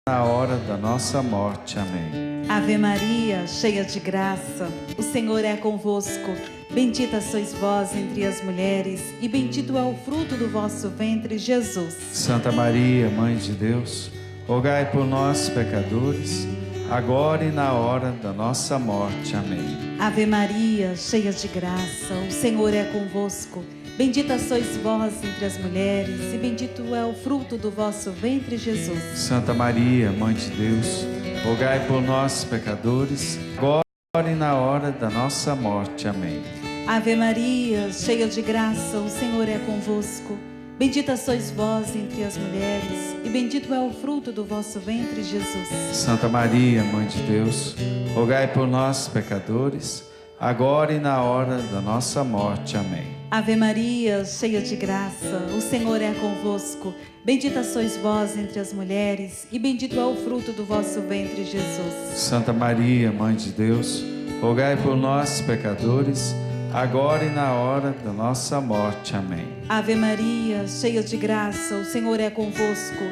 na hora da nossa morte. Amém. Ave Maria, cheia de graça, o Senhor é convosco. Bendita sois vós entre as mulheres, e bendito é o fruto do vosso ventre, Jesus. Santa Maria, Mãe de Deus, rogai por nós, pecadores, agora e na hora da nossa morte. Amém. Ave Maria, cheia de graça, o Senhor é convosco. Bendita sois vós entre as mulheres, e bendito é o fruto do vosso ventre, Jesus. Santa Maria, Mãe de Deus, rogai por nós, pecadores, agora e na hora da nossa morte. Amém. Ave Maria, cheia de graça, o Senhor é convosco. Bendita sois vós entre as mulheres, e bendito é o fruto do vosso ventre, Jesus. Santa Maria, Mãe de Deus, rogai por nós, pecadores, agora e na hora da nossa morte. Amém. Ave Maria, cheia de graça, o Senhor é convosco. Bendita sois vós entre as mulheres, e bendito é o fruto do vosso ventre, Jesus. Santa Maria, Mãe de Deus, rogai por nós, pecadores, agora e na hora da nossa morte. Amém. Ave Maria, cheia de graça, o Senhor é convosco.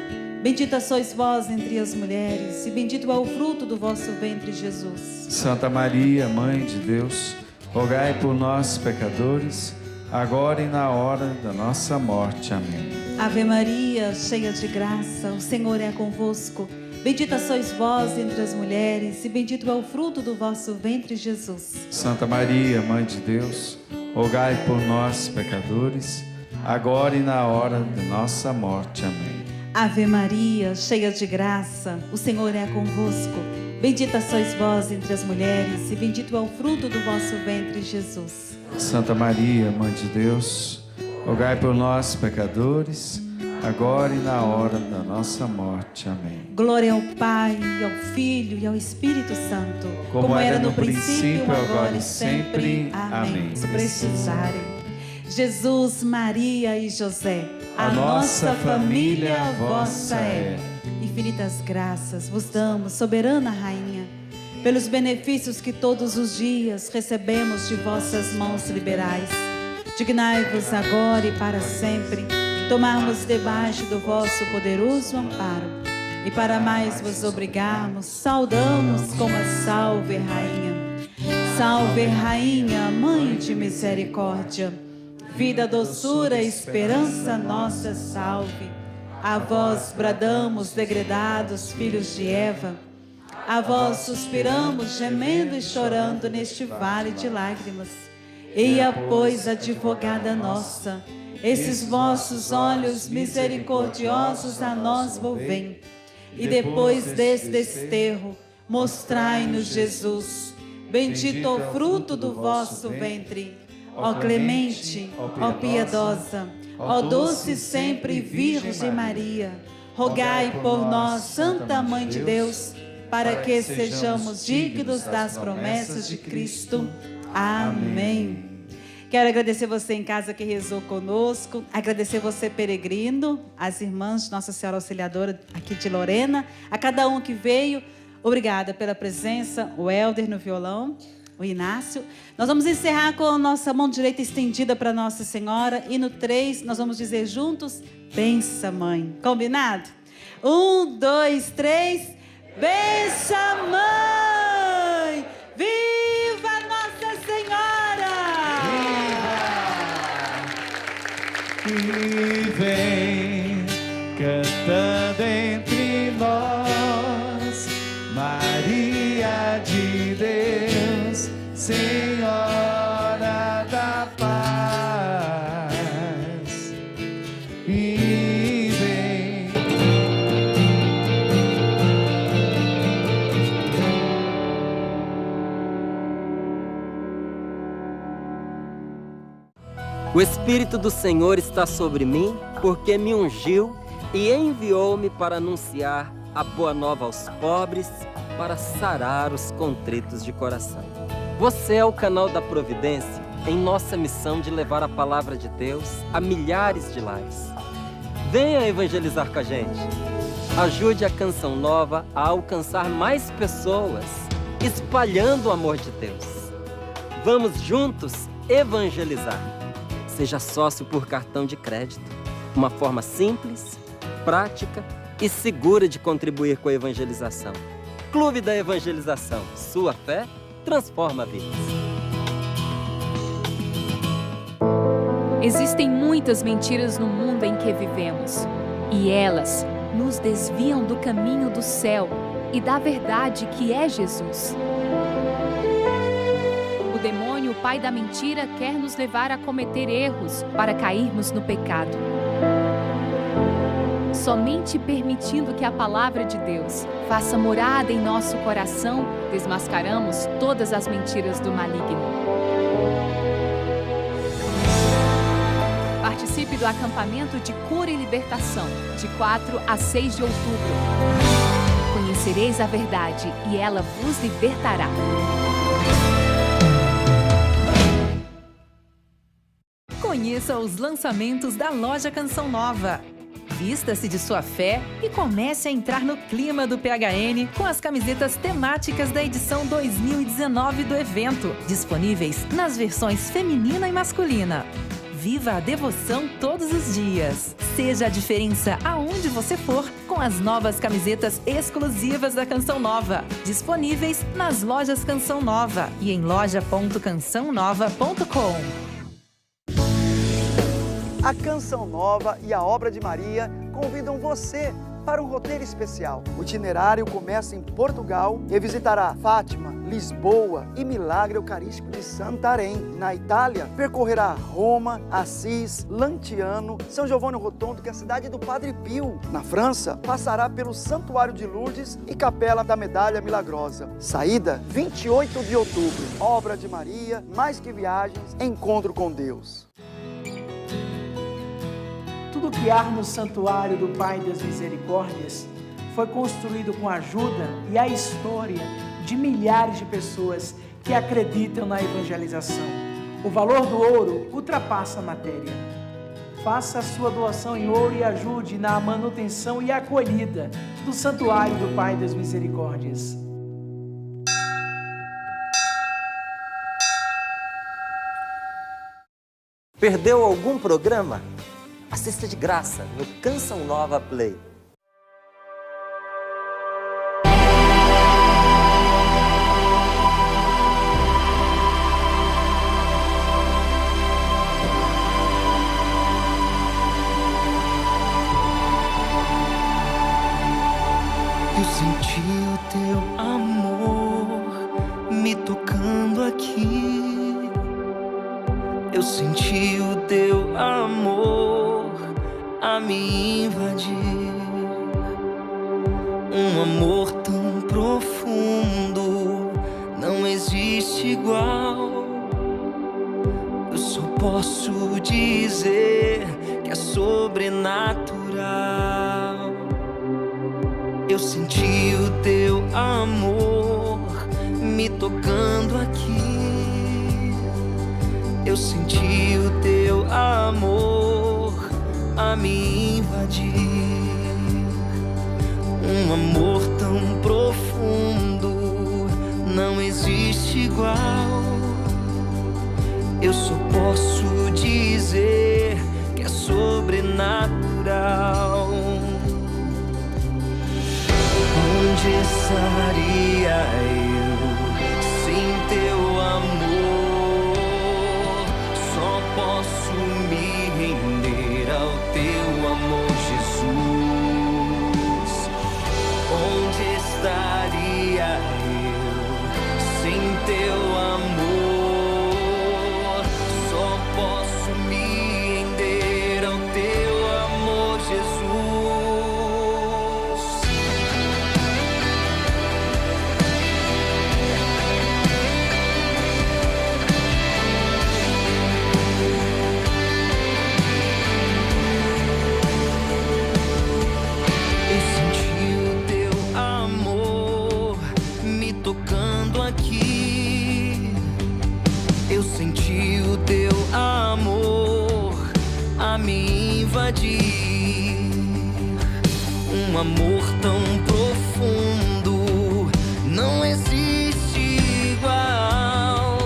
Bendita sois vós entre as mulheres, e bendito é o fruto do vosso ventre, Jesus. Santa Maria, Mãe de Deus, rogai por nós, pecadores, agora e na hora da nossa morte. Amém. Ave Maria, cheia de graça, o Senhor é convosco. Bendita sois vós entre as mulheres, e bendito é o fruto do vosso ventre, Jesus. Santa Maria, Mãe de Deus, rogai por nós, pecadores, agora e na hora da nossa morte. Amém. Ave Maria, cheia de graça, o Senhor é convosco. Bendita sois vós entre as mulheres, e bendito é o fruto do vosso ventre, Jesus. Santa Maria, Mãe de Deus, rogai por nós, pecadores, agora e na hora da nossa morte. Amém. Glória ao Pai, ao Filho e ao Espírito Santo, como era no princípio, agora e sempre. Amém. Se precisarem. Jesus, Maria e José, a nossa família vossa é. Infinitas graças vos damos, soberana Rainha, pelos benefícios que todos os dias recebemos de vossas mãos liberais. Dignai-vos agora e para sempre tomarmos debaixo do vosso poderoso amparo, e para mais vos obrigarmos, saudamos como a Salve Rainha. Salve Rainha, Mãe de Misericórdia, vida, doçura, esperança nossa, salve. A vós bradamos, degredados filhos de Eva, a vós suspiramos, gemendo e chorando neste vale de lágrimas. Eia, pois, advogada nossa, esses vossos olhos misericordiosos a nós volvem, e depois deste desterro, mostrai-nos Jesus, bendito o fruto do vosso ventre. Ó clemente, ó piedosa, ó doce sempre Virgem Maria, rogai por nós, Santa Mãe de Deus, para que sejamos dignos das promessas de Cristo. Amém. Quero agradecer você em casa que rezou conosco, agradecer você, peregrino, as irmãs de Nossa Senhora Auxiliadora aqui de Lorena, a cada um que veio, obrigada pela presença, o Helder no violão, o Inácio. Nós vamos encerrar com a nossa mão direita estendida para Nossa Senhora, e no 3 nós vamos dizer juntos, bença, Mãe. Combinado? 1, 2, 3, bença, Mãe! Viva Nossa Senhora! Viva! E vem cantando entre nós, Maria de Deus, Senhora da paz. E vem. O Espírito do Senhor está sobre mim, porque me ungiu e enviou-me para anunciar a boa nova aos pobres, para sarar os contritos de coração. Você é o canal da providência em nossa missão de levar a palavra de Deus a milhares de lares. Venha evangelizar com a gente. Ajude a Canção Nova a alcançar mais pessoas, espalhando o amor de Deus. Vamos juntos evangelizar. Seja sócio por cartão de crédito. Uma forma simples, prática e segura de contribuir com a evangelização. Clube da Evangelização. Sua fé transforma vidas. Existem muitas mentiras no mundo em que vivemos, e elas nos desviam do caminho do céu e da verdade que é Jesus. O demônio, o pai da mentira, quer nos levar a cometer erros para cairmos no pecado. Somente permitindo que a palavra de Deus faça morada em nosso coração, desmascaramos todas as mentiras do maligno. Participe do acampamento de cura e libertação, de 4 a 6 de outubro. Conhecereis a verdade e ela vos libertará. Conheça os lançamentos da Loja Canção Nova. Vista-se de sua fé e comece a entrar no clima do PHN com as camisetas temáticas da edição 2019 do evento, disponíveis nas versões feminina e masculina. Viva a devoção todos os dias. Seja a diferença aonde você for com as novas camisetas exclusivas da Canção Nova, disponíveis nas lojas Canção Nova e em loja.cançãonova.com. A Canção Nova e a Obra de Maria convidam você para um roteiro especial. O itinerário começa em Portugal e visitará Fátima, Lisboa e Milagre Eucarístico de Santarém. Na Itália, percorrerá Roma, Assis, Lanciano, São Giovanni Rotondo, que é a cidade do Padre Pio. Na França, passará pelo Santuário de Lourdes e Capela da Medalha Milagrosa. Saída, 28 de outubro. Obra de Maria, mais que viagens, encontro com Deus. Tudo que há no Santuário do Pai das Misericórdias foi construído com a ajuda e a história de milhares de pessoas que acreditam na evangelização. O valor do ouro ultrapassa a matéria. Faça a sua doação em ouro e ajude na manutenção e acolhida do Santuário do Pai das Misericórdias. Perdeu algum programa? Assista de graça no Canção Nova Play. Eu senti o teu amor me tocando aqui. Eu senti o teu amor a me invadir, um amor tão profundo, não existe igual. Eu só posso dizer que é sobrenatural. Eu senti o teu amor me tocando aqui. Eu senti o teu amor a me invadir, um amor tão profundo, não existe igual. Eu só posso dizer que é sobrenatural. Onde estaria eu sem teu amor? Só posso me render ao teu amor, Jesus. Onde estaria eu sem teu amor? Só posso me render ao teu amor, Jesus. Tocando aqui, eu senti o teu amor a me invadir, um amor tão profundo, não existe igual.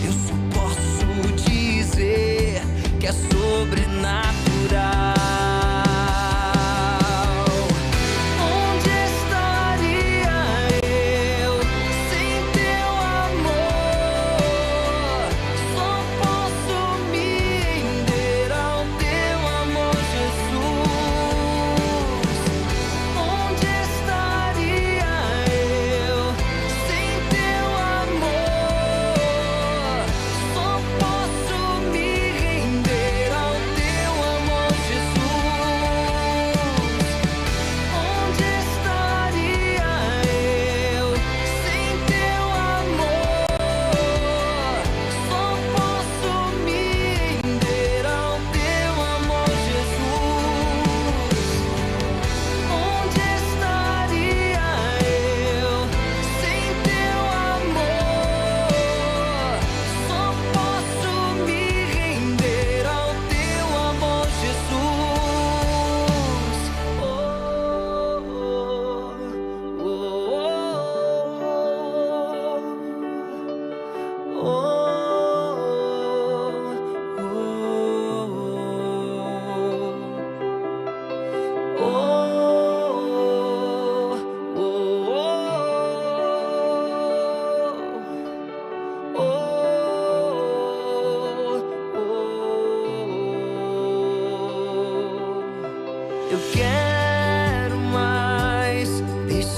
Eu só posso dizer que é sobrenatural.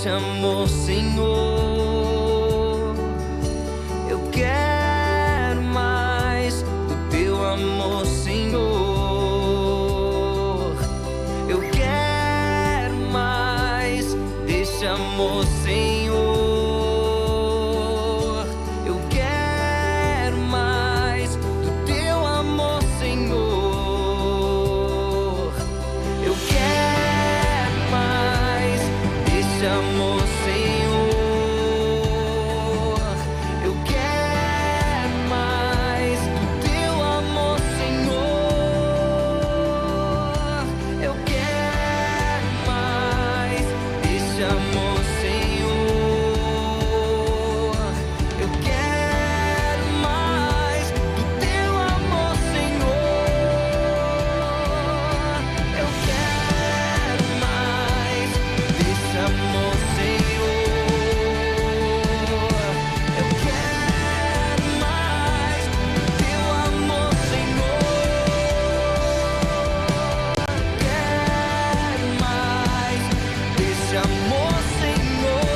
desse amor, Senhor. Eu quero mais do teu amor, Senhor. Eu quero mais desse amor, Senhor. Eu quero mais do teu amor, Senhor. Eu quero mais desse amor, Senhor. Eu quero mais do teu amor, Senhor. Eu quero mais desse amor, Senhor. Eu quero mais do teu amor, Senhor. Eu quero mais desse amor, Senhor. Eu quero mais do teu amor, Senhor. Quero mais desse amor, Senhor.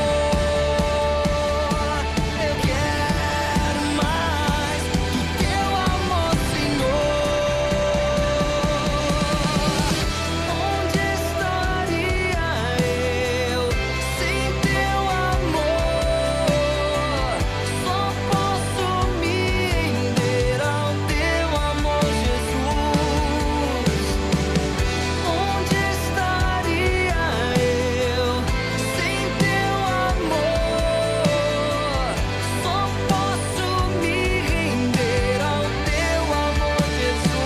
Eu quero mais do teu amor, Senhor. Onde estaria eu sem teu amor? Só posso me render ao teu amor, Jesus. Onde estaria eu sem teu amor? Só posso me render ao teu amor, Jesus.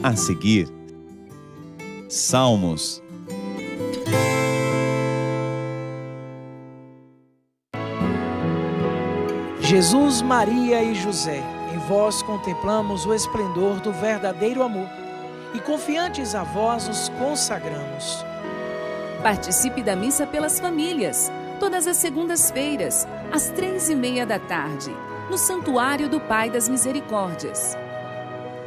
A seguir, Salmos. Jesus, Maria e José, em vós contemplamos o esplendor do verdadeiro amor e confiantes a vós os consagramos. Participe da missa pelas famílias, todas as segundas-feiras, às 3:30 da tarde, no Santuário do Pai das Misericórdias.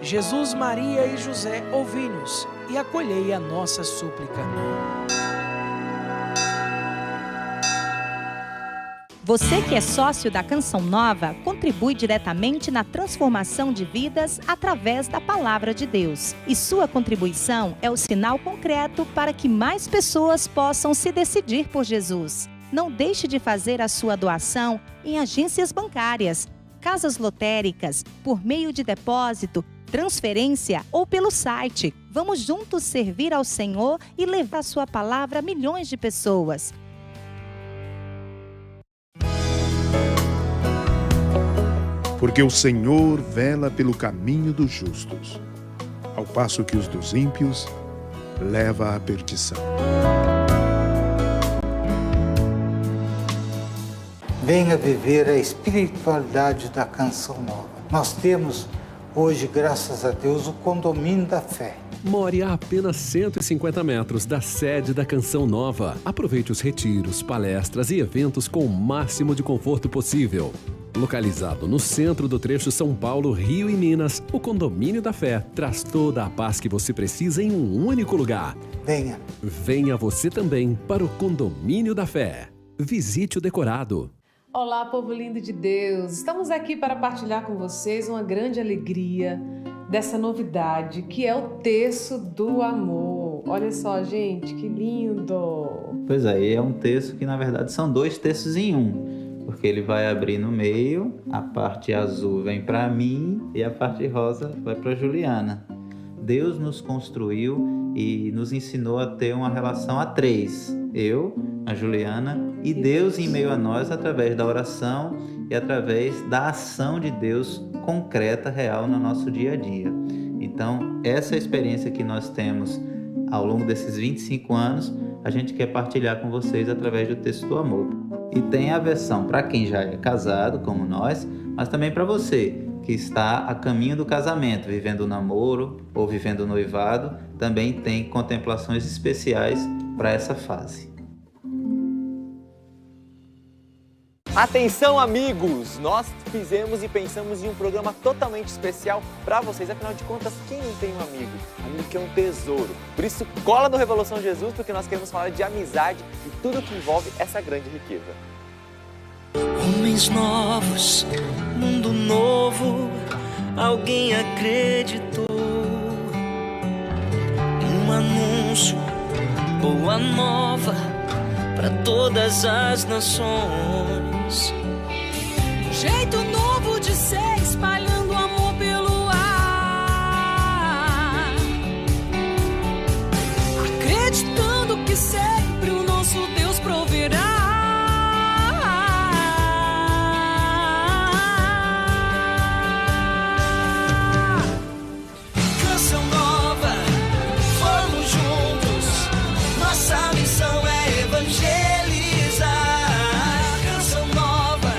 Jesus, Maria e José, ouvi-nos e acolhei a nossa súplica. Você que é sócio da Canção Nova, contribui diretamente na transformação de vidas através da Palavra de Deus. E sua contribuição é o sinal concreto para que mais pessoas possam se decidir por Jesus. Não deixe de fazer a sua doação em agências bancárias, casas lotéricas, por meio de depósito, transferência ou pelo site. Vamos juntos servir ao Senhor e levar a sua palavra a milhões de pessoas. Porque o Senhor vela pelo caminho dos justos, ao passo que os dos ímpios leva à perdição. Venha viver a espiritualidade da Canção Nova. Nós temos hoje, graças a Deus, o condomínio da fé. More a apenas 150 metros da sede da Canção Nova. Aproveite os retiros, palestras e eventos com o máximo de conforto possível. Localizado no centro do trecho São Paulo, Rio e Minas, o Condomínio da Fé traz toda a paz que você precisa em um único lugar. Venha. Venha você também para o Condomínio da Fé. Visite o decorado. Olá, povo lindo de Deus! Estamos aqui para partilhar com vocês uma grande alegria dessa novidade, que é o Terço do Amor. Olha só, gente, que lindo! Pois é, é um terço que na verdade são 2 terços em um, porque ele vai abrir no meio, a parte azul vem para mim e a parte rosa vai para Juliana. Deus nos construiu e nos ensinou a ter uma relação a três. Eu, a Juliana e Deus em meio a nós através da oração e através da ação de Deus concreta, real no nosso dia a dia. Então, essa experiência que nós temos ao longo desses 25 anos, a gente quer partilhar com vocês através do Texto do Amor. E tem a versão para quem já é casado, como nós, mas também para você que está a caminho do casamento, vivendo o namoro ou vivendo o noivado, também tem contemplações especiais para essa fase. Atenção, amigos! Nós fizemos e pensamos em um programa totalmente especial para vocês. Afinal de contas, quem não tem um amigo? Amigo que é um tesouro. Por isso, cola no Revolução Jesus, porque nós queremos falar de amizade e tudo que envolve essa grande riqueza. Homens novos, mundo novo, alguém acreditou. Um anúncio, boa nova para todas as nações. Um jeito novo de ser, espalhando amor pelo ar. Acreditando que sempre o nosso Deus proverá. Canção nova, vamos juntos. Nossa missão é evangelizar. Canção nova,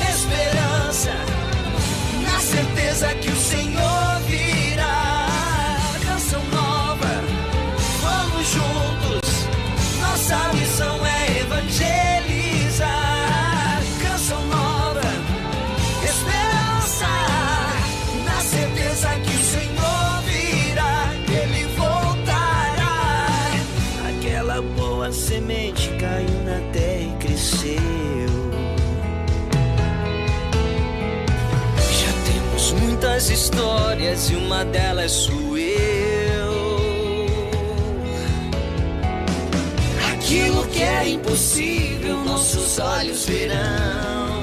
esperança, na certeza que o Senhor virá. Canção nova, vamos juntos. Nossa missão é evangelizar. Canção nova, esperança, na certeza que o Senhor virá. Ele voltará. Aquela boa semente caiu na terra e cresceu. Já temos muitas histórias e uma delas sou eu. Aquilo que é impossível, nossos olhos verão.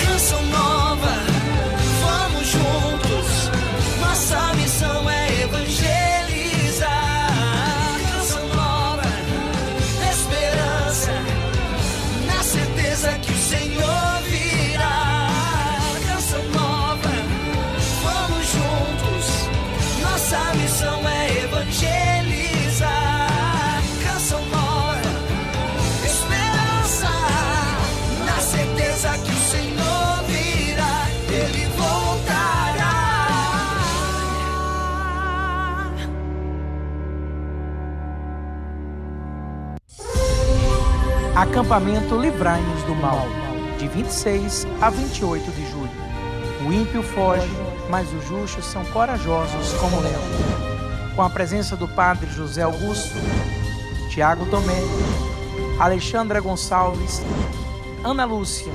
Canção nova, vamos juntos. Nossa missão é evangelizar. Canção nova, esperança, na certeza que o Senhor virá. Canção nova, vamos juntos. Nossa missão é evangelizar. Canção nova, esperança, na certeza que o Senhor virá. Ele voltará. Acampamento Livrai-nos do Mal, de 26 a 28 de julho. O ímpio foge, mas os justos são corajosos como leão. Com a presença do Padre José Augusto, Tiago Tomé, Alexandra Gonçalves, Ana Lúcia,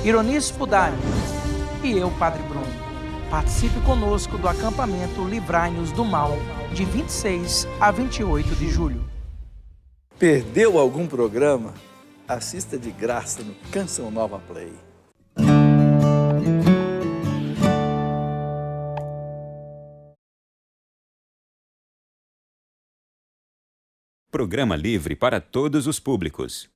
Ironice Pudari e eu, Padre Bruno. Participe conosco do acampamento Livrai-nos do Mal, de 26 a 28 de julho. Perdeu algum programa? Assista de graça no Canção Nova Play. Programa livre para todos os públicos.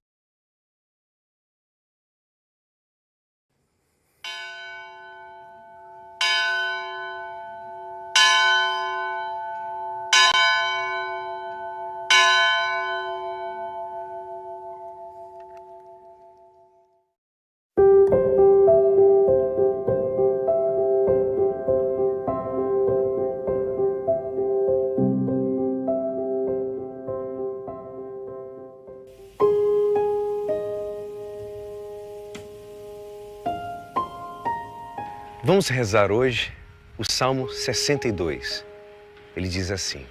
Vamos rezar hoje o Salmo 62. Ele diz assim: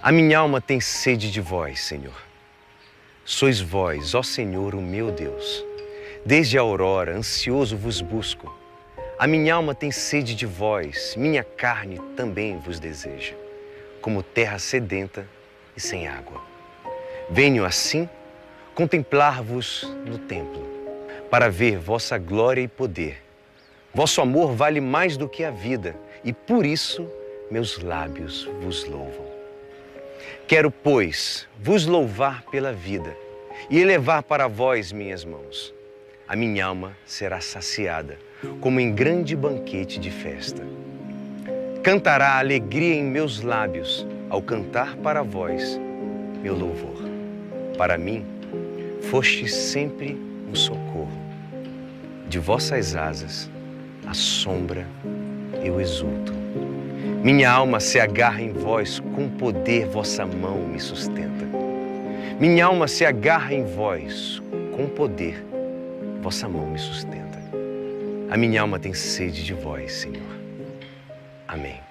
A minha alma tem sede de vós, Senhor. Sois vós, ó Senhor, o meu Deus. Desde a aurora, ansioso vos busco. A minha alma tem sede de vós, minha carne também vos deseja, como terra sedenta e sem água. Venho assim contemplar-vos no templo, para ver vossa glória e poder. Vosso amor vale mais do que a vida, e por isso meus lábios vos louvam. Quero, pois, vos louvar pela vida e elevar para vós minhas mãos. A minha alma será saciada, como em grande banquete de festa. Cantará alegria em meus lábios, ao cantar para vós meu louvor. Para mim, fostes sempre um socorro. De vossas asas, a sombra eu exulto. Minha alma se agarra em vós, com poder vossa mão me sustenta. Minha alma se agarra em vós, com poder vossa mão me sustenta. A minha alma tem sede de vós, Senhor. Amém.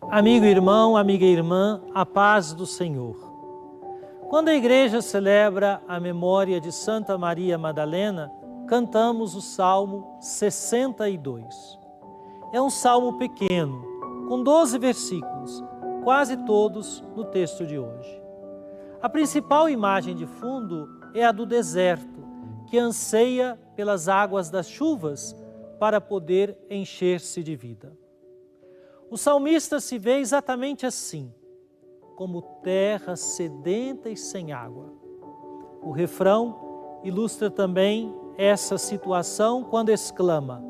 Amigo irmão, amiga irmã, a paz do Senhor. Quando a igreja celebra a memória de Santa Maria Madalena, cantamos o Salmo 62. É um salmo pequeno, com 12 versículos, quase todos no texto de hoje. A principal imagem de fundo é a do deserto, que anseia pelas águas das chuvas para poder encher-se de vida. O salmista se vê exatamente assim, como terra sedenta e sem água. O refrão ilustra também essa situação quando exclama: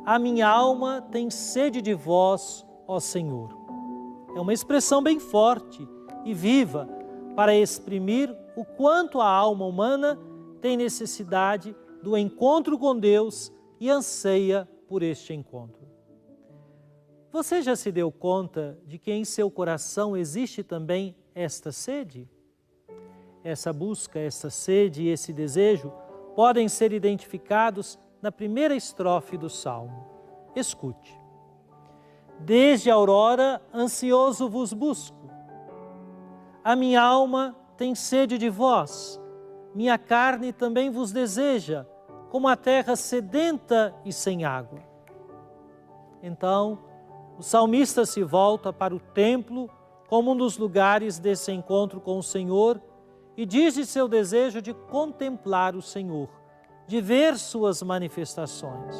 a minha alma tem sede de vós, ó Senhor. É uma expressão bem forte e viva para exprimir o quanto a alma humana tem necessidade do encontro com Deus e anseia por este encontro. Você já se deu conta de que em seu coração existe também esta sede? Essa busca, essa sede e esse desejo podem ser identificados na primeira estrofe do Salmo. Escute. Desde a aurora, ansioso vos busco. A minha alma tem sede de vós. Minha carne também vos deseja, como a terra sedenta e sem água. Então, o salmista se volta para o templo como um dos lugares desse encontro com o Senhor e diz de seu desejo de contemplar o Senhor, de ver suas manifestações.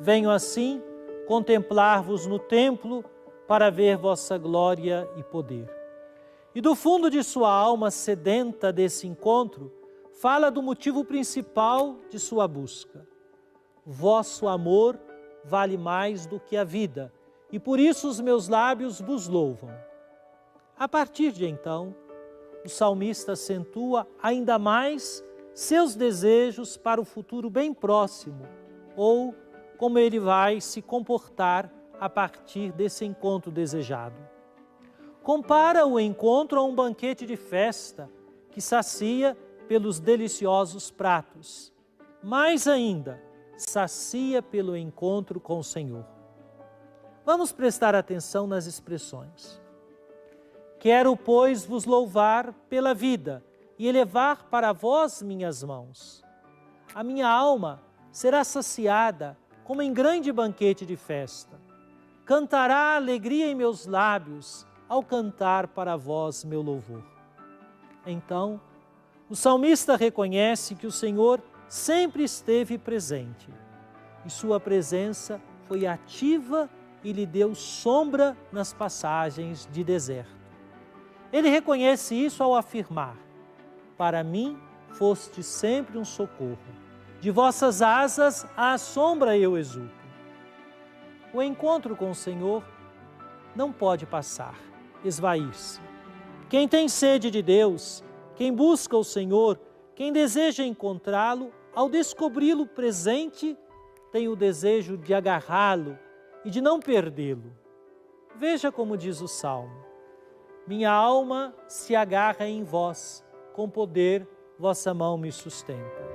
Venho assim contemplar-vos no templo para ver vossa glória e poder. E do fundo de sua alma sedenta desse encontro, fala do motivo principal de sua busca. Vosso amor vale mais do que a vida, e por isso os meus lábios vos louvam. A partir de então, o salmista acentua ainda mais seus desejos para o futuro bem próximo, ou como ele vai se comportar a partir desse encontro desejado. Compara o encontro a um banquete de festa que sacia pelos deliciosos pratos. Mais ainda, sacia pelo encontro com o Senhor. Vamos prestar atenção nas expressões. Quero, pois, vos louvar pela vida e elevar para vós minhas mãos. A minha alma será saciada como em grande banquete de festa. Cantará alegria em meus lábios ao cantar para vós meu louvor. Então, o salmista reconhece que o Senhor sempre esteve presente e sua presença foi ativa e lhe deu sombra nas passagens de deserto. Ele reconhece isso ao afirmar: para mim foste sempre um socorro, de vossas asas à sombra eu exulto. O encontro com o Senhor não pode passar, esvair-se. Quem tem sede de Deus, quem busca o Senhor, quem deseja encontrá-lo, ao descobri-lo presente, tem o desejo de agarrá-lo e de não perdê-lo. Veja como diz o Salmo: minha alma se agarra em vós, com poder vossa mão me sustenta.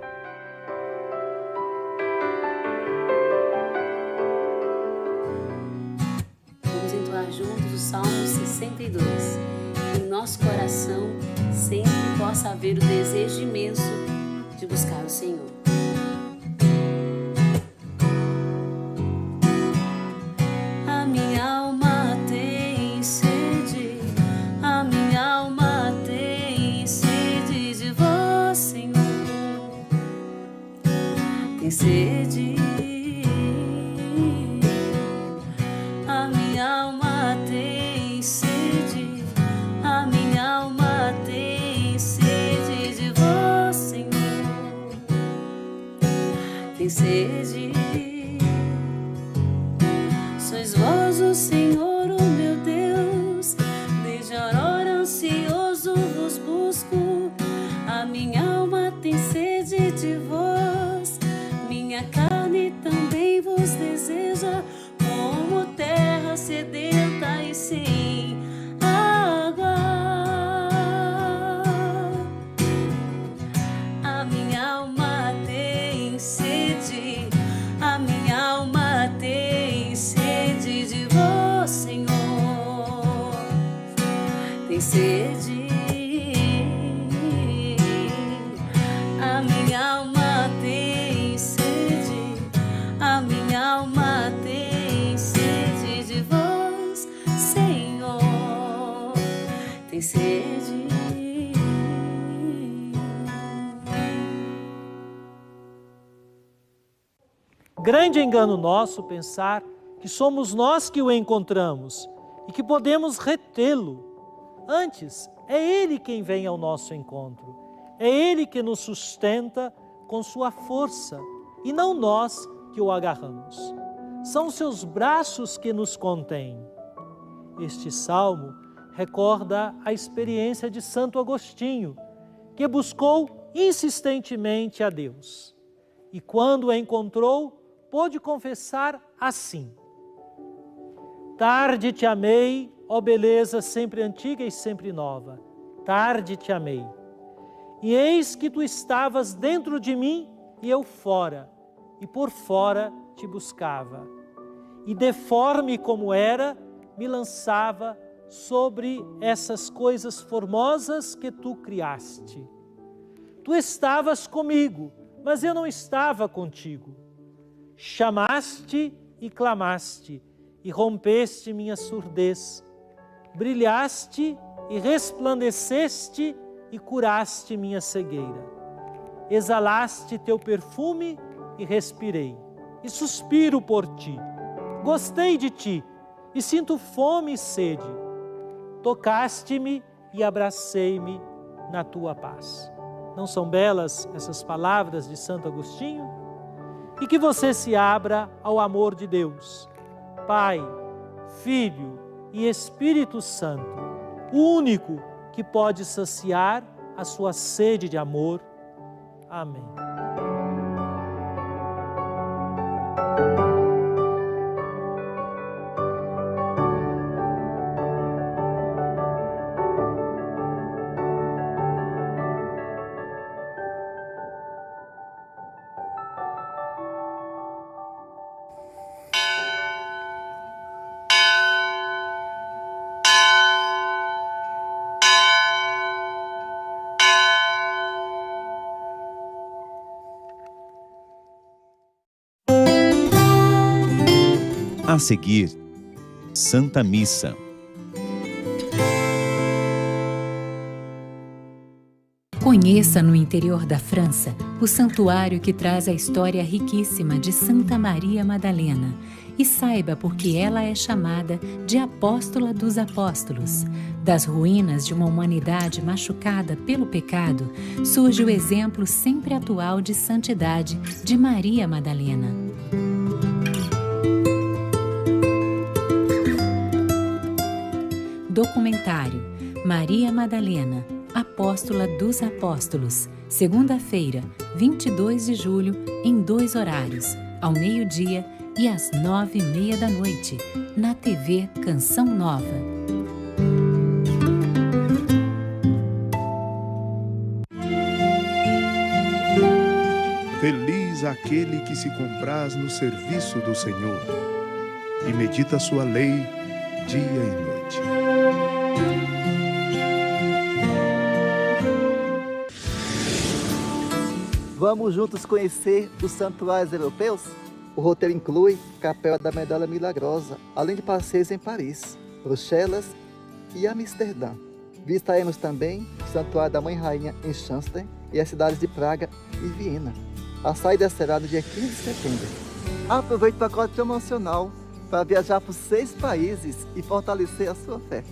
Vamos entoar juntos o Salmo 62. Que em nosso coração sempre possa haver o desejo imenso de buscar o Senhor. A minha alma tem sede, a minha alma tem sede de vós, Senhor. Tem sede. A minha alma tem sede, a minha alma tem sede de vós, Senhor. Tem sede. Sois vós o Senhor, o meu Deus, desde a aurora ansioso vos busco. A minha alma tem sede de vós, minha carne também vos deseja, como terra sedenta e sem água. A minha alma tem sede, a minha alma tem sede de vós, Senhor. Tem sede. A minha alma tem sede, a minha alma tem sede de vós, Senhor. Tem sede. Grande engano nosso pensar que somos nós que o encontramos e que podemos retê-lo. Antes, é Ele quem vem ao nosso encontro. É Ele que nos sustenta com sua força e não nós que o agarramos. São seus braços que nos contêm. Este salmo recorda a experiência de Santo Agostinho, que buscou insistentemente a Deus. E quando o encontrou, pôde confessar assim: tarde te amei, ó beleza sempre antiga e sempre nova. Tarde te amei. E eis que tu estavas dentro de mim e eu fora, e por fora te buscava. E deforme como era, me lançava sobre essas coisas formosas que tu criaste. Tu estavas comigo, mas eu não estava contigo. Chamaste e clamaste, e rompeste minha surdez. Brilhaste e resplandeceste e curaste minha cegueira. Exalaste teu perfume e respirei, e suspiro por ti. Gostei de ti e sinto fome e sede. Tocaste-me e abracei-me na tua paz. Não são belas essas palavras de Santo Agostinho? E que você se abra ao amor de Deus, Pai, Filho e Espírito Santo, o único que pode saciar a sua sede de amor. Amém. A seguir, Santa Missa. Conheça no interior da França o santuário que traz a história riquíssima de Santa Maria Madalena. E saiba por que ela é chamada de Apóstola dos Apóstolos. Das ruínas de uma humanidade machucada pelo pecado, surge o exemplo sempre atual de santidade de Maria Madalena. Documentário Maria Madalena, Apóstola dos Apóstolos, segunda-feira, 22 de julho, em 2 horários, ao meio-dia e às 9h30 da noite, na TV Canção Nova. Feliz aquele que se compraz no serviço do Senhor e medita sua lei dia e noite. Vamos juntos conhecer os santuários europeus? O roteiro inclui Capela da Medalha Milagrosa, além de passeios em Paris, Bruxelas e Amsterdã. Visitaremos também o Santuário da Mãe Rainha em Schansten e as cidades de Praga e Viena. A saída será no dia 15 de setembro. Aproveite o pacote promocional para viajar por 6 países e fortalecer a sua fé.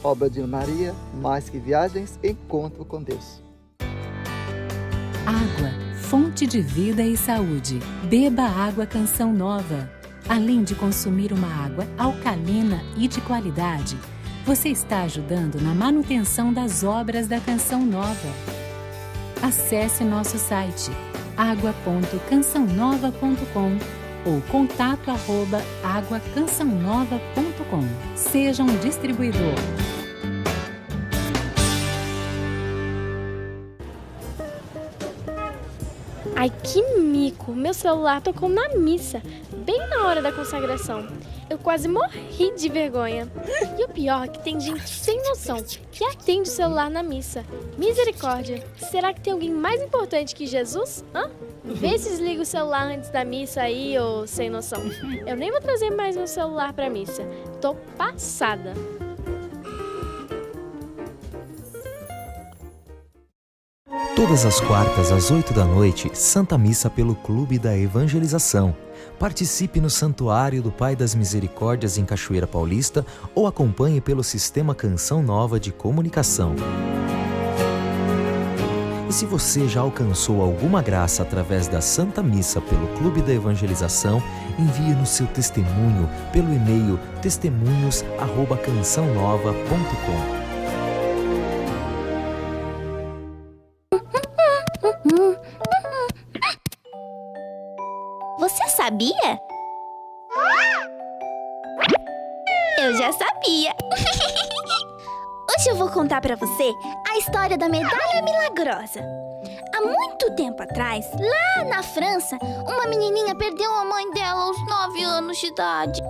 Obra de Maria, mais que viagens, encontro com Deus. Água, fonte de vida e saúde. Beba água Canção Nova. Além de consumir uma água alcalina e de qualidade, você está ajudando na manutenção das obras da Canção Nova. Acesse nosso site agua.cançãonova.com ou contato@aguacançãonova.com. Seja um distribuidor. Ai, que mico! Meu celular tocou na missa, bem na hora da consagração. Eu quase morri de vergonha. E o pior é que tem gente sem noção que atende o celular na missa. Misericórdia! Será que tem alguém mais importante que Jesus? Hã? Vê se desliga o celular antes da missa aí, ô sem noção. Eu nem vou trazer mais meu celular pra missa. Tô passada. Todas as quartas às 8 da noite, Santa Missa pelo Clube da Evangelização. Participe no Santuário do Pai das Misericórdias em Cachoeira Paulista ou acompanhe pelo Sistema Canção Nova de Comunicação. E se você já alcançou alguma graça através da Santa Missa pelo Clube da Evangelização, envie-nos seu testemunho pelo e-mail testemunhos@cançãonova.com. Você sabia? Eu já sabia. Hoje eu vou contar pra você a história da Medalha Milagrosa. Há muito tempo atrás, lá na França, uma menininha perdeu a mãe dela aos 9 anos de idade.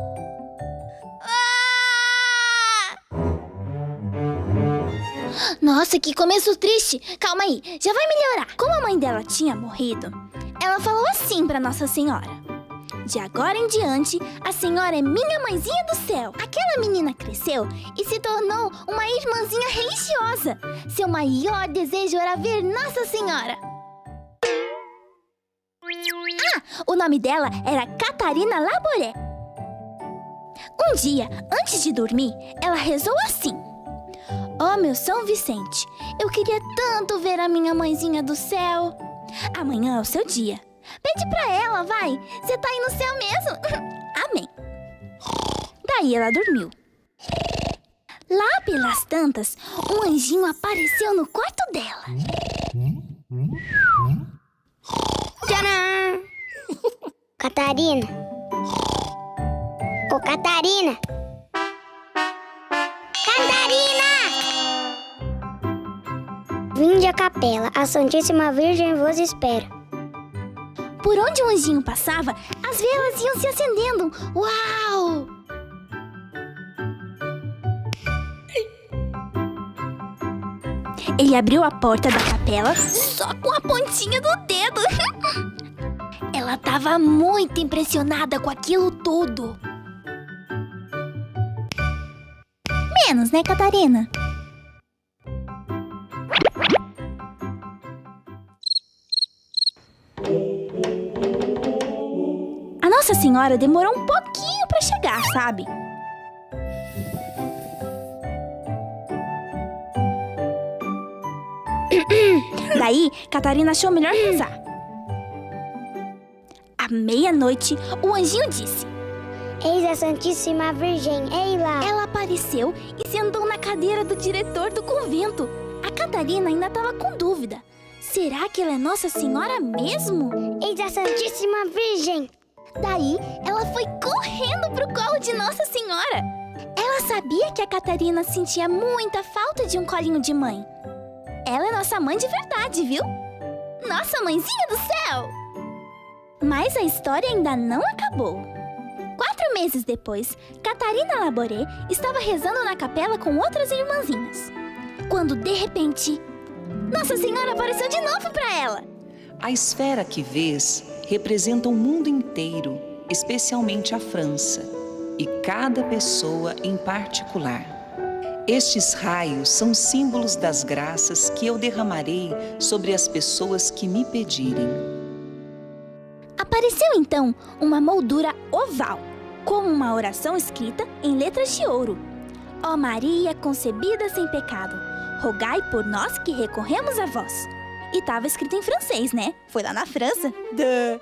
Nossa, que começo triste. Calma aí, já vai melhorar. Como a mãe dela tinha morrido, ela falou assim pra Nossa Senhora: de agora em diante, a senhora é minha mãezinha do céu. Aquela menina cresceu e se tornou uma irmãzinha religiosa. Seu maior desejo era ver Nossa Senhora. Ah, o nome dela era Catarina Labouré. Um dia, antes de dormir, ela rezou assim: ó meu São Vicente, eu queria tanto ver a minha mãezinha do céu. Amanhã é o seu dia. Pede pra ela, vai. Você tá aí no céu mesmo. Amém. Daí ela dormiu. Lá pelas tantas, um anjinho apareceu no quarto dela. Tcharam! Catarina. Ô, Catarina. Catarina! Vinde à capela, a Santíssima Virgem vos espera. Por onde o anjinho passava, as velas iam se acendendo. Uau! Ele abriu a porta da capela só com a pontinha do dedo. Ela estava muito impressionada com aquilo tudo. Menos, né, Catarina? Nossa Senhora demorou um pouquinho para chegar, sabe? Daí, Catarina achou melhor rezar. À meia-noite, o anjinho disse: Eis a Santíssima Virgem, ei lá. Ela apareceu e sentou na cadeira do diretor do convento. A Catarina ainda estava com dúvida. Será que ela é Nossa Senhora mesmo? Eis a Santíssima Virgem. Daí, ela foi correndo pro colo de Nossa Senhora. Ela sabia que a Catarina sentia muita falta de um colinho de mãe. Ela é nossa mãe de verdade, viu? Nossa mãezinha do céu! Mas a história ainda não acabou. 4 meses depois, Catarina Laboré estava rezando na capela com outras irmãzinhas. Quando, de repente, Nossa Senhora apareceu de novo para ela. A esfera que vês representa o mundo inteiro, especialmente a França, e cada pessoa em particular. Estes raios são símbolos das graças que eu derramarei sobre as pessoas que me pedirem. Apareceu então uma moldura oval, com uma oração escrita em letras de ouro. Ó Maria, concebida sem pecado, rogai por nós que recorremos a vós. E estava escrito em francês, né? Foi lá na França. Duh.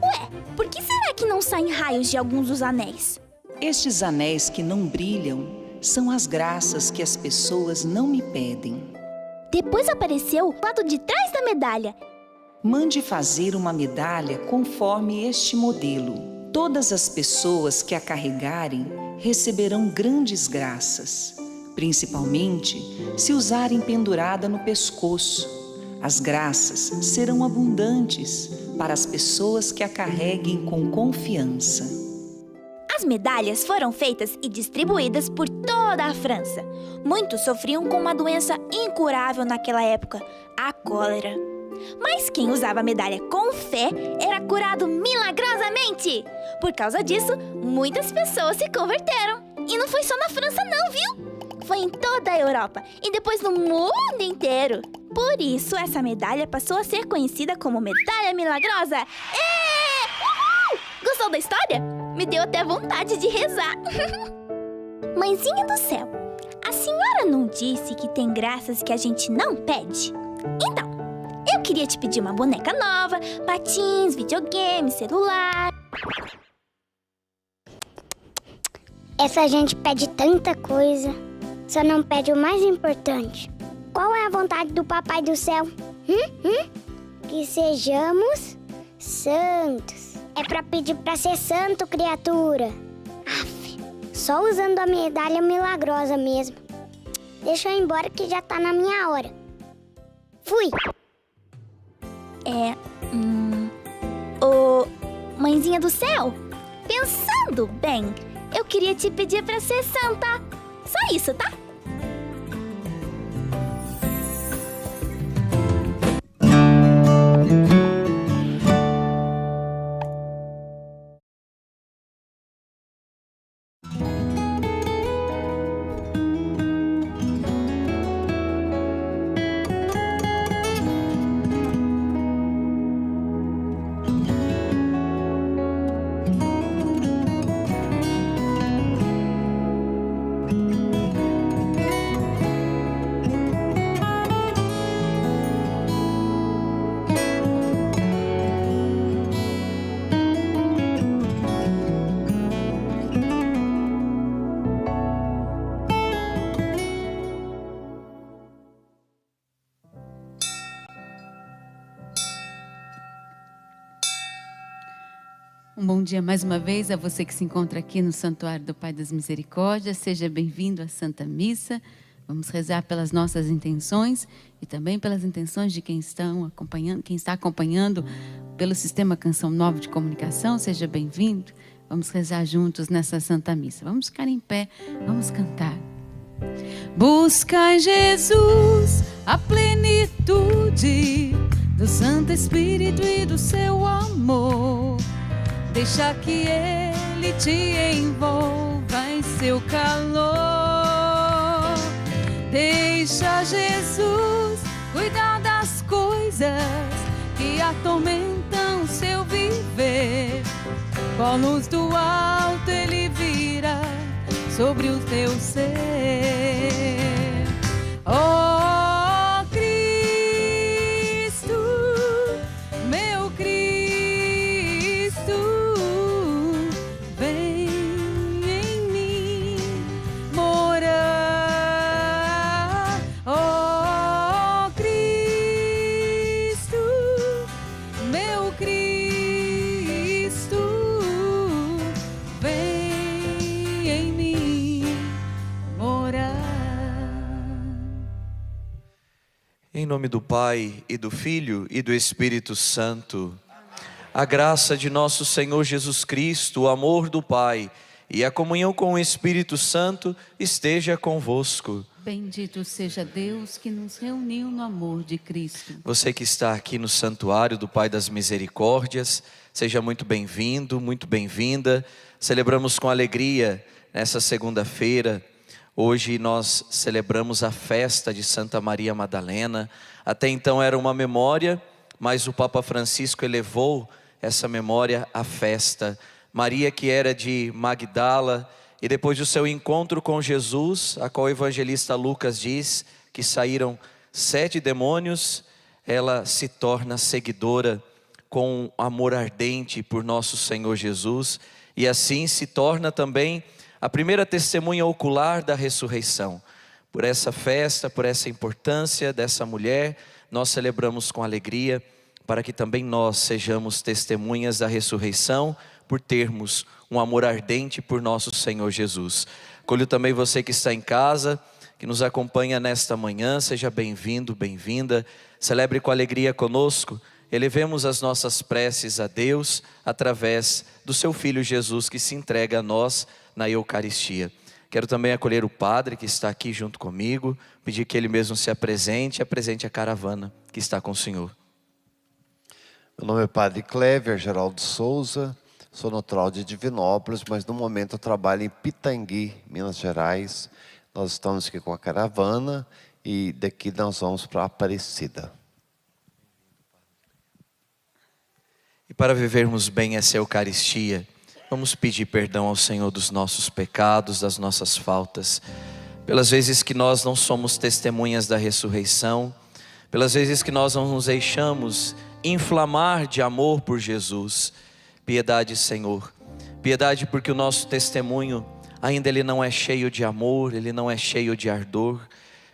Ué, por que será que não saem raios de alguns dos anéis? Estes anéis que não brilham são as graças que as pessoas não me pedem. Depois apareceu o lado de trás da medalha. Mande fazer uma medalha conforme este modelo. Todas as pessoas que a carregarem receberão grandes graças, principalmente se usarem pendurada no pescoço. As graças serão abundantes para as pessoas que a carreguem com confiança. As medalhas foram feitas e distribuídas por toda a França. Muitos sofriam com uma doença incurável naquela época, a cólera. Mas quem usava a medalha com fé era curado milagrosamente. Por causa disso, muitas pessoas se converteram. E não foi só na França não, viu? Foi em toda a Europa e depois no mundo inteiro. Por isso, essa medalha passou a ser conhecida como Medalha Milagrosa. Uhul! Gostou da história? Me deu até vontade de rezar. Mãezinha do céu, a senhora não disse que tem graças que a gente não pede? Então, eu queria te pedir uma boneca nova, patins, videogame, celular. Essa gente pede tanta coisa, só não pede o mais importante. Qual é a vontade do Papai do Céu? Que sejamos santos. É pra pedir pra ser santo, criatura. Aff, só usando a medalha milagrosa mesmo. Deixa eu ir embora que já tá na minha hora. Fui! Mãezinha do céu, pensando bem, eu queria te pedir pra ser santa. Só isso, tá? Um bom dia mais uma vez a você que se encontra aqui no Santuário do Pai das Misericórdias. Seja bem-vindo à Santa Missa. Vamos rezar pelas nossas intenções e também pelas intenções de quem está acompanhando pelo Sistema Canção Nova de Comunicação. Seja bem-vindo. Vamos rezar juntos nessa Santa Missa. Vamos ficar em pé, vamos cantar. Busca em Jesus a plenitude do Santo Espírito e do seu amor. Deixa que Ele te envolva em seu calor. Deixa Jesus cuidar das coisas que atormentam seu viver. Com a luz do alto ele vira sobre o teu ser. Oh Cristo, meu Cristo, vem em mim morar. Oh Cristo, meu Cristo, vem em mim morar. Em nome do Pai, e do Filho, e do Espírito Santo. A graça de nosso Senhor Jesus Cristo, o amor do Pai e a comunhão com o Espírito Santo esteja convosco. Bendito seja Deus que nos reuniu no amor de Cristo. Você que está aqui no Santuário do Pai das Misericórdias, seja muito bem-vindo, muito bem-vinda. Celebramos com alegria nessa segunda-feira. Hoje nós celebramos a festa de Santa Maria Madalena. Até então era uma memória, mas o Papa Francisco elevou essa memória à festa. Maria, que era de Magdala, e depois do seu encontro com Jesus, a qual o evangelista Lucas diz que saíram 7 demônios, ela se torna seguidora com amor ardente por nosso Senhor Jesus, e assim se torna também a primeira testemunha ocular da ressurreição. Por essa festa, por essa importância dessa mulher, nós celebramos com alegria, para que também nós sejamos testemunhas da ressurreição, por termos um amor ardente por nosso Senhor Jesus. Acolho também você que está em casa, que nos acompanha nesta manhã, seja bem-vindo, bem-vinda. Celebre com alegria conosco, elevemos as nossas preces a Deus, através do seu Filho Jesus, que se entrega a nós na Eucaristia. Quero também acolher o Padre que está aqui junto comigo, pedir que ele mesmo se apresente a caravana que está com o Senhor. Meu nome é Padre Cléver Geraldo Souza, sou natural de Divinópolis, mas no momento eu trabalho em Pitangui, Minas Gerais. Nós estamos aqui com a caravana e daqui nós vamos para Aparecida. E para vivermos bem essa Eucaristia, vamos pedir perdão ao Senhor dos nossos pecados, das nossas faltas, pelas vezes que nós não somos testemunhas da ressurreição, pelas vezes que nós não nos deixamos inflamar de amor por Jesus. Piedade, Senhor, piedade, porque o nosso testemunho ainda ele não é cheio de amor, ele não é cheio de ardor.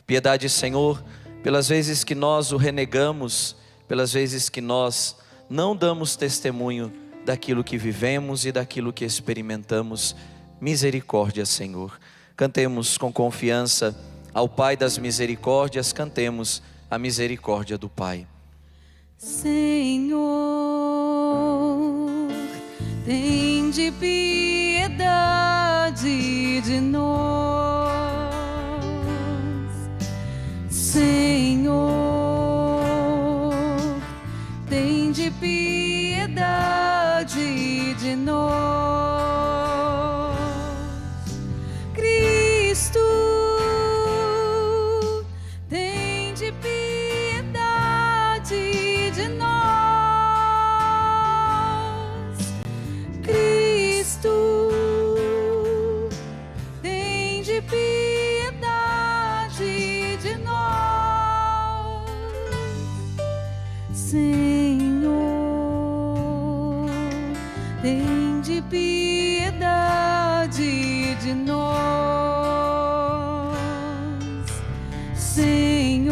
Piedade, Senhor, pelas vezes que nós o renegamos, pelas vezes que nós não damos testemunho daquilo que vivemos e daquilo que experimentamos. Misericórdia, Senhor. Cantemos com confiança ao Pai das Misericórdias, cantemos a misericórdia do Pai. Senhor, tende piedade de nós. Senhor, tende piedade de nós. Cristo, tende piedade de nós. Cristo, tende piedade de nós. Senhor, tende piedade de nós. Senhor,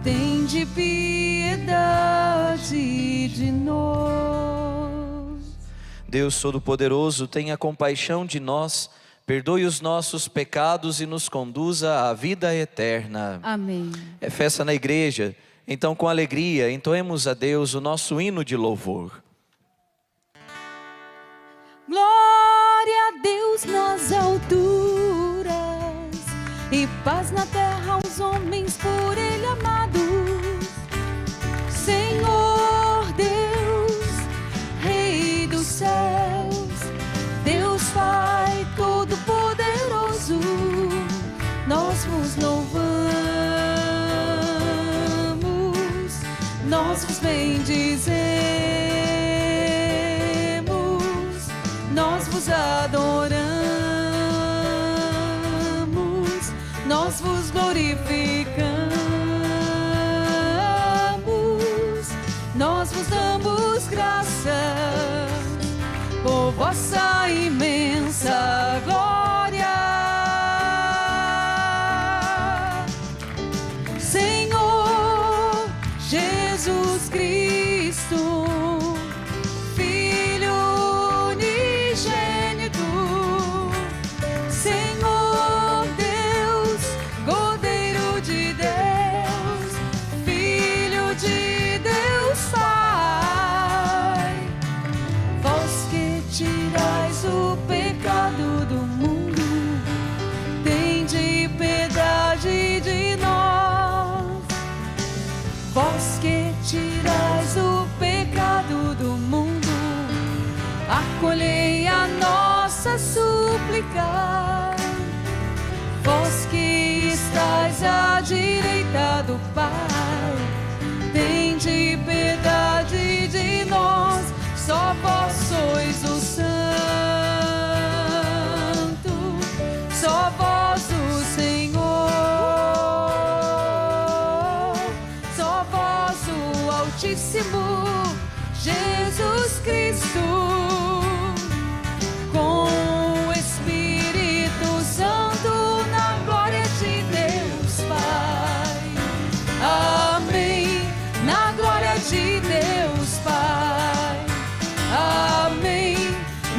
tende piedade de nós. Deus Todo-Poderoso, tenha compaixão de nós, perdoe os nossos pecados e nos conduza à vida eterna. Amém. É festa na igreja, então com alegria entoemos a Deus o nosso hino de louvor. Glória a Deus nas alturas e paz na terra aos homens por Ele amados. Senhor Deus, Rei dos céus, Deus Pai Todo-Poderoso, nós vos louvamos, nós vos bendizemos. vos adoramos, nós vos glorificamos, nós vos damos graças por vossa imensa glória. Senhor Jesus Cristo, Filho unigênito, Senhor Deus, Cordeiro de Deus, Filho de Deus Pai, vós que tirais o pecado do mundo, tende piedade de nós. Vós que tirais o pecado do mundo, acolhei a nossa súplica. Vós que estais à direita do Pai, tende piedade de nós. Só vós sois o Santo, só vós o Senhor, só vós o Altíssimo, Jesus Cristo, com o Espírito Santo, na glória de Deus Pai. Amém, na glória de Deus Pai. Amém,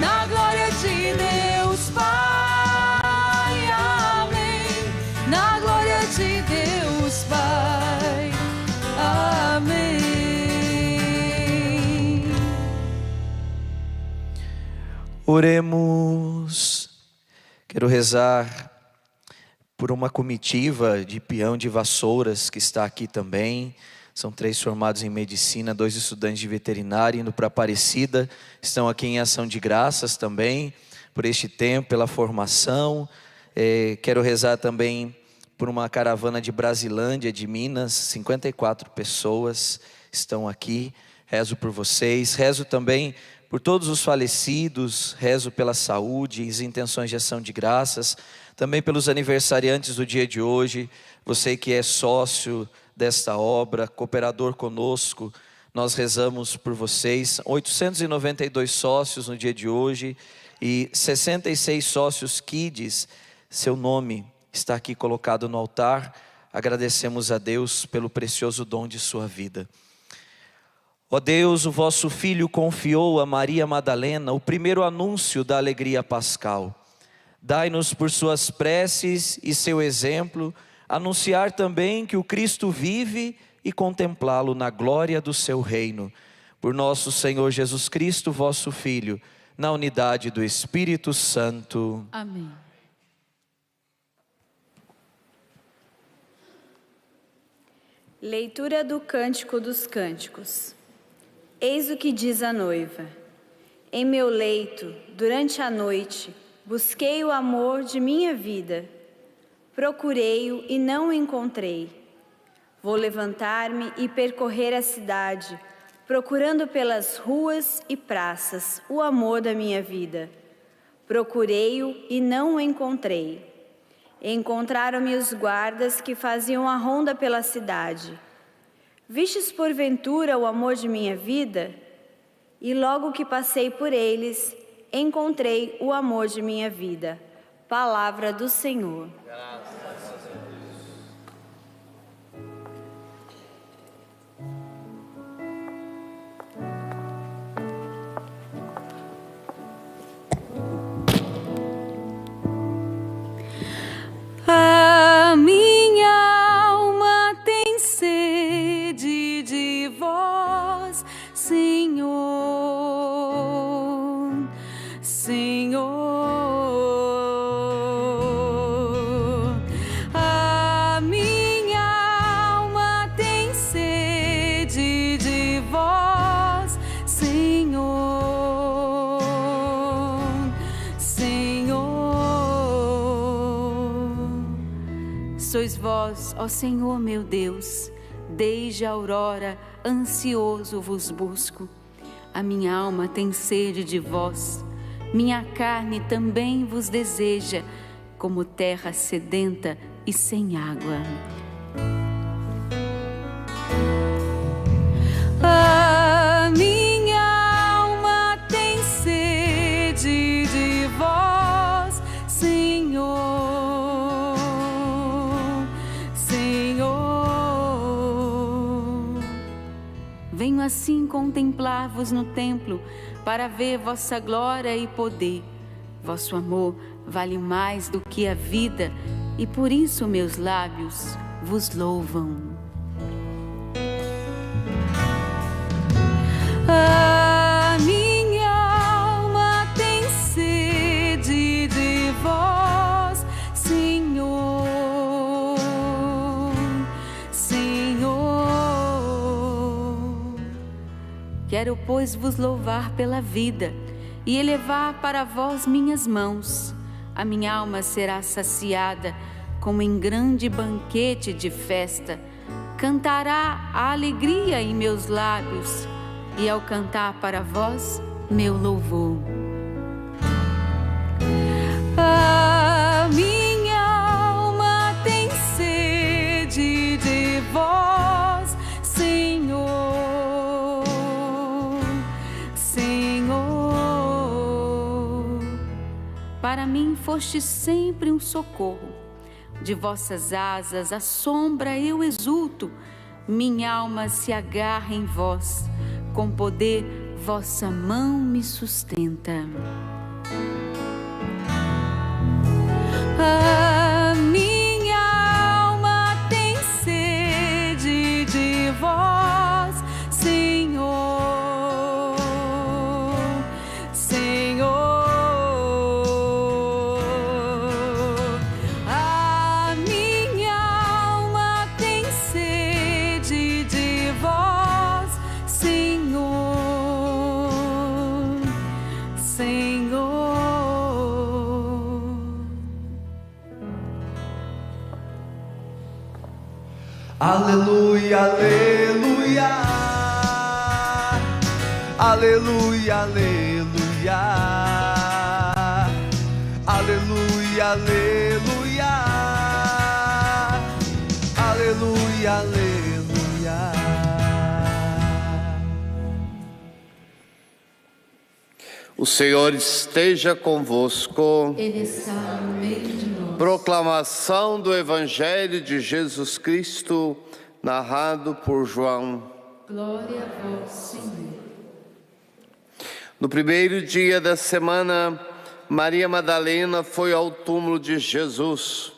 na glória de Deus Pai. Amém, na glória de Deus Pai. Amém. Oremos. Quero rezar por uma comitiva de peão de Vassouras que está aqui também. São 3 formados em medicina, 2 estudantes de veterinária indo para Aparecida. Estão aqui em ação de graças também, por este tempo, pela formação. Quero rezar também por uma caravana de Brasilândia, de Minas. 54 pessoas estão aqui. Rezo por vocês. Rezo também por todos os falecidos. Rezo pela saúde, as intenções de ação de graças. Também pelos aniversariantes do dia de hoje. Você que é sócio desta obra, cooperador conosco, nós rezamos por vocês. 892 sócios no dia de hoje e 66 sócios Kids. Seu nome está aqui colocado no altar. Agradecemos a Deus pelo precioso dom de sua vida. Ó Deus, o vosso Filho confiou a Maria Madalena o primeiro anúncio da alegria pascal. Dai-nos por suas preces e seu exemplo anunciar também que o Cristo vive e contemplá-lo na glória do seu reino. Por nosso Senhor Jesus Cristo, vosso Filho, na unidade do Espírito Santo. Amém. Leitura do Cântico dos Cânticos. Eis o que diz a noiva: em meu leito, durante a noite, busquei o amor de minha vida. Procurei-o e não o encontrei. Vou levantar-me e percorrer a cidade, procurando pelas ruas e praças o amor da minha vida. Procurei-o e não o encontrei. Encontraram-me os guardas que faziam a ronda pela cidade. Vistes porventura o amor de minha vida? E logo que passei por eles, encontrei o amor de minha vida. Palavra do Senhor. A minha alma tem sede de vós, Senhor, Senhor. A minha alma tem sede de vós, Senhor, Senhor. Sois vós, ó Senhor meu Deus, desde a aurora ansioso vos busco. A minha alma tem sede de vós, minha carne também vos deseja, como terra sedenta e sem água. A minha alma tem sede de vós, Senhor, Senhor. Venho assim contemplar-vos no templo, para ver vossa glória e poder. Vosso amor vale mais do que a vida, e por isso meus lábios vos louvam. A minha alma tem sede de vós, Senhor, Senhor. Quero, pois, vos louvar pela vida e elevar para vós minhas mãos. A minha alma será saciada como em grande banquete de festa. Cantará a alegria em meus lábios, e ao cantar para vós meu louvor. A minha alma tem sede de vós, Senhor, Senhor. Para mim foste sempre um socorro. De vossas asas à sombra eu exulto. Minha alma se agarra em vós. Com poder, vossa mão me sustenta. A minha alma tem sede de vós, Senhor, Senhor. A minha alma tem sede de vós, Senhor, Senhor. Aleluia, aleluia, aleluia, aleluia, aleluia, aleluia, aleluia, aleluia. O Senhor esteja convosco. Ele está no meio de nós. Proclamação do Evangelho de Jesus Cristo, narrado por João. Glória a vós, Senhor. No primeiro dia da semana, Maria Madalena foi ao túmulo de Jesus,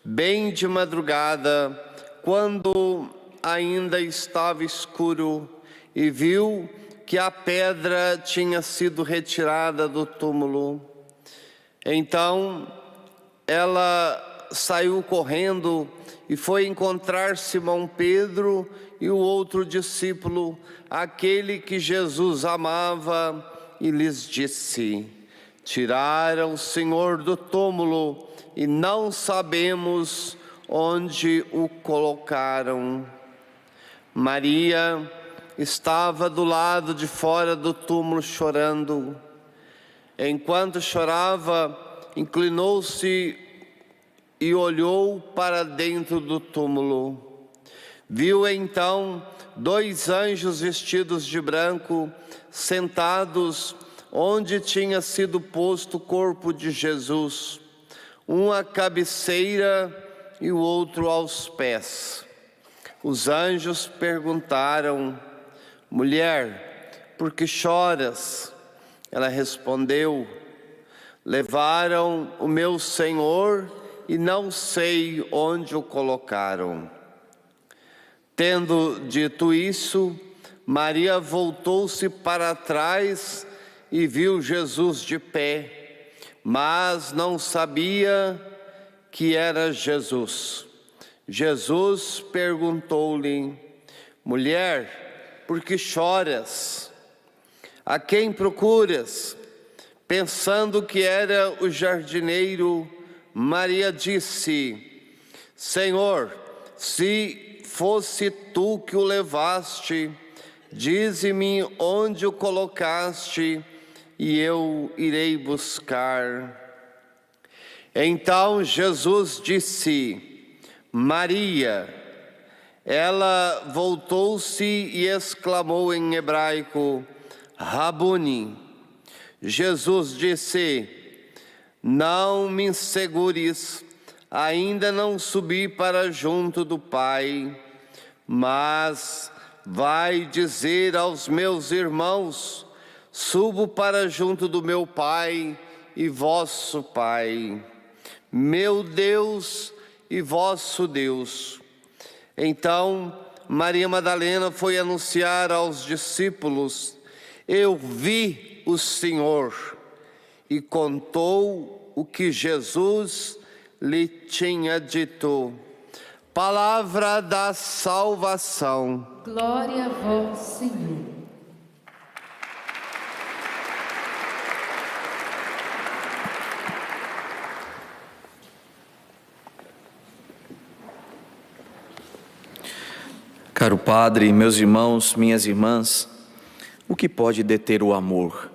bem de madrugada, quando ainda estava escuro, e viu que a pedra tinha sido retirada do túmulo. Então, ela saiu correndo e foi encontrar Simão Pedro e o outro discípulo, aquele que Jesus amava, e lhes disse: tiraram o Senhor do túmulo e não sabemos onde o colocaram. Maria estava do lado de fora do túmulo chorando. Enquanto chorava, inclinou-se e olhou para dentro do túmulo. Viu então 2 anjos vestidos de branco, sentados onde tinha sido posto o corpo de Jesus, um à cabeceira e o outro aos pés. Os anjos perguntaram: mulher, por que choras? Ela respondeu: levaram o meu Senhor e não sei onde o colocaram. Tendo dito isso, Maria voltou-se para trás e viu Jesus de pé, mas não sabia que era Jesus. Jesus perguntou-lhe: mulher, por que choras? A quem procuras? Pensando que era o jardineiro, Maria disse: Senhor, se fosse tu que o levaste, dize-me onde o colocaste, e eu irei buscar. Então Jesus disse: Maria. Ela voltou-se e exclamou em hebraico: Rabuni. Jesus disse: Não me segures, ainda não subi para junto do Pai, mas vai dizer aos meus irmãos: subo para junto do meu Pai e vosso Pai, meu Deus e vosso Deus. Então Maria Madalena foi anunciar aos discípulos: eu vi o Senhor, e contou o que Jesus lhe tinha dito. Palavra da salvação. Glória a vós, Senhor. Caro Padre, meus irmãos, minhas irmãs, o que pode deter o amor?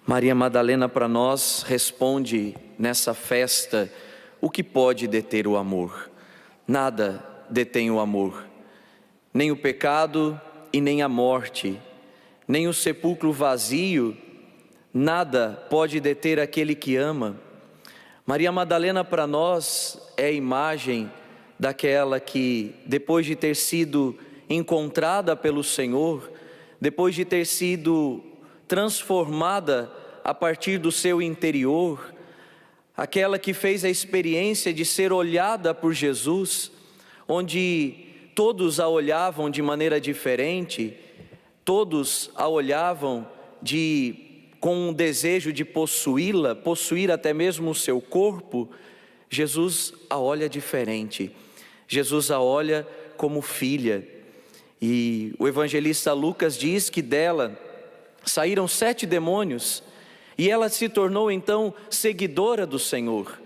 Maria Madalena para nós responde nessa festa: o que pode deter o amor? Nada detém o amor, nem o pecado e nem a morte, nem o sepulcro vazio, nada pode deter aquele que ama. Maria Madalena para nós é a imagem daquela que, depois de ter sido encontrada pelo Senhor, depois de ter sido transformada a partir do seu interior, aquela que fez a experiência de ser olhada por Jesus, onde todos a olhavam de maneira diferente, todos a olhavam com um desejo de possuí-la, possuir até mesmo o seu corpo. Jesus a olha diferente. Jesus a olha como filha, e o evangelista Lucas diz que dela saíram 7 demônios, e ela se tornou então seguidora do Senhor.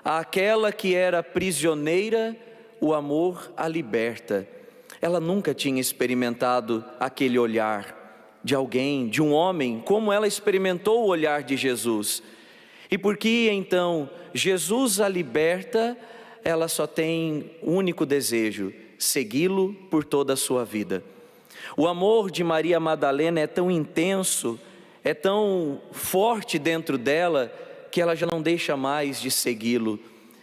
Aquela que era prisioneira, o amor a liberta. Ela nunca tinha experimentado aquele olhar de alguém, de um homem, como ela experimentou o olhar de Jesus. E porque então Jesus a liberta, ela só tem um único desejo: segui-lo por toda a sua vida. O amor de Maria Madalena é tão intenso, é tão forte dentro dela, que ela já não deixa mais de segui-lo,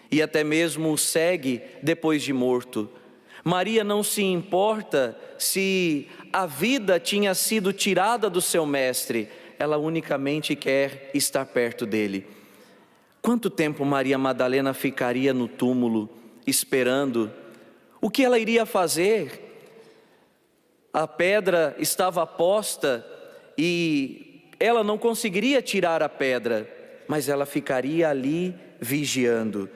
e até mesmo o segue depois de morto. Maria não se importa se a vida tinha sido tirada do seu mestre, ela unicamente quer estar perto dele. Quanto tempo Maria Madalena ficaria no túmulo, esperando? O que ela iria fazer? A pedra estava posta e ela não conseguiria tirar a pedra, mas ela ficaria ali vigiando.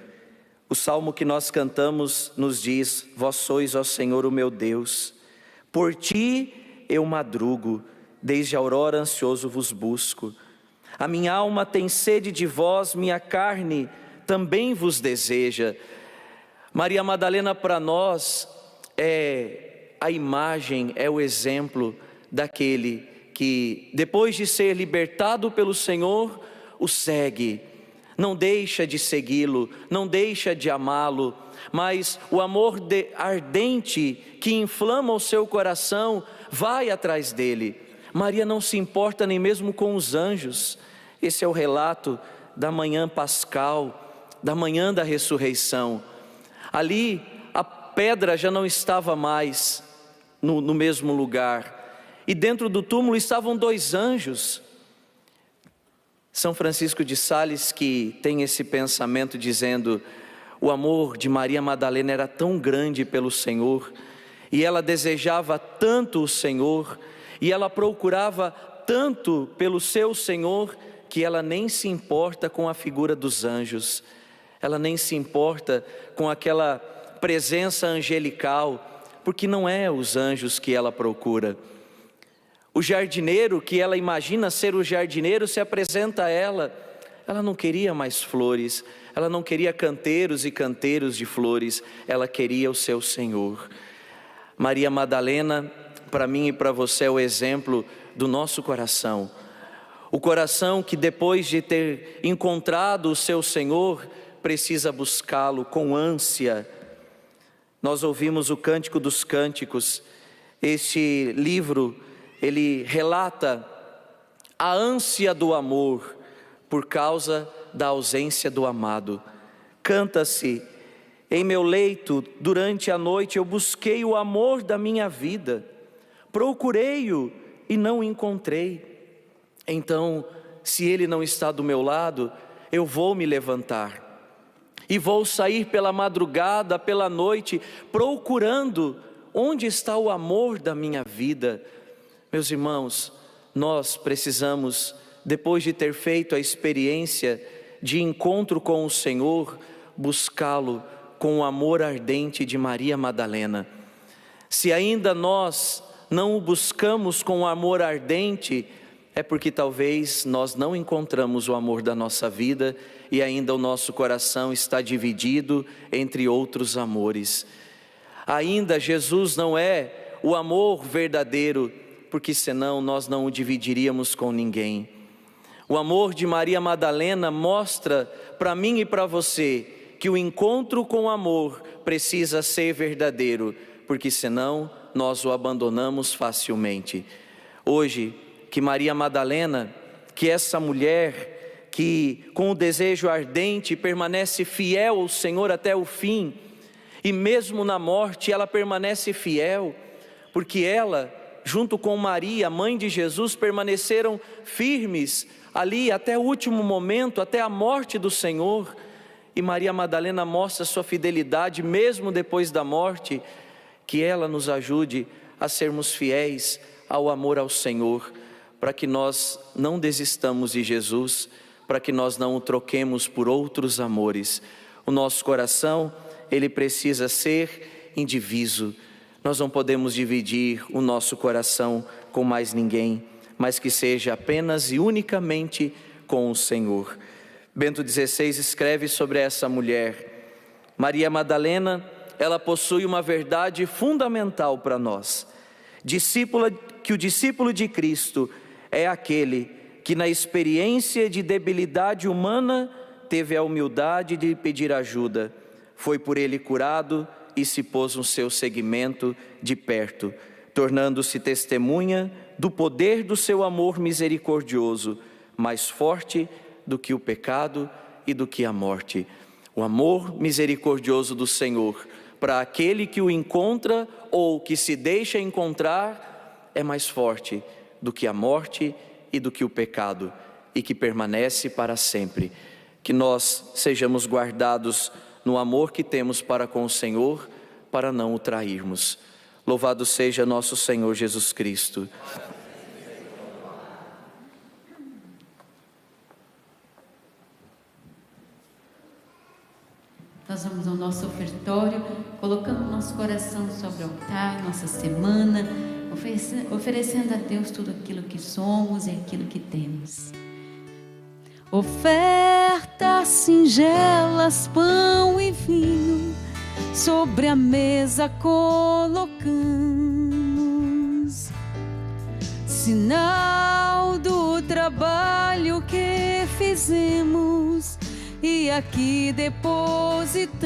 O salmo que nós cantamos nos diz: vós sois, ó Senhor, o meu Deus, por ti eu madrugo, desde a aurora ansioso vos busco. A minha alma tem sede de vós, minha carne também vos deseja. Maria Madalena para nós é a imagem, é o exemplo daquele que, depois de ser libertado pelo Senhor, o segue. Não deixa de segui-lo, não deixa de amá-lo, mas o amor ardente que inflama o seu coração vai atrás dele. Maria não se importa nem mesmo com os anjos. Esse é o relato da manhã pascal, da manhã da ressurreição. Ali a pedra já não estava mais no mesmo lugar, e dentro do túmulo estavam 2 anjos. São Francisco de Sales, que tem esse pensamento dizendo: o amor de Maria Madalena era tão grande pelo Senhor, e ela desejava tanto o Senhor, e ela procurava tanto pelo seu Senhor, que ela nem se importa com a figura dos anjos, ela nem se importa com aquela presença angelical, porque não é os anjos que ela procura. O jardineiro, que ela imagina ser o jardineiro, se apresenta a ela. Ela não queria mais flores, ela não queria canteiros e canteiros de flores, ela queria o seu Senhor. Maria Madalena, para mim e para você, é o exemplo do nosso coração. O coração que depois de ter encontrado o seu Senhor, precisa buscá-lo com ânsia. Nós ouvimos o Cântico dos Cânticos. Este livro, ele relata a ânsia do amor por causa da ausência do amado. Canta-se: em meu leito, durante a noite, eu busquei o amor da minha vida. Procurei-o e não encontrei. Então, se ele não está do meu lado, eu vou me levantar e vou sair pela madrugada, pela noite, procurando onde está o amor da minha vida. Meus irmãos, nós precisamos, depois de ter feito a experiência de encontro com o Senhor, buscá-lo com o amor ardente de Maria Madalena. Se ainda nós não o buscamos com o amor ardente, é porque talvez nós não encontramos o amor da nossa vida e ainda o nosso coração está dividido entre outros amores. Ainda Jesus não é o amor verdadeiro, porque senão nós não o dividiríamos com ninguém. O amor de Maria Madalena mostra para mim e para você que o encontro com o amor precisa ser verdadeiro, porque senão nós o abandonamos facilmente. Hoje, que Maria Madalena, que essa mulher que com o desejo ardente permanece fiel ao Senhor até o fim, e mesmo na morte ela permanece fiel, porque ela, junto com Maria, mãe de Jesus, permaneceram firmes ali até o último momento, até a morte do Senhor. E Maria Madalena mostra sua fidelidade mesmo depois da morte. Que ela nos ajude a sermos fiéis ao amor ao Senhor, para que nós não desistamos de Jesus, para que nós não o troquemos por outros amores. O nosso coração, ele precisa ser indiviso. Nós não podemos dividir o nosso coração com mais ninguém, mas que seja apenas e unicamente com o Senhor. Bento XVI escreve sobre essa mulher: Maria Madalena, ela possui uma verdade fundamental para nós. Que o discípulo de Cristo é aquele que na experiência de debilidade humana teve a humildade de pedir ajuda, foi por ele curado e se pôs no seu seguimento de perto, tornando-se testemunha do poder do seu amor misericordioso, mais forte do que o pecado e do que a morte. O amor misericordioso do Senhor para aquele que o encontra ou que se deixa encontrar é mais forte do que a morte e do que o pecado, e que permanece para sempre. Que nós sejamos guardados no amor que temos para com o Senhor, para não o trairmos. Louvado seja nosso Senhor Jesus Cristo. Nós vamos ao nosso ofertório, colocando nosso coração sobre o altar, nossa semana, oferecendo a Deus tudo aquilo que somos e aquilo que temos. Ofertas singelas, pão e vinho, sobre a mesa colocamos, sinal do trabalho que fizemos e aqui depositamos.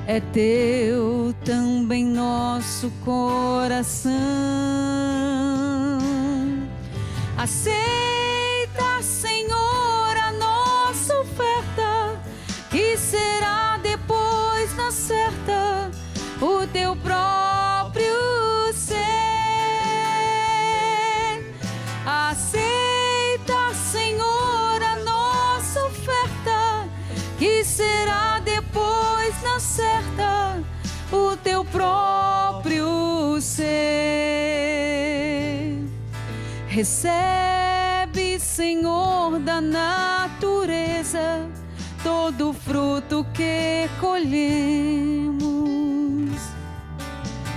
É teu também nosso coração. Aceita, Senhor, a nossa oferta, que será depois na certa o teu próprio ser. Aceita, Senhor, a nossa oferta, que será depois na certa o teu próprio ser. Recebe, Senhor, da natureza todo o fruto que colhemos.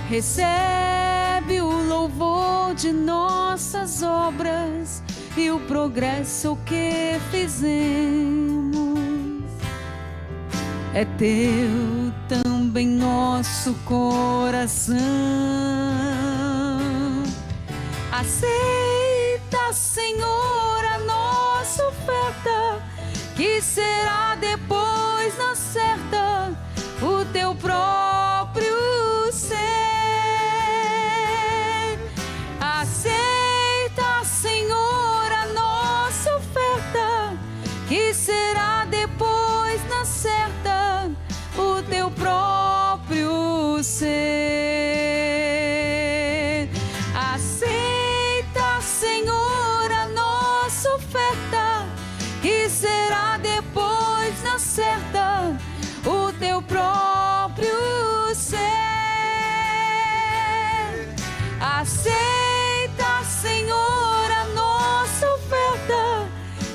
Recebe o louvor de nossas obras e o progresso que fizemos. É teu também nosso coração. Aceita, Senhor, a nossa oferta, que será depois na certa o teu próprio ser. Aceita, Senhor, a nossa oferta, que será depois na certa o teu próprio ser. Aceita, Senhor, a nossa oferta, que será depois na certa o teu próprio ser. Aceita, Senhor, a nossa oferta,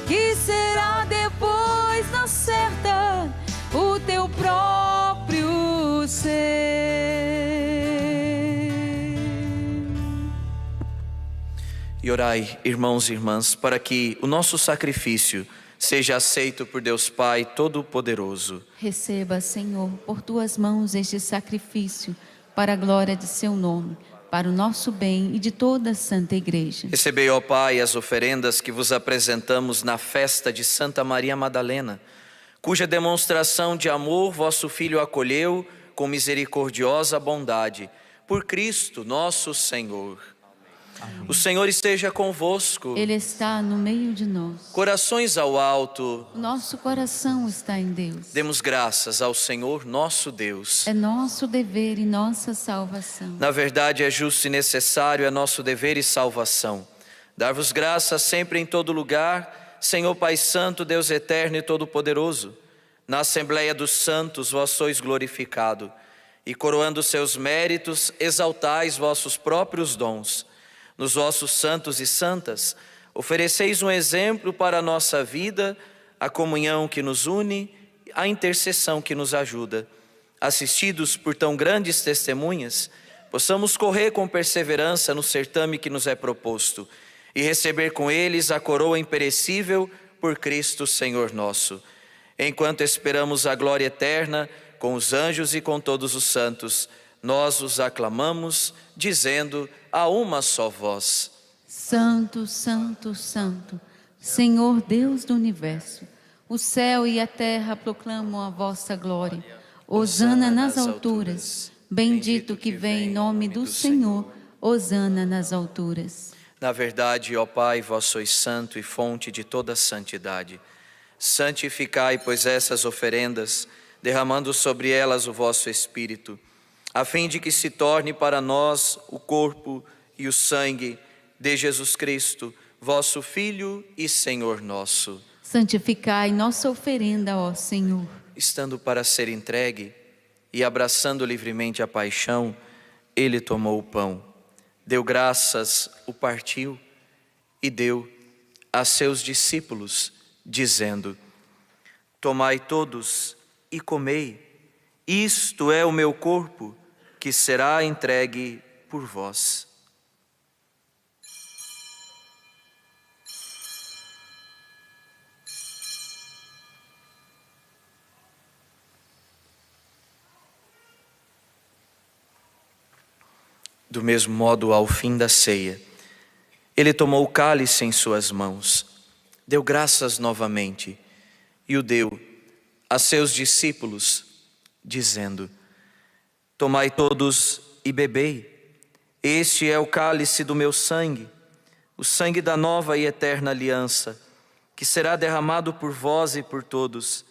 que será depois na certa o teu próprio ser. E orai, irmãos e irmãs, para que o nosso sacrifício seja aceito por Deus Pai Todo-Poderoso. Receba, Senhor, por tuas mãos este sacrifício, para a glória de seu nome, para o nosso bem e de toda a Santa Igreja. Recebei, ó Pai, as oferendas que vos apresentamos na festa de Santa Maria Madalena, cuja demonstração de amor vosso Filho acolheu com misericordiosa bondade. Por Cristo nosso Senhor. Amém. O Senhor esteja convosco. Ele está no meio de nós. Corações ao alto. O nosso coração está em Deus. Demos graças ao Senhor nosso Deus. É nosso dever e nossa salvação. Na verdade, é justo e necessário, é nosso dever e salvação. Dar-vos graças sempre em todo lugar, Senhor Pai Santo, Deus eterno e todo-poderoso. Na Assembleia dos Santos vós sois glorificado, e coroando seus méritos, exaltais vossos próprios dons. Nos vossos santos e santas, ofereceis um exemplo para a nossa vida, a comunhão que nos une, a intercessão que nos ajuda. Assistidos por tão grandes testemunhas, possamos correr com perseverança no certame que nos é proposto e receber com eles a coroa imperecível por Cristo Senhor nosso. Enquanto esperamos a glória eterna, com os anjos e com todos os santos, nós os aclamamos, dizendo a uma só voz: Santo, Santo, Santo, Senhor Deus do Universo, o céu e a terra proclamam a vossa glória. Hosana nas alturas, bendito que vem em nome do Senhor, hosana nas alturas. Na verdade, ó Pai, vós sois santo e fonte de toda santidade. Santificai, pois, essas oferendas, derramando sobre elas o vosso Espírito, a fim de que se torne para nós o corpo e o sangue de Jesus Cristo, vosso Filho e Senhor nosso. Santificai nossa oferenda, ó Senhor. Estando para ser entregue e abraçando livremente a paixão, ele tomou o pão, deu graças, o partiu e deu a seus discípulos, dizendo: Tomai todos e comei, isto é o meu corpo, que será entregue por vós. Do mesmo modo, ao fim da ceia, ele tomou o cálice em suas mãos, deu graças novamente e o deu a seus discípulos, dizendo: Tomai todos e bebei, este é o cálice do meu sangue, o sangue da nova e eterna aliança, que será derramado por vós e por todos,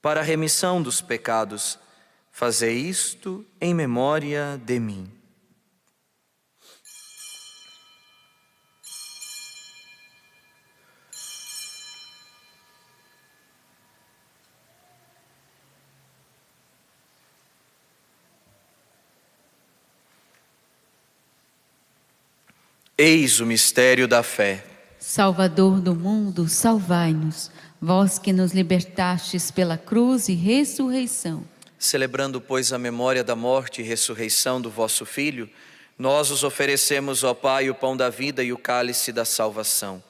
para a remissão dos pecados. Fazei isto em memória de mim. Eis o mistério da fé. Salvador do mundo, salvai-nos, vós que nos libertastes pela cruz e ressurreição. Celebrando, pois, a memória da morte e ressurreição do vosso Filho, nós os oferecemos, ó Pai, o pão da vida e o cálice da salvação.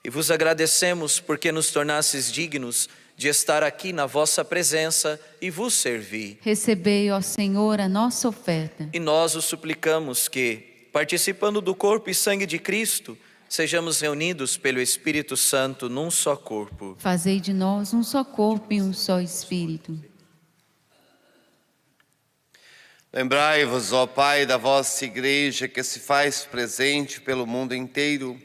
E vos agradecemos porque nos tornastes dignos de estar aqui na vossa presença e vos servir. Recebei, ó Senhor, a nossa oferta. E nós os suplicamos que, participando do corpo e sangue de Cristo, sejamos reunidos pelo Espírito Santo num só corpo. Fazei de nós um só corpo e um só Espírito. Lembrai-vos, ó Pai, da vossa Igreja que se faz presente pelo mundo inteiro,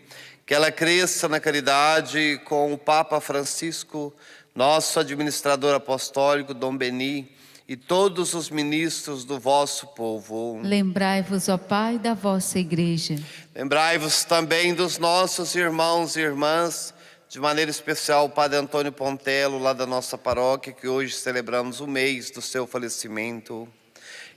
que ela cresça na caridade com o Papa Francisco, nosso administrador apostólico, Dom Beni, e todos os ministros do vosso povo. Lembrai-vos, ó Pai, da vossa Igreja. Lembrai-vos também dos nossos irmãos e irmãs, de maneira especial o Padre Antônio Pontello, lá da nossa paróquia, que hoje celebramos o mês do seu falecimento.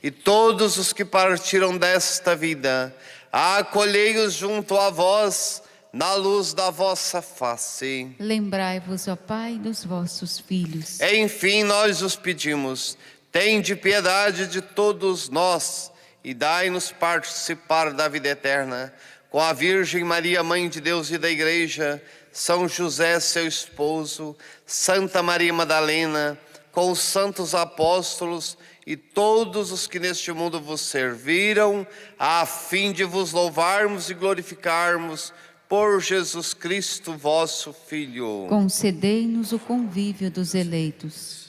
E todos os que partiram desta vida, acolhei-os junto a vós, na luz da vossa face. Lembrai-vos, ó Pai, dos vossos filhos. Enfim, nós os pedimos, tende piedade de todos nós e dai-nos participar da vida eterna. Com a Virgem Maria, Mãe de Deus e da Igreja, São José, seu esposo, Santa Maria Madalena, com os santos apóstolos e todos os que neste mundo vos serviram, a fim de vos louvarmos e glorificarmos por Jesus Cristo, vosso Filho. Concedei-nos o convívio dos eleitos.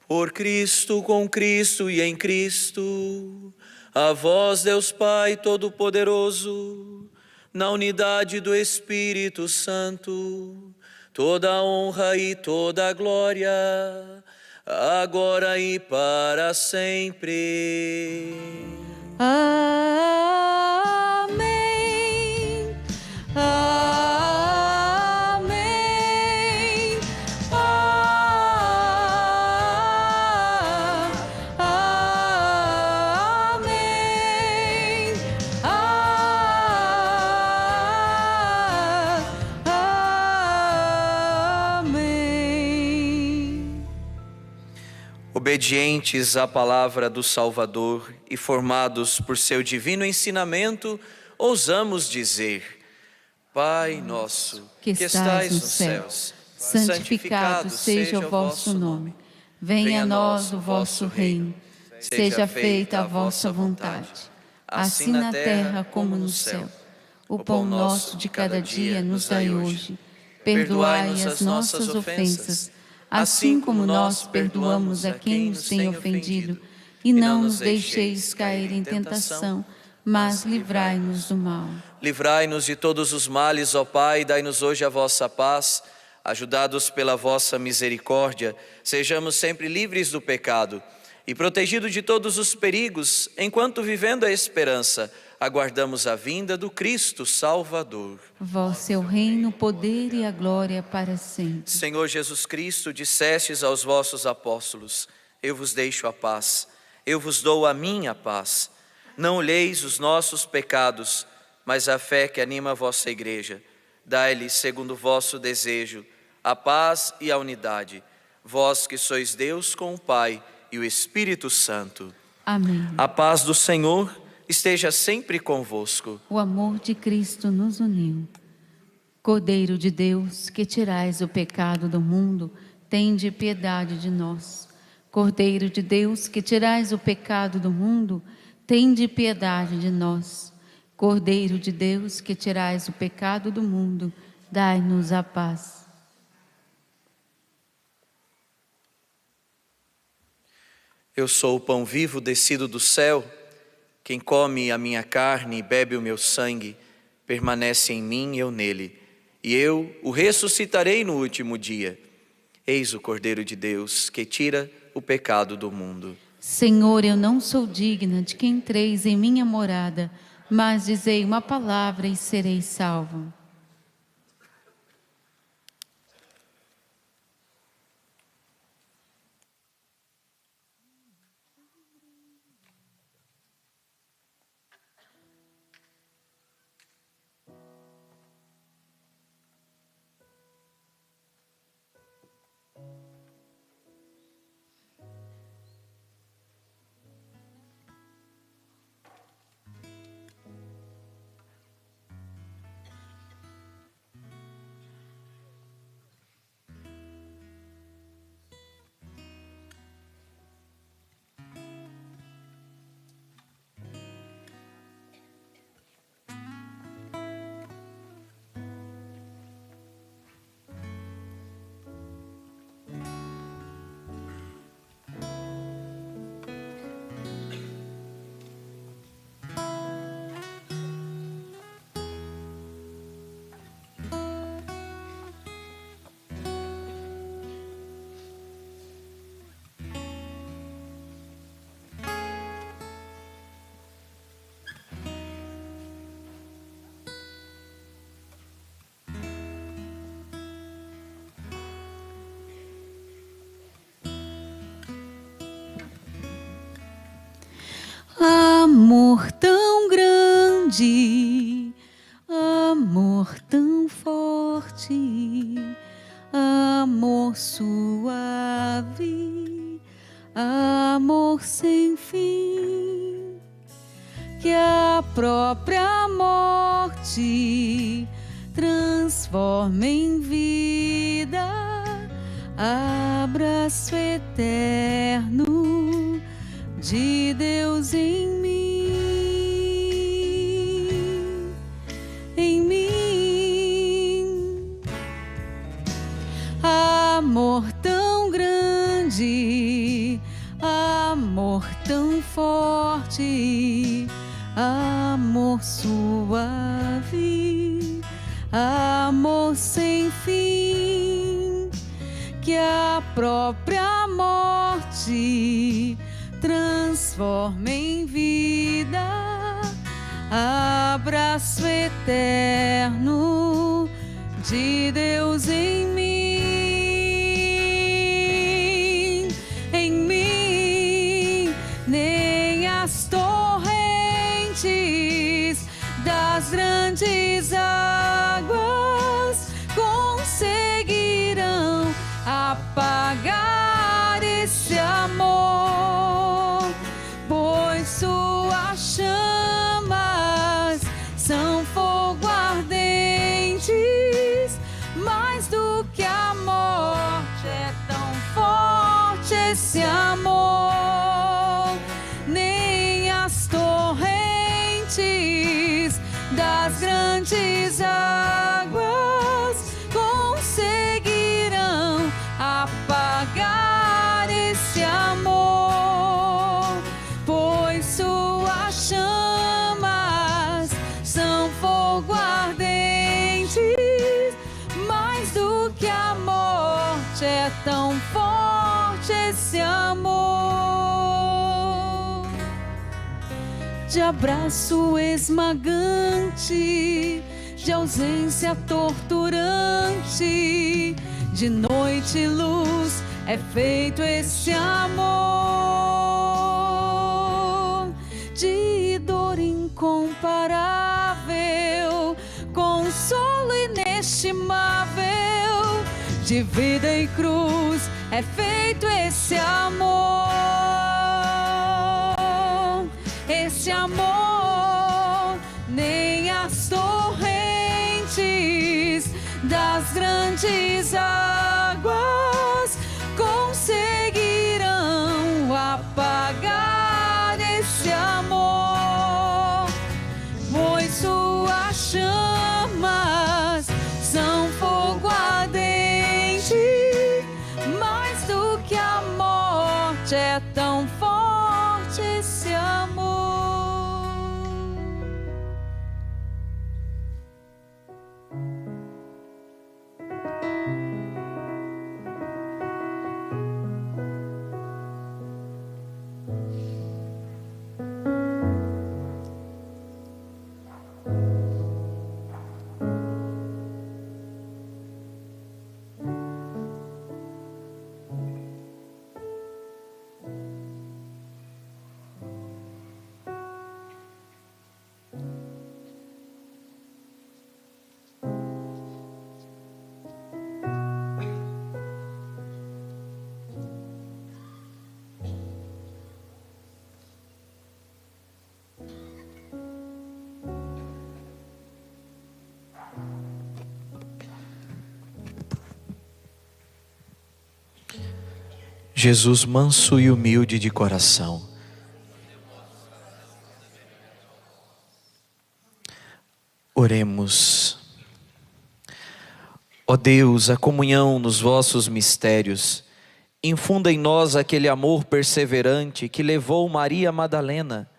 Por Cristo, com Cristo e em Cristo, a vós, Deus Pai Todo-Poderoso, na unidade do Espírito Santo, toda a honra e toda a glória, agora e para sempre. Amém. Amém. Amém. Amém. Obedientes à palavra do Salvador e formados por seu divino ensinamento, ousamos dizer: Pai nosso, que estais nos céus, santificado seja o vosso nome. Venha a nós o vosso reino. Seja feita a vossa vontade, assim na terra como no céu. O pão nosso de cada dia nos dai hoje. Perdoai as nossas ofensas, assim como nós perdoamos a quem nos tem ofendido. E não nos deixeis cair em tentação, mas livrai-nos do mal. Livrai-nos de todos os males, ó Pai, e dai-nos hoje a vossa paz. Ajudados pela vossa misericórdia, sejamos sempre livres do pecado e protegidos de todos os perigos, enquanto, vivendo a esperança, aguardamos a vinda do Cristo Salvador. Vosso é o reino, o poder e a glória para sempre. Senhor Jesus Cristo, dissestes aos vossos apóstolos: eu vos deixo a paz, eu vos dou a minha paz. Não olheis os nossos pecados, mas a fé que anima a vossa igreja. Dai-lhe, segundo o vosso desejo, a paz e a unidade, vós que sois Deus com o Pai e o Espírito Santo. Amém. A paz do Senhor esteja sempre convosco. O amor de Cristo nos uniu. Cordeiro de Deus, que tirais o pecado do mundo, tende piedade de nós. Cordeiro de Deus, que tirais o pecado do mundo, tende piedade de nós. Cordeiro de Deus, que tirais o pecado do mundo, dai-nos a paz. Eu sou o pão vivo descido do céu. Quem come a minha carne e bebe o meu sangue, permanece em mim e eu nele. E eu o ressuscitarei no último dia. Eis o Cordeiro de Deus, que tira o pecado do mundo. Senhor, eu não sou digna de que entreis em minha morada, mas dizei uma palavra e serei salvo. que a própria morte transforma em vida, abraço eterno de Deus em mim, em mim. Amor tão grande, amor tão forte, amor suave, amor sem fim, que a própria morte transforma em vida, abraço eterno de Deus em mim, em mim. Nem as torrentes das grandes águas conseguirão apagar esse amor, pois suas chamas são fogo ardentes, mais do que a morte. É tão forte esse amor. Nem as torrentes das grandes águas conseguirão apagar esse amor, pois suas chamas são fogo ardentes, mais do que a morte. É tão forte esse amor, de abraço esmagante, de ausência torturante, de noite e luz é feito esse amor, de dor incomparável, consolo inestimável, de vida e cruz é feito esse amor, esse amor. Nem as torrentes das grandes águas conseguirão apagar esse amor, pois suas chamas são fogo ardente, mais do que a morte. É tão forte esse amor. Jesus manso e humilde de coração, oremos. Ó Deus, a comunhão nos vossos mistérios infunda em nós aquele amor perseverante que levou Maria Madalena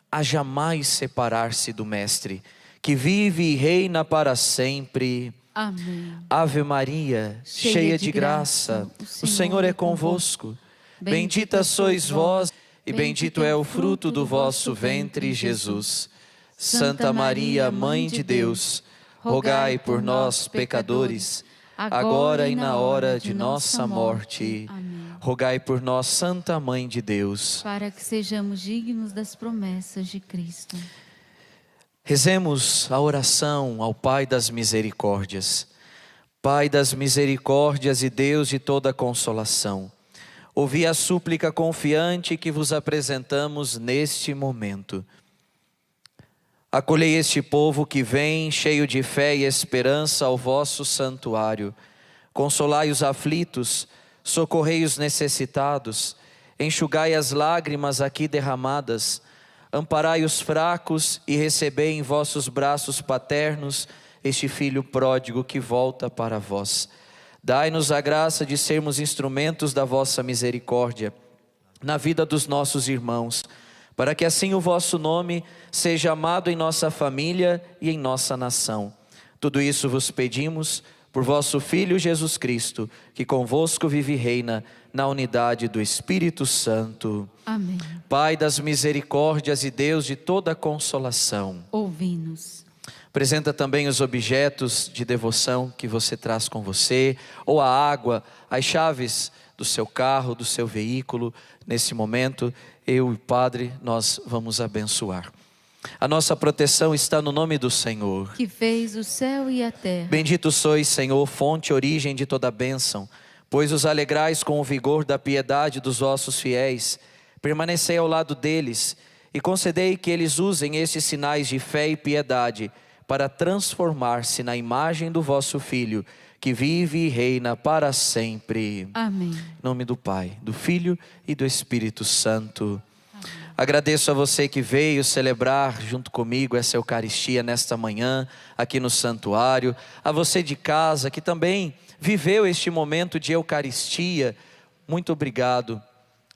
a jamais separar-se do Mestre, que vive e reina para sempre. Amém. Ave Maria, cheia de graça, o Senhor é convosco. Bendita sois vós e bendito é o fruto do vosso ventre, Jesus. Santa Maria, Mãe de Deus, rogai por nós, pecadores, agora e na hora de nossa morte. Amém. Rogai por nós, Santa Mãe de Deus, para que sejamos dignos das promessas de Cristo. Rezemos a oração ao Pai das Misericórdias. Pai das Misericórdias e Deus de toda consolação, ouvi a súplica confiante que vos apresentamos neste momento. Acolhei este povo que vem, cheio de fé e esperança, ao vosso santuário. Consolai os aflitos, socorrei os necessitados, enxugai as lágrimas aqui derramadas, amparai os fracos e recebei em vossos braços paternos este filho pródigo que volta para vós. Dai-nos a graça de sermos instrumentos da vossa misericórdia na vida dos nossos irmãos, para que assim o vosso nome seja amado em nossa família e em nossa nação. Tudo isso vos pedimos por vosso Filho Jesus Cristo, que convosco vive e reina na unidade do Espírito Santo. Amém. Pai das misericórdias e Deus de toda consolação, ouvi-nos. Apresenta também os objetos de devoção que você traz com você, ou a água, as chaves do seu carro, do seu veículo. Nesse momento, eu e o Padre, nós vamos abençoar. A nossa proteção está no nome do Senhor, que fez o céu e a terra. Bendito sois, Senhor, fonte e origem de toda bênção, pois os alegrais com o vigor da piedade dos vossos fiéis. Permanecei ao lado deles e concedei que eles usem estes sinais de fé e piedade para transformar-se na imagem do vosso Filho, que vive e reina para sempre. Amém. Em nome do Pai, do Filho e do Espírito Santo. Agradeço a você que veio celebrar junto comigo essa Eucaristia nesta manhã, aqui no santuário. A você de casa que também viveu este momento de Eucaristia. Muito obrigado.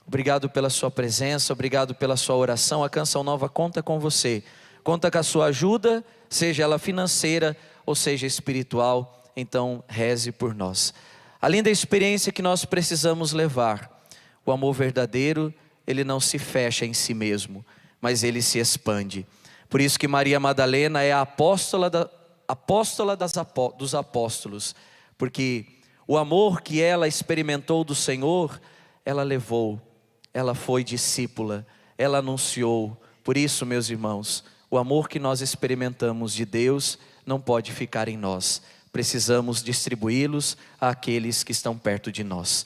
Obrigado pela sua presença, obrigado pela sua oração. A Canção Nova conta com você. Conta com a sua ajuda, seja ela financeira ou seja espiritual. Então reze por nós. Além da experiência que nós precisamos levar, o amor verdadeiro, ele não se fecha em si mesmo, mas ele se expande. Por isso que Maria Madalena é a apóstola dos apóstolos, porque o amor que ela experimentou do Senhor, ela levou, ela foi discípula, ela anunciou. Por isso, meus irmãos, o amor que nós experimentamos de Deus não pode ficar em nós. Precisamos distribuí-los àqueles que estão perto de nós.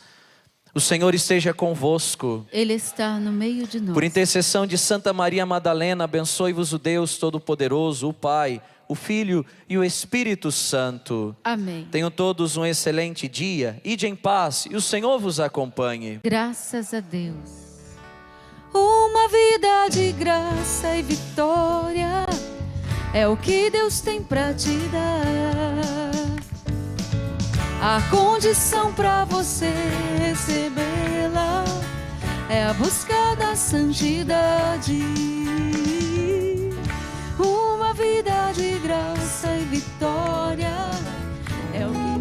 O Senhor esteja convosco. Ele está no meio de nós. Por intercessão de Santa Maria Madalena, abençoe-vos o Deus Todo-Poderoso, o Pai, o Filho e o Espírito Santo. Amém. Tenham todos um excelente dia. Ide em paz e o Senhor vos acompanhe. Graças a Deus. Uma vida de graça e vitória é o que Deus tem para te dar. A condição para você recebê-la é a busca da santidade. Uma vida de graça e vitória é o que...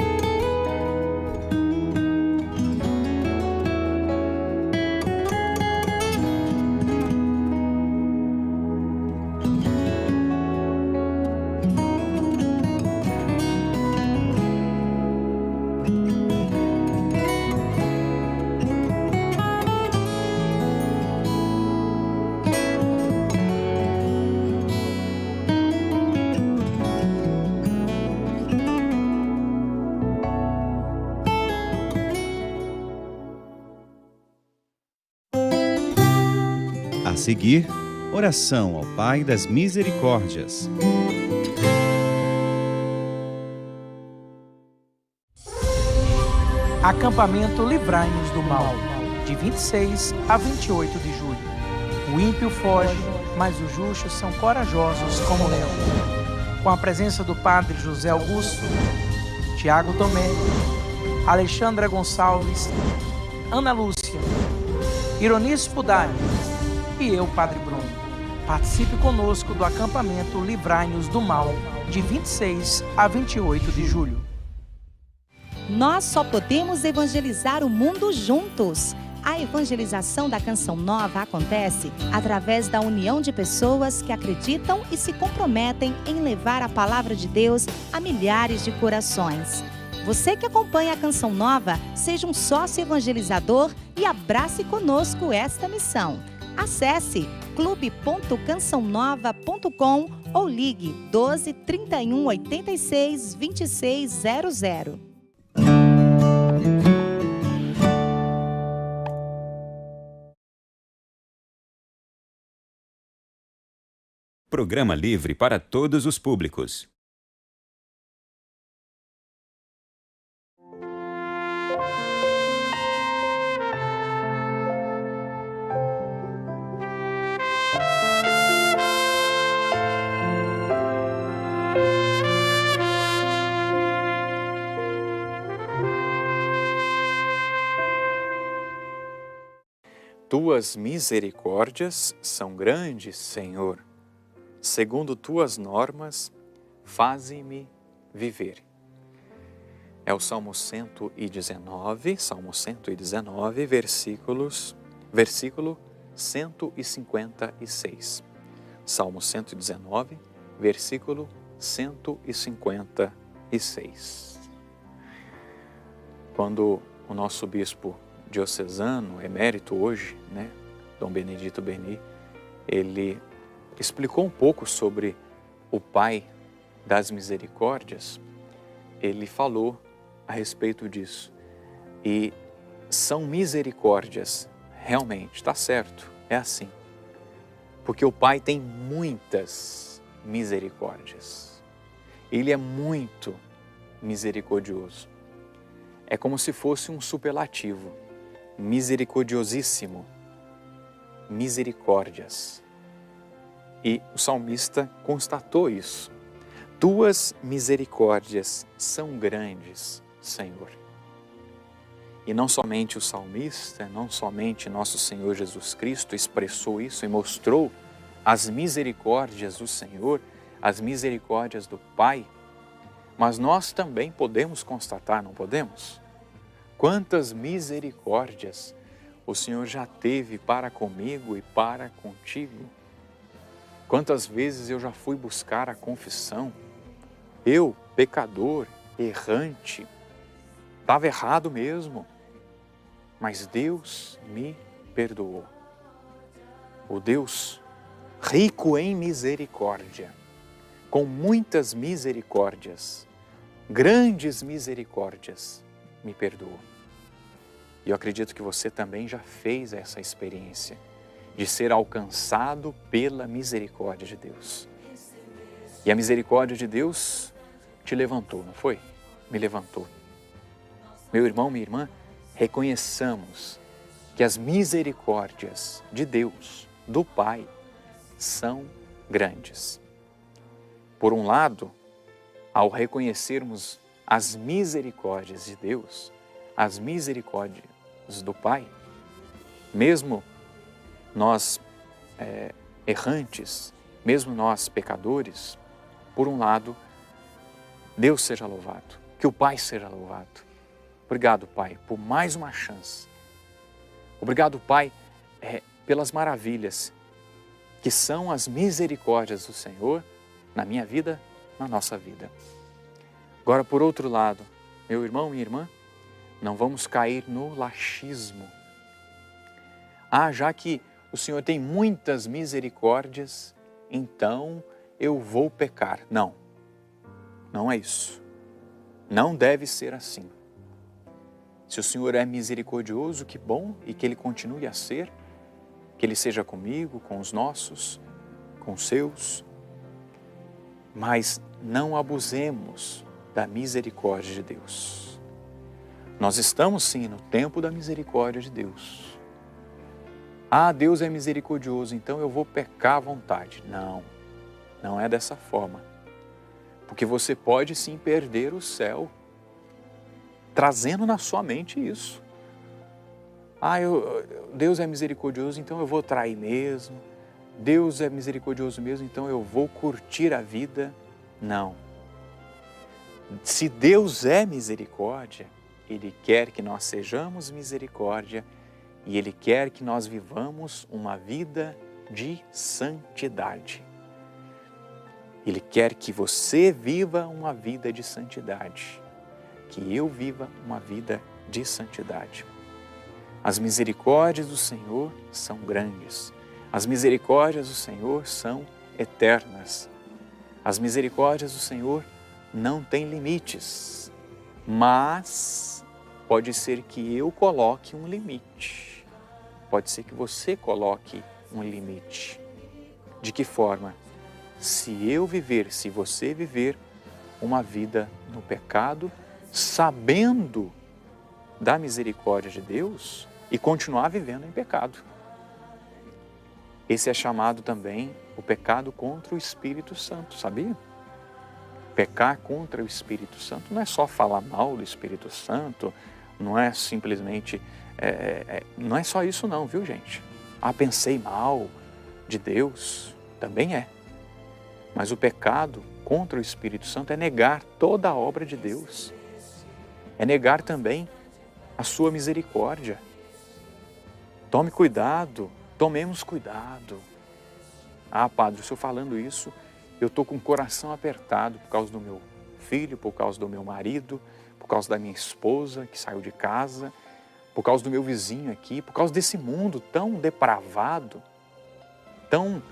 A seguir, oração ao Pai das Misericórdias. Acampamento Livrai-nos do Mal, de 26 a 28 de julho. O ímpio foge, mas os justos são corajosos como o leão. Com a presença do Padre José Augusto, Tiago Tomé, Alexandra Gonçalves, Ana Lúcia, Ironice Spudari e eu, Padre Bruno. Participe conosco do acampamento Livrai-nos do Mal, de 26 a 28 de julho. Nós só podemos evangelizar o mundo juntos. A evangelização da Canção Nova acontece através da união de pessoas que acreditam e se comprometem em levar a palavra de Deus a milhares de corações. Você que acompanha a Canção Nova, seja um sócio evangelizador e abrace conosco esta missão. Acesse clube.cançãonova.com ou ligue 12 31 86 2600. Programa livre para todos os públicos. Tuas misericórdias são grandes, Senhor. Segundo tuas normas, faze-me viver. É o Salmo 119, versículo 156. Salmo 119, versículo 156. Quando o nosso bispo diocesano, emérito hoje, Dom Benedito Beni, ele explicou um pouco sobre o Pai das Misericórdias. Ele falou a respeito disso. E são misericórdias, realmente, está certo, é assim. Porque o Pai tem muitas misericórdias. Ele é muito misericordioso. É como se fosse um superlativo. Misericordiosíssimo, misericórdias. E o salmista constatou isso. Tuas misericórdias são grandes, Senhor. E não somente o salmista, não somente nosso Senhor Jesus Cristo expressou isso e mostrou as misericórdias do Senhor, as misericórdias do Pai, mas nós também podemos constatar, não podemos? Quantas misericórdias o Senhor já teve para comigo e para contigo? Quantas vezes eu já fui buscar a confissão? Eu, pecador, errante, estava errado mesmo, mas Deus me perdoou. O Deus rico em misericórdia, com muitas misericórdias, grandes misericórdias, me perdoou. E eu acredito que você também já fez essa experiência de ser alcançado pela misericórdia de Deus. E a misericórdia de Deus te levantou, não foi? Me levantou. Meu irmão, minha irmã, reconheçamos que as misericórdias de Deus, do Pai, são grandes. Por um lado, ao reconhecermos as misericórdias de Deus, as misericórdias do Pai, mesmo nós errantes, mesmo nós pecadores, por um lado, Deus seja louvado, que o Pai seja louvado. Obrigado, Pai, por mais uma chance. Obrigado, Pai, pelas maravilhas que são as misericórdias do Senhor na minha vida, na nossa vida. Agora, por outro lado, meu irmão, minha irmã, não vamos cair no laxismo. Já que o Senhor tem muitas misericórdias, então eu vou pecar. Não, não é isso. Não deve ser assim. Se o Senhor é misericordioso, que bom, e que Ele continue a ser, que Ele seja comigo, com os nossos, com os seus, mas não abusemos da misericórdia de Deus. Nós estamos sim no tempo da misericórdia de Deus. Deus é misericordioso, então eu vou pecar à vontade. Não, não é dessa forma. Porque você pode sim perder o céu, trazendo na sua mente isso. Deus é misericordioso, então eu vou trair mesmo. Deus é misericordioso mesmo, então eu vou curtir a vida. Não. Se Deus é misericórdia, Ele quer que nós sejamos misericórdia e Ele quer que nós vivamos uma vida de santidade. Ele quer que você viva uma vida de santidade, que eu viva uma vida de santidade. As misericórdias do Senhor são grandes. As misericórdias do Senhor são eternas. As misericórdias do Senhor não têm limites, mas pode ser que eu coloque um limite. Pode ser que você coloque um limite. De que forma? se você viver uma vida no pecado, sabendo da misericórdia de Deus e continuar vivendo em pecado. Esse é chamado também o pecado contra o Espírito Santo, sabia? Pecar contra o Espírito Santo não é só falar mal do Espírito Santo, não é simplesmente, não é só isso não, viu gente? Pensei mal de Deus, também é. Mas o pecado contra o Espírito Santo é negar toda a obra de Deus. É negar também a sua misericórdia. Tome cuidado, tomemos cuidado. Padre, o senhor falando isso, eu estou com o coração apertado por causa do meu filho, por causa do meu marido, por causa da minha esposa que saiu de casa, por causa do meu vizinho aqui, por causa desse mundo tão depravado, tão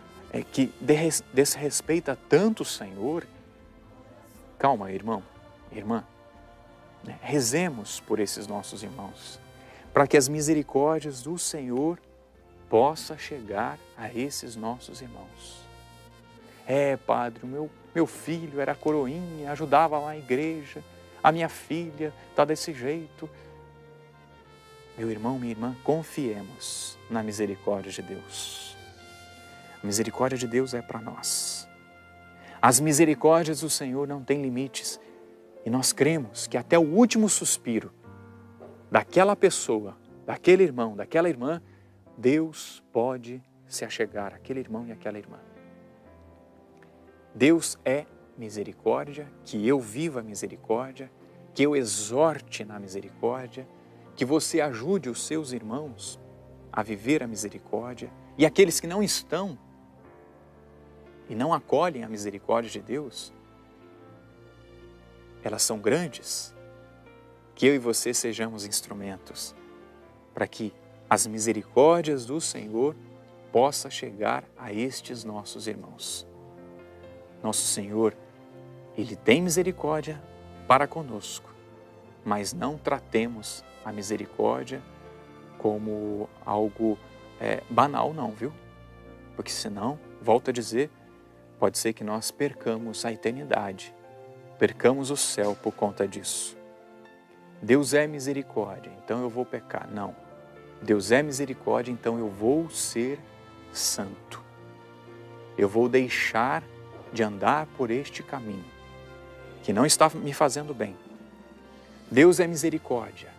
que desrespeita tanto o Senhor. Calma, irmão, irmã. Rezemos por esses nossos irmãos, para que as misericórdias do Senhor possam chegar a esses nossos irmãos. Padre, o meu filho era coroinha, ajudava lá na igreja, a minha filha está desse jeito. Meu irmão, minha irmã, confiemos na misericórdia de Deus. A misericórdia de Deus é para nós. As misericórdias do Senhor não têm limites. E nós cremos que até o último suspiro daquela pessoa, daquele irmão, daquela irmã, Deus pode se achegar àquele irmão e àquela irmã. Deus é misericórdia, que eu viva a misericórdia, que eu exorte na misericórdia, que você ajude os seus irmãos a viver a misericórdia e aqueles que não estão e não acolhem a misericórdia de Deus, elas são grandes, que eu e você sejamos instrumentos para que as misericórdias do Senhor possam chegar a estes nossos irmãos. Nosso Senhor, Ele tem misericórdia para conosco, mas não tratemos a misericórdia como algo banal não, viu? Porque senão, volto a dizer, pode ser que nós percamos a eternidade, percamos o céu por conta disso. Deus é misericórdia, então eu vou pecar. Não. Deus é misericórdia, então eu vou ser santo. Eu vou deixar de andar por este caminho, que não está me fazendo bem. Deus é misericórdia,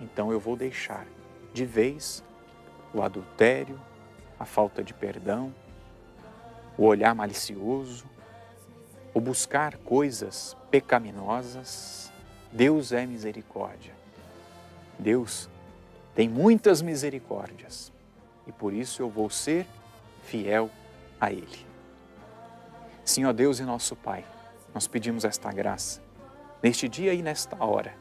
então eu vou deixar de vez o adultério, a falta de perdão, o olhar malicioso, o buscar coisas pecaminosas. Deus é misericórdia. Deus tem muitas misericórdias e por isso eu vou ser fiel a Ele. Sim, ó Deus e nosso Pai, nós pedimos esta graça neste dia e nesta hora.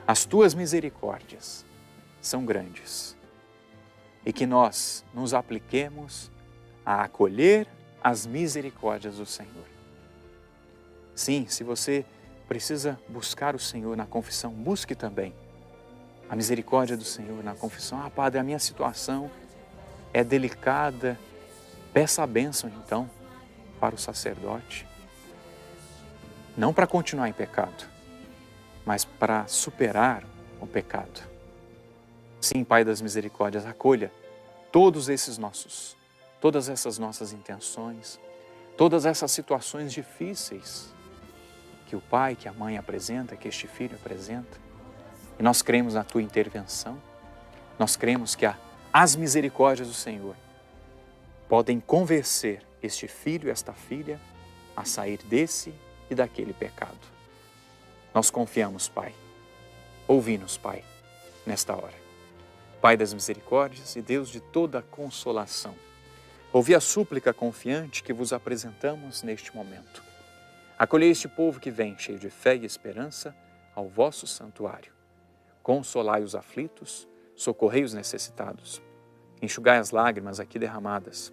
As Tuas misericórdias são grandes e que nós nos apliquemos a acolher as misericórdias do Senhor. Sim, se você precisa buscar o Senhor na confissão, busque também a misericórdia do Senhor na confissão. Padre, a minha situação é delicada. Peça a bênção, então, para o sacerdote. Não para continuar em pecado, mas para superar o pecado. Sim, Pai das misericórdias, acolha todas essas nossas intenções, todas essas situações difíceis que o pai, que a mãe apresenta, que este filho apresenta. E nós cremos na Tua intervenção, nós cremos que as misericórdias do Senhor podem convencer este filho e esta filha a sair desse e daquele pecado. Nós confiamos, Pai. Ouvi-nos, Pai, nesta hora. Pai das misericórdias e Deus de toda consolação, ouvi a súplica confiante que vos apresentamos neste momento. Acolhei este povo que vem cheio de fé e esperança ao vosso santuário. Consolai os aflitos, socorrei os necessitados. Enxugai as lágrimas aqui derramadas.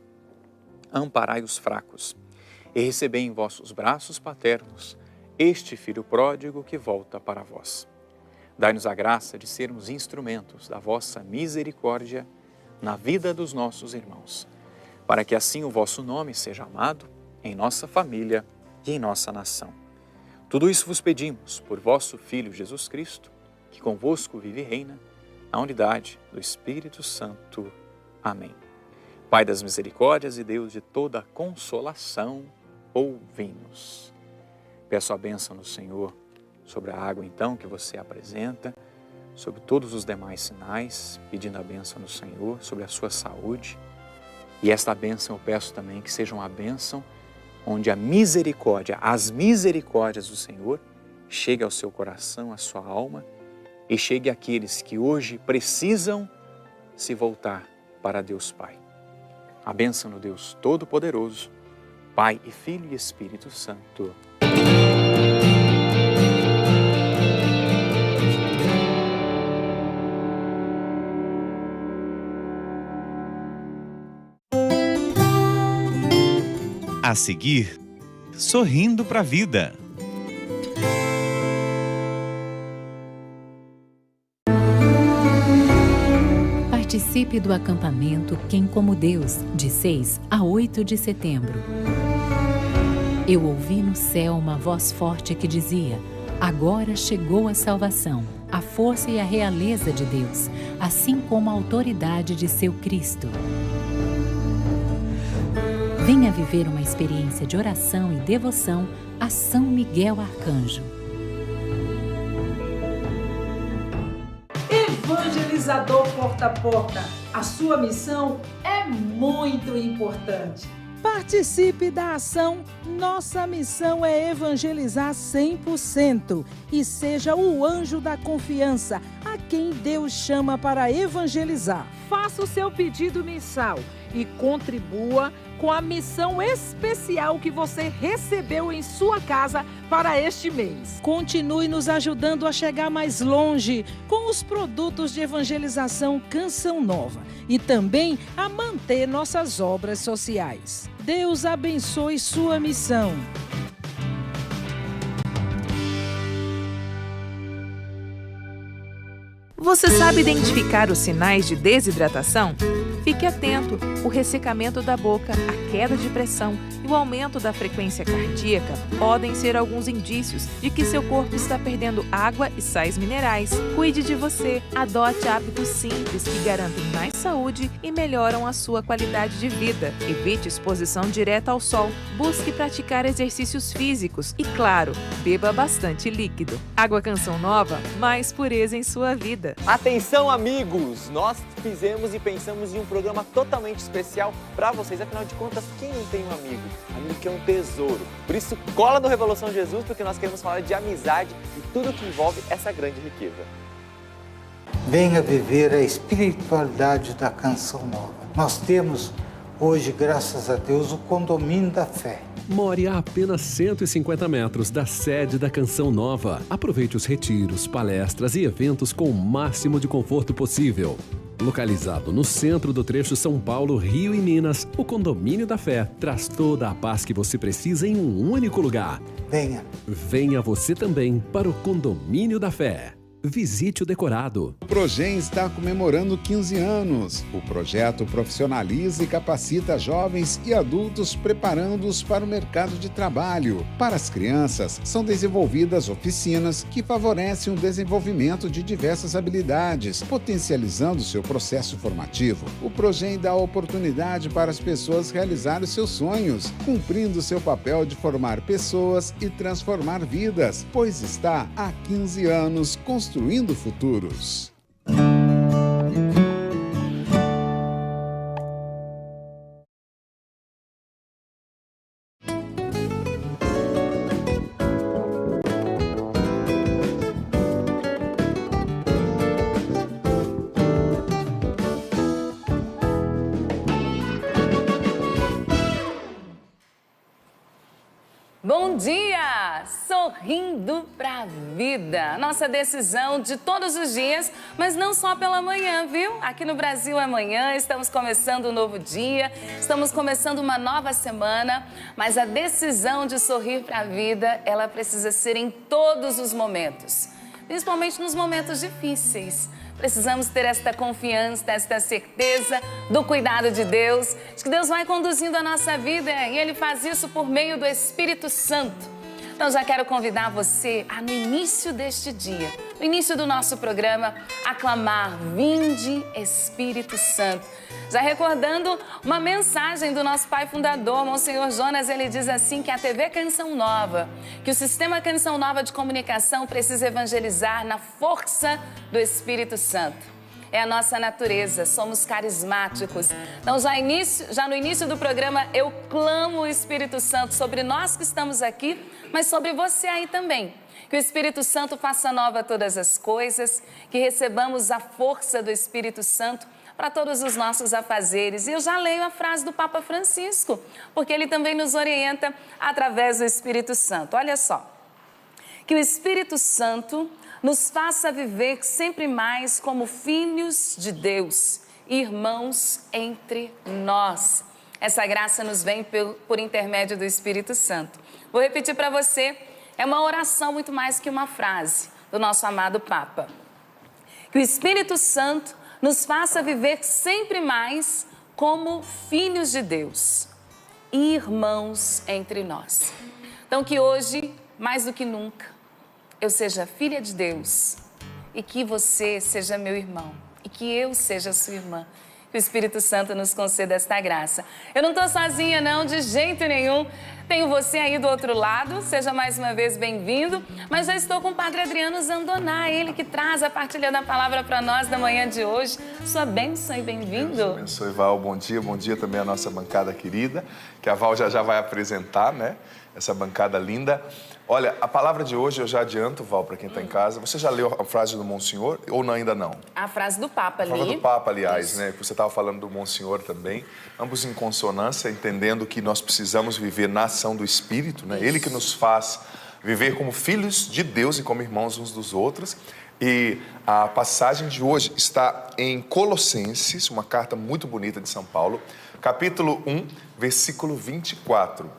Amparai os fracos e recebei em vossos braços paternos este filho pródigo que volta para vós. Dai-nos a graça de sermos instrumentos da vossa misericórdia na vida dos nossos irmãos, para que assim o vosso nome seja amado em nossa família e em nossa nação. Tudo isso vos pedimos por vosso Filho Jesus Cristo, que convosco vive e reina, na unidade do Espírito Santo. Amém. Pai das misericórdias e Deus de toda consolação, ouvi-nos. Peço a bênção do Senhor sobre a água, então, que você apresenta, sobre todos os demais sinais, pedindo a bênção do Senhor sobre a sua saúde. E esta bênção eu peço também que seja uma bênção onde a misericórdia, as misericórdias do Senhor, chegue ao seu coração, à sua alma, e chegue àqueles que hoje precisam se voltar para Deus Pai. A bênção do Deus Todo-Poderoso, Pai e Filho e Espírito Santo. A seguir, Sorrindo para a Vida. Participe do acampamento Quem como Deus, de 6 a 8 de setembro. Eu ouvi no céu uma voz forte que dizia: agora chegou a salvação, a força e a realeza de Deus, assim como a autoridade de seu Cristo. Venha viver uma experiência de oração e devoção a São Miguel Arcanjo. Evangelizador porta a porta, a sua missão é muito importante. Participe da ação Nossa Missão é Evangelizar 100% e seja o anjo da confiança a quem Deus chama para evangelizar. Faça o seu pedido mensal e contribua com a missão especial que você recebeu em sua casa para este mês. Continue nos ajudando a chegar mais longe com os produtos de evangelização Canção Nova e também a manter nossas obras sociais. Deus abençoe sua missão. Você sabe identificar os sinais de desidratação? Fique atento, o ressecamento da boca, a queda de pressão e o aumento da frequência cardíaca podem ser alguns indícios de que seu corpo está perdendo água e sais minerais. Cuide de você, adote hábitos simples que garantem mais saúde e melhoram a sua qualidade de vida. Evite exposição direta ao sol, busque praticar exercícios físicos e, claro, beba bastante líquido. Água Canção Nova, mais pureza em sua vida. Atenção, amigos! Nós fizemos e pensamos em um programa totalmente especial para vocês. Afinal de contas, quem não tem um amigo? Amigo que é um tesouro. Por isso, cola no Revolução Jesus, porque nós queremos falar de amizade e tudo que envolve essa grande riqueza. Venha viver a espiritualidade da Canção Nova. Nós temos hoje, graças a Deus, o Condomínio da Fé. More a apenas 150 metros da sede da Canção Nova. Aproveite os retiros, palestras e eventos com o máximo de conforto possível. Localizado no centro do trecho São Paulo, Rio e Minas, o Condomínio da Fé traz toda a paz que você precisa em um único lugar. Venha. Venha você também para o Condomínio da Fé. Visite o decorado. O Progen está comemorando 15 anos. O projeto profissionaliza e capacita jovens e adultos, preparando-os para o mercado de trabalho. Para as crianças, são desenvolvidas oficinas que favorecem o desenvolvimento de diversas habilidades, potencializando seu processo formativo. O Progen dá oportunidade para as pessoas realizarem seus sonhos, cumprindo seu papel de formar pessoas e transformar vidas, pois está há 15 anos construindo futuros. Bom dia! Sorrindo pra vida. Nossa decisão de todos os dias, mas não só pela manhã, viu? Aqui no Brasil é manhã, estamos começando um novo dia, estamos começando uma nova semana, mas a decisão de sorrir pra vida, ela precisa ser em todos os momentos, principalmente nos momentos difíceis. Precisamos ter esta confiança, esta certeza do cuidado de Deus, de que Deus vai conduzindo a nossa vida e Ele faz isso por meio do Espírito Santo. Então já quero convidar você a, no início deste dia, no início do nosso programa, aclamar: Vinde Espírito Santo. Já recordando uma mensagem do nosso pai fundador, Monsenhor Jonas, ele diz assim que a TV Canção Nova, que o Sistema Canção Nova de Comunicação precisa evangelizar na força do Espírito Santo. É a nossa natureza, somos carismáticos. Então, já no início do programa, eu clamo o Espírito Santo sobre nós que estamos aqui, mas sobre você aí também. Que o Espírito Santo faça nova todas as coisas, que recebamos a força do Espírito Santo para todos os nossos afazeres. E eu já leio a frase do Papa Francisco, porque ele também nos orienta através do Espírito Santo. Olha só, que o Espírito Santo nos faça viver sempre mais como filhos de Deus, irmãos entre nós. Essa graça nos vem por intermédio do Espírito Santo. Vou repetir para você, é uma oração muito mais que uma frase do nosso amado Papa. Que o Espírito Santo nos faça viver sempre mais como filhos de Deus, irmãos entre nós. Então que hoje, mais do que nunca, eu seja filha de Deus e que você seja meu irmão e que eu seja sua irmã. Que o Espírito Santo nos conceda esta graça. Eu não estou sozinha não, de jeito nenhum. Tenho você aí do outro lado, seja mais uma vez bem-vindo. Mas já estou com o Padre Adriano Zandoná, ele que traz a partilha da palavra para nós da manhã de hoje. Sua bênção e bem-vindo. Deus abençoe, Val. Bom dia também à nossa bancada querida, que a Val já vai apresentar, né? Essa bancada linda. Olha, a palavra de hoje eu já adianto, Val, para quem está em casa. Você já leu a frase do Monsenhor ou não, ainda não? A frase do Papa ali. A frase do Papa, aliás, né? Você estava falando do Monsenhor também. Ambos em consonância, entendendo que nós precisamos viver na ação do Espírito, né? Ele que nos faz viver como filhos de Deus e como irmãos uns dos outros. E a passagem de hoje está em Colossenses, uma carta muito bonita de São Paulo, capítulo 1, versículo 24.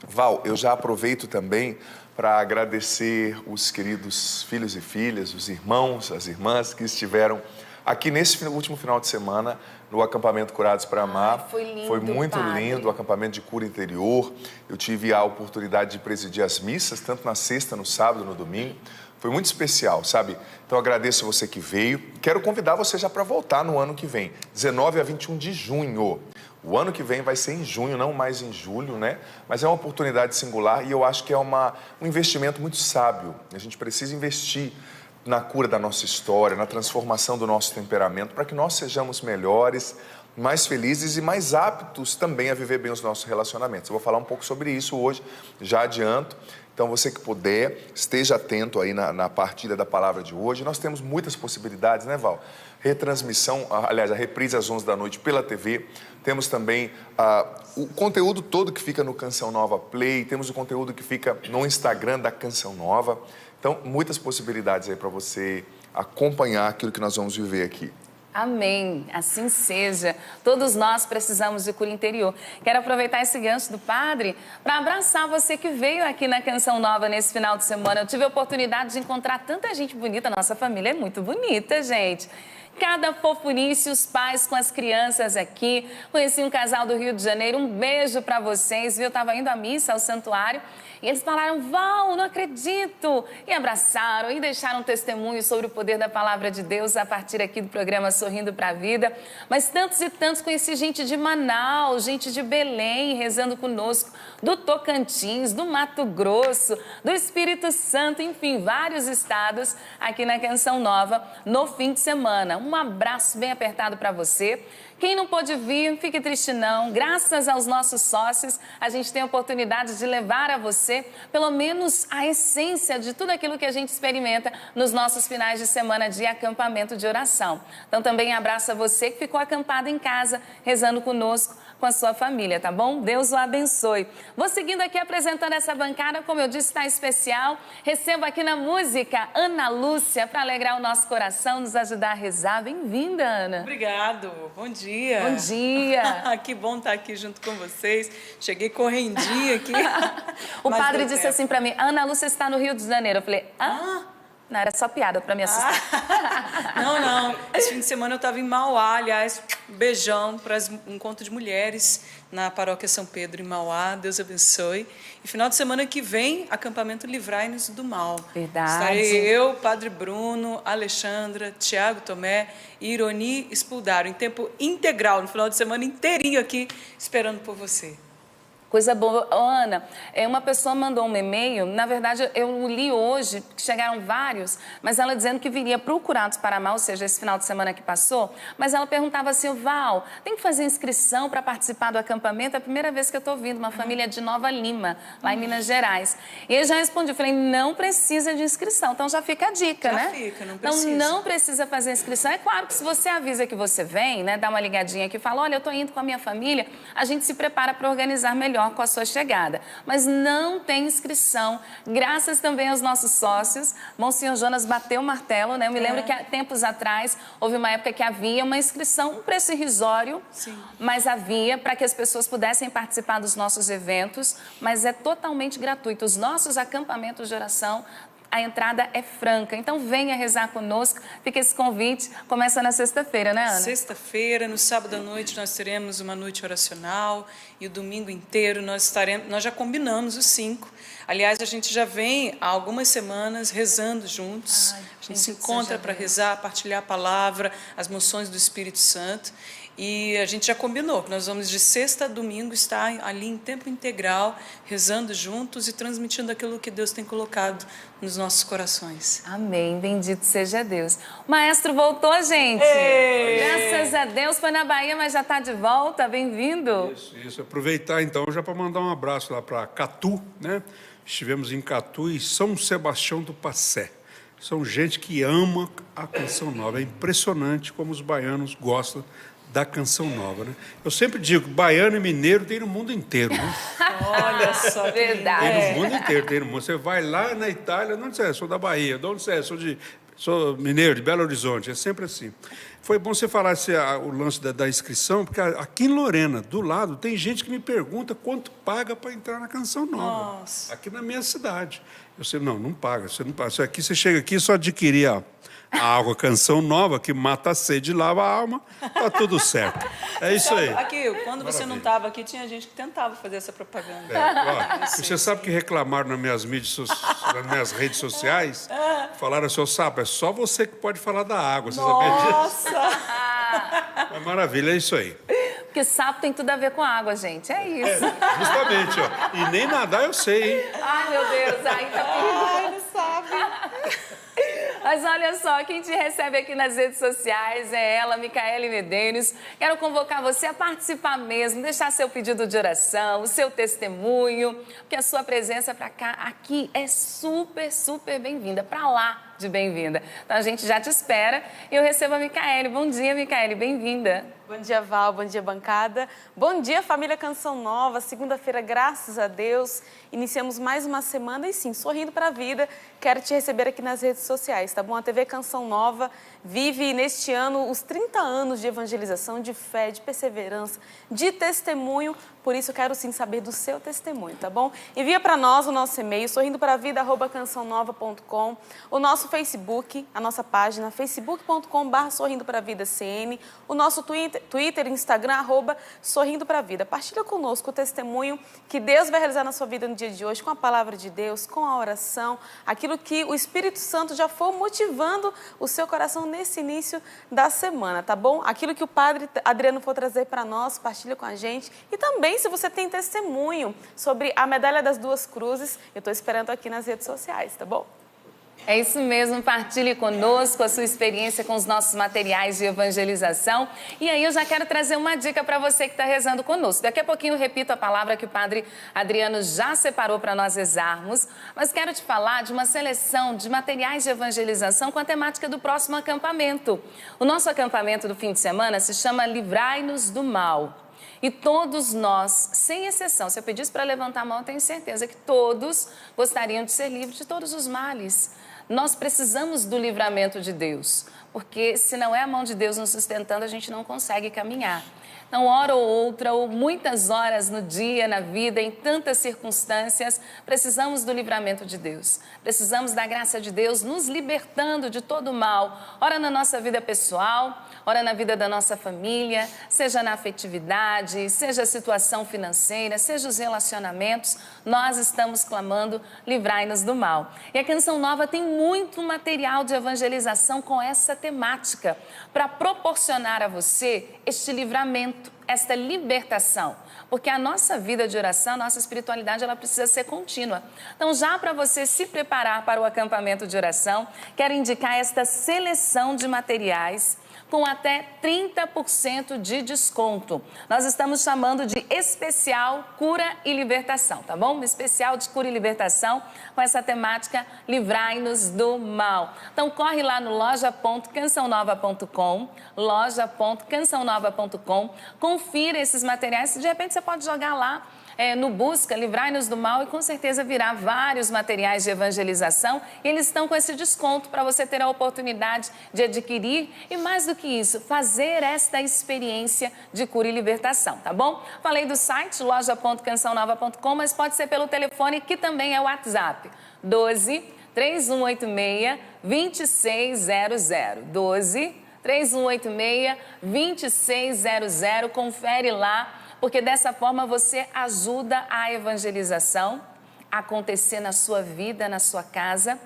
Val, eu já aproveito também para agradecer os queridos filhos e filhas, os irmãos, as irmãs que estiveram aqui nesse último final de semana no acampamento Curados para Amar. Foi lindo, foi muito padre. lindo, o acampamento de cura interior. Eu tive a oportunidade de presidir as missas, tanto na sexta, no sábado, no domingo. Foi muito especial, sabe? Então agradeço você que veio. Quero convidar você já para voltar no ano que vem, 19 a 21 de junho. O ano que vem vai ser em junho, não mais em julho, né? Mas é uma oportunidade singular e eu acho que é um investimento muito sábio. A gente precisa investir na cura da nossa história, na transformação do nosso temperamento, para que nós sejamos melhores, mais felizes e mais aptos também a viver bem os nossos relacionamentos. Eu vou falar um pouco sobre isso hoje, já adianto. Então, você que puder, esteja atento aí na partilha da palavra de hoje. Nós temos muitas possibilidades, né, Val? Retransmissão, aliás, a reprise às 11 da noite pela TV. Temos também o conteúdo todo que fica no Canção Nova Play. Temos o conteúdo que fica no Instagram da Canção Nova. Então, muitas possibilidades aí para você acompanhar aquilo que nós vamos viver aqui. Amém, assim seja. Todos nós precisamos de cura interior. Quero aproveitar esse gancho do Padre para abraçar você que veio aqui na Canção Nova nesse final de semana. Eu tive a oportunidade de encontrar tanta gente bonita. Nossa família é muito bonita, gente. Cada fofurice, os pais com as crianças aqui. Conheci um casal do Rio de Janeiro. Um beijo para vocês, viu? Eu estava indo à missa, ao santuário. E eles falaram, Val, não acredito! E abraçaram e deixaram testemunho sobre o poder da palavra de Deus a partir aqui do programa Sorrindo para a Vida. Mas tantos e tantos, conheci gente de Manaus, gente de Belém rezando conosco, do Tocantins, do Mato Grosso, do Espírito Santo, enfim, vários estados aqui na Canção Nova no fim de semana. Um abraço bem apertado para você. Quem não pôde vir, fique triste não. Graças aos nossos sócios, a gente tem a oportunidade de levar a você, pelo menos, a essência de tudo aquilo que a gente experimenta nos nossos finais de semana de acampamento de oração. Então, também abraço a você que ficou acampado em casa, rezando conosco, com a sua família, tá bom? Deus o abençoe. Vou seguindo aqui apresentando essa bancada, como eu disse, está especial. Recebo aqui na música Ana Lúcia para alegrar o nosso coração, nos ajudar a rezar. Bem-vinda, Ana. Obrigado. Bom dia. Bom dia. Que bom estar aqui junto com vocês. Cheguei correndinha aqui. O padre disse assim para mim, Ana Lúcia está no Rio de Janeiro. Eu falei, Não, era só piada para me assustar. Não. Esse fim de semana eu estava em Mauá, aliás, um beijão para um encontro de mulheres na Paróquia São Pedro, em Mauá. Deus abençoe. E final de semana que vem, acampamento Livrai-nos do Mal. Verdade. Estarei eu, Padre Bruno, Alexandra, Tiago Tomé e Ironi Spuldaro, em tempo integral, no final de semana inteirinho aqui, esperando por você. Coisa boa. Ana, uma pessoa mandou um e-mail, na verdade eu li hoje, que chegaram vários, mas ela dizendo que viria para o Curados para Amar, ou seja, esse final de semana que passou, mas ela perguntava assim, Val, tem que fazer inscrição para participar do acampamento? É a primeira vez que eu estou ouvindo, uma família de Nova Lima, lá em Minas Gerais. E eu já respondi, eu falei, não precisa de inscrição, então já fica a dica, né? Já fica, não precisa. Então não precisa fazer inscrição. É claro que se você avisa que você vem, né, dá uma ligadinha aqui e fala, olha, eu estou indo com a minha família, a gente se prepara para organizar melhor com a sua chegada. Mas não tem inscrição. Graças também aos nossos sócios. Monsenhor Jonas bateu o martelo, né? Eu me lembro que há tempos atrás houve uma época que havia uma inscrição, um preço irrisório, mas havia para que as pessoas pudessem participar dos nossos eventos, mas é totalmente gratuito. Os nossos acampamentos de oração, a entrada é franca. Então, venha rezar conosco. Fica esse convite. Começa na sexta-feira, né, Ana? Sexta-feira, no sábado à noite, nós teremos uma noite oracional e o domingo inteiro nós já combinamos os 5. Aliás, a gente já vem há algumas semanas rezando juntos. A gente se encontra para rezar, partilhar a palavra, as moções do Espírito Santo. E a gente já combinou que nós vamos de sexta a domingo estar ali em tempo integral, rezando juntos e transmitindo aquilo que Deus tem colocado nos nossos corações. Amém, bendito seja Deus. O maestro voltou, gente. Graças a Deus, foi na Bahia, mas já está de volta, bem-vindo. Isso, aproveitar então já para mandar um abraço lá para Catu, né? Estivemos em Catu e São Sebastião do Passé. São gente que ama a Canção Nova, é impressionante como os baianos gostam da Canção Nova, né? Eu sempre digo, baiano e mineiro tem no mundo inteiro, né? Olha só, verdade. Tem no mundo inteiro, tem no mundo. Você vai lá na Itália, de onde você é? Sou da Bahia. De onde você é? Sou mineiro, de Belo Horizonte. É sempre assim. Foi bom você falar o lance da inscrição, porque aqui em Lorena, do lado, tem gente que me pergunta quanto paga para entrar na Canção Nova. Nossa. Aqui na minha cidade. Eu sei, não paga. Você não paga. Você chega aqui só adquirir a água Canção Nova, que mata a sede e lava a alma, tá tudo certo. É isso aí. Aqui, quando você não estava aqui, tinha gente que tentava fazer essa propaganda. Você sabe que reclamaram nas minhas redes sociais? Falaram assim, Sapo, é só você que pode falar da água. Você sabia disso? Nossa! É maravilha, é isso aí. Porque sapo tem tudo a ver com água, gente. É isso. Justamente, ó. E nem nadar eu sei, hein? Ai, meu Deus. Ai, tá perigoso. Ai, não sabe. Mas olha só, quem te recebe aqui nas redes sociais é ela, Micaele Medeiros. Quero convocar você a participar mesmo, deixar seu pedido de oração, o seu testemunho, porque a sua presença para cá, aqui, é super, super bem-vinda, para lá de bem-vinda. Então a gente já te espera e eu recebo a Micaele. Bom dia, Micaele, bem-vinda. Bom dia, Val, bom dia, bancada. Bom dia, família Canção Nova. Segunda-feira, graças a Deus, iniciamos mais uma semana e sim, sorrindo para a vida. Quero te receber aqui nas redes sociais, tá bom? A TV Canção Nova vive neste ano os 30 anos de evangelização, de fé, de perseverança, de testemunho. Por isso, quero sim saber do seu testemunho, tá bom? Envia para nós o nosso e-mail, sorrindoparavida@cançãonova.com, o nosso Facebook, a nossa página, facebook.com/sorrindoparavida.cn, o nosso Twitter, Instagram, @sorrindoparavida. Partilha conosco o testemunho que Deus vai realizar na sua vida no dia de hoje, com a palavra de Deus, com a oração, aquilo que o Espírito Santo já for motivando o seu coração nesse início da semana, tá bom? Aquilo que o Padre Adriano for trazer para nós, partilha com a gente. E também, se você tem testemunho sobre a Medalha das Duas Cruzes, eu estou esperando aqui nas redes sociais, tá bom? É isso mesmo, partilhe conosco a sua experiência com os nossos materiais de evangelização. E aí eu já quero trazer uma dica para você que está rezando conosco. Daqui a pouquinho eu repito a palavra que o Padre Adriano já separou para nós rezarmos, mas quero te falar de uma seleção de materiais de evangelização com a temática do próximo acampamento. O nosso acampamento do fim de semana se chama Livrai-nos do Mal. E todos nós, sem exceção, se eu pedisse para levantar a mão, eu tenho certeza que todos gostariam de ser livres de todos os males. Nós precisamos do livramento de Deus, porque se não é a mão de Deus nos sustentando, a gente não consegue caminhar. Então, hora ou outra, ou muitas horas no dia, na vida, em tantas circunstâncias, precisamos do livramento de Deus. Precisamos da graça de Deus nos libertando de todo o mal. Ora na nossa vida pessoal, ora na vida da nossa família, seja na afetividade, seja a situação financeira, seja os relacionamentos, nós estamos clamando, livrai-nos do mal. E a Canção Nova tem muito material de evangelização com essa temática, para proporcionar a você este livramento, esta libertação, porque a nossa vida de oração, a nossa espiritualidade, ela precisa ser contínua. Então, já para você se preparar para o acampamento de oração, quero indicar esta seleção de materiais com até 30% de desconto. Nós estamos chamando de especial cura e libertação, tá bom? Especial de cura e libertação com essa temática livrai-nos do mal. Então corre lá no loja.cançãonova.com, loja.cançãonova.com, confira esses materiais, de repente você pode jogar lá no busca, livrai-nos do mal, e com certeza virá vários materiais de evangelização, e eles estão com esse desconto para você ter a oportunidade de adquirir e, mais do que isso, fazer esta experiência de cura e libertação, tá bom? Falei do site loja.cançãonova.com, mas pode ser pelo telefone, que também é o WhatsApp, 12 3186 2600, 12 3186 2600, confere lá, porque dessa forma você ajuda a evangelização a acontecer na sua vida, na sua casa,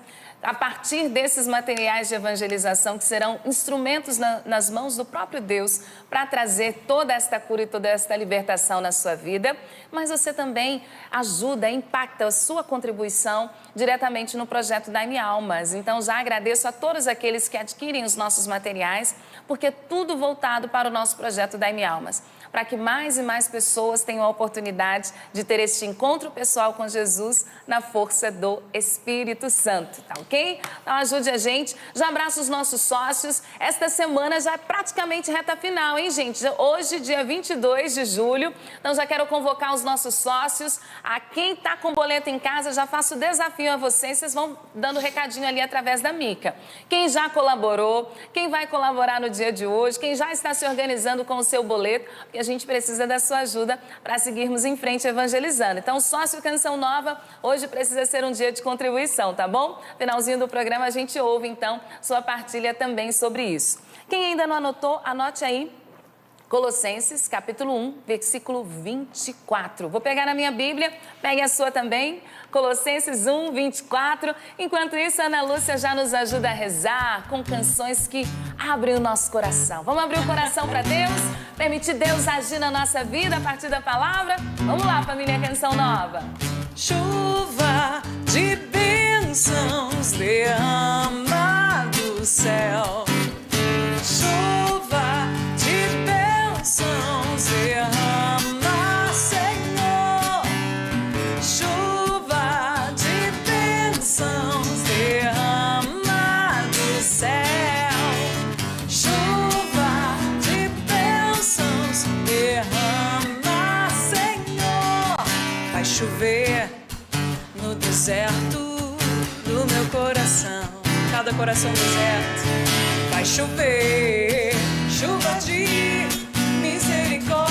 a partir desses materiais de evangelização que serão instrumentos nas mãos do próprio Deus para trazer toda esta cura e toda esta libertação na sua vida, mas você também ajuda, impacta a sua contribuição diretamente no projeto Dai-me Almas. Então já agradeço a todos aqueles que adquirem os nossos materiais, porque tudo voltado para o nosso projeto Dai-me Almas, para que mais e mais pessoas tenham a oportunidade de ter este encontro pessoal com Jesus na força do Espírito Santo, tá ok? Então ajude a gente, já abraço os nossos sócios, esta semana já é praticamente reta final, hein, gente? Hoje, dia 22 de julho, então já quero convocar os nossos sócios, a quem está com boleto em casa, já faço o desafio a vocês vão dando recadinho ali através da Mica. Quem já colaborou, quem vai colaborar no dia de hoje, quem já está se organizando com o seu boleto, porque a gente precisa da sua ajuda para seguirmos em frente evangelizando. Então, sócio Canção Nova, hoje precisa ser um dia de contribuição, tá bom? Finalzinho do programa a gente ouve, então, sua partilha também sobre isso. Quem ainda não anotou, anote aí. Colossenses, capítulo 1, versículo 24. Vou pegar na minha Bíblia, pegue a sua também. Colossenses 1, 24. Enquanto isso, a Ana Lúcia já nos ajuda a rezar com canções que abrem o nosso coração. Vamos abrir o coração para Deus? Permitir Deus agir na nossa vida a partir da palavra? Vamos lá, família Canção Nova. Chuva de bênçãos derrama do céu. Chuva de bênçãos derrama, Senhor. Chuva de bênçãos derrama do céu. Chuva de bênçãos derrama, Senhor. Vai chover no deserto do meu coração, cada coração deserto. Vai chover, chuva de misericórdia.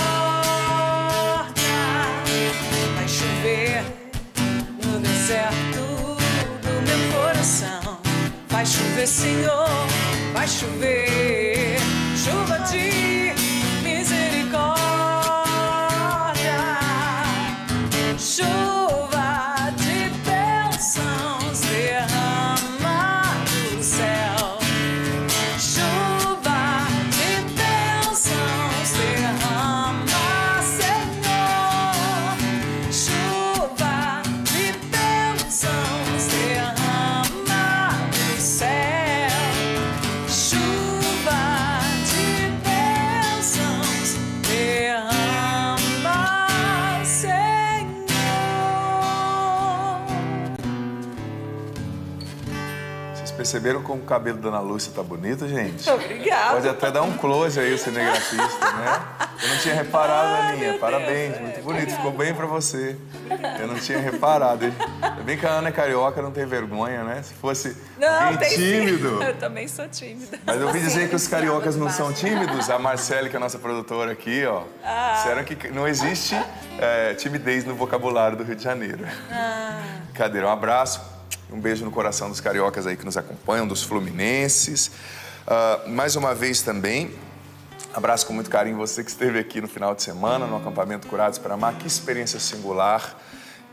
Vai chover no deserto do meu coração. Vai chover, Senhor, vai chover, chuva de misericórdia. Chuva de bênçãos derrama do céu. Chuva de bênçãos derrama, Senhor. Chuva de bênçãos derrama do céu. Chuva de bênçãos derrama, Senhor. Vocês perceberam como o cabelo da Ana Lúcia tá bonito, gente? Obrigada. Pode até dar um close aí, o cinegrafista, né? Eu não tinha reparado, Aninha. Parabéns, muito bonito. Ficou bem pra você. Eu não tinha reparado. É bem que a Ana é carioca, não tem vergonha, né? Se fosse Não, tem tímido. Sim. Eu também sou tímida. Mas eu ouvi dizer que os cariocas não são tímidos. A Marcele, que é a nossa produtora aqui, ó, disseram que não existe timidez no vocabulário do Rio de Janeiro. Brincadeira, um abraço, um beijo no coração dos cariocas aí que nos acompanham, dos fluminenses. Mais uma vez também, abraço com muito carinho você que esteve aqui no final de semana, no acampamento Curados para Amar. Que experiência singular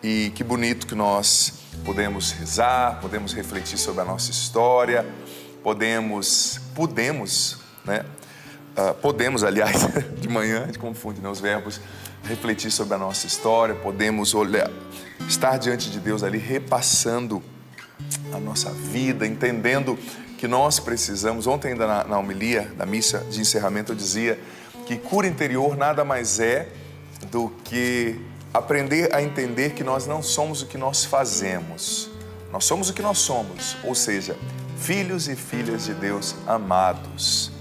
e que bonito que nós podemos rezar, podemos refletir sobre a nossa história, podemos, né? Podemos, aliás, de manhã, a gente confunde, né, os verbos, refletir sobre a nossa história, podemos olhar, estar diante de Deus ali, repassando a nossa vida, entendendo que nós precisamos. Ontem ainda na homilia da missa de encerramento eu dizia que cura interior nada mais é do que aprender a entender que nós não somos o que nós fazemos, nós somos o que nós somos, ou seja, filhos e filhas de Deus amados,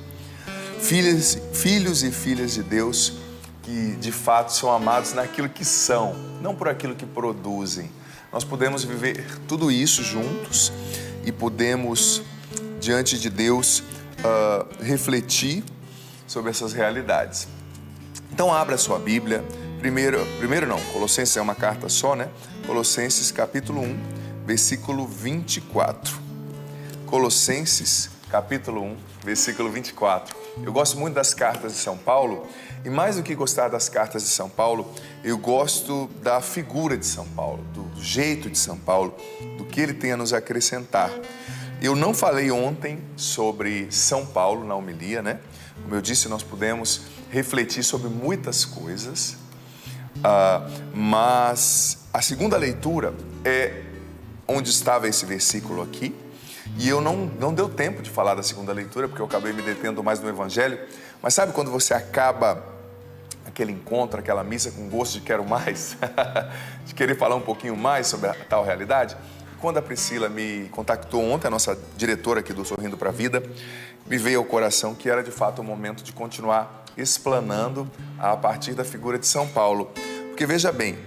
filhos e filhas de Deus que de fato são amados naquilo que são, não por aquilo que produzem. Nós podemos viver tudo isso juntos e podemos, diante de Deus, refletir sobre essas realidades. Então abra a sua Bíblia, primeiro não, Colossenses é uma carta só, né? Colossenses capítulo 1, versículo 24. Colossenses capítulo 1, versículo 24. Eu gosto muito das cartas de São Paulo e mais do que gostar das cartas de São Paulo, eu gosto da figura de São Paulo, do jeito de São Paulo, do que ele tem a nos acrescentar. Eu não falei ontem sobre São Paulo na homilia, né? Como eu disse, nós podemos refletir sobre muitas coisas, mas a segunda leitura é onde estava esse versículo aqui, e eu não deu tempo de falar da segunda leitura, porque eu acabei me detendo mais no Evangelho, mas sabe quando você acaba aquele encontro, aquela missa com gosto de quero mais, de querer falar um pouquinho mais sobre a tal realidade? Quando a Priscila me contactou ontem, a nossa diretora aqui do Sorrindo para a Vida, me veio ao coração que era de fato o momento de continuar explanando a partir da figura de São Paulo. Porque veja bem,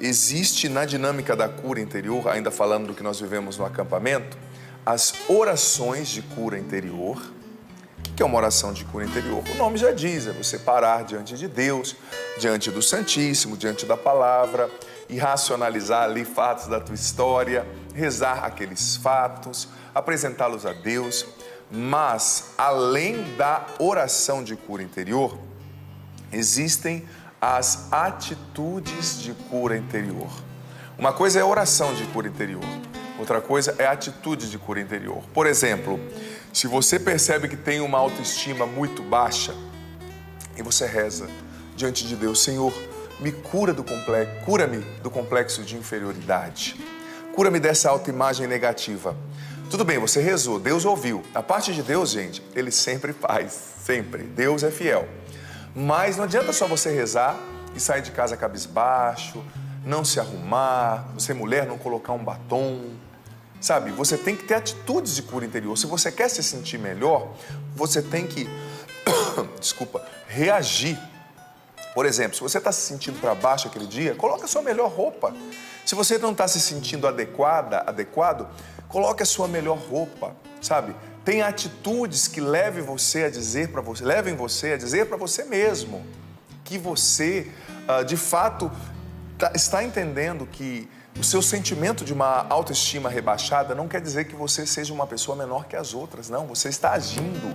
existe na dinâmica da cura interior, ainda falando do que nós vivemos no acampamento, as orações de cura interior. O que é uma oração de cura interior? O nome já diz, é você parar diante de Deus, diante do Santíssimo, diante da palavra, e racionalizar ali fatos da tua história, rezar aqueles fatos, apresentá-los a Deus. Mas, além da oração de cura interior, existem as atitudes de cura interior. Uma coisa é a oração de cura interior, outra coisa é a atitude de cura interior. Por exemplo, se você percebe que tem uma autoestima muito baixa e você reza diante de Deus: Senhor, cura-me do complexo de inferioridade, cura-me dessa autoimagem negativa. Tudo bem, você rezou, Deus ouviu. A parte de Deus, gente, Ele sempre faz, sempre. Deus é fiel. Mas não adianta só você rezar e sair de casa cabisbaixo, não se arrumar, você mulher não colocar um batom. Sabe, você tem que ter atitudes de cura interior. Se você quer se sentir melhor, você tem que, reagir. Por exemplo, se você está se sentindo para baixo aquele dia, coloque a sua melhor roupa. Se você não está se sentindo adequado, coloque a sua melhor roupa, sabe? Tem atitudes que levem você a dizer para você mesmo que você, de fato, está entendendo que o seu sentimento de uma autoestima rebaixada não quer dizer que você seja uma pessoa menor que as outras, não. Você está agindo,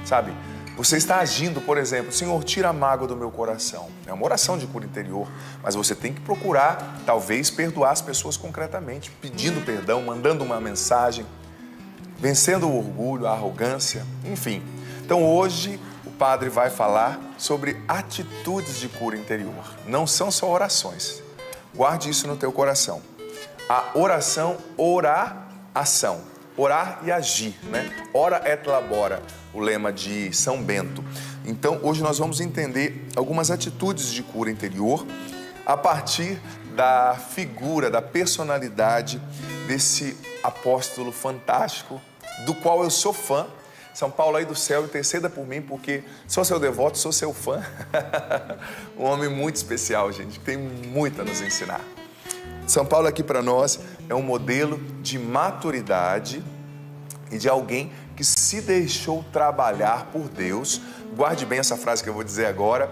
sabe? Você está agindo, por exemplo, Senhor, tira a mágoa do meu coração. É uma oração de cura interior, mas você tem que procurar, talvez, perdoar as pessoas concretamente, pedindo perdão, mandando uma mensagem, vencendo o orgulho, a arrogância, enfim. Então, hoje, o padre vai falar sobre atitudes de cura interior. Não são só orações. Guarde isso no teu coração. A oração, orar, ação. Orar e agir, né? Ora et labora, o lema de São Bento. Então, hoje nós vamos entender algumas atitudes de cura interior a partir da figura, da personalidade desse apóstolo fantástico, do qual eu sou fã. São Paulo aí do céu, interceda por mim, porque sou seu devoto, sou seu fã. Um homem muito especial, gente, que tem muito a nos ensinar. São Paulo aqui para nós é um modelo de maturidade e de alguém que se deixou trabalhar por Deus. Guarde bem essa frase que eu vou dizer agora: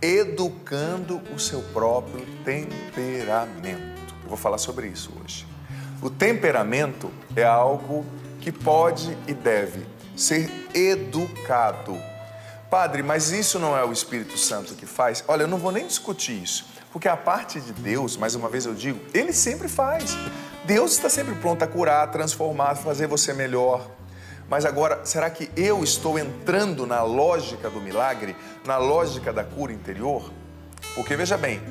educando o seu próprio temperamento. Eu vou falar sobre isso hoje. O temperamento é algo que pode e deve ser educado. Padre, mas isso não é o Espírito Santo que faz? Olha, eu não vou nem discutir isso, porque a parte de Deus, mais uma vez eu digo, Ele sempre faz. Deus está sempre pronto a curar, transformar, fazer você melhor. Mas agora, será que eu estou entrando na lógica do milagre, na lógica da cura interior? Porque veja bem,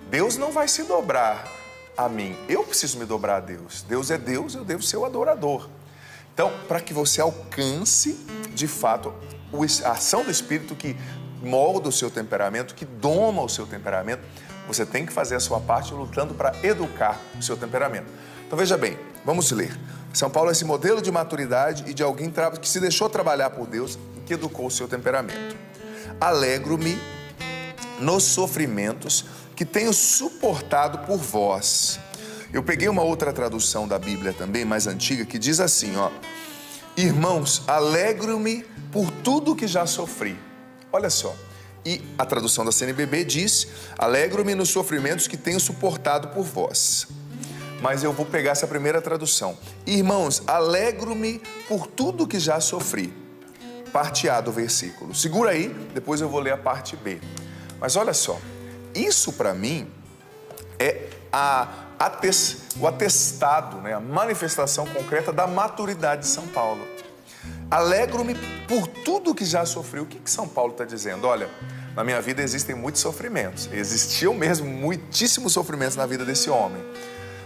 Deus não vai se dobrar a mim, eu preciso me dobrar a Deus. Deus é Deus, eu devo ser o adorador. Então, para que você alcance, de fato, a ação do Espírito que molda o seu temperamento, que doma o seu temperamento, você tem que fazer a sua parte lutando para educar o seu temperamento. Então, veja bem, vamos ler. São Paulo é esse modelo de maturidade e de alguém que se deixou trabalhar por Deus e que educou o seu temperamento. Alegro-me nos sofrimentos que tenho suportado por vós. Eu peguei uma outra tradução da Bíblia também, mais antiga, que diz assim, ó: irmãos, alegro-me por tudo que já sofri. Olha só. E a tradução da CNBB diz: alegro-me nos sofrimentos que tenho suportado por vós. Mas eu vou pegar essa primeira tradução. Irmãos, alegro-me por tudo que já sofri. Parte A do versículo. Segura aí, depois eu vou ler a parte B. Mas olha só, isso para mim é o atestado, né, a manifestação concreta da maturidade de São Paulo. Alegro-me por tudo que já sofri. O que São Paulo está dizendo? Olha, na minha vida existem muitos sofrimentos. Existiam mesmo muitíssimos sofrimentos na vida desse homem.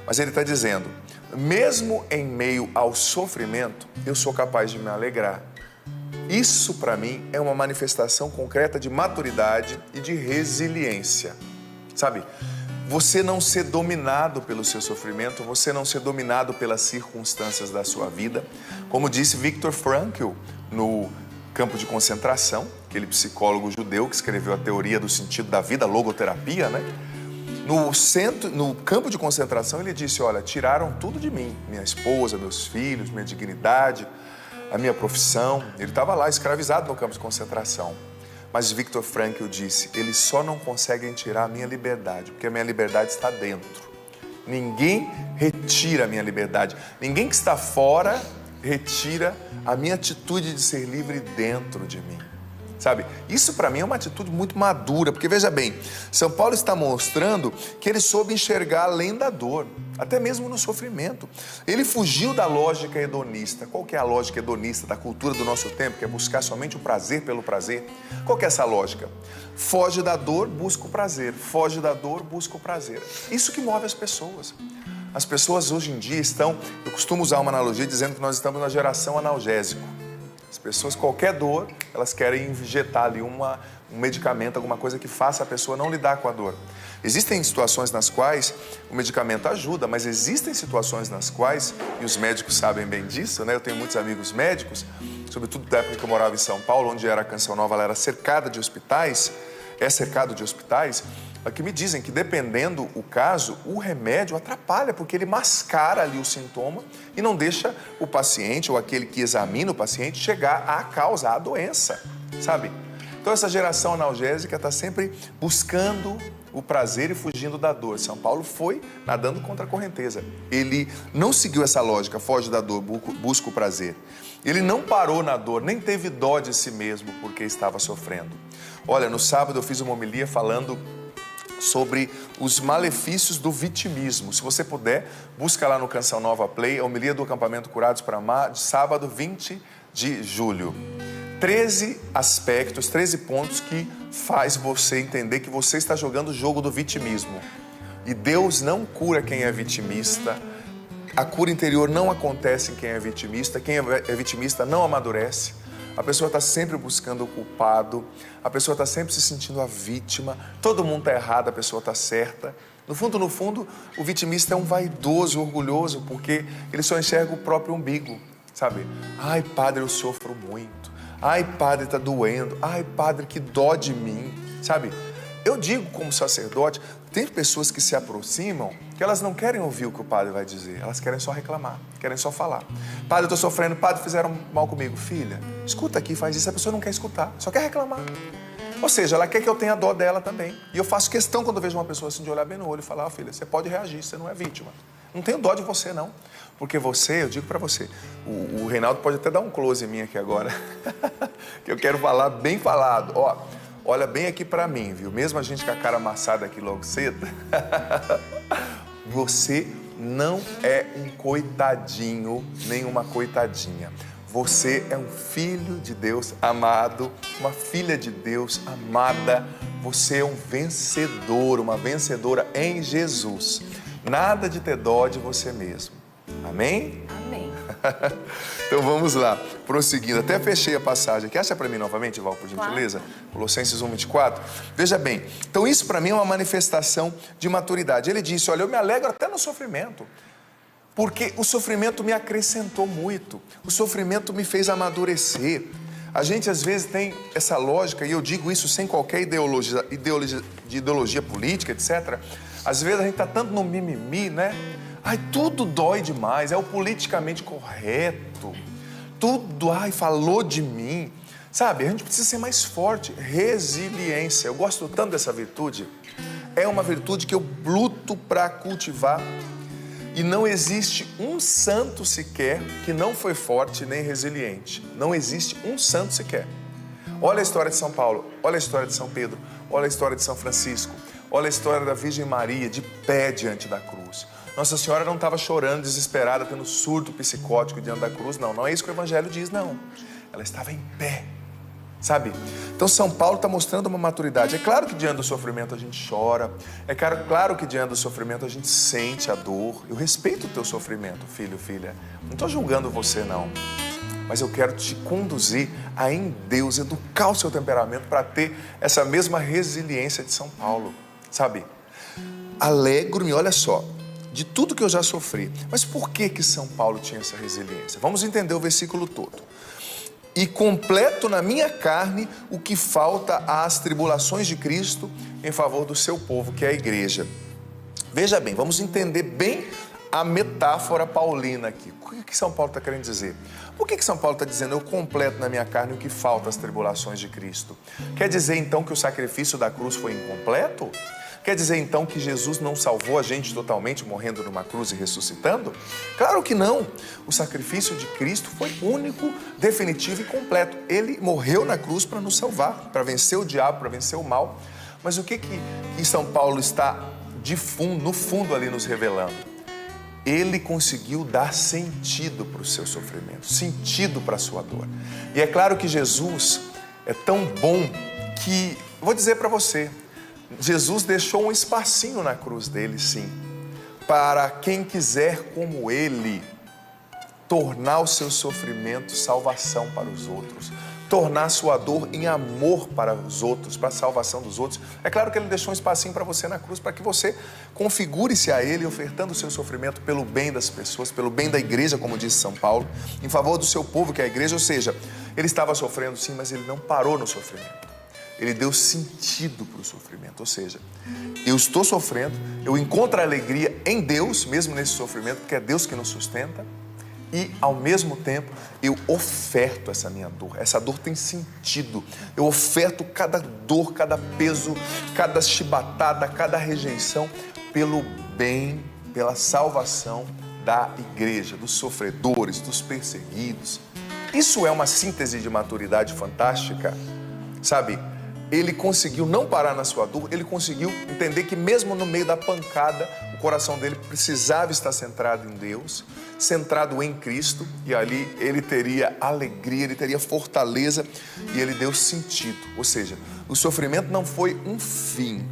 Mas ele está dizendo, mesmo em meio ao sofrimento, eu sou capaz de me alegrar. Isso, para mim, é uma manifestação concreta de maturidade e de resiliência. Sabe, você não ser dominado pelo seu sofrimento, você não ser dominado pelas circunstâncias da sua vida. Como disse Viktor Frankl no campo de concentração, aquele psicólogo judeu que escreveu a teoria do sentido da vida, logoterapia, né? No campo de concentração ele disse, olha, tiraram tudo de mim, minha esposa, meus filhos, minha dignidade, a minha profissão. Ele estava lá escravizado no campo de concentração. Mas Viktor Frankl disse, eles só não conseguem tirar a minha liberdade, porque a minha liberdade está dentro. Ninguém retira a minha liberdade. Ninguém que está fora retira a minha atitude de ser livre dentro de mim. Sabe? Isso para mim é uma atitude muito madura, porque veja bem, São Paulo está mostrando que ele soube enxergar além da dor, até mesmo no sofrimento. Ele fugiu da lógica hedonista. Qual que é a lógica hedonista da cultura do nosso tempo, que é buscar somente o prazer pelo prazer? Qual que é essa lógica? Foge da dor, busca o prazer. Foge da dor, busca o prazer. Isso que move as pessoas. As pessoas hoje em dia estão, eu costumo usar uma analogia dizendo que nós estamos na geração analgésico. As pessoas, qualquer dor, elas querem injetar ali um medicamento, alguma coisa que faça a pessoa não lidar com a dor. Existem situações nas quais o medicamento ajuda, mas existem situações nas quais, e os médicos sabem bem disso, né? Eu tenho muitos amigos médicos, sobretudo da época que eu morava em São Paulo, onde era a Canção Nova, ela era cercada de hospitais, é cercado de hospitais, que me dizem que dependendo o caso, o remédio atrapalha, porque ele mascara ali o sintoma e não deixa o paciente ou aquele que examina o paciente chegar à causa, à doença, sabe? Então essa geração analgésica está sempre buscando o prazer e fugindo da dor. São Paulo foi nadando contra a correnteza. Ele não seguiu essa lógica, foge da dor, busca o prazer. Ele não parou na dor, nem teve dó de si mesmo porque estava sofrendo. Olha, no sábado eu fiz uma homilia falando sobre os malefícios do vitimismo. Se você puder, busca lá no Canção Nova Play, a homilia do acampamento Curados para Amar, de sábado 20 de julho. 13 aspectos, 13 pontos que faz você entender que você está jogando o jogo do vitimismo. E Deus não cura quem é vitimista. A cura interior não acontece em quem é vitimista. Quem é vitimista não amadurece. A pessoa está sempre buscando o culpado, a pessoa está sempre se sentindo a vítima, todo mundo está errado, a pessoa está certa. No fundo, o vitimista é um vaidoso, orgulhoso, porque ele só enxerga o próprio umbigo, sabe? Ai, padre, eu sofro muito. Ai, padre, está doendo. Ai, padre, que dó de mim, sabe? Eu digo como sacerdote, tem pessoas que se aproximam que elas não querem ouvir o que o padre vai dizer, elas querem só reclamar, querem só falar. Padre, eu estou sofrendo, padre, fizeram mal comigo. Filha, escuta aqui, faz isso. A pessoa não quer escutar, só quer reclamar. Ou seja, ela quer que eu tenha dó dela também. E eu faço questão, quando eu vejo uma pessoa assim, de olhar bem no olho e falar: filha, você pode reagir, você não é vítima. Não tenho dó de você, não. Porque você, eu digo pra você, o Reinaldo pode até dar um close em mim aqui agora, que eu quero falar bem falado. Ó, olha bem aqui pra mim, viu? Mesmo a gente com a cara amassada aqui logo cedo, você não é um coitadinho, nem uma coitadinha. Você é um filho de Deus amado, uma filha de Deus amada. Você é um vencedor, uma vencedora em Jesus. Nada de ter dó de você mesmo. Amém? Amém. Então vamos lá, prosseguindo. Até fechei a passagem aqui. Acha para mim novamente, Val, por gentileza? Claro. Colossenses 1:24. Veja bem, então isso para mim é uma manifestação de maturidade. Ele disse: olha, eu me alegro até no sofrimento, porque o sofrimento me acrescentou muito. O sofrimento me fez amadurecer. A gente às vezes tem essa lógica, e eu digo isso sem qualquer ideologia política, etc. Às vezes a gente está tanto no mimimi, né? Ai, tudo dói demais, é o politicamente correto. Tudo, ai, falou de mim. Sabe, a gente precisa ser mais forte. Resiliência. Eu gosto tanto dessa virtude. É uma virtude que eu luto para cultivar. E não existe um santo sequer que não foi forte nem resiliente. Não existe um santo sequer. Olha a história de São Paulo, olha a história de São Pedro, olha a história de São Francisco, olha a história da Virgem Maria de pé diante da cruz. Nossa Senhora não estava chorando, desesperada, tendo surto psicótico diante da cruz. Não, não é isso que o Evangelho diz, não. Ela estava em pé, sabe? Então São Paulo está mostrando uma maturidade. É claro que diante do sofrimento a gente chora. É claro que diante do sofrimento a gente sente a dor. Eu respeito o teu sofrimento, filho, filha. Não estou julgando você, não. Mas eu quero te conduzir a, em Deus, educar o seu temperamento para ter essa mesma resiliência de São Paulo, sabe? Alegro-me, olha só, de tudo que eu já sofri. Mas por que São Paulo tinha essa resiliência? Vamos entender o versículo todo. E completo na minha carne o que falta às tribulações de Cristo em favor do seu povo, que é a igreja. Veja bem, vamos entender bem a metáfora paulina aqui. O que São Paulo está querendo dizer? Por que São Paulo está dizendo: eu completo na minha carne o que falta às tribulações de Cristo? Quer dizer então que o sacrifício da cruz foi incompleto? Quer dizer então que Jesus não salvou a gente totalmente morrendo numa cruz e ressuscitando? Claro que não. O sacrifício de Cristo foi único, definitivo e completo. Ele morreu na cruz para nos salvar, para vencer o diabo, para vencer o mal. Mas o que São Paulo está no fundo ali nos revelando? Ele conseguiu dar sentido para o seu sofrimento, sentido para a sua dor. E é claro que Jesus é tão bom que, vou dizer para você, Jesus deixou um espacinho na cruz dele, sim, para quem quiser, como ele, tornar o seu sofrimento salvação para os outros, tornar a sua dor em amor para os outros, para a salvação dos outros. É claro que ele deixou um espacinho para você na cruz, para que você configure-se a ele, ofertando o seu sofrimento pelo bem das pessoas, pelo bem da igreja, como disse São Paulo, em favor do seu povo, que é a igreja. Ou seja, ele estava sofrendo sim, mas ele não parou no sofrimento. Ele deu sentido para o sofrimento, ou seja, eu estou sofrendo, eu encontro a alegria em Deus, mesmo nesse sofrimento, porque é Deus que nos sustenta, e ao mesmo tempo eu oferto essa minha dor. Essa dor tem sentido, eu oferto cada dor, cada peso, cada chibatada, cada rejeição, pelo bem, pela salvação da igreja, dos sofredores, dos perseguidos. Isso é uma síntese de maturidade fantástica, sabe? Ele conseguiu não parar na sua dor, ele conseguiu entender que mesmo no meio da pancada, o coração dele precisava estar centrado em Deus, centrado em Cristo, e ali ele teria alegria, ele teria fortaleza, e ele deu sentido. Ou seja, o sofrimento não foi um fim,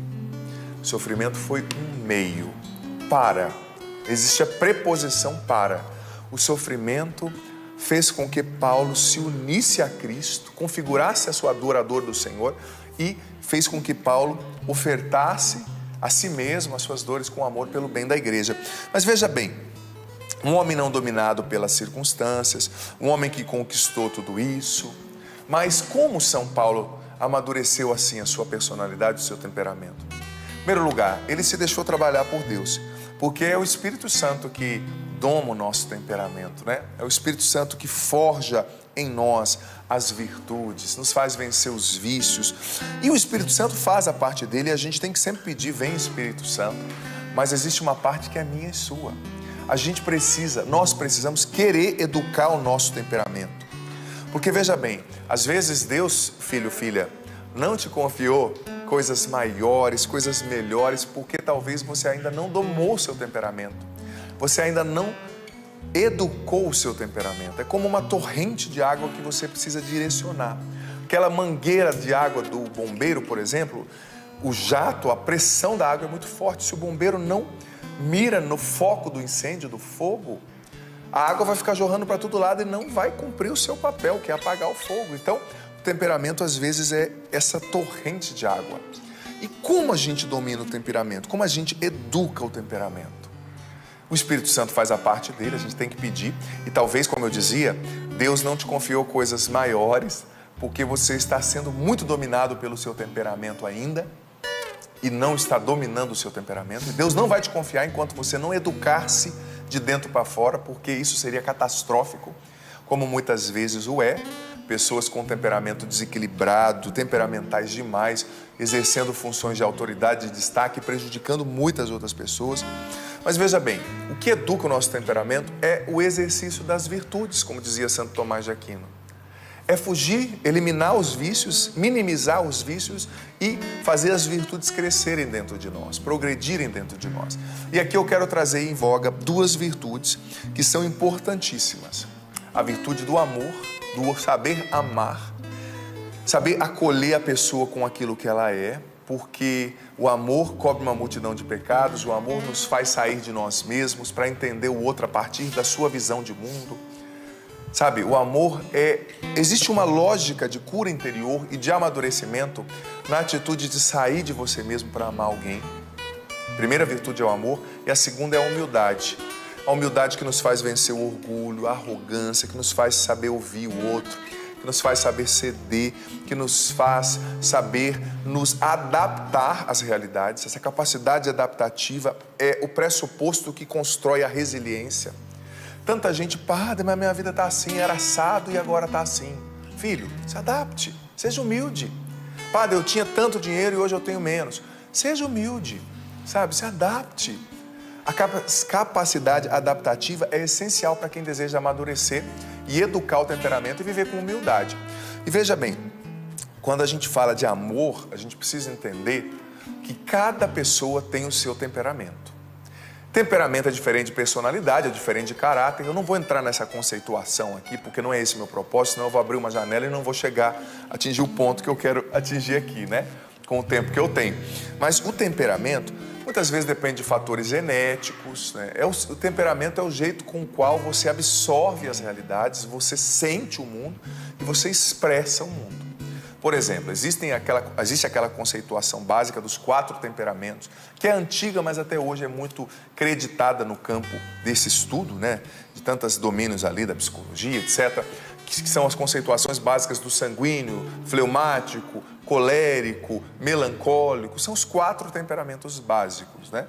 o sofrimento foi um meio. Para, existe a preposição para. O sofrimento fez com que Paulo se unisse a Cristo, configurasse a sua dor, a dor do Senhor, e fez com que Paulo ofertasse a si mesmo as suas dores com amor pelo bem da igreja. Mas veja bem, um homem não dominado pelas circunstâncias, um homem que conquistou tudo isso, mas como São Paulo amadureceu assim a sua personalidade, o seu temperamento? Em primeiro lugar, ele se deixou trabalhar por Deus, porque é o Espírito Santo que doma o nosso temperamento, né? É o Espírito Santo que forja em nós as virtudes, nos faz vencer os vícios. E o Espírito Santo faz a parte dele e a gente tem que sempre pedir, vem Espírito Santo. Mas existe uma parte que é minha e sua. Nós precisamos querer educar o nosso temperamento. Porque veja bem, às vezes Deus, filho, filha, não te confiou coisas maiores, coisas melhores, porque talvez você ainda não domou o seu temperamento. Você ainda não educou o seu temperamento. É como uma torrente de água que você precisa direcionar. Aquela mangueira de água do bombeiro, por exemplo, o jato, a pressão da água é muito forte. Se o bombeiro não mira no foco do incêndio, do fogo, a água vai ficar jorrando para todo lado e não vai cumprir o seu papel, que é apagar o fogo. Então, o temperamento às vezes é essa torrente de água. E como a gente domina o temperamento? Como a gente educa o temperamento? O Espírito Santo faz a parte dele, a gente tem que pedir. E talvez, como eu dizia, Deus não te confiou coisas maiores, porque você está sendo muito dominado pelo seu temperamento ainda e não está dominando o seu temperamento. E Deus não vai te confiar enquanto você não educar-se de dentro para fora, porque isso seria catastrófico, como muitas vezes o é. Pessoas com temperamento desequilibrado, temperamentais demais, exercendo funções de autoridade, de destaque, prejudicando muitas outras pessoas. Mas veja bem, o que educa o nosso temperamento é o exercício das virtudes, como dizia Santo Tomás de Aquino. É fugir, eliminar os vícios, minimizar os vícios e fazer as virtudes crescerem dentro de nós, progredirem dentro de nós. E aqui eu quero trazer em voga duas virtudes que são importantíssimas. A virtude do amor, do saber amar, saber acolher a pessoa com aquilo que ela é, porque o amor cobre uma multidão de pecados, o amor nos faz sair de nós mesmos para entender o outro a partir da sua visão de mundo. Sabe, o amor existe uma lógica de cura interior e de amadurecimento na atitude de sair de você mesmo para amar alguém. A primeira virtude é o amor e a segunda é a humildade. A humildade que nos faz vencer o orgulho, a arrogância, que nos faz saber ouvir o outro, que nos faz saber ceder, que nos faz saber nos adaptar às realidades. Essa capacidade adaptativa é o pressuposto que constrói a resiliência. Tanta gente, padre, mas minha vida está assim, era assado e agora está assim. Filho, se adapte, seja humilde. Padre, eu tinha tanto dinheiro e hoje eu tenho menos. Seja humilde, sabe, se adapte. A capacidade adaptativa é essencial para quem deseja amadurecer e educar o temperamento e viver com humildade. E veja bem, quando a gente fala de amor, a gente precisa entender que cada pessoa tem o seu temperamento. Temperamento é diferente de personalidade, é diferente de caráter. Eu não vou entrar nessa conceituação aqui, porque não é esse o meu propósito, senão eu vou abrir uma janela e não vou chegar a atingir o ponto que eu quero atingir aqui, né? Com o tempo que eu tenho. Mas o temperamento, muitas vezes depende de fatores genéticos, né? O temperamento é o jeito com o qual você absorve as realidades, você sente o mundo e você expressa o mundo. Por exemplo, existe aquela conceituação básica dos 4 temperamentos, que é antiga, mas até hoje é muito creditada no campo desse estudo, né? De tantos domínios ali da psicologia, etc., que são as conceituações básicas do sanguíneo, fleumático, colérico, melancólico. São os 4 temperamentos básicos, né?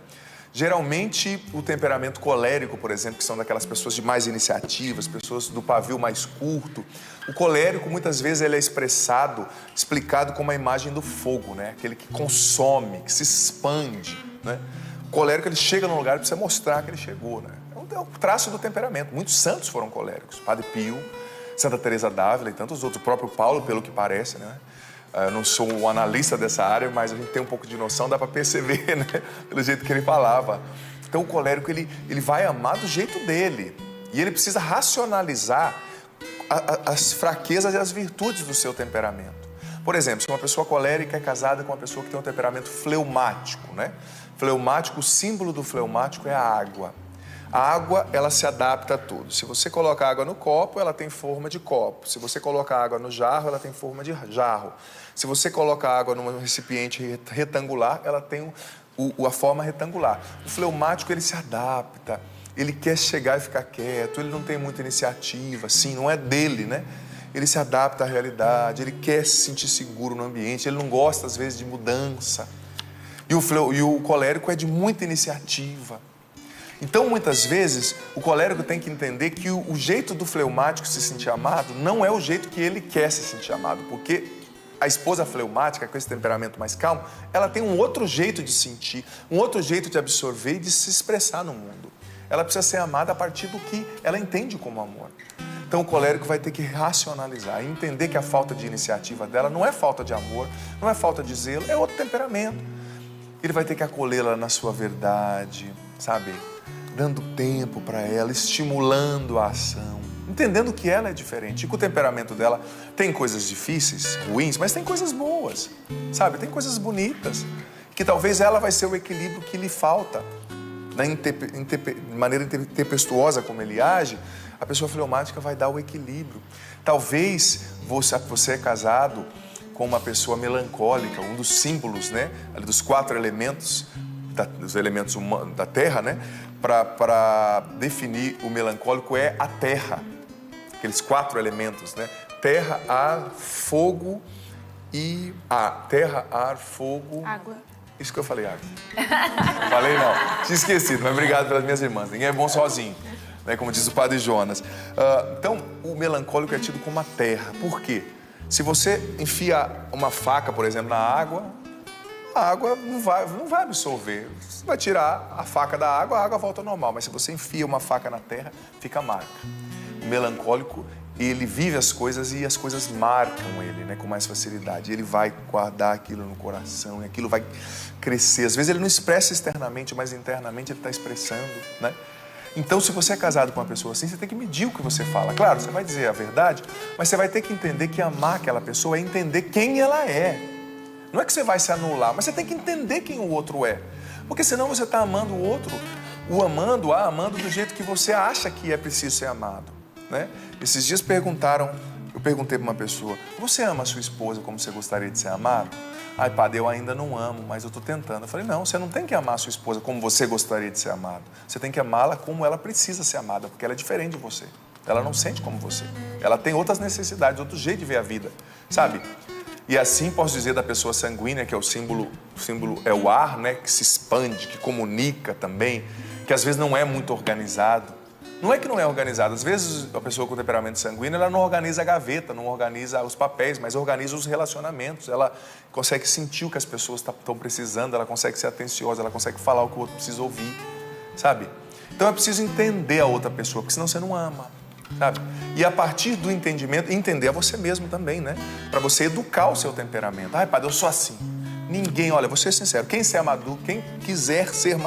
Geralmente, o temperamento colérico, por exemplo, que são daquelas pessoas de mais iniciativas, pessoas do pavio mais curto. O colérico, muitas vezes, ele é explicado como a imagem do fogo, né? Aquele que consome, que se expande, né? O colérico, ele chega num lugar e precisa mostrar que ele chegou, né? É um traço do temperamento. Muitos santos foram coléricos. Padre Pio, Santa Teresa d'Ávila e tantos outros. O próprio Paulo, pelo que parece, né? Eu não sou um analista dessa área, mas a gente tem um pouco de noção, dá para perceber, né? Pelo jeito que ele falava. Então o colérico, ele vai amar do jeito dele. E ele precisa racionalizar as fraquezas e as virtudes do seu temperamento. Por exemplo, se uma pessoa colérica é casada com uma pessoa que tem um temperamento fleumático, né? Fleumático, o símbolo do fleumático é a água. A água, ela se adapta a tudo. Se você coloca água no copo, ela tem forma de copo. Se você coloca água no jarro, ela tem forma de jarro. Se você coloca água num recipiente retangular, ela tem a forma retangular. O fleumático, ele se adapta, ele quer chegar e ficar quieto, ele não tem muita iniciativa, assim, não é dele, né? Ele se adapta à realidade, ele quer se sentir seguro no ambiente, ele não gosta, às vezes, de mudança. E o colérico é de muita iniciativa. Então, muitas vezes, o colérico tem que entender que o jeito do fleumático se sentir amado não é o jeito que ele quer se sentir amado, porque a esposa fleumática, com esse temperamento mais calmo, ela tem um outro jeito de sentir, um outro jeito de absorver e de se expressar no mundo. Ela precisa ser amada a partir do que ela entende como amor. Então, o colérico vai ter que racionalizar e entender que a falta de iniciativa dela não é falta de amor, não é falta de zelo, é outro temperamento. Ele vai ter que acolhê-la na sua verdade, sabe? Dando tempo para ela, estimulando a ação, entendendo que ela é diferente e que o temperamento dela tem coisas difíceis, ruins, mas tem coisas boas, sabe? Tem coisas bonitas, que talvez ela vai ser o equilíbrio que lhe falta. De maneira tempestuosa como ele age, a pessoa fleumática vai dar o equilíbrio. Talvez você é casado com uma pessoa melancólica, um dos símbolos, né, dos 4 elementos, dos elementos da terra, né, para definir o melancólico é a terra. Aqueles 4 elementos, né? Terra, ar, fogo e ar. Terra, ar, fogo... Água. Isso que eu falei, água. Não falei, não. Tinha esquecido, mas obrigado pelas minhas irmãs. Ninguém é bom sozinho, né? Como diz o padre Jonas. Então, o melancólico é tido como a terra. Por quê? Se você enfia uma faca, por exemplo, na água, a água não vai absorver. Você vai tirar a faca da água, a água volta ao normal. Mas se você enfia uma faca na terra, fica marca. O melancólico, ele vive as coisas e as coisas marcam ele, né, com mais facilidade. Ele vai guardar aquilo no coração e aquilo vai crescer. Às vezes ele não expressa externamente, mas internamente ele está expressando, né? Então, se você é casado com uma pessoa assim, você tem que medir o que você fala. Claro, você vai dizer a verdade, mas você vai ter que entender que amar aquela pessoa é entender quem ela é. Não é que você vai se anular, mas você tem que entender quem o outro é. Porque senão você está amando o outro, amando do jeito que você acha que é preciso ser amado, né? Esses dias eu perguntei para uma pessoa: você ama a sua esposa como você gostaria de ser amado? Ai, padre, eu ainda não amo, mas eu estou tentando. Eu falei: não, você não tem que amar a sua esposa como você gostaria de ser amado. Você tem que amá-la como ela precisa ser amada, porque ela é diferente de você. Ela não sente como você. Ela tem outras necessidades, outro jeito de ver a vida, sabe? E assim posso dizer da pessoa sanguínea, que é o símbolo é o ar, né, que se expande, que comunica também, que às vezes não é muito organizado. Não é que não é organizado, às vezes a pessoa com temperamento sanguíneo, ela não organiza a gaveta, não organiza os papéis, mas organiza os relacionamentos. Ela consegue sentir o que as pessoas estão precisando, ela consegue ser atenciosa, ela consegue falar o que o outro precisa ouvir, sabe? Então é preciso entender a outra pessoa, porque senão você não ama, sabe? E a partir do entendimento, entender a você mesmo também, né? Para você educar o seu temperamento. Ai, padre, eu sou assim. Ninguém, olha, vou ser sincero, quem quiser ser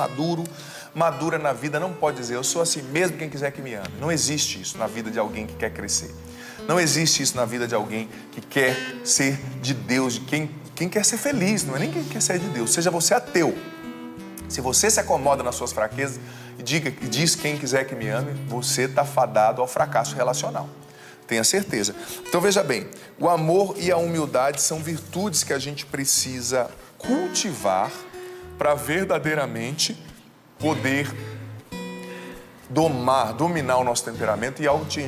madura na vida não pode dizer: eu sou assim mesmo, quem quiser que me ame. Não existe isso na vida de alguém que quer crescer. Não existe isso na vida de alguém que quer ser de Deus, de quem quer ser feliz, não é nem quem quer ser de Deus. Seja você ateu. Se você se acomoda nas suas fraquezas e diz quem quiser que me ame, você está fadado ao fracasso relacional. Tenha certeza. Então veja bem, o amor e a humildade são virtudes que a gente precisa cultivar para verdadeiramente poder dominar o nosso temperamento e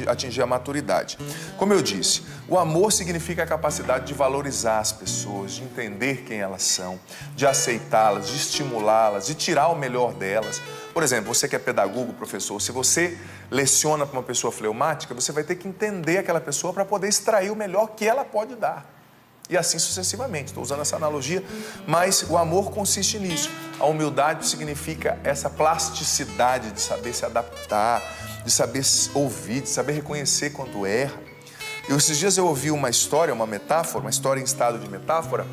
atingir a maturidade. Como eu disse, o amor significa a capacidade de valorizar as pessoas, de entender quem elas são, de aceitá-las, de estimulá-las, de tirar o melhor delas. Por exemplo, você que é pedagogo, professor, se você leciona para uma pessoa fleumática, você vai ter que entender aquela pessoa para poder extrair o melhor que ela pode dar. E assim sucessivamente. Estou usando essa analogia, mas o amor consiste nisso. A humildade significa essa plasticidade de saber se adaptar, de saber ouvir, de saber reconhecer quando erra. E esses dias eu ouvi uma história, uma metáfora, uma história em estado de metáfora,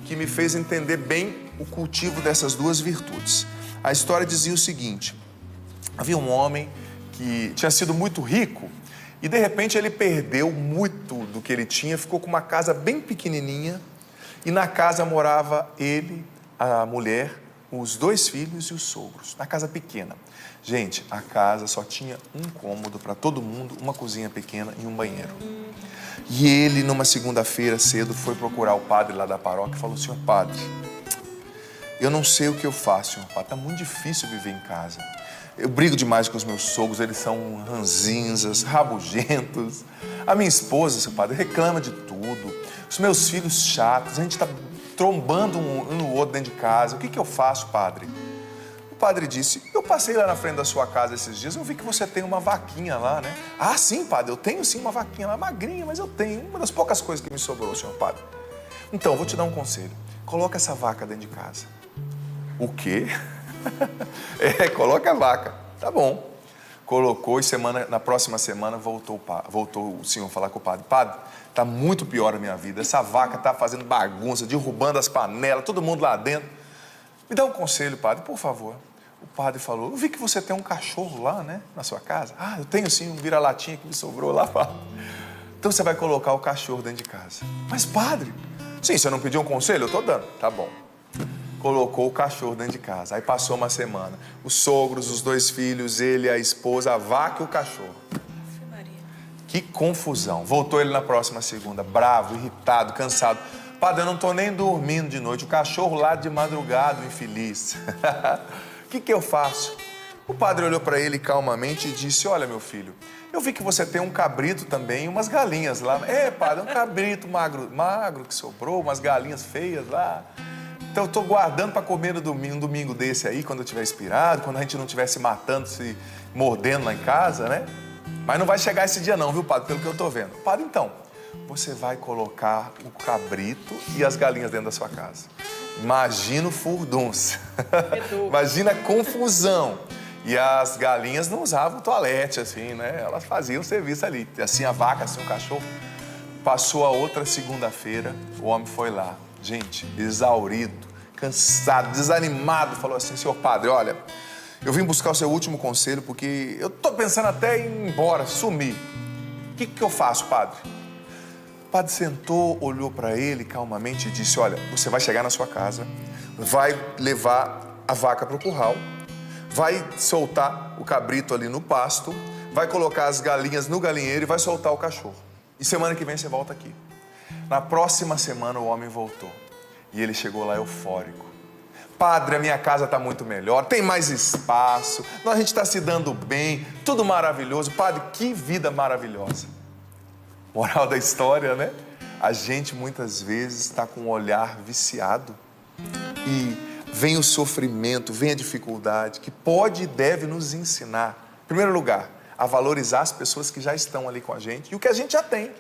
que me fez entender bem o cultivo dessas duas virtudes. A história dizia o seguinte: havia um homem que tinha sido muito rico, e de repente ele perdeu muito do que ele tinha, ficou com uma casa bem pequenininha, e na casa morava ele, a mulher, os 2 filhos e os sogros, na casa pequena. Gente, a casa só tinha um cômodo para todo mundo, uma cozinha pequena e um banheiro. E ele, numa segunda-feira cedo, foi procurar o padre lá da paróquia e falou: senhor padre, eu não sei o que eu faço, senhor padre, está muito difícil viver em casa. Eu brigo demais com os meus sogros, eles são ranzinzas, rabugentos. A minha esposa, seu padre, reclama de tudo. Os meus filhos chatos, a gente está trombando um no outro dentro de casa. O que eu faço, padre? O padre disse, eu passei lá na frente da sua casa esses dias, eu vi que você tem uma vaquinha lá, né? Ah, sim, padre, eu tenho sim uma vaquinha lá, magrinha, mas eu tenho. Uma das poucas coisas que me sobrou, senhor padre. Então, eu vou te dar um conselho. Coloca essa vaca dentro de casa. O quê? Coloca a vaca. Tá bom. Colocou e na próxima semana voltou o senhor falar com o padre. Padre, tá muito pior a minha vida. Essa vaca tá fazendo bagunça, derrubando as panelas, todo mundo lá dentro. Me dá um conselho, padre, por favor. O padre falou, eu vi que você tem um cachorro lá, né, na sua casa. Ah, eu tenho sim um vira-latinha que me sobrou lá. Então você vai colocar o cachorro dentro de casa. Mas, padre, sim, você não pediu um conselho? Eu tô dando. Tá bom. Colocou o cachorro dentro de casa. Aí passou uma semana. Os sogros, os 2 filhos, ele, a esposa, a vaca e o cachorro. Que confusão. Voltou ele na próxima segunda, bravo, irritado, cansado. Padre, eu não tô nem dormindo de noite. O cachorro lá de madrugada, infeliz. O que eu faço? O padre olhou para ele calmamente e disse, olha, meu filho, eu vi que você tem um cabrito também e umas galinhas lá. Padre, um cabrito magro que sobrou, umas galinhas feias lá. Então eu estou guardando para comer um domingo desse aí, quando eu estiver inspirado, quando a gente não estiver se matando, se mordendo lá em casa, né? Mas não vai chegar esse dia não, viu, padre? Pelo que eu estou vendo. Padre, então, você vai colocar o cabrito e as galinhas dentro da sua casa. Imagina o furdunço. Imagina a confusão. E as galinhas não usavam toalete, assim, né? Elas faziam o serviço ali. Assim a vaca, assim o cachorro. Passou a outra segunda-feira, o homem foi lá. Gente, exaurido, cansado, desanimado. Falou assim, senhor padre, olha, eu vim buscar o seu último conselho porque eu tô pensando até em ir embora, sumir. O que eu faço, padre? O padre sentou, olhou para ele calmamente e disse, olha, você vai chegar na sua casa, vai levar a vaca para o curral, vai soltar o cabrito ali no pasto, vai colocar as galinhas no galinheiro e vai soltar o cachorro. E semana que vem você volta aqui. Na próxima semana o homem voltou e ele chegou lá eufórico. Padre, a minha casa está muito melhor, tem mais espaço, a gente está se dando bem, tudo maravilhoso. Padre, que vida maravilhosa. Moral da história, né? A gente muitas vezes está com um olhar viciado e vem o sofrimento, vem a dificuldade que pode e deve nos ensinar, em primeiro lugar, a valorizar as pessoas que já estão ali com a gente e o que a gente já tem,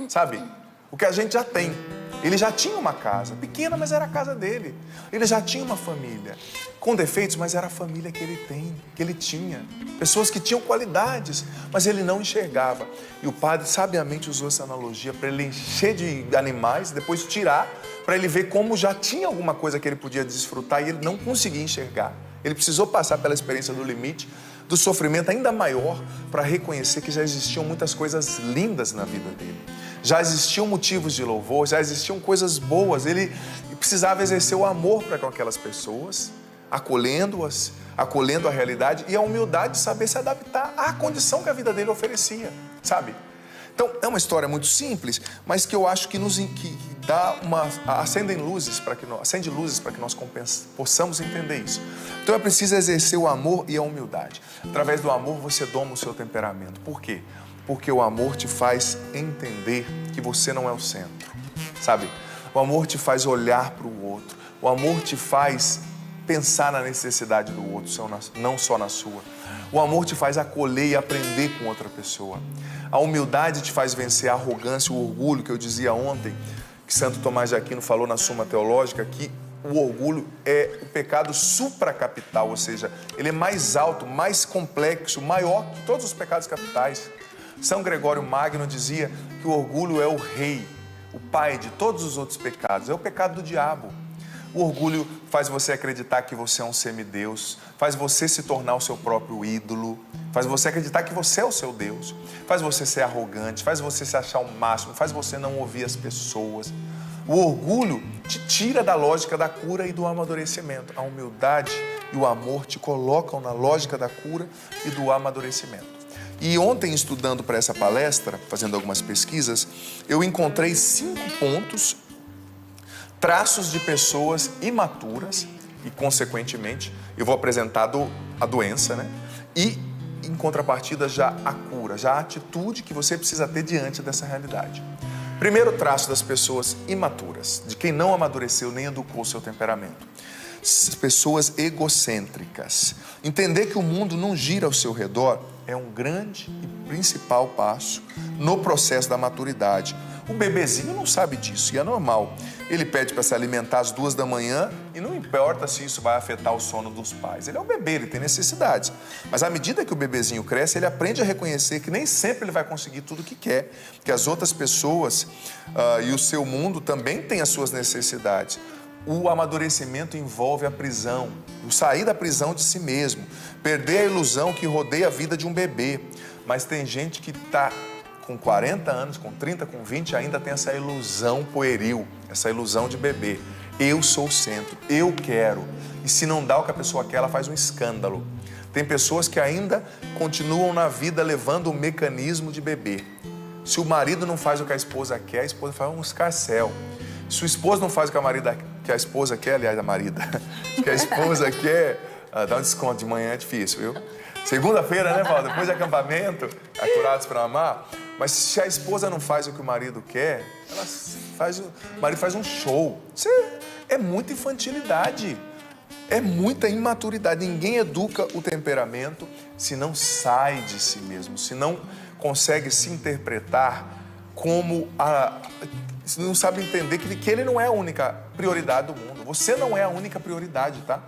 sabe? O que a gente já tem. Ele já tinha uma casa, pequena, mas era a casa dele. Ele já tinha uma família, com defeitos, mas era a família que ele tinha. Pessoas que tinham qualidades, mas ele não enxergava. E o padre sabiamente usou essa analogia para ele encher de animais, depois tirar, para ele ver como já tinha alguma coisa que ele podia desfrutar e ele não conseguia enxergar. Ele precisou passar pela experiência do limite, do sofrimento ainda maior, para reconhecer que já existiam muitas coisas lindas na vida dele. Já existiam motivos de louvor, já existiam coisas boas. Ele precisava exercer o amor para com aquelas pessoas, acolhendo-as, acolhendo a realidade e a humildade de saber se adaptar à condição que a vida dele oferecia, sabe? Então, é uma história muito simples, mas que eu acho que acende luzes para que nós possamos entender isso. Então, é preciso exercer o amor e a humildade. Através do amor, você doma o seu temperamento. Por quê? Porque o amor te faz entender que você não é o centro, sabe? O amor te faz olhar para o outro. O amor te faz pensar na necessidade do outro, não só na sua. O amor te faz acolher e aprender com outra pessoa. A humildade te faz vencer a arrogância, o orgulho, que eu dizia ontem, que Santo Tomás de Aquino falou na Suma Teológica, que o orgulho é o pecado supracapital, ou seja, ele é mais alto, mais complexo, maior que todos os pecados capitais. São Gregório Magno dizia que o orgulho é o rei, o pai de todos os outros pecados, é o pecado do diabo. O orgulho faz você acreditar que você é um semideus, faz você se tornar o seu próprio ídolo, faz você acreditar que você é o seu Deus, faz você ser arrogante, faz você se achar o máximo, faz você não ouvir as pessoas. O orgulho te tira da lógica da cura e do amadurecimento. A humildade e o amor te colocam na lógica da cura e do amadurecimento. E ontem, estudando para essa palestra, fazendo algumas pesquisas, eu encontrei 5 pontos, traços de pessoas imaturas e, consequentemente, eu vou apresentar a doença, né? E, em contrapartida, já a cura, já a atitude que você precisa ter diante dessa realidade. Primeiro traço das pessoas imaturas, de quem não amadureceu nem educou o seu temperamento. Pessoas egocêntricas. Entender que o mundo não gira ao seu redor é um grande e principal passo no processo da maturidade. O bebezinho não sabe disso e é normal. Ele pede para se alimentar às 2 da manhã e não importa se isso vai afetar o sono dos pais. Ele é um bebê, ele tem necessidades. Mas à medida que o bebezinho cresce, ele aprende a reconhecer que nem sempre ele vai conseguir tudo o que quer, que as outras pessoas e o seu mundo também têm as suas necessidades. O amadurecimento envolve a prisão, o sair da prisão de si mesmo, perder a ilusão que rodeia a vida de um bebê. Mas tem gente que está com 40 anos, com 30, com 20, ainda tem essa ilusão pueril, essa ilusão de bebê. Eu sou o centro, eu quero. E se não dá o que a pessoa quer, ela faz um escândalo. Tem pessoas que ainda continuam na vida levando o mecanismo de bebê. Se o marido não faz o que a esposa quer, a esposa faz um escarcéu. Se o esposo não faz o que a esposa quer, aliás, a marida, que a esposa quer, dá um desconto de manhã, é difícil, viu? Segunda-feira, né, Paulo? Depois de acampamento, Curados para Amar. Mas se a esposa não faz o que o marido quer, o marido faz um show. Isso é muita infantilidade, é muita imaturidade. Ninguém educa o temperamento se não sai de si mesmo, se não consegue se interpretar como se não sabe entender que ele não é a única prioridade do mundo. Você não é a única prioridade, tá?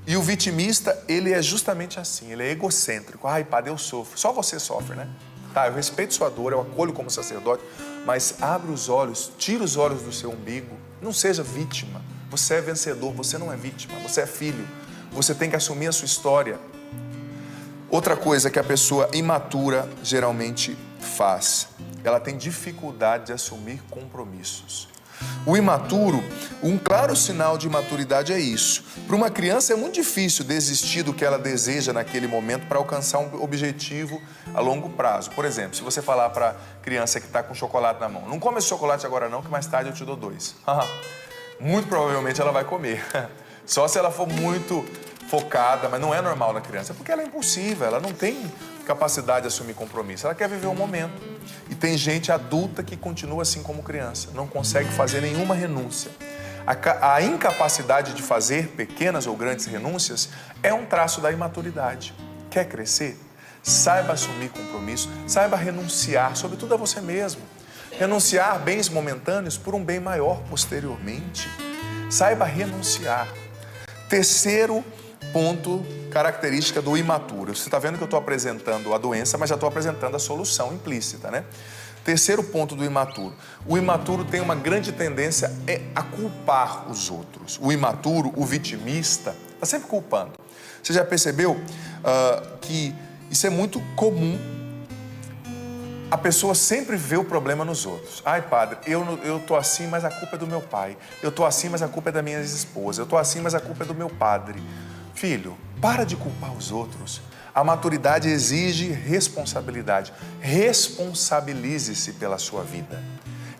E o vitimista, ele é justamente assim, ele é egocêntrico. Ai, padre, eu sofro. Só você sofre, né? Tá, eu respeito sua dor, eu acolho como sacerdote, mas abre os olhos, tira os olhos do seu umbigo. Não seja vítima. Você é vencedor, você não é vítima, você é filho. Você tem que assumir a sua história. Outra coisa que a pessoa imatura geralmente faz, ela tem dificuldade de assumir compromissos. O imaturo, um claro sinal de imaturidade é isso. Para uma criança é muito difícil desistir do que ela deseja naquele momento para alcançar um objetivo a longo prazo. Por exemplo, se você falar para a criança que está com chocolate na mão, não come esse chocolate agora não, que mais tarde eu te dou 2. Muito provavelmente ela vai comer. Só se ela for muito focada, mas não é normal na criança, porque ela é impulsiva, ela não tem capacidade de assumir compromisso, ela quer viver o momento. E tem gente adulta que continua assim como criança, não consegue fazer nenhuma renúncia. A incapacidade de fazer pequenas ou grandes renúncias é um traço da imaturidade. Quer crescer? Saiba assumir compromisso, saiba renunciar, sobretudo a você mesmo. Renunciar bens momentâneos por um bem maior posteriormente. Saiba renunciar. Terceiro ponto, característica do imaturo. Você está vendo que eu estou apresentando a doença, mas já estou apresentando a solução implícita, né? Terceiro ponto do imaturo. O imaturo tem uma grande tendência a culpar os outros. O imaturo, o vitimista, está sempre culpando. Você já percebeu que isso é muito comum? A pessoa sempre vê o problema nos outros. Ai, padre, eu tô assim, mas a culpa é do meu pai. Eu tô assim, mas a culpa é da minha ex-esposa. Eu tô assim, mas a culpa é do meu padre. Filho, para de culpar os outros. A maturidade exige responsabilidade. Responsabilize-se pela sua vida.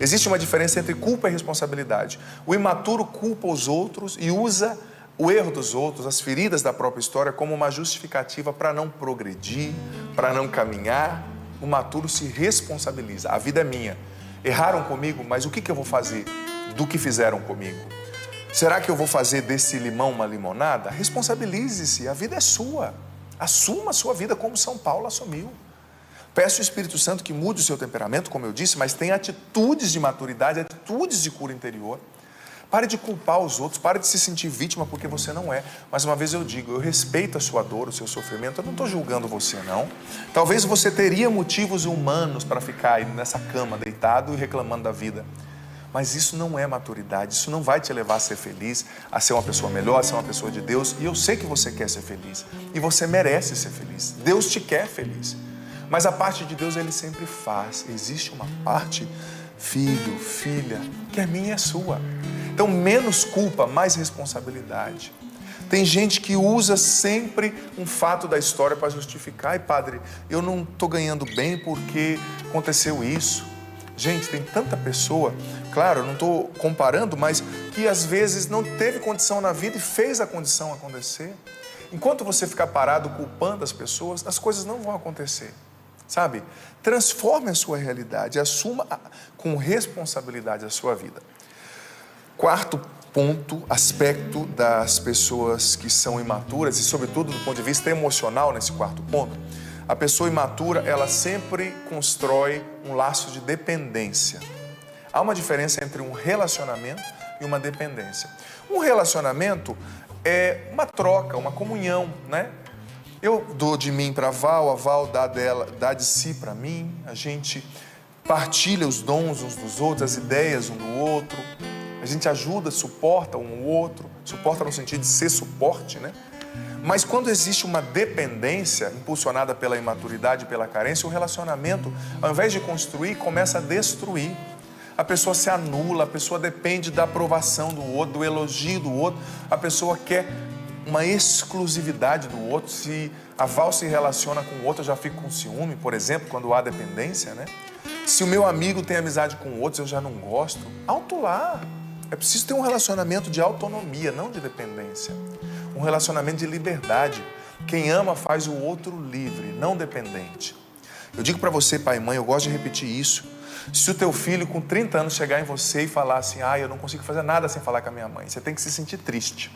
Existe uma diferença entre culpa e responsabilidade. O imaturo culpa os outros e usa o erro dos outros, as feridas da própria história, como uma justificativa para não progredir, para não caminhar. O maturo se responsabiliza. A vida é minha. Erraram comigo, mas o que eu vou fazer do que fizeram comigo? Será que eu vou fazer desse limão uma limonada? Responsabilize-se, a vida é sua. Assuma a sua vida como São Paulo assumiu. Peça ao Espírito Santo que mude o seu temperamento, como eu disse, mas tenha atitudes de maturidade, atitudes de cura interior. Pare de culpar os outros, pare de se sentir vítima porque você não é. Mais uma vez eu digo, eu respeito a sua dor, o seu sofrimento, eu não estou julgando você não. Talvez você teria motivos humanos para ficar aí nessa cama deitado e reclamando da vida. Mas isso não é maturidade, isso não vai te levar a ser feliz, a ser uma pessoa melhor, a ser uma pessoa de Deus. E eu sei que você quer ser feliz e você merece ser feliz. Deus te quer feliz. Mas a parte de Deus Ele sempre faz. Existe uma parte, filho, filha, que é minha e é sua. Então, menos culpa, mais responsabilidade. Tem gente que usa sempre um fato da história para justificar. Ai, padre, eu não estou ganhando bem porque aconteceu isso. Gente, tem tanta pessoa, claro, eu não estou comparando, mas que às vezes não teve condição na vida e fez a condição acontecer. Enquanto você ficar parado culpando as pessoas, as coisas não vão acontecer. sabe? Transforme a sua realidade, assuma com responsabilidade a sua vida. Quarto ponto, aspecto das pessoas que são imaturas, e sobretudo do ponto de vista emocional, nesse quarto ponto, a pessoa imatura, ela sempre constrói um laço de dependência. Há uma diferença entre um relacionamento e uma dependência. Um relacionamento é uma troca, uma comunhão, né? Eu dou de mim para a Val dá de si para mim, a gente partilha os dons uns dos outros, as ideias um do outro, a gente ajuda, suporta um ao outro, suporta no sentido de ser suporte, né? Mas quando existe uma dependência impulsionada pela imaturidade, pela carência, o relacionamento, ao invés de construir, começa a destruir. A pessoa se anula, a pessoa depende da aprovação do outro, do elogio do outro, a pessoa quer uma exclusividade do outro. Se a Val se relaciona com o outro, eu já fico com ciúme, por exemplo, quando há dependência, né? Se o meu amigo tem amizade com outros, eu já não gosto. Alto lá! É preciso ter um relacionamento de autonomia, não de dependência. Um relacionamento de liberdade. Quem ama faz o outro livre, não dependente. Eu digo para você, pai e mãe, eu gosto de repetir isso. Se o teu filho com 30 anos chegar em você e falar assim, eu não consigo fazer nada sem falar com a minha mãe, você tem que se sentir triste.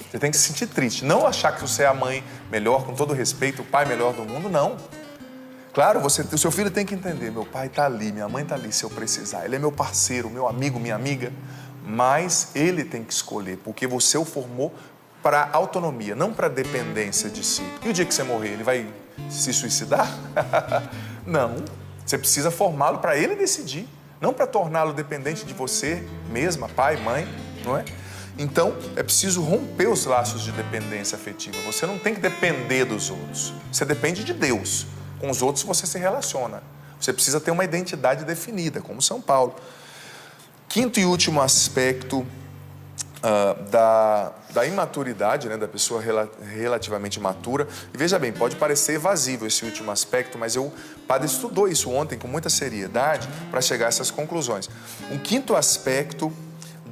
Você tem que se sentir triste. Não achar que você é a mãe melhor, com todo respeito, o pai melhor do mundo, não. Claro, o seu filho tem que entender, meu pai está ali, minha mãe está ali se eu precisar. Ele é meu parceiro, meu amigo, minha amiga. Mas ele tem que escolher, porque você o formou para autonomia, não para dependência de si. E o dia que você morrer, ele vai se suicidar? Não. Você precisa formá-lo para ele decidir, não para torná-lo dependente de você mesma, pai, mãe, não é? Então, é preciso romper os laços de dependência afetiva. Você não tem que depender dos outros. Você depende de Deus. Com os outros você se relaciona. Você precisa ter uma identidade definida, como São Paulo. Quinto e último aspecto da imaturidade, né, da pessoa relativamente matura. E veja bem, pode parecer evasivo esse último aspecto, mas o padre estudou isso ontem com muita seriedade para chegar a essas conclusões. Um quinto aspecto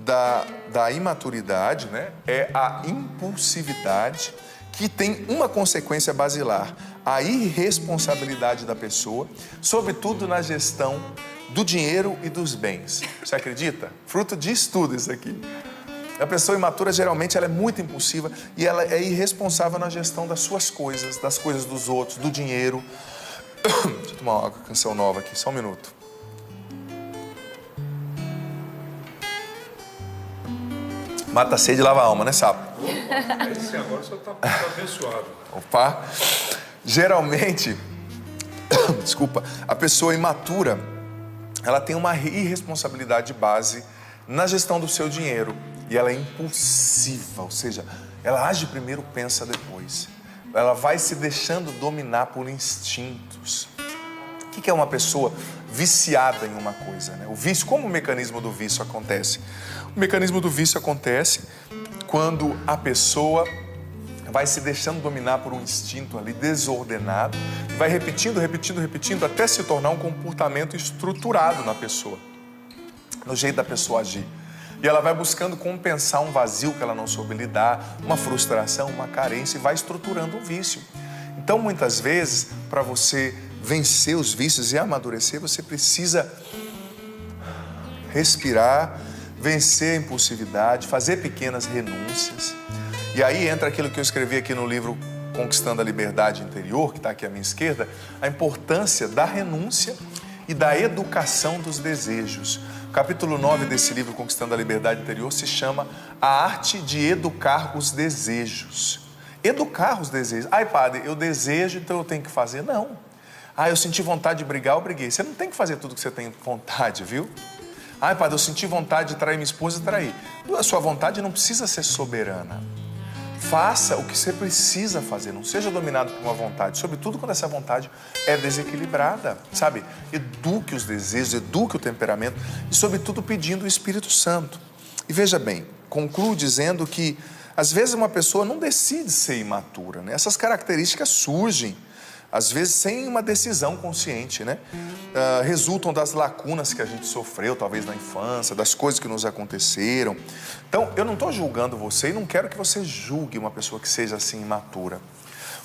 da imaturidade, né, é a impulsividade, que tem uma consequência basilar: a irresponsabilidade da pessoa, sobretudo na gestão do dinheiro e dos bens. Você acredita? Fruto de estudo isso aqui. A pessoa imatura, geralmente, ela é muito impulsiva e ela é irresponsável na gestão das suas coisas, das coisas dos outros, do dinheiro. Deixa eu tomar uma canção nova aqui, só um minuto. Mata a sede e lava a alma, né, sapo? Esse agora só está abençoado. Opa! Geralmente, desculpa, a pessoa imatura, ela tem uma irresponsabilidade base na gestão do seu dinheiro. E ela é impulsiva, ou seja, ela age primeiro, pensa depois. Ela vai se deixando dominar por instintos. O que é uma pessoa viciada em uma coisa, né? O vício, como o mecanismo do vício acontece? O mecanismo do vício acontece quando a pessoa vai se deixando dominar por um instinto ali desordenado, vai repetindo até se tornar um comportamento estruturado na pessoa, no jeito da pessoa agir. E ela vai buscando compensar um vazio que ela não soube lidar, uma frustração, uma carência, e vai estruturando um vício. Então, muitas vezes, para você vencer os vícios e amadurecer, você precisa respirar, vencer a impulsividade, fazer pequenas renúncias. E aí entra aquilo que eu escrevi aqui no livro Conquistando a Liberdade Interior, que está aqui à minha esquerda, a importância da renúncia e da educação dos desejos. O capítulo 9 desse livro, Conquistando a Liberdade Interior, se chama A Arte de Educar os Desejos. Educar os desejos. Ai, padre, eu desejo, então eu tenho que fazer. Não. Eu senti vontade de brigar, eu briguei. Você não tem que fazer tudo que você tem vontade, viu? Ai, padre, eu senti vontade de trair minha esposa e trair. A sua vontade não precisa ser soberana. Faça o que você precisa fazer, não seja dominado por uma vontade, sobretudo quando essa vontade é desequilibrada, sabe? Eduque os desejos, eduque o temperamento e, sobretudo, pedindo o Espírito Santo. E veja bem, concluo dizendo que, às vezes, uma pessoa não decide ser imatura, né? Essas características surgem, às vezes, sem uma decisão consciente, né? Resultam das lacunas que a gente sofreu, talvez na infância, das coisas que nos aconteceram. Então, eu não estou julgando você e não quero que você julgue uma pessoa que seja assim imatura.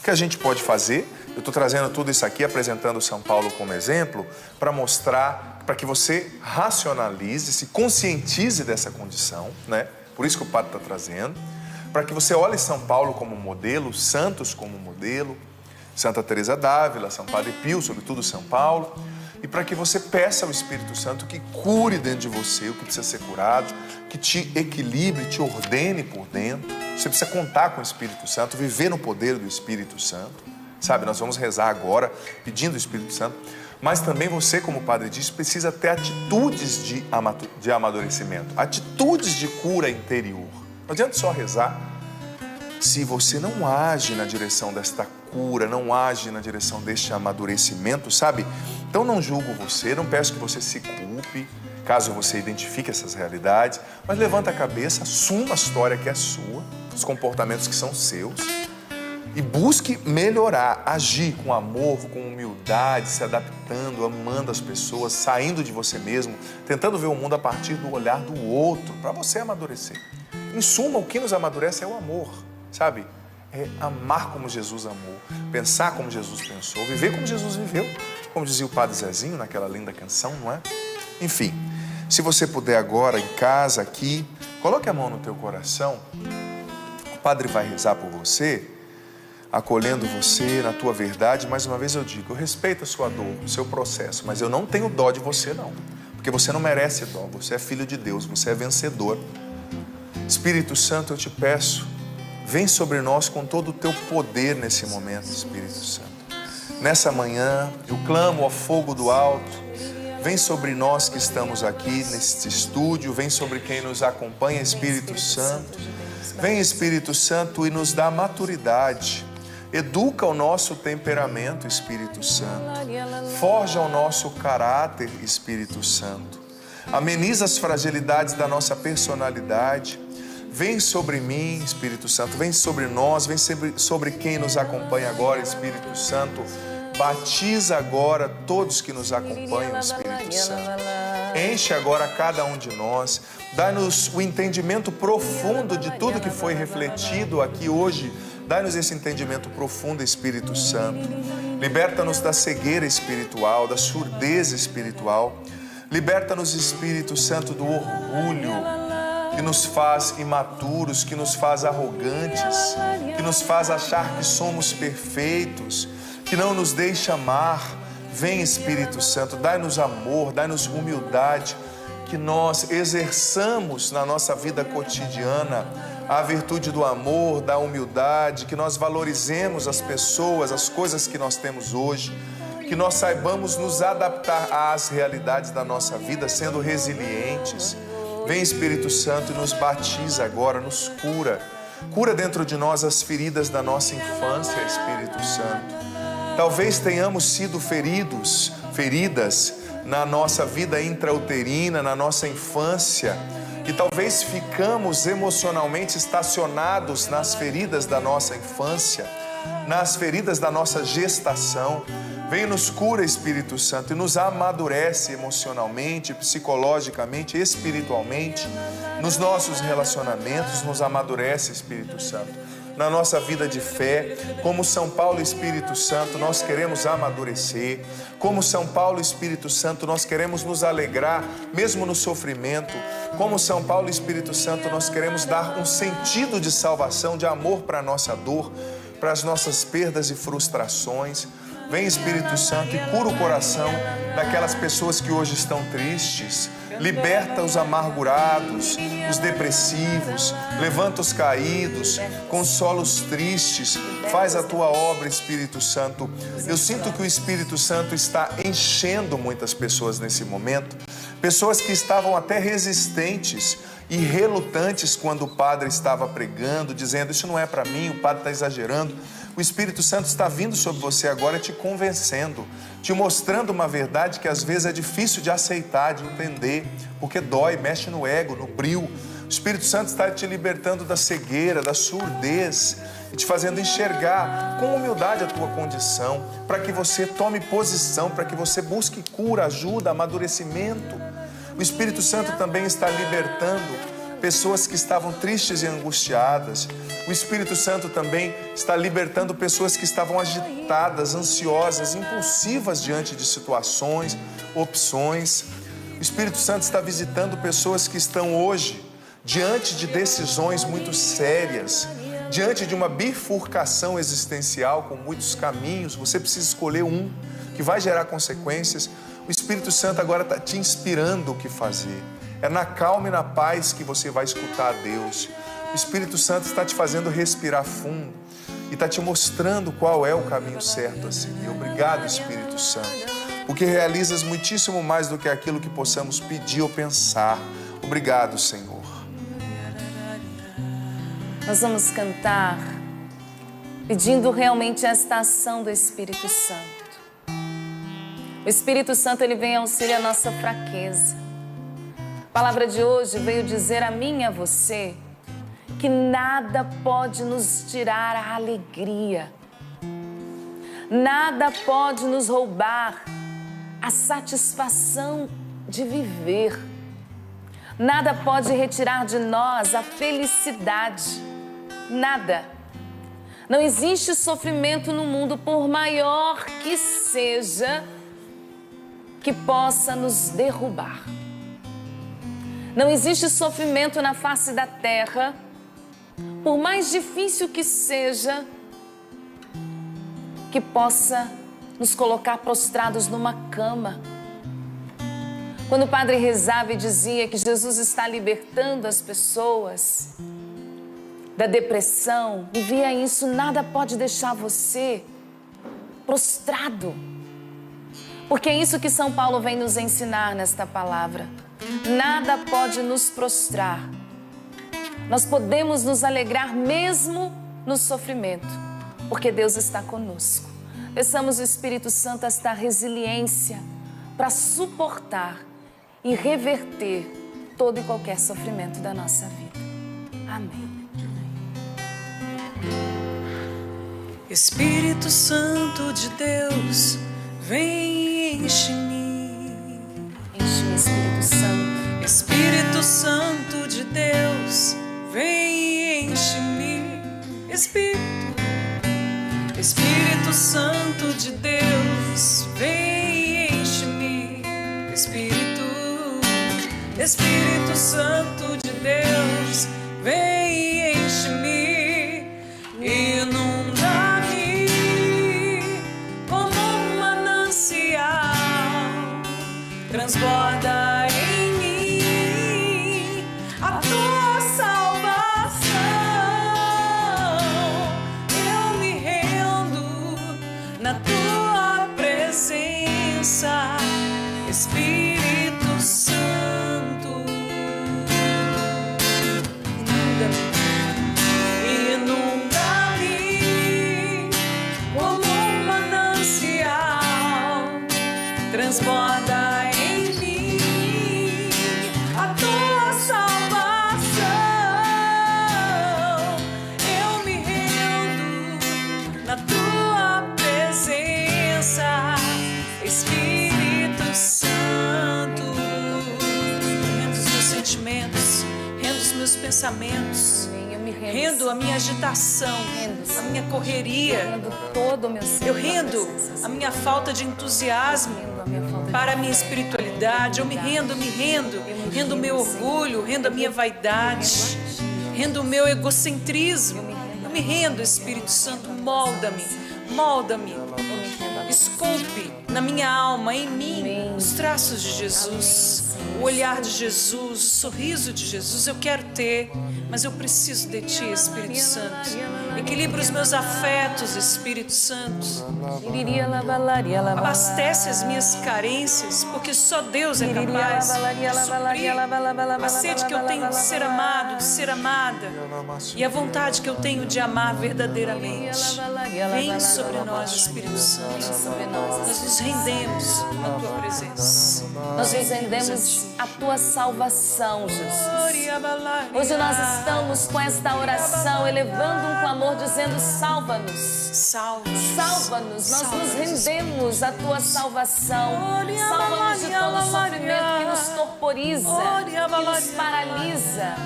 O que a gente pode fazer? Eu estou trazendo tudo isso aqui, apresentando São Paulo como exemplo, para mostrar, para que você racionalize, se conscientize dessa condição, né? Por isso que o padre está trazendo, para que você olhe São Paulo como modelo, santos como modelo, Santa Teresa d'Ávila, São Padre Pio, sobretudo São Paulo, e para que você peça ao Espírito Santo que cure dentro de você o que precisa ser curado, que te equilibre, te ordene por dentro. Você precisa contar com o Espírito Santo, viver no poder do Espírito Santo. Sabe, nós vamos rezar agora pedindo o Espírito Santo, mas também você, como o padre disse, precisa ter atitudes de amadurecimento, atitudes de cura interior. Não adianta só rezar se você não age na direção desta cura, não age na direção deste amadurecimento, sabe? Então não julgo você, não peço que você se culpe, caso você identifique essas realidades, mas levanta a cabeça, assuma a história que é sua, os comportamentos que são seus, e busque melhorar, agir com amor, com humildade, se adaptando, amando as pessoas, saindo de você mesmo, tentando ver o mundo a partir do olhar do outro, para você amadurecer. Em suma, o que nos amadurece é o amor, sabe? É amar como Jesus amou, pensar como Jesus pensou, viver como Jesus viveu, como dizia o Padre Zezinho naquela linda canção, não é? Enfim, se você puder agora, em casa, aqui, coloque a mão no teu coração, o Padre vai rezar por você, acolhendo você na tua verdade. Mais uma vez eu digo, eu respeito a sua dor, o seu processo, mas eu não tenho dó de você não, porque você não merece dó, você é filho de Deus, você é vencedor. Espírito Santo, eu te peço, vem sobre nós com todo o teu poder nesse momento, Espírito Santo. Nessa manhã, eu clamo ao fogo do alto, vem sobre nós que estamos aqui neste estúdio, vem sobre quem nos acompanha, Espírito Santo. Vem, Espírito Santo, e nos dá maturidade. Educa o nosso temperamento, Espírito Santo. Forja o nosso caráter, Espírito Santo. Ameniza as fragilidades da nossa personalidade. Vem sobre mim, Espírito Santo. Vem sobre nós, vem sobre quem nos acompanha agora, Espírito Santo. Batiza agora todos que nos acompanham, Espírito Santo. Enche agora cada um de nós. Dá-nos o entendimento profundo de tudo que foi refletido aqui hoje. Dá-nos esse entendimento profundo, Espírito Santo. Liberta-nos da cegueira espiritual, da surdez espiritual. Liberta-nos, Espírito Santo, do orgulho que nos faz imaturos, que nos faz arrogantes, que nos faz achar que somos perfeitos, que não nos deixa amar. Vem, Espírito Santo, dai-nos amor, dai-nos humildade, que nós exerçamos na nossa vida cotidiana a virtude do amor, da humildade, que nós valorizemos as pessoas, as coisas que nós temos hoje, que nós saibamos nos adaptar às realidades da nossa vida, sendo resilientes. Vem, Espírito Santo, e nos batiza agora, nos cura. Cura dentro de nós as feridas da nossa infância, Espírito Santo. Talvez tenhamos sido feridas na nossa vida intrauterina, na nossa infância, e talvez ficamos emocionalmente estacionados nas feridas da nossa infância, nas feridas da nossa gestação. Vem, nos cura, Espírito Santo, e nos amadurece emocionalmente, psicologicamente, espiritualmente, nos nossos relacionamentos, nos amadurece, Espírito Santo. Na nossa vida de fé, como São Paulo e Espírito Santo, nós queremos amadurecer. Como São Paulo e Espírito Santo, nós queremos nos alegrar, mesmo no sofrimento. Como São Paulo e Espírito Santo, nós queremos dar um sentido de salvação, de amor para a nossa dor, para as nossas perdas e frustrações. Vem, Espírito Santo, e cura o coração daquelas pessoas que hoje estão tristes. Liberta os amargurados, os depressivos, levanta os caídos, consola os tristes, faz a tua obra, Espírito Santo. Eu sinto que o Espírito Santo está enchendo muitas pessoas nesse momento, pessoas que estavam até resistentes e relutantes quando o padre estava pregando, dizendo, isso não é para mim, o padre está exagerando. O Espírito Santo está vindo sobre você agora te convencendo, te mostrando uma verdade que às vezes é difícil de aceitar, de entender, porque dói, mexe no ego, no brio. O Espírito Santo está te libertando da cegueira, da surdez e te fazendo enxergar com humildade a tua condição, para que você tome posição, para que você busque cura, ajuda, amadurecimento. O Espírito Santo também está libertando pessoas que estavam tristes e angustiadas. O Espírito Santo também está libertando pessoas que estavam agitadas, ansiosas, impulsivas diante de situações, opções. O Espírito Santo está visitando pessoas que estão hoje diante de decisões muito sérias, diante de uma bifurcação existencial com muitos caminhos. Você precisa escolher um que vai gerar consequências. O Espírito Santo agora está te inspirando o que fazer. É na calma e na paz que você vai escutar a Deus. O Espírito Santo está te fazendo respirar fundo e está te mostrando qual é o caminho certo a seguir. Obrigado, Espírito Santo, porque realizas muitíssimo mais do que aquilo que possamos pedir ou pensar. Obrigado, Senhor. Nós vamos cantar pedindo realmente esta ação do Espírito Santo. O Espírito Santo, ele vem auxiliar a nossa fraqueza. A palavra de hoje veio dizer a mim e a você que nada pode nos tirar a alegria. Nada pode nos roubar a satisfação de viver. Nada pode retirar de nós a felicidade. Nada. Não existe sofrimento no mundo, por maior que seja, que possa nos derrubar. Não existe sofrimento na face da terra, por mais difícil que seja, que possa nos colocar prostrados numa cama. Quando o padre rezava e dizia que Jesus está libertando as pessoas da depressão, e via isso, nada pode deixar você prostrado. Porque é isso que São Paulo vem nos ensinar nesta palavra. Nada pode nos prostrar. Nós podemos nos alegrar mesmo no sofrimento, porque Deus está conosco. Peçamos ao Espírito Santo esta resiliência para suportar e reverter todo e qualquer sofrimento da nossa vida. Amém. Espírito Santo de Deus, vem e enche-me. Enche-me, Espírito Santo. Espírito Santo de Deus, vem e enche-me. Espírito Santo de Deus, vem e enche-me. Espírito Santo de Deus, vem e enche-me. Inunda-me como um manancial, transborda em mim a tua salvação. Eu me rendo na tua presença, Espírito Santo. Transborda em mim a tua salvação. Eu me rendo na tua presença, Espírito Santo. Rendo os meus sentimentos, rendo os meus pensamentos, rendo a minha agitação, a minha correria. Eu rendo a minha falta de entusiasmo para a minha espiritualidade. Eu me rendo, rendo o meu orgulho, rendo a minha vaidade, rendo o meu egocentrismo. Eu me rendo, Espírito Santo, molda-me, esculpe na minha alma, em mim, os traços de Jesus, o olhar de Jesus, o sorriso de Jesus. Eu quero ter, mas eu preciso de Ti, Espírito Santo. Equilibra os meus afetos, Espírito Santo. Abastece as minhas carências, porque só Deus é capaz de suprir a sede que eu tenho de ser amado, de ser amada, e a vontade que eu tenho de amar verdadeiramente. Vem sobre nós, Espírito Santo. Nós nos rendemos à Tua presença. Nós nos rendemos à Tua salvação, Jesus. Hoje nós estamos com esta oração, elevando um clamor, dizendo: salva-nos. Salva-nos. Nós nos rendemos à Tua salvação. Salva-nos de todo sofrimento que nos torporiza, que nos paralisa.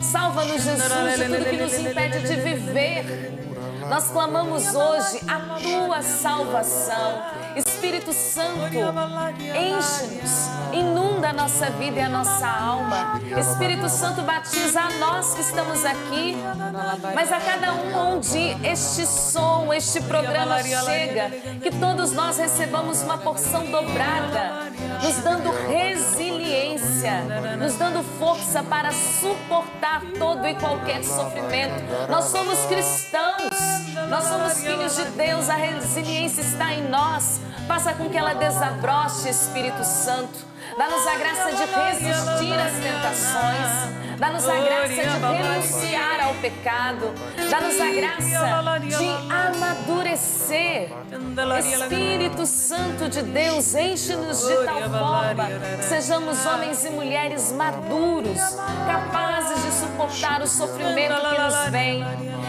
Salva-nos, Jesus, de tudo que nos impede de viver. Nós clamamos hoje a tua salvação. Espírito Santo, enche-nos, inunda a nossa vida e a nossa alma. Espírito Santo, batiza a nós que estamos aqui, mas a cada um onde este som, este programa chega, que todos nós recebamos uma porção dobrada, nos dando resiliência, nos dando força para suportar todo e qualquer sofrimento. Nós somos cristãos, nós somos filhos de Deus, a resiliência está em nós. Faça com que ela desabroche, Espírito Santo. Dá-nos a graça de resistir às tentações. Dá-nos a graça de renunciar ao pecado. Dá-nos a graça de amadurecer. Espírito Santo de Deus, enche-nos de tal forma que sejamos homens e mulheres maduros, capazes de suportar o sofrimento que nos vem.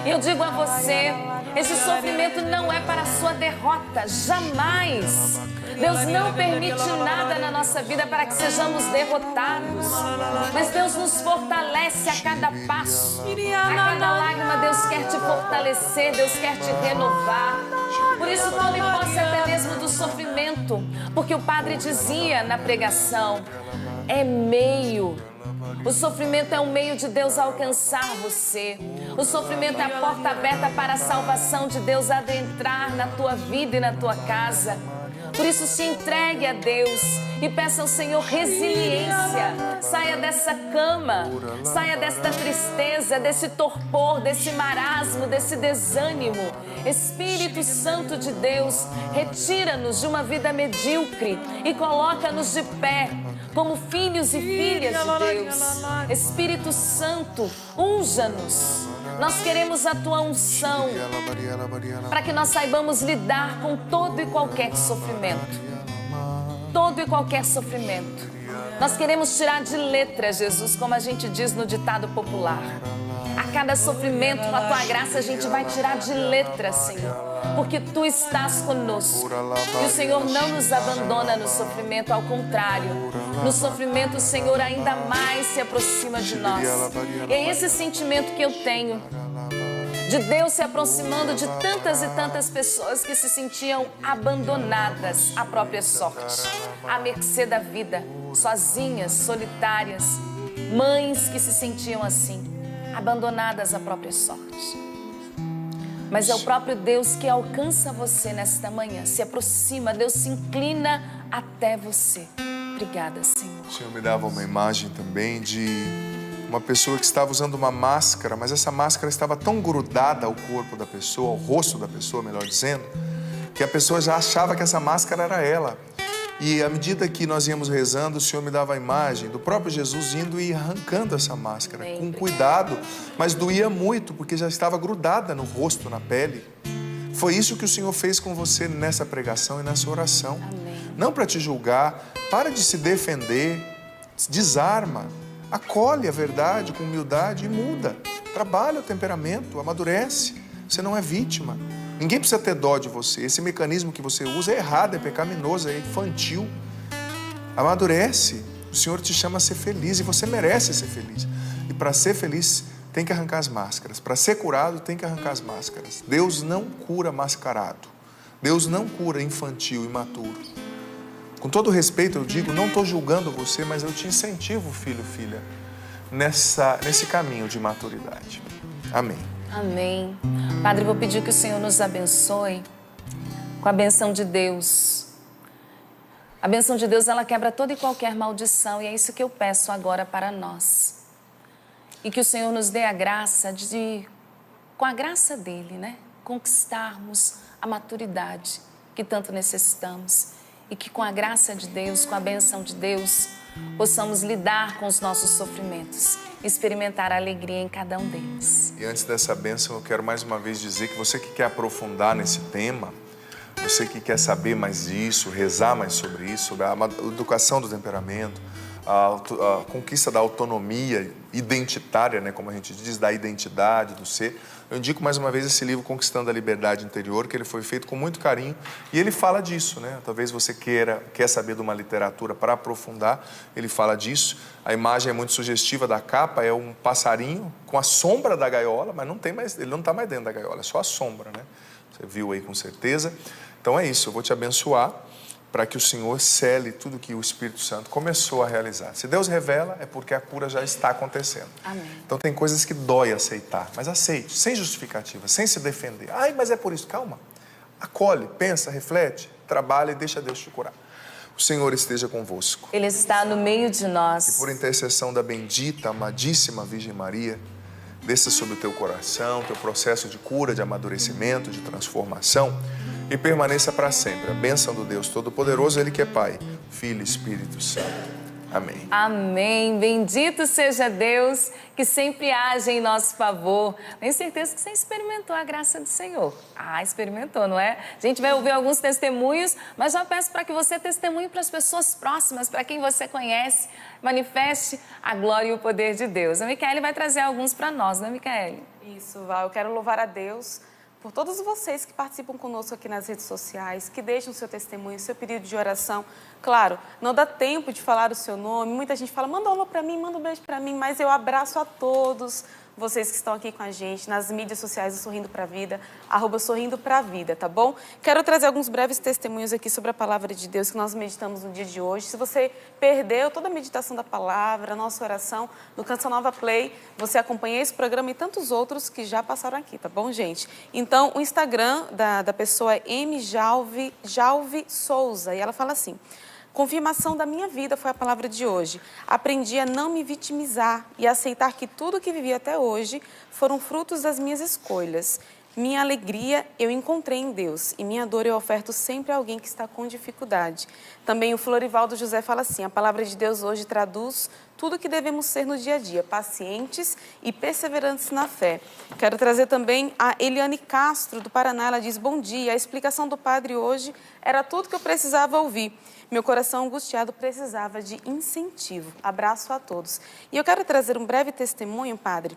Eu digo a você, esse sofrimento não é para a sua derrota, jamais. Deus não permite nada na nossa vida para que sejamos derrotados, mas Deus nos fortalece a cada passo, a cada lágrima. Deus quer te fortalecer, Deus quer te renovar. Por isso tome posse até mesmo do sofrimento, porque o padre dizia na pregação, o sofrimento é um meio de Deus alcançar você. O sofrimento é a porta aberta para a salvação de Deus adentrar na tua vida e na tua casa. Por isso, se entregue a Deus e peça ao Senhor resiliência. Saia dessa cama, saia desta tristeza, desse torpor, desse marasmo, desse desânimo. Espírito Santo de Deus, retira-nos de uma vida medíocre e coloca-nos de pé como filhos e filhas de Deus. Espírito Santo, unja-nos. Nós queremos a tua unção para que nós saibamos lidar com todo e qualquer sofrimento. Todo e qualquer sofrimento. Nós queremos tirar de letra, Jesus, como a gente diz no ditado popular. A cada sofrimento, com a tua graça, a gente vai tirar de letra, Senhor, porque tu estás conosco. E o Senhor não nos abandona no sofrimento, ao contrário. No sofrimento, o Senhor ainda mais se aproxima de nós. E é esse sentimento que eu tenho, de Deus se aproximando de tantas e tantas pessoas que se sentiam abandonadas à própria sorte, à mercê da vida, sozinhas, solitárias, mães que se sentiam assim, abandonadas à própria sorte. Mas é o próprio Deus que alcança você nesta manhã, se aproxima, Deus se inclina até você. Obrigada, Senhor. O Senhor me dava uma imagem também de uma pessoa que estava usando uma máscara, mas essa máscara estava tão grudada ao corpo da pessoa, ao rosto da pessoa, melhor dizendo, que a pessoa já achava que essa máscara era ela. E à medida que nós íamos rezando, o Senhor me dava a imagem do próprio Jesus indo e arrancando essa máscara, com cuidado, mas doía muito, porque já estava grudada no rosto, na pele. Foi isso que o Senhor fez com você nessa pregação e nessa oração. Amém. Não para te julgar, para de se defender, desarma, acolhe a verdade com humildade e muda. Trabalha o temperamento, amadurece. Você não é vítima. Ninguém precisa ter dó de você. Esse mecanismo que você usa é errado, é pecaminoso, é infantil. Amadurece. O Senhor te chama a ser feliz e você merece ser feliz. E para ser feliz, tem que arrancar as máscaras. Para ser curado, tem que arrancar as máscaras. Deus não cura mascarado. Deus não cura infantil, imaturo. Com todo respeito, eu digo, não estou julgando você, mas eu te incentivo, filho, filha, nesse caminho de maturidade. Amém. Amém. Padre, vou pedir que o Senhor nos abençoe com a benção de Deus. A benção de Deus, ela quebra toda e qualquer maldição, e é isso que eu peço agora para nós. E que o Senhor nos dê a graça de, com a graça dele, né, conquistarmos a maturidade que tanto necessitamos. E que com a graça de Deus, com a benção de Deus, possamos lidar com os nossos sofrimentos, experimentar a alegria em cada um deles. E antes dessa bênção, eu quero mais uma vez dizer que você que quer aprofundar nesse tema, você que quer saber mais disso, rezar mais sobre isso, sobre a educação do temperamento, a conquista da autonomia identitária, né, como a gente diz, da identidade, do ser. Eu indico mais uma vez esse livro Conquistando a Liberdade Interior, que ele foi feito com muito carinho e ele fala disso, né? Talvez você quer saber de uma literatura para aprofundar, ele fala disso. A imagem é muito sugestiva da capa, é um passarinho com a sombra da gaiola, mas ele não está mais dentro da gaiola, é só a sombra, né? Você viu aí com certeza. Então é isso, eu vou te abençoar para que o Senhor cele tudo que o Espírito Santo começou a realizar. Se Deus revela, é porque a cura já está acontecendo. Amém. Então tem coisas que dói aceitar, mas aceite, sem justificativa, sem se defender. Ai, mas é por isso. Calma. Acolhe, pensa, reflete, trabalha e deixa Deus te curar. O Senhor esteja convosco. Ele está no meio de nós. Que por intercessão da bendita, amadíssima Virgem Maria, desça sobre o teu coração, teu processo de cura, de amadurecimento, de transformação, e permaneça para sempre. A bênção do Deus Todo-Poderoso, Ele que é Pai, Filho e Espírito Santo. Amém. Amém. Bendito seja Deus que sempre age em nosso favor. Tenho certeza que você experimentou a graça do Senhor. Experimentou, não é? A gente vai ouvir alguns testemunhos, mas já peço para que você testemunhe para as pessoas próximas, para quem você conhece, manifeste a glória e o poder de Deus. A Micaele vai trazer alguns para nós, né, Micaele? Isso, Val. Eu quero louvar a Deus por todos vocês que participam conosco aqui nas redes sociais, que deixam o seu testemunho, o seu pedido de oração. Claro, não dá tempo de falar o seu nome. Muita gente fala, manda um alô para mim, manda um beijo para mim, mas eu abraço a todos vocês que estão aqui com a gente, nas mídias sociais do Sorrindo Pra Vida, @Sorrindo Pra Vida, tá bom? Quero trazer alguns breves testemunhos aqui sobre a palavra de Deus que nós meditamos no dia de hoje. Se você perdeu toda a meditação da palavra, a nossa oração, no Canção Nova Play, você acompanha esse programa e tantos outros que já passaram aqui, tá bom, gente? Então, o Instagram da pessoa é mjalve Souza, e ela fala assim: confirmação da minha vida foi a palavra de hoje. Aprendi a não me vitimizar e aceitar que tudo que vivi até hoje foram frutos das minhas escolhas. Minha alegria eu encontrei em Deus e minha dor eu oferto sempre a alguém que está com dificuldade. Também o Florivaldo José fala assim: a palavra de Deus hoje traduz tudo o que devemos ser no dia a dia, pacientes e perseverantes na fé. Quero trazer também a Eliane Castro, do Paraná. Ela diz: bom dia, a explicação do padre hoje era tudo que eu precisava ouvir. Meu coração angustiado precisava de incentivo. Abraço a todos. E eu quero trazer um breve testemunho, padre.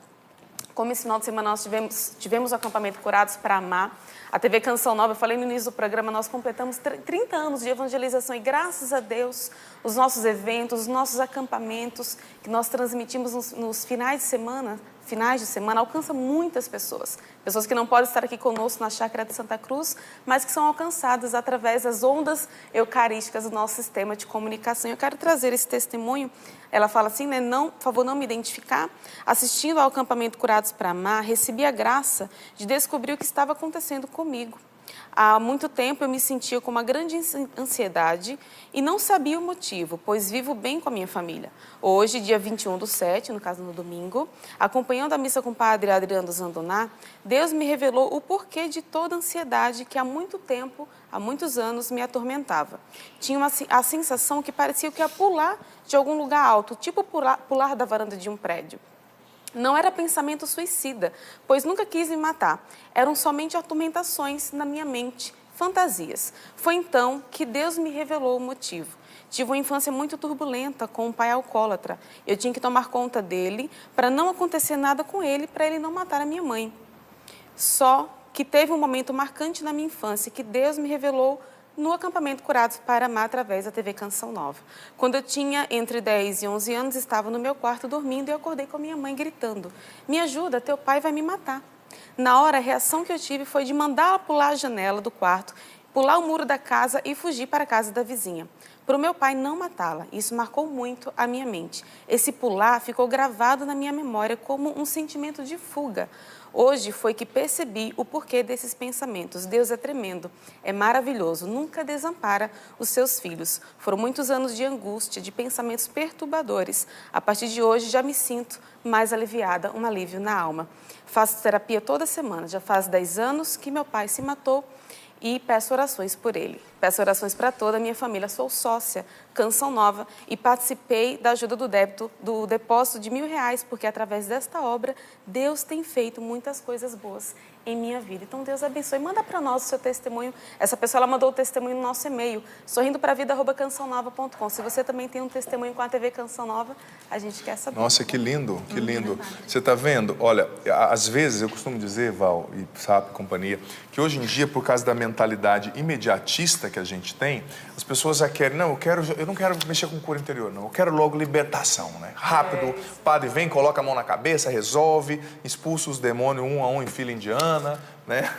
Como esse final de semana nós tivemos o acampamento Curados para Amar, a TV Canção Nova, eu falei no início do programa, nós completamos 30 anos de evangelização e graças a Deus, os nossos eventos, os nossos acampamentos que nós transmitimos nos finais de semana alcança muitas pessoas. Pessoas que não podem estar aqui conosco na Chácara de Santa Cruz, mas que são alcançadas através das ondas eucarísticas do nosso sistema de comunicação. Eu quero trazer esse testemunho. Ela fala assim, né? Por favor, não me identificar. Assistindo ao acampamento Curados para Amar, recebi a graça de descobrir o que estava acontecendo comigo. Há muito tempo eu me sentia com uma grande ansiedade e não sabia o motivo, pois vivo bem com a minha família. Hoje, dia 21/7, no caso no domingo, acompanhando a missa com o padre Adriano Zandoná, Deus me revelou o porquê de toda a ansiedade que há muito tempo, há muitos anos, me atormentava. Tinha a sensação que parecia que ia pular de algum lugar alto, tipo pular da varanda de um prédio. Não era pensamento suicida, pois nunca quis me matar. Eram somente atormentações na minha mente, fantasias. Foi então que Deus me revelou o motivo. Tive uma infância muito turbulenta com um pai alcoólatra. Eu tinha que tomar conta dele para não acontecer nada com ele, para ele não matar a minha mãe. Só que teve um momento marcante na minha infância que Deus me revelou no acampamento Curados para Amar, através da TV Canção Nova. Quando eu tinha entre 10 e 11 anos, estava no meu quarto dormindo e eu acordei com a minha mãe gritando: me ajuda, teu pai vai me matar. Na hora, a reação que eu tive foi de mandá-la pular a janela do quarto, pular o muro da casa e fugir para a casa da vizinha. Para o meu pai não matá-la. Isso marcou muito a minha mente. Esse pular ficou gravado na minha memória como um sentimento de fuga. Hoje foi que percebi o porquê desses pensamentos. Deus é tremendo, é maravilhoso, nunca desampara os seus filhos. Foram muitos anos de angústia, de pensamentos perturbadores. A partir de hoje já me sinto mais aliviada, um alívio na alma. Faço terapia toda semana, já faz 10 anos que meu pai se matou e peço orações por ele. Peço orações para toda a minha família. Sou sócia, Canção Nova, e participei da ajuda do depósito de R$1.000, porque através desta obra, Deus tem feito muitas coisas boas em minha vida. Então, Deus abençoe. Manda para nós o seu testemunho. Essa pessoa, ela mandou o testemunho no nosso e-mail, sorrindopravida@cançãonova.com. Se você também tem um testemunho com a TV Canção Nova, a gente quer saber. Nossa, que lindo, que lindo. Você está vendo? Olha, às vezes eu costumo dizer, Val e Sabe, companhia, que hoje em dia, por causa da mentalidade imediatista que a gente tem, as pessoas já querem, não, eu não quero mexer com cura interior, não, eu quero logo libertação, né? Rápido, o padre vem, coloca a mão na cabeça, resolve, expulsa os demônios um a um em fila indiana, né?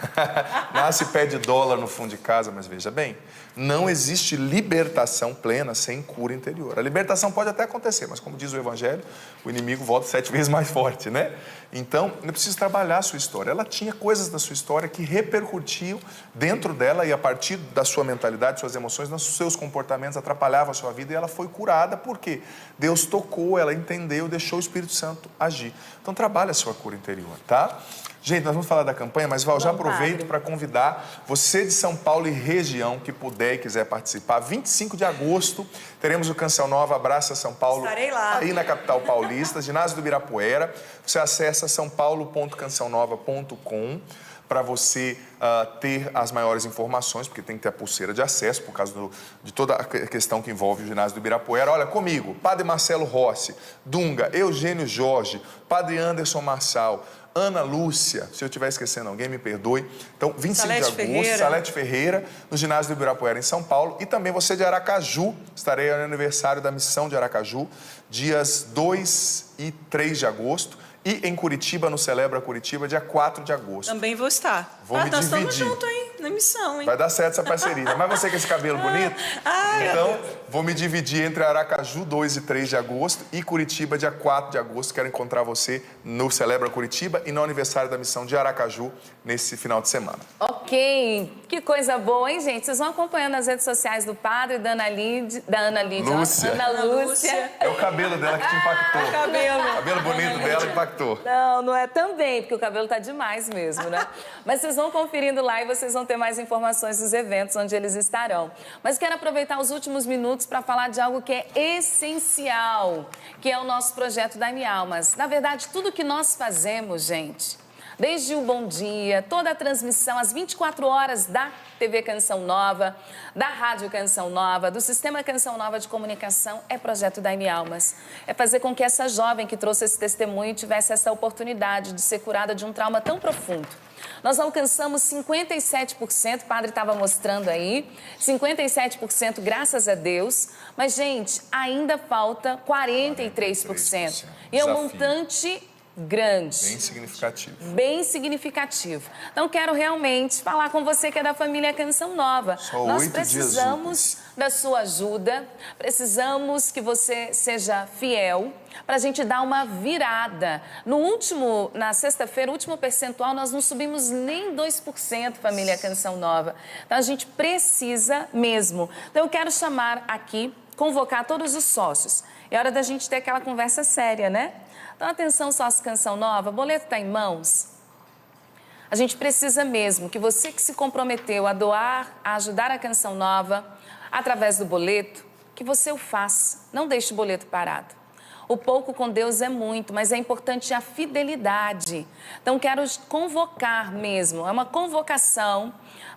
Nasce pé de dólar no fundo de casa, mas veja bem, não existe libertação plena sem cura interior. A libertação pode até acontecer, mas como diz o Evangelho, o inimigo volta 7 vezes mais forte, né? Então, eu preciso trabalhar a sua história. Ela tinha coisas da sua história que repercutiam dentro dela e a partir da sua mentalidade, suas emoções, nos seus comportamentos, atrapalhava a sua vida e ela foi curada porque Deus tocou, ela entendeu, deixou o Espírito Santo agir. Então, trabalha a sua cura interior, tá? Gente, nós vamos falar da campanha, mas Val, já aproveito para convidar você de São Paulo e região que puder e quiser participar. 25 de agosto, teremos o Canção Nova Abraça São Paulo. Estarei lá. Aí na capital paulista, ginásio do Ibirapuera. Você acessa saopaulo.cançãonova.com para você ter as maiores informações, porque tem que ter a pulseira de acesso, por causa de toda a questão que envolve o ginásio do Ibirapuera. Olha, comigo, Padre Marcelo Rossi, Dunga, Eugênio Jorge, Padre Anderson Marçal, Ana Lúcia, se eu estiver esquecendo alguém, me perdoe. Então, 25 de agosto, Salete Ferreira, no ginásio do Ibirapuera, em São Paulo. E também você de Aracaju, estarei no aniversário da missão de Aracaju, dias 2 e 3 de agosto. E em Curitiba, no Celebra Curitiba, dia 4 de agosto. Também vou estar. Vou me nós dividir. estamos juntos, hein? Na missão, hein? Vai dar certo essa parceria. Mas você com esse cabelo bonito? Então, vou me dividir entre Aracaju, 2 e 3 de agosto, e Curitiba, dia 4 de agosto. Quero encontrar você no Celebra Curitiba e no aniversário da missão de Aracaju, nesse final de semana. Ok. Que coisa boa, hein, gente? Vocês vão acompanhando as redes sociais do padre, da Ana Lídia, Lúcia. Ana Lúcia. É o cabelo dela que te impactou. O cabelo bonito dela impactou. Não é também, porque o cabelo tá demais mesmo, né? Mas vocês vão conferindo lá e vocês vão ter mais informações dos eventos onde eles estarão. Mas quero aproveitar os últimos minutos para falar de algo que é essencial, que é o nosso projeto Dai-me Almas. Na verdade, tudo que nós fazemos, gente, desde o Bom Dia, toda a transmissão, as 24 horas da TV Canção Nova, da Rádio Canção Nova, do Sistema Canção Nova de Comunicação, é projeto Dai-me Almas. É fazer com que essa jovem que trouxe esse testemunho tivesse essa oportunidade de ser curada de um trauma tão profundo. Nós alcançamos 57%, o padre estava mostrando aí, 57% graças a Deus, mas, gente, ainda falta 43%. E é um montante grande. Bem significativo. Bem significativo. Então, quero realmente falar com você que é da família Canção Nova. Nós precisamos da sua ajuda, precisamos que você seja fiel para a gente dar uma virada. Na sexta-feira, o último percentual, nós não subimos nem 2%, família Canção Nova. Então, a gente precisa mesmo. Então, eu quero chamar aqui, convocar todos os sócios. É hora da gente ter aquela conversa séria, né? Então, atenção, sócio Canção Nova, boleto está em mãos. A gente precisa mesmo que você que se comprometeu a doar, a ajudar a Canção Nova, através do boleto, que você o faça. Não deixe o boleto parado. O pouco com Deus é muito, mas é importante a fidelidade. Então, quero convocar mesmo, é uma convocação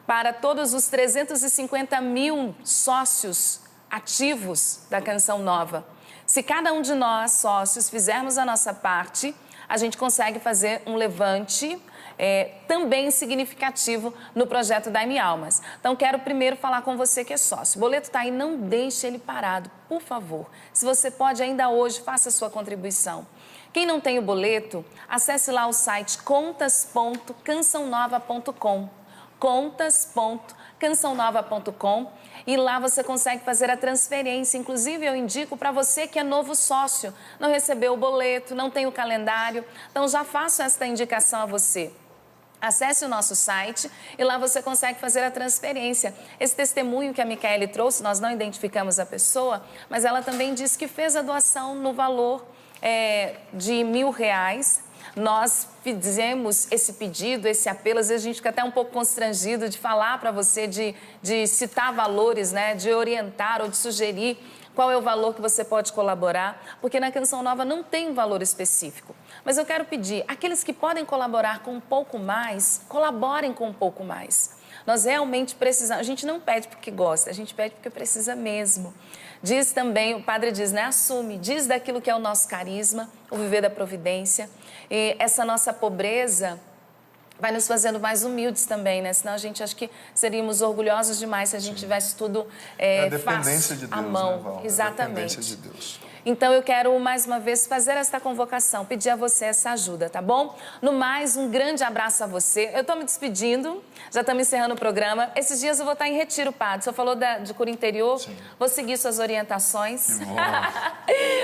para todos os 350 mil sócios ativos da Canção Nova. Se cada um de nós, sócios, fizermos a nossa parte, a gente consegue fazer um levante também significativo no projeto Dai-me Almas. Então, quero primeiro falar com você que é sócio. O boleto está aí, não deixe ele parado, por favor. Se você pode, ainda hoje, faça a sua contribuição. Quem não tem o boleto, acesse lá o site contas.cançãonova.com. contas.cançãonova.com e lá você consegue fazer a transferência. Inclusive, eu indico para você que é novo sócio, não recebeu o boleto, não tem o calendário, então já faço esta indicação a você. Acesse o nosso site e lá você consegue fazer a transferência. Esse testemunho que a Micaele trouxe, nós não identificamos a pessoa, mas ela também disse que fez a doação no valor de R$1.000. nós fizemos esse pedido, esse apelo. Às vezes a gente fica até um pouco constrangido de falar para você, de citar valores, né? De orientar ou de sugerir qual é o valor que você pode colaborar, porque na Canção Nova não tem um valor específico. Mas eu quero pedir, aqueles que podem colaborar com um pouco mais, colaborem com um pouco mais. Nós realmente precisamos, a gente não pede porque gosta, a gente pede porque precisa mesmo. Diz também, o padre diz, né, assume, diz daquilo que é o nosso carisma, o viver da providência, e essa nossa pobreza vai nos fazendo mais humildes também, né? Senão a gente acho que seríamos orgulhosos demais se a gente tivesse tudo dependência de Deus, à mão. né, Val? Exatamente. Dependência de Deus. Então eu quero mais uma vez fazer esta convocação, pedir a você essa ajuda, tá bom? No mais, um grande abraço a você. Eu estou me despedindo, já estamos encerrando o programa. Esses dias eu vou estar em retiro, padre. O senhor falou de cura interior, sim. Vou seguir suas orientações.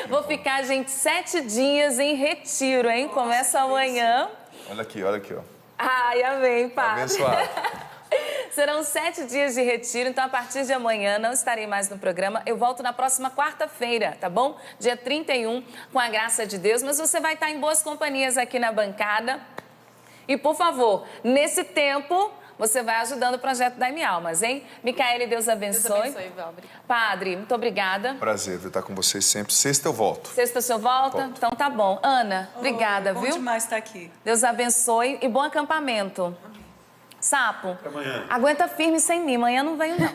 Vou ficar, gente, 7 dias em retiro, hein? Começa amanhã. Olha aqui, ó. Ai, amém, padre. Abençoado. Serão 7 dias de retiro, então a partir de amanhã não estarei mais no programa. Eu volto na próxima quarta-feira, tá bom? Dia 31, com a graça de Deus. Mas você vai estar em boas companhias aqui na bancada. E, por favor, nesse tempo, você vai ajudando o projeto da M Almas, hein? Micaele, Deus abençoe. Deus abençoe, Val. Padre, muito obrigada. Prazer estar com vocês sempre. Sexta eu volto. Sexta o senhor volta? Volto. Então tá bom. Ana, obrigada, bom viu? Bom demais estar aqui. Deus abençoe e bom acampamento. Sapo, até amanhã. Aguenta firme sem mim, amanhã não venho não. Tá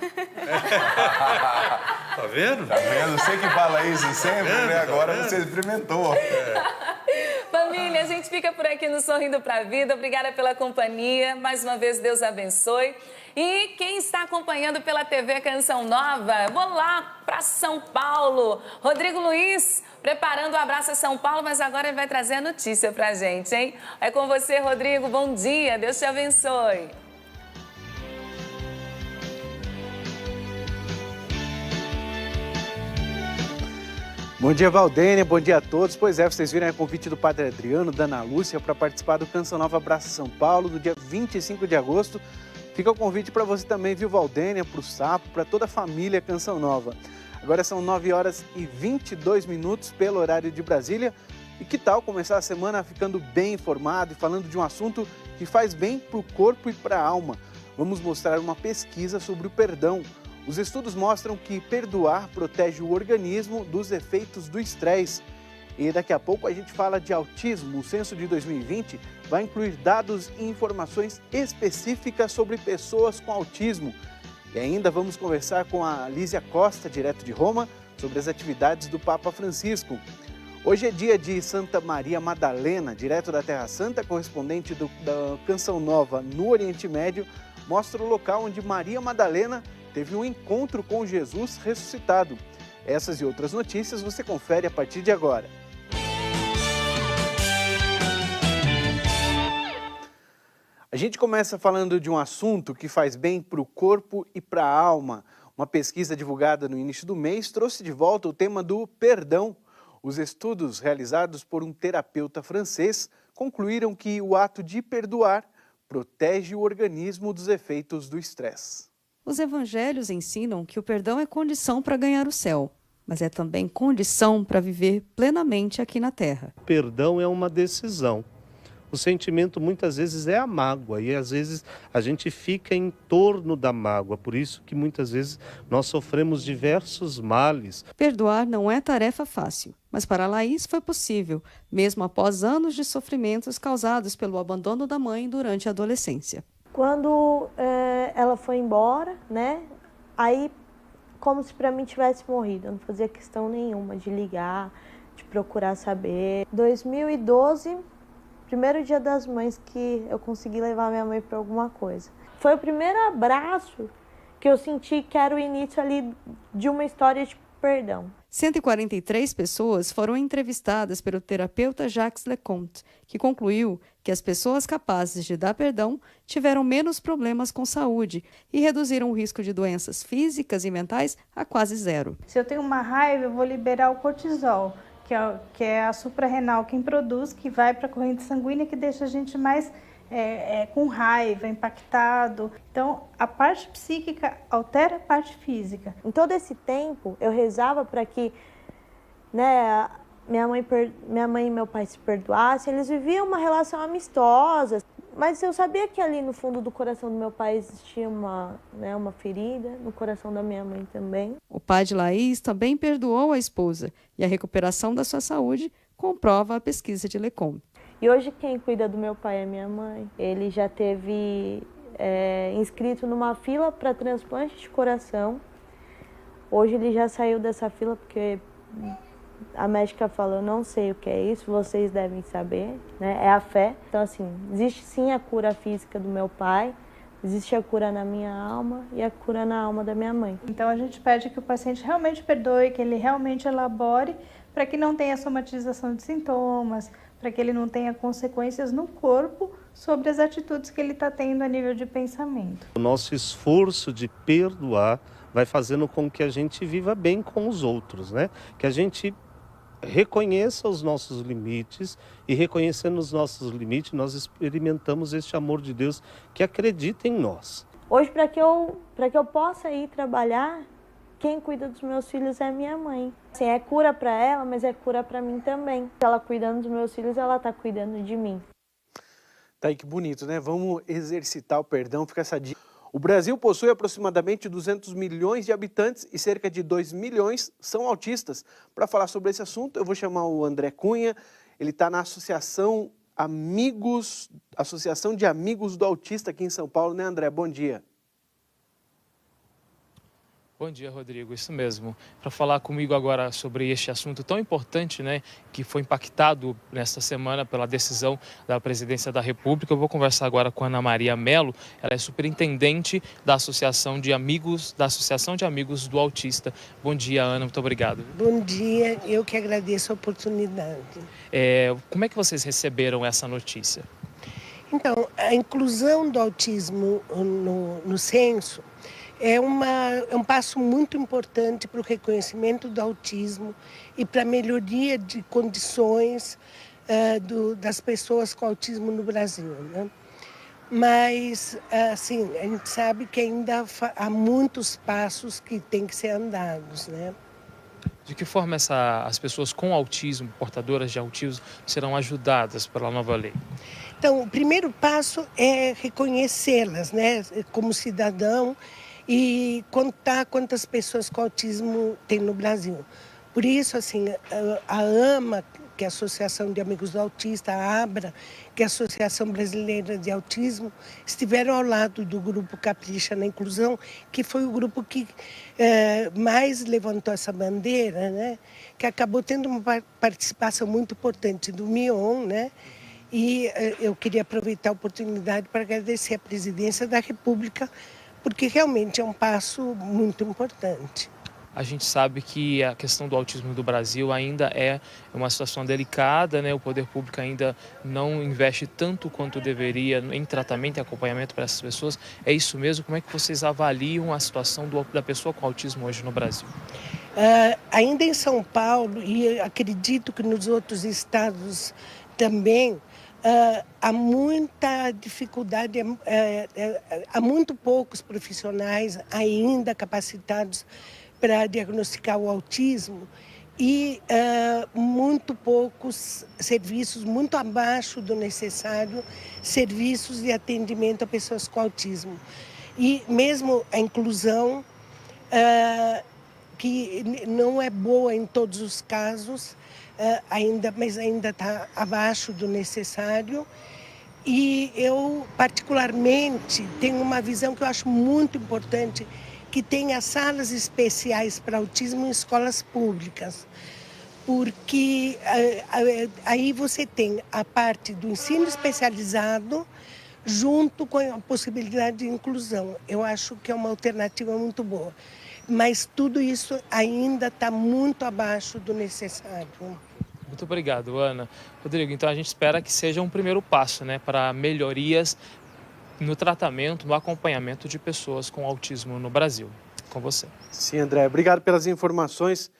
vendo? Tá vendo? Você que fala isso sempre, né? Agora você experimentou. Família, a gente fica por aqui no Sorrindo pra Vida. Obrigada pela companhia. Mais uma vez, Deus abençoe. E quem está acompanhando pela TV Canção Nova, vou lá para São Paulo. Rodrigo Luiz, preparando o Abraço a São Paulo, mas agora ele vai trazer a notícia pra gente, hein? É com você, Rodrigo. Bom dia. Deus te abençoe. Bom dia, Valdênia, bom dia a todos. Pois é, vocês viram o convite do Padre Adriano, da Ana Lúcia, para participar do Canção Nova Abraço São Paulo, do dia 25 de agosto. Fica o convite para você também, viu, Valdênia, para o Sapo, para toda a família Canção Nova. Agora são 9 horas e 22 minutos pelo horário de Brasília. E que tal começar a semana ficando bem informado e falando de um assunto que faz bem para o corpo e para a alma? Vamos mostrar uma pesquisa sobre o perdão. Os estudos mostram que perdoar protege o organismo dos efeitos do estresse. E daqui a pouco a gente fala de autismo. O censo de 2020 vai incluir dados e informações específicas sobre pessoas com autismo. E ainda vamos conversar com a Lísia Costa, direto de Roma, sobre as atividades do Papa Francisco. Hoje é dia de Santa Maria Madalena, direto da Terra Santa, correspondente da Canção Nova no Oriente Médio, mostra o local onde Maria Madalena teve um encontro com Jesus ressuscitado. Essas e outras notícias você confere a partir de agora. A gente começa falando de um assunto que faz bem para o corpo e para a alma. Uma pesquisa divulgada no início do mês trouxe de volta o tema do perdão. Os estudos realizados por um terapeuta francês concluíram que o ato de perdoar protege o organismo dos efeitos do estresse. Os evangelhos ensinam que o perdão é condição para ganhar o céu, mas é também condição para viver plenamente aqui na terra. Perdão é uma decisão. O sentimento muitas vezes é a mágoa e às vezes a gente fica em torno da mágoa, por isso que muitas vezes nós sofremos diversos males. Perdoar não é tarefa fácil, mas para Laís foi possível, mesmo após anos de sofrimentos causados pelo abandono da mãe durante a adolescência. Quando ela foi embora, né, aí como se para mim tivesse morrido, eu não fazia questão nenhuma de ligar, de procurar saber. 2012, primeiro dia das mães que eu consegui levar minha mãe para alguma coisa. Foi o primeiro abraço que eu senti que era o início ali de uma história de perdão. 143 pessoas foram entrevistadas pelo terapeuta Jacques Leconte, que concluiu que as pessoas capazes de dar perdão tiveram menos problemas com saúde e reduziram o risco de doenças físicas e mentais a quase zero. Se eu tenho uma raiva, eu vou liberar o cortisol, que é a suprarrenal quem produz, que vai para a corrente sanguínea, que deixa a gente mais com raiva, impactado. Então, a parte psíquica altera a parte física. Em todo esse tempo, eu rezava para que, né, minha mãe e meu pai se perdoassem, eles viviam uma relação amistosa. Mas eu sabia que ali no fundo do coração do meu pai existia uma ferida, no coração da minha mãe também. O pai de Laís também perdoou a esposa e a recuperação da sua saúde comprova a pesquisa de Lecomte. E hoje quem cuida do meu pai é minha mãe. Ele já teve inscrito numa fila para transplante de coração. Hoje ele já saiu dessa fila porque a médica falou, não sei o que é isso, vocês devem saber, né? É a fé. Então, assim, existe sim a cura física do meu pai, existe a cura na minha alma e a cura na alma da minha mãe. Então, a gente pede que o paciente realmente perdoe, que ele realmente elabore, para que não tenha somatização de sintomas, para que ele não tenha consequências no corpo sobre as atitudes que ele está tendo a nível de pensamento. O nosso esforço de perdoar vai fazendo com que a gente viva bem com os outros, né? Que a gente reconheça os nossos limites e reconhecendo os nossos limites, nós experimentamos este amor de Deus que acredita em nós. Hoje, para que eu possa ir trabalhar, quem cuida dos meus filhos é minha mãe. Assim, é cura para ela, mas é cura para mim também. Ela cuidando dos meus filhos, ela está cuidando de mim. Tá aí, que bonito, né? Vamos exercitar o perdão, fica essa dica. O Brasil possui aproximadamente 200 milhões de habitantes e cerca de 2 milhões são autistas. Para falar sobre esse assunto, eu vou chamar o André Cunha. Ele está na Associação de Amigos do Autista aqui em São Paulo, né, André? Bom dia. Bom dia, Rodrigo. Isso mesmo. Para falar comigo agora sobre este assunto tão importante, né, que foi impactado nesta semana pela decisão da Presidência da República, eu vou conversar agora com a Ana Maria Melo. Ela é superintendente da Associação de Amigos do Autista. Bom dia, Ana. Muito obrigado. Bom dia. Eu que agradeço a oportunidade. Como é que vocês receberam essa notícia? Então, a inclusão do autismo no censo é um passo muito importante para o reconhecimento do autismo e para a melhoria de condições das pessoas com autismo no Brasil, né? Mas, assim, a gente sabe que ainda há muitos passos que têm que ser andados, né? De que forma as pessoas com autismo, portadoras de autismo, serão ajudadas pela nova lei? Então, o primeiro passo é reconhecê-las, né, como cidadão, e contar quantas pessoas com autismo tem no Brasil. Por isso, assim, a AMA, que é a Associação de Amigos do Autista, a ABRA, que é a Associação Brasileira de Autismo, estiveram ao lado do grupo Capricha na Inclusão, que foi o grupo que mais levantou essa bandeira, né? Que acabou tendo uma participação muito importante do MION, né? E eu queria aproveitar a oportunidade para agradecer a Presidência da República, porque realmente é um passo muito importante. A gente sabe que a questão do autismo do Brasil ainda é uma situação delicada, né? O poder público ainda não investe tanto quanto deveria em tratamento e acompanhamento para essas pessoas. É isso mesmo? Como é que vocês avaliam a situação da pessoa com autismo hoje no Brasil? Ainda em São Paulo, e acredito que nos outros estados também, há muita dificuldade, há muito poucos profissionais ainda capacitados para diagnosticar o autismo e muito poucos serviços, muito abaixo do necessário, serviços de atendimento a pessoas com autismo. E mesmo a inclusão, que não é boa em todos os casos, mas ainda está abaixo do necessário. E eu, particularmente, tenho uma visão que eu acho muito importante, que tenha salas especiais para autismo em escolas públicas, porque aí você tem a parte do ensino especializado junto com a possibilidade de inclusão. Eu acho que é uma alternativa muito boa, mas tudo isso ainda está muito abaixo do necessário. Muito obrigado, Ana. Rodrigo, então a gente espera que seja um primeiro passo, né, para melhorias no tratamento, no acompanhamento de pessoas com autismo no Brasil. Com você. Sim, André. Obrigado pelas informações.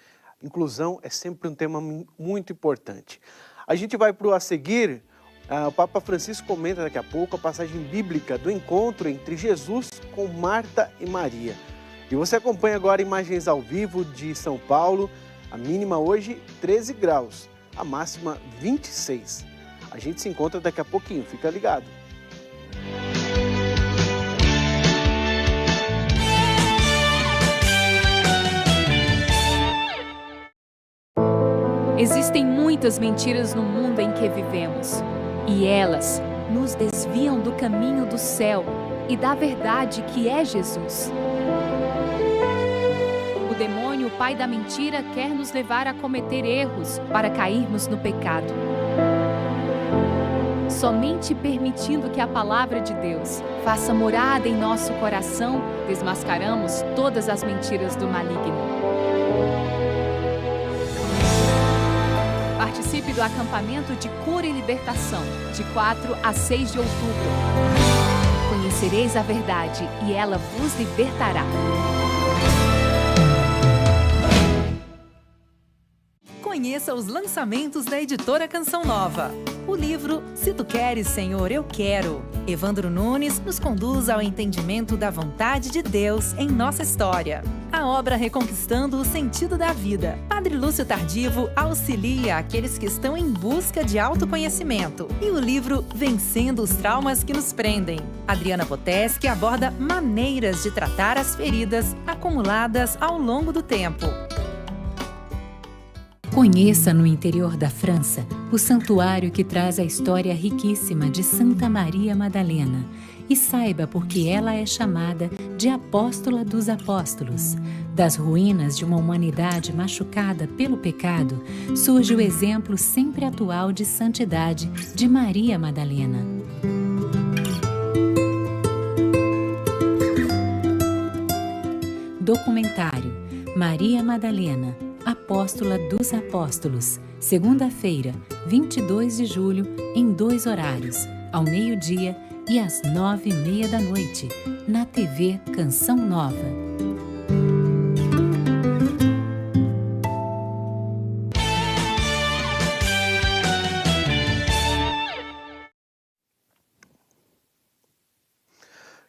Inclusão é sempre um tema muito importante. A gente vai para o a seguir. O Papa Francisco comenta daqui a pouco a passagem bíblica do encontro entre Jesus com Marta e Maria. E você acompanha agora imagens ao vivo de São Paulo. A mínima hoje, 13 graus. a máxima 26. A gente se encontra daqui a pouquinho, fica ligado. Existem muitas mentiras no mundo em que vivemos, e elas nos desviam do caminho do céu e da verdade que é Jesus. O demônio, o pai da mentira, quer nos levar a cometer erros para cairmos no pecado. Somente permitindo que a palavra de Deus faça morada em nosso coração, desmascaramos todas as mentiras do maligno. Participe do acampamento de cura e libertação, de 4 a 6 de outubro. Conhecereis a verdade e ela vos libertará. Conheça os lançamentos da editora Canção Nova. O livro Se Tu Queres, Senhor, Eu Quero. Evandro Nunes nos conduz ao entendimento da vontade de Deus em nossa história. A obra Reconquistando o Sentido da Vida. Padre Lúcio Tardivo auxilia aqueles que estão em busca de autoconhecimento. E o livro Vencendo os Traumas que Nos Prendem. Adriana Boteschi aborda maneiras de tratar as feridas acumuladas ao longo do tempo. Conheça no interior da França o santuário que traz a história riquíssima de Santa Maria Madalena e saiba por que ela é chamada de Apóstola dos Apóstolos. Das ruínas de uma humanidade machucada pelo pecado, surge o exemplo sempre atual de santidade de Maria Madalena. Documentário Maria Madalena, Apóstola dos Apóstolos, segunda-feira, 22 de julho, em 2 horários, ao meio-dia e às 9h30 da noite, na TV Canção Nova.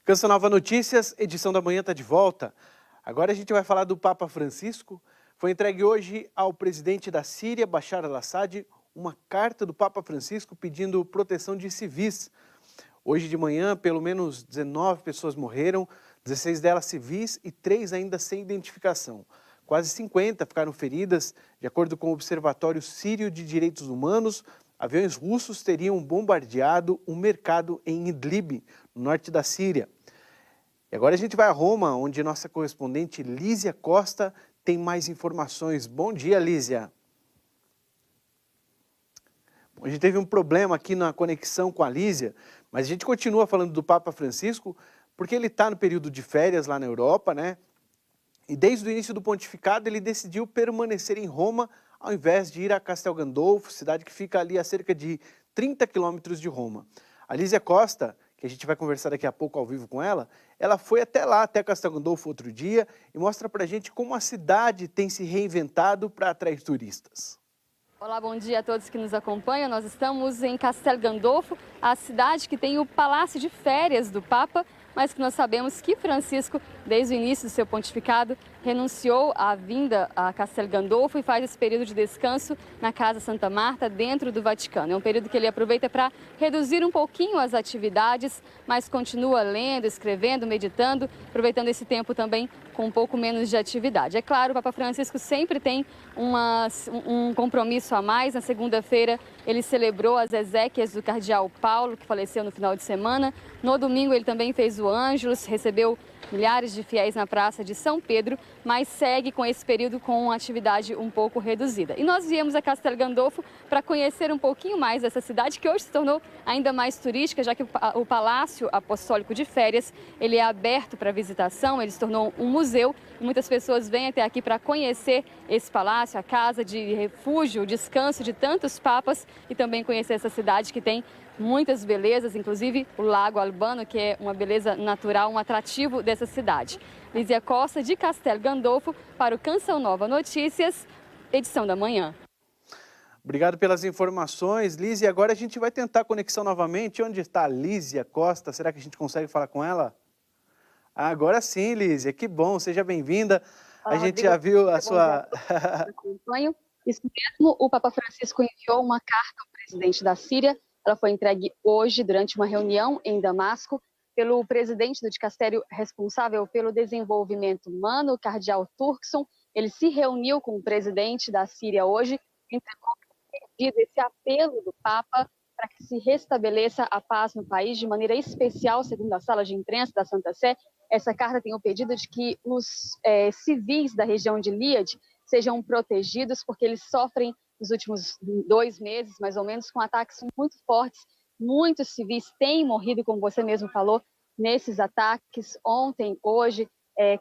Canção Nova Notícias, edição da manhã está de volta. Agora a gente vai falar do Papa Francisco. Foi entregue hoje ao presidente da Síria, Bashar al-Assad, uma carta do Papa Francisco pedindo proteção de civis. Hoje de manhã, pelo menos 19 pessoas morreram, 16 delas civis e 3 ainda sem identificação. Quase 50 ficaram feridas. De acordo com o Observatório Sírio de Direitos Humanos, aviões russos teriam bombardeado um mercado em Idlib, no norte da Síria. E agora a gente vai a Roma, onde nossa correspondente Lísia Costa tem mais informações. Bom dia, Lísia. A gente teve um problema aqui na conexão com a Lísia, mas a gente continua falando do Papa Francisco, porque ele está no período de férias lá na Europa, né? E desde o início do pontificado ele decidiu permanecer em Roma, ao invés de ir a Castel Gandolfo, cidade que fica ali a cerca de 30 quilômetros de Roma. A Lísia Costa, que a gente vai conversar daqui a pouco ao vivo com ela foi até lá, até Castel Gandolfo outro dia, e mostra pra gente como a cidade tem se reinventado para atrair turistas. Olá, bom dia a todos que nos acompanham. Nós estamos em Castel Gandolfo, a cidade que tem o palácio de férias do Papa, mas que nós sabemos que Francisco, desde o início do seu pontificado, renunciou à vinda a Castel Gandolfo e faz esse período de descanso na Casa Santa Marta, dentro do Vaticano. É um período que ele aproveita para reduzir um pouquinho as atividades, mas continua lendo, escrevendo, meditando, aproveitando esse tempo também com um pouco menos de atividade. É claro, o Papa Francisco sempre tem um compromisso a mais. Na segunda-feira, ele celebrou as exéquias do cardeal Paulo, que faleceu no final de semana. No domingo, ele também fez o Ângelus, recebeu milhares de fiéis na Praça de São Pedro, mas segue com esse período com uma atividade um pouco reduzida. E nós viemos a Castel Gandolfo para conhecer um pouquinho mais dessa cidade, que hoje se tornou ainda mais turística, já que o Palácio Apostólico de Férias, ele é aberto para visitação, ele se tornou um museu, e muitas pessoas vêm até aqui para conhecer esse palácio, a casa de refúgio, o descanso de tantos papas, e também conhecer essa cidade que tem muitas belezas, inclusive o Lago Albano, que é uma beleza natural, um atrativo dessa cidade. Lísia Costa, de Castel Gandolfo, para o Canção Nova Notícias, edição da manhã. Obrigado pelas informações, Lísia. Agora a gente vai tentar a conexão novamente. Onde está a Lísia Costa? Será que a gente consegue falar com ela? Agora sim, Lísia. Que bom, seja bem-vinda. A gente já viu a sua... Acompanho. Isso mesmo, o Papa Francisco enviou uma carta ao presidente da Síria. Ela foi entregue hoje durante uma reunião em Damasco pelo presidente do dicastério responsável pelo desenvolvimento humano, o cardeal Turkson. Ele se reuniu com o presidente da Síria hoje, entregou esse apelo do Papa para que se restabeleça a paz no país de maneira especial, segundo a sala de imprensa da Santa Sé. Essa carta tem o pedido de que os civis da região de Liad sejam protegidos, porque eles sofrem nos últimos 2 meses, mais ou menos, com ataques muito fortes. Muitos civis têm morrido, como você mesmo falou, nesses ataques. Ontem, hoje,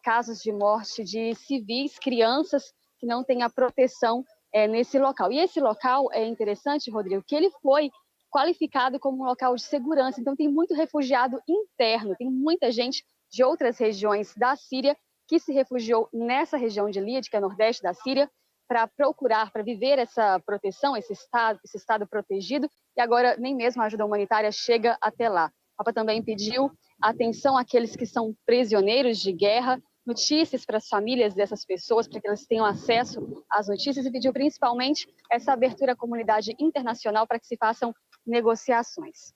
casos de morte de civis, crianças que não têm a proteção nesse local. E esse local é interessante, Rodrigo, que ele foi qualificado como um local de segurança. Então, tem muito refugiado interno, tem muita gente de outras regiões da Síria que se refugiou nessa região de Liad, que é nordeste da Síria, para procurar, para viver essa proteção, esse estado protegido, e agora nem mesmo a ajuda humanitária chega até lá. O Papa também pediu atenção àqueles que são prisioneiros de guerra, notícias para as famílias dessas pessoas, para que elas tenham acesso às notícias, e pediu principalmente essa abertura à comunidade internacional para que se façam negociações.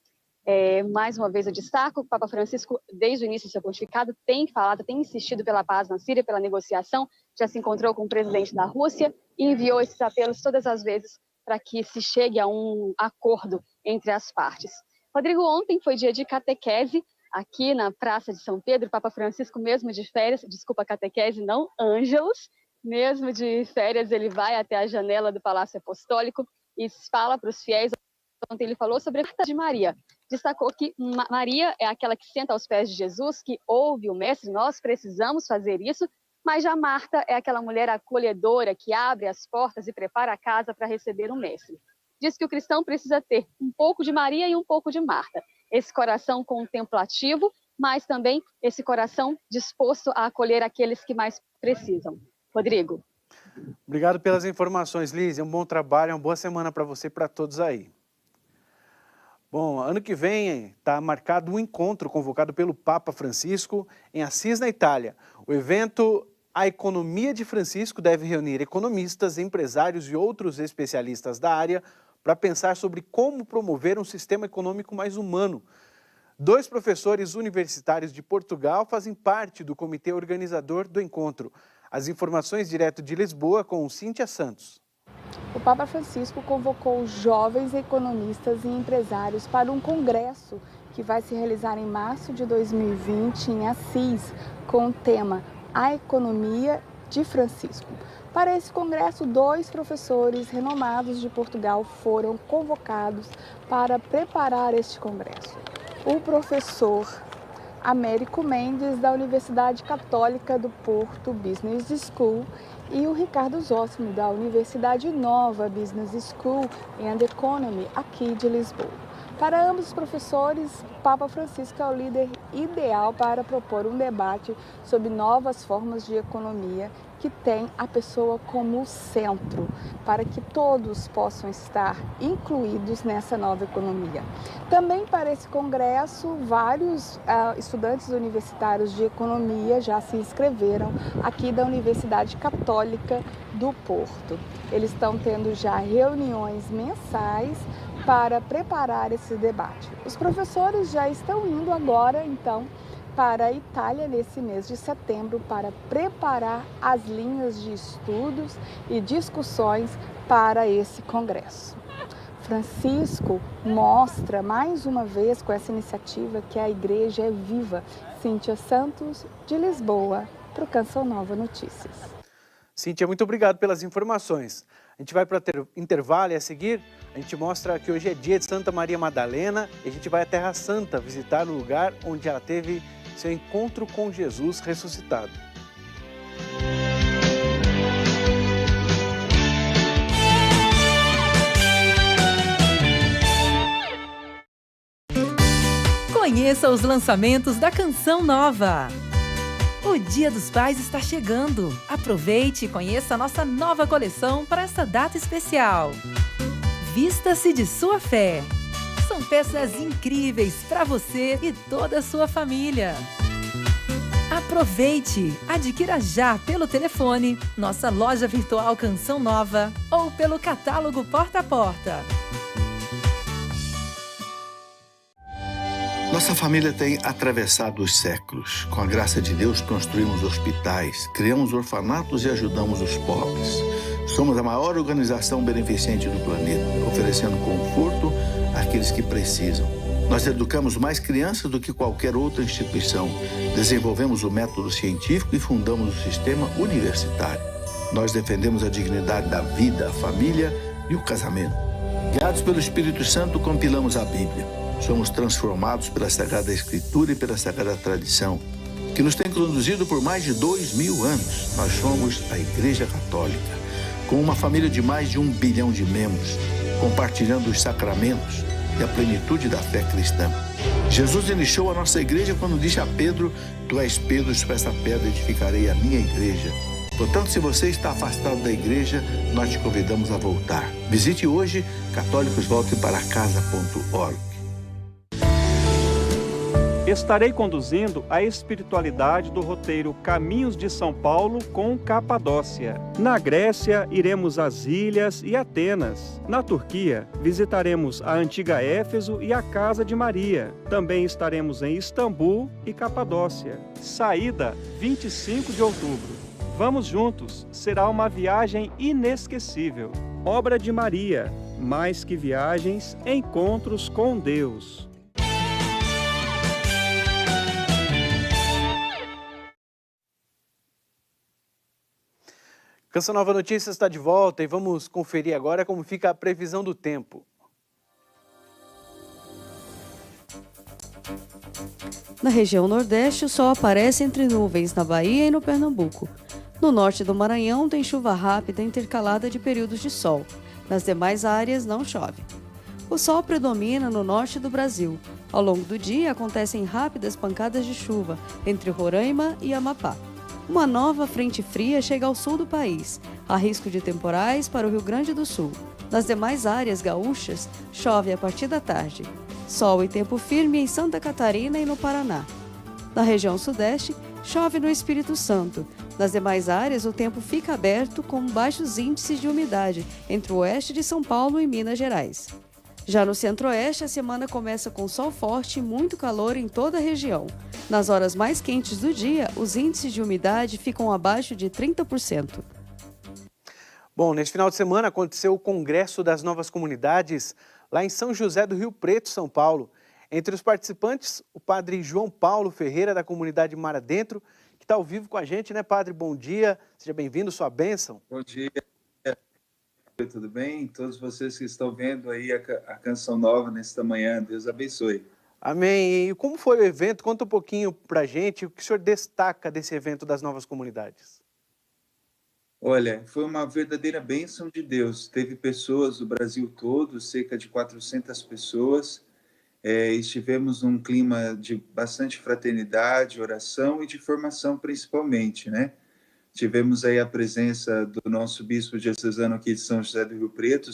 Mais uma vez eu destaco, o Papa Francisco, desde o início do seu pontificado, tem falado, tem insistido pela paz na Síria, pela negociação, já se encontrou com o presidente da Rússia e enviou esses apelos todas as vezes para que se chegue a um acordo entre as partes. Rodrigo, ontem foi dia de catequese aqui na Praça de São Pedro. O Papa Francisco, mesmo de férias, desculpa, catequese não, Ângelos, mesmo de férias, ele vai até a janela do Palácio Apostólico e fala para os fiéis. Ontem ele falou sobre a carta de Maria. Destacou que Maria é aquela que senta aos pés de Jesus, que ouve o Mestre, nós precisamos fazer isso, mas já Marta é aquela mulher acolhedora que abre as portas e prepara a casa para receber o Mestre. Diz que o cristão precisa ter um pouco de Maria e um pouco de Marta. Esse coração contemplativo, mas também esse coração disposto a acolher aqueles que mais precisam. Rodrigo. Obrigado pelas informações, Liz. Um bom trabalho, uma boa semana para você e para todos aí. Bom, ano que vem está marcado um encontro convocado pelo Papa Francisco em Assis, na Itália. O evento A Economia de Francisco deve reunir economistas, empresários e outros especialistas da área para pensar sobre como promover um sistema econômico mais humano. 2 professores universitários de Portugal fazem parte do comitê organizador do encontro. As informações direto de Lisboa com Cíntia Santos. O Papa Francisco convocou jovens economistas e empresários para um congresso que vai se realizar em março de 2020 em Assis, com o tema A Economia de Francisco. Para esse congresso, 2 professores renomados de Portugal foram convocados para preparar este congresso. O professor Américo Mendes, da Universidade Católica do Porto Business School, e o Ricardo Zósimo, da Universidade Nova Business School and Economy, aqui de Lisboa. Para ambos os professores, Papa Francisco é o líder ideal para propor um debate sobre novas formas de economia que tem a pessoa como centro, para que todos possam estar incluídos nessa nova economia. Também para esse congresso, vários estudantes universitários de economia já se inscreveram aqui da Universidade Católica do Porto. Eles estão tendo já reuniões mensais para preparar esse debate. Os professores já estão indo agora, então, para a Itália nesse mês de setembro para preparar as linhas de estudos e discussões para esse congresso. Francisco mostra mais uma vez com essa iniciativa que a igreja é viva. Cíntia Santos, de Lisboa, para o Canção Nova Notícias. Cíntia, muito obrigado pelas informações. A gente vai para o intervalo e a seguir a gente mostra que hoje é dia de Santa Maria Madalena e a gente vai à Terra Santa visitar o lugar onde ela teve seu encontro com Jesus ressuscitado. Conheça os lançamentos da Canção Nova. O Dia dos Pais está chegando. Aproveite e conheça a nossa nova coleção para essa data especial. Vista-se de sua fé. São peças incríveis para você e toda a sua família. Aproveite! Adquira já pelo telefone, nossa loja virtual Canção Nova ou pelo catálogo Porta a Porta. Nossa família tem atravessado os séculos. Com a graça de Deus, construímos hospitais, criamos orfanatos e ajudamos os pobres. Somos a maior organização beneficente do planeta, oferecendo conforto àqueles que precisam. Nós educamos mais crianças do que qualquer outra instituição. Desenvolvemos o método científico e fundamos o sistema universitário. Nós defendemos a dignidade da vida, a família e o casamento. Guiados pelo Espírito Santo, compilamos a Bíblia. Somos transformados pela Sagrada Escritura e pela Sagrada Tradição, que nos tem conduzido por mais de 2000 anos. Nós somos a Igreja Católica, com uma família de mais de 1 bilhão de membros, compartilhando os sacramentos e a plenitude da fé cristã. Jesus iniciou a nossa igreja quando disse a Pedro: Tu és Pedro, sobre essa pedra edificarei a minha igreja. Portanto, se você está afastado da igreja, nós te convidamos a voltar. Visite hoje catolicosvoltemparacasa.org. Estarei conduzindo a espiritualidade do roteiro Caminhos de São Paulo com Capadócia. Na Grécia, iremos às ilhas e Atenas. Na Turquia, visitaremos a antiga Éfeso e a Casa de Maria. Também estaremos em Istambul e Capadócia. Saída, 25 de outubro. Vamos juntos, será uma viagem inesquecível. Obra de Maria, mais que viagens, encontros com Deus. Canção Nova Notícias está de volta e vamos conferir agora como fica a previsão do tempo. Na região Nordeste, o sol aparece entre nuvens na Bahia e no Pernambuco. No norte do Maranhão, tem chuva rápida intercalada de períodos de sol. Nas demais áreas, não chove. O sol predomina no norte do Brasil. Ao longo do dia, acontecem rápidas pancadas de chuva entre Roraima e Amapá. Uma nova frente fria chega ao sul do país. Há risco de temporais para o Rio Grande do Sul. Nas demais áreas gaúchas, chove a partir da tarde. Sol e tempo firme em Santa Catarina e no Paraná. Na região sudeste, chove no Espírito Santo. Nas demais áreas, o tempo fica aberto com baixos índices de umidade entre o oeste de São Paulo e Minas Gerais. Já no centro-oeste, a semana começa com sol forte e muito calor em toda a região. Nas horas mais quentes do dia, os índices de umidade ficam abaixo de 30%. Bom, neste final de semana aconteceu o Congresso das Novas Comunidades lá em São José do Rio Preto, São Paulo. Entre os participantes, o padre João Paulo Ferreira, da comunidade Mar Adentro, que está ao vivo com a gente, né, padre? Bom dia, seja bem-vindo, sua bênção. Bom dia. Tudo bem? Todos vocês que estão vendo aí a Canção Nova nesta manhã, Deus abençoe. Amém. E como foi o evento? Conta um pouquinho para a gente, o que o senhor destaca desse evento das novas comunidades? Olha, foi uma verdadeira bênção de Deus. Teve pessoas do Brasil todo, cerca de 400 pessoas. Estivemos num clima de bastante fraternidade, oração e de formação principalmente, né? Tivemos aí a presença do nosso bispo diocesano aqui de São José do Rio Preto,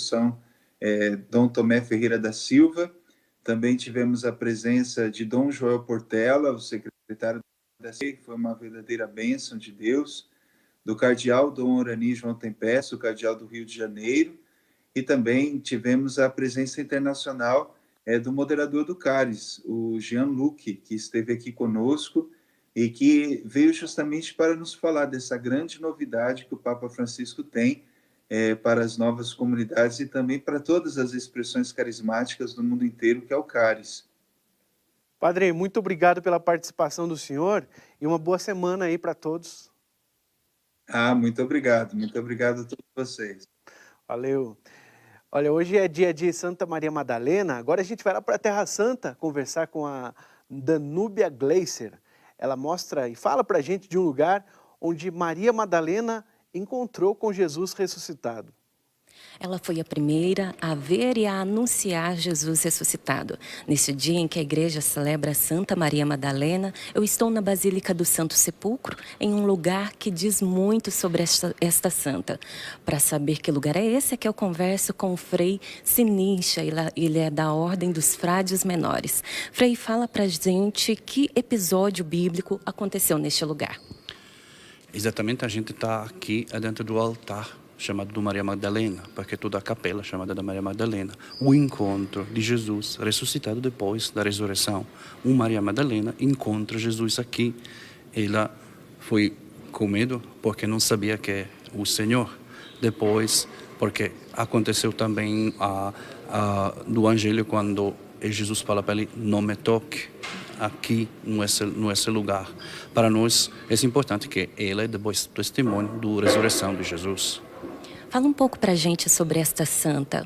Dom Tomé Ferreira da Silva. Também tivemos a presença de Dom Joel Portela, o secretário da CE, que foi uma verdadeira bênção de Deus, do cardeal Dom Orani João Tempesta, o cardeal do Rio de Janeiro, e também tivemos a presença internacional do moderador do CARES, o Jean-Luc, que esteve aqui conosco, e que veio justamente para nos falar dessa grande novidade que o Papa Francisco tem para as novas comunidades e também para todas as expressões carismáticas do mundo inteiro, que é o CARES. Padre, muito obrigado pela participação do senhor e uma boa semana aí para todos. Muito obrigado a todos vocês. Valeu. Olha, hoje é dia de Santa Maria Madalena, agora a gente vai lá para a Terra Santa conversar com a Danúbia Gleiser. Ela mostra e fala para a gente de um lugar onde Maria Madalena encontrou com Jesus ressuscitado. Ela foi a primeira a ver e a anunciar Jesus ressuscitado. Nesse dia em que a igreja celebra Santa Maria Madalena, eu estou na Basílica do Santo Sepulcro, em um lugar que diz muito sobre esta santa. Para saber que lugar é esse, é que eu converso com o Frei Sinisha, ele é da Ordem dos Frades Menores. Frei, fala pra gente que episódio bíblico aconteceu neste lugar. Exatamente, a gente está aqui dentro do altar chamado de Maria Madalena, porque toda a capela chamada da Maria Madalena, o encontro de Jesus ressuscitado depois da ressurreição. Maria Madalena encontra Jesus aqui. Ela foi com medo porque não sabia que é o Senhor. Depois, porque aconteceu também do Evangelho quando Jesus fala para ele, não me toque aqui nesse lugar. Para nós é importante que ela é depois testemunho da ressurreição de Jesus. Fala um pouco para a gente sobre esta santa.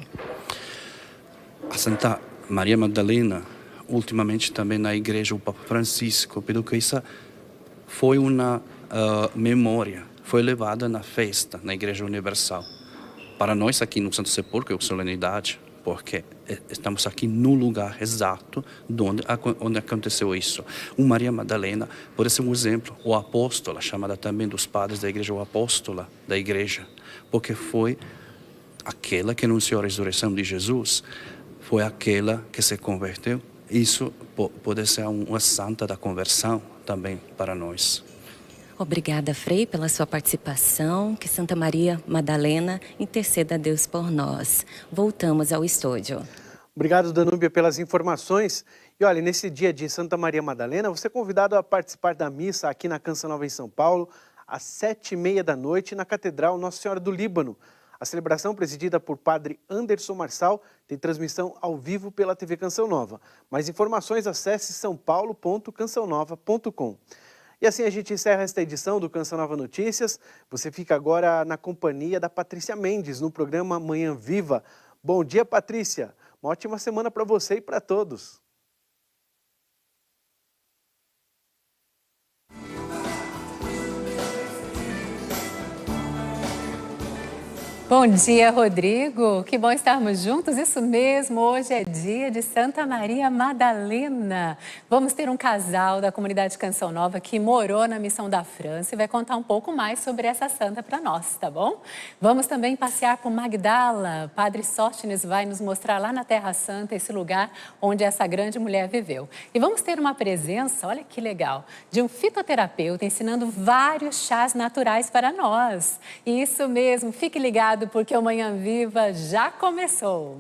A Santa Maria Madalena, ultimamente também na igreja, o Papa Francisco, pelo que isso foi uma memória, foi levada na festa, na Igreja Universal. Para nós aqui no Santo Sepulcro é solenidade, porque estamos aqui no lugar exato onde aconteceu isso. Maria Madalena pode ser um exemplo, ou apóstola, chamada também dos padres da igreja, ou apóstola da igreja, porque foi aquela que anunciou a ressurreição de Jesus, foi aquela que se converteu. Isso pode ser uma santa da conversão também para nós. Obrigada, Frei, pela sua participação. Que Santa Maria Madalena interceda a Deus por nós. Voltamos ao estúdio. Obrigado, Danúbia, pelas informações. E olha, nesse dia de Santa Maria Madalena, você é convidado a participar da missa aqui na Canção Nova em São Paulo, às 7h30 da noite, na Catedral Nossa Senhora do Líbano. A celebração, presidida por Padre Anderson Marçal, tem transmissão ao vivo pela TV Canção Nova. Mais informações, acesse saopaulo.cançãonova.com. E assim a gente encerra esta edição do Canção Nova Notícias. Você fica agora na companhia da Patrícia Mendes, no programa Manhã Viva. Bom dia, Patrícia. Uma ótima semana para você e para todos. Bom dia, Rodrigo. Que bom estarmos juntos. Isso mesmo, hoje é dia de Santa Maria Madalena. Vamos ter um casal da comunidade Canção Nova que morou na Missão da França e vai contar um pouco mais sobre essa santa para nós, tá bom? Vamos também passear por Magdala. Padre Sóstenes vai nos mostrar lá na Terra Santa esse lugar onde essa grande mulher viveu. E vamos ter uma presença, olha que legal, de um fitoterapeuta ensinando vários chás naturais para nós. Isso mesmo, fique ligado, porque o Manhã Viva já começou.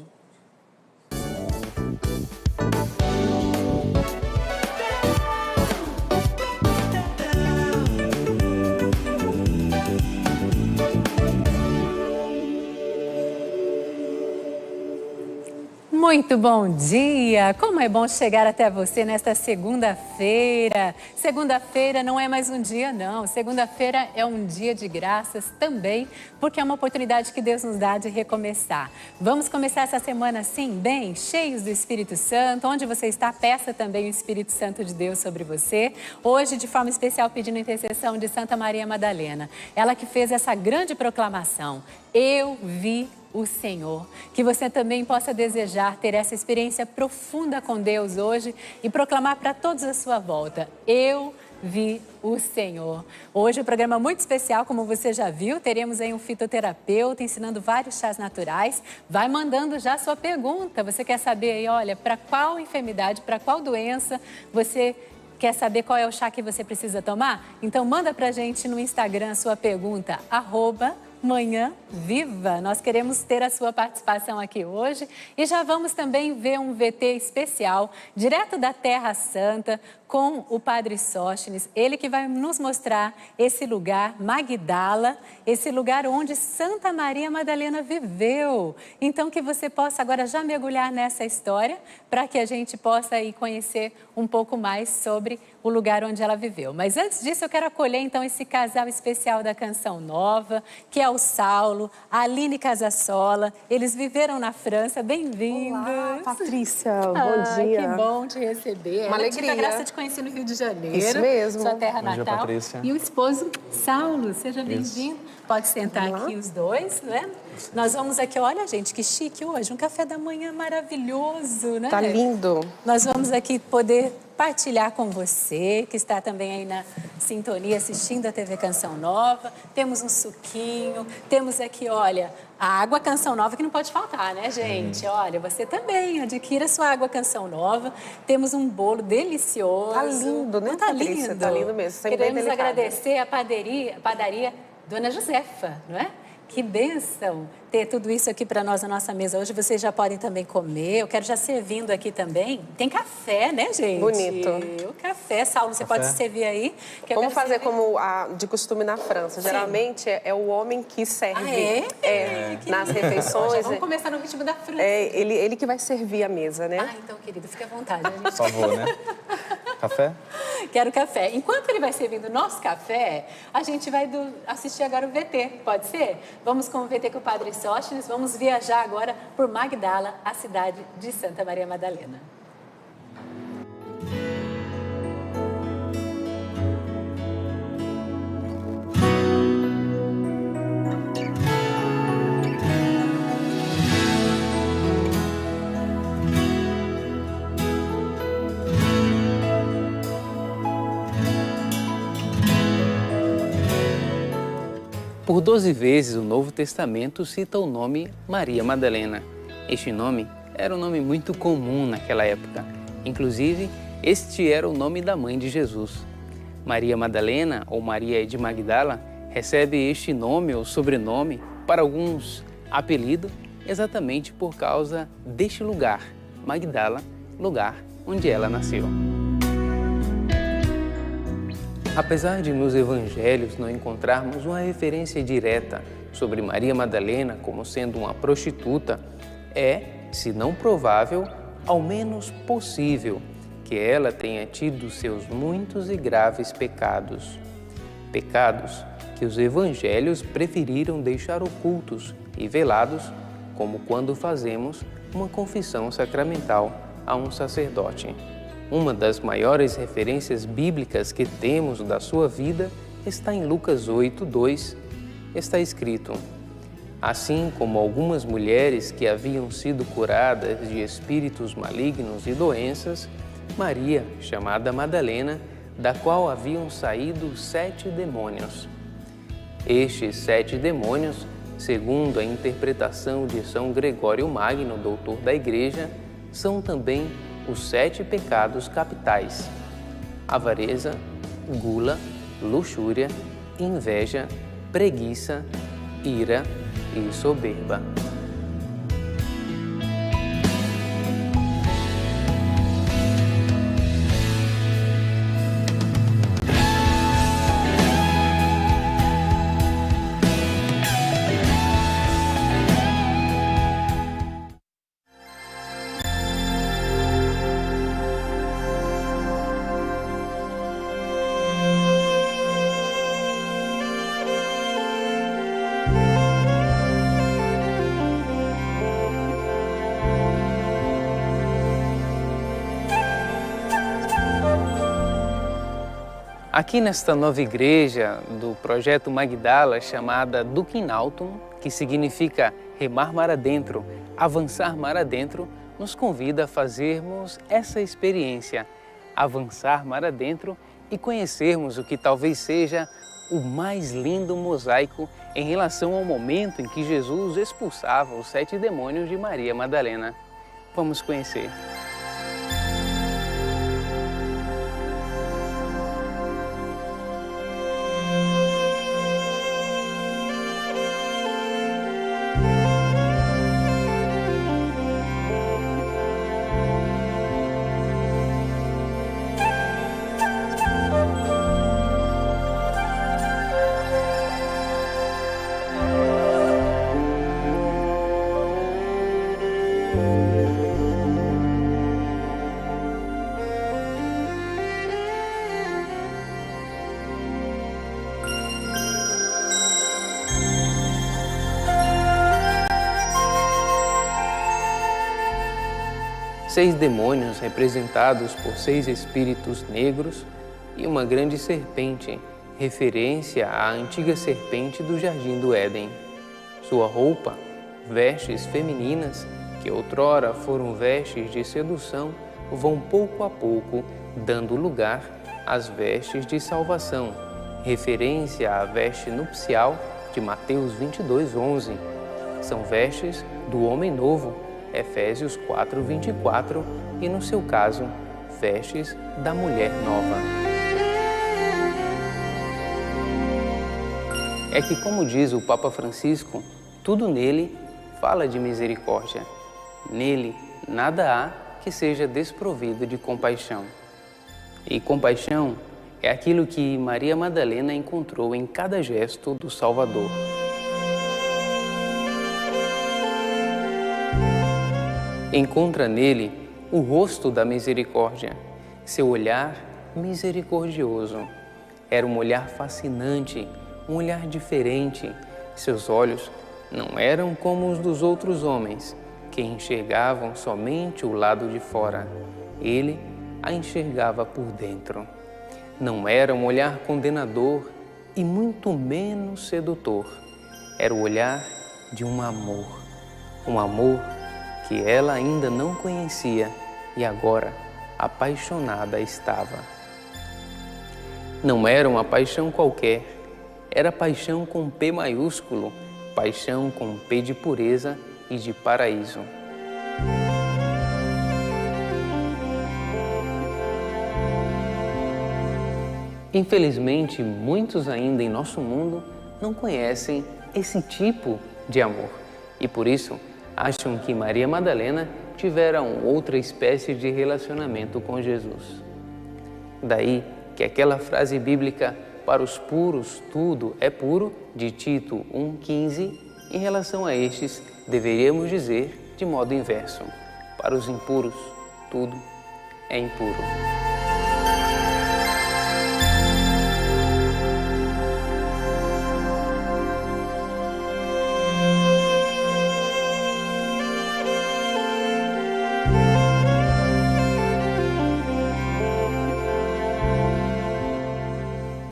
Muito bom dia! Como é bom chegar até você nesta segunda-feira. Segunda-feira não é mais um dia, não. Segunda-feira é um dia de graças também, porque é uma oportunidade que Deus nos dá de recomeçar. Vamos começar essa semana assim, bem, cheios do Espírito Santo. Onde você está, peça também o Espírito Santo de Deus sobre você. Hoje, de forma especial, pedindo a intercessão de Santa Maria Madalena. Ela que fez essa grande proclamação. Eu vi o Senhor. Que você também possa desejar ter essa experiência profunda com Deus hoje e proclamar para todos à sua volta. Eu vi o Senhor. Hoje um programa muito especial, como você já viu, teremos aí um fitoterapeuta ensinando vários chás naturais. Vai mandando já a sua pergunta. Você quer saber aí, olha, para qual enfermidade, para qual doença você quer saber qual é o chá que você precisa tomar? Então manda pra gente no Instagram a sua pergunta, @Manhã Viva. Nós queremos ter a sua participação aqui hoje e já vamos também ver um VT especial direto da Terra Santa com o Padre Sóstenes, ele que vai nos mostrar esse lugar, Magdala, esse lugar onde Santa Maria Madalena viveu. Então que você possa agora já mergulhar nessa história para que a gente possa aí conhecer um pouco mais sobre o lugar onde ela viveu. Mas antes disso eu quero acolher então esse casal especial da Canção Nova, que é o Saulo, a Aline Casasola. Eles viveram na França. Bem-vindos. Olá, Patrícia. Bom dia. Que bom te receber. Uma alegria. Tive a graça de conhecer no Rio de Janeiro. Isso mesmo. Sua terra Bom dia, natal. Patrícia. E o esposo, Saulo. Seja bem-vindo. Pode sentar aqui os dois, né? Nós vamos aqui, olha, gente, que chique hoje, um café da manhã maravilhoso, né? Tá lindo. Nós vamos aqui poder partilhar com você, que está também aí na sintonia, assistindo a TV Canção Nova. Temos um suquinho, temos aqui, olha, a água Canção Nova que não pode faltar, né, gente? Olha, você também adquira sua água Canção Nova. Temos um bolo delicioso. Tá lindo, né, não tá Patrícia? lindo? Tá lindo mesmo. Sempre Queremos bem delicado. agradecer a padaria Dona Josefa, não é? Que bênção ter tudo isso aqui para nós na nossa mesa. Hoje vocês já podem também comer. Eu quero já servindo aqui também. Tem café, né, gente? Bonito. O café, Saulo, você pode servir aí. Vamos fazer como de costume na França. Sim. Geralmente é o homem que serve. Ah, é? Nas refeições. Já vamos começar no ritmo da França. Ele que vai servir a mesa, né? Ah, então, querido, fique à vontade. Por favor, né? Café? Quero café. Enquanto ele vai servindo o nosso café, a gente vai assistir agora o VT, pode ser? Vamos com o VT com o Padre Sóstenes, vamos viajar agora por Magdala, a cidade de Santa Maria Madalena. Por 12 vezes o Novo Testamento cita o nome Maria Madalena. Este nome era um nome muito comum naquela época. Inclusive, este era o nome da mãe de Jesus. Maria Madalena, ou Maria de Magdala, recebe este nome ou sobrenome, para alguns apelido, exatamente por causa deste lugar, Magdala, lugar onde ela nasceu. Apesar de nos evangelhos não encontrarmos uma referência direta sobre Maria Madalena como sendo uma prostituta, é, se não provável, ao menos possível que ela tenha tido seus muitos e graves pecados. Pecados que os evangelhos preferiram deixar ocultos e velados, como quando fazemos uma confissão sacramental a um sacerdote. Uma das maiores referências bíblicas que temos da sua vida está em Lucas 8:2. Está escrito: assim como algumas mulheres que haviam sido curadas de espíritos malignos e doenças, Maria, chamada Madalena, da qual haviam saído 7 demônios. Estes 7 demônios, segundo a interpretação de São Gregório Magno, doutor da Igreja, são também os 7 pecados capitais: avareza, gula, luxúria, inveja, preguiça, ira e soberba. Aqui nesta nova igreja do projeto Magdala, chamada Duquinaltum, que significa remar mar adentro, avançar mar adentro, nos convida a fazermos essa experiência, avançar mar adentro e conhecermos o que talvez seja o mais lindo mosaico em relação ao momento em que Jesus expulsava os 7 demônios de Maria Madalena. Vamos conhecer. Seis demônios representados por 6 espíritos negros e uma grande serpente referência à antiga serpente do Jardim do Éden. Sua roupa, vestes femininas, que outrora foram vestes de sedução, vão pouco a pouco dando lugar às vestes de salvação, referência à veste nupcial de Mateus 22:11. São vestes do homem novo, Efésios 4:24, e no seu caso, vestes da mulher nova. É que, como diz o Papa Francisco, tudo nele fala de misericórdia. Nele nada há que seja desprovido de compaixão. E compaixão é aquilo que Maria Madalena encontrou em cada gesto do Salvador. Encontra nele o rosto da misericórdia, seu olhar misericordioso. Era um olhar fascinante, um olhar diferente. Seus olhos não eram como os dos outros homens, que enxergavam somente o lado de fora. Ele a enxergava por dentro. Não era um olhar condenador e muito menos sedutor. Era o olhar de um amor que ela ainda não conhecia e agora apaixonada estava. Não era uma paixão qualquer, era paixão com P maiúsculo, paixão com P de pureza e de paraíso. Infelizmente, muitos ainda em nosso mundo não conhecem esse tipo de amor e por isso acham que Maria Madalena tivera outra espécie de relacionamento com Jesus. Daí que aquela frase bíblica, para os puros tudo é puro, de Tito 1,15, em relação a estes, deveríamos dizer de modo inverso: para os impuros, tudo é impuro.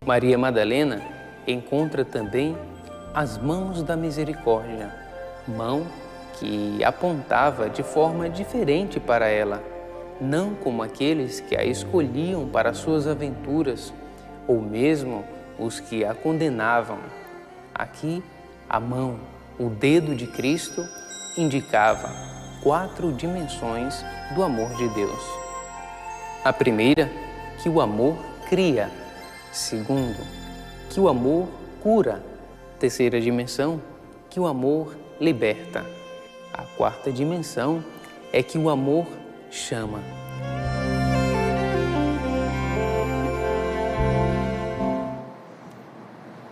Maria Madalena encontra também as mãos da misericórdia, mão que apontava de forma diferente para ela, não como aqueles que a escolhiam para suas aventuras, ou mesmo os que a condenavam. Aqui, a mão, o dedo de Cristo, indicava 4 dimensões do amor de Deus. A primeira, que o amor cria. Segundo, que o amor cura. Terceira dimensão, que o amor liberta. A quarta dimensão é que o amor chama.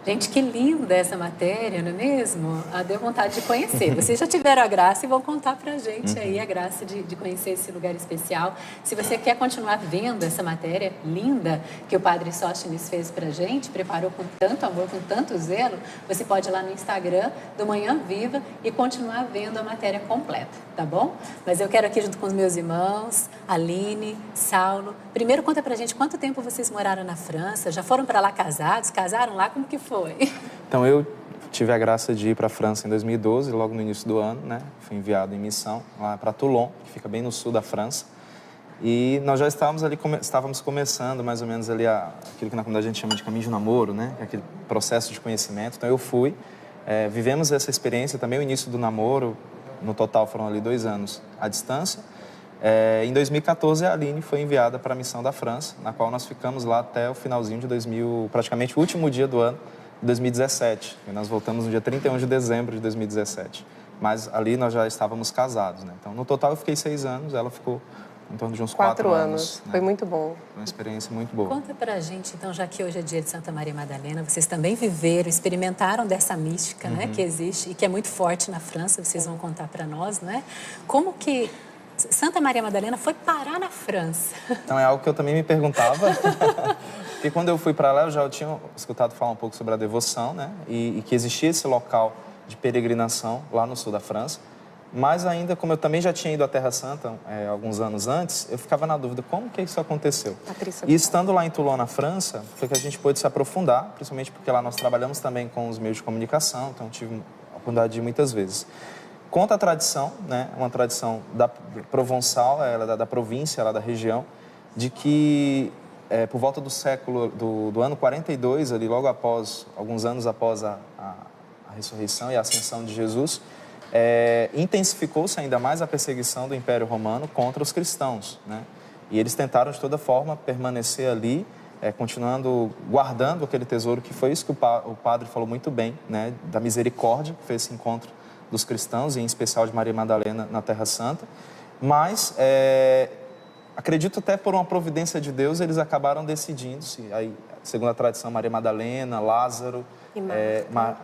Gente, que linda essa matéria, não é mesmo? Deu vontade de conhecer. Vocês já tiveram a graça e vão contar pra gente aí a graça de conhecer esse lugar especial. Se você quer continuar vendo essa matéria linda que o Padre Sóstenes fez pra gente, preparou com tanto amor, com tanto zelo, você pode ir lá no Instagram do Manhã Viva e continuar vendo a matéria completa, tá bom? Mas eu quero aqui junto com os meus irmãos, Aline, Saulo. Primeiro conta pra gente quanto tempo vocês moraram na França, já foram pra lá casados, casaram lá, como que foi? Então, eu tive a graça de ir para a França em 2012, logo no início do ano, né? Fui enviado em missão lá para Toulon, que fica bem no sul da França. E nós já estávamos ali, estávamos começando mais ou menos ali aquilo que na comunidade a gente chama de caminho de namoro, né? Aquele processo de conhecimento. Então, eu fui, vivemos essa experiência também, o início do namoro, no total foram ali 2 anos à distância. Em 2014, a Aline foi enviada para a missão da França, na qual nós ficamos lá até o finalzinho de praticamente o último dia do ano, de 2017. E nós voltamos no dia 31 de dezembro de 2017. Mas ali nós já estávamos casados, né? Então, no total, eu fiquei 6 anos, ela ficou em torno de uns 4 anos. Né? Foi muito bom. Foi uma experiência muito boa. Conta pra gente, então, já que hoje é dia de Santa Maria Madalena, vocês também viveram, experimentaram dessa mística, né, que existe e que é muito forte na França, vocês vão contar para nós, não é? Como que Santa Maria Madalena foi parar na França? Então, é algo que eu também me perguntava, porque quando eu fui para lá, eu já tinha escutado falar um pouco sobre a devoção, né, e que existia esse local de peregrinação lá no sul da França. Mas ainda, como eu também já tinha ido à Terra Santa alguns anos antes, eu ficava na dúvida, como que isso aconteceu? E estando lá em Toulon, na França, foi que a gente pôde se aprofundar, principalmente porque lá nós trabalhamos também com os meios de comunicação, então tive a oportunidade de ir muitas vezes. Conta a tradição, né, uma tradição da provençal, ela da província, lá da região, de que por volta do século, do ano 42, ali logo após, alguns anos após a ressurreição e a ascensão de Jesus, intensificou-se ainda mais a perseguição do Império Romano contra os cristãos, né? E eles tentaram de toda forma permanecer ali, continuando, guardando aquele tesouro, que foi isso que o padre falou muito bem, né? Da misericórdia, que foi esse encontro dos cristãos, e em especial de Maria Madalena na Terra Santa. Mas, acredito até por uma providência de Deus, eles acabaram decidindo-se, aí, segundo a tradição, Maria Madalena, Lázaro,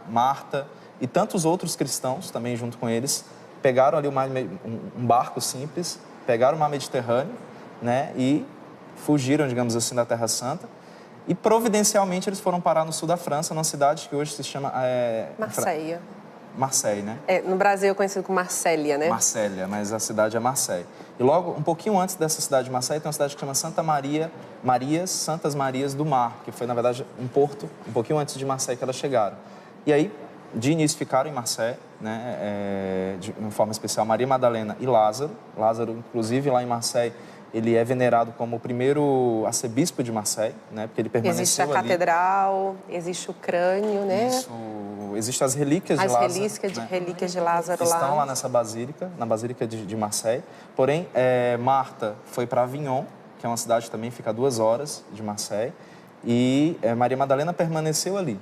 Marta e tantos outros cristãos também junto com eles, pegaram ali um barco simples, pegaram o mar Mediterrâneo, né, e fugiram, digamos assim, da Terra Santa. E providencialmente eles foram parar no sul da França, numa cidade que hoje se chama... Marseille, né? No Brasil é conhecido como Marsella, né? Marsella, mas a cidade é Marseille. E logo, um pouquinho antes dessa cidade de Marseille, tem uma cidade que chama Santas Marias do Mar, que foi, na verdade, um porto, um pouquinho antes de Marseille que elas chegaram. E aí, de início, ficaram em Marseille, né, de uma forma especial, Maria Madalena e Lázaro. Lázaro, inclusive, lá em Marseille, ele é venerado como o primeiro arcebispo de Marseille, né, porque ele permaneceu ali. Existe a catedral, existe o crânio, né? Isso, existem as relíquias de Lázaro. As relíquias de Lázaro lá. Estão lá nessa basílica, na Basílica de Marseille. Porém, Marta foi para Avignon, que é uma cidade que também fica a 2 horas de Marseille, e Maria Madalena permaneceu ali.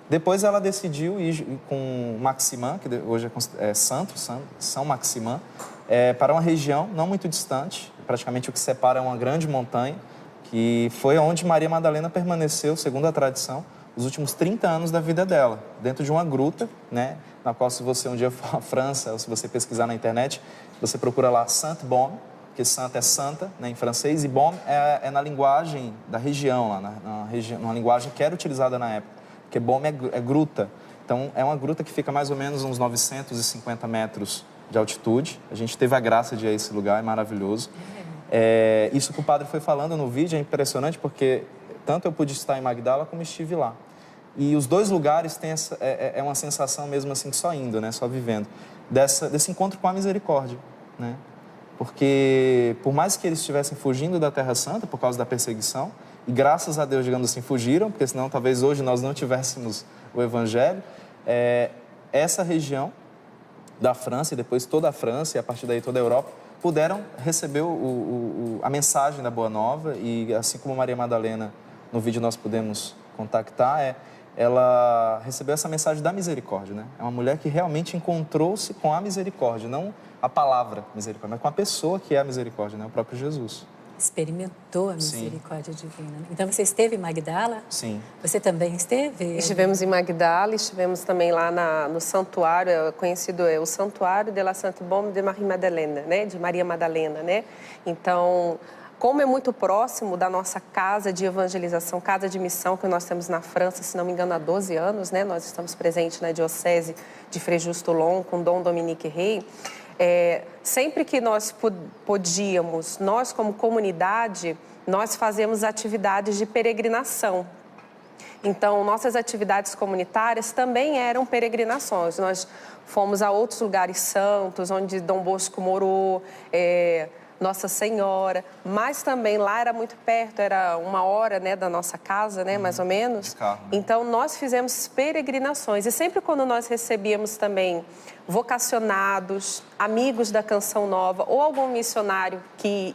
Depois ela decidiu ir com Maximin, que hoje é São Maximin, para uma região não muito distante, praticamente o que separa é uma grande montanha, que foi onde Maria Madalena permaneceu, segundo a tradição, os últimos 30 anos da vida dela, dentro de uma gruta, né, na qual, se você um dia for à França, ou se você pesquisar na internet, você procura lá Sainte-Baume, porque Santa é santa, né, em francês, e Baume é na linguagem da região, lá numa linguagem que era utilizada na época, porque Baume é gruta. Então, é uma gruta que fica mais ou menos uns 950 metros de altitude. A gente teve a graça de ir a esse lugar, é maravilhoso. Isso que o padre foi falando no vídeo é impressionante, porque tanto eu pude estar em Magdala como estive lá. E os dois lugares têm uma sensação mesmo assim, só indo, né, só vivendo, desse encontro com a misericórdia, né? Porque por mais que eles estivessem fugindo da Terra Santa por causa da perseguição, e graças a Deus, digamos assim, fugiram, porque senão talvez hoje nós não tivéssemos o Evangelho, essa região da França, e depois toda a França, e a partir daí toda a Europa, puderam receber a mensagem da Boa Nova, e assim como Maria Madalena, no vídeo nós pudemos contactar, ela recebeu essa mensagem da misericórdia, né? É uma mulher que realmente encontrou-se com a misericórdia, não a palavra misericórdia, mas com a pessoa que é a misericórdia, né? O próprio Jesus. Experimentou a misericórdia divina. Então, você esteve em Magdala? Sim. Você também esteve? Estivemos em Magdala, estivemos também lá no santuário, conhecido o Santuário de la Sainte-Baume de Marie Madeleine, né? De Maria Madalena, né? Então, como é muito próximo da nossa casa de evangelização, casa de missão que nós temos na França, se não me engano, há 12 anos, né? Nós estamos presentes na Diocese de Fréjus-Toulon com Dom Dominique Rey. Sempre que nós podíamos, nós como comunidade, nós fazemos atividades de peregrinação. Então, nossas atividades comunitárias também eram peregrinações. Nós fomos a outros lugares santos, onde Dom Bosco morou, Nossa Senhora, mas também lá era muito perto, era 1 hora, né, da nossa casa, né, mais ou menos. De carro, né? Então, nós fizemos peregrinações. E sempre quando nós recebíamos também vocacionados, amigos da Canção Nova, ou algum missionário que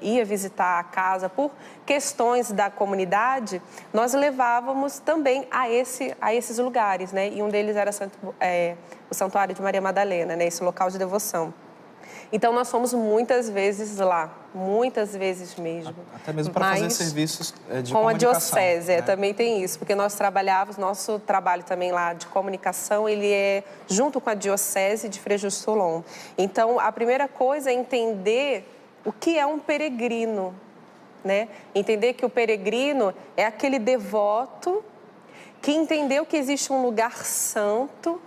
ia visitar a casa por questões da comunidade, nós levávamos também a esses lugares, né? E um deles era o Santuário de Maria Madalena, né, esse local de devoção. Então, nós fomos muitas vezes lá, muitas vezes mesmo. Até mesmo para fazer serviços de comunicação. Com a diocese, né? também tem isso, porque nós trabalhávamos, nosso trabalho também lá de comunicação, ele é junto com a diocese de Fréjus-Toulon. Então, a primeira coisa é entender o que é um peregrino, né? Entender que o peregrino é aquele devoto que entendeu que existe um lugar santo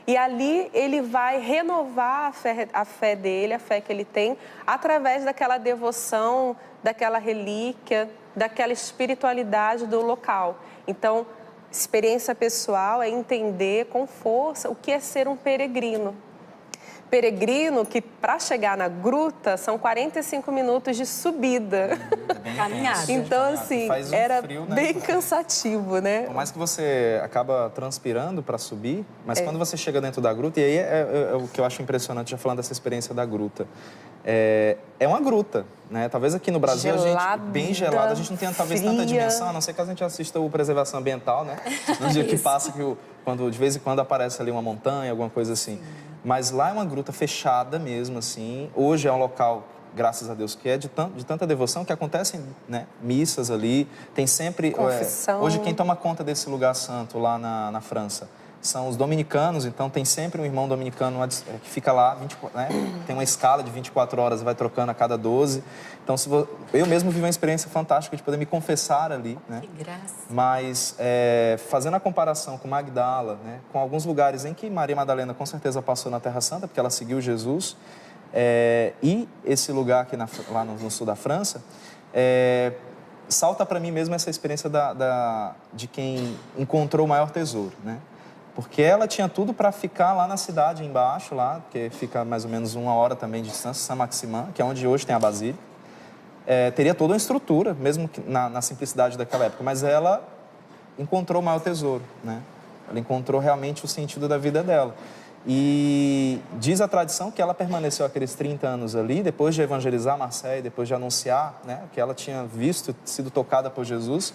E ali ele vai renovar a fé dele, a fé que ele tem, através daquela devoção, daquela relíquia, daquela espiritualidade do local. Então, experiência pessoal é entender com força o que é ser um peregrino. Peregrino que, para chegar na gruta, são 45 minutos de subida. Caminhada. Então, assim, era frio, né? bem cansativo, né? Por mais que você acaba transpirando para subir, mas quando você chega dentro da gruta, e aí é o que eu acho impressionante, já falando dessa experiência da gruta, é uma gruta, né? Talvez aqui no Brasil, bem gelada, a gente não tenha talvez tanta dimensão, a não ser que a gente assista o Preservação Ambiental, né? No dia que passa, de vez em quando aparece ali uma montanha, alguma coisa assim. Mas lá é uma gruta fechada mesmo, assim. Hoje é um local, graças a Deus, que é de tanta devoção que acontecem, né, missas ali. Tem sempre... Confissão. Hoje quem toma conta desse lugar santo lá na França são os dominicanos, então tem sempre um irmão dominicano que fica lá, né, tem uma escala de 24 horas, vai trocando a cada 12. Então, eu mesmo vivi uma experiência fantástica de poder me confessar ali, né? Que graça. Mas, fazendo a comparação com Magdala, né, com alguns lugares em que Maria Madalena com certeza passou na Terra Santa, porque ela seguiu Jesus, e esse lugar aqui lá no sul da França, salta para mim mesmo essa experiência de quem encontrou o maior tesouro, né? Porque ela tinha tudo para ficar lá na cidade embaixo, lá, que fica mais ou menos 1 hora também de distância, Saint-Maximin, que é onde hoje tem a Basílica. Teria toda uma estrutura, mesmo na simplicidade daquela época, mas ela encontrou o maior tesouro, né? Ela encontrou realmente o sentido da vida dela. E diz a tradição que ela permaneceu aqueles 30 anos ali, depois de evangelizar Marseille, depois de anunciar, né, que ela tinha sido tocada por Jesus,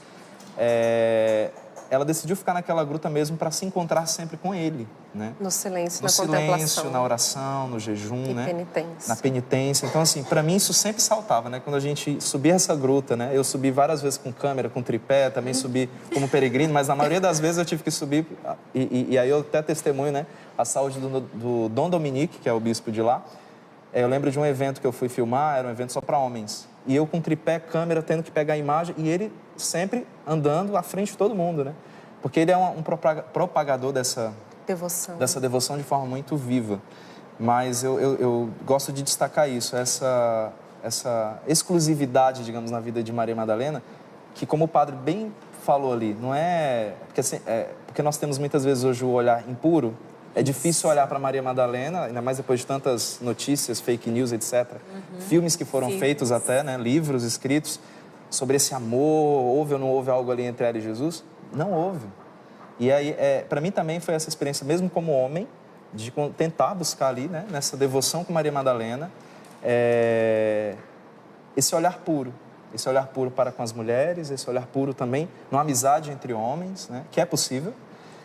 ela decidiu ficar naquela gruta mesmo para se encontrar sempre com ele, né? No silêncio, na contemplação. No silêncio, na oração, no jejum, né? Penitência. Na penitência. Então, assim, para mim isso sempre saltava, né? Quando a gente subia essa gruta, né? Eu subi várias vezes com câmera, com tripé, também subi como peregrino, mas na maioria das vezes eu tive que subir, e aí eu até testemunho, né? A saúde do Dom Dominique, que é o bispo de lá. Eu lembro de um evento que eu fui filmar, era um evento só para homens. E eu com tripé, câmera, tendo que pegar a imagem, e ele sempre andando à frente de todo mundo, né? Porque ele é um propagador dessa devoção de forma muito viva. Mas eu gosto de destacar isso, essa exclusividade, digamos, na vida de Maria Madalena, que, como o padre bem falou ali, não é... Porque nós temos muitas vezes hoje o olhar impuro. É difícil olhar para Maria Madalena, ainda mais depois de tantas notícias, fake news, etc. Filmes que foram feitos até, né, livros escritos sobre esse amor, houve ou não houve algo ali entre ela e Jesus? Não houve. E aí, para mim também foi essa experiência, mesmo como homem, de tentar buscar ali, né, nessa devoção com Maria Madalena, esse olhar puro para com as mulheres, esse olhar puro também numa amizade entre homens, né, que é possível.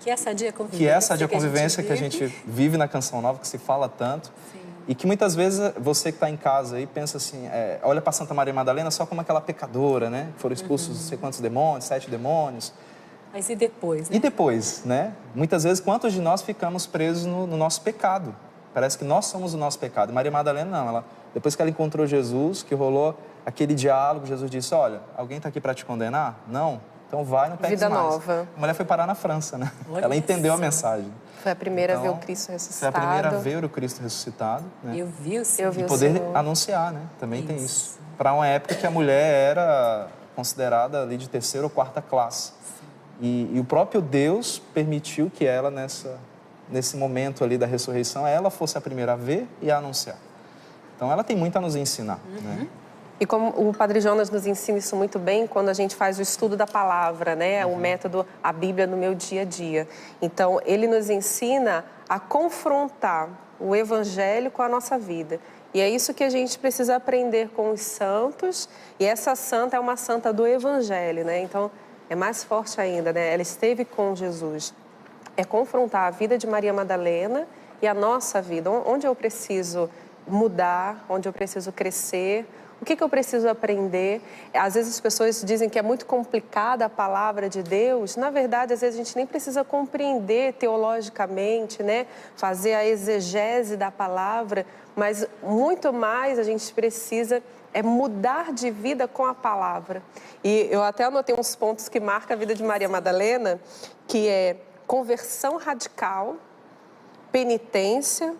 Que é essa dia convivência. Que é essa dia convivência que a gente vive na Canção Nova, que se fala tanto. Sim. E que muitas vezes você que está em casa aí pensa assim, olha para Santa Maria Madalena só como aquela pecadora, né? Que foram expulsos não sei quantos demônios, 7 demônios. Mas e depois, né? E depois, né? Muitas vezes, quantos de nós ficamos presos no nosso pecado? Parece que nós somos o nosso pecado. Maria Madalena não, depois que ela encontrou Jesus, que rolou aquele diálogo, Jesus disse, olha, alguém está aqui para te condenar? Não. Então vai, não peques mais. Vida nova. A mulher foi parar na França, né? Olha ela entendeu isso. a mensagem. Foi a primeira a ver o Cristo ressuscitado. Foi a primeira a ver o Cristo ressuscitado. Né? Eu vi o Senhor. E poder anunciar, né? Também tem isso. Para uma época que a mulher era considerada ali de 3ª ou 4ª classe. E o próprio Deus permitiu que ela, nesse momento ali da ressurreição, ela fosse a primeira a ver e a anunciar. Então ela tem muito a nos ensinar, né? E como o Padre Jonas nos ensina isso muito bem quando a gente faz o estudo da palavra, né? O método, a Bíblia no meu dia a dia. Então, ele nos ensina a confrontar o Evangelho com a nossa vida. E é isso que a gente precisa aprender com os santos. E essa santa é uma santa do Evangelho, né? Então, é mais forte ainda, né? Ela esteve com Jesus. É confrontar a vida de Maria Madalena e a nossa vida. Onde eu preciso mudar, onde eu preciso crescer. O que eu preciso aprender? Às vezes as pessoas dizem que é muito complicada a palavra de Deus. Na verdade, às vezes a gente nem precisa compreender teologicamente, né? Fazer a exegese da palavra, mas muito mais a gente precisa mudar de vida com a palavra. E eu até anotei uns pontos que marcam a vida de Maria Madalena, que é conversão radical, penitência,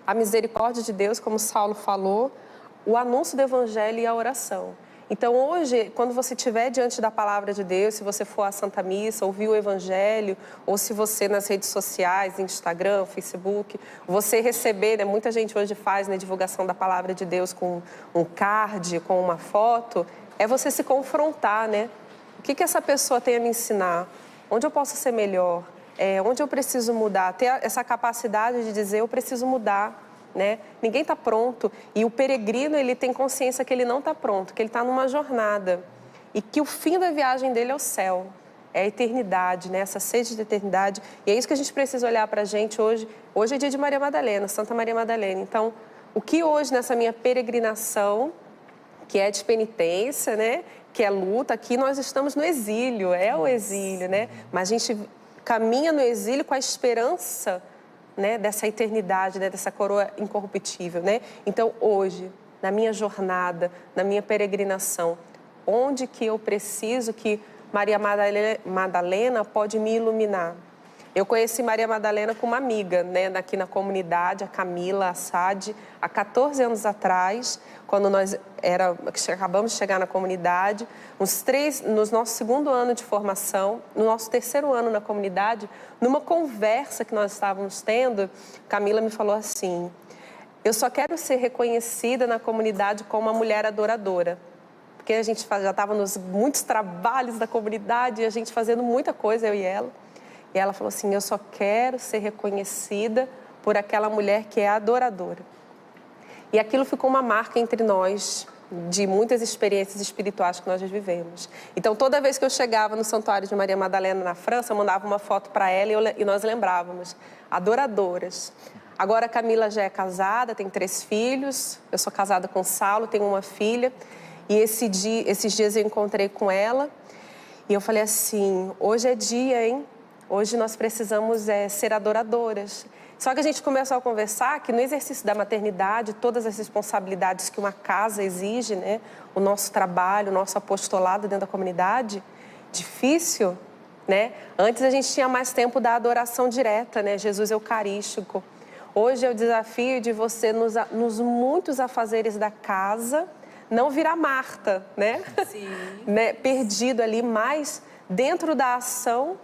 a misericórdia de Deus, como Saulo falou, o anúncio do evangelho e a oração. Então, hoje, quando você estiver diante da palavra de Deus, se você for à Santa Missa, ouvir o Evangelho, ou se você nas redes sociais, Instagram, Facebook, você receber, né, muita gente hoje faz, né, divulgação da palavra de Deus com um card, com uma foto, é você se confrontar, né? O que essa pessoa tem a me ensinar? Onde eu posso ser melhor? Onde eu preciso mudar? Ter essa capacidade de dizer, eu preciso mudar. Né? Ninguém está pronto e o peregrino ele tem consciência que ele não está pronto, que ele está numa jornada e que o fim da viagem dele é o céu, é a eternidade, né? Essa sede de eternidade, e é isso que a gente precisa olhar para a gente hoje. Hoje é dia de Maria Madalena, Santa Maria Madalena. Então, o que hoje nessa minha peregrinação, que é de penitência, né? Que é luta, aqui nós estamos no exílio, é o exílio, né? Mas a gente caminha no exílio com a esperança, né, dessa eternidade, né, dessa coroa incorruptível, né? Então, hoje, na minha jornada, na minha peregrinação, onde que eu preciso que Maria Madalena pode me iluminar? Eu conheci Maria Madalena com uma amiga, né, aqui na comunidade, a Camila Assad, há 14 anos atrás, quando nós acabamos de chegar na comunidade, no nosso segundo ano de formação, no nosso terceiro ano na comunidade, numa conversa que nós estávamos tendo, Camila me falou assim: eu só quero ser reconhecida na comunidade como uma mulher adoradora. Porque a gente já estava nos muitos trabalhos da comunidade, e a gente fazendo muita coisa, eu e ela. E ela falou assim: eu só quero ser reconhecida por aquela mulher que é adoradora. E aquilo ficou uma marca entre nós, de muitas experiências espirituais que nós vivemos. Então, toda vez que eu chegava no Santuário de Maria Madalena, na França, eu mandava uma foto para ela e nós lembrávamos, adoradoras. Agora a Camila já é casada, tem 3 filhos, eu sou casada com o Saulo, tenho uma filha. E esses dias eu encontrei com ela e eu falei assim: hoje é dia, hein? Hoje nós precisamos ser adoradoras. Só que a gente começou a conversar que no exercício da maternidade, todas as responsabilidades que uma casa exige, né? O nosso trabalho, o nosso apostolado dentro da comunidade, difícil, né? Antes a gente tinha mais tempo da adoração direta, né? Jesus Eucarístico. Hoje é o desafio de você, nos muitos afazeres da casa, não virar Marta, né? Sim. Né? Perdido ali, mas dentro da ação,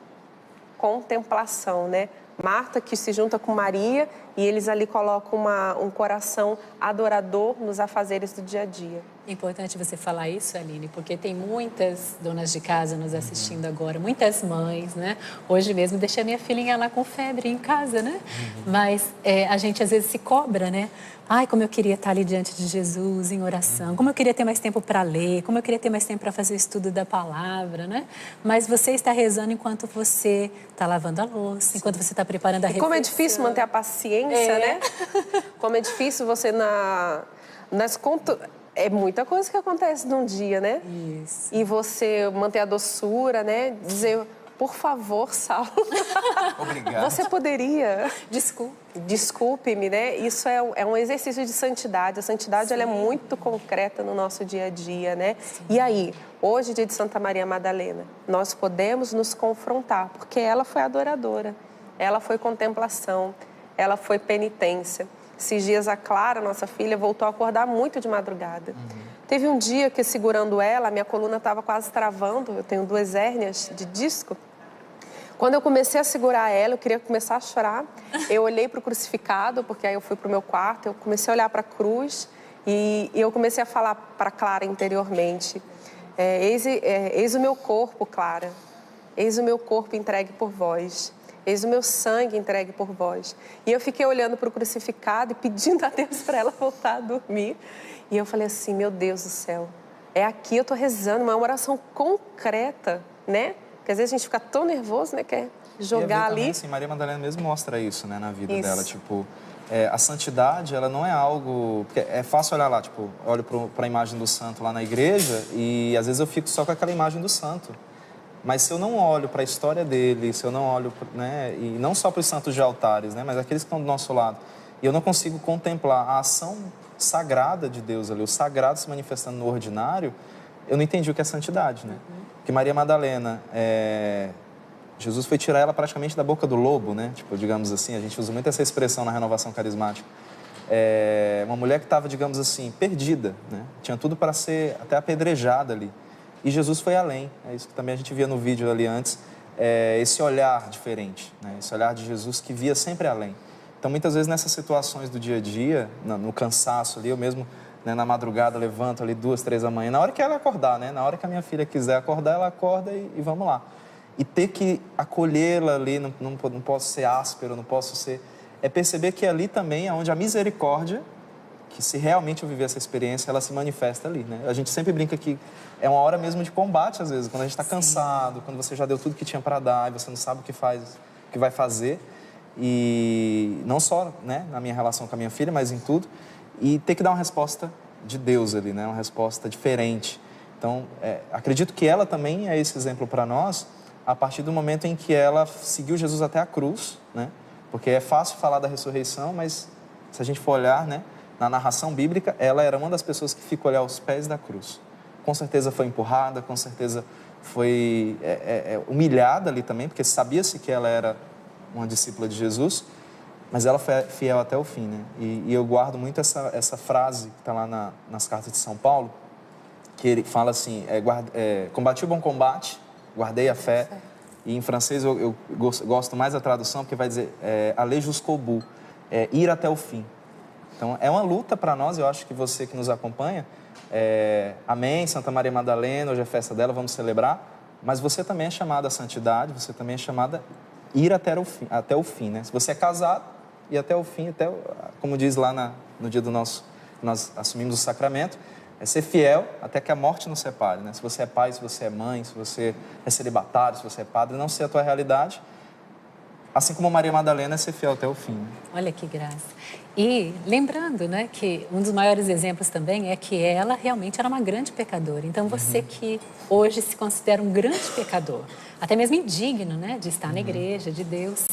contemplação, né? Marta que se junta com Maria e eles ali colocam um coração adorador nos afazeres do dia a dia. É importante você falar isso, Aline, porque tem muitas donas de casa nos assistindo agora, muitas mães, né? Hoje mesmo deixei a minha filhinha lá com febre em casa, né? Mas a gente às vezes se cobra, né? Ai, como eu queria estar ali diante de Jesus em oração, como eu queria ter mais tempo para ler, como eu queria ter mais tempo para fazer o estudo da palavra, né? Mas você está rezando enquanto você está lavando a louça, enquanto você está preparando a refeição. Como é difícil manter a paciência, né? Como é difícil você é muita coisa que acontece num dia, né? Isso. E você manter a doçura, né? Dizer, por favor, Saulo. Obrigado. Você poderia... Desculpe-me, né? Isso é um exercício de santidade. A santidade, ela é muito concreta no nosso dia a dia, né? Sim. E aí, hoje, dia de Santa Maria Madalena, nós podemos nos confrontar, porque ela foi adoradora, ela foi contemplação, ela foi penitência. Esses dias a Clara, nossa filha, voltou a acordar muito de madrugada. Teve um dia que, segurando ela, a minha coluna estava quase travando, eu tenho 2 hérnias de disco. Quando eu comecei a segurar ela, eu queria começar a chorar. Eu olhei para o crucificado, porque aí eu fui para o meu quarto, eu comecei a olhar para a cruz e eu comecei a falar para Clara interiormente: eis o meu corpo, Clara, eis o meu corpo entregue por vós. Eis o meu sangue entregue por vós. E eu fiquei olhando para o crucificado e pedindo a Deus para ela voltar a dormir. E eu falei assim: meu Deus do céu, é aqui, eu estou rezando, uma oração concreta, né? Porque às vezes a gente fica tão nervoso, né? Quer jogar ali. Também, assim, Maria Madalena mesmo mostra isso, né, na vida dela. Tipo, a santidade, ela não é algo... Porque é fácil olhar lá, tipo, olho para a imagem do santo lá na igreja e às vezes eu fico só com aquela imagem do santo. Mas se eu não olho para a história dele, se eu não olho, né, e não só para os santos de altares, né, mas aqueles que estão do nosso lado, e eu não consigo contemplar a ação sagrada de Deus ali, o sagrado se manifestando no ordinário, eu não entendi o que é santidade, né? Porque Maria Madalena, Jesus foi tirar ela praticamente da boca do lobo, né? Tipo, digamos assim, a gente usa muito essa expressão na renovação carismática. Uma mulher que estava, digamos assim, perdida, né? Tinha tudo para ser até apedrejada ali. E Jesus foi além, é isso que também a gente via no vídeo ali antes, esse olhar diferente, né? Esse olhar de Jesus que via sempre além. Então, muitas vezes, nessas situações do dia a dia, no cansaço ali, eu mesmo, né, na madrugada, levanto ali 2, 3 da manhã, na hora que ela acordar, né? Na hora que a minha filha quiser acordar, ela acorda e vamos lá. E ter que acolhê-la ali, não posso ser áspero, não posso ser... É perceber que ali também é onde a misericórdia, que se realmente eu viver essa experiência, ela se manifesta ali, né? A gente sempre brinca que é uma hora mesmo de combate, às vezes, quando a gente está cansado, quando você já deu tudo que tinha para dar e você não sabe o que vai fazer. E não só, né, na minha relação com a minha filha, mas em tudo. E ter que dar uma resposta de Deus ali, né? Uma resposta diferente. Então, acredito que ela também é esse exemplo para nós, a partir do momento em que ela seguiu Jesus até a cruz, né? Porque é fácil falar da ressurreição, mas se a gente for olhar, né, na narração bíblica, ela era uma das pessoas que ficou ali aos pés da cruz. Com certeza foi empurrada, com certeza foi humilhada ali também, porque sabia-se que ela era uma discípula de Jesus, mas ela foi fiel até o fim, né? E eu guardo muito essa frase que está lá nas cartas de São Paulo, que ele fala assim, combati o bom combate, guardei a fé. E em francês eu gosto mais da tradução, porque vai dizer aller jusqu'au bout, ir até o fim. Então é uma luta para nós, eu acho que você que nos acompanha, amém, Santa Maria Madalena, hoje é festa dela, vamos celebrar, mas você também é chamada à santidade, você também é chamada a ir até o fim, né? Se você é casado, ir até o fim, como diz lá no dia nós assumimos o sacramento, é ser fiel até que a morte nos separe, né? Se você é pai, se você é mãe, se você é celibatário, se você é padre, não ser a tua realidade, assim como Maria Madalena, é ser fiel até o fim. Né? Olha que graça. E lembrando, né, que um dos maiores exemplos também é que ela realmente era uma grande pecadora. Então, você que hoje se considera um grande pecador, até mesmo indigno, né, de estar na igreja, de Deus,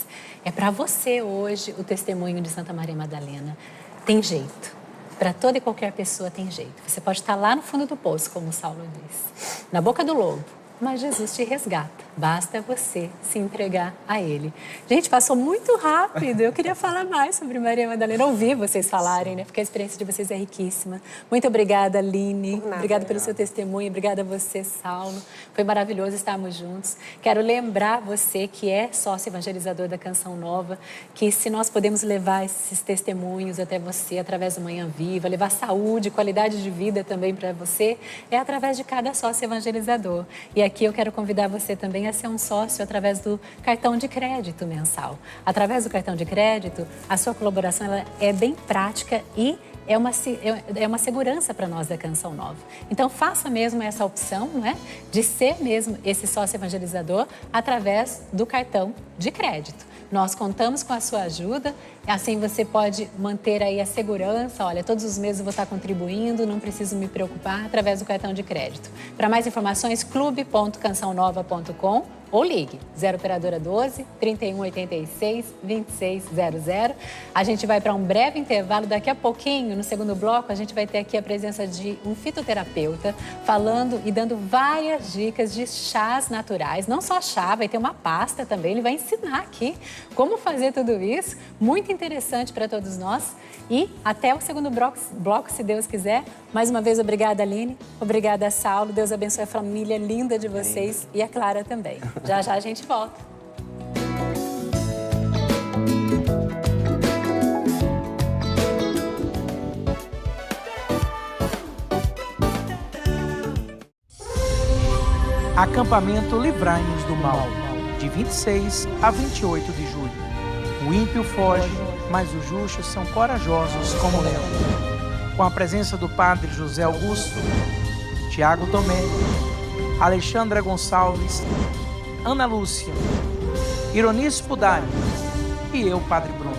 é para você hoje o testemunho de Santa Maria Madalena. Tem jeito. Para toda e qualquer pessoa tem jeito. Você pode estar lá no fundo do poço, como o Saulo disse, na boca do lobo, mas Jesus te resgata. Basta você se entregar a Ele. Gente, passou muito rápido. Eu queria falar mais sobre Maria Madalena. Ouvir vocês falarem, né? Porque a experiência de vocês é riquíssima. Muito obrigada, Aline. Obrigada pelo seu testemunho. Obrigada a você, Saulo. Foi maravilhoso estarmos juntos. Quero lembrar você que é sócio evangelizador da Canção Nova, que se nós podemos levar esses testemunhos até você através do Manhã Viva, levar saúde, qualidade de vida também para você, é através de cada sócio evangelizador. E aqui eu quero convidar você também a ser um sócio através do cartão de crédito mensal. Através do cartão de crédito, a sua colaboração ela é bem prática e é uma segurança para nós da Canção Nova. Então, faça mesmo essa opção, não é? De ser mesmo esse sócio evangelizador através do cartão de crédito. Nós contamos com a sua ajuda, assim você pode manter aí a segurança, olha, todos os meses eu vou estar contribuindo, não preciso me preocupar, através do cartão de crédito. Para mais informações, clube.cançãonova.com ou ligue 0 operadora 12 3186 2600. A gente vai para um breve intervalo, daqui a pouquinho, no segundo bloco, a gente vai ter aqui a presença de um fitoterapeuta falando e dando várias dicas de chás naturais, não só chá, vai ter uma pasta também, ele vai ensinar aqui como fazer tudo isso, muito interessante para todos nós. E até o segundo bloco, se Deus quiser. Mais uma vez, obrigada, Aline. Obrigada, Saulo. Deus abençoe a família linda de vocês e a Clara também. Já já a gente volta. Acampamento Livrai-nos do Mal, de 26 a 28 de julho. O ímpio foge, mas os justos são corajosos como leão. Com a presença do Padre José Augusto, Tiago Tomé, Alexandra Gonçalves, Ana Lúcia, Ironice Pudari e eu, Padre Bruno.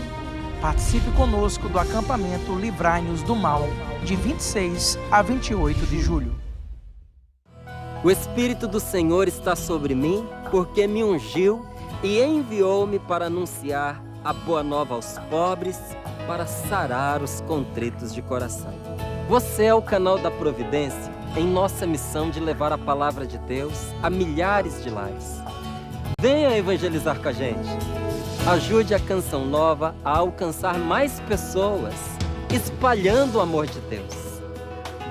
Participe conosco do acampamento Livrai-nos do Mal, de 26 a 28 de julho. O Espírito do Senhor está sobre mim, porque me ungiu e enviou-me para anunciar a boa nova aos pobres, para sarar os contritos de coração. Você é o canal da providência em nossa missão de levar a palavra de Deus a milhares de lares. Venha evangelizar com a gente. Ajude a Canção Nova a alcançar mais pessoas, espalhando o amor de Deus.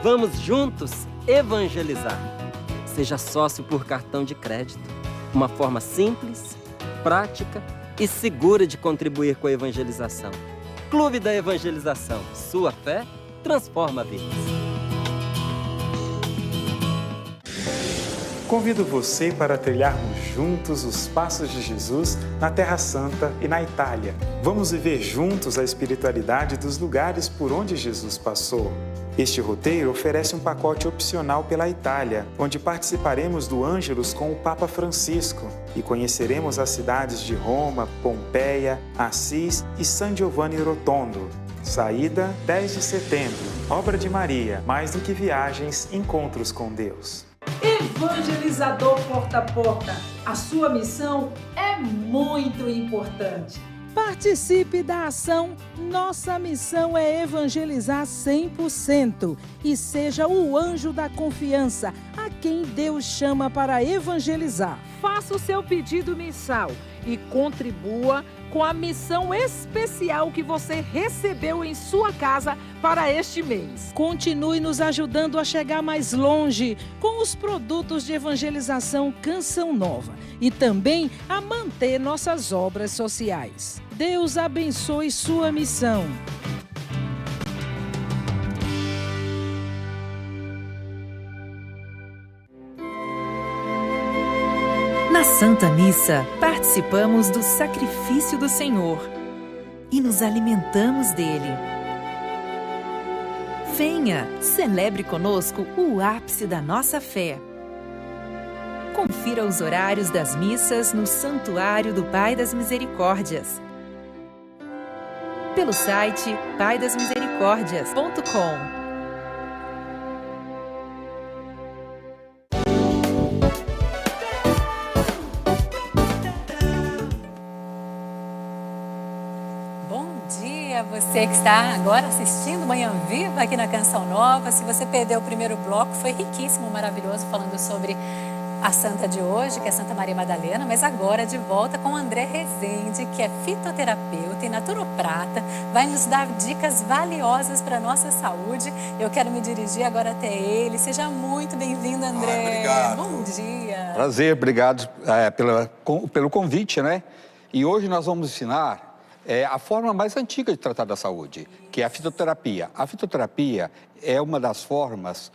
Vamos juntos evangelizar. Seja sócio por cartão de crédito. Uma forma simples, prática e segura de contribuir com a evangelização. Clube da Evangelização. Sua fé transforma vidas. Convido você para trilharmos juntos os passos de Jesus na Terra Santa e na Itália. Vamos viver juntos a espiritualidade dos lugares por onde Jesus passou. Este roteiro oferece um pacote opcional pela Itália, onde participaremos do Ângelus com o Papa Francisco e conheceremos as cidades de Roma, Pompeia, Assis e San Giovanni Rotondo. Saída 10 de setembro. Obra de Maria. Mais do que viagens, encontros com Deus. Evangelizador porta a porta. A sua missão é muito importante. Participe da ação Nossa Missão é Evangelizar 100% e seja o anjo da confiança a quem Deus chama para evangelizar. Faça o seu pedido mensal e contribua com a missão especial que você recebeu em sua casa para este mês. Continue nos ajudando a chegar mais longe com os produtos de evangelização Canção Nova e também a manter nossas obras sociais. Deus abençoe sua missão. Na Santa Missa, participamos do sacrifício do Senhor e nos alimentamos dele. Venha, celebre conosco o ápice da nossa fé. Confira os horários das missas no Santuário do Pai das Misericórdias. Pelo site paidasmisericórdias.com. Você que está agora assistindo Manhã Viva aqui na Canção Nova. Se você perdeu o primeiro bloco, foi riquíssimo, maravilhoso, falando sobre a santa de hoje, que é Santa Maria Madalena, mas agora de volta com André Rezende, que é fitoterapeuta e naturopata, vai nos dar dicas valiosas para a nossa saúde. Eu quero me dirigir agora até ele. Seja muito bem-vindo, André. Obrigado. Bom dia. Prazer, obrigado pelo convite, né? E hoje nós vamos ensinar a forma mais antiga de tratar da saúde, que é a fitoterapia. A fitoterapia é uma das formas,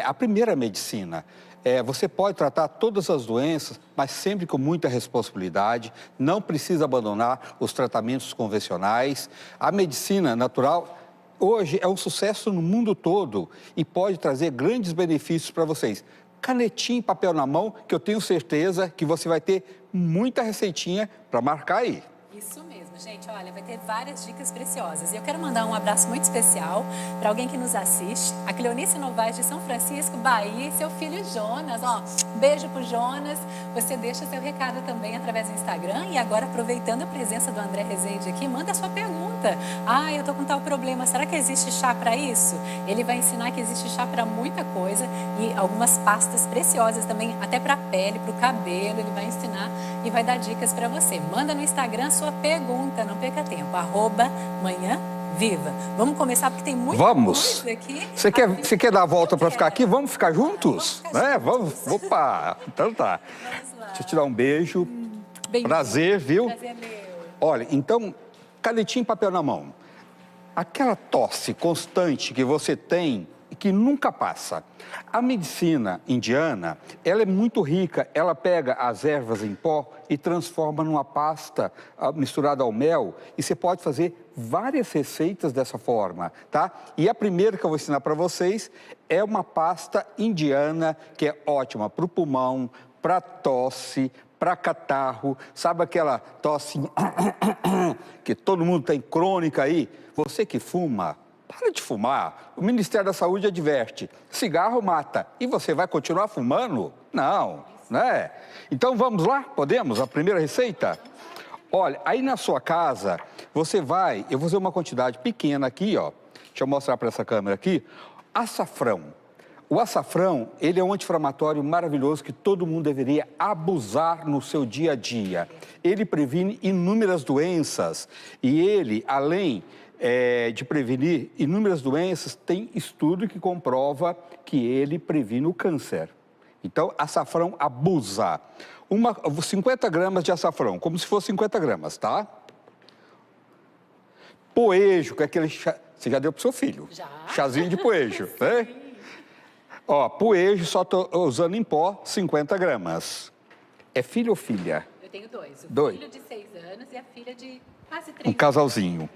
a primeira medicina. Você pode tratar todas as doenças, mas sempre com muita responsabilidade. Não precisa abandonar os tratamentos convencionais. A medicina natural hoje é um sucesso no mundo todo e pode trazer grandes benefícios para vocês. Canetinha e papel na mão, que eu tenho certeza que você vai ter muita receitinha para marcar aí. Isso mesmo, gente. Olha, vai ter várias dicas preciosas. E eu quero mandar um abraço muito especial para alguém que nos assiste, a Cleonice Novaes de São Francisco, Bahia, e seu filho Jonas. Ó, beijo pro Jonas. Você deixa seu recado também através do Instagram. E agora, aproveitando a presença do André Rezende aqui, manda a sua pergunta. Ah, eu tô com tal problema, será que existe chá para isso? Ele vai ensinar que existe chá para muita coisa e algumas pastas preciosas também, até para a pele, para o cabelo. Ele vai ensinar e vai dar dicas para você. Manda no Instagram sua pergunta, não perca tempo, @manhãviva. Vamos começar porque tem muita coisa aqui. Você quer dar a volta para ficar aqui? Vamos ficar juntos? Vamos. Opa, então tá. Deixa eu te dar um beijo. Prazer, viu? Prazer meu. Olha, então, canetinha e papel na mão. Aquela tosse constante que você tem e que nunca passa. A medicina indiana, ela é muito rica. Ela pega as ervas em pó e transforma numa pasta misturada ao mel. E você pode fazer várias receitas dessa forma, tá? E a primeira que eu vou ensinar para vocês é uma pasta indiana que é ótima para o pulmão, para tosse, para catarro. Sabe aquela tosse que todo mundo tem crônica aí? Você que fuma, para de fumar. O Ministério da Saúde adverte. Cigarro mata. E você vai continuar fumando? Não, né? Então vamos lá? Podemos? A primeira receita? Olha, aí na sua casa, eu vou fazer uma quantidade pequena aqui, ó. Deixa eu mostrar para essa câmera aqui. Açafrão. O açafrão, ele é um anti-inflamatório maravilhoso que todo mundo deveria abusar no seu dia a dia. Ele previne inúmeras doenças e ele, além de prevenir inúmeras doenças, tem estudo que comprova que ele previne o câncer. Então, açafrão abusa. 50 gramas de açafrão, como se fosse 50 gramas, tá? Poejo, que é aquele chá... Você já deu pro seu filho? Já. Chazinho de poejo, né? Ó, poejo, só tô usando em pó, 50 gramas. É filho ou filha? Eu tenho dois. Filho de 6 anos e a filha de quase 3 anos. Um casalzinho.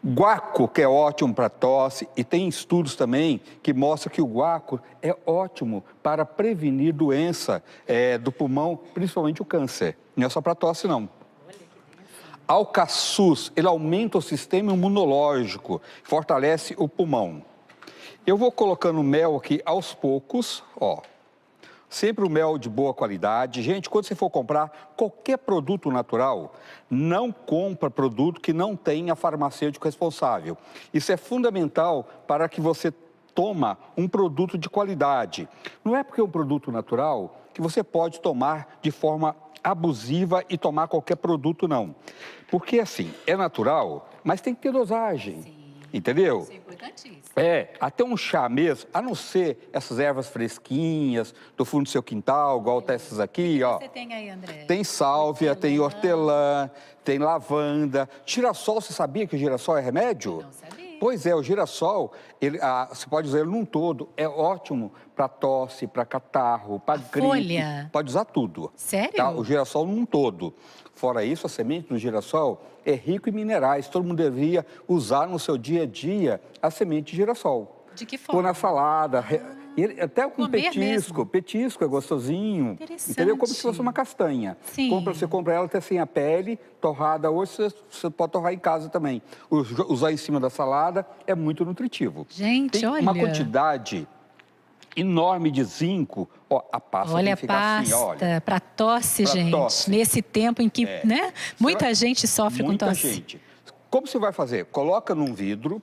Guaco, que é ótimo para tosse, e tem estudos também que mostram que o guaco é ótimo para prevenir doença do pulmão, principalmente o câncer. Não é só para tosse, não. Alcaçuz, ele aumenta o sistema imunológico, fortalece o pulmão. Eu vou colocando mel aqui aos poucos, ó. Sempre o mel de boa qualidade. Gente, quando você for comprar qualquer produto natural, não compra produto que não tenha farmacêutico responsável. Isso é fundamental para que você toma um produto de qualidade. Não é porque é um produto natural que você pode tomar de forma abusiva e tomar qualquer produto, não. Porque, assim, é natural, mas tem que ter dosagem. Sim. Entendeu? Isso é importantíssimo. Até um chá mesmo, a não ser essas ervas fresquinhas do fundo do seu quintal, igual essas aqui, ó. O que você tem aí, André? Tem sálvia, tem hortelã, tem lavanda. Girassol, você sabia que o girassol é remédio? Não sabia. Pois é, o girassol, você pode usar ele num todo, é ótimo para tosse, para catarro, para gripe. Folha? Pode usar tudo. Sério? Tá? O girassol num todo. Fora isso, a semente do girassol é rico em minerais. Todo mundo deveria usar no seu dia a dia a semente de girassol. De que forma? Pôr na salada, até com petisco. Petisco é gostosinho. Entendeu? Como se fosse uma castanha. Sim. Você compra ela até sem a pele, torrada. Hoje você pode torrar em casa também. Usar em cima da salada é muito nutritivo. Gente, tem olha. Uma quantidade enorme de zinco. Ó, a pasta tem que ficar assim, olha. Para tosse, gente. Tosse. Nesse tempo em que, né? Muita gente sofre com tosse. Muita gente. Como você vai fazer? Coloca num vidro,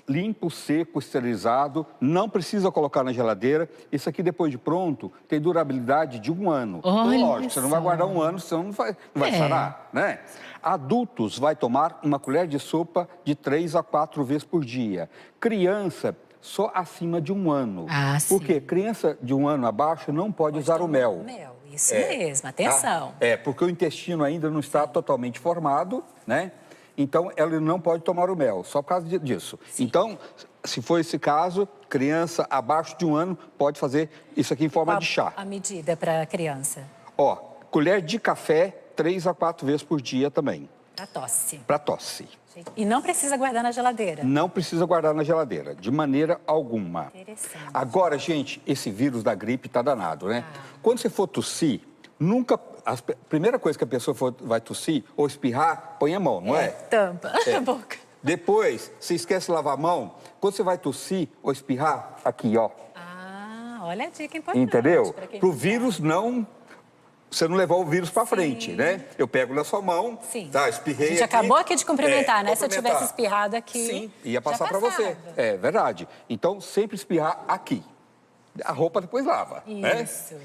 limpo, seco, esterilizado, não precisa colocar na geladeira. Isso aqui, depois de pronto, tem durabilidade de 1 ano. Olha, lógico, você não vai guardar 1 ano, senão não vai sarar, né? Adultos vai tomar uma colher de sopa de 3 a 4 vezes por dia. Criança, só acima de 1 ano. Porque criança de 1 ano abaixo não pode usar o mel. Isso mesmo, atenção. Tá? Porque o intestino ainda não está totalmente formado, né? Então, ela não pode tomar o mel, só por causa disso. Sim. Então, se for esse caso, criança abaixo de 1 ano pode fazer isso aqui em forma de chá. A medida para a criança? Ó, colher de café 3 a 4 vezes por dia também. Para tosse. Para tosse. E não precisa guardar na geladeira? Não precisa guardar na geladeira, de maneira alguma. Interessante. Agora, gente, esse vírus da gripe tá danado, né? Quando você for tossir, nunca... A primeira coisa que a pessoa vai tossir ou espirrar, põe a mão, não é? Tampa a boca. Depois, você esquece de lavar a mão. Quando você vai tossir ou espirrar, aqui, ó. Olha a dica importante. Entendeu? Para o vírus não... Você não levar o vírus para frente, né? Eu pego na sua mão, tá, espirrei. A gente acabou aqui de cumprimentar, né? Se eu tivesse espirrado aqui... Sim, ia passar para você. É verdade. Então, sempre espirrar aqui. A roupa depois lava, isso. Né?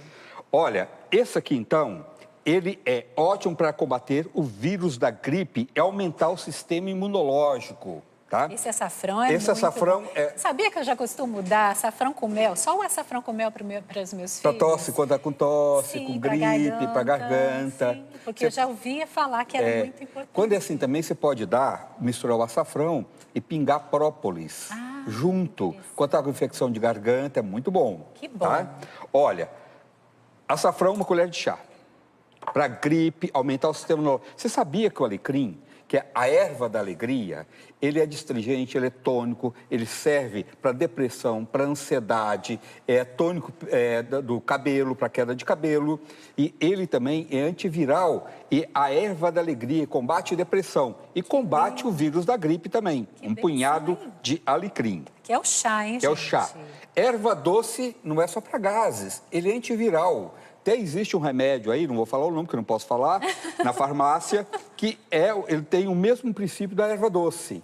Olha, esse aqui, então... Ele é ótimo para combater o vírus da gripe e aumentar o sistema imunológico, tá? Esse açafrão é açafrão é... Sabia que eu já costumo dar açafrão com mel? Só o açafrão com mel para os meus filhos? Para tosse, quando tá com tosse, sim, com gripe, para garganta. Sim, porque eu já ouvia falar que era muito importante. Quando é assim também, você pode misturar o açafrão e pingar própolis junto. Quando tá com infecção de garganta, é muito bom. Que bom. Tá? Olha, açafrão, 1 colher de chá. Para gripe, aumentar o sistema imunológico. Você sabia que o alecrim, que é a erva da alegria, ele é astringente, ele é tônico, ele serve para depressão, para ansiedade, é tônico do cabelo, para queda de cabelo, e ele também é antiviral, e a erva da alegria combate a depressão e combate o vírus da gripe também. Punhado de alecrim. Que é o chá, hein, gente? Que é o chá. Erva doce não é só para gases, ele é antiviral. Até existe um remédio aí, não vou falar o nome, porque eu não posso falar, na farmácia, que ele tem o mesmo princípio da erva doce.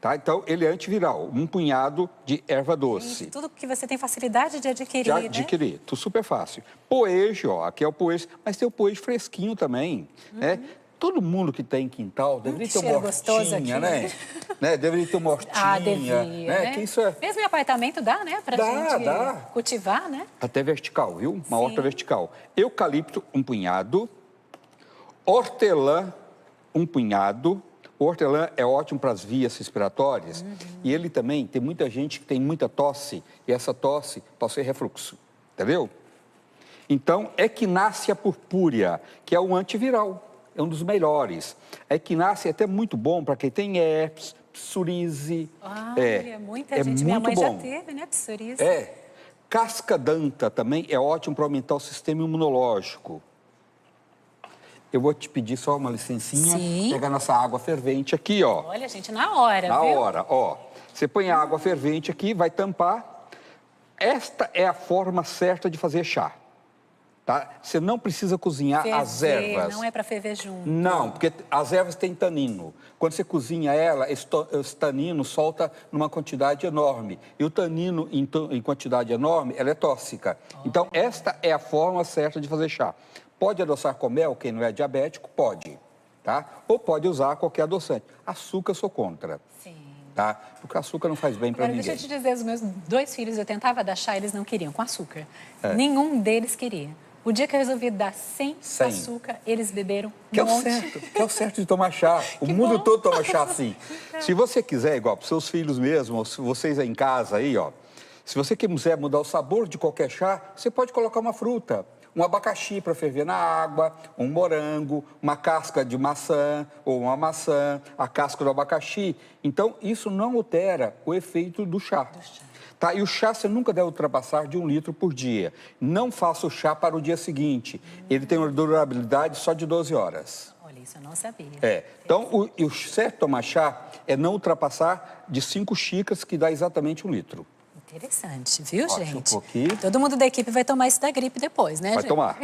Tá? Então, ele é antiviral, um punhado de erva doce. Tudo que você tem facilidade de adquirir, De adquirir, tudo super fácil. Poejo, ó, aqui é o poejo, mas tem o poejo fresquinho também, né? Todo mundo que tem quintal deveria ter uma hortinha, né? Deveria ter uma hortinha. Devia, né? né? Que isso é... Mesmo em apartamento dá, né? Pra gente cultivar, né? Até vertical, viu? Uma horta vertical. Eucalipto, um punhado. Hortelã, um punhado. O hortelã é ótimo para as vias respiratórias. E ele também, tem muita gente que tem muita tosse, e essa tosse pode ser refluxo, entendeu? Então, Echinacea purpúrea, que é um antiviral, é um dos melhores. A Echinacea é até muito bom para quem tem herpes, psoríase. Muita gente, minha mãe já teve, né, psoríase. Cascadanta também é ótimo para aumentar o sistema imunológico. Eu vou te pedir só uma licencinha, pegar nossa água fervente aqui, ó. Olha, gente, na hora, Na hora, ó. Você põe a água fervente aqui, vai tampar. Esta é a forma certa de fazer chá, tá? Você não precisa cozinhar as ervas. Não é para ferver junto. Não, porque as ervas têm tanino. Quando você cozinha ela, esse tanino solta numa quantidade enorme. E o tanino, em quantidade enorme, ela é tóxica. Então, esta é a forma certa de fazer chá. Pode adoçar com mel, quem não é diabético, pode, tá? Ou pode usar qualquer adoçante. Açúcar eu sou contra. Sim. Tá? Porque açúcar não faz bem para ninguém. Deixa eu te dizer, os meus 2 filhos, eu tentava dar chá, eles não queriam, com açúcar. Nenhum deles queria. O dia que eu resolvi dar sem açúcar, eles beberam um monte. Que é o certo de tomar chá. O mundo todo toma chá assim. Se você quiser, igual para os seus filhos mesmo, ou se vocês aí em casa aí, ó. Se você quiser mudar o sabor de qualquer chá, você pode colocar uma fruta. Um abacaxi para ferver na água, um morango, uma casca de maçã ou uma maçã, a casca do abacaxi. Então, isso não altera o efeito do chá. Tá? E o chá você nunca deve ultrapassar de 1 litro por dia. Não faça o chá para o dia seguinte. Ele tem uma durabilidade só de 12 horas. Olha, isso eu não sabia. Então, o certo tomar chá é não ultrapassar de 5 xícaras, que dá exatamente 1 litro. Interessante, viu, gente? Aqui. Todo mundo da equipe vai tomar isso da gripe depois, né, Vai gente? tomar.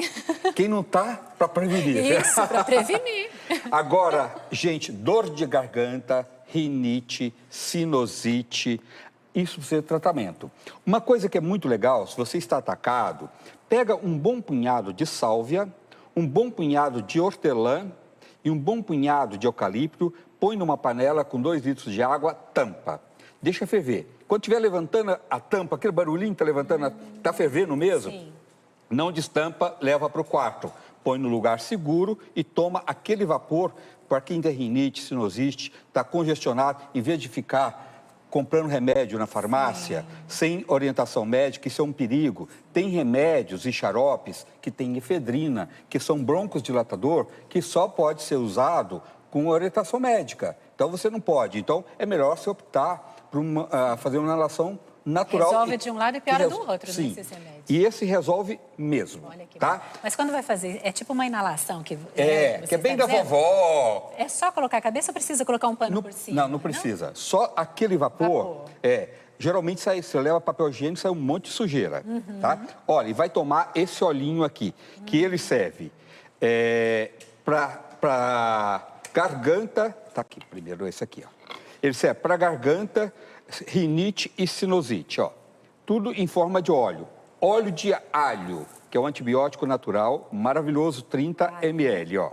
Quem não tá, para prevenir. Isso, para prevenir. Agora, gente, dor de garganta, rinite, sinusite, isso precisa de tratamento. Uma coisa que é muito legal, se você está atacado, pega um bom punhado de sálvia, um bom punhado de hortelã e um bom punhado de eucalipto, põe numa panela com 2 litros de água, tampa. Deixa ferver. Quando estiver levantando a tampa, aquele barulhinho está levantando, está fervendo mesmo? Sim. Não destampa, leva para o quarto. Põe no lugar seguro e toma aquele vapor. Para quem tem rinite, sinusite, está congestionado, em vez de ficar comprando remédio na farmácia, sem orientação médica, isso é um perigo. Tem remédios e xaropes que têm efedrina, que são broncodilatador, que só pode ser usado com orientação médica. Então, você não pode. Então, é melhor você optar por fazer uma inalação natural. Resolve de um lado e piora do outro, sim. Nesses remédios. E esse resolve mesmo, tá? Mas quando vai fazer, é tipo uma inalação que... que é bem da vovó. É só colocar a cabeça ou precisa colocar um pano por cima? Não precisa. Só aquele vapor. Geralmente você leva papel higiênico, sai um monte de sujeira, tá? Olha, e vai tomar esse olhinho aqui, que ele serve para garganta... Tá aqui primeiro esse aqui, ó. Ele serve para garganta, rinite e sinusite, ó. Tudo em forma de óleo. Óleo de alho, que é um antibiótico natural, maravilhoso, 30 ml, ó.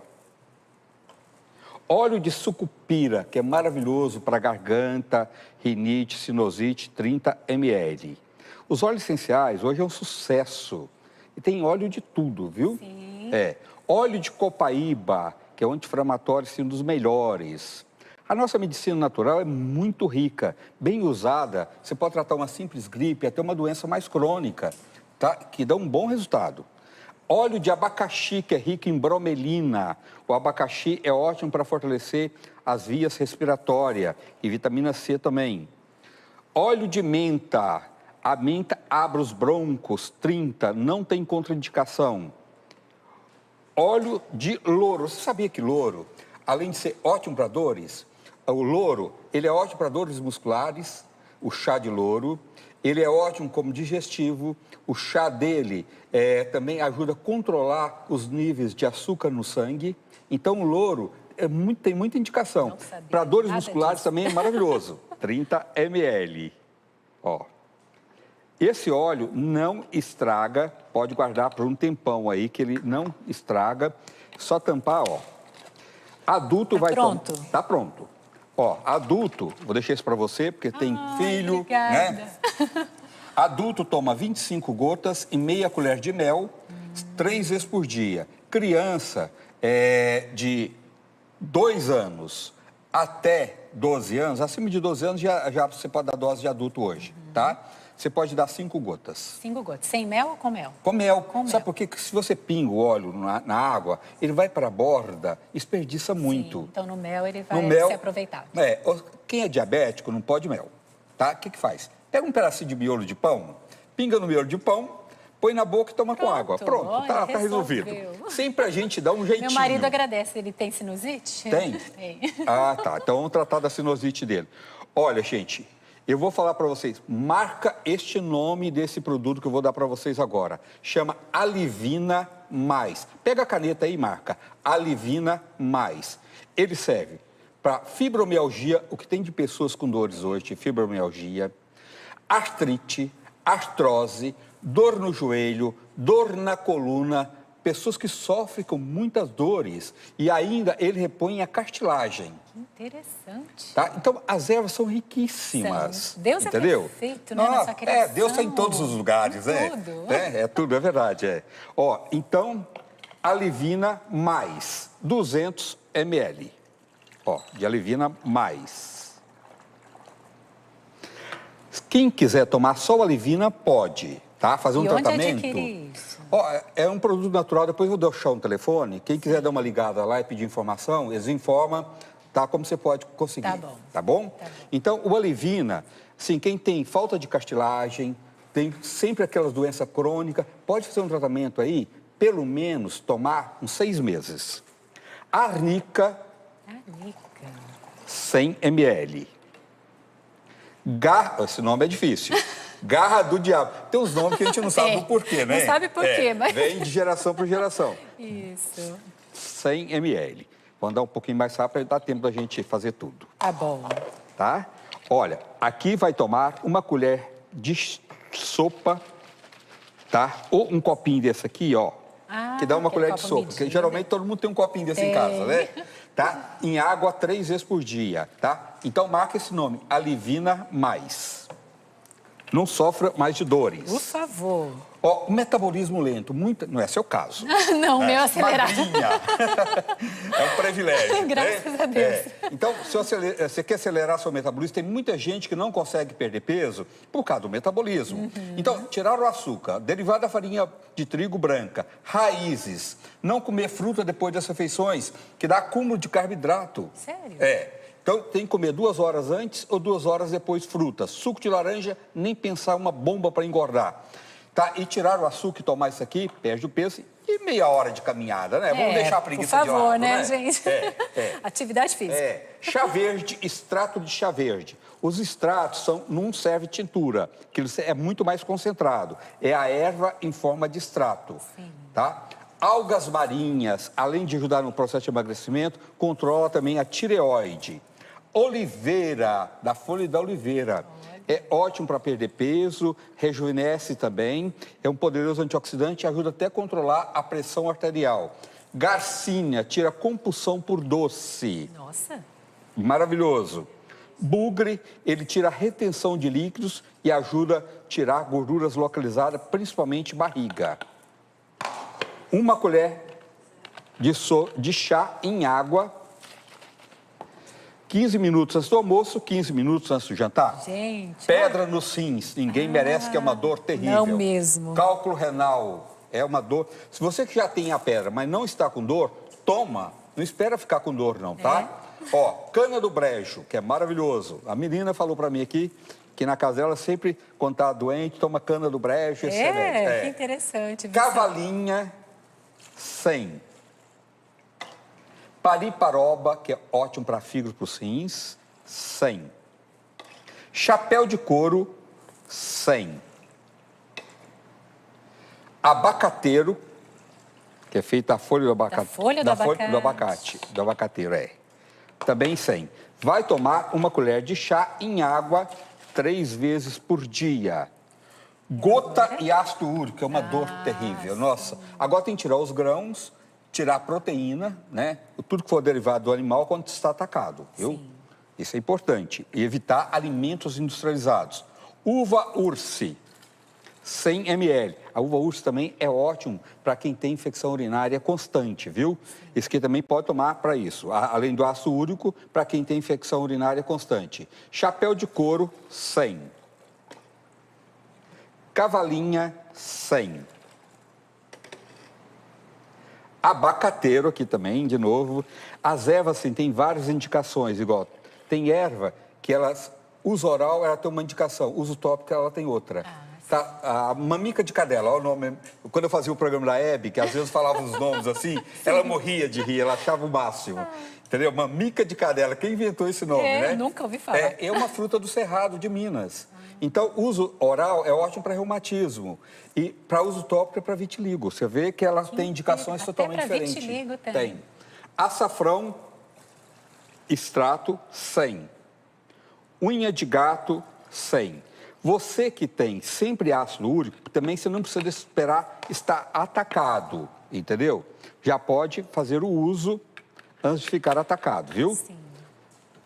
Óleo de sucupira, que é maravilhoso para garganta, rinite, sinusite, 30 ml. Os óleos essenciais hoje é um sucesso. E tem óleo de tudo, viu? Sim. Óleo de copaíba, que é um anti-inflamatório, assim, um dos melhores. A nossa medicina natural é muito rica. Bem usada, você pode tratar uma simples gripe, até uma doença mais crônica, tá? Que dá um bom resultado. Óleo de abacaxi, que é rico em bromelina. O abacaxi é ótimo para fortalecer as vias respiratórias e vitamina C também. Óleo de menta. A menta abre os broncos, 30, não tem contraindicação. Óleo de louro. Você sabia que louro, além de ser ótimo para dores, o louro, ele é ótimo para dores musculares, o chá de louro. Ele é ótimo como digestivo. O chá dele também ajuda a controlar os níveis de açúcar no sangue. Então, o louro tem muita indicação. Para dores musculares também é maravilhoso. 30 ml. Ó. Esse óleo não estraga, pode guardar por um tempão aí, que ele não estraga. Só tampar, ó. Adulto vai... Pronto. Tá pronto. Ó, adulto, vou deixar isso para você, porque tem filho, obrigada. né? Adulto toma 25 gotas e meia colher de mel, 3 vezes por dia. Criança de 2 anos até 12 anos, acima de 12 anos já você pode dar dose de adulto hoje, tá? Você pode dar 5 gotas. 5 gotas. Sem mel ou com mel? Com mel. Sabe por quê? Porque se você pinga o óleo na água, ele vai para a borda, desperdiça muito. Sim, então no mel ele vai ser aproveitado. Quem é diabético não pode mel, tá? O que faz? Pega um pedacinho de miolo de pão, pinga no miolo de pão, põe na boca e toma com água. Pronto, olha, tá resolvido. Sempre a gente dá um jeitinho. Meu marido agradece. Ele tem sinusite? Tem? Tem. Ah, tá. Então vamos tratar da sinusite dele. Olha, gente... Eu vou falar para vocês, marca este nome desse produto que eu vou dar para vocês agora. Chama Alivina Mais. Pega a caneta aí e marca. Alivina Mais. Ele serve para fibromialgia, o que tem de pessoas com dores hoje, de fibromialgia, artrite, artrose, dor no joelho, dor na coluna, pessoas que sofrem com muitas dores e ainda ele repõe a cartilagem. Interessante. Tá? Então, as ervas são riquíssimas. Deus entendeu? É perfeito, né, nessa criação. Deus está em todos os lugares, né? Tudo. É tudo, é verdade. Ó, então, Alivina Mais, 200 ml. Ó, de Alivina Mais. Quem quiser tomar só o Alivina, pode, tá? Fazer um tratamento. Onde adquirir isso? Ó, é um produto natural, depois eu vou deixar um telefone. Quem quiser dar uma ligada lá e pedir informação, eles informam. Tá, como você pode conseguir. Tá bom. Tá bom? Então, o Alivina, assim, quem tem falta de cartilagem, tem sempre aquelas doenças crônicas, pode fazer um tratamento aí, pelo menos tomar uns 6 meses. Arnica. 100 ml. Esse nome é difícil. Garra do diabo. Tem uns nomes que a gente não sabe o porquê, né? Não sabe por quê, mas... Vem de geração por geração. Isso. 100 ml. Vou andar um pouquinho mais rápido para dar tempo da gente fazer tudo. Tá bom. Tá? Olha, aqui vai tomar uma colher de sopa, tá? Ou um copinho desse aqui, ó. Que dá uma colher de sopa. Porque geralmente todo mundo tem um copinho desse em casa, né? Tá? Em água 3 vezes por dia, tá? Então marca esse nome, Alivina Mais. Não sofra mais de dores. Por favor. Ó, metabolismo lento, não é seu caso. Não, meu acelerado. É um privilégio. Graças a Deus. Então, se você quer acelerar seu metabolismo, tem muita gente que não consegue perder peso por causa do metabolismo. Então, tirar o açúcar, derivado da farinha de trigo branca, raízes, não comer fruta depois das refeições, que dá acúmulo de carboidrato. Sério? Então, tem que comer 2 horas antes ou 2 horas depois frutas. Suco de laranja, nem pensar uma bomba para engordar. Tá? E tirar o açúcar e tomar isso aqui, perde o peso e meia hora de caminhada, né? Vamos deixar a preguiça de lado, por favor, né, gente? Atividade física. Chá verde, extrato de chá verde. Os extratos não serve tintura, que é muito mais concentrado. É a erva em forma de extrato. Sim. Tá? Algas marinhas, além de ajudar no processo de emagrecimento, controla também a tireoide. Oliveira, da folha da oliveira. É ótimo para perder peso, rejuvenesce também, é um poderoso antioxidante e ajuda até a controlar a pressão arterial. Garcinia, tira compulsão por doce. Nossa! Maravilhoso. Bugre, ele tira a retenção de líquidos e ajuda a tirar gorduras localizadas, principalmente barriga. 1 colher de chá em água, 15 minutos antes do almoço, 15 minutos antes do jantar. Gente. Pedra nos rins, ninguém merece, que é uma dor terrível. Não mesmo. Cálculo renal, é uma dor. Se você que já tem a pedra, mas não está com dor, toma. Não espera ficar com dor, não, tá? Ó, cana do brejo, que é maravilhoso. A menina falou para mim aqui que na casa dela sempre, quando tá doente, toma cana do brejo, excelente. Que interessante. Cavalinha, 100. Pariparoba, que é ótimo para fígado, para os rins, 100. Chapéu de couro, 100. Abacateiro, que que é feita da folha do abacate. Da folha do abacate. Do abacateiro, é. Também 100. Vai tomar uma colher de chá em água 3 vezes por dia. Gota e ácido úrico, é uma dor terrível. Nossa, agora tem que tirar os grãos, tirar a proteína, né? Tudo que for derivado do animal quando está atacado, viu? Sim. Isso é importante. E evitar alimentos industrializados. Uva ursi, 100 ml. A uva ursi também é ótimo para quem tem infecção urinária constante, viu? Esse aqui também pode tomar para isso. Além do ácido úrico, para quem tem infecção urinária constante. Chapéu de couro, 100. Cavalinha, 100. Abacateiro aqui também, de novo. As ervas, assim, tem várias indicações, igual. Tem erva que elas, uso oral, ela tem uma indicação, uso tópico, ela tem outra. Tá, a mamica de cadela, olha o nome. Quando eu fazia o programa da Hebe, que às vezes falava os nomes assim, ela morria de rir, ela achava o máximo. Entendeu? Mamica de cadela, quem inventou esse nome, né? Eu nunca ouvi falar. É uma fruta do Cerrado, de Minas. Então, uso oral é ótimo para reumatismo. E para uso tópico é para vitiligo. Você vê que ela tem indicações totalmente diferentes. Vitiligo tem. Açafrão, extrato, 100. Unha de gato, 100. Você que tem sempre ácido úrico, também você não precisa esperar estar atacado, entendeu? Já pode fazer o uso antes de ficar atacado, viu? Sim.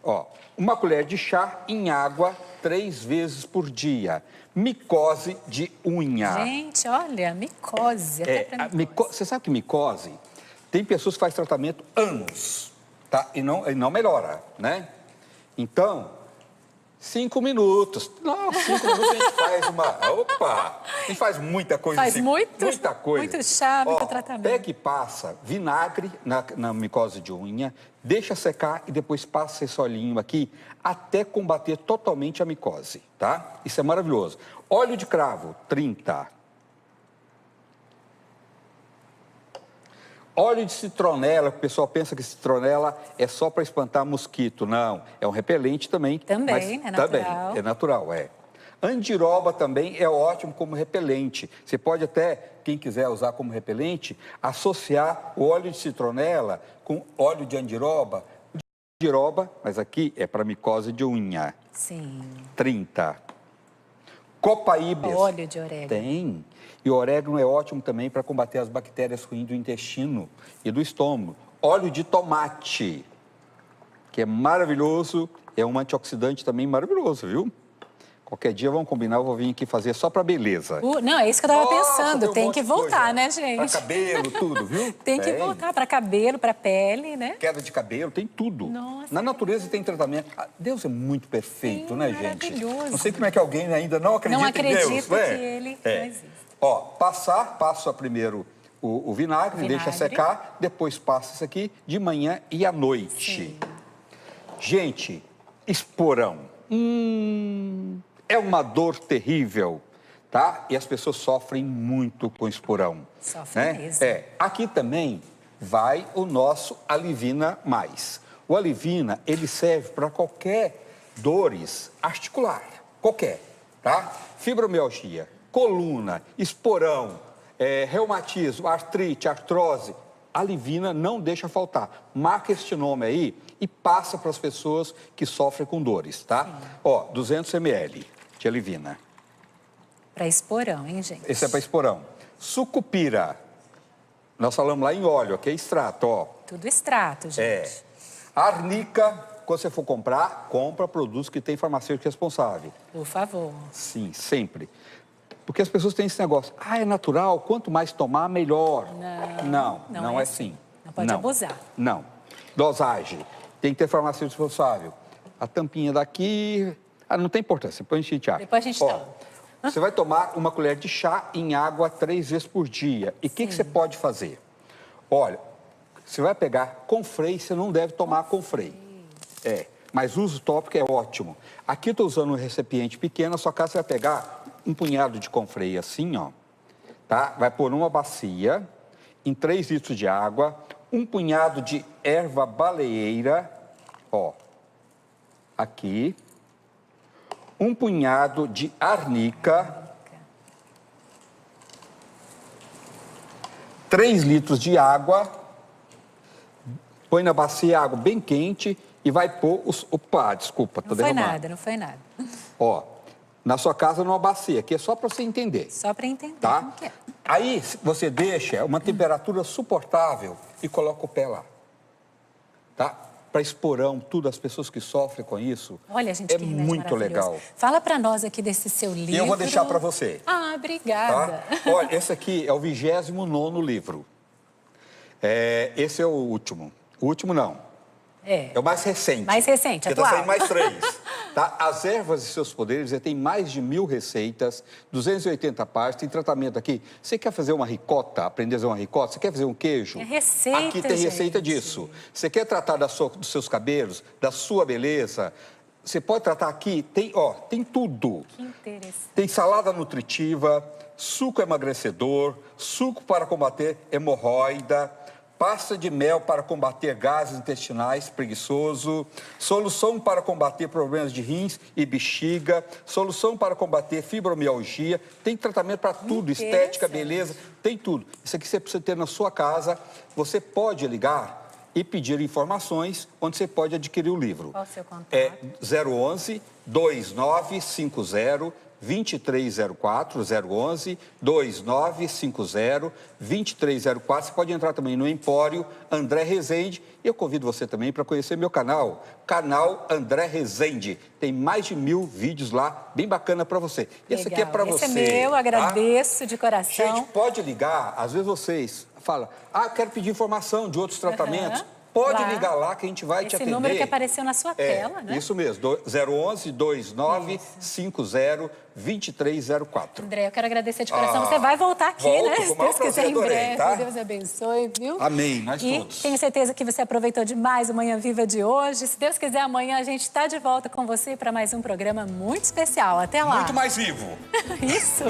Ó, uma colher de chá em água 3 vezes por dia. Micose de unha. Gente, olha, micose. Você sabe que micose, tem pessoas que fazem tratamento anos, tá? E não melhora, né? Então, 5 minutos. Nossa, 5 minutos a gente faz uma... Opa! A gente faz muita coisa. Faz muita coisa. Muito chá, muito tratamento. Pega e passa vinagre na micose de unha, deixa secar e depois passa esse olhinho aqui até combater totalmente a micose, tá? Isso é maravilhoso. Óleo de cravo, 30. Óleo de citronela, o pessoal pensa que citronela é só para espantar mosquito. Não, é um repelente também. Também, é natural. Também, é natural, é. Andiroba também é ótimo como repelente. Você pode até, quem quiser usar como repelente, associar o óleo de citronela com óleo de andiroba. Andiroba, mas aqui é para micose de unha. Sim. 30. Copaíbas. Óleo de orégano. Tem. E o orégano é ótimo também para combater as bactérias ruins do intestino e do estômago. Óleo de tomate, que é maravilhoso, é um antioxidante também maravilhoso, viu? Qualquer dia vamos combinar, eu vou vir aqui fazer só para beleza. Não, é isso que eu estava pensando. Tem que voltar, né, gente? Para cabelo, tudo, viu? Tem que voltar para cabelo, para pele, né? Queda de cabelo, tem tudo. Nossa, na natureza tem tratamento. Deus é muito perfeito, sim, né, gente? Maravilhoso. Não sei como é que alguém ainda não acredita em Deus. Não acredita que ele não existe. Ó, passa primeiro o vinagre, deixa secar, depois passa isso aqui de manhã e à noite. Sim. Gente, esporão. É uma dor terrível, tá? E as pessoas sofrem muito com esporão. Sofrem mesmo. Aqui também vai o nosso Alivina Mais. O Alivina, ele serve para qualquer dores articular, qualquer, tá? Fibromialgia, coluna, esporão, reumatismo, artrite, artrose. Alivina não deixa faltar. Marca este nome aí e passa para as pessoas que sofrem com dores, tá? Sim. Ó, 200 ml de Alivina. Para esporão, hein, gente? Esse é para esporão. Sucupira. Nós falamos lá em óleo, aqui é extrato, ó. Tudo extrato, gente. Arnica, quando você for comprar, compra produtos que tem farmacêutico responsável. Por favor. Sim, sempre. Porque as pessoas têm esse negócio, é natural, quanto mais tomar, melhor. Não é assim. Não pode abusar. Não. Dosagem, tem que ter farmacêutico responsável. A tampinha daqui, não tem importância, depois a gente acha. Depois a gente toma. Você vai tomar uma colher de chá em água 3 vezes por dia. E o que você pode fazer? Olha, você vai pegar com freio, você não deve tomar com freio. Mas uso tópico é ótimo. Aqui eu estou usando um recipiente pequeno, na sua casa você vai pegar um punhado de confrei assim, ó, tá? Vai pôr numa bacia, em 3 litros de água, um punhado de erva baleeira, ó, aqui, um punhado de arnica, 3 litros de água, põe na bacia água bem quente e vai pôr os... Opa, desculpa, tô derramando. Não foi nada. Ó, na sua casa numa bacia, aqui é só para você entender. Só para entender. Tá? Como que é. Aí você deixa uma temperatura suportável e coloca o pé lá. Tá? Para esporão, tudo, as pessoas que sofrem com isso. Olha, gente, é muito legal. Fala para nós aqui desse seu livro. E eu vou deixar para você. Ah, obrigada. Tá? Olha, esse aqui é o 29º livro. Esse é o último. O último não. É o mais recente. Mais recente, atual. atual. Tá saindo mais 3. Tá? As Ervas e Seus Poderes, tem mais de 1000 receitas, 280 páginas, tem tratamento aqui. Você quer fazer uma ricota, aprender a fazer uma ricota? Você quer fazer um queijo? É receita, aqui tem receita disso. Você quer tratar dos seus cabelos, da sua beleza? Você pode tratar aqui, tem tudo. Que interessante. Tem salada nutritiva, suco emagrecedor, suco para combater hemorroida, pasta de mel para combater gases intestinais, preguiçoso, solução para combater problemas de rins e bexiga, solução para combater fibromialgia, tem tratamento para tudo, estética, beleza, tem tudo. Isso aqui você precisa ter na sua casa, você pode ligar e pedir informações onde você pode adquirir o livro. Qual o seu contato? 011 2950 2304, 011 2950 2304. Você pode entrar também no Empório André Rezende. E eu convido você também para conhecer meu canal, canal André Rezende. Tem mais de 1000 vídeos lá, bem bacana para você. E esse aqui é para você. Esse é meu, agradeço de coração. Gente, pode ligar, às vezes vocês falam, quero pedir informação de outros tratamentos. Pode ligar lá que a gente vai te atender. Esse número que apareceu na sua tela, né? Isso mesmo, 011 2950 2304. André, eu quero agradecer de coração. Você vai voltar aqui, né? Se Deus quiser, em breve. Tá? Deus abençoe, viu? Amém, nós todos. E tenho certeza que você aproveitou demais o Manhã Viva de hoje. Se Deus quiser, amanhã a gente está de volta com você para mais um programa muito especial. Até lá. Muito mais vivo. Isso.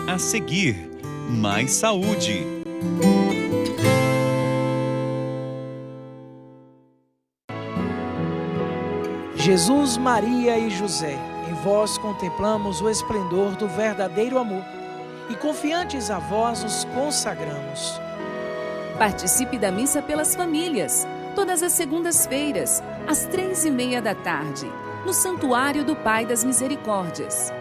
A seguir, mais saúde. Jesus, Maria e José, em vós contemplamos o esplendor do verdadeiro amor e confiantes a vós nos consagramos. Participe da missa pelas famílias, todas as segundas-feiras, às 3:30 da tarde, no Santuário do Pai das Misericórdias.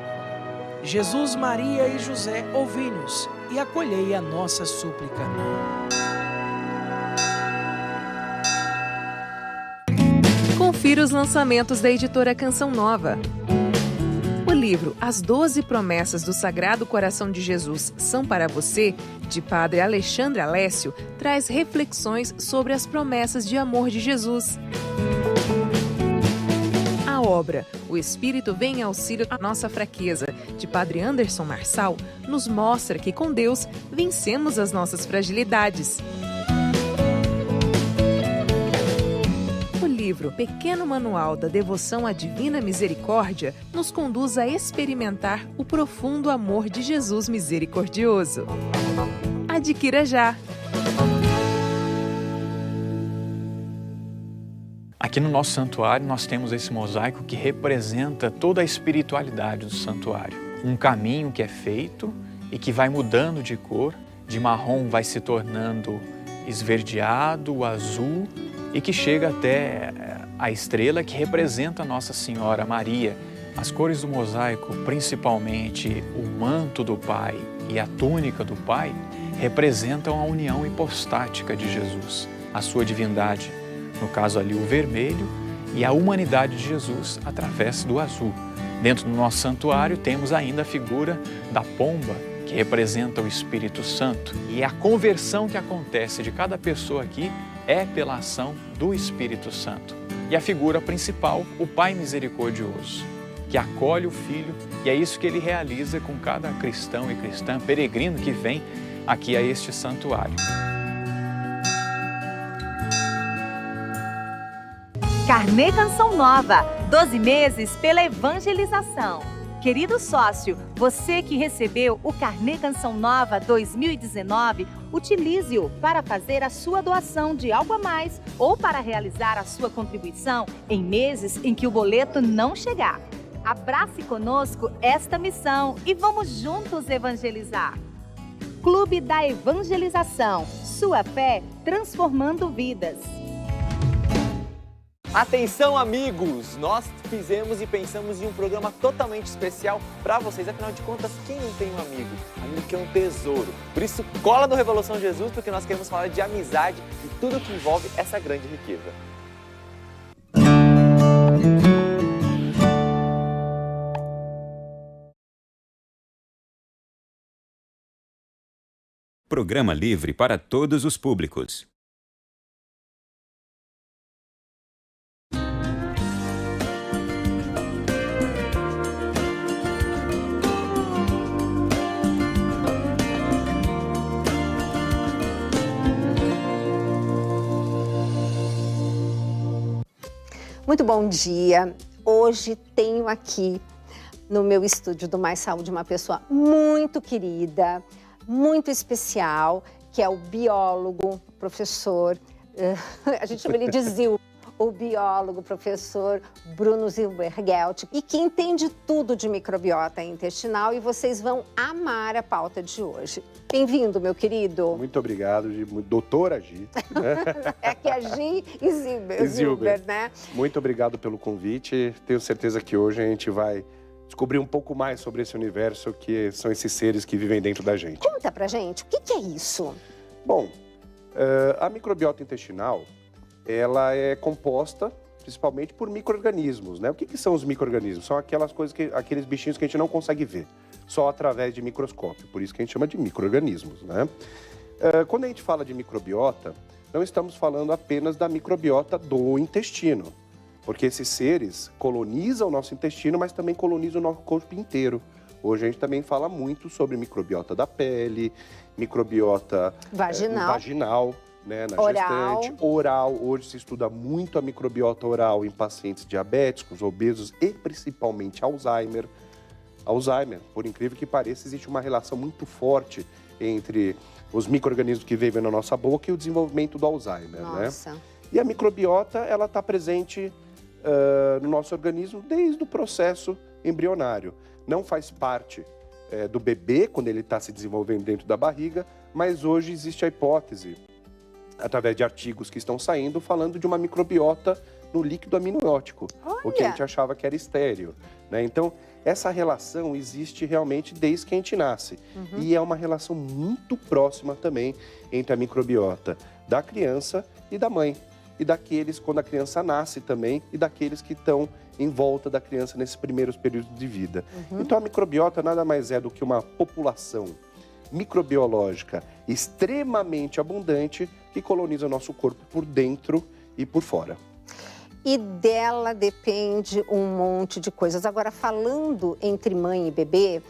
Jesus, Maria e José, ouvi-nos e acolhei a nossa súplica. Confira os lançamentos da editora Canção Nova. O livro As 12 Promessas do Sagrado Coração de Jesus são para você, de Padre Alexandre Alessio, traz reflexões sobre as promessas de amor de Jesus. A obra O Espírito vem em auxílio à nossa fraqueza, de Padre Anderson Marçal, nos mostra que com Deus vencemos as nossas fragilidades. O livro Pequeno Manual da Devoção à Divina Misericórdia nos conduz a experimentar o profundo amor de Jesus misericordioso. Adquira já! Aqui no nosso santuário nós temos esse mosaico que representa toda a espiritualidade do santuário. Um caminho que é feito e que vai mudando de cor, de marrom vai se tornando esverdeado, azul e que chega até a estrela que representa Nossa Senhora Maria. As cores do mosaico, principalmente o manto do Pai e a túnica do Pai, representam a união hipostática de Jesus, a sua divindade. No caso ali o vermelho, e a humanidade de Jesus através do azul. Dentro do nosso santuário temos ainda a figura da pomba, que representa o Espírito Santo. E a conversão que acontece de cada pessoa aqui é pela ação do Espírito Santo. E a figura principal, o Pai misericordioso, que acolhe o Filho, e é isso que ele realiza com cada cristão e cristã, peregrino que vem aqui a este santuário. Carnê Canção Nova, 12 meses pela evangelização. Querido sócio, você que recebeu o Carnê Canção Nova 2019, utilize-o para fazer a sua doação de algo a mais ou para realizar a sua contribuição em meses em que o boleto não chegar. Abrace conosco esta missão e vamos juntos evangelizar. Clube da Evangelização, sua fé transformando vidas. Atenção, amigos! Nós fizemos e pensamos em um programa totalmente especial para vocês. Afinal de contas, quem não tem um amigo? Amigo que é um tesouro. Por isso, cola no Revolução Jesus, porque nós queremos falar de amizade e tudo que envolve essa grande riqueza. Programa livre para todos os públicos. Muito bom dia. Hoje tenho aqui no meu estúdio do Mais Saúde uma pessoa muito querida, muito especial, que é o biólogo, professor, a gente chama ele de Zil, o biólogo, professor Bruno Zilbergelt, e que entende tudo de microbiota intestinal, e vocês vão amar a pauta de hoje. Bem-vindo, meu querido. Muito obrigado, doutora Gi. É que é Gi e Zilber, né? Muito obrigado pelo convite. Tenho certeza que hoje a gente vai descobrir um pouco mais sobre esse universo que são esses seres que vivem dentro da gente. Conta pra gente, o que é isso? Bom, a microbiota intestinal, ela é composta principalmente por micro-organismos, né? O que são os micro-organismos? São aquelas coisas aqueles bichinhos que a gente não consegue ver, só através de microscópio, por isso que a gente chama de micro-organismos, né? Quando a gente fala de microbiota, não estamos falando apenas da microbiota do intestino, porque esses seres colonizam o nosso intestino, mas também colonizam o nosso corpo inteiro. Hoje a gente também fala muito sobre microbiota da pele, microbiota vaginal, né, na gestante, oral. Hoje se estuda muito a microbiota oral em pacientes diabéticos, obesos e principalmente Alzheimer. Alzheimer, por incrível que pareça, existe uma relação muito forte entre os micro-organismos que vivem na nossa boca e o desenvolvimento do Alzheimer, né? E a microbiota, ela está presente no nosso organismo desde o processo embrionário. Não faz parte do bebê, quando ele está se desenvolvendo dentro da barriga, mas hoje existe a hipótese, através de artigos que estão saindo, falando de uma microbiota no líquido amniótico, o que a gente achava que era estéril, né? Então, essa relação existe realmente desde que a gente nasce. E é uma relação muito próxima também entre a microbiota da criança e da mãe. E daqueles quando a criança nasce também, e daqueles que estão em volta da criança nesses primeiros períodos de vida. Então a microbiota nada mais é do que uma população microbiológica extremamente abundante que coloniza o nosso corpo por dentro e por fora. E dela depende um monte de coisas. Agora, falando entre mãe e bebê,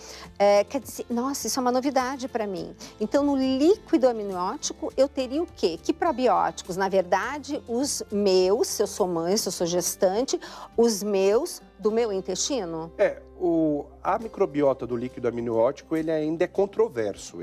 quer dizer, nossa, isso é uma novidade para mim. Então, no líquido amniótico, eu teria o quê? Que probióticos? Na verdade, os meus, se eu sou mãe, se eu sou gestante, os meus do meu intestino? A microbiota do líquido amniótico, ele ainda é controverso.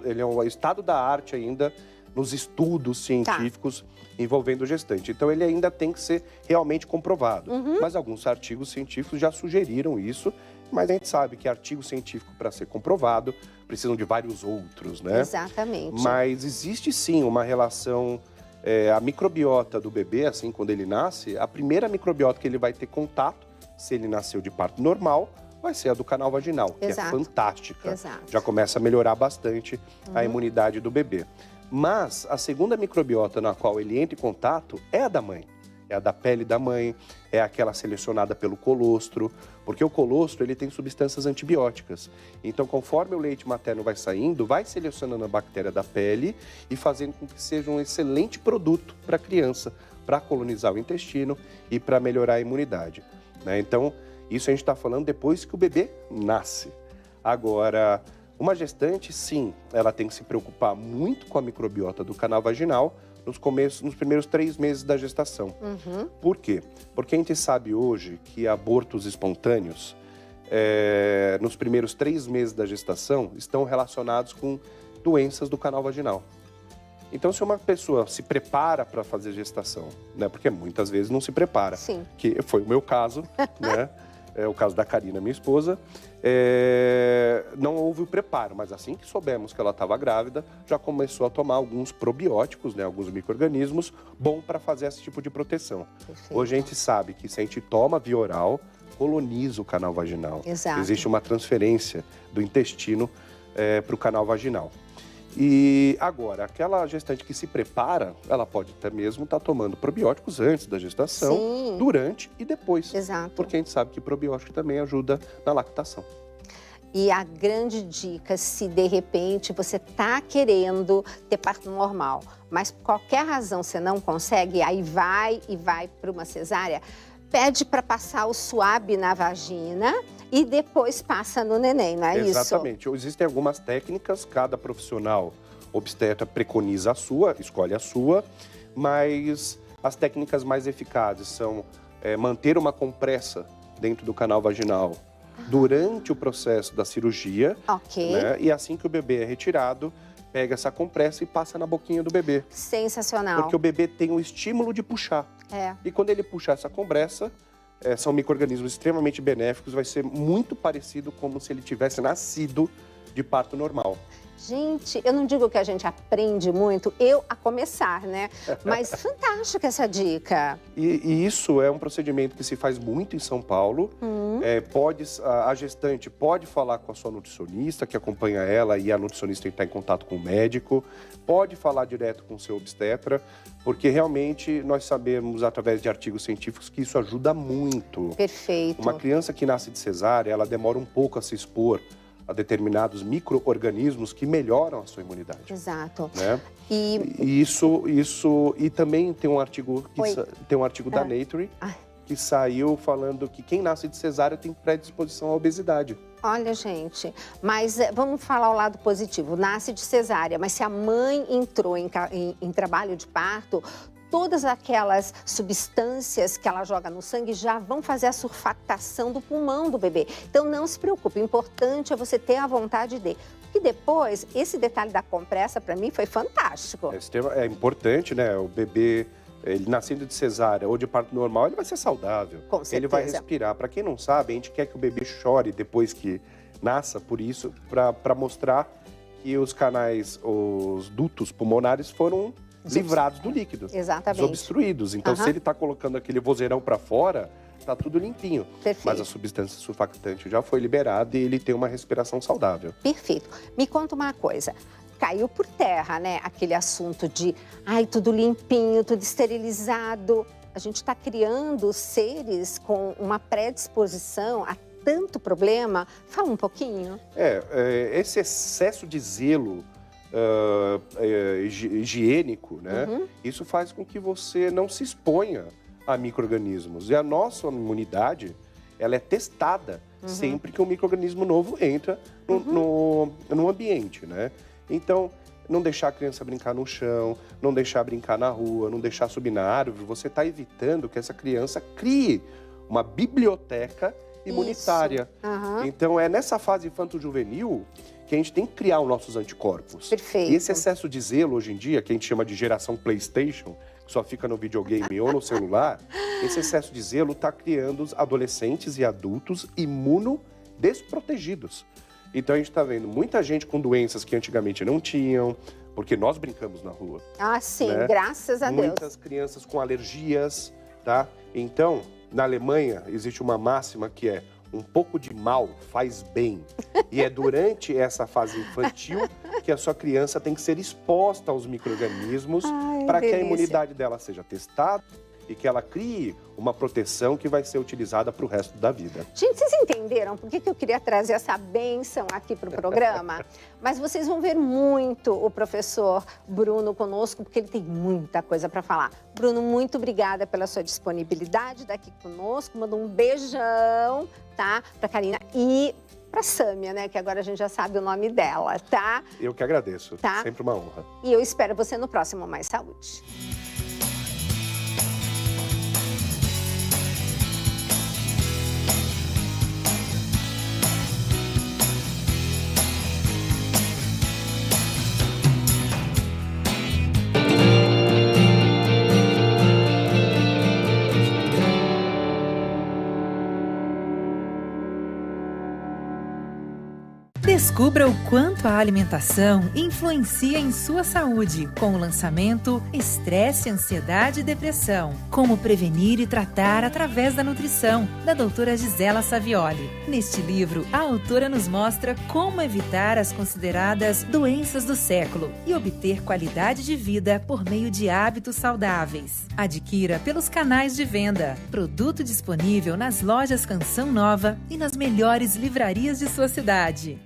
Ele é um estado da arte ainda nos estudos científicos envolvendo o gestante. Então, ele ainda tem que ser realmente comprovado. Mas alguns artigos científicos já sugeriram isso, mas a gente sabe que artigo científico, para ser comprovado, precisam de vários outros, né? Exatamente. Mas existe sim uma relação, a microbiota do bebê, assim, quando ele nasce, a primeira microbiota que ele vai ter contato, se ele nasceu de parto normal, vai ser a do canal vaginal, que é fantástica. Já começa a melhorar bastante a imunidade do bebê. Mas a segunda microbiota na qual ele entra em contato é a da mãe. É a da pele da mãe, é aquela selecionada pelo colostro, porque o colostro ele tem substâncias antibióticas. Então, conforme o leite materno vai saindo, vai selecionando a bactéria da pele e fazendo com que seja um excelente produto para a criança para colonizar o intestino e para melhorar a imunidade, né? Então, isso a gente está falando depois que o bebê nasce. Agora, uma gestante, sim, ela tem que se preocupar muito com a microbiota do canal vaginal nos primeiros 3 meses da gestação. Por quê? Porque a gente sabe hoje que abortos espontâneos, nos primeiros 3 meses da gestação, estão relacionados com doenças do canal vaginal. Então, se uma pessoa se prepara para fazer gestação, né, porque muitas vezes não se prepara, Sim. que foi o meu caso, né, é o caso da Karina, minha esposa, não houve o preparo, mas assim que soubemos que ela estava grávida, já começou a tomar alguns probióticos, né, alguns micro-organismos, bom para fazer esse tipo de proteção. Perfeito. Hoje a gente sabe que se a gente toma via oral, coloniza o canal vaginal. Exato. Existe uma transferência do intestino para o canal vaginal. E agora, aquela gestante que se prepara, ela pode até mesmo estar tomando probióticos antes da gestação, Sim. durante e depois. Exato. Porque a gente sabe que probiótico também ajuda na lactação. E a grande dica, se de repente você está querendo ter parto normal, mas por qualquer razão você não consegue, aí vai para uma cesárea, pede para passar o suave na vagina e depois passa no neném, não é isso? Exatamente. Existem algumas técnicas, cada profissional obstetra preconiza a sua, escolhe a sua, mas as técnicas mais eficazes são manter uma compressa dentro do canal vaginal durante o processo da cirurgia, né? E assim que o bebê é retirado, pega essa compressa e passa na boquinha do bebê. Sensacional. Porque o bebê tem o estímulo de puxar. E quando ele puxar essa compressa, são micro-organismos extremamente benéficos, vai ser muito parecido como se ele tivesse nascido de parto normal. Gente, eu não digo que a gente aprende muito, eu a começar, né? Mas fantástica essa dica. E isso é um procedimento que se faz muito em São Paulo. A gestante pode falar com a sua nutricionista, que acompanha ela, e a nutricionista está em contato com o médico. Pode falar direto com o seu obstetra, porque realmente nós sabemos, através de artigos científicos, que isso ajuda muito. Perfeito. Uma criança que nasce de cesárea, ela demora um pouco a se expor a determinados micro-organismos que melhoram a sua imunidade. Exato. Né? E também tem um artigo, da Nature que saiu falando que quem nasce de cesárea tem predisposição à obesidade. Olha, gente, mas vamos falar o lado positivo. Nasce de cesárea, mas se a mãe entrou em trabalho de parto, todas aquelas substâncias que ela joga no sangue já vão fazer a surfactação do pulmão do bebê. Então, não se preocupe, o importante é você ter a vontade de. Porque depois, esse detalhe da compressa, para mim, foi fantástico. Esse tema é importante, né? O bebê, ele nascendo de cesárea ou de parto normal, ele vai ser saudável. Com certeza. Ele vai respirar. Para quem não sabe, a gente quer que o bebê chore depois que nasça, por isso, para mostrar que os canais, os dutos pulmonares foram livrados do líquido. Exatamente. Desobstruídos. Então, se ele está colocando aquele vozeirão para fora, está tudo limpinho. Perfeito. Mas a substância surfactante já foi liberada e ele tem uma respiração saudável. Perfeito. Me conta uma coisa. Caiu por terra, né? Aquele assunto de, tudo limpinho, tudo esterilizado. A gente está criando seres com uma predisposição a tanto problema. Fala um pouquinho. Esse excesso de zelo higiênico, né? Isso faz com que você não se exponha a micro-organismos. E a nossa imunidade, ela é testada sempre que um micro-organismo novo entra no ambiente, né? Então, não deixar a criança brincar no chão, não deixar brincar na rua, não deixar subir na árvore, você está evitando que essa criança crie uma biblioteca imunitária. Então, é nessa fase infanto-juvenil que a gente tem que criar os nossos anticorpos. Perfeito. E esse excesso de zelo hoje em dia, que a gente chama de geração PlayStation, que só fica no videogame ou no celular, esse excesso de zelo está criando os adolescentes e adultos imunodesprotegidos. Então a gente está vendo muita gente com doenças que antigamente não tinham, porque nós brincamos na rua. Sim, né? Graças a Deus. Muitas crianças com alergias, tá? Então, na Alemanha, existe uma máxima que é: um pouco de mal faz bem. E é durante essa fase infantil que a sua criança tem que ser exposta aos micro-organismos para que a imunidade dela seja testada e que ela crie uma proteção que vai ser utilizada para o resto da vida. Gente, vocês entenderam por que eu queria trazer essa bênção aqui para o programa? Mas vocês vão ver muito o professor Bruno conosco, porque ele tem muita coisa para falar. Bruno, muito obrigada pela sua disponibilidade daqui conosco. Manda um beijão, tá? Para Karina e para Sâmia, né? Que agora a gente já sabe o nome dela, tá? Eu que agradeço. Tá? Sempre uma honra. E eu espero você no próximo Mais Saúde. Descubra o quanto a alimentação influencia em sua saúde com o lançamento Estresse, Ansiedade e Depressão. Como prevenir e tratar através da nutrição, da doutora Gisela Savioli. Neste livro, a autora nos mostra como evitar as consideradas doenças do século e obter qualidade de vida por meio de hábitos saudáveis. Adquira pelos canais de venda. Produto disponível nas lojas Canção Nova e nas melhores livrarias de sua cidade.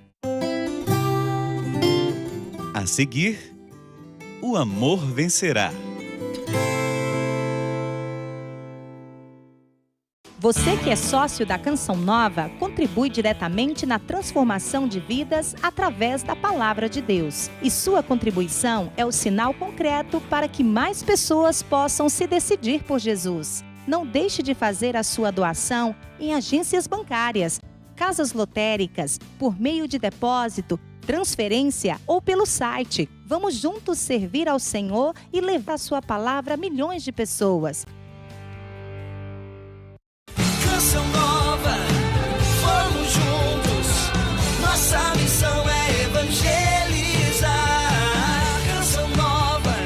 A seguir, o amor vencerá. Você que é sócio da Canção Nova, contribui diretamente na transformação de vidas através da Palavra de Deus. E sua contribuição é o sinal concreto para que mais pessoas possam se decidir por Jesus. Não deixe de fazer a sua doação em agências bancárias, casas lotéricas, por meio de depósito, transferência ou pelo site. Vamos juntos servir ao Senhor e levar a sua palavra a milhões de pessoas. Canção Nova, vamos juntos. Nossa missão é evangelizar. Canção Nova,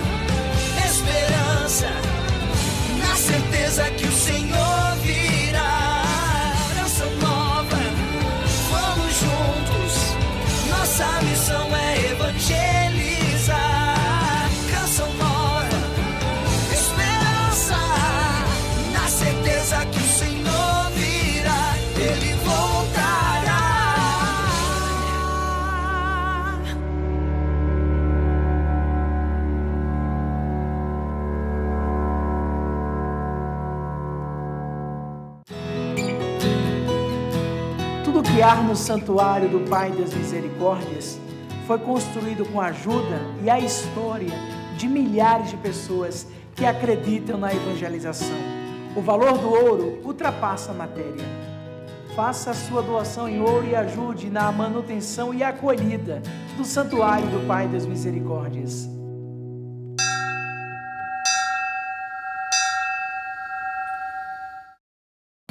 esperança, na certeza que o Senhor virá. Canção Nova, vamos juntos. Nossa missão é evangelizar. Canção Nova, esperança, na certeza que o Senhor virá, Ele voltará. Tudo que há no santuário do Pai das Misericórdias foi construído com a ajuda e a história de milhares de pessoas que acreditam na evangelização. O valor do ouro ultrapassa a matéria. Faça a sua doação em ouro e ajude na manutenção e acolhida do santuário do Pai das Misericórdias.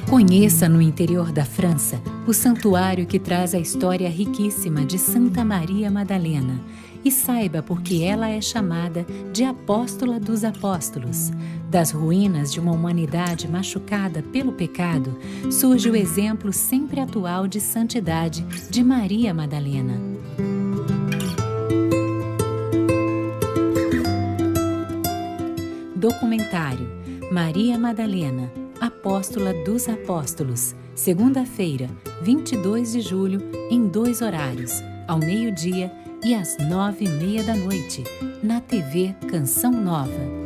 Conheça no interior da França o santuário que traz a história riquíssima de Santa Maria Madalena e saiba por que ela é chamada de Apóstola dos Apóstolos. Das ruínas de uma humanidade machucada pelo pecado, surge o exemplo sempre atual de santidade de Maria Madalena. Documentário Maria Madalena, Apóstola dos Apóstolos, segunda-feira, 22 de julho, em 2 horários, ao meio-dia e às 9h30 da noite, na TV Canção Nova.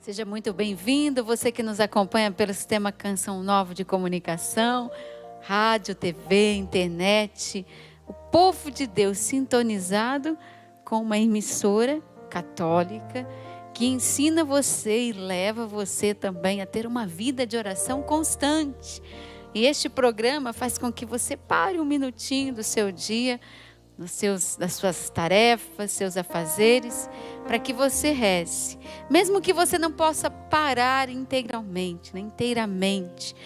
Seja muito bem-vindo, você que nos acompanha pelo sistema Canção Nova de comunicação, rádio, TV, internet, o povo de Deus sintonizado com uma emissora católica que ensina você e leva você também a ter uma vida de oração constante. E este programa faz com que você pare um minutinho do seu dia, das suas tarefas, seus afazeres, para que você reze. Mesmo que você não possa parar integralmente, inteiramente,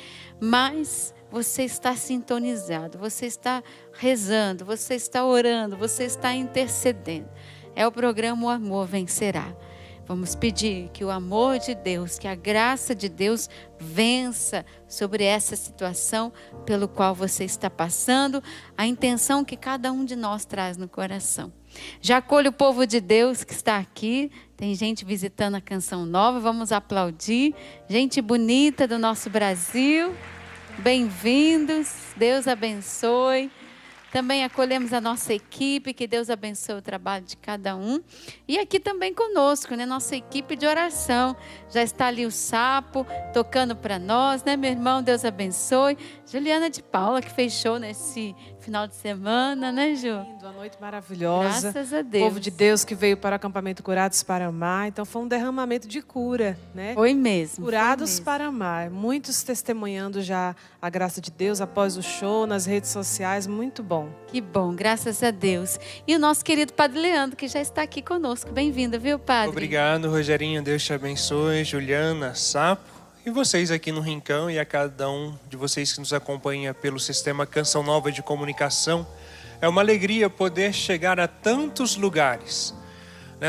mas você está sintonizado, você está rezando, você está orando, você está intercedendo. É o programa O Amor Vencerá. Vamos pedir que o amor de Deus, que a graça de Deus vença sobre essa situação pelo qual você está passando, a intenção que cada um de nós traz no coração. Já acolho o povo de Deus que está aqui, tem gente visitando a Canção Nova, vamos aplaudir, gente bonita do nosso Brasil, bem-vindos, Deus abençoe. Também acolhemos a nossa equipe, que Deus abençoe o trabalho de cada um. E aqui também conosco, né? Nossa equipe de oração. Já está ali o Sapo, tocando para nós, né, meu irmão? Deus abençoe. Juliana de Paula, que fez show nesse final de semana, né, Ju? Uma noite maravilhosa. Graças a Deus. O povo de Deus que veio para o acampamento Curados para Amar. Então foi um derramamento de cura, né? Foi mesmo. Curados foi mesmo. para Amar. Muitos testemunhando já a graça de Deus após o show, nas redes sociais. Muito bom. Que bom, graças a Deus. E o nosso querido Padre Leandro, que já está aqui conosco. Bem-vindo, viu, Padre? Obrigado, Rogerinho. Deus te abençoe. Juliana, Sapo. E vocês aqui no Rincão e a cada um de vocês que nos acompanha pelo Sistema Canção Nova de Comunicação. É uma alegria poder chegar a tantos lugares.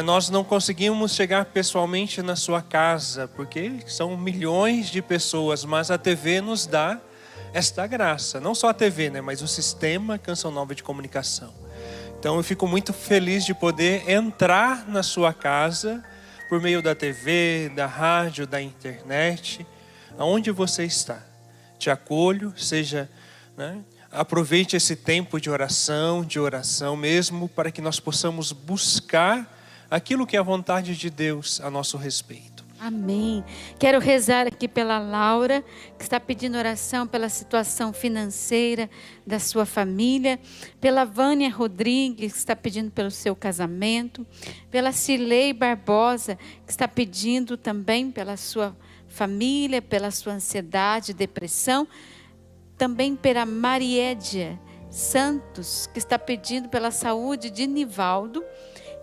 Nós não conseguimos chegar pessoalmente na sua casa, porque são milhões de pessoas, mas a TV nos dá esta graça. Não só a TV, mas o Sistema Canção Nova de Comunicação. Então eu fico muito feliz de poder entrar na sua casa por meio da TV, da rádio, da internet, aonde você está. Te acolho, aproveite esse tempo de oração mesmo, para que nós possamos buscar aquilo que é a vontade de Deus a nosso respeito. Amém. Quero rezar aqui pela Laura, que está pedindo oração pela situação financeira da sua família, pela Vânia Rodrigues, que está pedindo pelo seu casamento, pela Cirlei Barbosa, que está pedindo também pela sua família, pela sua ansiedade, depressão, também pela Mariédia Santos, que está pedindo pela saúde de Nivaldo,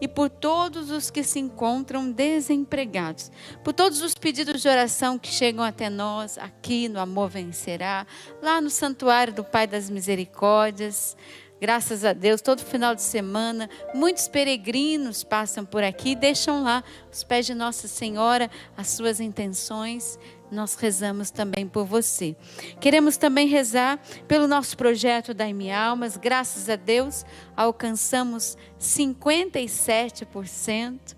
e por todos os que se encontram desempregados, por todos os pedidos de oração que chegam até nós aqui no Amor Vencerá, lá no Santuário do Pai das Misericórdias. Graças a Deus, todo final de semana, muitos peregrinos passam por aqui e deixam lá, aos pés de Nossa Senhora, as suas intenções. Nós rezamos também por você. Queremos também rezar pelo nosso projeto Dai-me Almas. Graças a Deus, alcançamos 57%.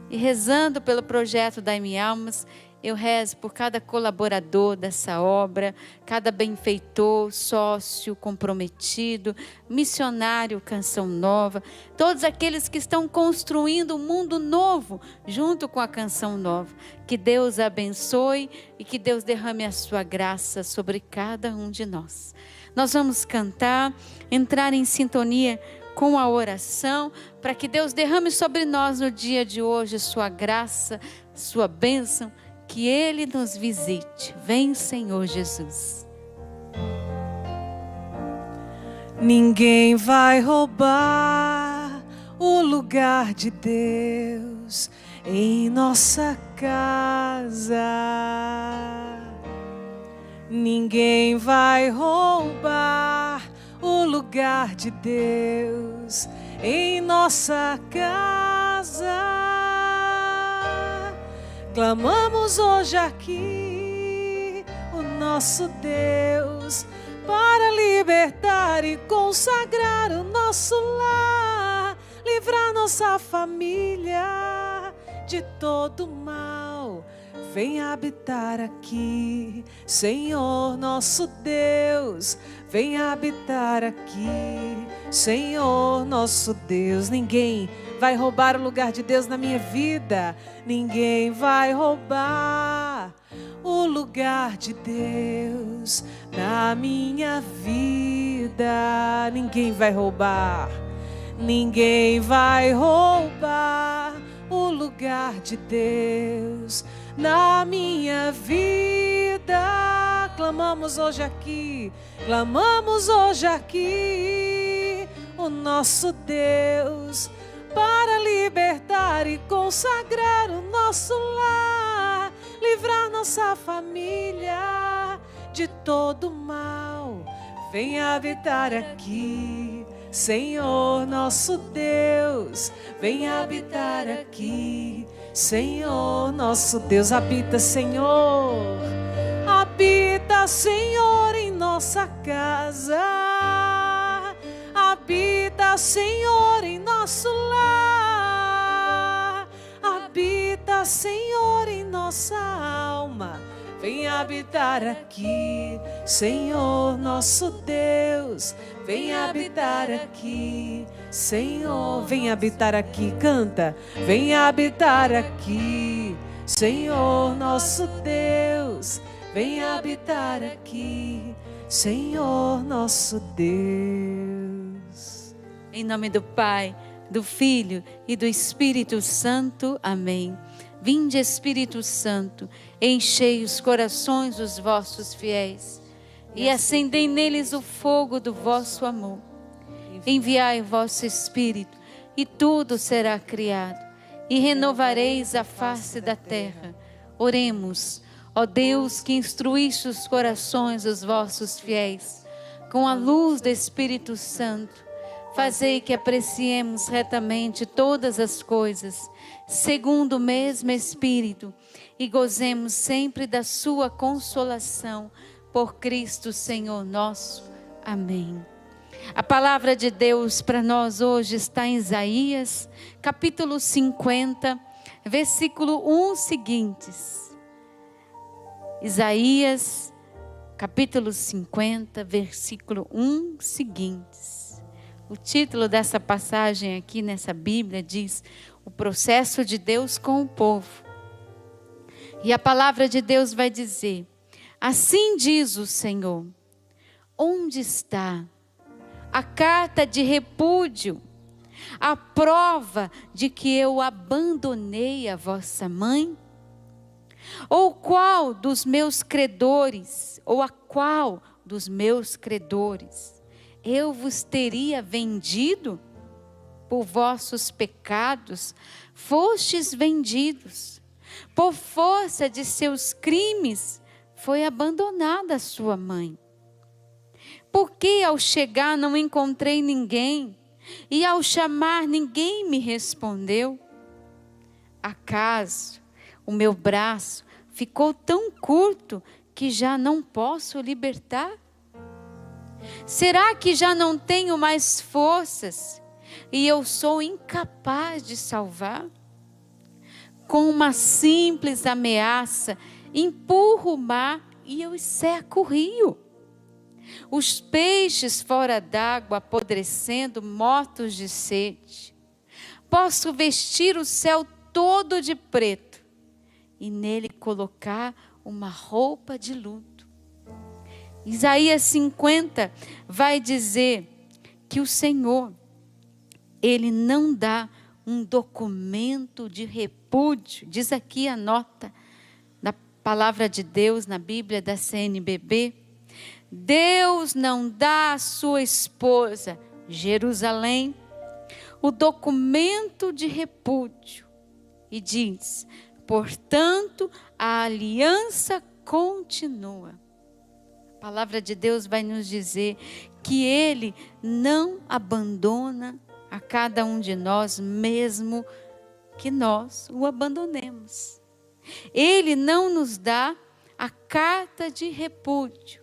E rezando pelo projeto Dai-me Almas, eu rezo por cada colaborador dessa obra, cada benfeitor, sócio, comprometido, missionário Canção Nova, todos aqueles que estão construindo um mundo novo junto com a Canção Nova. Que Deus abençoe e que Deus derrame a sua graça sobre cada um de nós. Nós vamos cantar, entrar em sintonia com a oração, para que Deus derrame sobre nós no dia de hoje sua graça, sua bênção, que Ele nos visite. Vem, Senhor Jesus. Ninguém vai roubar o lugar de Deus em nossa casa. Ninguém vai roubar o lugar de Deus em nossa casa. Clamamos hoje aqui o nosso Deus para libertar e consagrar o nosso lar, livrar nossa família de todo mal. Vem habitar aqui, Senhor nosso Deus. Vem habitar aqui, Senhor nosso Deus. Ninguém vai roubar o lugar de Deus na minha vida. Ninguém vai roubar o lugar de Deus na minha vida. Ninguém vai roubar. Ninguém vai roubar o lugar de Deus na minha vida. clamamos hoje aqui, clamamos hoje aqui, o nosso Deus, para libertar e consagrar o nosso lar, livrar nossa família de todo mal. Vem habitar aqui, Senhor nosso Deus, vem habitar aqui, Senhor nosso Deus. Habita, Senhor, habita, Senhor, em nossa casa, habita, Senhor, em nosso lar, habita, Senhor, em nossa alma. Vem habitar aqui, Senhor nosso Deus, vem habitar aqui, Senhor, vem habitar aqui, canta, vem habitar aqui, Senhor nosso Deus, vem habitar aqui, Senhor nosso Deus. Em nome do Pai, do Filho e do Espírito Santo. Amém. Vinde, Espírito Santo, enchei os corações dos vossos fiéis e acendei neles o fogo do vosso amor. Enviai o vosso Espírito e tudo será criado e renovareis a face da terra. Oremos, ó Deus, que instruíste os corações dos vossos fiéis com a luz do Espírito Santo. Fazei que apreciemos retamente todas as coisas, segundo o mesmo Espírito, e gozemos sempre da sua consolação, por Cristo Senhor nosso. Amém. A palavra de Deus para nós hoje está em Isaías, capítulo 50, versículo 1 seguintes. Isaías, capítulo 50, versículo 1 seguintes. O título dessa passagem aqui nessa Bíblia diz: o processo de Deus com o povo. E a palavra de Deus vai dizer: assim diz o Senhor, onde está a carta de repúdio, a prova de que eu abandonei a vossa mãe? Ou qual dos meus credores, ou a qual dos meus credores eu vos teria vendido? Por vossos pecados fostes vendidos, por força de seus crimes foi abandonada a sua mãe. Porque ao chegar não encontrei ninguém, e ao chamar ninguém me respondeu? Acaso o meu braço ficou tão curto que já não posso libertar? Será que já não tenho mais forças e eu sou incapaz de salvar? Com uma simples ameaça, empurro o mar e eu seco o rio. Os peixes fora d'água apodrecendo, mortos de sede. Posso vestir o céu todo de preto e nele colocar uma roupa de luto. Isaías 50 vai dizer que o Senhor, Ele não dá um documento de repúdio. Diz aqui a nota da palavra de Deus na Bíblia da CNBB. Deus não dá à sua esposa, Jerusalém, o documento de repúdio. E diz, portanto, a aliança continua. A palavra de Deus vai nos dizer que Ele não abandona a cada um de nós, mesmo que nós o abandonemos. Ele não nos dá a carta de repúdio.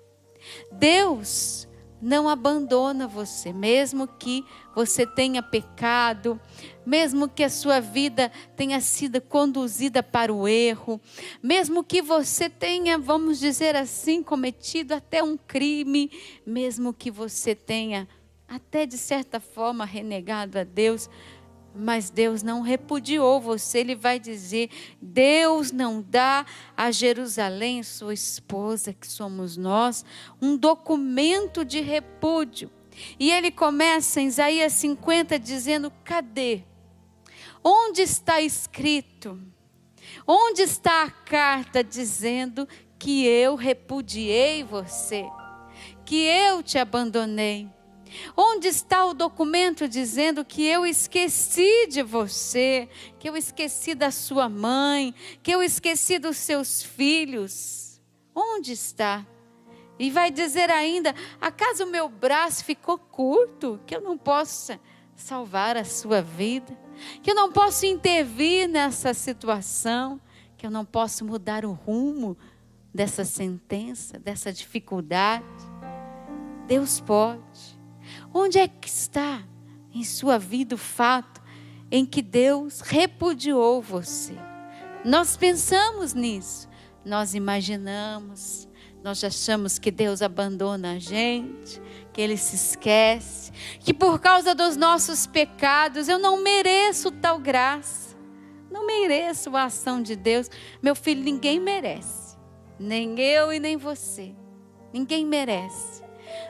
Deus não abandona você, mesmo que você tenha pecado, mesmo que a sua vida tenha sido conduzida para o erro, mesmo que você tenha, vamos dizer assim, cometido até um crime, mesmo que você tenha até de certa forma renegado a Deus, mas Deus não repudiou você. Ele vai dizer, Deus não dá a Jerusalém, sua esposa, que somos nós, um documento de repúdio. E ele começa em Isaías 50 dizendo, cadê? Onde está escrito? Onde está a carta dizendo que eu repudiei você, que eu te abandonei? Onde está o documento dizendo que eu esqueci de você, que eu esqueci da sua mãe, que eu esqueci dos seus filhos? Onde está? E vai dizer ainda, acaso o meu braço ficou curto, que eu não possa salvar a sua vida, que eu não posso intervir nessa situação, que eu não posso mudar o rumo dessa sentença, dessa dificuldade? Deus pode. Onde é que está em sua vida o fato em que Deus repudiou você? Nós pensamos nisso, nós imaginamos, nós achamos que Deus abandona a gente, que Ele se esquece, que por causa dos nossos pecados eu não mereço tal graça, não mereço a ação de Deus. Meu filho, ninguém merece, nem eu e nem você, ninguém merece.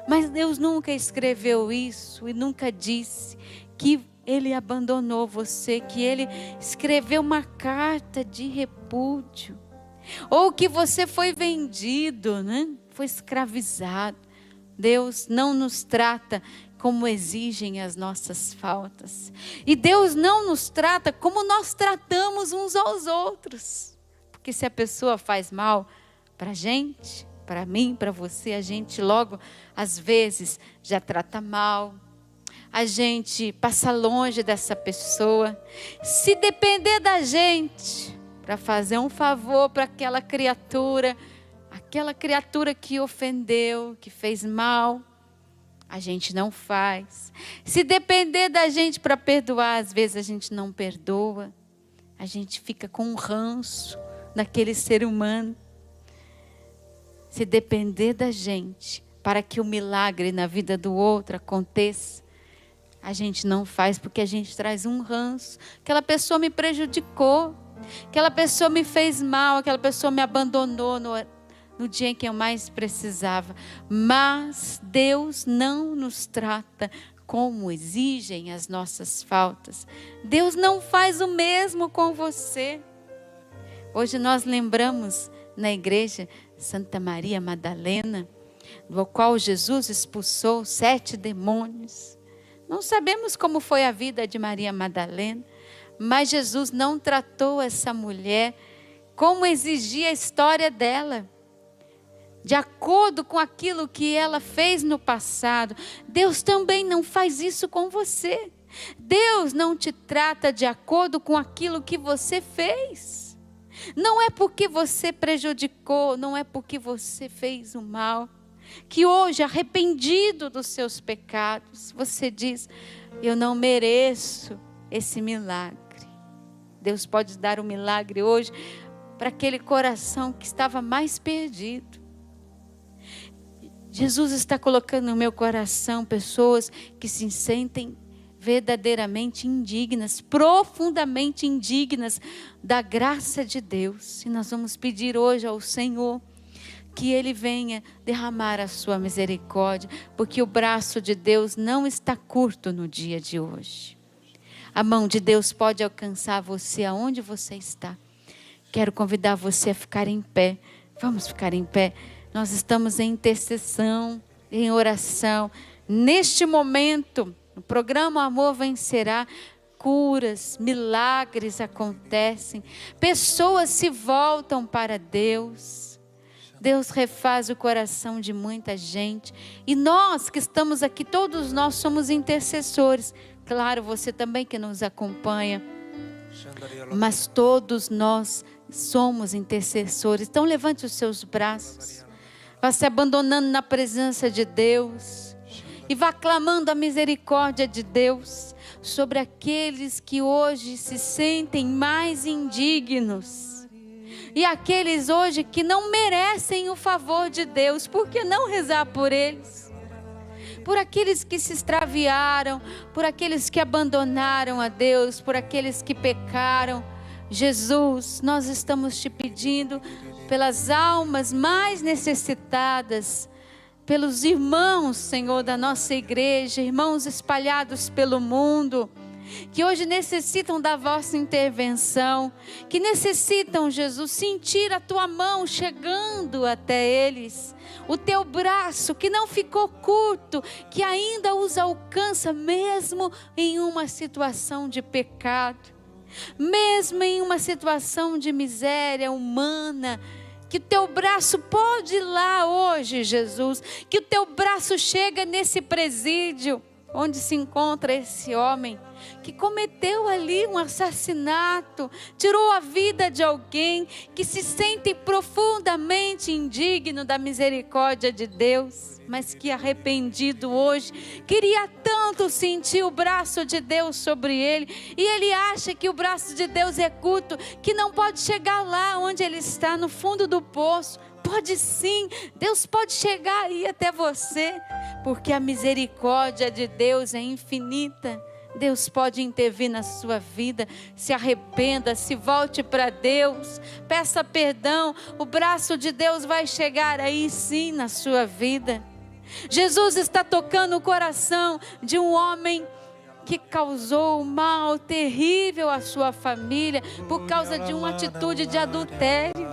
Mas Deus nunca escreveu isso e nunca disse que Ele abandonou você, que Ele escreveu uma carta de repúdio, ou que você foi vendido, né? Foi escravizado. Deus não nos trata como exigem as nossas faltas. E Deus não nos trata como nós tratamos uns aos outros. Porque se a pessoa faz mal para a gente, para mim, para você, a gente logo, às vezes, já trata mal. A gente passa longe dessa pessoa. Se depender da gente para fazer um favor para aquela criatura que ofendeu, que fez mal, a gente não faz. Se depender da gente para perdoar, às vezes a gente não perdoa. A gente fica com um ranço naquele ser humano. Se depender da gente para que o milagre na vida do outro aconteça, a gente não faz porque a gente traz um ranço. Aquela pessoa me prejudicou, aquela pessoa me fez mal, aquela pessoa me abandonou no dia em que eu mais precisava. Mas Deus não nos trata como exigem as nossas faltas. Deus não faz o mesmo com você. Hoje nós lembramos na igreja Santa Maria Madalena, do qual Jesus expulsou 7 demônios. Não sabemos como foi a vida de Maria Madalena, mas Jesus não tratou essa mulher como exigia a história dela, de acordo com aquilo que ela fez no passado. Deus também não faz isso com você. Deus não te trata de acordo com aquilo que você fez. Não é porque você prejudicou, não é porque você fez o mal, que hoje, arrependido dos seus pecados, você diz, eu não mereço esse milagre. Deus pode dar um milagre hoje para aquele coração que estava mais perdido. Jesus está colocando no meu coração pessoas que se sentem verdadeiramente indignas, profundamente indignas da graça de Deus. E nós vamos pedir hoje ao Senhor que Ele venha derramar a sua misericórdia, porque o braço de Deus não está curto no dia de hoje. A mão de Deus pode alcançar você aonde você está. Quero convidar você a ficar em pé. Vamos ficar em pé. Nós estamos em intercessão, em oração. Neste momento, no programa Amor Vencerá, curas, milagres acontecem. Pessoas se voltam para Deus. Deus refaz o coração de muita gente. E nós que estamos aqui, todos nós somos intercessores. Claro, você também que nos acompanha. Mas todos nós somos intercessores. Então levante os seus braços. Vá se abandonando na presença de Deus. E vá clamando a misericórdia de Deus sobre aqueles que hoje se sentem mais indignos. E aqueles hoje que não merecem o favor de Deus. Por que não rezar por eles? Por aqueles que se extraviaram, por aqueles que abandonaram a Deus, por aqueles que pecaram. Jesus, nós estamos te pedindo pelas almas mais necessitadas, pelos irmãos, Senhor, da nossa igreja, irmãos espalhados pelo mundo, que hoje necessitam da vossa intervenção, que necessitam, Jesus, sentir a tua mão chegando até eles, o teu braço que não ficou curto, que ainda os alcança mesmo em uma situação de pecado, mesmo em uma situação de miséria humana, que o teu braço pode ir lá hoje, Jesus, que o teu braço chega nesse presídio, onde se encontra esse homem, que cometeu ali um assassinato, tirou a vida de alguém, que se sente profundamente indigno da misericórdia de Deus, mas que arrependido hoje, queria tanto sentir o braço de Deus sobre ele, e ele acha que o braço de Deus é curto, que não pode chegar lá onde ele está, no fundo do poço. Pode sim, Deus pode chegar aí até você, porque a misericórdia de Deus é infinita. Deus pode intervir na sua vida. Se arrependa, se volte para Deus, peça perdão. O braço de Deus vai chegar aí sim na sua vida. Jesus está tocando o coração de um homem que causou um mal terrível à sua família por causa de uma atitude de adultério.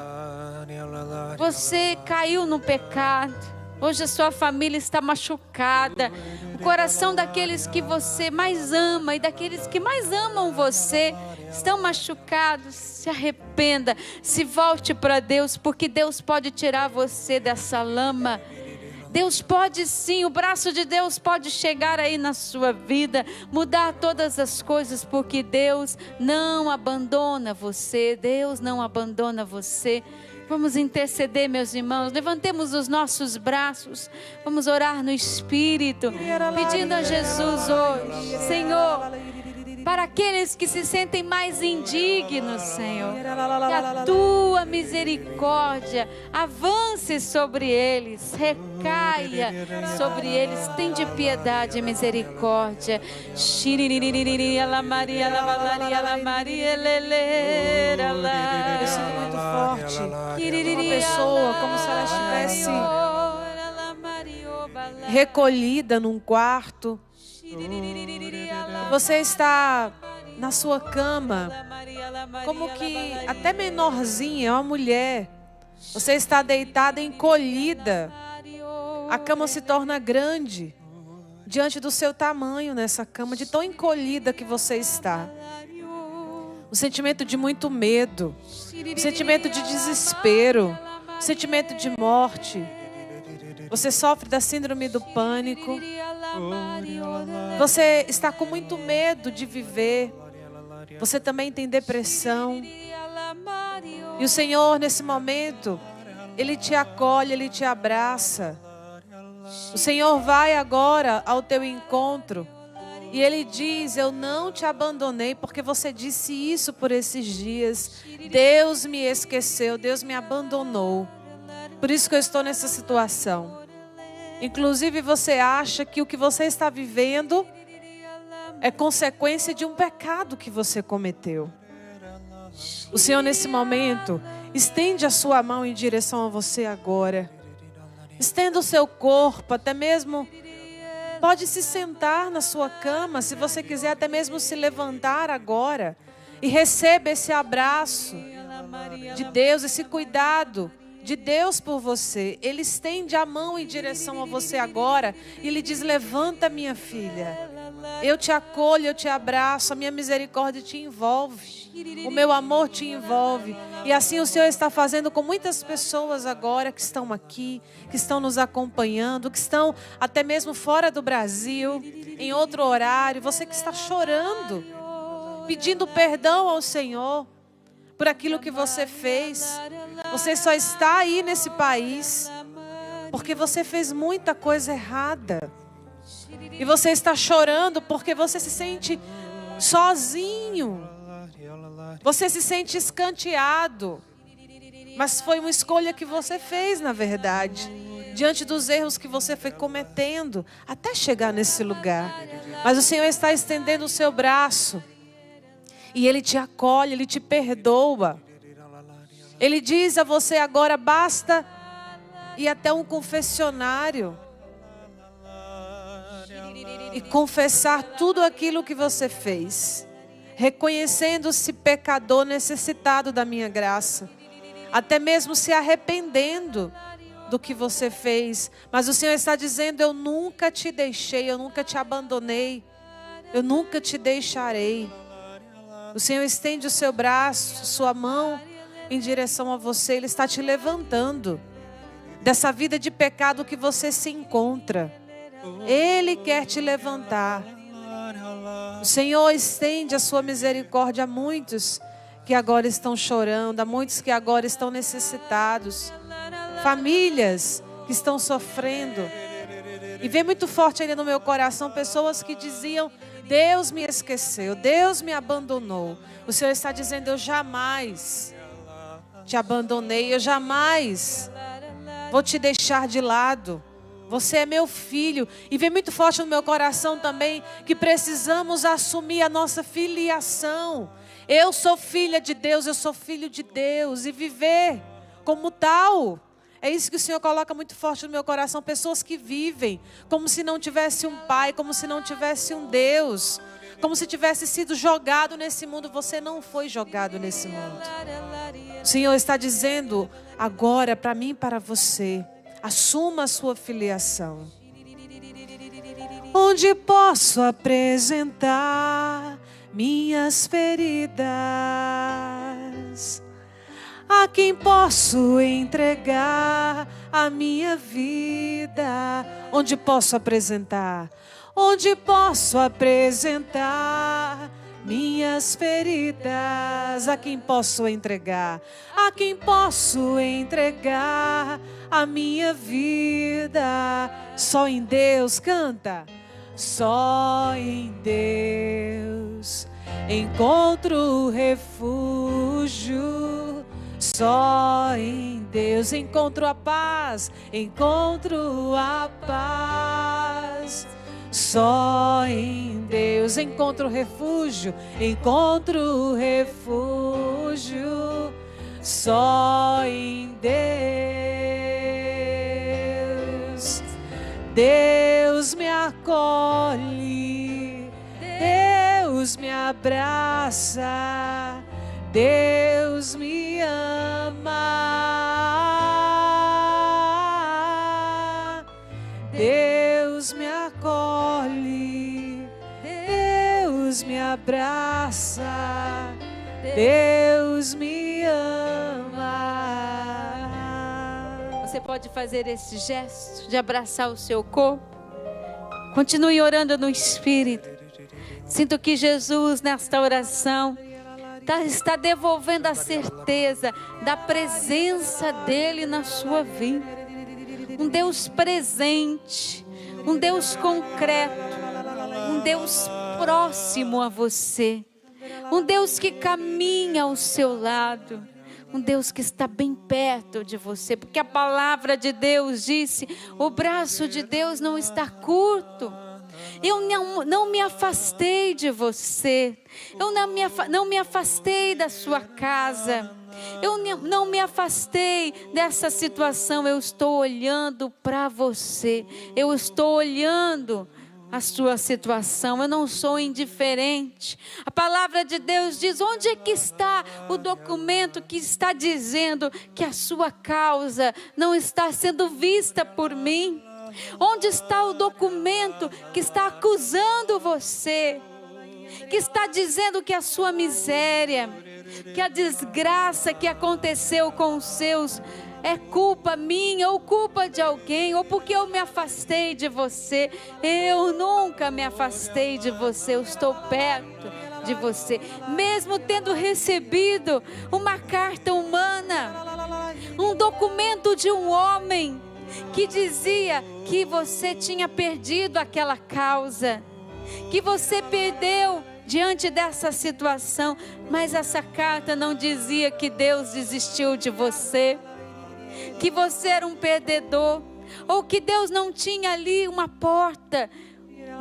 Você caiu no pecado. Hoje a sua família está machucada. O coração daqueles que você mais ama e daqueles que mais amam você estão machucados. Se arrependa, se volte para Deus, porque Deus pode tirar você dessa lama. Deus pode sim, o braço de Deus pode chegar aí na sua vida, mudar todas as coisas, porque Deus não abandona você. Deus não abandona você. Vamos interceder, meus irmãos. Levantemos os nossos braços. Vamos orar no Espírito, pedindo a Jesus hoje, Senhor, para aqueles que se sentem mais indignos, Senhor, que a tua misericórdia avance sobre eles, recaia sobre eles. Tende piedade e misericórdia. Eu sinto muito forte uma pessoa como se ela estivesse recolhida num quarto. Você está na sua cama, como que até menorzinha, uma mulher. Você está deitada, encolhida. A cama se torna grande diante do seu tamanho nessa cama, de tão encolhida que você está. Um sentimento de muito medo, um sentimento de desespero, um sentimento de morte. Você sofre da síndrome do pânico. Você está com muito medo de viver. Você também tem depressão. E o Senhor, nesse momento, Ele te acolhe, Ele te abraça. O Senhor vai agora ao teu encontro e Ele diz: eu não te abandonei, porque você disse isso por esses dias. Deus me esqueceu, Deus me abandonou. Por isso que eu estou nessa situação. Inclusive você acha que o que você está vivendo é consequência de um pecado que você cometeu. O Senhor, nesse momento, estende a sua mão em direção a você agora. Estenda o seu corpo, até mesmo pode se sentar na sua cama, se você quiser até mesmo se levantar agora. E receba esse abraço de Deus, esse cuidado de Deus por você. Ele estende a mão em direção a você agora e Ele diz: levanta, minha filha. Eu te acolho, eu te abraço, a minha misericórdia te envolve. O meu amor te envolve. E assim o Senhor está fazendo com muitas pessoas agora que estão aqui, que estão nos acompanhando, que estão até mesmo fora do Brasil, em outro horário. Você que está chorando, pedindo perdão ao Senhor por aquilo que você fez. Você só está aí nesse país porque você fez muita coisa errada. E você está chorando porque você se sente sozinho. Você se sente escanteado. Mas foi uma escolha que você fez, na verdade, diante dos erros que você foi cometendo até chegar nesse lugar. Mas o Senhor está estendendo o seu braço e Ele te acolhe, Ele te perdoa. Ele diz a você agora: basta ir até um confessionário. e confessar tudo aquilo que você fez, reconhecendo-se pecador necessitado da minha graça, até mesmo se arrependendo do que você fez. Mas o Senhor está dizendo: eu nunca te deixei, eu nunca te abandonei, eu nunca te deixarei. O Senhor estende o seu braço, sua mão em direção a você. Ele está te levantando dessa vida de pecado que você se encontra. Ele quer te levantar. O Senhor estende a sua misericórdia a muitos que agora estão chorando, a muitos que agora estão necessitados, famílias que estão sofrendo. E vem muito forte ainda no meu coração pessoas que diziam: Deus me esqueceu, Deus me abandonou. O Senhor está dizendo: eu jamais te abandonei, eu jamais vou te deixar de lado. Você é meu filho. E vem muito forte no meu coração também que precisamos assumir a nossa filiação. Eu sou filha de Deus, eu sou filho de Deus. E viver como tal. É isso que o Senhor coloca muito forte no meu coração. Pessoas que vivem como se não tivesse um pai, como se não tivesse um Deus. Como se tivesse sido jogado nesse mundo. Você não foi jogado nesse mundo. O Senhor está dizendo agora para mim e para você: assuma a sua filiação. Onde posso apresentar minhas feridas? A quem posso entregar a minha vida? Onde posso apresentar? Onde posso apresentar minhas feridas? A quem posso entregar? A quem posso entregar a minha vida? Só em Deus, canta. Só em Deus encontro refúgio. Só em Deus encontro a paz. Encontro a paz. Só em Deus encontro refúgio. Encontro refúgio. Só em Deus. Deus me acolhe. Deus me abraça. Deus me ama. Deus me acolhe. Deus me abraça. Deus me ama. Você pode fazer esse gesto de abraçar o seu corpo. Continue orando no Espírito. Sinto que Jesus, nesta oração, está devolvendo a certeza da presença dEle na sua vida. Um Deus presente, um Deus concreto, um Deus próximo a você, um Deus que caminha ao seu lado, um Deus que está bem perto de você, porque a palavra de Deus disse: o braço de Deus não está curto. Eu não me afastei de você, eu não me afastei da sua casa, eu não me afastei dessa situação. Eu estou olhando para você, eu estou olhando a sua situação, eu não sou indiferente. A palavra de Deus diz: onde é que está o documento que está dizendo que a sua causa não está sendo vista por mim? Onde está o documento que está acusando você? Que está dizendo que a sua miséria, que a desgraça que aconteceu com os seus é culpa minha ou culpa de alguém, ou porque eu me afastei de você? Eu nunca me afastei de você, eu estou perto de você. Mesmo tendo recebido uma carta humana, um documento de um homem que dizia que você tinha perdido aquela causa, que você perdeu diante dessa situação, mas essa carta não dizia que Deus desistiu de você, que você era um perdedor, ou que Deus não tinha ali uma porta,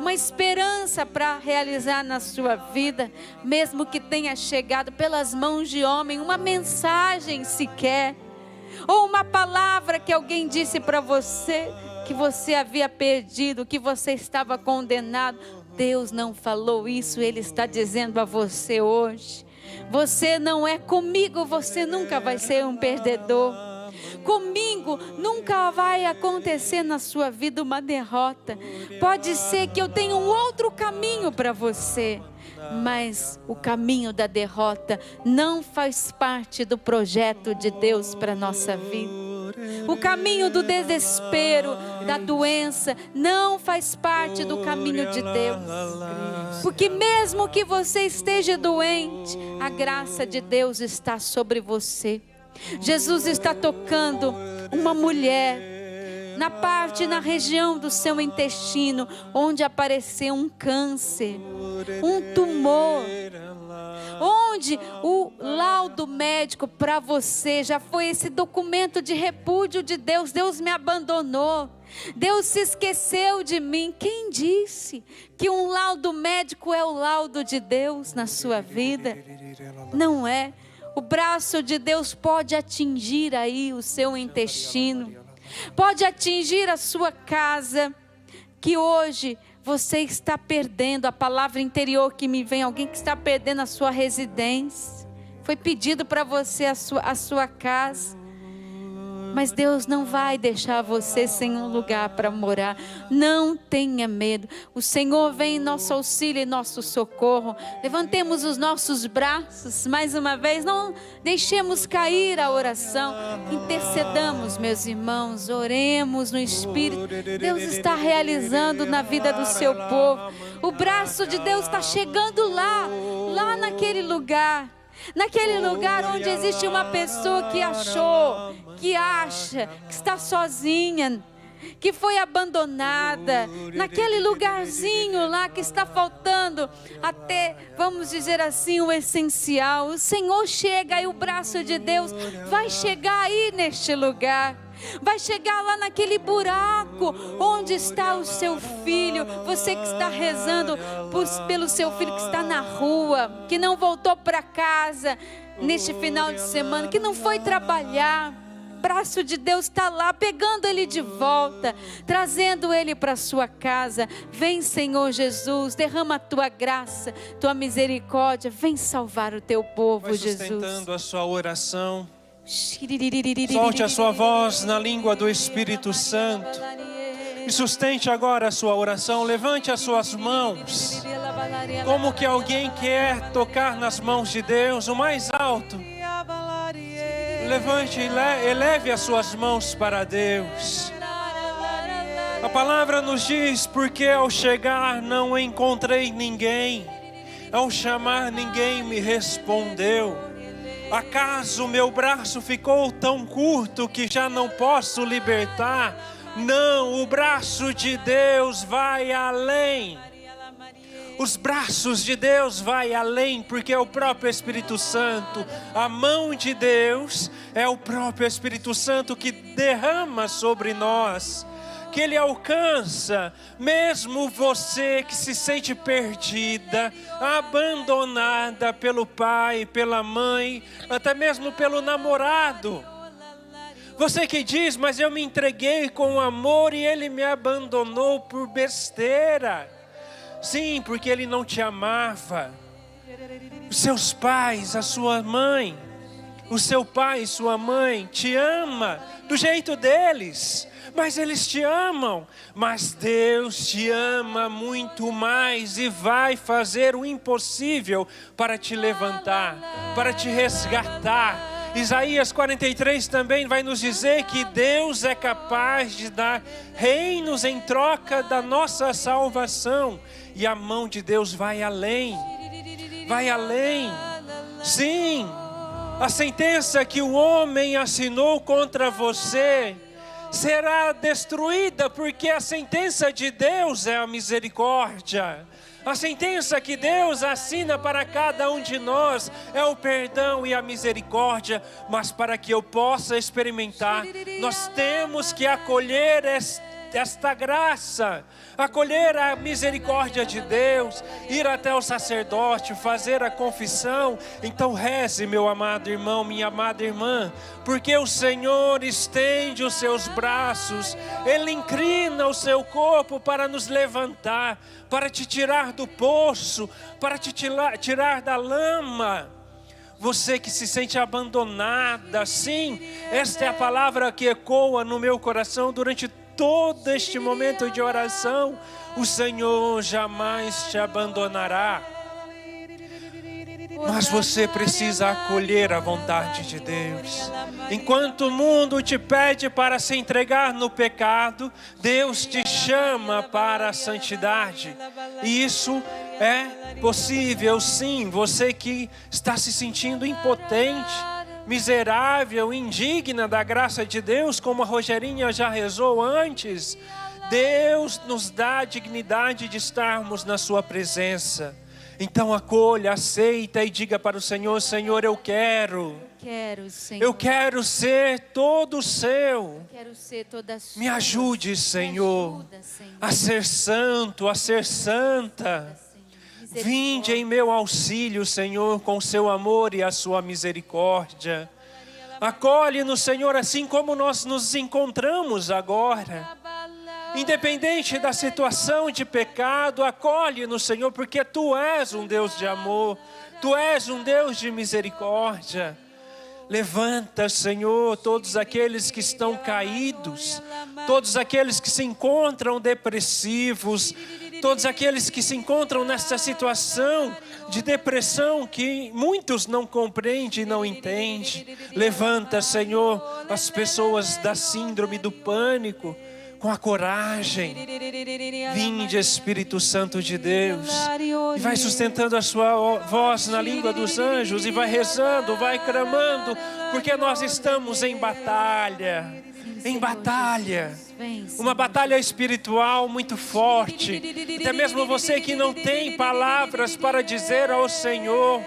uma esperança para realizar na sua vida, mesmo que tenha chegado pelas mãos de homem, uma mensagem sequer, ou uma palavra que alguém disse para você. que você havia perdido, que você estava condenado. Deus não falou isso, Ele está dizendo a você hoje: você não é comigo, você nunca vai ser um perdedor. Comigo nunca vai acontecer na sua vida uma derrota. Pode ser que eu tenha um outro caminho para você, mas o caminho da derrota não faz parte do projeto de Deus para a nossa vida. O caminho do desespero, da doença, não faz parte do caminho de Deus. Porque mesmo que você esteja doente, a graça de Deus está sobre você. Jesus está tocando uma mulher na região do seu intestino, onde apareceu um câncer, um tumor, onde o laudo médico para você já foi esse documento de repúdio de Deus. Deus me abandonou, Deus se esqueceu de mim. Quem disse que um laudo médico é o laudo de Deus na sua vida? Não é. O braço de Deus pode atingir aí o seu intestino, pode atingir a sua casa, que hoje você está perdendo. A palavra interior que me vem, alguém que está perdendo a sua residência. Foi pedido para você a sua casa. Mas Deus não vai deixar você sem um lugar para morar. Não tenha medo. O Senhor vem em nosso auxílio e nosso socorro. Levantemos os nossos braços mais uma vez. Não deixemos cair a oração. Intercedamos, meus irmãos. Oremos no Espírito. Deus está realizando na vida do seu povo. O braço de Deus está chegando lá naquele lugar. Naquele lugar onde existe uma pessoa que achou, que acha, que está sozinha, que foi abandonada, naquele lugarzinho lá que está faltando até, vamos dizer assim, o essencial. O Senhor chega e o braço de Deus vai chegar aí neste lugar. Vai chegar lá naquele buraco onde está o seu filho. Você que está rezando pelo seu filho que está na rua, que não voltou para casa neste final de semana, que não foi trabalhar. O braço de Deus está lá, pegando ele de volta, trazendo ele para a sua casa. Vem, Senhor Jesus, derrama a tua graça, tua misericórdia. Vem salvar o teu povo, vai Jesus. Sustentando a sua oração. Solte a sua voz na língua do Espírito Santo e sustente agora a sua oração. Levante as suas mãos, como que alguém quer tocar nas mãos de Deus, o mais alto. Levante e eleve as suas mãos para Deus. A palavra nos diz: porque ao chegar não encontrei ninguém, ao chamar ninguém me respondeu. Acaso meu braço ficou tão curto que já não posso libertar? Não, o braço de Deus vai além. Os braços de Deus vai além, porque é o próprio Espírito Santo. A mão de Deus é o próprio Espírito Santo que derrama sobre nós, que Ele alcança, mesmo você que se sente perdida, abandonada pelo pai, pela mãe, até mesmo pelo namorado. Você que diz: mas eu me entreguei com amor e ele me abandonou por besteira. Sim, porque ele não te amava. Os seus pais, a sua mãe, o seu pai e sua mãe te ama do jeito deles. Mas eles te amam, mas Deus te ama muito mais e vai fazer o impossível para te levantar, para te resgatar. Isaías 43 também vai nos dizer que Deus é capaz de dar reinos em troca da nossa salvação. E a mão de Deus vai além, vai além. Sim, a sentença que o homem assinou contra você será destruída, porque a sentença de Deus é a misericórdia. A sentença que Deus assina para cada um de nós é o perdão e a misericórdia. Mas para que eu possa experimentar, nós temos que acolher esta graça, acolher a misericórdia de Deus, ir até o sacerdote, fazer a confissão, então reze, meu amado irmão, minha amada irmã, porque o Senhor estende os seus braços, Ele inclina o seu corpo para nos levantar, para te tirar do poço, para te tirar da lama. Você que se sente abandonada, sim, esta é a palavra que ecoa no meu coração durante todo este momento de oração. O Senhor jamais te abandonará. Mas você precisa acolher a vontade de Deus. Enquanto o mundo te pede para se entregar no pecado, Deus te chama para a santidade. E isso é possível, sim. Você que está se sentindo impotente, miserável, indigna da graça de Deus, como a Rogerinha já rezou antes, Deus nos dá a dignidade de estarmos na sua presença. Então acolha, aceita e diga para o Senhor: Senhor, eu quero. Senhor. Eu quero ser todo seu. Quero ser toda sua. Me ajude, Senhor, a ser santo, a ser santa. Vinde em meu auxílio, Senhor, com o seu amor e a sua misericórdia. Acolhe-nos, Senhor, assim como nós nos encontramos agora. Independente da situação de pecado, acolhe-nos, Senhor, porque Tu és um Deus de amor, Tu és um Deus de misericórdia. Levanta, Senhor, todos aqueles que estão caídos, todos aqueles que se encontram depressivos, todos aqueles que se encontram nessa situação de depressão que muitos não compreendem e não entendem. Levanta, Senhor, as pessoas da síndrome do pânico, com a coragem. Vinde, Espírito Santo de Deus, e vai sustentando a sua voz na língua dos anjos, e vai rezando, vai clamando, porque nós estamos em batalha. Em batalha, uma batalha espiritual muito forte. Até mesmo você que não tem palavras para dizer ao Senhor,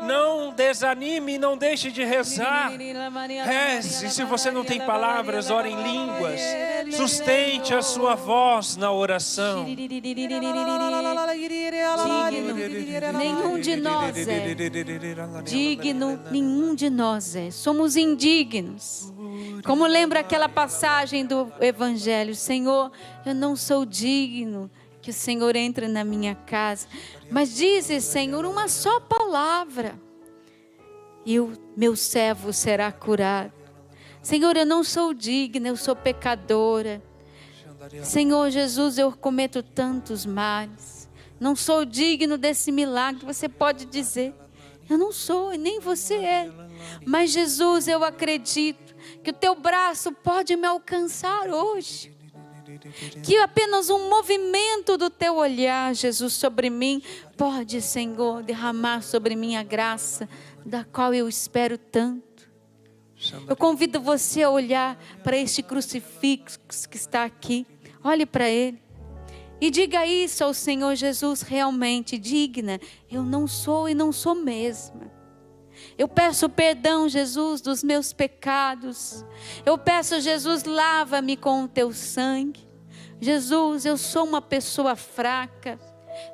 não desanime e não deixe de rezar. Reze, se você não tem palavras, ore em línguas. Sustente a sua voz na oração. Nenhum de nós é digno, nenhum de nós é. Somos indignos. Como lembra aquela passagem do Evangelho: Senhor, eu não sou digno que o Senhor entre na minha casa, mas dizes, Senhor, uma só palavra e o meu servo será curado. Senhor, eu não sou digna, eu sou pecadora. Senhor Jesus, eu cometo tantos males, não sou digno desse milagre. Você pode dizer: eu não sou, e nem você é. Mas Jesus, eu acredito que o teu braço pode me alcançar hoje. Que apenas um movimento do teu olhar, Jesus, sobre mim, pode, Senhor, derramar sobre mim a graça da qual eu espero tanto. Eu convido você a olhar para este crucifixo que está aqui. Olhe para ele e diga isso ao Senhor: Jesus, realmente digna eu não sou e não sou mesma. Eu peço perdão, Jesus, dos meus pecados. Eu peço, Jesus, lava-me com o teu sangue. Jesus, eu sou uma pessoa fraca,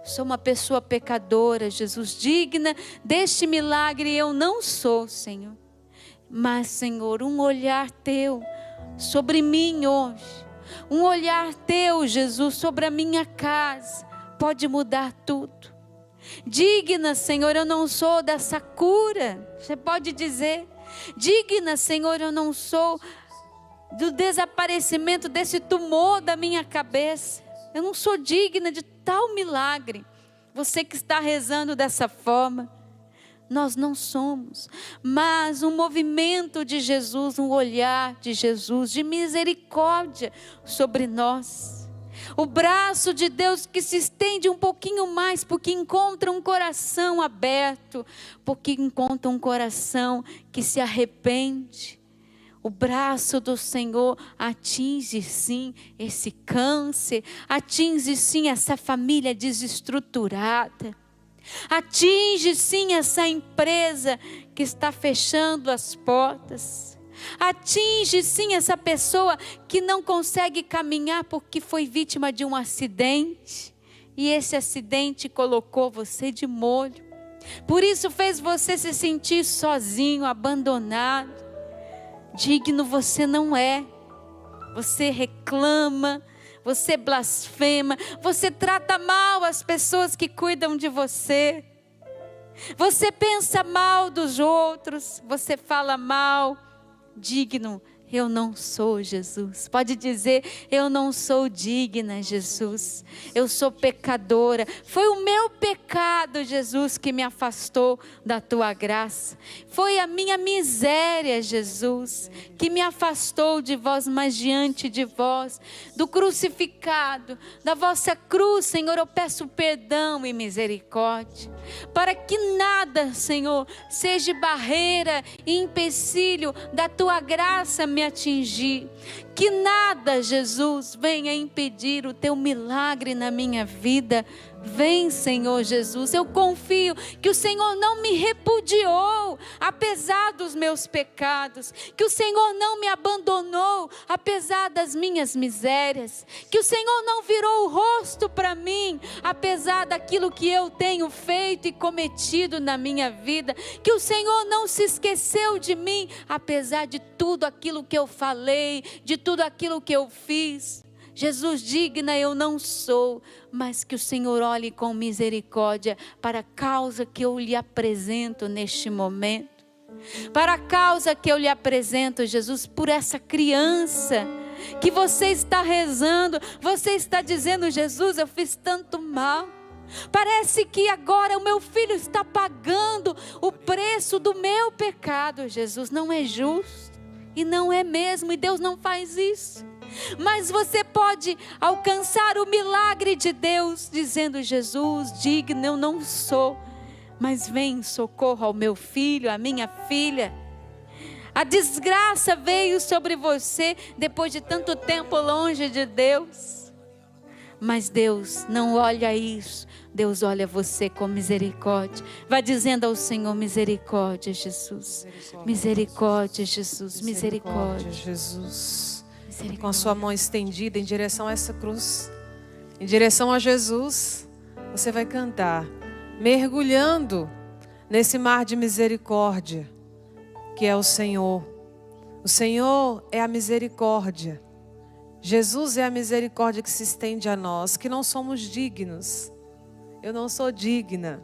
sou uma pessoa pecadora, Jesus, digna deste milagre eu não sou, Senhor. Mas, Senhor, um olhar teu sobre mim hoje, um olhar teu, Jesus, sobre a minha casa, pode mudar tudo. Digna, Senhor, eu não sou dessa cura. Você pode dizer: digna, Senhor, eu não sou do desaparecimento desse tumor da minha cabeça. Eu não sou digna de tal milagre. Você que está rezando dessa forma, nós não somos, mas um movimento de Jesus, um olhar de Jesus, de misericórdia sobre nós. O braço de Deus que se estende um pouquinho mais, porque encontra um coração aberto, porque encontra um coração que se arrepende. O braço do Senhor atinge sim esse câncer, atinge sim essa família desestruturada, atinge sim essa empresa que está fechando as portas, Atinge sim essa pessoa que não consegue caminhar porque foi vítima de um acidente. E esse acidente colocou você de molho. Por isso fez você se sentir sozinho, abandonado. Digno você não é. Você reclama, você blasfema, você trata mal as pessoas que cuidam de você. Você pensa mal dos outros, você fala mal. Digno, eu não sou, Jesus. Pode dizer, eu não sou digna, Jesus. Eu sou pecadora. Foi o meu pecado, Jesus, que me afastou da tua graça. Foi a minha miséria, Jesus, que me afastou de vós, mas diante de vós, do crucificado, da vossa cruz, Senhor, eu peço perdão e misericórdia. Para que nada, Senhor, seja barreira e empecilho da tua graça me atingir. Que nada, Jesus, venha impedir o teu milagre na minha vida. Vem, Senhor Jesus, eu confio que o Senhor não me repudiou, apesar dos meus pecados, que o Senhor não me abandonou, apesar das minhas misérias, que o Senhor não virou o rosto para mim, apesar daquilo que eu tenho feito e cometido na minha vida, que o Senhor não se esqueceu de mim, apesar de tudo aquilo que eu falei, de tudo aquilo que eu fiz. Jesus, digna eu não sou, mas que o Senhor olhe com misericórdia para a causa que eu lhe apresento neste momento. Para a causa que eu lhe apresento, Jesus, por essa criança que você está rezando, você está dizendo, Jesus, eu fiz tanto mal. Parece que agora o meu filho está pagando o preço do meu pecado. Jesus, não é justo e não é mesmo, e Deus não faz isso. Mas você pode alcançar o milagre de Deus dizendo, Jesus, digno eu não sou, mas vem em socorro ao meu filho, à minha filha. A desgraça veio sobre você depois de tanto tempo longe de Deus. Mas Deus não olha isso, Deus olha você com misericórdia. Vai dizendo ao Senhor, misericórdia, Jesus. Misericórdia, Jesus. Misericórdia, Jesus. Com a sua mão estendida em direção a essa cruz, em direção a Jesus, você vai cantar, mergulhando nesse mar de misericórdia, que é o Senhor. O Senhor é a misericórdia. Jesus é a misericórdia que se estende a nós, que não somos dignos. Eu não sou digna,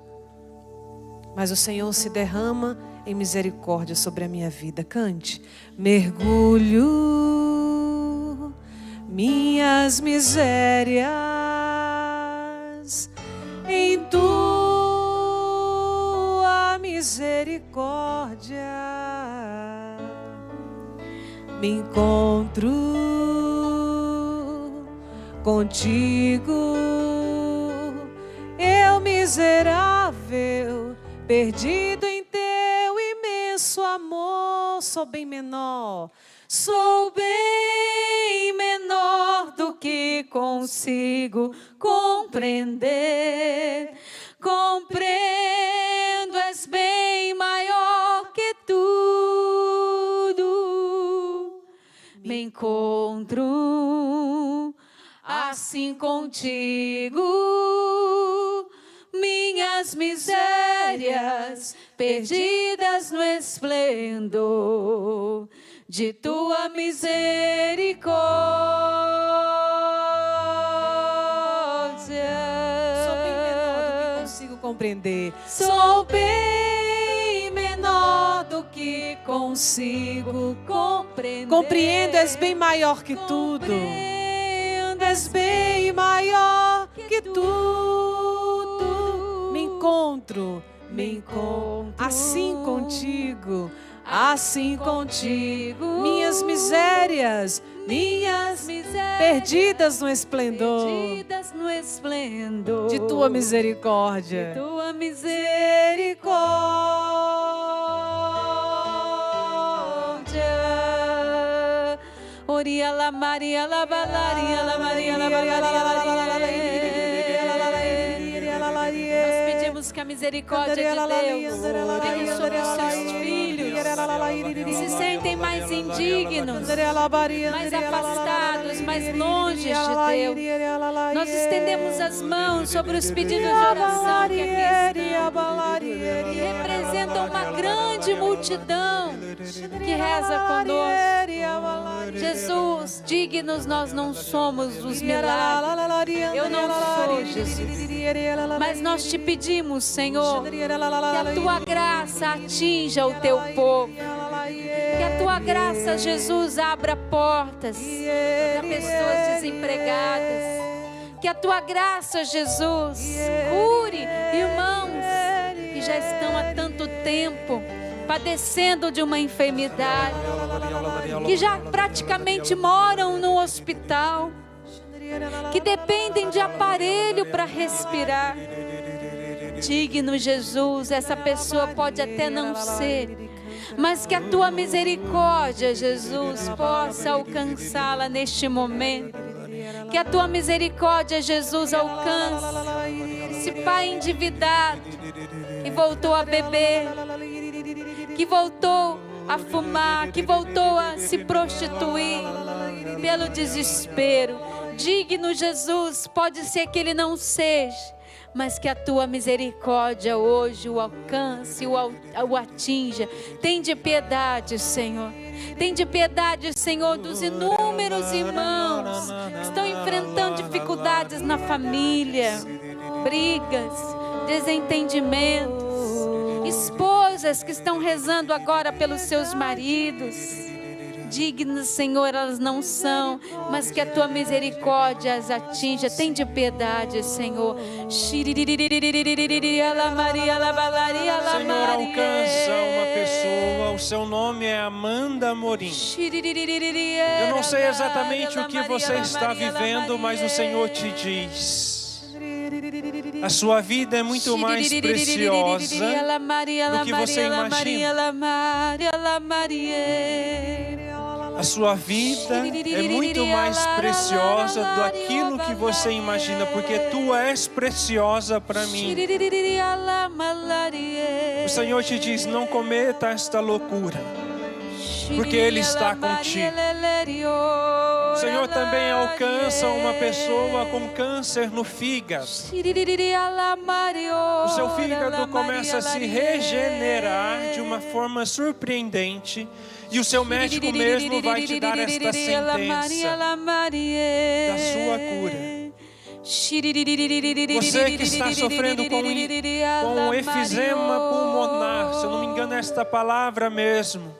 mas o Senhor se derrama em misericórdia sobre a minha vida. Cante. Mergulho minhas misérias em tua misericórdia. Me encontro contigo, eu miserável, perdido em teu imenso amor. Sou bem menor do que consigo compreender. Compreendo, és bem maior que tudo. Me encontro assim contigo, minhas misérias perdidas no esplendor de tua misericórdia. Sou bem menor do que consigo compreender. Sou bem menor do que consigo compreender. Compreendo, és bem maior que tudo. És bem maior que tudo. Me encontro assim contigo. Assim contigo, minhas misérias perdidas no esplendor, de tua misericórdia, Oria la Maria la Valaria la Maria la Maria la Nós pedimos que a misericórdia de Deus venha sobre os seus filhos que se sentem mais indignos, mais afastados, mais longe de Deus. Nós estendemos as mãos sobre os pedidos de oração que aqui estão, que representam uma grande multidão que reza conosco. Jesus, dignos nós não somos dos milagres. Eu não sou, Jesus. Mas nós te pedimos, Senhor, que a tua graça atinja o teu povo. Que a tua graça, Jesus, abra portas para pessoas desempregadas. Que a tua graça, Jesus, cure irmãos que já estão há tanto tempo padecendo de uma enfermidade, que já praticamente moram no hospital, que dependem de aparelho para respirar. Digno, Jesus, essa pessoa pode até não ser, mas que a tua misericórdia, Jesus, possa alcançá-la neste momento. Que a tua misericórdia, Jesus, alcance esse pai endividado que voltou a beber, que voltou a fumar, que voltou a se prostituir pelo desespero. Digno, Jesus, pode ser que ele não seja, mas que a tua misericórdia hoje o alcance, o atinja. Tende piedade, Senhor. Tende piedade, Senhor, dos inúmeros irmãos que estão enfrentando dificuldades na família, brigas, desentendimentos, esposas que estão rezando agora pelos seus maridos. Dignas, Senhor, elas não são, mas que a tua misericórdia as atinja. Tende piedade, Senhor. Senhor, alcança uma pessoa, o seu nome é Amanda Amorim. Eu não sei exatamente o que você está vivendo, mas o Senhor te diz: a sua vida é muito mais preciosa do que você imagina. A sua vida é muito mais preciosa daquilo que você imagina, porque tu és preciosa para mim. O Senhor te diz: não cometa esta loucura, porque Ele está contigo. O Senhor também alcança uma pessoa com câncer no fígado. O seu fígado começa a se regenerar de uma forma surpreendente. E o seu médico mesmo vai te dar esta sentença da sua cura. Você que está sofrendo com efizema pulmonar, se eu não me engano é esta palavra mesmo.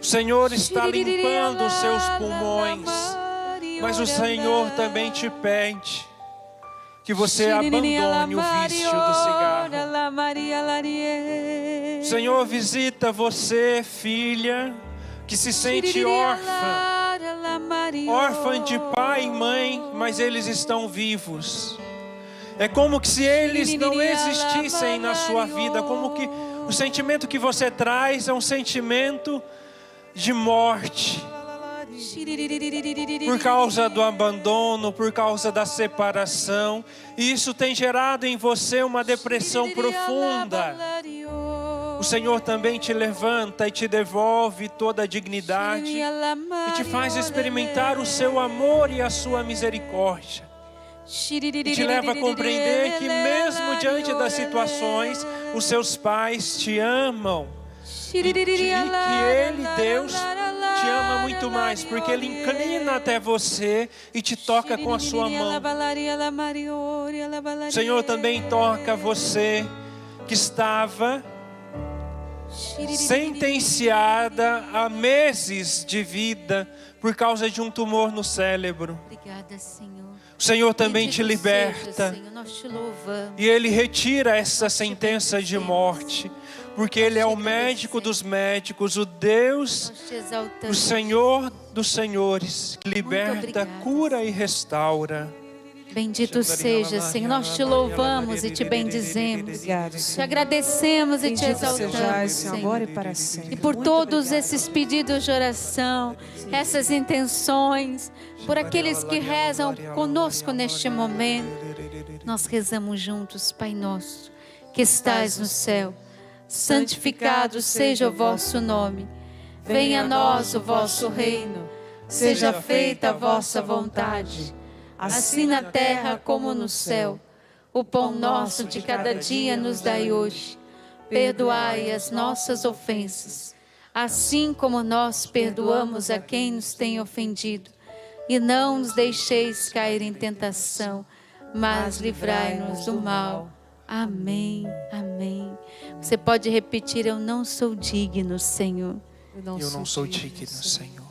O Senhor está limpando os seus pulmões, mas o Senhor também te pede que você abandone o vício do cigarro. Senhor, visita você, filha, que se sente órfã, órfã de pai e mãe, mas eles estão vivos. É como que se eles não existissem na sua vida, como que o sentimento que você traz é um sentimento de morte. Por causa do abandono, por causa da separação, e isso tem gerado em você uma depressão profunda. O Senhor também te levanta e te devolve toda a dignidade e te faz experimentar o seu amor e a sua misericórdia. E te leva a compreender que mesmo diante das situações, os seus pais te amam. E que Ele, Deus, te ama muito mais, porque Ele inclina até você e te toca com a sua mão. O Senhor também toca você que estava sentenciada a meses de vida por causa de um tumor no cérebro. Obrigada, Senhor. O Senhor também te liberta. Senhor, nós te louvamos. E Ele retira essa sentença de morte, porque Ele é o médico dos médicos, o Deus, o Senhor dos senhores, que liberta, cura e restaura. Bendito seja, Senhor. Nós te louvamos e te bendizemos. Te agradecemos e te exaltamos, Senhor. E por todos esses pedidos de oração, essas intenções, por aqueles que rezam conosco neste momento, nós rezamos juntos, Pai nosso, que estais no céu, santificado seja o vosso nome. Venha a nós o vosso reino. Seja feita a vossa vontade, assim na terra como no céu. O pão nosso de cada dia nos dai hoje. Perdoai as nossas ofensas, assim como nós perdoamos a quem nos tem ofendido. E não nos deixeis cair em tentação, mas livrai-nos do mal. Amém, amém. Você pode repetir: eu não sou digno, Senhor. Eu não sou digno, Senhor.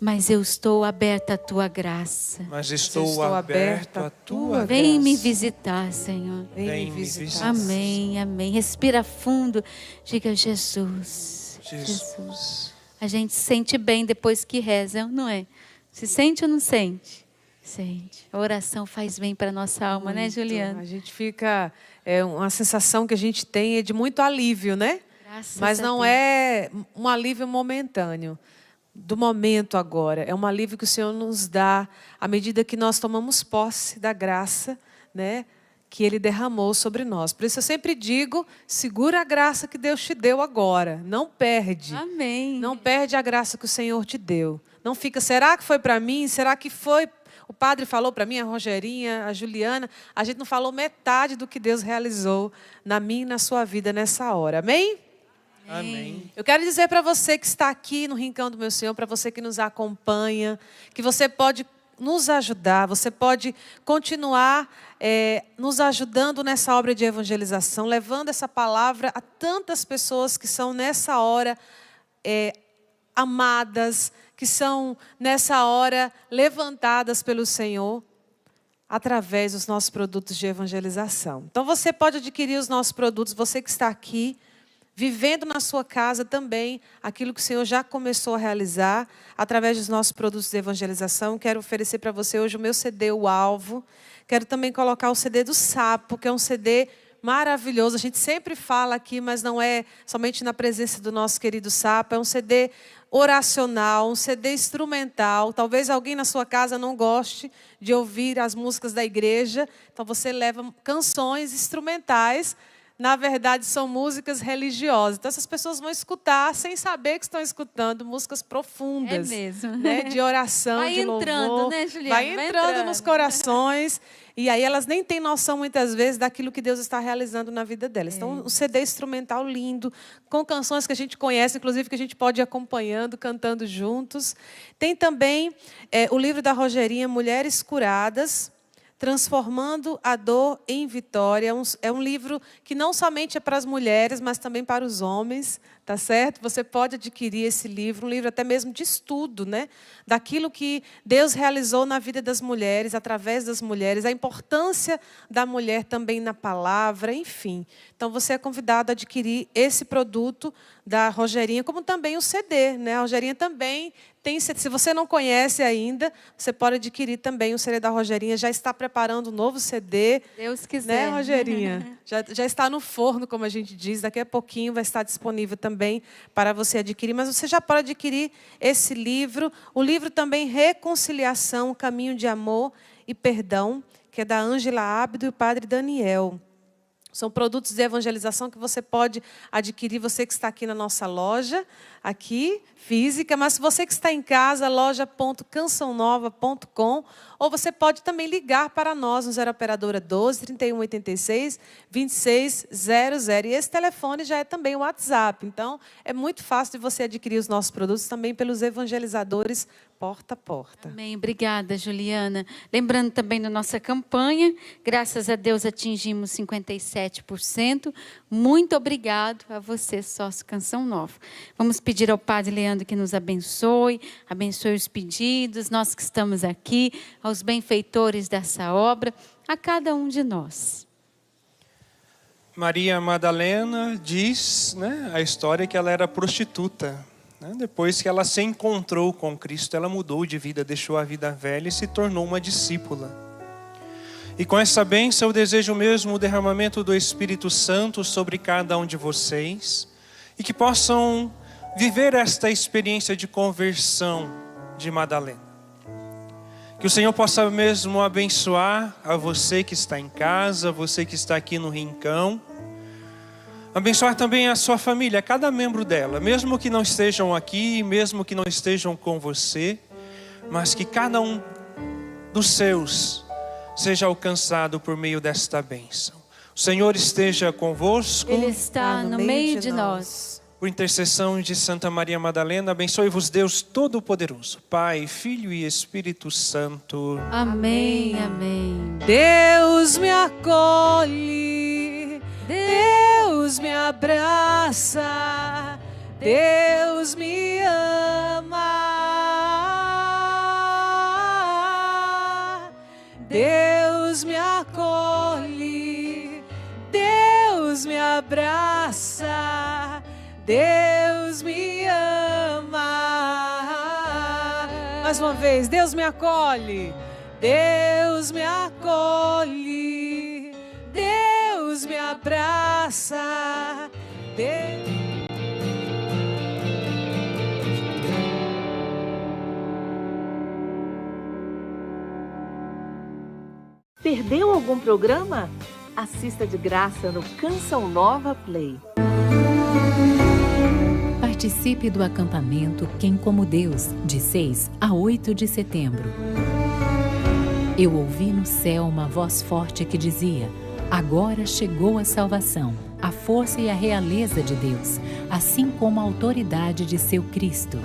Mas eu estou aberta à tua graça. Mas estou aberto à tua graça. Vem me visitar, Senhor. Vem me visitar. Amém, amém. Respira fundo. Diga: Jesus. Jesus. A gente se sente bem depois que reza, não é? Se sente ou não sente? Sente. A oração faz bem para a nossa alma, né, Juliana? A gente fica... uma sensação que a gente tem é de muito alívio, né? Mas não é um alívio momentâneo. Do momento agora. É um alívio que o Senhor nos dá à medida que nós tomamos posse da graça, né, que Ele derramou sobre nós. Por isso eu sempre digo: segura a graça que Deus te deu agora. Não perde. Amém. Não perde a graça que o Senhor te deu. Não fica: será que foi para mim? Será que foi? O padre falou para mim, a Rogerinha, a Juliana. A gente não falou metade do que Deus realizou na minha e na sua vida nessa hora. Amém? Amém. Eu quero dizer para você que está aqui no Rincão do Meu Senhor, para você que nos acompanha, que você pode nos ajudar, você pode continuar nos ajudando nessa obra de evangelização, levando essa palavra a tantas pessoas que são nessa hora amadas, que são nessa hora levantadas pelo Senhor, através dos nossos produtos de evangelização. Então você pode adquirir os nossos produtos, você que está aqui, vivendo na sua casa também aquilo que o Senhor já começou a realizar através dos nossos produtos de evangelização. Quero oferecer para você hoje o meu CD, O Alvo. Quero também colocar o CD do Sapo, que é um CD maravilhoso. A gente sempre fala aqui, mas não é somente na presença do nosso querido Sapo. É um CD oracional, um CD instrumental. Talvez alguém na sua casa não goste de ouvir as músicas da igreja. Então você leva canções instrumentais. Na verdade, são músicas religiosas. Então, essas pessoas vão escutar, sem saber que estão escutando, músicas profundas. É mesmo. Né, de oração, vai de louvor. Vai entrando, né, Juliana? Vai entrando nos corações. E aí elas nem têm noção, muitas vezes, daquilo que Deus está realizando na vida delas. Então, um CD instrumental lindo, com canções que a gente conhece, inclusive que a gente pode ir acompanhando, cantando juntos. Tem também o livro da Rogerinha, Mulheres Curadas, Transformando a Dor em Vitória. É um livro que não somente é para as mulheres, mas também para os homens, tá certo? Você pode adquirir esse livro, um livro até mesmo de estudo, né? Daquilo que Deus realizou na vida das mulheres, através das mulheres, a importância da mulher também na palavra, enfim. Então, você é convidado a adquirir esse produto da Rogerinha, como também o CD, né? A Rogerinha também tem, se você não conhece ainda, você pode adquirir também o CD da Rogerinha. Já está preparando um novo CD. Deus quiser. Né, Rogerinha? já está no forno, como a gente diz. Daqui a pouquinho vai estar disponível também para você adquirir. Mas você já pode adquirir esse livro. O livro também, Reconciliação, Caminho de Amor e Perdão, que é da Ângela Ábido e o Padre Daniel. São produtos de evangelização que você pode adquirir, você que está aqui na nossa loja, aqui, física, mas se você que está em casa, loja.cançãonova.com, ou você pode também ligar para nós no 0 Operadora 12 31 86 2600. E esse telefone já é também o WhatsApp. Então, é muito fácil de você adquirir os nossos produtos também pelos evangelizadores porta a porta. Amém. Obrigada, Juliana. Lembrando também da nossa campanha, graças a Deus atingimos 57%. Muito obrigado a você, sócio Canção Nova. Vamos pedir ao Padre Leandro que nos abençoe os pedidos, nós que estamos aqui, aos benfeitores dessa obra, a cada um de nós. Maria Madalena diz, né, a história que ela era prostituta. Depois que ela se encontrou com Cristo, ela mudou de vida, deixou a vida velha e se tornou uma discípula. E com essa bênção eu desejo mesmo o derramamento do Espírito Santo sobre cada um de vocês e que possam viver esta experiência de conversão de Madalena. Que o Senhor possa mesmo abençoar a você que está em casa, você que está aqui no Rincão, Abençoar também a sua família, cada membro dela, mesmo que não estejam aqui, mesmo que não estejam com você, mas que cada um dos seus seja alcançado por meio desta bênção. O Senhor esteja convosco. Ele está no meio de nós. Por intercessão de Santa Maria Madalena, abençoe-vos Deus Todo-Poderoso, Pai, Filho e Espírito Santo. Amém, amém. Deus me acolhe, Deus me abraça, Deus me ama. Deus me acolhe, Deus me abraça, Deus me ama. Mais uma vez, Deus me acolhe, Deus me acolhe, Deus me abraça, Deus... Perdeu algum programa? Assista de graça no Canção Nova Play. Participe do acampamento Quem Como Deus, de 6 a 8 de setembro. Eu ouvi no céu uma voz forte que dizia: agora chegou a salvação, a força e a realeza de Deus, assim como a autoridade de seu Cristo.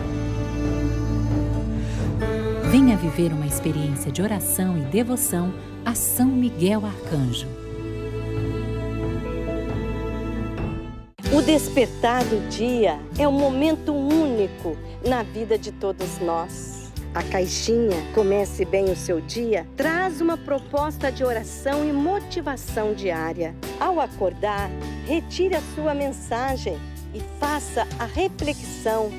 Venha viver uma experiência de oração e devoção a São Miguel Arcanjo. O despertar do dia é um momento único na vida de todos nós. A caixinha Comece Bem o Seu Dia traz uma proposta de oração e motivação diária. Ao acordar, retire a sua mensagem e faça a reflexão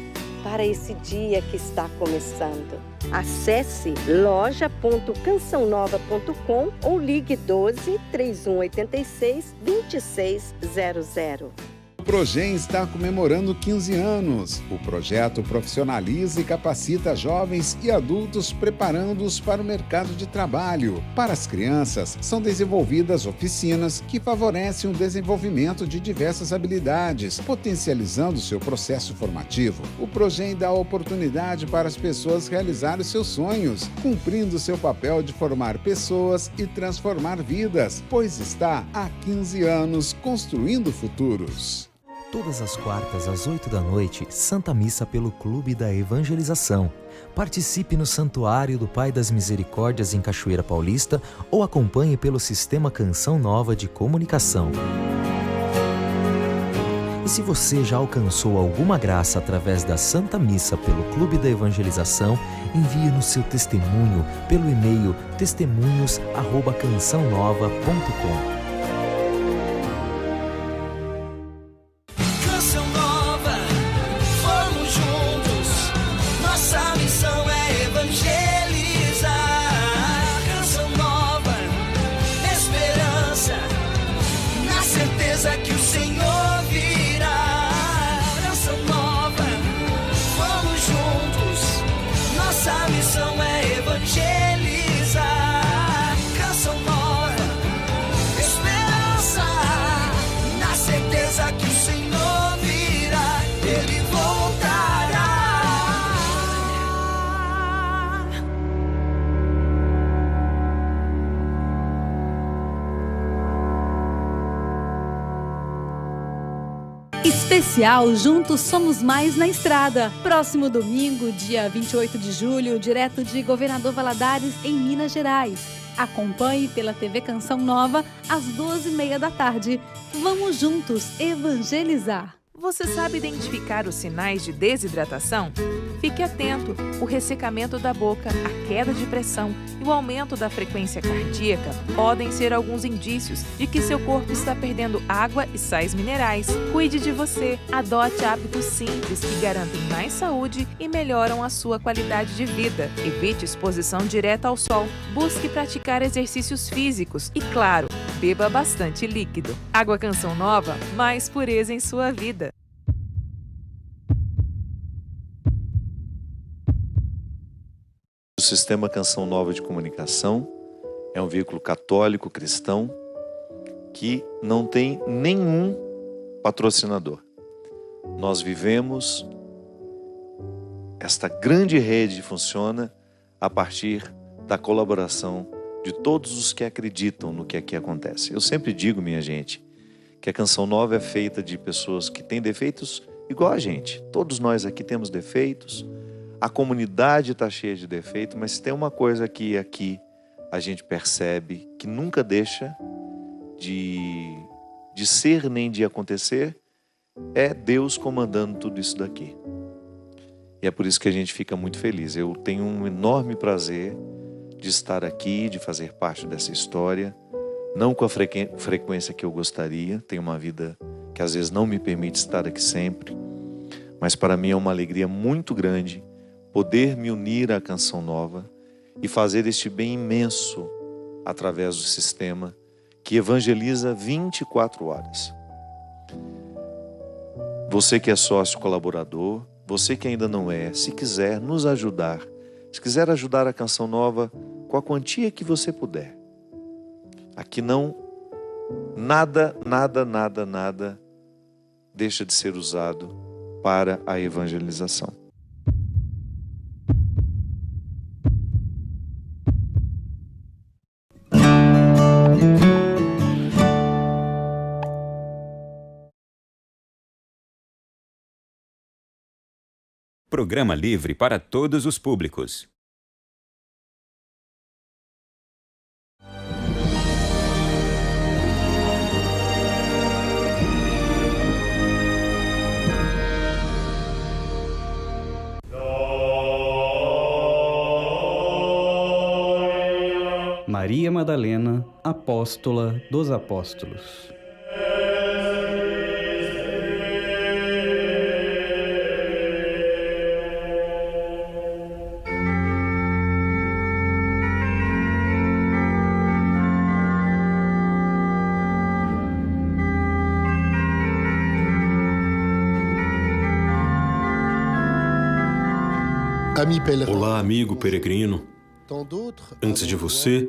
para esse dia que está começando. Acesse loja.cançãonova.com ou ligue 12 3186 2600. O Progen está comemorando 15 anos. O projeto profissionaliza e capacita jovens e adultos, preparando-os para o mercado de trabalho. Para as crianças, são desenvolvidas oficinas que favorecem o desenvolvimento de diversas habilidades, potencializando seu processo formativo. O Progen dá oportunidade para as pessoas realizarem seus sonhos, cumprindo seu papel de formar pessoas e transformar vidas, pois está há 15 anos construindo futuros. Todas as quartas às 8 da noite, Santa Missa pelo Clube da Evangelização. Participe no Santuário do Pai das Misericórdias em Cachoeira Paulista ou acompanhe pelo Sistema Canção Nova de Comunicação. E se você já alcançou alguma graça através da Santa Missa pelo Clube da Evangelização, envie-nos seu testemunho pelo e-mail testemunhos@cançãonova.com. Que o Senhor virá. Canção nova, vamos juntos. Nossa missão é evangelizar. Canção nova, esperança, na certeza que o Senhor virá. Ele voltará. Especial Juntos Somos Mais na Estrada. Próximo domingo, dia 28 de julho, direto de Governador Valadares, em Minas Gerais. Acompanhe pela TV Canção Nova, às 12h30 da tarde. Vamos juntos evangelizar. Você sabe identificar os sinais de desidratação? Fique atento! O ressecamento da boca, a queda de pressão e o aumento da frequência cardíaca podem ser alguns indícios de que seu corpo está perdendo água e sais minerais. Cuide de você! Adote hábitos simples que garantem mais saúde e melhoram a sua qualidade de vida. Evite exposição direta ao sol. Busque praticar exercícios físicos e, claro, beba bastante líquido. Água Canção Nova, mais pureza em sua vida. O Sistema Canção Nova de Comunicação é um veículo católico cristão que não tem nenhum patrocinador. Nós vivemos, esta grande rede funciona a partir da colaboração de todos os que acreditam no que aqui acontece. Eu sempre digo, minha gente, que a Canção Nova é feita de pessoas que têm defeitos igual a gente. Todos nós aqui temos defeitos, a comunidade está cheia de defeitos, mas tem uma coisa que aqui a gente percebe que nunca deixa de ser nem de acontecer, é Deus comandando tudo isso daqui. E é por isso que a gente fica muito feliz. Eu tenho um enorme prazer de estar aqui, de fazer parte dessa história, não com a frequência que eu gostaria, tenho uma vida que às vezes não me permite estar aqui sempre, mas para mim é uma alegria muito grande poder me unir à Canção Nova e fazer este bem imenso através do sistema que evangeliza 24 horas. Você que é sócio colaborador, você que ainda não é, se quiser nos ajudar, se quiser ajudar a Canção Nova com a quantia que você puder. Aqui nada deixa de ser usado para a evangelização. Programa livre para todos os públicos. Maria Madalena, apóstola dos apóstolos. Olá, amigo peregrino. Antes de você,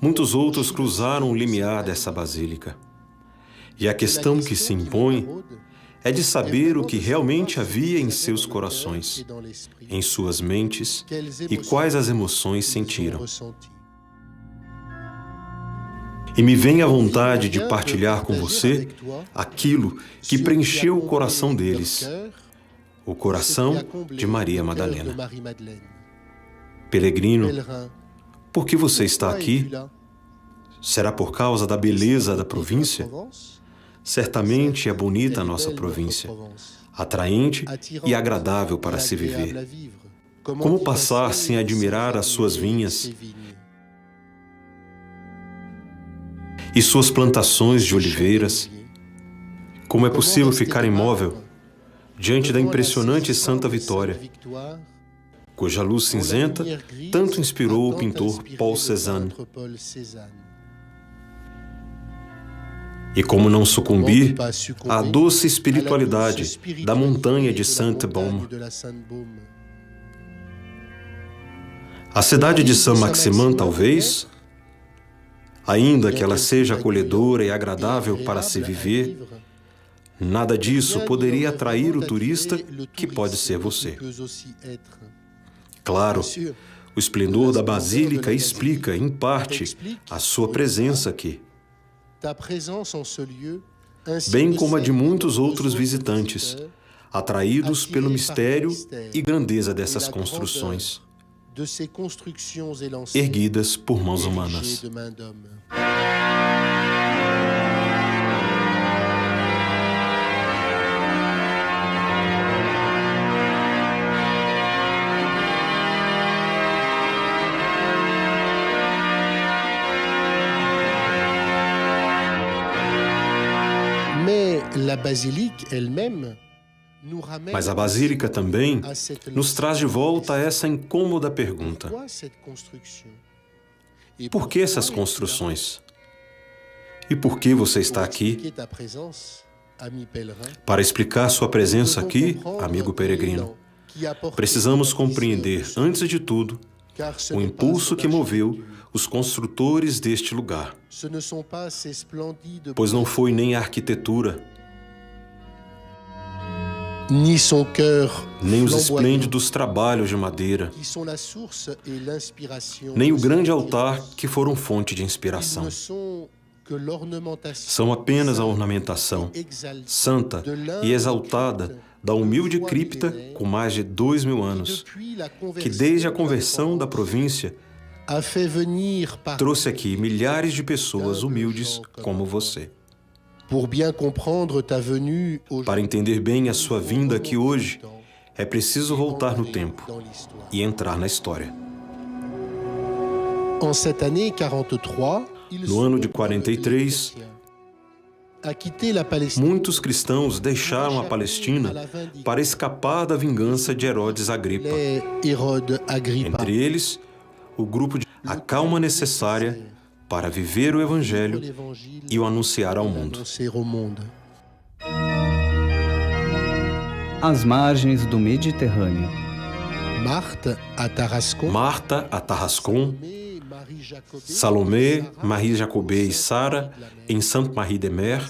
muitos outros cruzaram o limiar dessa basílica. E a questão que se impõe é de saber o que realmente havia em seus corações, em suas mentes e quais as emoções sentiram. E me vem a vontade de partilhar com você aquilo que preencheu o coração deles, o coração de Maria Madalena. Peregrino, por que você está aqui? Será por causa da beleza da província? Certamente é bonita a nossa província, atraente e agradável para se viver. Como passar sem admirar as suas vinhas e suas plantações de oliveiras? Como é possível ficar imóvel diante da impressionante Santa Vitória, cuja luz cinzenta tanto inspirou o pintor Paul Cézanne? E como não sucumbir à doce espiritualidade da montanha de Sainte-Baume? A cidade de Saint-Maximin, talvez, ainda que ela seja acolhedora e agradável para se viver, nada disso poderia atrair o turista que pode ser você. Claro, o esplendor da Basílica explica, em parte, a sua presença aqui, bem como a de muitos outros visitantes, atraídos pelo mistério e grandeza dessas construções, erguidas por mãos humanas. Mas a Basílica também nos traz de volta a essa incômoda pergunta: por que essas construções? E por que você está aqui? Para explicar sua presença aqui, amigo peregrino, precisamos compreender, antes de tudo, o impulso que moveu os construtores deste lugar. Pois não foi nem a arquitetura, nem os esplêndidos trabalhos de madeira, nem o grande altar que foram fonte de inspiração. São apenas a ornamentação santa e exaltada da humilde cripta com mais de 2000 anos, que desde a conversão da província trouxe aqui milhares de pessoas humildes como você. Para entender bem a sua vinda aqui hoje, é preciso voltar no tempo e entrar na história. No ano de 43, muitos cristãos deixaram a Palestina para escapar da vingança de Herodes Agripa. Entre eles, o grupo de a calma necessária para viver o Evangelho e o anunciar ao mundo. Às margens do Mediterrâneo. Marta a Tarascon, Salomé, Marie Jacobé e Sara em Sainte-Marie-de-Mer,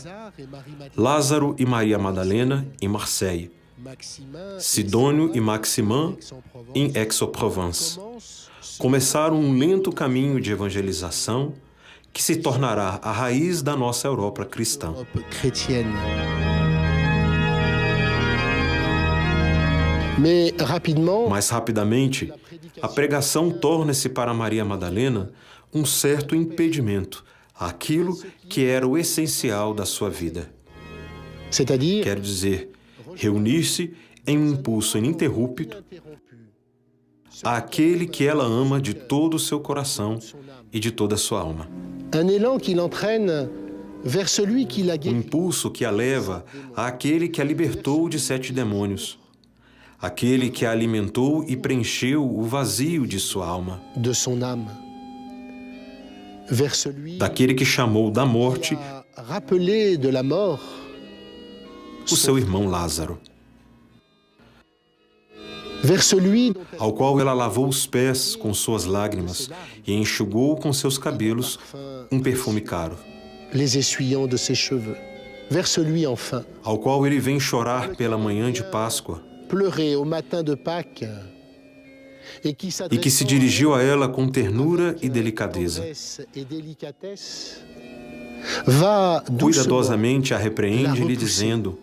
Lázaro e Maria Madalena em Marseille, Sidônio e Maximin em Aix-en-Provence. Começaram um lento caminho de evangelização que se tornará a raiz da nossa Europa cristã. Mais rapidamente, a pregação torna-se para Maria Madalena um certo impedimento àquilo que era o essencial da sua vida. Quero dizer, reunir-se em um impulso ininterrupto àquele que ela ama de todo o seu coração e de toda a sua alma. Um impulso que a leva àquele que a libertou de 7 demônios, aquele que a alimentou e preencheu o vazio de sua alma, daquele que chamou da morte o seu irmão Lázaro, ao qual ela lavou os pés com suas lágrimas e enxugou com seus cabelos um perfume caro, ao qual ele vem chorar pela manhã de Páscoa, e que se dirigiu a ela com ternura e delicadeza. Cuidadosamente a repreende, lhe dizendo: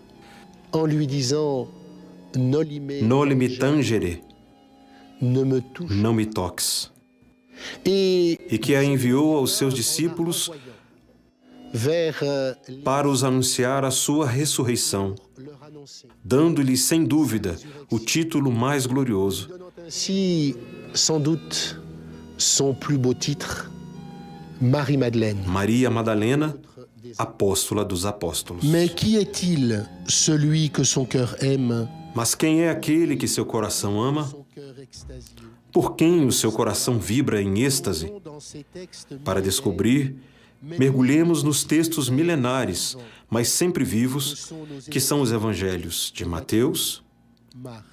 "Noli me tangere", não me toques. E que a enviou aos seus discípulos para os anunciar a sua ressurreição, dando-lhe, sem dúvida, o título mais glorioso. Maria Madalena, apóstola dos apóstolos. Mas quem é aquele que seu coração ama? Por quem o seu coração vibra em êxtase? Para descobrir, mergulhemos nos textos milenares, mas sempre vivos, que são os evangelhos de Mateus,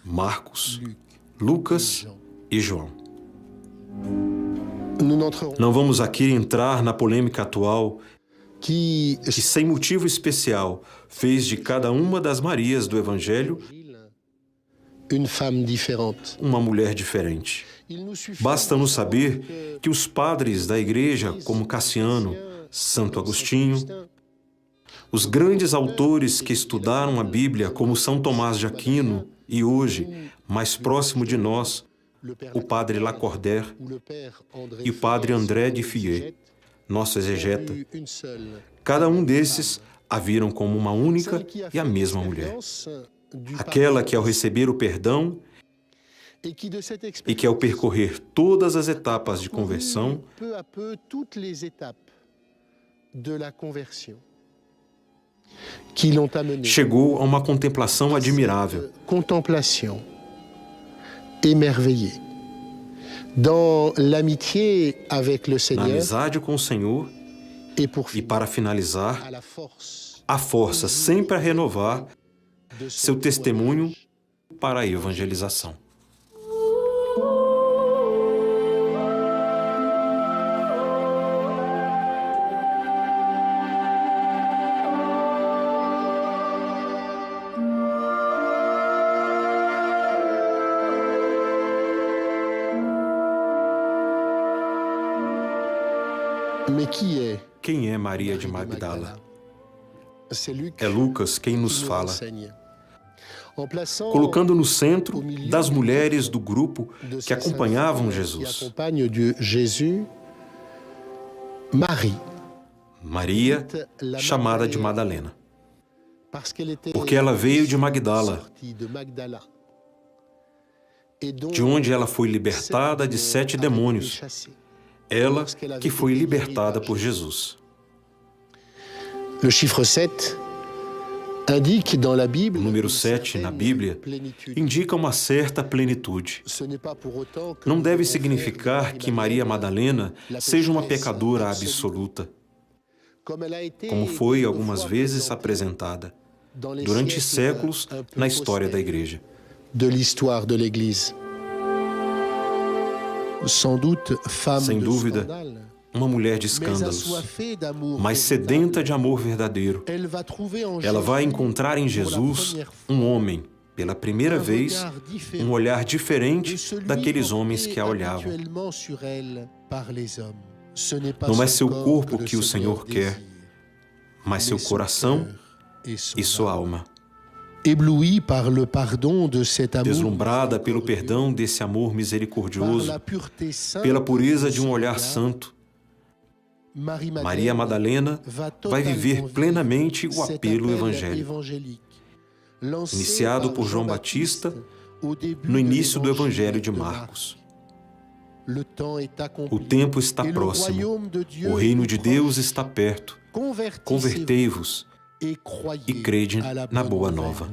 Marcos, Lucas e João. Não vamos aqui entrar na polêmica atual que, sem motivo especial, fez de cada uma das Marias do Evangelho uma mulher diferente. Basta-nos saber que os padres da Igreja, como Cassiano, Santo Agostinho, os grandes autores que estudaram a Bíblia, como São Tomás de Aquino, e hoje, mais próximo de nós, o padre Lacordaire e o padre André de Fier, nosso exegeta, cada um desses a viram como uma única e a mesma mulher. Aquela que, ao receber o perdão e que, ao percorrer todas as etapas de conversão, chegou a uma contemplação admirável. Na amizade com o Senhor e, para finalizar, a força sempre a renovar seu testemunho para a evangelização. Quem é Maria de Magdala? É Lucas quem nos fala, colocando no centro das mulheres do grupo que acompanhavam Jesus. Maria, chamada de Madalena, porque ela veio de Magdala, de onde ela foi libertada de 7 demônios, ela que foi libertada por Jesus. O número 7 na Bíblia indica uma certa plenitude. Não deve significar que Maria Madalena seja uma pecadora absoluta, como foi algumas vezes apresentada durante séculos na história da Igreja. Sem dúvida, uma mulher de escândalos, mas sedenta de amor verdadeiro. Ela vai encontrar em Jesus um homem, pela primeira vez, um olhar diferente daqueles homens que a olhavam. Não é seu corpo que o Senhor quer, mas seu coração e sua alma. Deslumbrada pelo perdão desse amor misericordioso, pela pureza de um olhar santo, Maria Madalena vai viver plenamente o apelo evangélico, iniciado por João Batista no início do Evangelho de Marcos. O tempo está próximo, o reino de Deus está perto. Convertei-vos e crede na boa nova.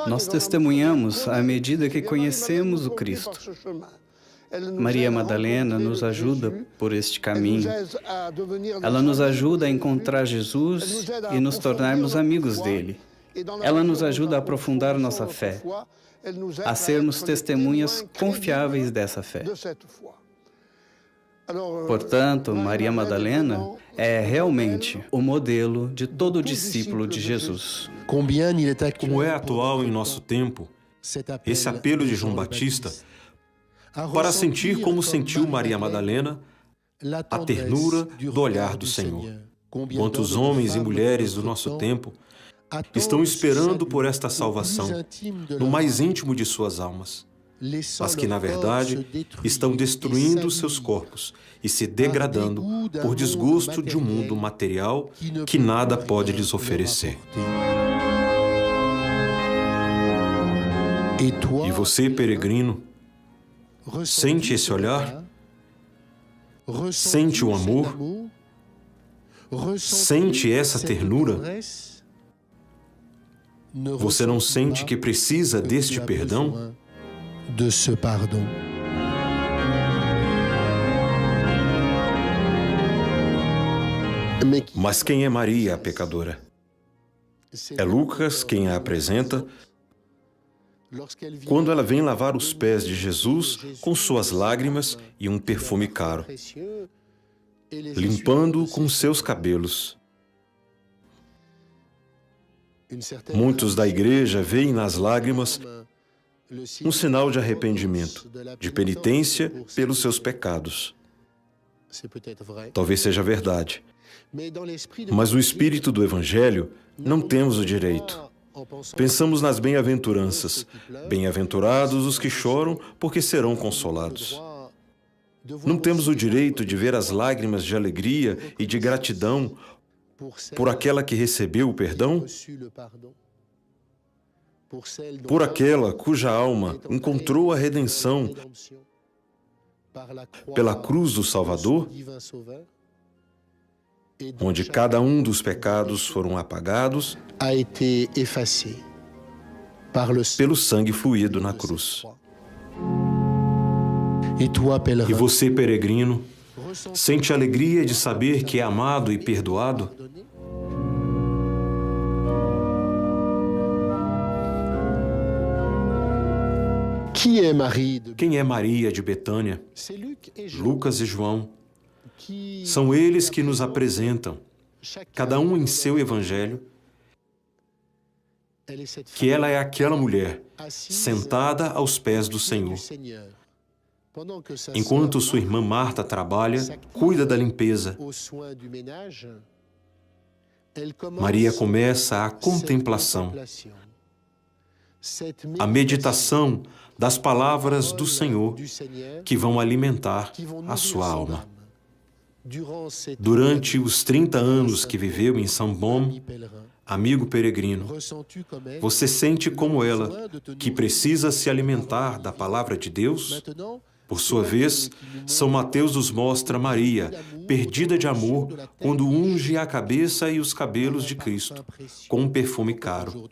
Nós testemunhamos à medida que conhecemos o Cristo. Maria Madalena nos ajuda por este caminho. Ela nos ajuda a encontrar Jesus e nos tornarmos amigos dele. Ela nos ajuda a aprofundar nossa fé, a sermos testemunhas confiáveis dessa fé. Portanto, Maria Madalena é realmente o modelo de todo discípulo de Jesus. Como é atual em nosso tempo, esse apelo de João Batista para sentir como sentiu Maria Madalena a ternura do olhar do Senhor. Quantos homens e mulheres do nosso tempo estão esperando por esta salvação no mais íntimo de suas almas, mas que, na verdade, estão destruindo seus corpos e se degradando por desgosto de um mundo material que nada pode lhes oferecer. E você, peregrino, sente esse olhar? Sente o amor? Sente essa ternura? Você não sente que precisa deste perdão? Mas quem é Maria, a pecadora? É Lucas quem a apresenta quando ela vem lavar os pés de Jesus com suas lágrimas e um perfume caro, limpando-o com seus cabelos. Muitos da igreja veem nas lágrimas um sinal de arrependimento, de penitência pelos seus pecados. Talvez seja verdade, mas no espírito do Evangelho não temos o direito. Pensamos nas bem-aventuranças. Bem-aventurados os que choram, porque serão consolados. Não temos o direito de ver as lágrimas de alegria e de gratidão por aquela que recebeu o perdão? Por aquela cuja alma encontrou a redenção pela cruz do Salvador, onde cada um dos pecados foram apagados pelo sangue fluído na cruz. E você, peregrino, sente a alegria de saber que é amado e perdoado? Quem é Maria de Betânia? Lucas e João. São eles que nos apresentam, cada um em seu evangelho, que ela é aquela mulher sentada aos pés do Senhor. Enquanto sua irmã Marta trabalha, cuida da limpeza, Maria começa a contemplação, a meditação das palavras do Senhor que vão alimentar a sua alma. Durante os 30 anos que viveu em Saint-Baume, amigo peregrino, você sente como ela, que precisa se alimentar da palavra de Deus? Por sua vez, São Mateus nos mostra Maria, perdida de amor, quando unge a cabeça e os cabelos de Cristo com um perfume caro.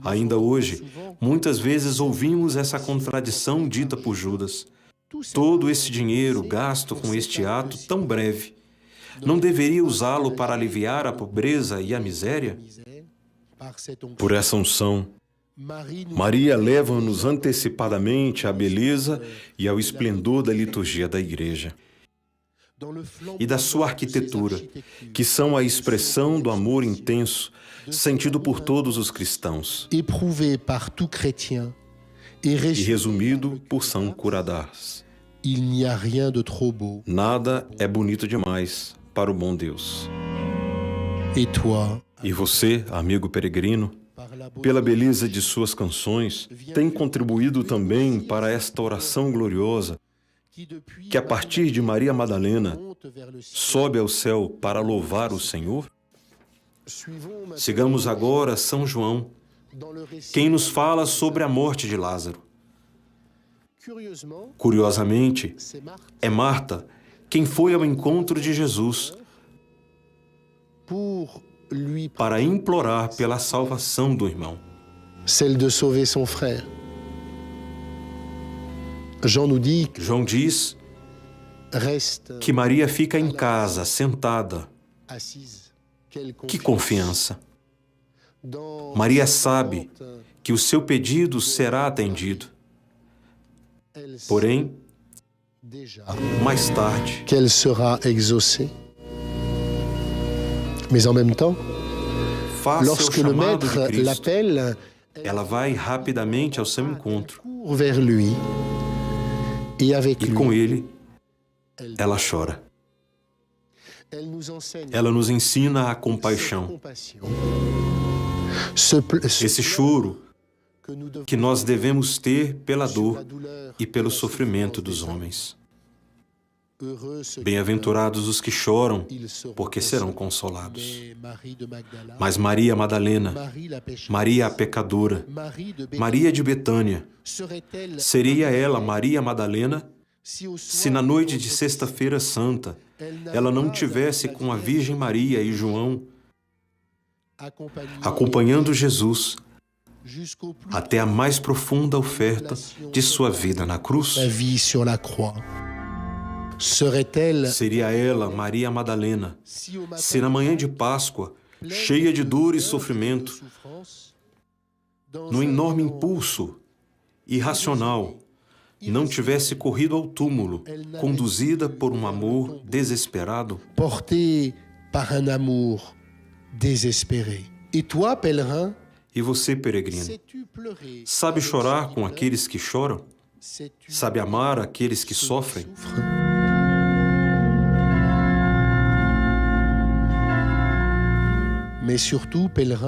Ainda hoje, muitas vezes ouvimos essa contradição dita por Judas. Todo esse dinheiro gasto com este ato tão breve, não deveria usá-lo para aliviar a pobreza e a miséria? Por essa unção, Maria leva-nos antecipadamente à beleza e ao esplendor da liturgia da Igreja e da sua arquitetura, que são a expressão do amor intenso sentido por todos os cristãos e resumido por São Curadars. Nada é bonito demais para o bom Deus. E você, amigo peregrino, pela beleza de suas canções, tem contribuído também para esta oração gloriosa que, a partir de Maria Madalena, sobe ao céu para louvar o Senhor? Sigamos agora São João, quem nos fala sobre a morte de Lázaro. Curiosamente, é Marta quem foi ao encontro de Jesus para implorar pela salvação do irmão. Celle de sauver son frère. João diz que Maria fica em casa, sentada. Que confiança! Maria sabe que o seu pedido será atendido. Porém, mais tarde, qu'elle sera exaucée. Mais en même temps, lorsque le maître l'appelle, ela vai rapidamente ao seu encontro. Vers lui, et avec e com ele, ela chora. Ela nos ensina a compaixão. Esse choro que nós devemos ter pela dor e pelo sofrimento dos homens. Bem-aventurados os que choram, porque serão consolados. Mas Maria Madalena, Maria a pecadora, Maria de Betânia, seria ela, Maria Madalena, se na noite de Sexta-feira Santa ela não tivesse com a Virgem Maria e João acompanhando Jesus até a mais profunda oferta de sua vida na cruz? Seria ela, Maria Madalena, se na manhã de Páscoa, cheia de dor e sofrimento, num enorme impulso irracional, não tivesse corrido ao túmulo, conduzida por um amor desesperado? Portée par un amour désespéré. Et toi, pèlerin, e você, peregrino, sabe chorar com aqueles que choram? Sabe amar aqueles que sofrem?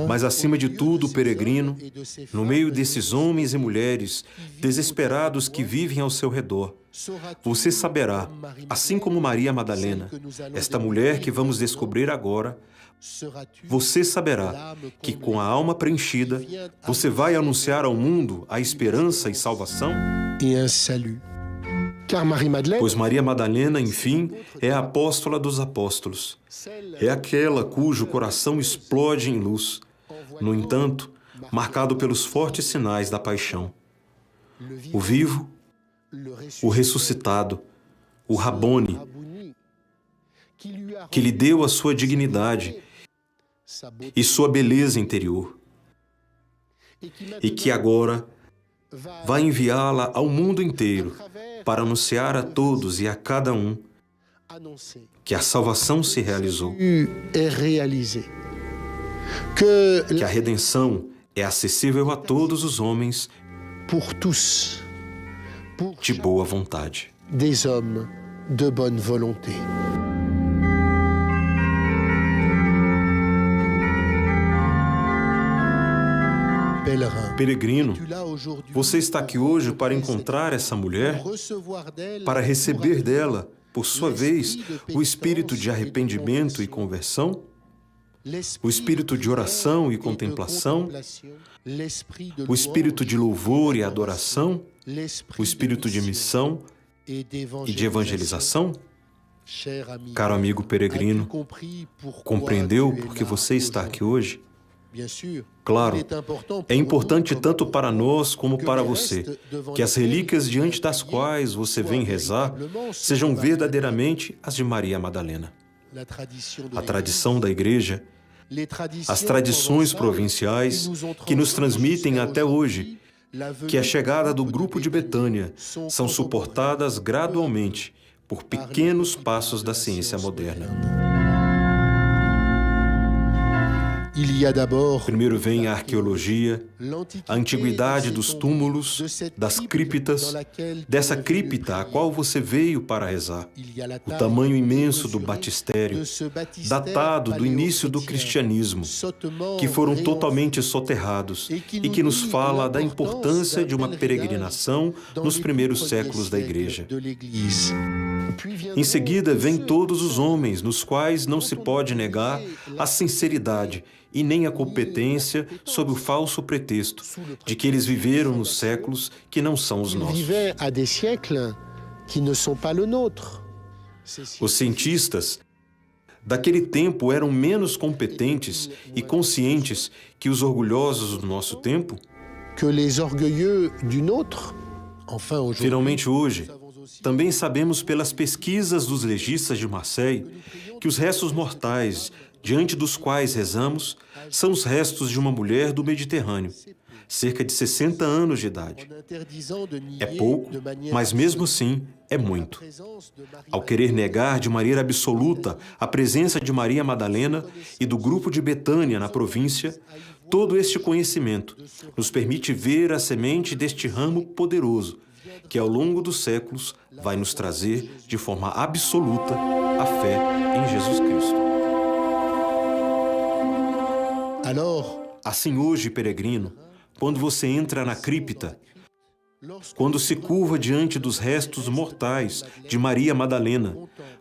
Mas, acima de tudo, peregrino, no meio desses homens e mulheres desesperados que vivem ao seu redor, você saberá, assim como Maria Madalena, esta mulher que vamos descobrir agora, você saberá que, com a alma preenchida, você vai anunciar ao mundo a esperança e salvação? Pois Maria Madalena, enfim, é a apóstola dos apóstolos. É aquela cujo coração explode em luz, no entanto, marcado pelos fortes sinais da paixão. O vivo, o ressuscitado, o Rabboni, que lhe deu a sua dignidade e sua beleza interior, e que agora vai enviá-la ao mundo inteiro para anunciar a todos e a cada um que a salvação se realizou, que a redenção é acessível a todos os homens pour tous, de boa vontade. des hommes de bonne volonté. Peregrino, você está aqui hoje para encontrar essa mulher, para receber dela, por sua vez, o espírito de arrependimento e conversão, o espírito de oração e contemplação, o espírito de louvor e adoração, o espírito de missão e de evangelização? Caro amigo peregrino, compreendeu por que você está aqui hoje? Claro, é importante tanto para nós como para você que as relíquias diante das quais você vem rezar sejam verdadeiramente as de Maria Madalena. A tradição da Igreja, as tradições provinciais que nos transmitem até hoje que a chegada do grupo de Betânia são suportadas gradualmente por pequenos passos da ciência moderna. Primeiro vem a arqueologia, a antiguidade dos túmulos, das criptas, dessa cripta a qual você veio para rezar, o tamanho imenso do batistério, datado do início do cristianismo, que foram totalmente soterrados e que nos fala da importância de uma peregrinação nos primeiros séculos da Igreja. Em seguida, vêm todos os homens, nos quais não se pode negar a sinceridade e nem a competência sob o falso pretexto de que eles viveram nos séculos que não são os nossos. Os cientistas daquele tempo eram menos competentes e conscientes que os orgulhosos do nosso tempo? Finalmente, hoje, também sabemos pelas pesquisas dos legistas de Marseille que os restos mortais diante dos quais rezamos são os restos de uma mulher do Mediterrâneo, cerca de 60 anos de idade. É pouco, mas mesmo assim é muito. Ao querer negar de maneira absoluta a presença de Maria Madalena e do grupo de Betânia na província, todo este conhecimento nos permite ver a semente deste ramo poderoso que ao longo dos séculos vai nos trazer de forma absoluta a fé em Jesus Cristo. Assim hoje, peregrino, quando você entra na cripta, quando se curva diante dos restos mortais de Maria Madalena,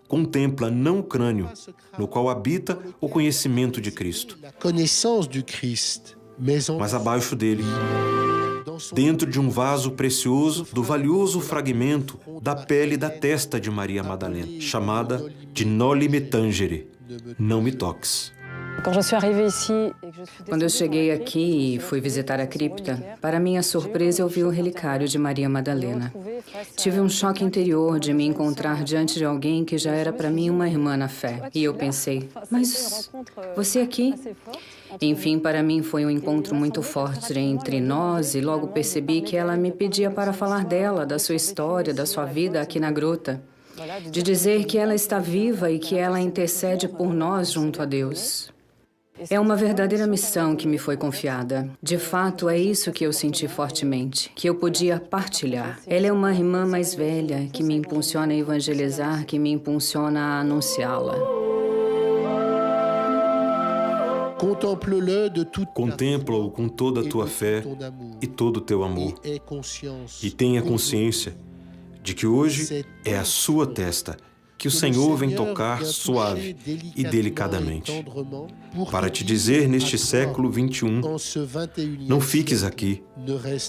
contempla não o crânio, no qual habita o conhecimento de Cristo, mas abaixo dele, dentro de um vaso precioso do valioso fragmento da pele da testa de Maria Madalena, chamada de Noli Me Tangere, não me toques. Quando eu cheguei aqui e fui visitar a cripta, para minha surpresa eu vi o relicário de Maria Madalena. Tive um choque interior de me encontrar diante de alguém que já era para mim uma irmã na fé. E eu pensei, mas você aqui? Enfim, para mim foi um encontro muito forte entre nós e logo percebi que ela me pedia para falar dela, da sua história, da sua vida aqui na gruta. De dizer que ela está viva e que ela intercede por nós junto a Deus. É uma verdadeira missão que me foi confiada. De fato, é isso que eu senti fortemente, que eu podia partilhar. Ela é uma irmã mais velha que me impulsiona a evangelizar, que me impulsiona a anunciá-la. Contempla-o com toda a tua fé e todo o teu amor. E tenha consciência de que hoje é a sua testa que o Senhor vem tocar suave e delicadamente, para te dizer neste século 21, não fiques aqui,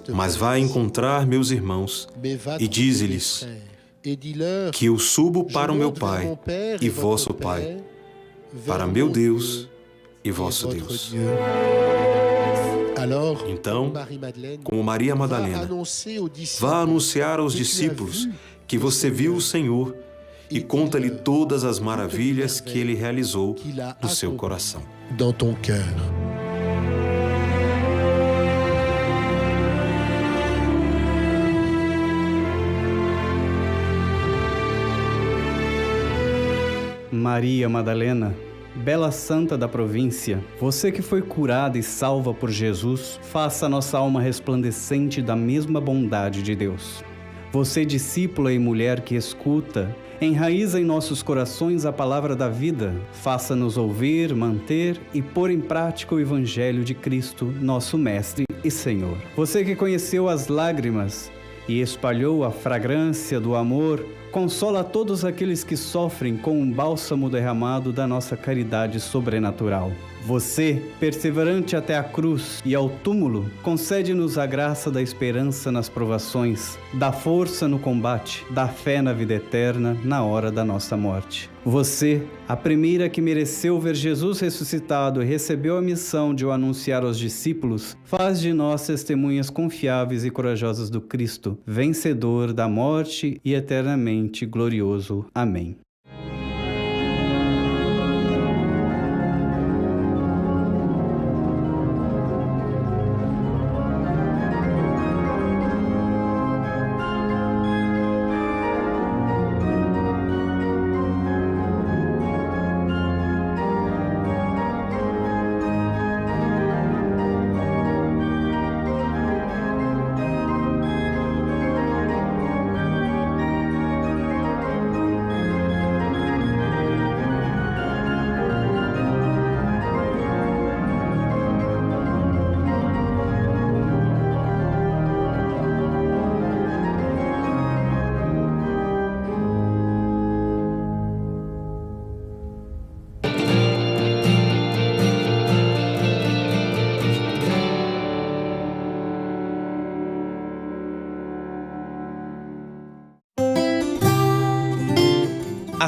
mas vá encontrar meus irmãos e dize-lhes que eu subo para o meu Pai e vosso Pai, para meu Deus e vosso Deus. Então, como Maria Madalena, vá anunciar aos discípulos que você viu o Senhor e conta-lhe todas as maravilhas que ele realizou no seu coração. Maria Madalena, bela santa da província, você que foi curada e salva por Jesus, faça nossa alma resplandecente da mesma bondade de Deus. Você, discípula e mulher que escuta, enraiza em nossos corações a palavra da vida, faça-nos ouvir, manter e pôr em prática o Evangelho de Cristo, nosso Mestre e Senhor. Você que conheceu as lágrimas e espalhou a fragrância do amor, consola todos aqueles que sofrem com um bálsamo derramado da nossa caridade sobrenatural. Você, perseverante até a cruz e ao túmulo, concede-nos a graça da esperança nas provações, da força no combate, da fé na vida eterna na hora da nossa morte. Você, a primeira que mereceu ver Jesus ressuscitado e recebeu a missão de o anunciar aos discípulos, faz de nós testemunhas confiáveis e corajosas do Cristo, vencedor da morte e eternamente glorioso. Amém.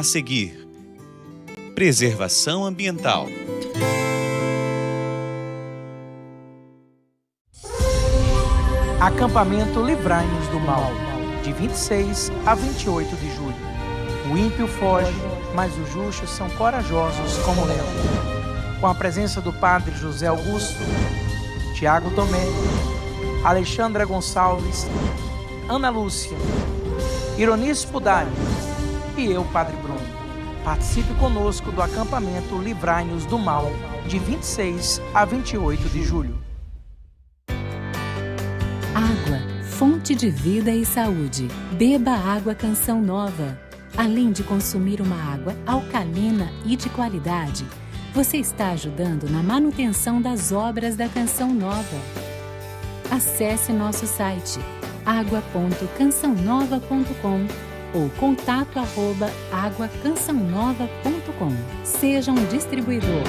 A seguir, preservação ambiental. Acampamento Livrai-nos do Mal, de 26 a 28 de julho. O ímpio foge, mas os justos são corajosos como leão. Com a presença do Padre José Augusto, Tiago Tomé, Alexandra Gonçalves, Ana Lúcia, Ironice Pudari e eu, Padre Bruno. Participe conosco do acampamento Livrai-nos do Mal, de 26 a 28 de julho. Água, fonte de vida e saúde. Beba água Canção Nova. Além de consumir uma água alcalina e de qualidade, você está ajudando na manutenção das obras da Canção Nova. Acesse nosso site agua.cançãonova.com ou contato@aguacançãonova.com. Seja um distribuidor.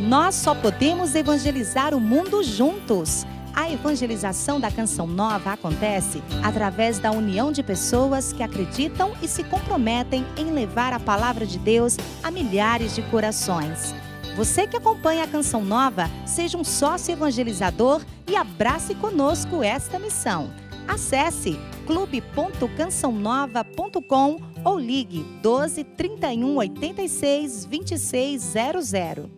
Nós só podemos evangelizar o mundo juntos. A evangelização da Canção Nova acontece através da união de pessoas que acreditam e se comprometem em levar a palavra de Deus a milhares de corações. Você que acompanha a Canção Nova, seja um sócio evangelizador e abrace conosco esta missão. Acesse clube.cançãonova.com ou ligue 12 31 86 2600.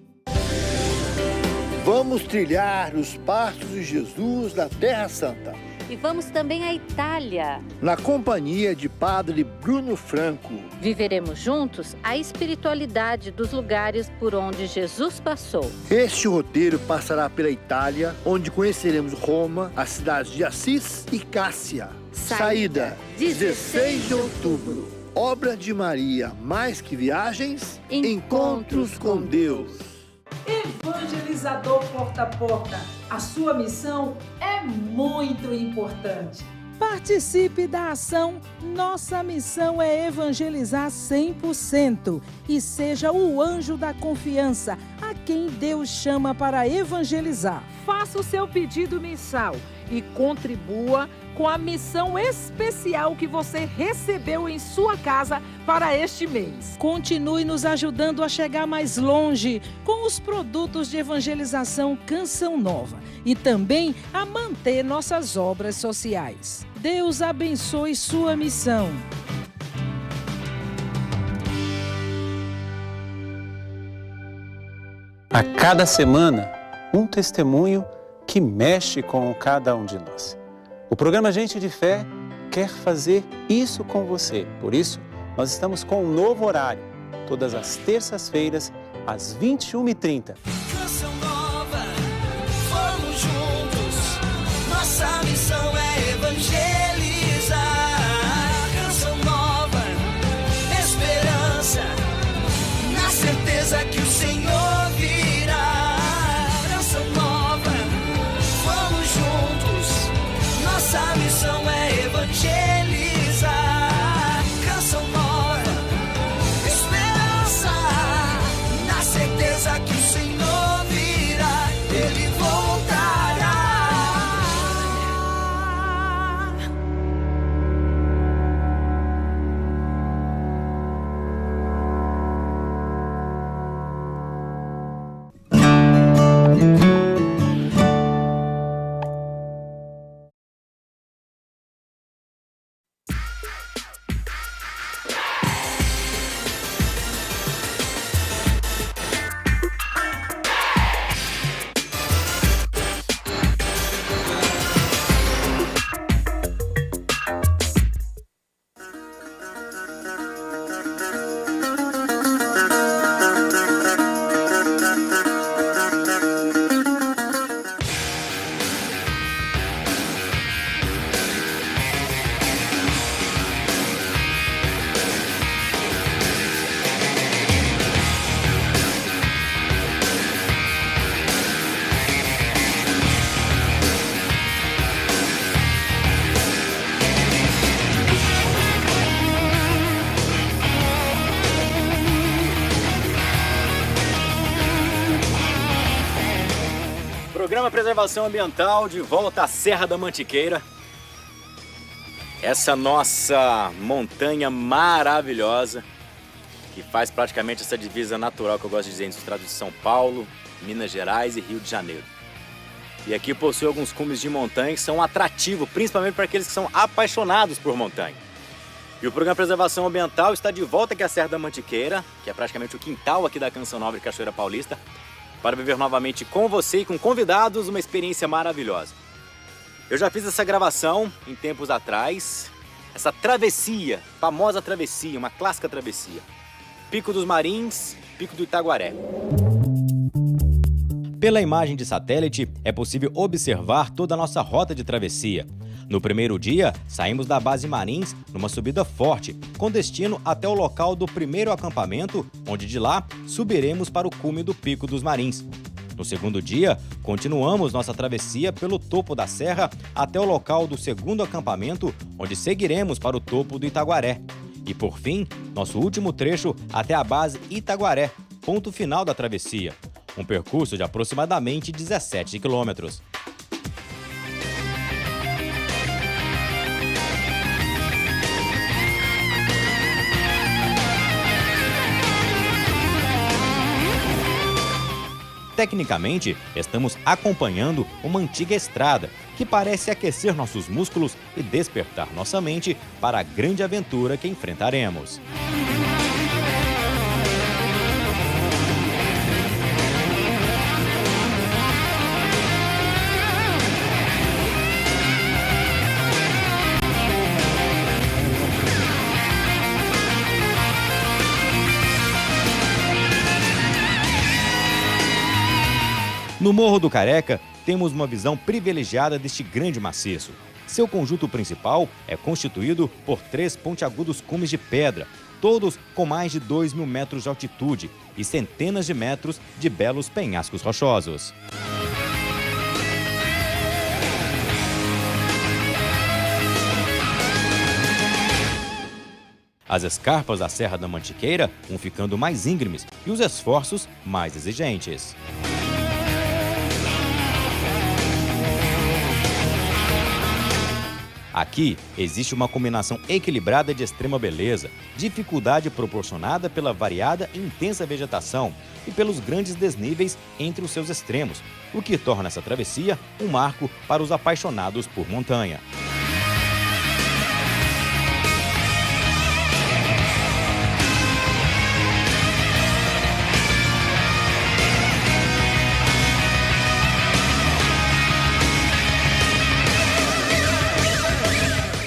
Vamos trilhar os passos de Jesus na Terra Santa. E vamos também à Itália. Na companhia de Padre Bruno Franco. Viveremos juntos a espiritualidade dos lugares por onde Jesus passou. Este roteiro passará pela Itália, onde conheceremos Roma, as cidades de Assis e Cássia. Saída 16 de outubro. Obra de Maria, mais que viagens, encontros com Deus. Evangelizador porta a porta. A sua missão é muito importante. Participe da ação. Nossa missão é evangelizar 100% e seja o anjo da confiança a quem Deus chama para evangelizar. Faça o seu pedido mensal e contribua com a missão especial que você recebeu em sua casa para este mês. Continue nos ajudando a chegar mais longe com os produtos de evangelização Canção Nova e também a manter nossas obras sociais. Deus abençoe sua missão. A cada semana, um testemunho que mexe com cada um de nós. O programa Gente de Fé quer fazer isso com você. Por isso, nós estamos com um novo horário, todas as terças-feiras, às 21h30. Canção nova, vamos juntos, nossa missão é evangelizar. Canção nova, esperança, na certeza que o Senhor virá. Canção nova, vamos juntos, nossa missão é evangelizar. Canção nova, esperança, na certeza que o Senhor virá, Ele voltará. Programa Preservação Ambiental, de volta à Serra da Mantiqueira. Essa nossa montanha maravilhosa, que faz praticamente essa divisa natural que eu gosto de dizer entre os estados de São Paulo, Minas Gerais e Rio de Janeiro. E aqui possui alguns cumes de montanha que são atrativos, principalmente para aqueles que são apaixonados por montanha. E o programa Preservação Ambiental está de volta aqui à Serra da Mantiqueira, que é praticamente o quintal aqui da Canção Nova de Cachoeira Paulista, para viver novamente com você e com convidados uma experiência maravilhosa. Eu já fiz essa gravação em tempos atrás, essa travessia, famosa travessia, uma clássica travessia. Pico dos Marins, Pico do Itaguaré. Pela imagem de satélite, é possível observar toda a nossa rota de travessia. No primeiro dia, saímos da base Marins numa subida forte, com destino até o local do primeiro acampamento, onde de lá subiremos para o cume do Pico dos Marins. No segundo dia, continuamos nossa travessia pelo topo da serra até o local do segundo acampamento, onde seguiremos para o topo do Itaguaré. E por fim, nosso último trecho até a base Itaguaré, ponto final da travessia. Um percurso de aproximadamente 17 quilômetros. Tecnicamente, estamos acompanhando uma antiga estrada que parece aquecer nossos músculos e despertar nossa mente para a grande aventura que enfrentaremos. No Morro do Careca, temos uma visão privilegiada deste grande maciço. Seu conjunto principal é constituído por 3 pontiagudos cumes de pedra, todos com mais de 2.000 metros de altitude e centenas de metros de belos penhascos rochosos. As escarpas da Serra da Mantiqueira vão ficando mais íngremes e os esforços mais exigentes. Aqui existe uma combinação equilibrada de extrema beleza, dificuldade proporcionada pela variada e intensa vegetação e pelos grandes desníveis entre os seus extremos, o que torna essa travessia um marco para os apaixonados por montanha.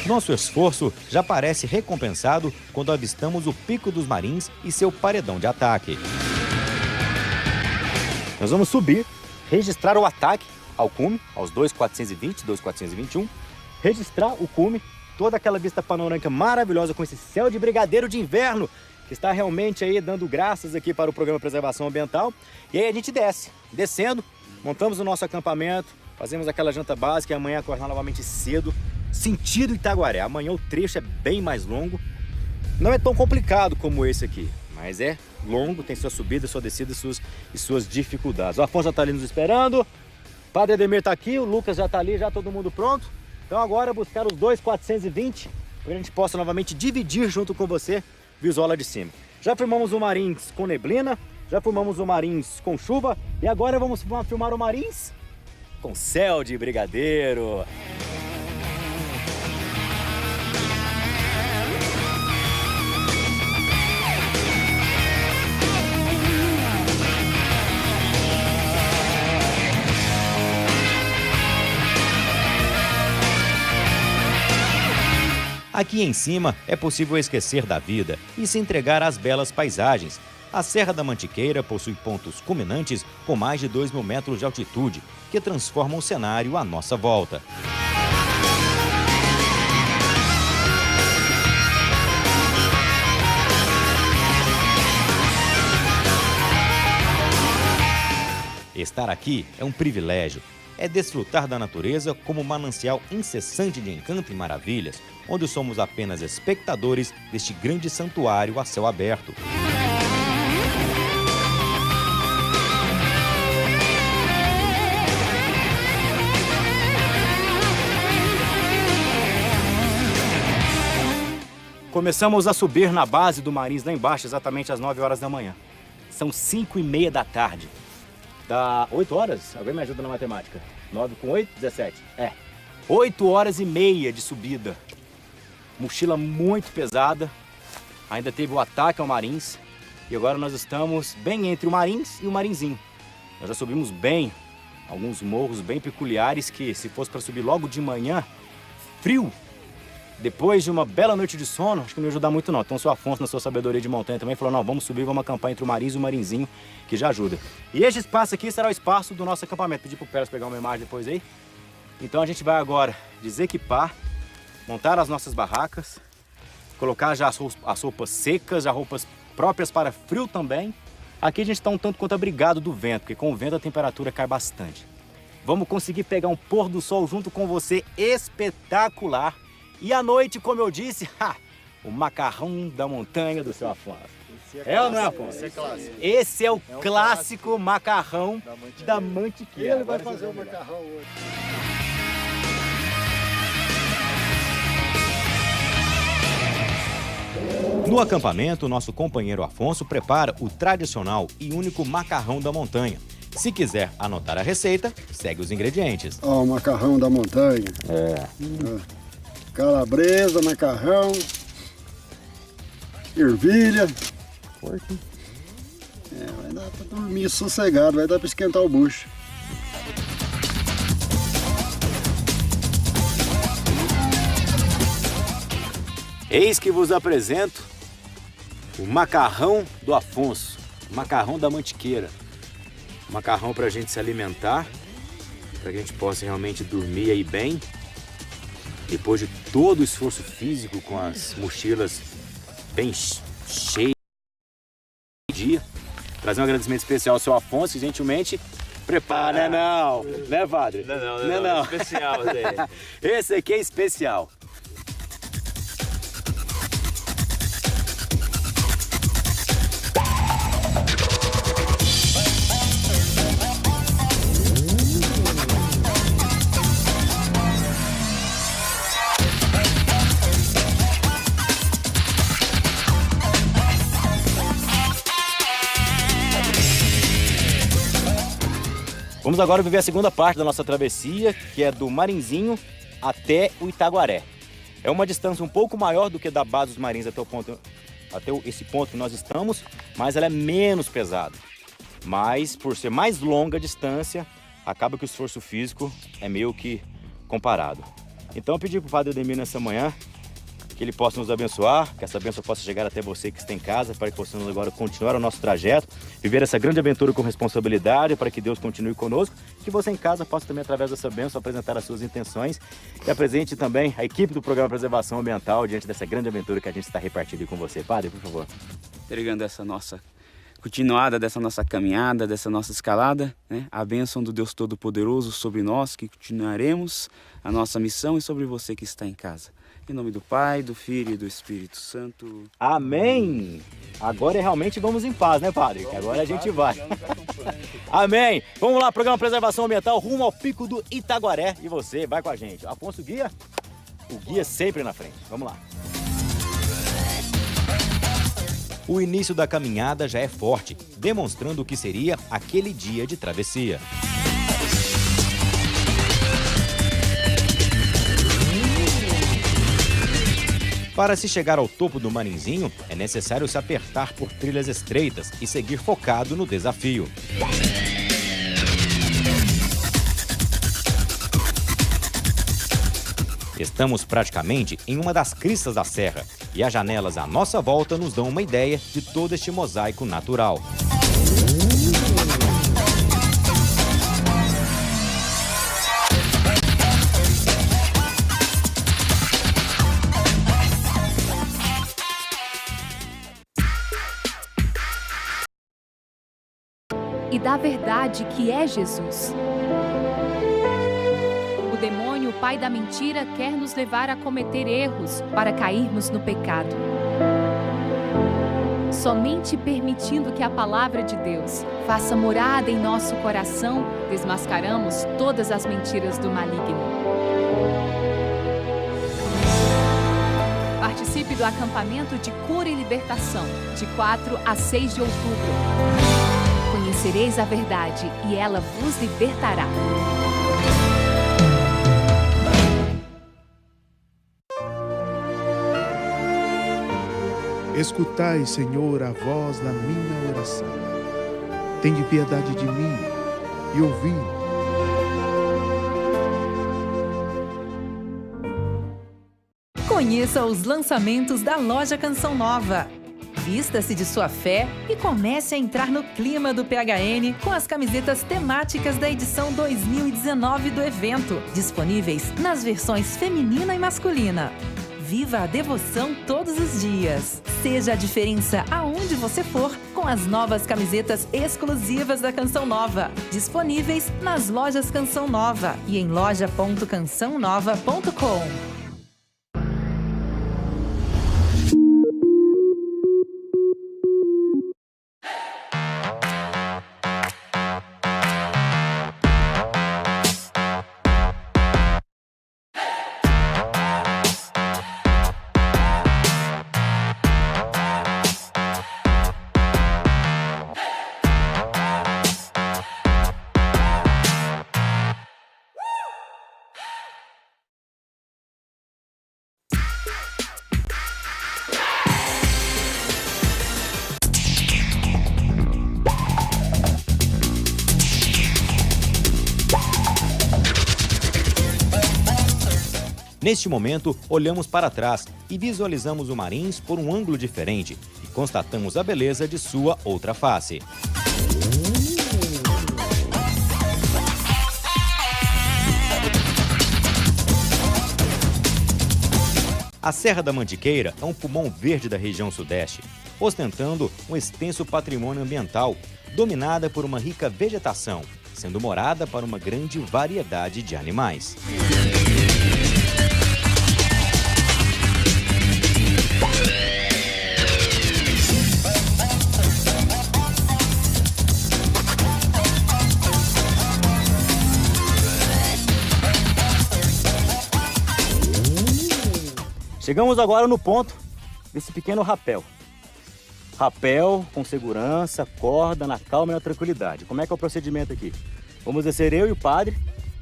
Nosso esforço já parece recompensado quando avistamos o Pico dos Marins e seu paredão de ataque. Nós vamos subir, registrar o ataque ao cume, aos 2.420, 2.421, registrar o cume, toda aquela vista panorâmica maravilhosa com esse céu de brigadeiro de inverno, que está realmente aí dando graças aqui para o programa Preservação Ambiental. E aí a gente desce, descendo, montamos o nosso acampamento, fazemos aquela janta básica e amanhã acordar novamente cedo, sentido Itaguaré. Amanhã o trecho é bem mais longo, não é tão complicado como esse aqui, mas é longo, tem sua subida, sua descida e suas dificuldades. O Afonso já está ali nos esperando, o Padre Ademir está aqui, o Lucas já está ali, já todo mundo pronto. Então agora buscar os 2.420 para que a gente possa novamente dividir junto com você visual lá de cima. Já filmamos o Marins com neblina, já filmamos o Marins com chuva e agora vamos filmar o Marins com céu de brigadeiro. Aqui em cima é possível esquecer da vida e se entregar às belas paisagens. A Serra da Mantiqueira possui pontos culminantes com mais de 2.000 metros de altitude, que transformam o cenário à nossa volta. Estar aqui é um privilégio. É desfrutar da natureza como um manancial incessante de encanto e maravilhas, onde somos apenas espectadores deste grande santuário a céu aberto. Começamos a subir na base do Marins lá embaixo, exatamente às 9 horas da manhã. São 5h30 da tarde. Dá 8 horas? Alguém me ajuda na matemática? 9 com 8, 17. 8h30 de subida. Mochila muito pesada. Ainda teve o ataque ao Marins. E agora nós estamos bem entre o Marins e o Marinzinho. Nós já subimos bem, alguns morros bem peculiares que, se fosse para subir logo de manhã, frio, depois de uma bela noite de sono, acho que não ia ajudar muito não. Então o seu Afonso, na sua sabedoria de montanha, também falou, não, vamos subir, vamos acampar entre o Marins e o Marinzinho, que já ajuda. E este espaço aqui será o espaço do nosso acampamento. Pedi pro Pérez pegar uma imagem depois aí. Então a gente vai agora desequipar, montar as nossas barracas, colocar já as roupas secas, já roupas próprias para frio também. Aqui a gente está um tanto quanto abrigado do vento, porque com o vento a temperatura cai bastante. Vamos conseguir pegar um pôr do sol junto com você espetacular. E à noite, como eu disse, o macarrão da montanha do seu Afonso. É ou não é, Afonso? Esse é clássico. Esse é o clássico macarrão da Mantiqueira. Ele vai fazer o macarrão hoje. No acampamento, nosso companheiro Afonso prepara o tradicional e único macarrão da montanha. Se quiser anotar a receita, segue os ingredientes. Ó, o macarrão da montanha. Calabresa, macarrão, ervilha. Forte. Vai dar pra dormir sossegado, vai dar pra esquentar o bucho. Eis que vos apresento o macarrão do Afonso, o macarrão da Mantiqueira. Macarrão pra gente se alimentar, pra que a gente possa realmente dormir aí bem. Depois de todo o esforço físico com as mochilas bem cheias de dia. Trazer um agradecimento especial ao seu Afonso, que gentilmente prepara. Não, né, Padre? Não. É especial, Zé. Esse aqui é especial. Vamos agora viver a segunda parte da nossa travessia, que é do Marinzinho até o Itaguaré. É uma distância um pouco maior do que da base dos Marins até esse ponto que nós estamos, mas ela é menos pesada. Mas, por ser mais longa a distância, acaba que o esforço físico é meio que comparado. Então eu pedi para o Padre Ademir nessa manhã que ele possa nos abençoar, que essa bênção possa chegar até você que está em casa, para que possamos agora continuar o nosso trajeto, viver essa grande aventura com responsabilidade, para que Deus continue conosco, que você em casa possa também, através dessa bênção, apresentar as suas intenções e apresente também a equipe do Programa Preservação Ambiental diante dessa grande aventura que a gente está repartindo com você. Padre, por favor. Entregando essa nossa continuada, dessa nossa caminhada, dessa nossa escalada, né? A bênção do Deus Todo-Poderoso sobre nós, que continuaremos a nossa missão, e sobre você que está em casa. Em nome do Pai, do Filho e do Espírito Santo. Amém! Agora realmente vamos em paz, né, Padre? Que agora a gente vai. Amém! Vamos lá, Programa Preservação Ambiental, rumo ao Pico do Itaguaré. E você vai com a gente. Afonso Guia, o guia sempre na frente. Vamos lá. O início da caminhada já é forte, demonstrando o que seria aquele dia de travessia. Para se chegar ao topo do Marinzinho, é necessário se apertar por trilhas estreitas e seguir focado no desafio. Estamos praticamente em uma das cristas da serra e as janelas à nossa volta nos dão uma ideia de todo este mosaico natural. E da verdade que é Jesus. O demônio, o pai da mentira, quer nos levar a cometer erros para cairmos no pecado. Somente permitindo que a palavra de Deus faça morada em nosso coração, desmascaramos todas as mentiras do maligno. Participe do acampamento de cura e libertação, de 4 a 6 de outubro. Conhecereis a verdade e ela vos libertará. Escutai, Senhor, a voz da minha oração. Tende piedade de mim e ouvi. Conheça os lançamentos da Loja Canção Nova. Vista-se de sua fé e comece a entrar no clima do PHN com as camisetas temáticas da edição 2019 do evento, disponíveis nas versões feminina e masculina. Viva a devoção todos os dias. Seja a diferença aonde você for com as novas camisetas exclusivas da Canção Nova, disponíveis nas lojas Canção Nova e em loja.cançãonova.com. Neste momento, olhamos para trás e visualizamos o Marins por um ângulo diferente e constatamos a beleza de sua outra face. A Serra da Mantiqueira é um pulmão verde da região sudeste, ostentando um extenso patrimônio ambiental, dominada por uma rica vegetação, sendo morada para uma grande variedade de animais. Chegamos agora no ponto desse pequeno rapel. Rapel com segurança, corda, na calma e na tranquilidade. Como é que é o procedimento aqui? Vamos descer eu e o padre,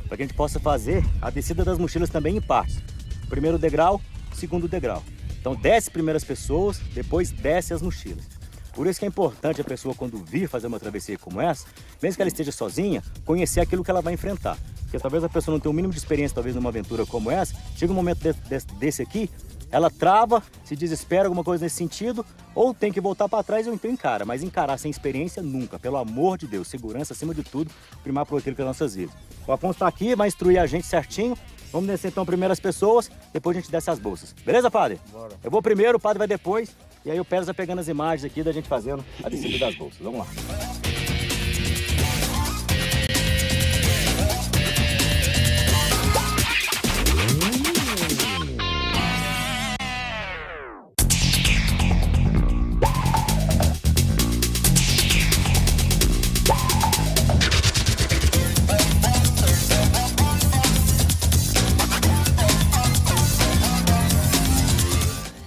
para que a gente possa fazer a descida das mochilas também em partes. Primeiro degrau, segundo degrau. Então desce primeiro as pessoas, depois desce as mochilas. Por isso que é importante a pessoa, quando vir fazer uma travessia como essa, mesmo que ela esteja sozinha, conhecer aquilo que ela vai enfrentar. Porque talvez a pessoa não tenha o mínimo de experiência, talvez, numa aventura como essa. Chega um momento desse aqui, ela trava, se desespera, alguma coisa nesse sentido, ou tem que voltar para trás ou então encara. Mas encarar sem experiência, nunca. Pelo amor de Deus, segurança acima de tudo, primar por aquilo que é as nossas vidas. O Afonso está aqui, vai instruir a gente certinho. Vamos descer então primeiro as pessoas, depois a gente desce as bolsas. Beleza, padre? Bora. Eu vou primeiro, o padre vai depois, e aí o Pérez vai pegando as imagens aqui da gente fazendo a descida das bolsas. Vamos lá.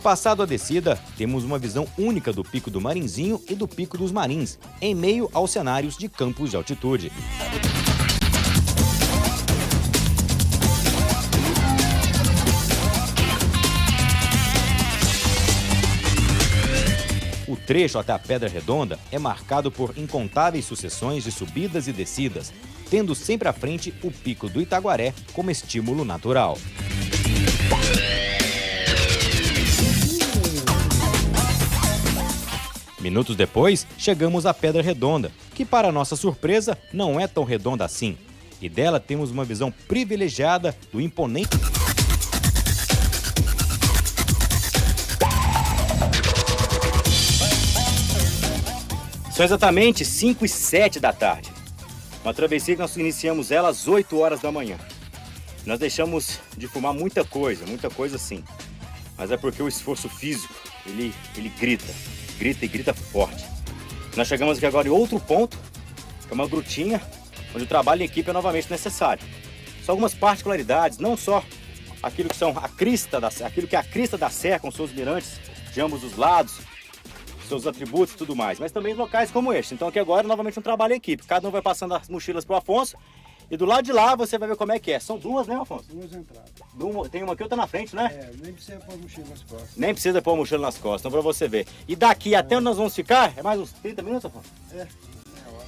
Passado a descida, temos uma visão única do Pico do Marinzinho e do Pico dos Marins, em meio aos cenários de campos de altitude. O trecho até a Pedra Redonda é marcado por incontáveis sucessões de subidas e descidas, tendo sempre à frente o Pico do Itaguaré como estímulo natural. Minutos depois, chegamos à Pedra Redonda, que para nossa surpresa não é tão redonda assim. E dela temos uma visão privilegiada do imponente... São exatamente 5 e 7 da tarde. Uma travessia que nós iniciamos ela às 8 horas da manhã. Nós deixamos de fumar muita coisa sim. Mas é porque o esforço físico, ele grita e grita forte. Nós chegamos aqui agora em outro ponto, que é uma grutinha, onde o trabalho em equipe é novamente necessário. Só algumas particularidades, não só aquilo que é a crista da serra com seus mirantes de ambos os lados, seus atributos e tudo mais, mas também locais como este. Então aqui agora novamente um trabalho em equipe. Cada um vai passando as mochilas pro Afonso e do lado de lá você vai ver como é que é. São duas, né, Afonso? Duas entradas. Tem uma aqui e outra na frente, né? Nem precisa pôr a mochila nas costas. Nem precisa pôr a mochila nas costas, então pra você ver. E daqui até onde nós vamos ficar, é mais uns 30 minutos, Afonso?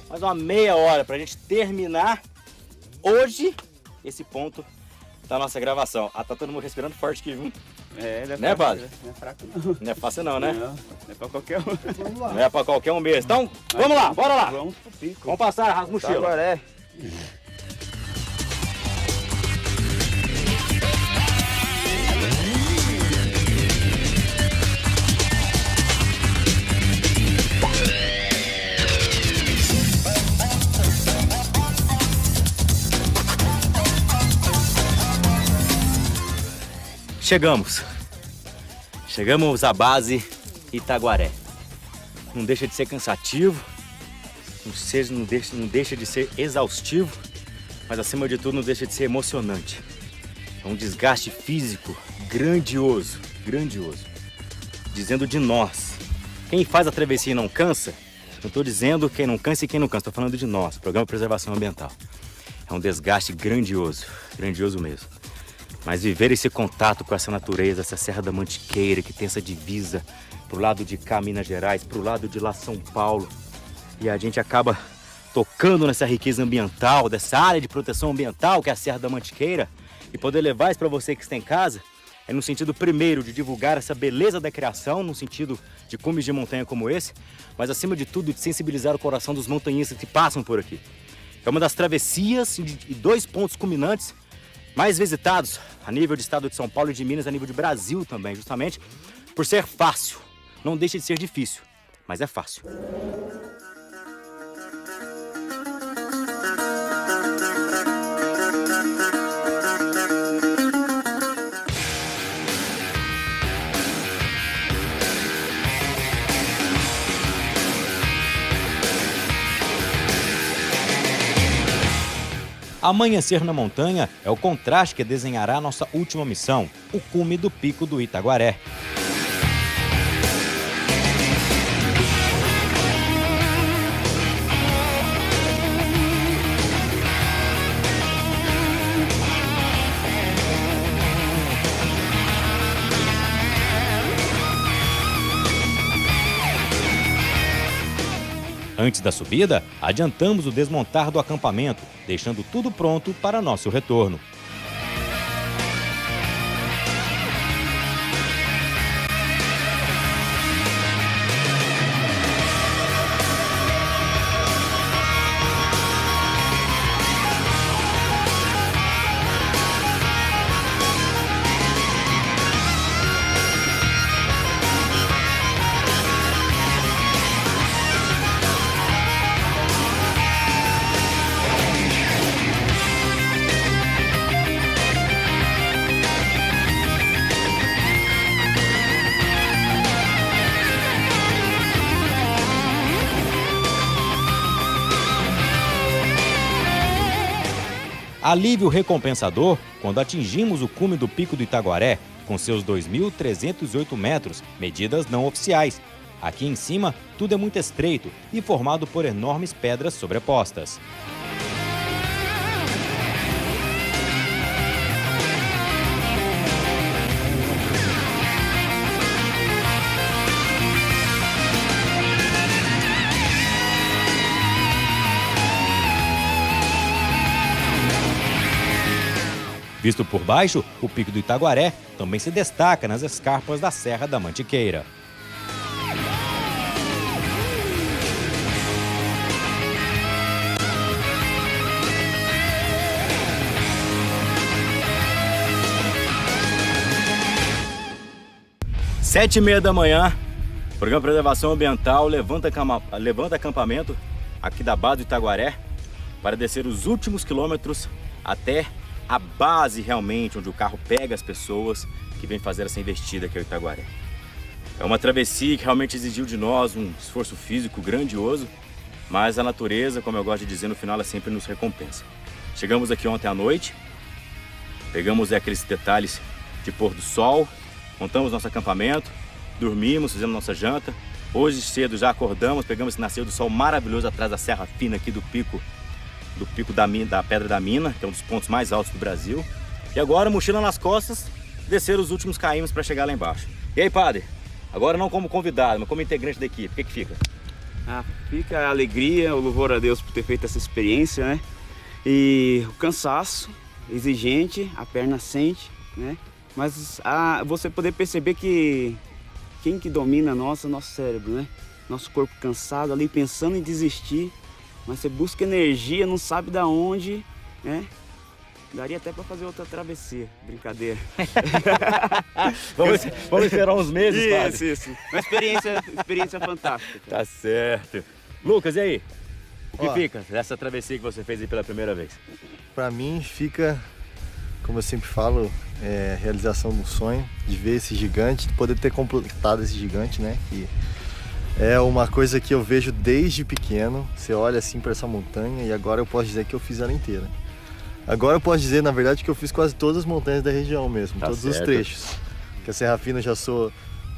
Mais uma meia hora pra gente terminar hoje esse ponto da nossa gravação. Tá todo mundo respirando forte aqui, viu? Não é padre? Não é fraco não. Não é fácil não, né? Não é pra qualquer um. Não é pra qualquer um mesmo. Então, vamos lá, bora lá. Vamos passar as mochilas. Agora Chegamos à base Itaguaré. Não deixa de ser cansativo, não deixa de ser exaustivo, mas acima de tudo não deixa de ser emocionante. É um desgaste físico grandioso. Dizendo de nós. Quem faz a travessia e não cansa, não estou dizendo quem não cansa e quem não cansa, estou falando de nós, Programa de Preservação Ambiental. É um desgaste grandioso mesmo. Mas viver esse contato com essa natureza, essa Serra da Mantiqueira, que tem essa divisa pro lado de cá, Minas Gerais, pro lado de lá, São Paulo. E a gente acaba tocando nessa riqueza ambiental, dessa área de proteção ambiental, que é a Serra da Mantiqueira, e poder levar isso para você que está em casa, é no sentido primeiro de divulgar essa beleza da criação, no sentido de cumes de montanha como esse, mas acima de tudo de sensibilizar o coração dos montanhistas que passam por aqui. É uma das travessias e 2 pontos culminantes mais visitados a nível de estado de São Paulo e de Minas, a nível de Brasil também, justamente por ser fácil. Não deixa de ser difícil, mas é fácil. Amanhecer na montanha é o contraste que desenhará nossa última missão, o cume do Pico do Itaguaré. Antes da subida, adiantamos o desmontar do acampamento, deixando tudo pronto para nosso retorno. Alívio recompensador quando atingimos o cume do Pico do Itaguaré, com seus 2.308 metros, medidas não oficiais. Aqui em cima, tudo é muito estreito e formado por enormes pedras sobrepostas. Visto por baixo, o Pico do Itaguaré também se destaca nas escarpas da Serra da Mantiqueira. Sete e meia da manhã, programa de Preservação Ambiental levanta acampamento aqui da base do Itaguaré para descer os últimos quilômetros até a base realmente, onde o carro pega as pessoas que vêm fazer essa investida aqui ao Itaguaré. É uma travessia que realmente exigiu de nós um esforço físico grandioso, mas a natureza, como eu gosto de dizer, no final ela sempre nos recompensa. Chegamos aqui ontem à noite, pegamos aqueles detalhes de pôr do sol, montamos nosso acampamento, dormimos, fizemos nossa janta. Hoje cedo já acordamos, pegamos esse nascer do sol maravilhoso atrás da Serra Fina aqui do pico da Pedra da Mina, que é um dos pontos mais altos do Brasil. E agora, mochila nas costas, descer os últimos km para chegar lá embaixo. E aí, padre? Agora não como convidado, mas como integrante da equipe, o que fica? Fica a alegria, o louvor a Deus por ter feito essa experiência, né? E o cansaço exigente, a perna sente, né? Mas você poder perceber que quem que domina nosso cérebro, né? Nosso corpo cansado ali pensando em desistir, mas você busca energia, não sabe da onde, né? Daria até para fazer outra travessia, brincadeira. vamos esperar uns meses, padre. Isso. Uma experiência fantástica. Tá certo. Lucas, e aí? O que fica dessa travessia que você fez aí pela primeira vez? Para mim fica, como eu sempre falo, realização do sonho, de ver esse gigante, de poder ter completado esse gigante, né? Que é uma coisa que eu vejo desde pequeno. Você olha assim para essa montanha e agora eu posso dizer que eu fiz ela inteira. Agora eu posso dizer, na verdade, que eu fiz quase todas as montanhas da região mesmo, todos os trechos. Que a Serra Fina eu já sou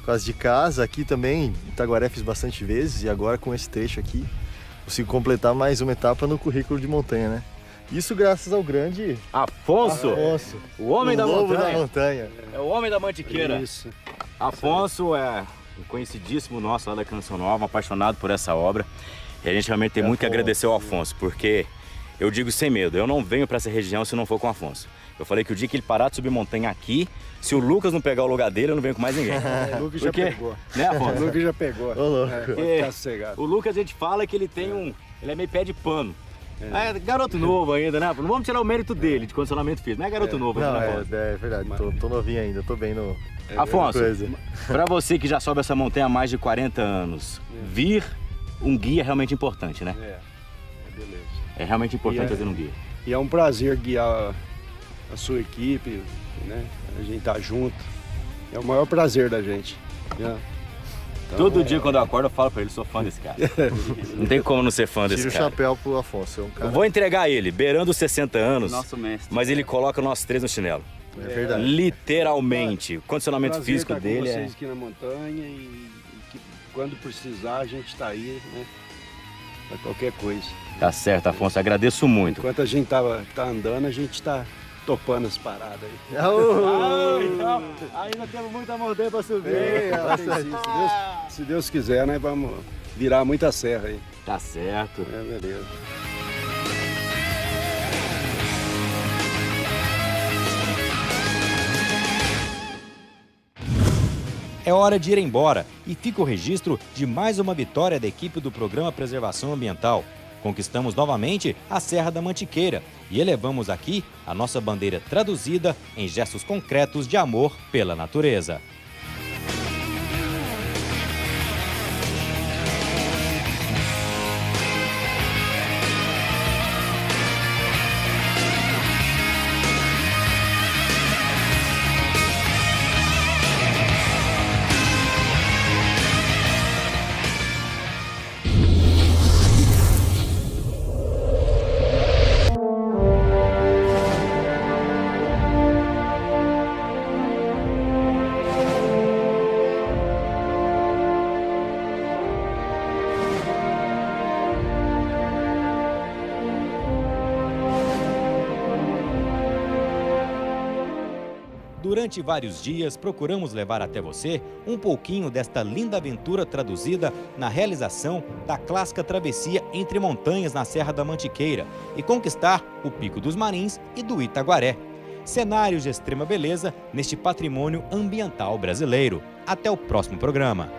quase de casa, aqui também, Itaguaré fiz bastante vezes e agora com esse trecho aqui, consigo completar mais uma etapa no currículo de montanha, né? Isso graças ao grande Afonso, o homem da montanha. É o homem da Mantiqueira. Isso. Afonso é um conhecidíssimo nosso lá da Canção Nova, apaixonado por essa obra. E a gente realmente tem muito que agradecer ao Afonso, porque eu digo sem medo, eu não venho para essa região se não for com o Afonso. Eu falei que o dia que ele parar de subir montanha aqui, se o Lucas não pegar o lugar dele, eu não venho com mais ninguém. O Lucas já pegou. Né, Afonso? O Lucas já pegou. Tá sossegado. O Lucas, a gente fala que ele tem ele é meio pé de pano. É garoto novo ainda, né? Não vamos tirar o mérito dele de condicionamento físico, não é garoto novo ainda, né, Afonso? É verdade, tô novinho ainda, tô bem no... Afonso, para você que já sobe essa montanha há mais de 40 anos, vir um guia é realmente importante, né? Beleza. É realmente importante fazer um guia. E é um prazer guiar a sua equipe, né? A gente tá junto. É o maior prazer da gente. Né? Então, todo dia quando eu acordo eu falo pra ele, sou fã desse cara. Não tem como não ser fã desse cara. Tira o chapéu pro Afonso, é um cara... Eu vou entregar ele, beirando os 60 anos, nosso mestre, mas ele coloca nós três no chinelo. É verdade. Literalmente. O condicionamento físico estar dele com vocês aqui na montanha e que quando precisar a gente tá aí, né? Pra qualquer coisa. Tá certo, Afonso, agradeço muito. Enquanto a gente tá andando, a gente tá topando as paradas aí. Então, ainda temos muita montanha pra subir. Se Deus quiser, nós vamos virar muita serra aí. Tá certo. É, beleza. É hora de ir embora e fica o registro de mais uma vitória da equipe do Programa Preservação Ambiental. Conquistamos novamente a Serra da Mantiqueira e elevamos aqui a nossa bandeira traduzida em gestos concretos de amor pela natureza. Durante vários dias, procuramos levar até você um pouquinho desta linda aventura traduzida na realização da clássica travessia entre montanhas na Serra da Mantiqueira e conquistar o Pico dos Marins e do Itaguaré. Cenários de extrema beleza neste patrimônio ambiental brasileiro. Até o próximo programa.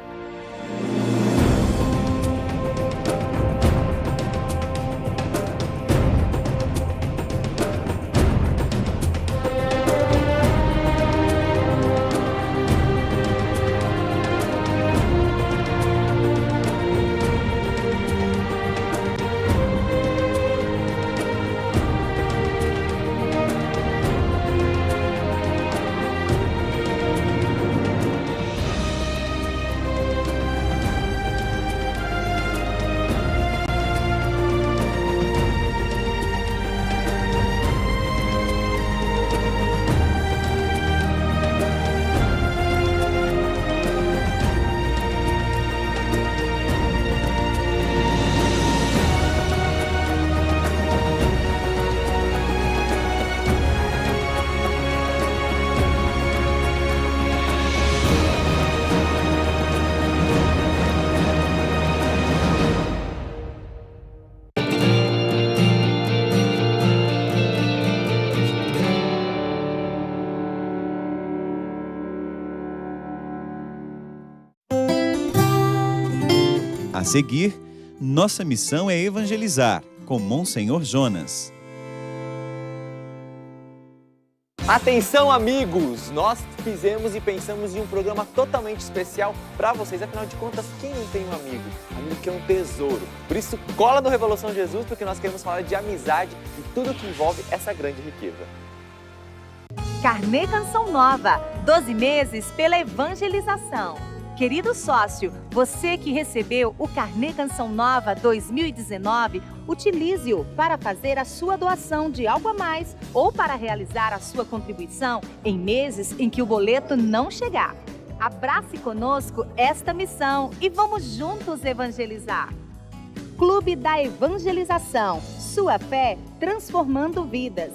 A seguir, nossa missão é evangelizar, com Monsenhor Jonas. Atenção, amigos! Nós fizemos e pensamos em um programa totalmente especial para vocês. Afinal de contas, quem não tem um amigo? Amigo que é um tesouro. Por isso, cola no Revolução Jesus, porque nós queremos falar de amizade e tudo que envolve essa grande riqueza. Carnê Canção Nova, 12 meses pela evangelização. Querido sócio, você que recebeu o Carnê Canção Nova 2019, utilize-o para fazer a sua doação de algo a mais ou para realizar a sua contribuição em meses em que o boleto não chegar. Abrace conosco esta missão e vamos juntos evangelizar. Clube da Evangelização, sua fé transformando vidas.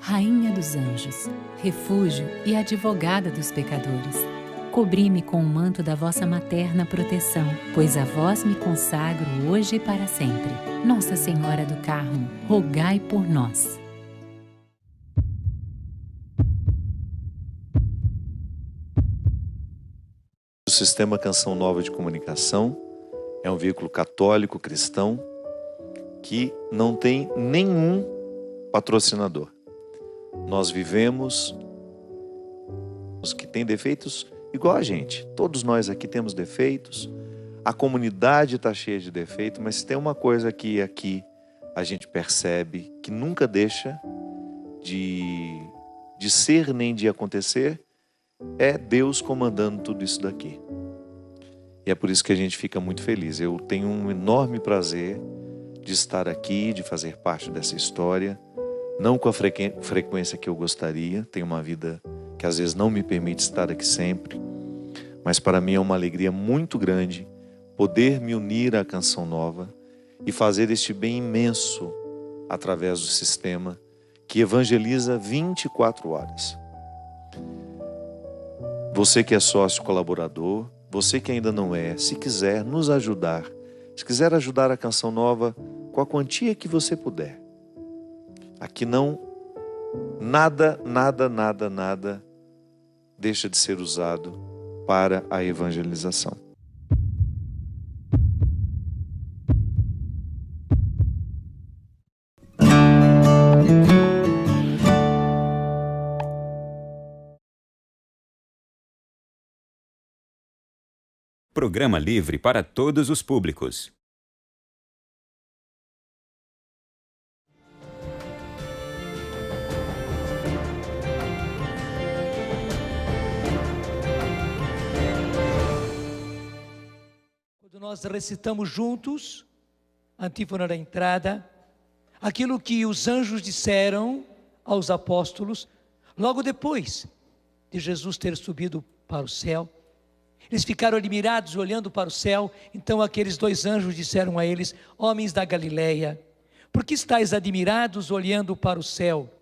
Rainha dos anjos, refúgio e advogada dos pecadores, cobri-me com o manto da vossa materna proteção, pois a vós me consagro hoje e para sempre. Nossa Senhora do Carmo, rogai por nós. O Sistema Canção Nova de Comunicação é um veículo católico cristão que não tem nenhum patrocinador. Nós vivemos, os que têm defeitos igual a gente. Todos nós aqui temos defeitos, a comunidade está cheia de defeitos, mas tem uma coisa que aqui a gente percebe que nunca deixa de ser nem de acontecer, é Deus comandando tudo isso daqui. E é por isso que a gente fica muito feliz. Eu tenho um enorme prazer de estar aqui, de fazer parte dessa história, não com a frequência que eu gostaria, tenho uma vida que às vezes não me permite estar aqui sempre, mas para mim é uma alegria muito grande poder me unir à Canção Nova e fazer este bem imenso através do sistema que evangeliza 24 horas. Você que é sócio colaborador, Você que ainda não é, se quiser nos ajudar, se quiser ajudar a Canção Nova com a quantia que você puder. Aqui nada deixa de ser usado para a evangelização. Programa livre para todos os públicos. Quando nós recitamos juntos, a antífona da entrada, aquilo que os anjos disseram aos apóstolos, logo depois de Jesus ter subido para o céu, eles ficaram admirados olhando para o céu. Então aqueles dois anjos disseram a eles: homens da Galileia, por que estáis admirados olhando para o céu?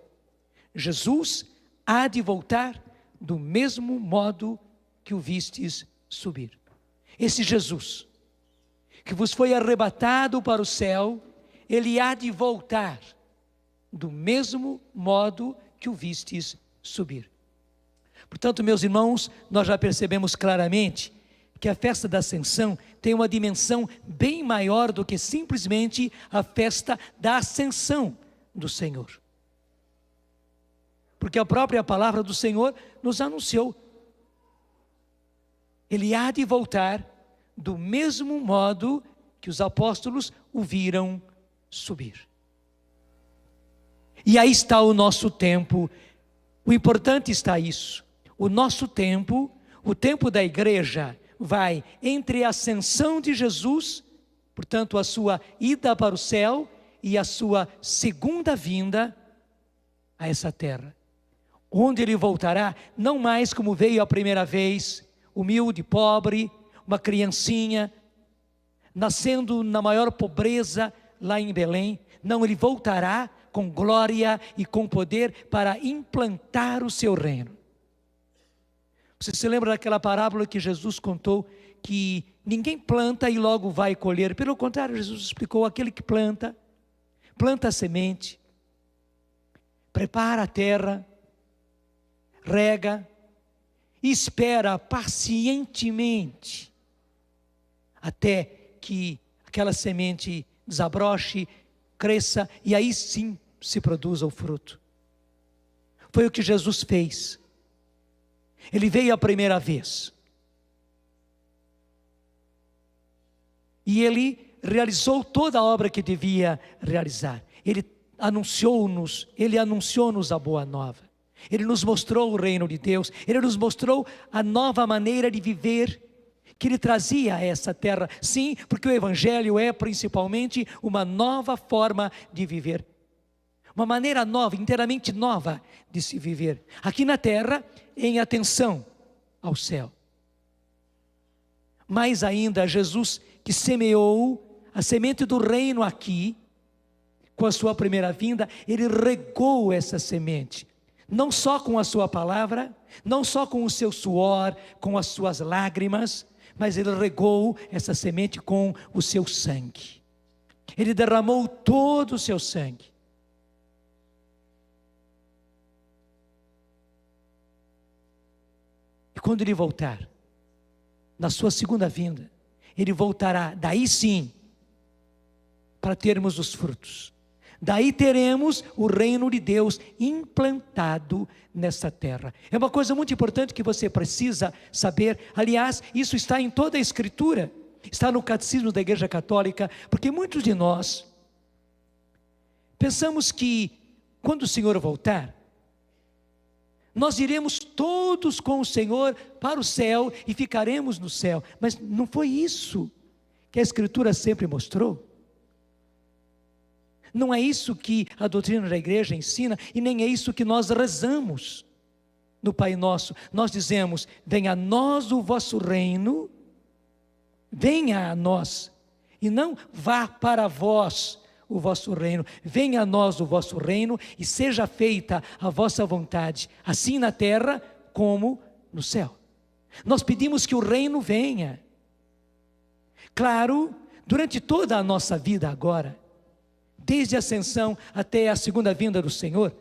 Jesus há de voltar do mesmo modo que o vistes subir. Esse Jesus que vos foi arrebatado para o céu, ele há de voltar do mesmo modo que o vistes subir. Portanto, meus irmãos, nós já percebemos claramente que a festa da Ascensão tem uma dimensão bem maior do que simplesmente a festa da Ascensão do Senhor. Porque a própria palavra do Senhor nos anunciou: ele há de voltar do mesmo modo que os apóstolos o viram subir. E aí está o nosso tempo. O importante está isso. O nosso tempo, o tempo da igreja, vai entre a ascensão de Jesus, portanto a sua ida para o céu, e a sua segunda vinda a essa terra, onde ele voltará não mais como veio a primeira vez, humilde, pobre, uma criancinha, nascendo na maior pobreza lá em Belém. Não, ele voltará com glória e com poder para implantar o seu reino. Você se lembra daquela parábola que Jesus contou, que ninguém planta e logo vai colher? Pelo contrário, Jesus explicou: aquele que planta a semente, prepara a terra, rega e espera pacientemente até que aquela semente desabroche, cresça e aí sim se produza o fruto. Foi o que Jesus fez. Ele veio a primeira vez e ele realizou toda a obra que devia realizar. Ele anunciou-nos a boa nova. Ele nos mostrou o reino de Deus. Ele nos mostrou a nova maneira de viver que ele trazia a essa terra. Sim, porque o Evangelho é principalmente uma nova forma de viver. Uma maneira nova, inteiramente nova de se viver. Aqui na terra, em atenção ao céu. Mais ainda, Jesus que semeou a semente do reino aqui, com a sua primeira vinda, ele regou essa semente. Não só com a sua palavra, não só com o seu suor, com as suas lágrimas, mas ele regou essa semente com o seu sangue. Ele derramou todo o seu sangue. E quando ele voltar, na sua segunda vinda, ele voltará, daí sim, para termos os frutos. Daí teremos o reino de Deus implantado nessa terra. É uma coisa muito importante que você precisa saber. Aliás, isso está em toda a Escritura. Está no Catecismo da Igreja Católica. Porque muitos de nós pensamos que quando o Senhor voltar, nós iremos todos com o Senhor para o céu e ficaremos no céu. Mas não foi isso que a Escritura sempre mostrou. Não é isso que a doutrina da igreja ensina e nem é isso que nós rezamos no Pai Nosso. Nós dizemos: venha a nós o vosso reino, venha a nós, e não vá para vós o vosso reino. Venha a nós o vosso reino e seja feita a vossa vontade, assim na terra como no céu. Nós pedimos que o reino venha. Claro, durante toda a nossa vida agora, desde a ascensão até a segunda vinda do Senhor,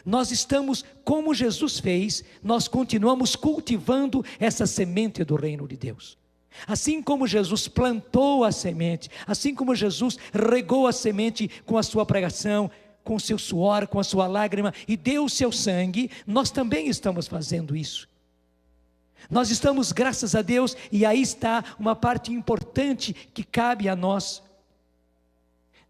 nós estamos, como Jesus fez, nós continuamos cultivando essa semente do reino de Deus. Assim como Jesus plantou a semente, assim como Jesus regou a semente com a sua pregação, com o seu suor, com a sua lágrima e deu o seu sangue, nós também estamos fazendo isso. Nós estamos, graças a Deus, e aí está uma parte importante que cabe a nós.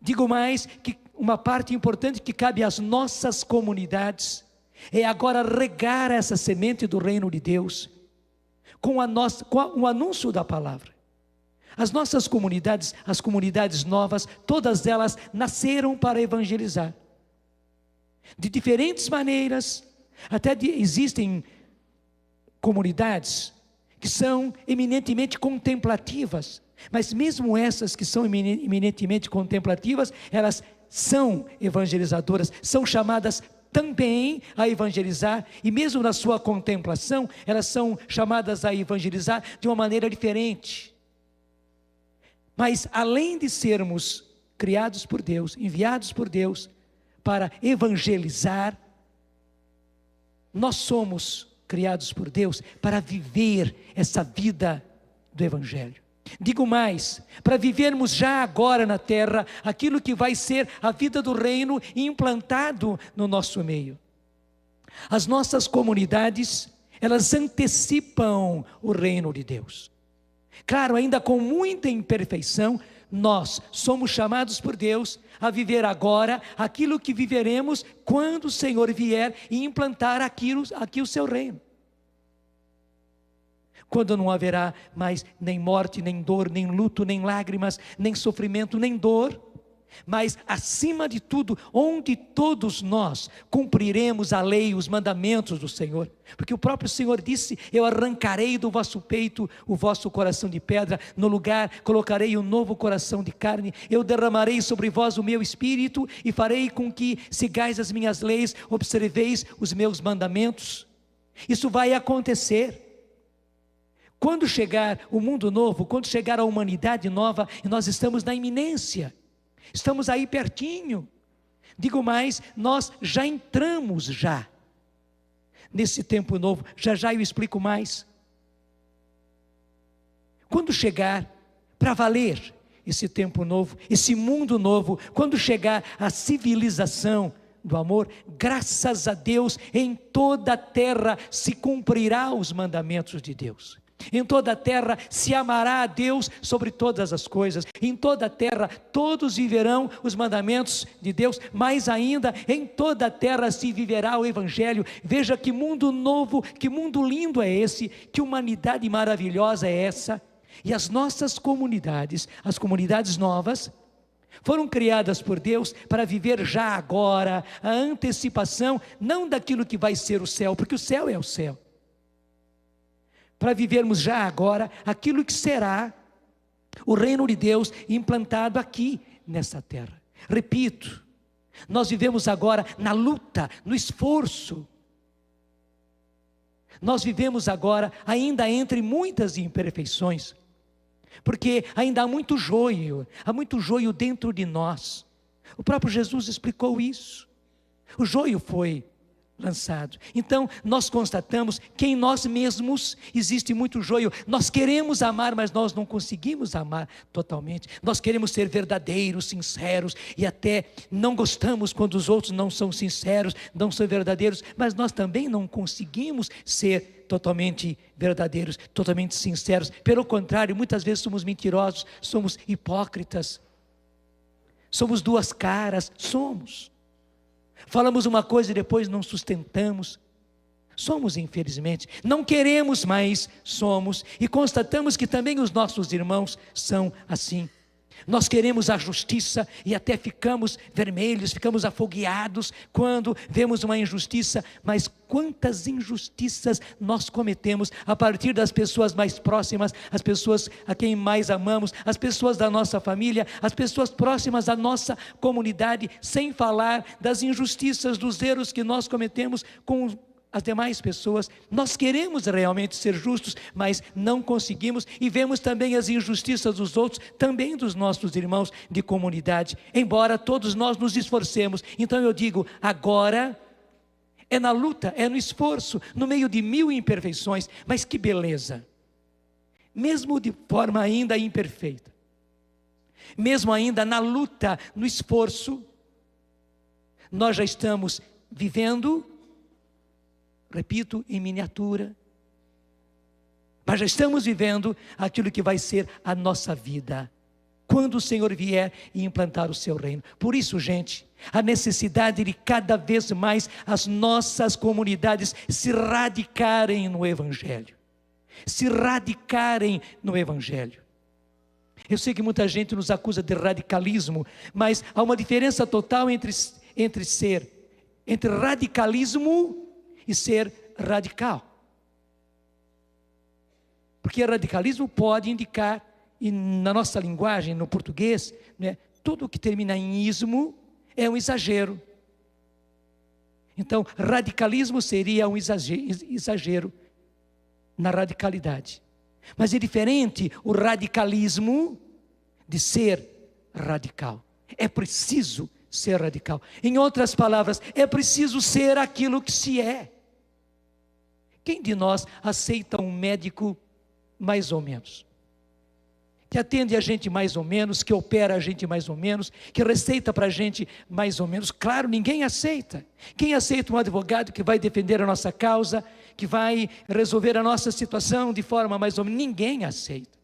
Digo mais, que uma parte importante que cabe às nossas comunidades, é agora regar essa semente do reino de Deus, com o anúncio da palavra. As nossas comunidades, as comunidades novas, todas elas nasceram para evangelizar. De diferentes maneiras, existem comunidades que são eminentemente contemplativas, mas mesmo essas que são eminentemente contemplativas, elas são evangelizadoras, são chamadas também a evangelizar, e mesmo na sua contemplação, elas são chamadas a evangelizar de uma maneira diferente. Mas além de sermos criados por Deus, enviados por Deus para evangelizar, nós somos criados por Deus para viver essa vida do Evangelho. Digo mais, para vivermos já agora na terra aquilo que vai ser a vida do reino implantado no nosso meio. As nossas comunidades, elas antecipam o reino de Deus. Claro, ainda com muita imperfeição, nós somos chamados por Deus a viver agora aquilo que viveremos quando o Senhor vier e implantar aqui o seu reino. Quando não haverá mais nem morte, nem dor, nem luto, nem lágrimas, nem sofrimento, nem dor, mas acima de tudo, onde todos nós cumpriremos a lei, os mandamentos do Senhor, porque o próprio Senhor disse: eu arrancarei do vosso peito o vosso coração de pedra, no lugar colocarei um novo coração de carne, eu derramarei sobre vós o meu espírito e farei com que sigais as minhas leis, observeis os meus mandamentos. Isso vai acontecer. Quando chegar o mundo novo, quando chegar a humanidade nova, e nós estamos na iminência, estamos aí pertinho. Digo mais, nós já entramos nesse tempo novo, já eu explico mais. Quando chegar para valer esse tempo novo, esse mundo novo, quando chegar a civilização do amor, graças a Deus, em toda a terra se cumprirá os mandamentos de Deus. Em toda a terra se amará a Deus sobre todas as coisas. Em toda a terra todos viverão os mandamentos de Deus. Mais ainda, em toda a terra se viverá o Evangelho. Veja que mundo novo, que mundo lindo é esse, que humanidade maravilhosa é essa. E as nossas comunidades, as comunidades novas, foram criadas por Deus para viver já agora a antecipação, não daquilo que vai ser o céu, porque o céu é o céu. Para vivermos já agora aquilo que será o reino de Deus implantado aqui nessa terra. Repito, nós vivemos agora na luta, no esforço. Nós vivemos agora ainda entre muitas imperfeições, porque ainda há muito joio dentro de nós. O próprio Jesus explicou isso. O joio foi lançado. Então nós constatamos que em nós mesmos existe muito joio. Nós queremos amar, mas nós não conseguimos amar totalmente. Nós queremos ser verdadeiros, sinceros, e até não gostamos quando os outros não são sinceros, não são verdadeiros, mas nós também não conseguimos ser totalmente verdadeiros, totalmente sinceros. Pelo contrário, muitas vezes somos mentirosos, somos hipócritas, somos duas caras, falamos uma coisa e depois não sustentamos. Somos, infelizmente, não queremos, mas somos, e constatamos que também os nossos irmãos são assim. Nós queremos a justiça e até ficamos vermelhos, ficamos afogueados quando vemos uma injustiça, mas quantas injustiças nós cometemos a partir das pessoas mais próximas, as pessoas a quem mais amamos, as pessoas da nossa família, as pessoas próximas à nossa comunidade, sem falar das injustiças, dos erros que nós cometemos com as demais pessoas. Nós queremos realmente ser justos, mas não conseguimos, e vemos também as injustiças dos outros, também dos nossos irmãos de comunidade, embora todos nós nos esforcemos. Então eu digo, agora é na luta, é no esforço, no meio de 1000 imperfeições, mas que beleza, mesmo de forma ainda imperfeita, mesmo ainda na luta, no esforço, nós já estamos vivendo, repito, em miniatura, mas já estamos vivendo aquilo que vai ser a nossa vida, quando o Senhor vier e implantar o seu reino. Por isso, gente, a necessidade de cada vez mais as nossas comunidades se radicarem no Evangelho. Se radicarem no Evangelho. Eu sei que muita gente nos acusa de radicalismo, mas há uma diferença total entre radicalismo e ser radical. Porque radicalismo pode indicar, e na nossa linguagem, no português, né, tudo que termina em ismo é um exagero. Então, radicalismo seria um exagero na radicalidade. Mas é diferente o radicalismo de ser radical. É preciso ser radical. Em outras palavras, é preciso ser aquilo que se é. Quem de nós aceita um médico mais ou menos? Que atende a gente mais ou menos, que opera a gente mais ou menos, que receita para a gente mais ou menos? Claro, ninguém aceita. Quem aceita um advogado que vai defender a nossa causa, que vai resolver a nossa situação de forma mais ou menos? Ninguém aceita.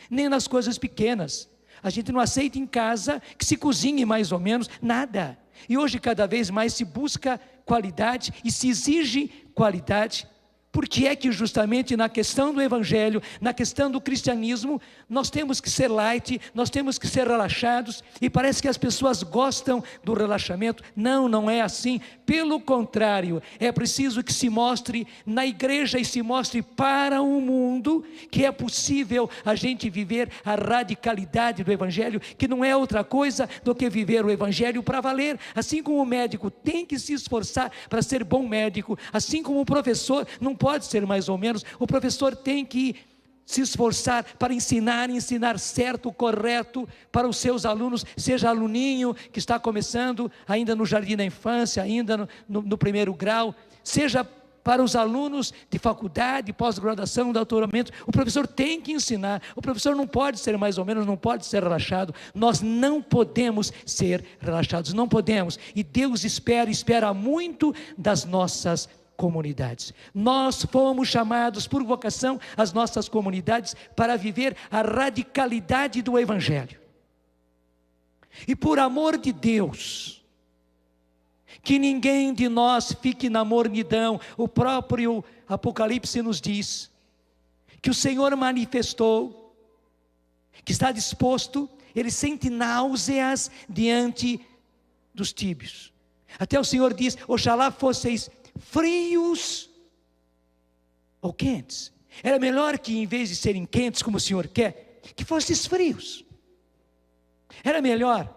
Nem nas coisas pequenas. A gente não aceita em casa que se cozinhe mais ou menos, nada. E hoje cada vez mais se busca qualidade e se exige qualidade. Porque é que justamente na questão do Evangelho, na questão do cristianismo, nós temos que ser light, nós temos que ser relaxados, e parece que as pessoas gostam do relaxamento. Não, não é assim. Pelo contrário, é preciso que se mostre na igreja e se mostre para o mundo que é possível a gente viver a radicalidade do Evangelho, que não é outra coisa do que viver o Evangelho para valer. Assim como o médico tem que se esforçar para ser bom médico, assim como o professor não pode ser mais ou menos, o professor tem que se esforçar para ensinar certo, correto para os seus alunos, seja aluninho que está começando ainda no jardim da infância, ainda no primeiro grau, seja para os alunos de faculdade, pós-graduação, doutoramento. O professor tem que ensinar, o professor não pode ser mais ou menos, não pode ser relaxado. Nós não podemos ser relaxados, não podemos, e Deus espera muito das nossas comunidades. Nós fomos chamados por vocação, as nossas comunidades, para viver a radicalidade do Evangelho. E por amor de Deus, que ninguém de nós fique na mornidão. O próprio Apocalipse nos diz que o Senhor manifestou que está disposto, ele sente náuseas diante dos tíbios. Até o Senhor diz: oxalá fosseis frios ou quentes. Era melhor que, em vez de serem quentes como o Senhor quer, que fosseis frios. Era melhor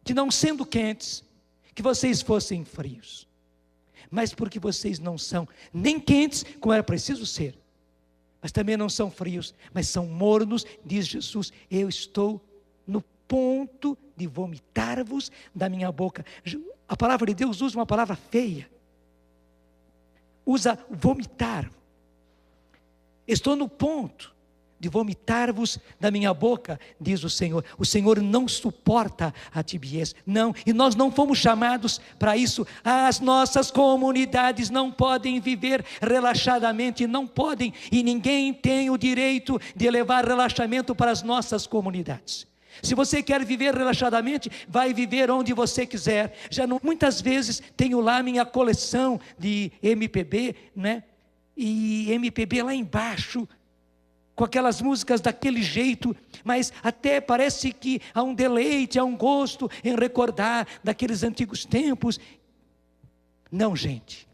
que, não sendo quentes, que vocês fossem frios. Mas porque vocês não são nem quentes, como era preciso ser, mas também não são frios, mas são mornos, diz Jesus: eu estou no ponto de vomitar-vos da minha boca. A palavra de Deus usa uma palavra feia. Usa vomitar. Estou no ponto de vomitar-vos da minha boca, diz o Senhor. O Senhor não suporta a tibieza. Não, e nós não fomos chamados para isso. As nossas comunidades não podem viver relaxadamente, não podem, e ninguém tem o direito de levar relaxamento para as nossas comunidades. Se você quer viver relaxadamente, vai viver onde você quiser. Muitas vezes tenho lá minha coleção de MPB, né? E MPB lá embaixo, com aquelas músicas daquele jeito, mas até parece que há um deleite, há um gosto em recordar daqueles antigos tempos. Não, gente,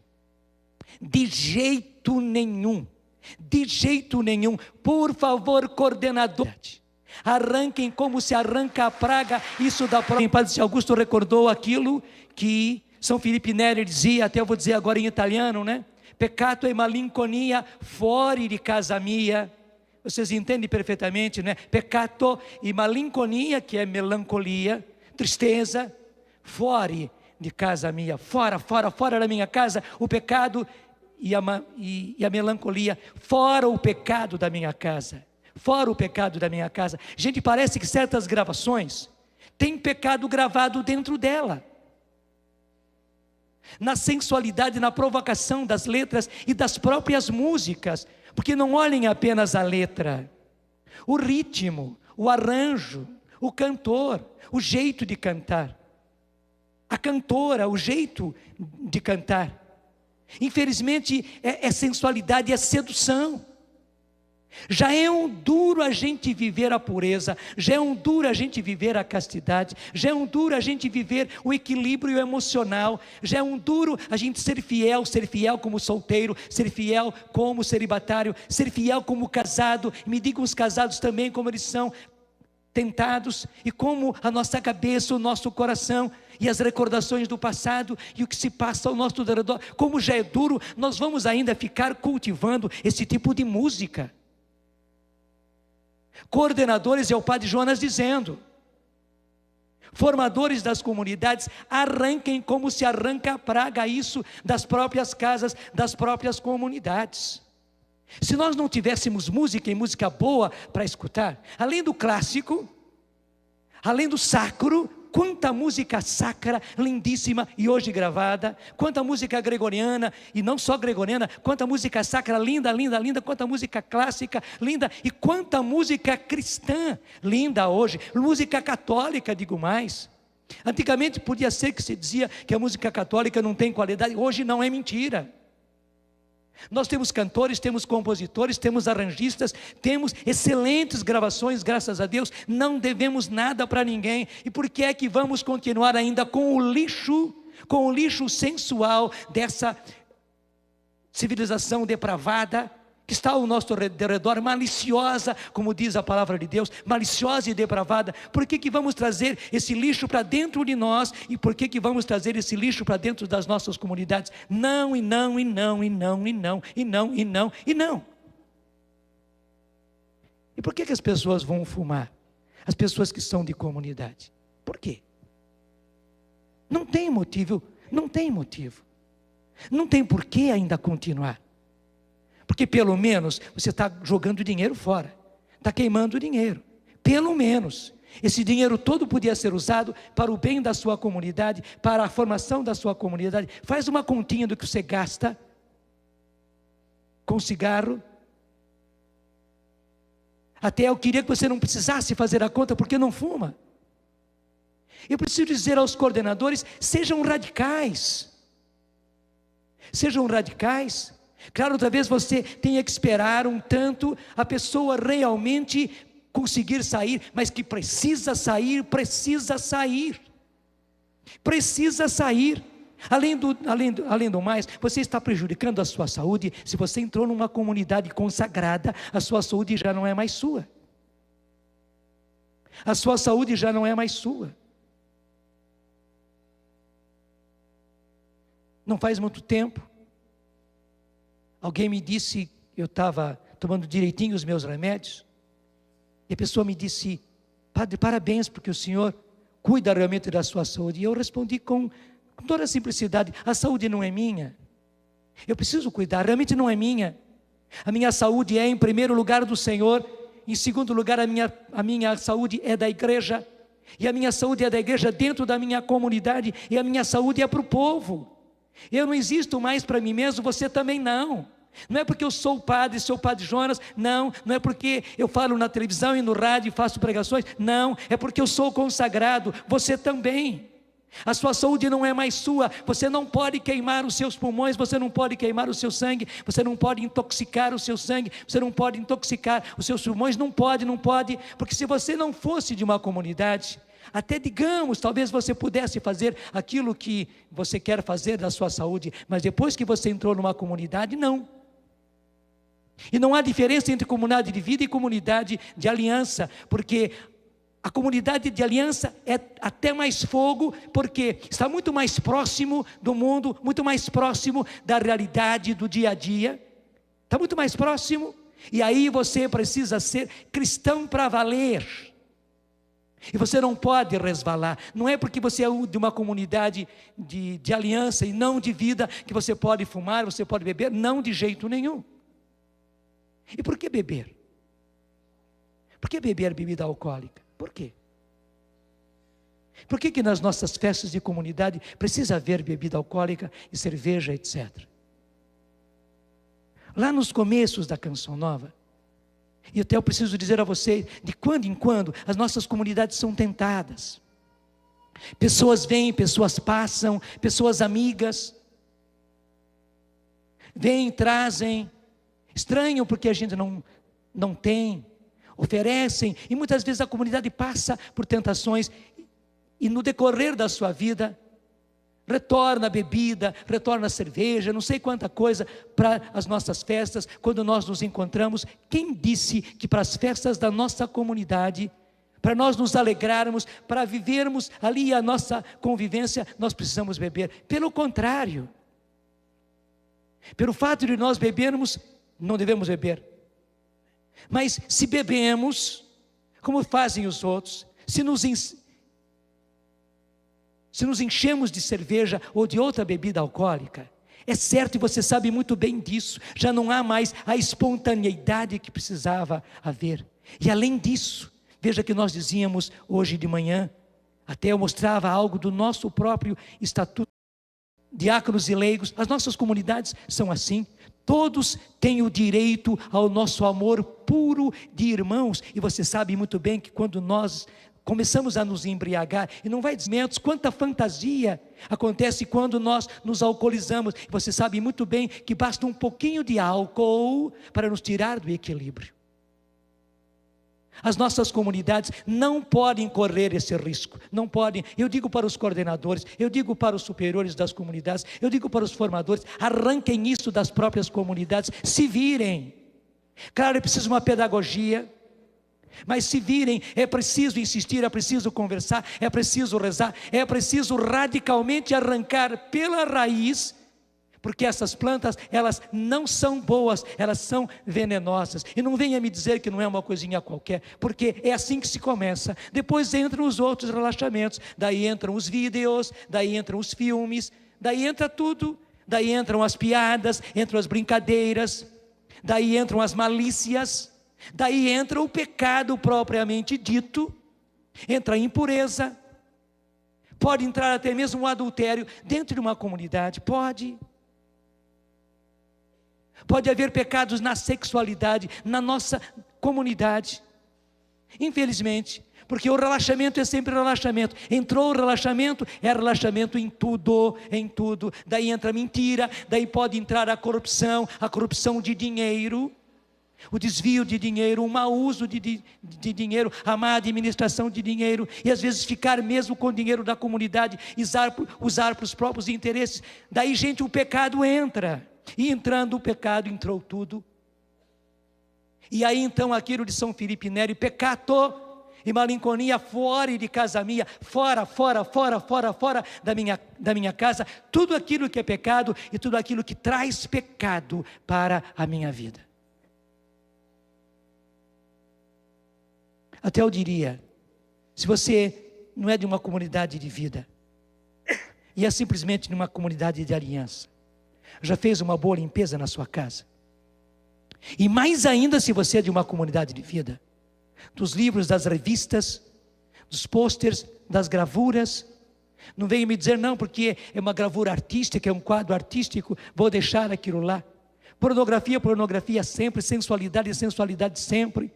de jeito nenhum, por favor, coordenador, arranquem como se arranca a praga, isso da prova. Padre Augusto recordou aquilo que São Felipe Neri dizia, até eu vou dizer agora em italiano, né? Peccato e malinconia fuori di casa mia. Vocês entendem perfeitamente, né? Peccato e malinconia, que é melancolia, tristeza, fora de casa minha, fora da minha casa, o pecado e a melancolia, fora o pecado da minha casa, fora o pecado da minha casa. Gente, parece que certas gravações têm pecado gravado dentro dela, na sensualidade, na provocação das letras e das próprias músicas, porque não olhem apenas a letra, o ritmo, o arranjo, o cantor, o jeito de cantar, a cantora, o jeito de cantar. Infelizmente é sensualidade, é sedução. Já é um duro a gente viver a pureza, já é um duro a gente viver a castidade, já é um duro a gente viver o equilíbrio emocional, já é um duro a gente ser fiel como solteiro, ser fiel como celibatário, ser fiel como casado. Me digam os casados também como eles são tentados, e como a nossa cabeça, o nosso coração e as recordações do passado e o que se passa ao nosso redor, como já é duro, nós vamos ainda ficar cultivando esse tipo de música. Coordenadores, é o padre Jonas dizendo, formadores das comunidades, arranquem como se arranca a praga, isso das próprias casas, das próprias comunidades. Se nós não tivéssemos música e música boa para escutar, além do clássico, além do sacro, quanta música sacra, lindíssima e hoje gravada, quanta música gregoriana, e não só gregoriana, quanta música sacra, linda, linda, linda, quanta música clássica, linda, e quanta música cristã, linda hoje, música católica, digo mais. Antigamente podia ser que se dizia que a música católica não tem qualidade, hoje não, é mentira. Nós temos cantores, temos compositores, temos arranjistas, temos excelentes gravações, graças a Deus, não devemos nada para ninguém. E por que é que vamos continuar ainda com o lixo sensual dessa civilização depravada, que está ao nosso redor, maliciosa, como diz a palavra de Deus, maliciosa e depravada? Por que vamos trazer esse lixo para dentro de nós? E por que vamos trazer esse lixo para dentro das nossas comunidades? Não, e não, e não, e não, e não, e não, e não, e não. E por que as pessoas vão fumar? As pessoas que são de comunidade. Por quê? Não tem motivo, não tem motivo. Não tem por que ainda continuar. Porque pelo menos você está jogando dinheiro fora, está queimando dinheiro. Pelo menos esse dinheiro todo podia ser usado para o bem da sua comunidade, para a formação da sua comunidade. Faz uma continha do que você gasta com cigarro. Até eu queria que você não precisasse fazer a conta, porque não fuma. Eu preciso dizer aos coordenadores, sejam radicais. Sejam radicais. Claro, talvez você tenha que esperar um tanto a pessoa realmente conseguir sair, mas que precisa sair. Além do mais, você está prejudicando a sua saúde. Se você entrou numa comunidade consagrada, a sua saúde já não é mais sua. A sua saúde já não é mais sua. Não faz muito tempo, alguém me disse, eu estava tomando direitinho os meus remédios, e a pessoa me disse, padre, parabéns, porque o senhor cuida realmente da sua saúde. E eu respondi com toda a simplicidade, a saúde não é minha, eu preciso cuidar, realmente não é minha. A minha saúde é em primeiro lugar do Senhor, em segundo lugar a minha saúde é da igreja, e a minha saúde é da igreja dentro da minha comunidade, e a minha saúde é para o povo. Eu não existo mais para mim mesmo, você também não. Não é porque eu sou padre, sou padre Jonas, não é porque eu falo na televisão e no rádio e faço pregações, não, é porque eu sou consagrado, você também. A sua saúde não é mais sua, você não pode queimar os seus pulmões, você não pode queimar o seu sangue, você não pode intoxicar o seu sangue, você não pode intoxicar os seus pulmões, não pode, porque se você não fosse de uma comunidade, até digamos, talvez você pudesse fazer aquilo que você quer fazer da sua saúde, mas depois que você entrou numa comunidade, não. E não há diferença entre comunidade de vida e comunidade de aliança, porque A comunidade de aliança é até mais fogo, porque está muito mais próximo do mundo, muito mais próximo da realidade do dia a dia. Está muito mais próximo. E aí você precisa ser cristão para valer. E você não pode resvalar. Não é porque você é de uma comunidade de aliança e não de vida que você pode fumar, você pode beber. Não, de jeito nenhum. E por que beber? Por que beber bebida alcoólica? Por quê? Por que nas nossas festas de comunidade precisa haver bebida alcoólica e cerveja, etc.? Lá nos começos da Canção Nova, e até eu preciso dizer a vocês, de quando em quando as nossas comunidades são tentadas. Pessoas vêm, pessoas passam, pessoas amigas, vêm, trazem, estranham porque a gente não tem, oferecem, e muitas vezes a comunidade passa por tentações, e no decorrer da sua vida, retorna a bebida, retorna a cerveja, não sei quanta coisa para as nossas festas, quando nós nos encontramos. Quem disse que para as festas da nossa comunidade, para nós nos alegrarmos, para vivermos ali a nossa convivência, nós precisamos beber? Pelo contrário, pelo fato de nós bebermos, não devemos beber. Mas se bebemos, como fazem os outros, se nos enchemos de cerveja ou de outra bebida alcoólica, é certo, e você sabe muito bem disso, já não há mais a espontaneidade que precisava haver. E além disso, veja que nós dizíamos hoje de manhã, até eu mostrava algo do nosso próprio estatuto, diáconos e leigos, as nossas comunidades são assim. Todos têm o direito ao nosso amor puro de irmãos. E você sabe muito bem que quando nós começamos a nos embriagar, e não vai dizer quanta fantasia acontece quando nós nos alcoolizamos. Você sabe muito bem que basta um pouquinho de álcool para nos tirar do equilíbrio. As nossas comunidades não podem correr esse risco, não podem. Eu digo para os coordenadores, eu digo para os superiores das comunidades, eu digo para os formadores, arranquem isso das próprias comunidades, se virem. Claro, é preciso uma pedagogia, mas se virem, é preciso insistir, é preciso conversar, é preciso rezar, é preciso radicalmente arrancar pela raiz, porque essas plantas, elas não são boas, elas são venenosas. E não venha me dizer que não é uma coisinha qualquer, porque é assim que se começa. Depois entram os outros relaxamentos, daí entram os vídeos, daí entram os filmes, daí entra tudo, daí entram as piadas, entram as brincadeiras, daí entram as malícias, daí entra o pecado propriamente dito, entra a impureza, pode entrar até mesmo o adultério dentro de uma comunidade, pode haver pecados na sexualidade, na nossa comunidade, infelizmente, porque o relaxamento é sempre relaxamento. Entrou o relaxamento, é relaxamento em tudo, daí entra a mentira, daí pode entrar a corrupção de dinheiro, o desvio de dinheiro, o mau uso de dinheiro, a má administração de dinheiro, e às vezes ficar mesmo com o dinheiro da comunidade, usar para os próprios interesses. Daí, gente, o pecado entra, e entrando o pecado, entrou tudo. E aí então aquilo de São Filipe Neri, peccato e malinconia fora de casa minha, fora da minha casa, tudo aquilo que é pecado e tudo aquilo que traz pecado para a minha vida. Até eu diria, se você não é de uma comunidade de vida, e é simplesmente de uma comunidade de aliança, já fez uma boa limpeza na sua casa? E mais ainda se você é de uma comunidade de vida, dos livros, das revistas, dos pôsteres, das gravuras, não venha me dizer não, porque é uma gravura artística, é um quadro artístico, vou deixar aquilo lá. Pornografia sempre, sensualidade sempre.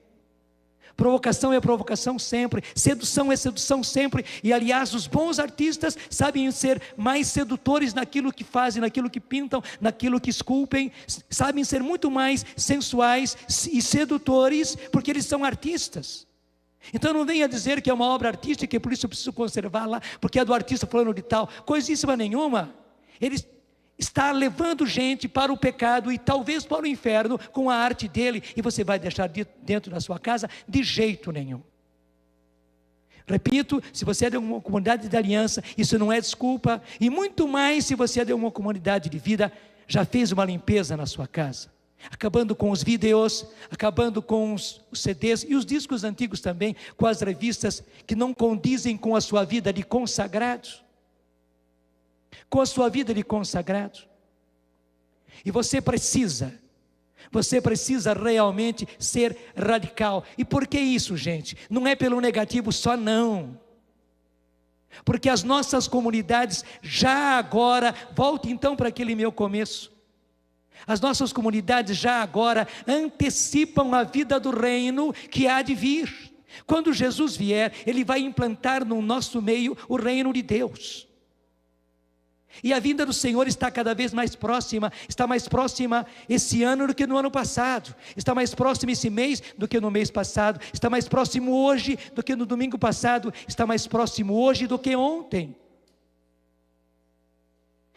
Provocação é provocação sempre, sedução é sedução sempre. E aliás, os bons artistas sabem ser mais sedutores naquilo que fazem, naquilo que pintam, naquilo que esculpem. Sabem ser muito mais sensuais e sedutores, porque eles são artistas. Então não venha dizer que é uma obra artística e por isso eu preciso conservá-la, porque é do artista fulano de tal. Coisíssima nenhuma. Ele está levando gente para o pecado e talvez para o inferno com a arte dele, e você vai deixar dentro da sua casa? De jeito nenhum. Repito, se você é de uma comunidade de aliança, isso não é desculpa. E muito mais se você é de uma comunidade de vida, já fez uma limpeza na sua casa. Acabando com os vídeos, acabando com os CDs e os discos antigos também, com as revistas que não condizem com a sua vida de consagrado. Com a sua vida de consagrado. E você precisa realmente ser radical. E por que isso, gente? Não é pelo negativo só, não. Porque as nossas comunidades já agora, volte então para aquele meu começo. As nossas comunidades já agora antecipam a vida do reino que há de vir. Quando Jesus vier, Ele vai implantar no nosso meio o reino de Deus. E a vinda do Senhor está cada vez mais próxima, está mais próxima esse ano do que no ano passado, está mais próximo esse mês do que no mês passado, está mais próximo hoje do que no domingo passado, está mais próximo hoje do que ontem.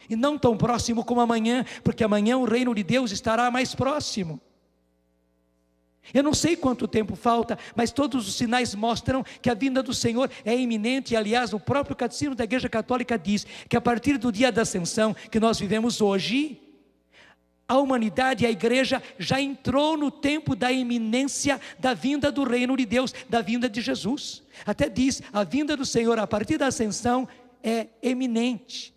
E não tão próximo como amanhã, porque amanhã o reino de Deus estará mais próximo. Eu não sei quanto tempo falta, mas todos os sinais mostram que a vinda do Senhor é iminente. E, aliás, o próprio Catecismo da Igreja Católica diz que a partir do dia da Ascensão que nós vivemos hoje, a humanidade, a igreja já entrou no tempo da iminência da vinda do reino de Deus, da vinda de Jesus. Até diz, a vinda do Senhor a partir da Ascensão é eminente.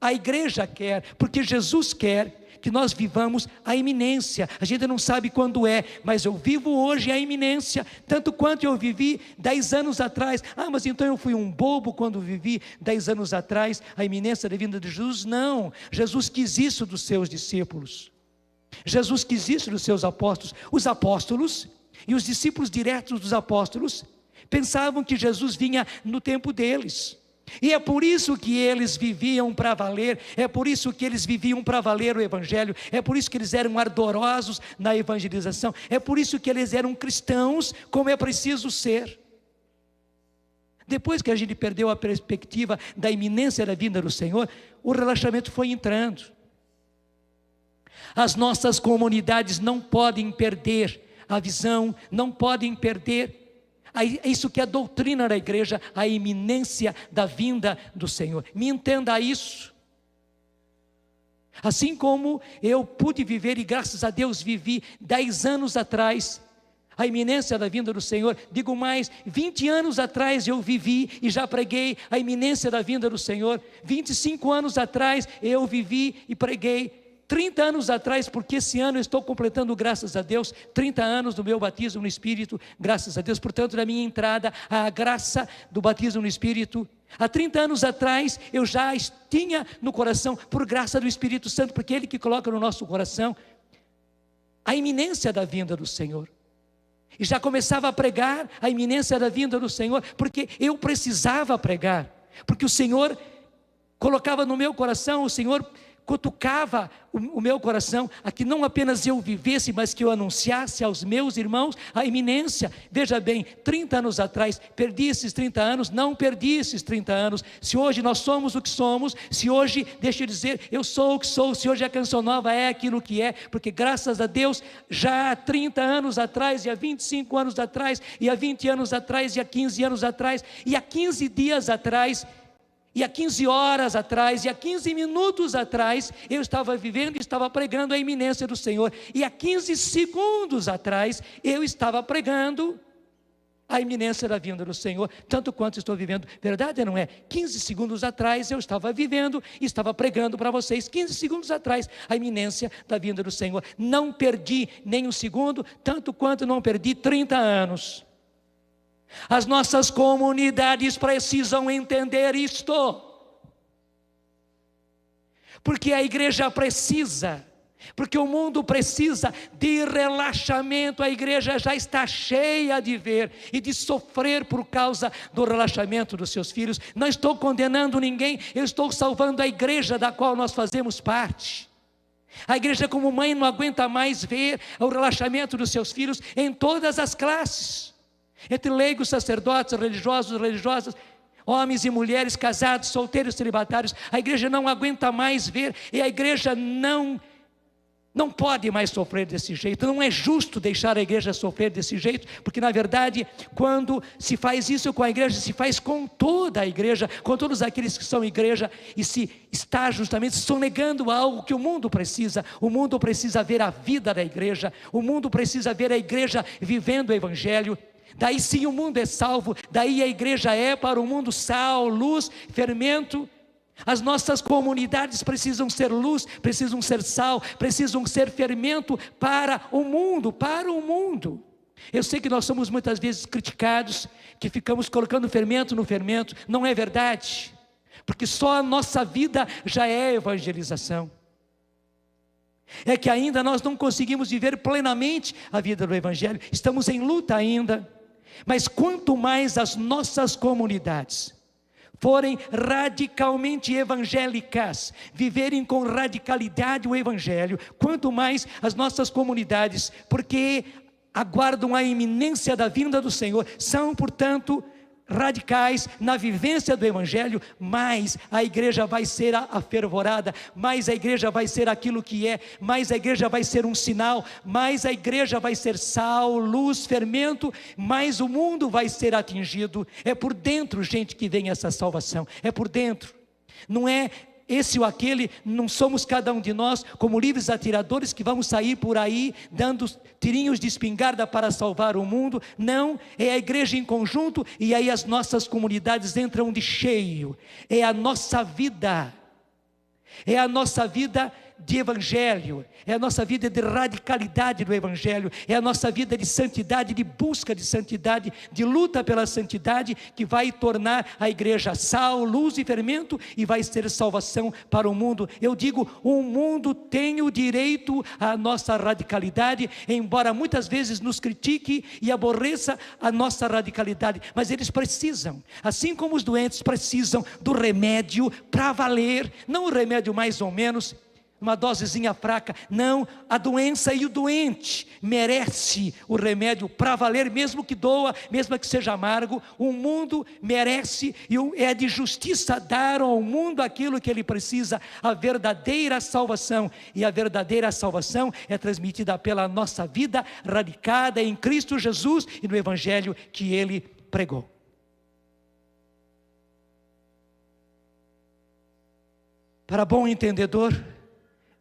A igreja quer, porque Jesus quer que nós vivamos a iminência. A gente não sabe quando é, mas eu vivo hoje a iminência, tanto quanto eu vivi 10 anos atrás. Mas então eu fui um bobo quando vivi 10 anos atrás a iminência da vinda de Jesus? Não, Jesus quis isso dos seus discípulos. Jesus quis isso dos seus apóstolos. Os apóstolos e os discípulos diretos dos apóstolos pensavam que Jesus vinha no tempo deles. E é por isso que eles viviam para valer, é por isso que eles viviam para valer o Evangelho, é por isso que eles eram ardorosos na evangelização, é por isso que eles eram cristãos, como é preciso ser. Depois que a gente perdeu a perspectiva da iminência da vinda do Senhor, o relaxamento foi entrando. As nossas comunidades não podem perder a visão, não podem perder isso que é a doutrina da igreja, a iminência da vinda do Senhor. Me entenda isso. Assim como eu pude viver, e graças a Deus vivi 10 anos atrás, a iminência da vinda do Senhor, digo mais, 20 anos atrás eu vivi e já preguei a iminência da vinda do Senhor, 25 anos atrás eu vivi e preguei, 30 anos atrás, porque esse ano eu estou completando, graças a Deus, 30 anos do meu batismo no Espírito, graças a Deus, portanto, da minha entrada à graça do batismo no Espírito. Há 30 anos atrás, eu já tinha no coração, por graça do Espírito Santo, porque Ele que coloca no nosso coração, a iminência da vinda do Senhor. E já começava a pregar a iminência da vinda do Senhor, porque eu precisava pregar, porque o Senhor colocava no meu coração, o Senhor cutucava o meu coração, a que não apenas eu vivesse, mas que eu anunciasse aos meus irmãos a iminência. Veja bem, 30 anos atrás, perdi esses 30 anos, não perdi esses 30 anos. Se hoje nós somos o que somos, se hoje, deixa eu dizer, eu sou o que sou, se hoje a Canção Nova é aquilo que é, porque graças a Deus, já há 30 anos atrás, e há 25 anos atrás, e há 20 anos atrás, e há 15 anos atrás, e há 15 dias atrás, e há 15 horas atrás, e há 15 minutos atrás, eu estava vivendo e estava pregando a iminência do Senhor. E há 15 segundos atrás, eu estava pregando a iminência da vinda do Senhor, tanto quanto estou vivendo. Verdade ou não é? 15 segundos atrás, eu estava vivendo e estava pregando para vocês. 15 segundos atrás, a iminência da vinda do Senhor. Não perdi nem um segundo, tanto quanto não perdi 30 anos. As nossas comunidades precisam entender isto, porque a igreja precisa, porque o mundo precisa de relaxamento. A igreja já está cheia de ver e de sofrer por causa do relaxamento dos seus filhos. Não estou condenando ninguém, eu estou salvando a igreja da qual nós fazemos parte. A igreja como mãe não aguenta mais ver o relaxamento dos seus filhos em todas as classes, entre leigos, sacerdotes, religiosos, religiosas, homens e mulheres, casados, solteiros, celibatários. A igreja não aguenta mais ver, e a igreja não não pode mais sofrer desse jeito. Não é justo deixar a igreja sofrer desse jeito, porque na verdade, quando se faz isso com a igreja, se faz com toda a igreja, com todos aqueles que são igreja, e se está justamente sonegando algo que o mundo precisa. O mundo precisa ver a vida da igreja, o mundo precisa ver a igreja vivendo o evangelho. Daí sim o mundo é salvo, daí a igreja é para o mundo sal, luz, fermento. As nossas comunidades precisam ser luz, precisam ser sal, precisam ser fermento para o mundo, Eu sei que nós somos muitas vezes criticados, que ficamos colocando fermento no fermento. Não é verdade, porque só a nossa vida já é evangelização. É que ainda nós não conseguimos viver plenamente a vida do evangelho, estamos em luta ainda. Mas quanto mais as nossas comunidades forem radicalmente evangélicas, viverem com radicalidade o evangelho, quanto mais as nossas comunidades, porque aguardam a iminência da vinda do Senhor, são, portanto, radicais na vivência do evangelho, mais a igreja vai ser afervorada, mais a igreja vai ser aquilo que é, mais a igreja vai ser um sinal, mais a igreja vai ser sal, luz, fermento, mais o mundo vai ser atingido. É por dentro, gente, que vem essa salvação, é por dentro, não é esse ou aquele, não somos cada um de nós como livres atiradores que vamos sair por aí dando tirinhos de espingarda para salvar o mundo. Não, é a igreja em conjunto, e aí as nossas comunidades entram de cheio. É a nossa vida de evangelho, é a nossa vida de radicalidade do evangelho, é a nossa vida de santidade, de busca de santidade, de luta pela santidade, que vai tornar a igreja sal, luz e fermento, e vai ser salvação para o mundo. Eu digo, o mundo tem o direito à nossa radicalidade, embora muitas vezes nos critique e aborreça a nossa radicalidade, mas eles precisam, assim como os doentes precisam do remédio para valer, não o remédio mais ou menos, uma dosezinha fraca. Não, a doença e o doente merece o remédio para valer, mesmo que doa, mesmo que seja amargo. O mundo merece, e é de justiça dar ao mundo aquilo que ele precisa, a verdadeira salvação. E a verdadeira salvação é transmitida pela nossa vida radicada em Cristo Jesus e no evangelho que ele pregou. Para bom entendedor,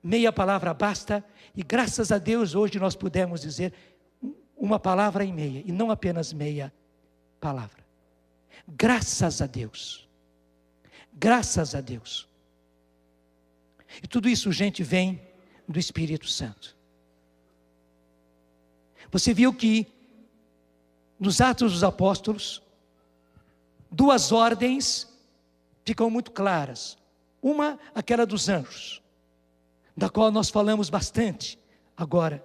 meia palavra basta, e graças a Deus hoje nós pudemos dizer uma palavra e meia, e não apenas meia palavra. Graças a Deus. Graças a Deus. E tudo isso, gente, vem do Espírito Santo. Você viu que nos Atos dos Apóstolos, duas ordens ficam muito claras. Uma, aquela dos anjos, da qual nós falamos bastante agora.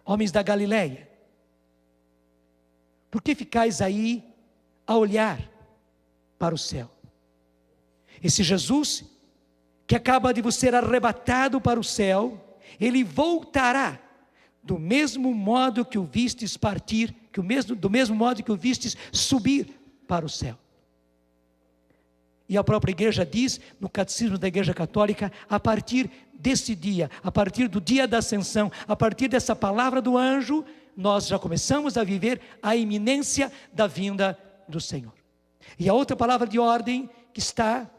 Homens da Galileia, por que ficais aí a olhar para o céu? Esse Jesus, que acaba de vos ser arrebatado para o céu, ele voltará do mesmo modo que o vistes partir, do mesmo modo que o vistes subir para o céu. E a própria igreja diz, no catecismo da igreja católica, a partir desse dia, a partir do dia da ascensão, a partir dessa palavra do anjo, nós já começamos a viver a iminência da vinda do Senhor. E a outra palavra de ordem que está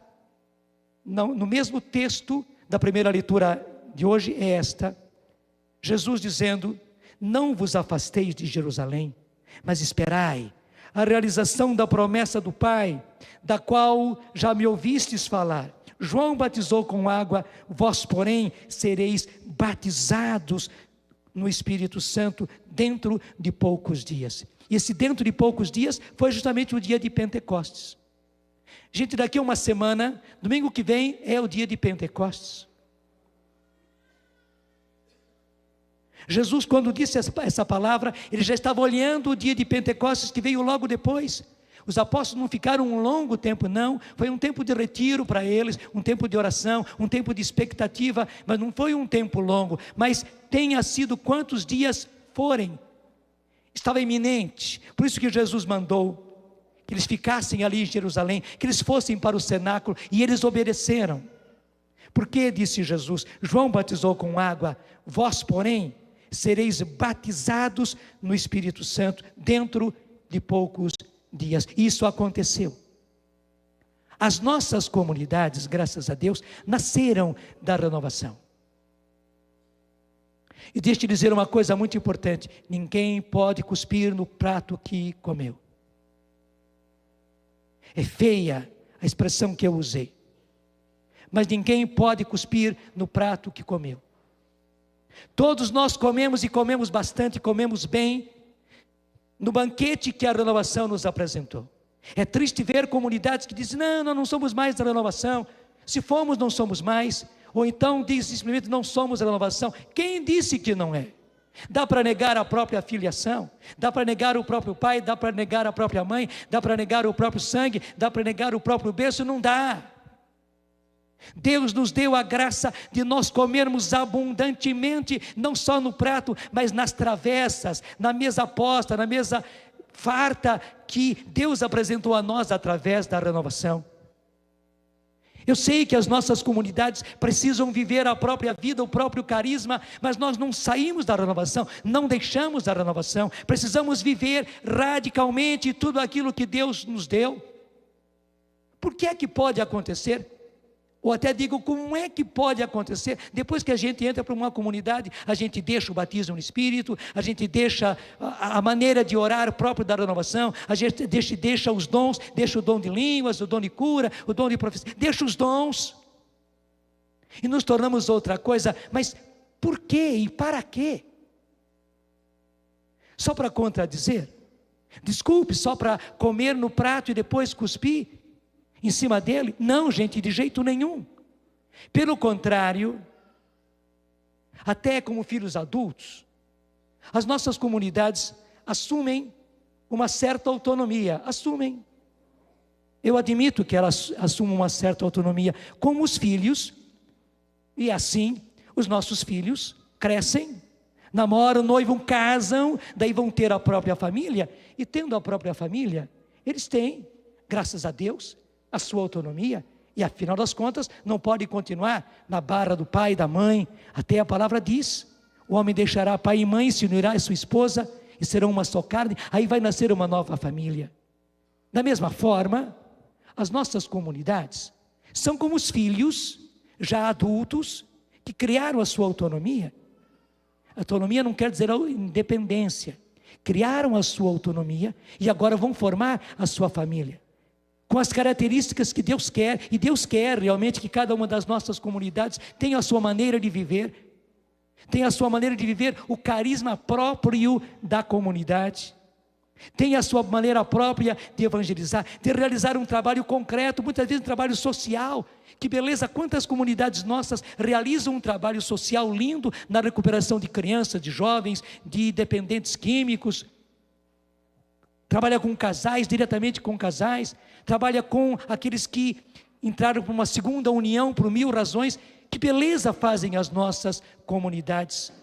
no mesmo texto da primeira leitura de hoje é esta: Jesus dizendo: não vos afasteis de Jerusalém, mas esperai a realização da promessa do Pai, da qual já me ouvistes falar. João batizou com água, vós, porém, sereis batizados no Espírito Santo dentro de poucos dias. E esse dentro de poucos dias foi justamente o dia de Pentecostes. Gente, daqui a uma semana, domingo que vem, é o dia de Pentecostes. Jesus, quando disse essa palavra, ele já estava olhando o dia de Pentecostes que veio logo depois. Os apóstolos não ficaram um longo tempo, não. Foi um tempo de retiro para eles, um tempo de oração, um tempo de expectativa, mas não foi um tempo longo. Mas tenha sido quantos dias forem, estava iminente. Por isso que Jesus mandou que eles ficassem ali em Jerusalém, que eles fossem para o cenáculo, e eles obedeceram. Porque, disse Jesus, João batizou com água, vós, porém, sereis batizados no Espírito Santo dentro de poucos dias. Isso aconteceu. As nossas comunidades, graças a Deus, nasceram da renovação. E deixa eu te dizer uma coisa muito importante: ninguém pode cuspir no prato que comeu. É feia a expressão que eu usei, mas ninguém pode cuspir no prato que comeu. Todos nós comemos e comemos bastante, comemos bem, no banquete que a renovação nos apresentou. É triste ver comunidades que dizem, não, nós não somos mais da renovação, se fomos não somos mais, ou então diz simplesmente não somos da renovação. Quem disse que não é? Dá para negar a própria filiação, dá para negar o próprio pai, dá para negar a própria mãe, dá para negar o próprio sangue, dá para negar o próprio berço? Não dá. Deus nos deu a graça de nós comermos abundantemente, não só no prato, mas nas travessas, na mesa posta, na mesa farta que Deus apresentou a nós através da renovação. Eu sei que as nossas comunidades precisam viver a própria vida, o próprio carisma, mas nós não saímos da renovação, não deixamos da renovação. Precisamos viver radicalmente tudo aquilo que Deus nos deu. Por que é que pode acontecer? Ou até digo, como é que pode acontecer? Depois que a gente entra para uma comunidade, a gente deixa o batismo no Espírito, a gente deixa a maneira de orar próprio da renovação, a gente deixa os dons, deixa o dom de línguas, o dom de cura, o dom de profecia, deixa os dons. E nos tornamos outra coisa, mas por quê e para quê? Só para contradizer? Desculpe, só para comer no prato e depois cuspir em cima dele? Não, gente, de jeito nenhum. Pelo contrário, até como filhos adultos, as nossas comunidades assumem uma certa autonomia. Assumem. Eu admito que elas assumem uma certa autonomia como os filhos, e assim os nossos filhos crescem, namoram, noivam, casam, daí vão ter a própria família, e tendo a própria família, eles têm, graças a Deus, a sua autonomia, e afinal das contas não pode continuar na barra do pai e da mãe. Até a palavra diz, o homem deixará pai e mãe, se unirá a sua esposa e serão uma só carne, aí vai nascer uma nova família. Da mesma forma, as nossas comunidades são como os filhos já adultos que criaram a sua autonomia. Autonomia não quer dizer independência. Criaram a sua autonomia e agora vão formar a sua família, com as características que Deus quer, e Deus quer realmente que cada uma das nossas comunidades tenha a sua maneira de viver, tenha a sua maneira de viver o carisma próprio da comunidade, tenha a sua maneira própria de evangelizar, de realizar um trabalho concreto, muitas vezes um trabalho social. Que beleza, quantas comunidades nossas realizam um trabalho social lindo na recuperação de crianças, de jovens, de dependentes químicos. Trabalha com casais, diretamente com casais, trabalha com aqueles que entraram para uma segunda união por 1000 razões. Que beleza fazem as nossas comunidades.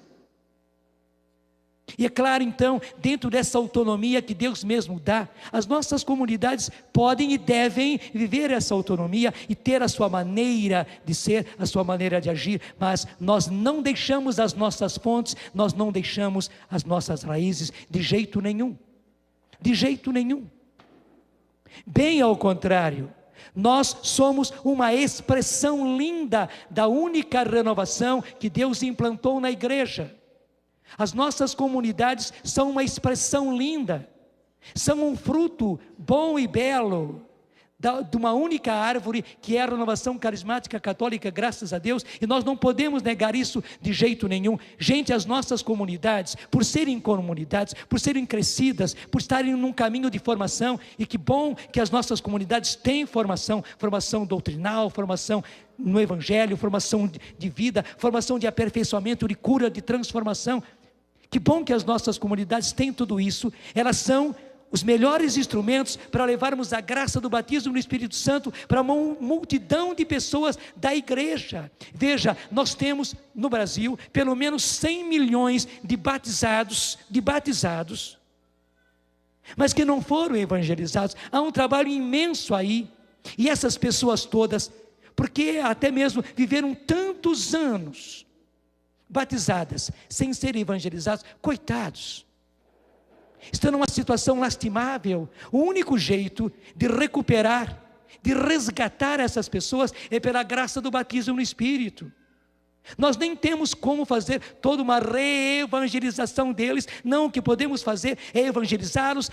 E é claro então, dentro dessa autonomia que Deus mesmo dá, as nossas comunidades podem e devem viver essa autonomia e ter a sua maneira de ser, a sua maneira de agir, mas nós não deixamos as nossas fontes, nós não deixamos as nossas raízes de jeito nenhum. De jeito nenhum. Bem ao contrário, nós somos uma expressão linda da única renovação que Deus implantou na igreja. As nossas comunidades são uma expressão linda, são um fruto bom e belo de uma única árvore que é a renovação carismática católica, graças a Deus, e nós não podemos negar isso de jeito nenhum. Gente, as nossas comunidades, por serem comunidades, por serem crescidas, por estarem num caminho de formação, e que bom que as nossas comunidades têm formação doutrinal, formação no Evangelho, formação de vida, formação de aperfeiçoamento, de cura, de transformação. Que bom que as nossas comunidades têm tudo isso. Elas são os melhores instrumentos para levarmos a graça do batismo no Espírito Santo para uma multidão de pessoas da igreja. Veja, nós temos no Brasil pelo menos 100 milhões de batizados, mas que não foram evangelizados. Há um trabalho imenso aí, e essas pessoas todas Porque até mesmo viveram tantos anos batizadas sem serem evangelizados, coitados. Estão numa situação lastimável. O único jeito de recuperar, de resgatar essas pessoas é pela graça do batismo no Espírito. Nós nem temos como fazer toda uma reevangelização deles. Não, o que podemos fazer é evangelizá-los,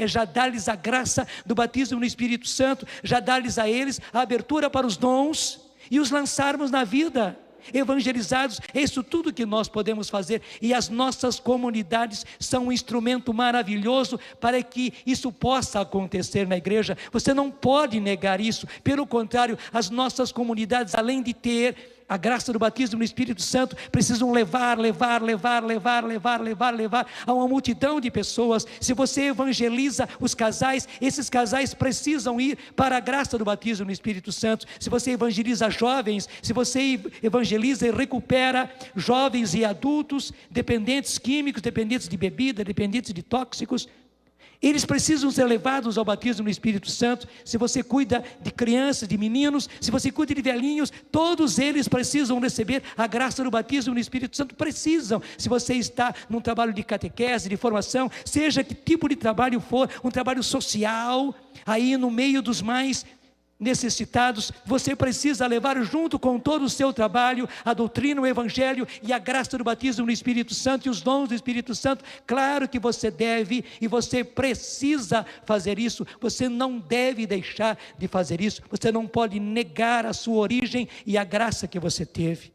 já dar-lhes a graça do batismo no Espírito Santo, já dar-lhes a eles a abertura para os dons e os lançarmos na vida, evangelizados. É isso tudo que nós podemos fazer, e as nossas comunidades são um instrumento maravilhoso para que isso possa acontecer na igreja. Você não pode negar isso. Pelo contrário, as nossas comunidades, além de ter a graça do batismo no Espírito Santo, precisam levar a uma multidão de pessoas. Se você evangeliza os casais, esses casais precisam ir para a graça do batismo no Espírito Santo. Se você evangeliza jovens, se você evangeliza e recupera jovens e adultos dependentes químicos, dependentes de bebida, dependentes de tóxicos, eles precisam ser levados ao batismo no Espírito Santo. Se você cuida de crianças, de meninos, se você cuida de velhinhos, todos eles precisam receber a graça do batismo no Espírito Santo. Precisam. Se você está num trabalho de catequese, de formação, seja que tipo de trabalho for, um trabalho social, aí no meio dos mais necessitados, você precisa levar junto com todo o seu trabalho a doutrina, o evangelho e a graça do batismo no Espírito Santo e os dons do Espírito Santo. Claro que você deve e você precisa fazer isso. Você não deve deixar de fazer isso. Você não pode negar a sua origem e a graça que você teve.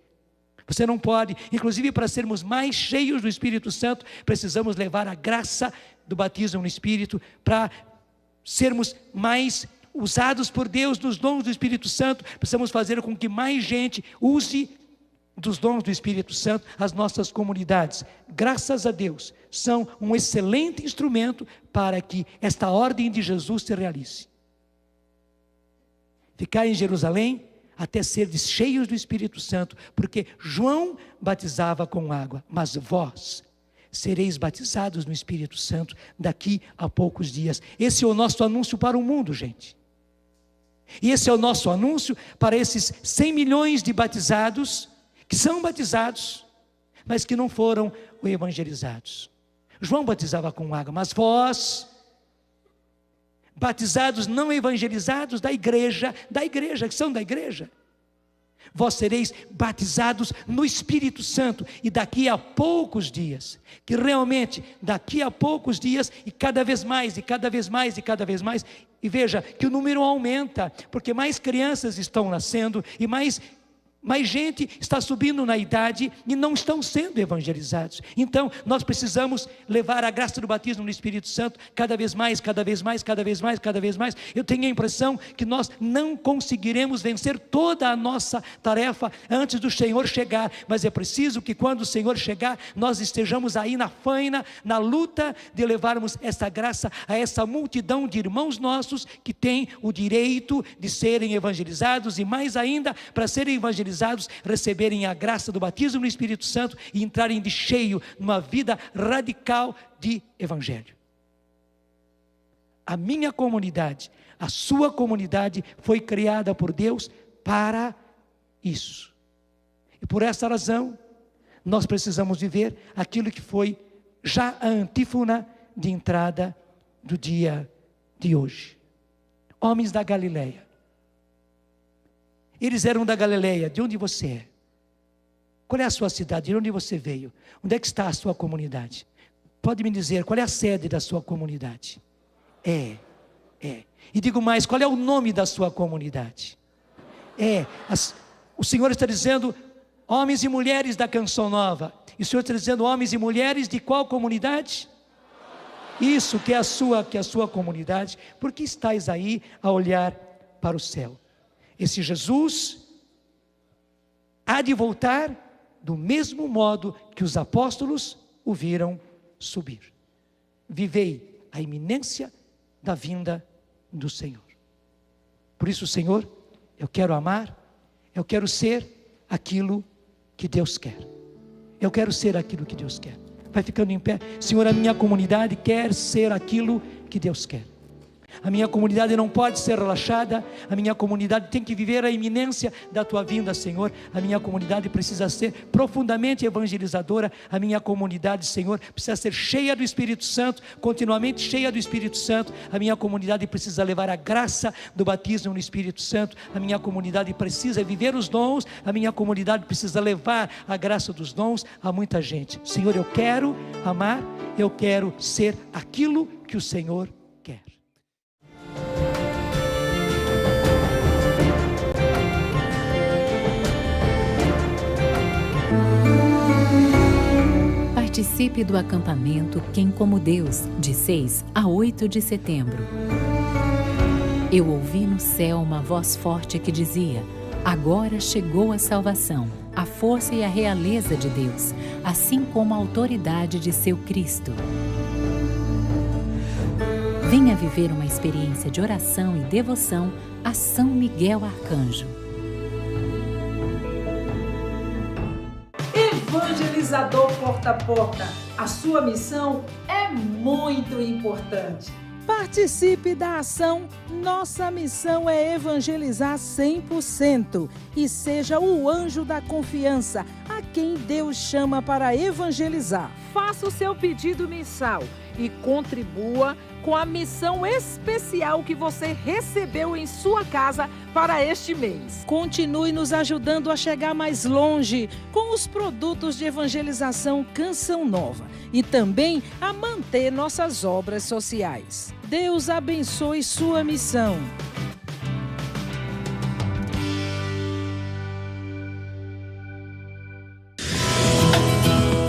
Você não pode. Inclusive, para sermos mais cheios do Espírito Santo, precisamos levar a graça do batismo no Espírito. Para sermos mais usados por Deus nos dons do Espírito Santo, precisamos fazer com que mais gente use dos dons do Espírito Santo as nossas comunidades. Graças a Deus, são um excelente instrumento para que esta ordem de Jesus se realize. Ficar em Jerusalém até serdes cheios do Espírito Santo, porque João batizava com água, mas vós sereis batizados no Espírito Santo daqui a poucos dias. Esse é o nosso anúncio para o mundo, gente. E esse é o nosso anúncio para esses 100 milhões de batizados, que são batizados, mas que não foram evangelizados. João batizava com água, mas vós, batizados não evangelizados da igreja, que são da igreja, vós sereis batizados no Espírito Santo, e daqui a poucos dias, que realmente daqui a poucos dias, e cada vez mais, e cada vez mais, e cada vez mais, e veja que o número aumenta, porque mais crianças estão nascendo, e mais gente está subindo na idade e não estão sendo evangelizados. Então, nós precisamos levar a graça do batismo no Espírito Santo cada vez mais, cada vez mais, cada vez mais, cada vez mais. Eu tenho a impressão que nós não conseguiremos vencer toda a nossa tarefa antes do Senhor chegar, mas é preciso que quando o Senhor chegar, nós estejamos aí na faina, na luta de levarmos essa graça a essa multidão de irmãos nossos que têm o direito de serem evangelizados, e mais ainda, para serem evangelizados, receberem a graça do batismo no Espírito Santo e entrarem de cheio numa vida radical de evangelho. A minha comunidade, a sua comunidade foi criada por Deus para isso. E por essa razão, nós precisamos viver aquilo que foi já a antífona de entrada do dia de hoje. Homens da Galileia. Eles eram da Galileia. De onde você é? Qual é a sua cidade? De onde você veio? Onde é que está a sua comunidade? Pode me dizer, qual é a sede da sua comunidade? E digo mais, qual é o nome da sua comunidade? O Senhor está dizendo, homens e mulheres da Canção Nova. E o Senhor está dizendo, homens e mulheres de qual comunidade? Isso, que é a sua comunidade. Por que estáis aí a olhar para o céu? Esse Jesus há de voltar do mesmo modo que os apóstolos o viram subir. Vivei a iminência da vinda do Senhor. Por isso, Senhor, eu quero amar, eu quero ser aquilo que Deus quer. Eu quero ser aquilo que Deus quer. Vai ficando em pé. Senhor, a minha comunidade quer ser aquilo que Deus quer. A minha comunidade não pode ser relaxada. A minha comunidade tem que viver a iminência da tua vinda, Senhor. A minha comunidade precisa ser profundamente evangelizadora. A minha comunidade, Senhor, precisa ser cheia do Espírito Santo, continuamente cheia do Espírito Santo. A minha comunidade precisa levar a graça do batismo no Espírito Santo. A minha comunidade precisa viver os dons. A minha comunidade precisa levar a graça dos dons a muita gente. Senhor, eu quero amar, eu quero ser aquilo que o Senhor quer. Participe do acampamento Quem Como Deus, de 6 a 8 de setembro. Eu ouvi no céu uma voz forte que dizia: agora chegou a salvação, a força e a realeza de Deus, assim como a autoridade de seu Cristo. Venha viver uma experiência de oração e devoção a São Miguel Arcanjo. Evangelizador porta a porta, a sua missão é muito importante. Participe da ação Nossa Missão é Evangelizar 100% e seja o anjo da confiança a quem Deus chama para evangelizar. Faça o seu pedido mensal e contribua com a missão especial que você recebeu em sua casa para este mês. Continue nos ajudando a chegar mais longe com os produtos de evangelização Canção Nova e também a manter nossas obras sociais. Deus abençoe sua missão.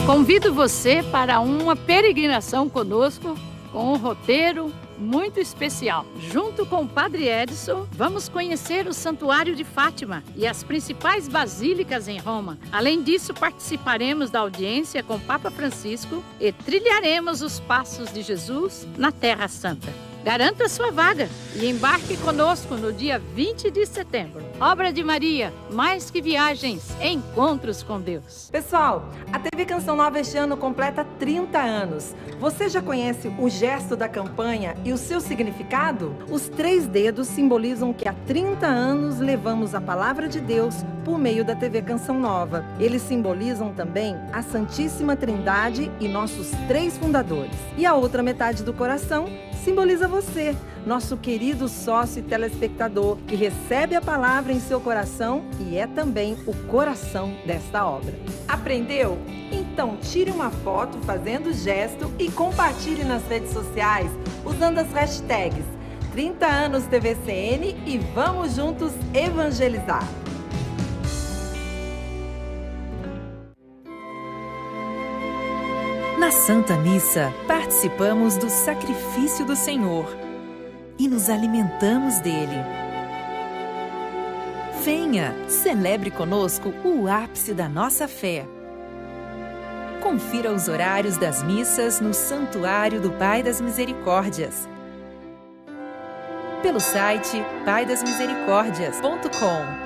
Convido você para uma peregrinação conosco com um roteiro muito especial. Junto com o Padre Edson, vamos conhecer o Santuário de Fátima e as principais basílicas em Roma. Além disso, participaremos da audiência com o Papa Francisco e trilharemos os passos de Jesus na Terra Santa. Garanta sua vaga e embarque conosco no dia 20 de setembro. Obra de Maria, mais que viagens, encontros com Deus. Pessoal, a TV Canção Nova este ano completa 30 anos. Você já conhece o gesto da campanha e o seu significado? Os 3 dedos simbolizam que há 30 anos levamos a palavra de Deus por meio da TV Canção Nova. Eles simbolizam também a Santíssima Trindade e nossos 3 fundadores. E a outra metade do coração simboliza você, nosso querido sócio e telespectador, que recebe a palavra em seu coração e é também o coração desta obra. Aprendeu? Então tire uma foto fazendo o gesto e compartilhe nas redes sociais usando as hashtags 30 anos TVCN e vamos juntos evangelizar. Na Santa Missa, participamos do sacrifício do Senhor e nos alimentamos dele. Venha, celebre conosco o ápice da nossa fé. Confira os horários das missas no Santuário do Pai das Misericórdias. Pelo site paidasmisericordias.com.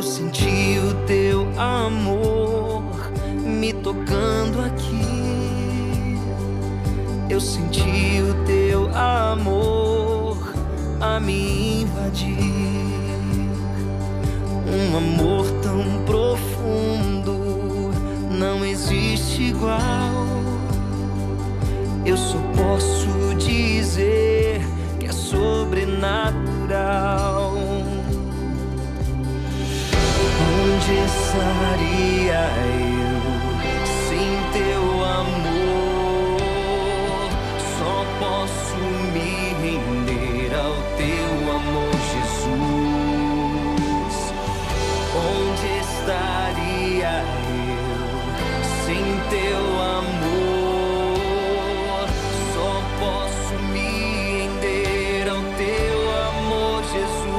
Eu senti o teu amor me tocando aqui. Eu senti o teu amor a me invadir. Um amor tão profundo, não existe igual. Eu só posso dizer que é sobrenatural. Onde estaria eu sem teu amor? posso me render ao teu amor, Jesus. Onde estaria eu sem teu amor? Só posso me render ao teu amor, Jesus.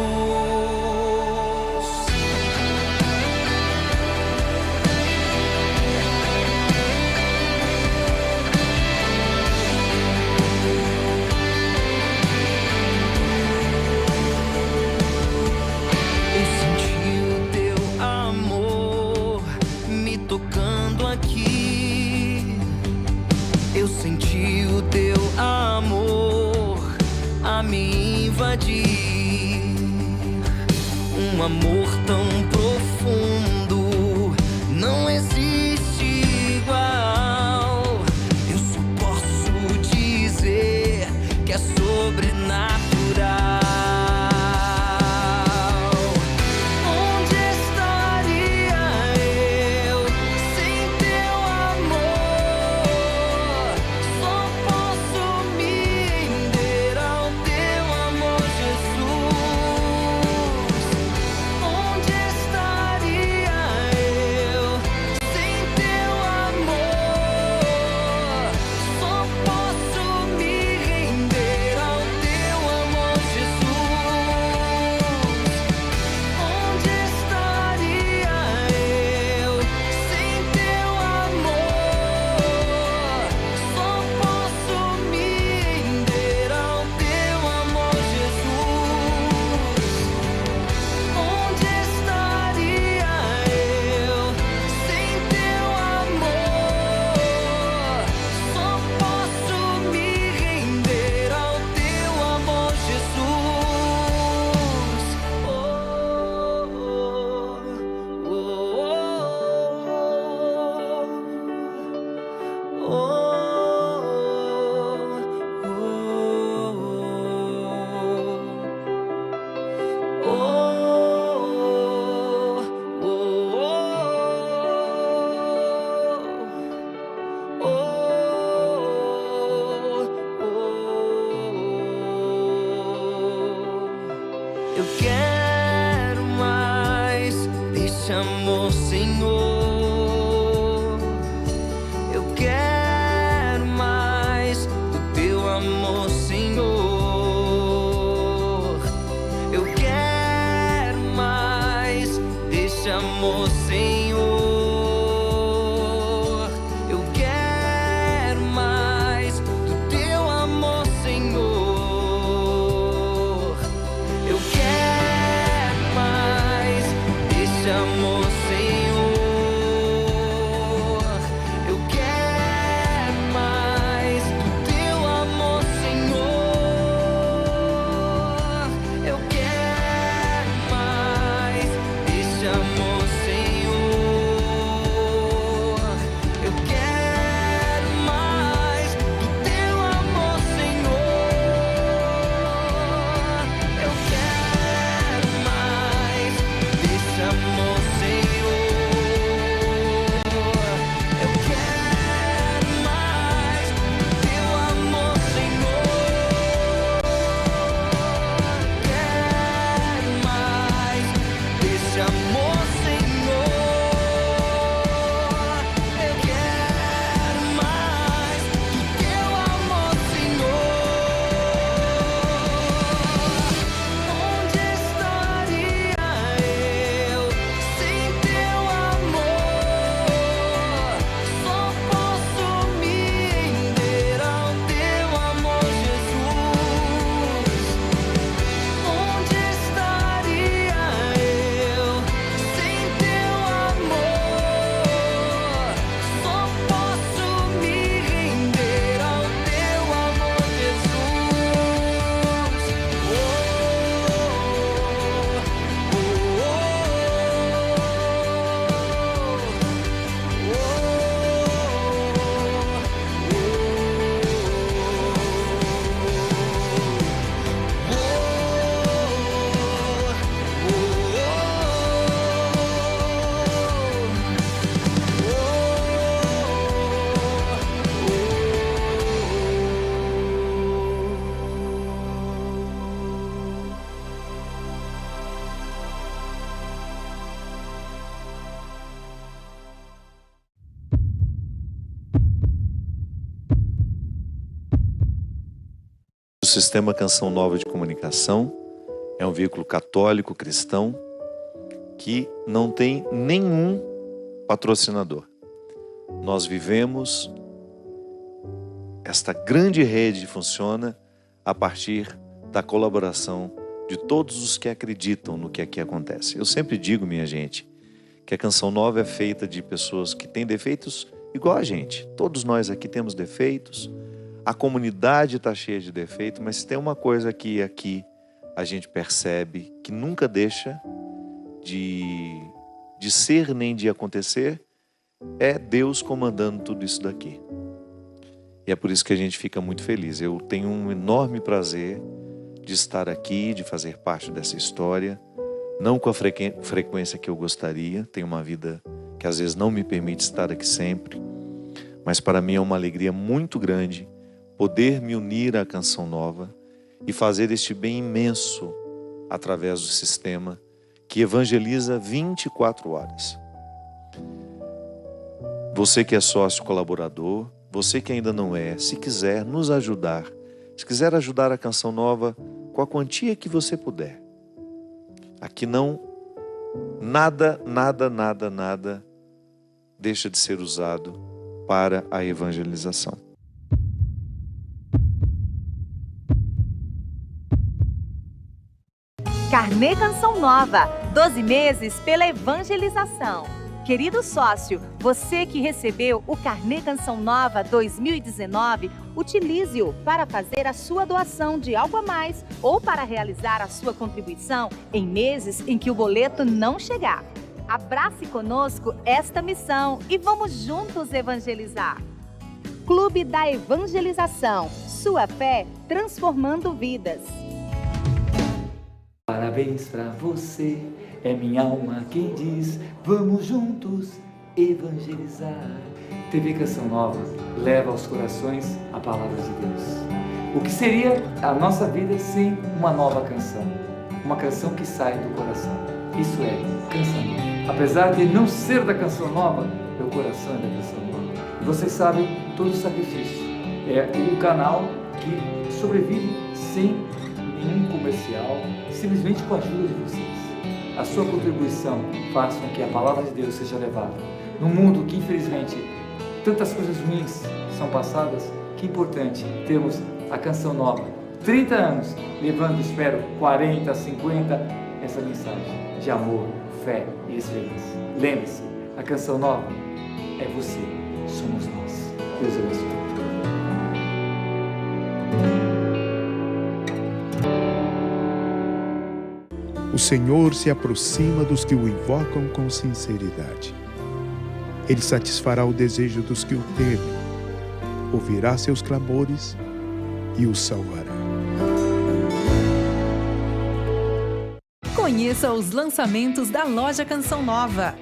Eu senti o teu amor me tocando aqui. Eu senti o teu amor a me invadir. Um amor tão profundo, não existe igual. Eu só posso dizer que é sobrenatural. Onde estaria eu sem teu amor? Só posso me render ao teu amor, Jesus. Onde estaria eu sem teu amor? Só posso me render ao teu amor, Jesus. Onde estaria eu sem teu amor? Só posso me render ao teu amor, Jesus. Onde estaria eu sem teu amor? Só posso me render ao teu amor, Eu quero mais desse amor, Senhor. Eu quero mais do teu amor, Senhor. Eu quero mais desse amor, Senhor. Eu quero mais do teu amor, Senhor. Eu quero mais desse amor, Senhor. Eu quero mais do teu amor, Senhor. Eu quero mais desse amor, Senhor. Eu quero mais do teu amor, Senhor. Eu quero mais desse amor, Senhor. Sistema Canção Nova de Comunicação é um veículo católico cristão que não tem nenhum patrocinador. Nós vivemos, esta grande rede funciona a partir da colaboração de todos os que acreditam no que aqui acontece. Eu sempre digo, minha gente, que a Canção Nova é feita de pessoas que têm defeitos igual a gente. Todos nós aqui temos defeitos, a comunidade está cheia de defeitos, mas tem uma coisa que aqui a gente percebe que nunca deixa de ser nem de acontecer, é Deus comandando tudo isso daqui. E é por isso que a gente fica muito feliz. Eu tenho um enorme prazer de estar aqui, de fazer parte dessa história, não com a frequência que eu gostaria, tenho uma vida que às vezes não me permite estar aqui sempre, mas para mim é uma alegria muito grande poder me unir à Canção Nova e fazer este bem imenso através do sistema que evangeliza 24 horas. Você que é sócio colaborador, você que ainda não é, se quiser nos ajudar, se quiser ajudar a Canção Nova com a quantia que você puder. Aqui não, nada deixa de ser usado para a evangelização. Carnê Canção Nova, 12 meses pela evangelização. Querido sócio, você que recebeu o Carnê Canção Nova 2019, utilize-o para fazer a sua doação de algo a mais ou para realizar a sua contribuição em meses em que o boleto não chegar. Abrace conosco esta missão e vamos juntos evangelizar. Clube da Evangelização, sua fé transformando vidas. Parabéns pra você, é minha alma quem diz, vamos juntos evangelizar. TV Canção Nova leva aos corações a palavra de Deus. O que seria a nossa vida sem uma nova canção? Uma canção que sai do coração. Isso é Canção Nova. Apesar de não ser da Canção Nova, meu coração é da Canção Nova. E vocês sabem todo o sacrifício. É o canal que sobrevive sem nenhum comercial, simplesmente com a ajuda de vocês. A sua contribuição faz com que a palavra de Deus seja levada. Num mundo que, infelizmente, tantas coisas ruins são passadas, que importante termos a Canção Nova. 30 anos, levando, espero, 40, 50, essa mensagem de amor, fé e esperança. Lembre-se, a Canção Nova é você, somos nós. Deus abençoe. O Senhor se aproxima dos que o invocam com sinceridade. Ele satisfará o desejo dos que o temem, ouvirá seus clamores e os salvará. Conheça os lançamentos da Loja Canção Nova.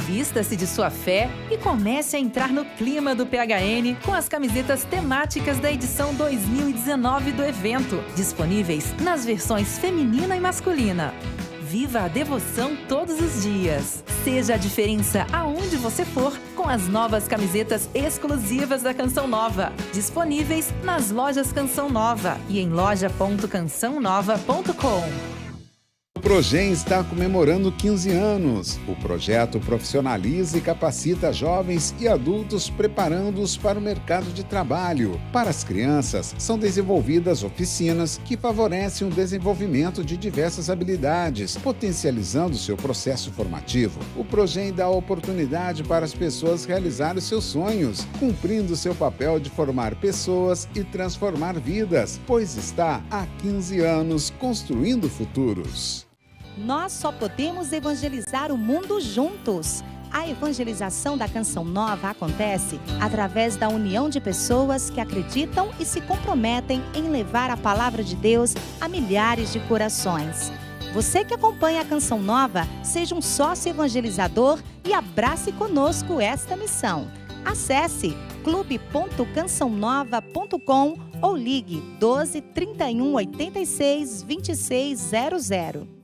Vista-se de sua fé e comece a entrar no clima do PHN com as camisetas temáticas da edição 2019 do evento, disponíveis nas versões feminina e masculina. Viva a devoção todos os dias. Seja a diferença aonde você for com as novas camisetas exclusivas da Canção Nova, disponíveis nas lojas Canção Nova e em loja.cançãonova.com. O Progen está comemorando 15 anos. O projeto profissionaliza e capacita jovens e adultos, preparando-os para o mercado de trabalho. Para as crianças, são desenvolvidas oficinas que favorecem o desenvolvimento de diversas habilidades, potencializando seu processo formativo. O Progen dá oportunidade para as pessoas realizarem seus sonhos, cumprindo seu papel de formar pessoas e transformar vidas, pois está há 15 anos construindo futuros. Nós só podemos evangelizar o mundo juntos. A evangelização da Canção Nova acontece através da união de pessoas que acreditam e se comprometem em levar a palavra de Deus a milhares de corações. Você que acompanha a Canção Nova, seja um sócio evangelizador e abrace conosco esta missão. Acesse clube.cançãonova.com ou ligue 12 31 86 2600.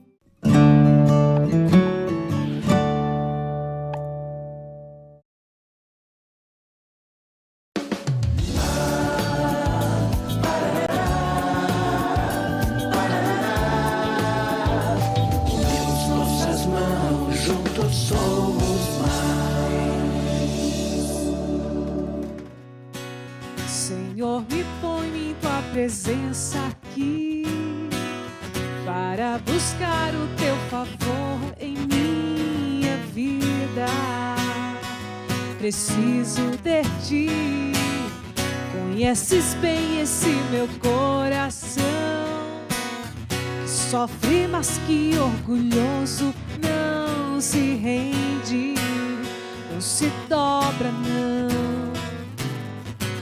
presença aqui para buscar o teu favor em minha vida. Preciso de ti, conheces bem esse meu coração, que sofre, mas que orgulhoso não se rende, não se dobra, não.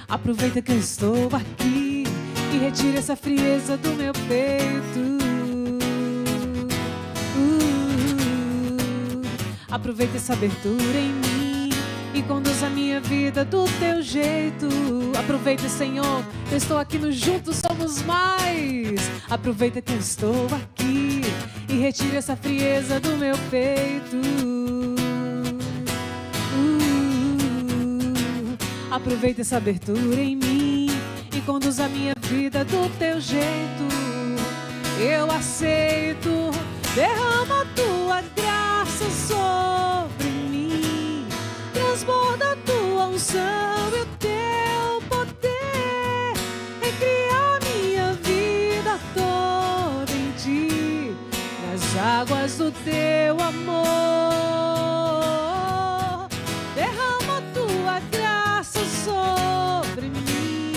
Aproveita que eu estou aqui e retira essa frieza do meu peito. Aproveita essa abertura em mim e conduz a minha vida do teu jeito. Aproveita, Senhor, eu estou aqui no Juntos Somos Mais. Aproveita que eu estou aqui e retira essa frieza do meu peito. Aproveita essa abertura em mim e conduz a minha vida do teu jeito. Eu aceito, derrama a tua graça sobre mim, transborda a tua unção e o teu poder, recria a minha vida toda em ti, nas águas do teu amor. Derrama a tua graça sobre mim,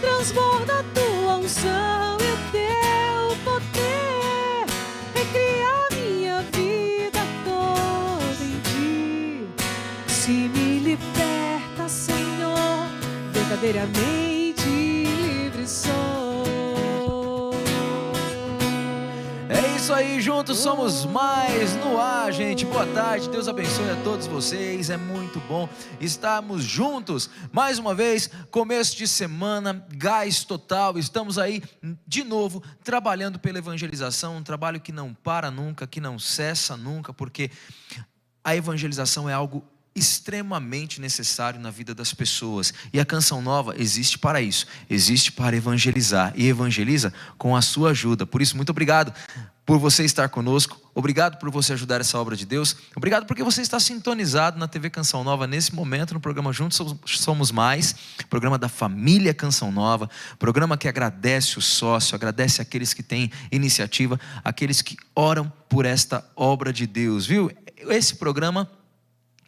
transborda a tua unção e o teu poder, recria a minha vida toda em ti. Se me liberta, Senhor, verdadeiramente livre sou. É isso aí, juntos somos mais no ar, gente. Boa tarde, Deus abençoe a todos vocês. É muito bom estarmos juntos mais uma vez. Começo de semana, gás total. Estamos aí de novo trabalhando pela evangelização, um trabalho que não para nunca, que não cessa nunca, porque a evangelização é algo extremamente necessário na vida das pessoas, e a Canção Nova existe para isso, existe para evangelizar, e evangeliza com a sua ajuda. Por isso, muito obrigado por você estar conosco, obrigado por você ajudar essa obra de Deus, obrigado porque você está sintonizado na TV Canção Nova nesse momento, no programa Juntos Somos Mais, programa da família Canção Nova, programa que agradece o sócio, agradece aqueles que têm iniciativa, aqueles que oram por esta obra de Deus, viu? Esse programa,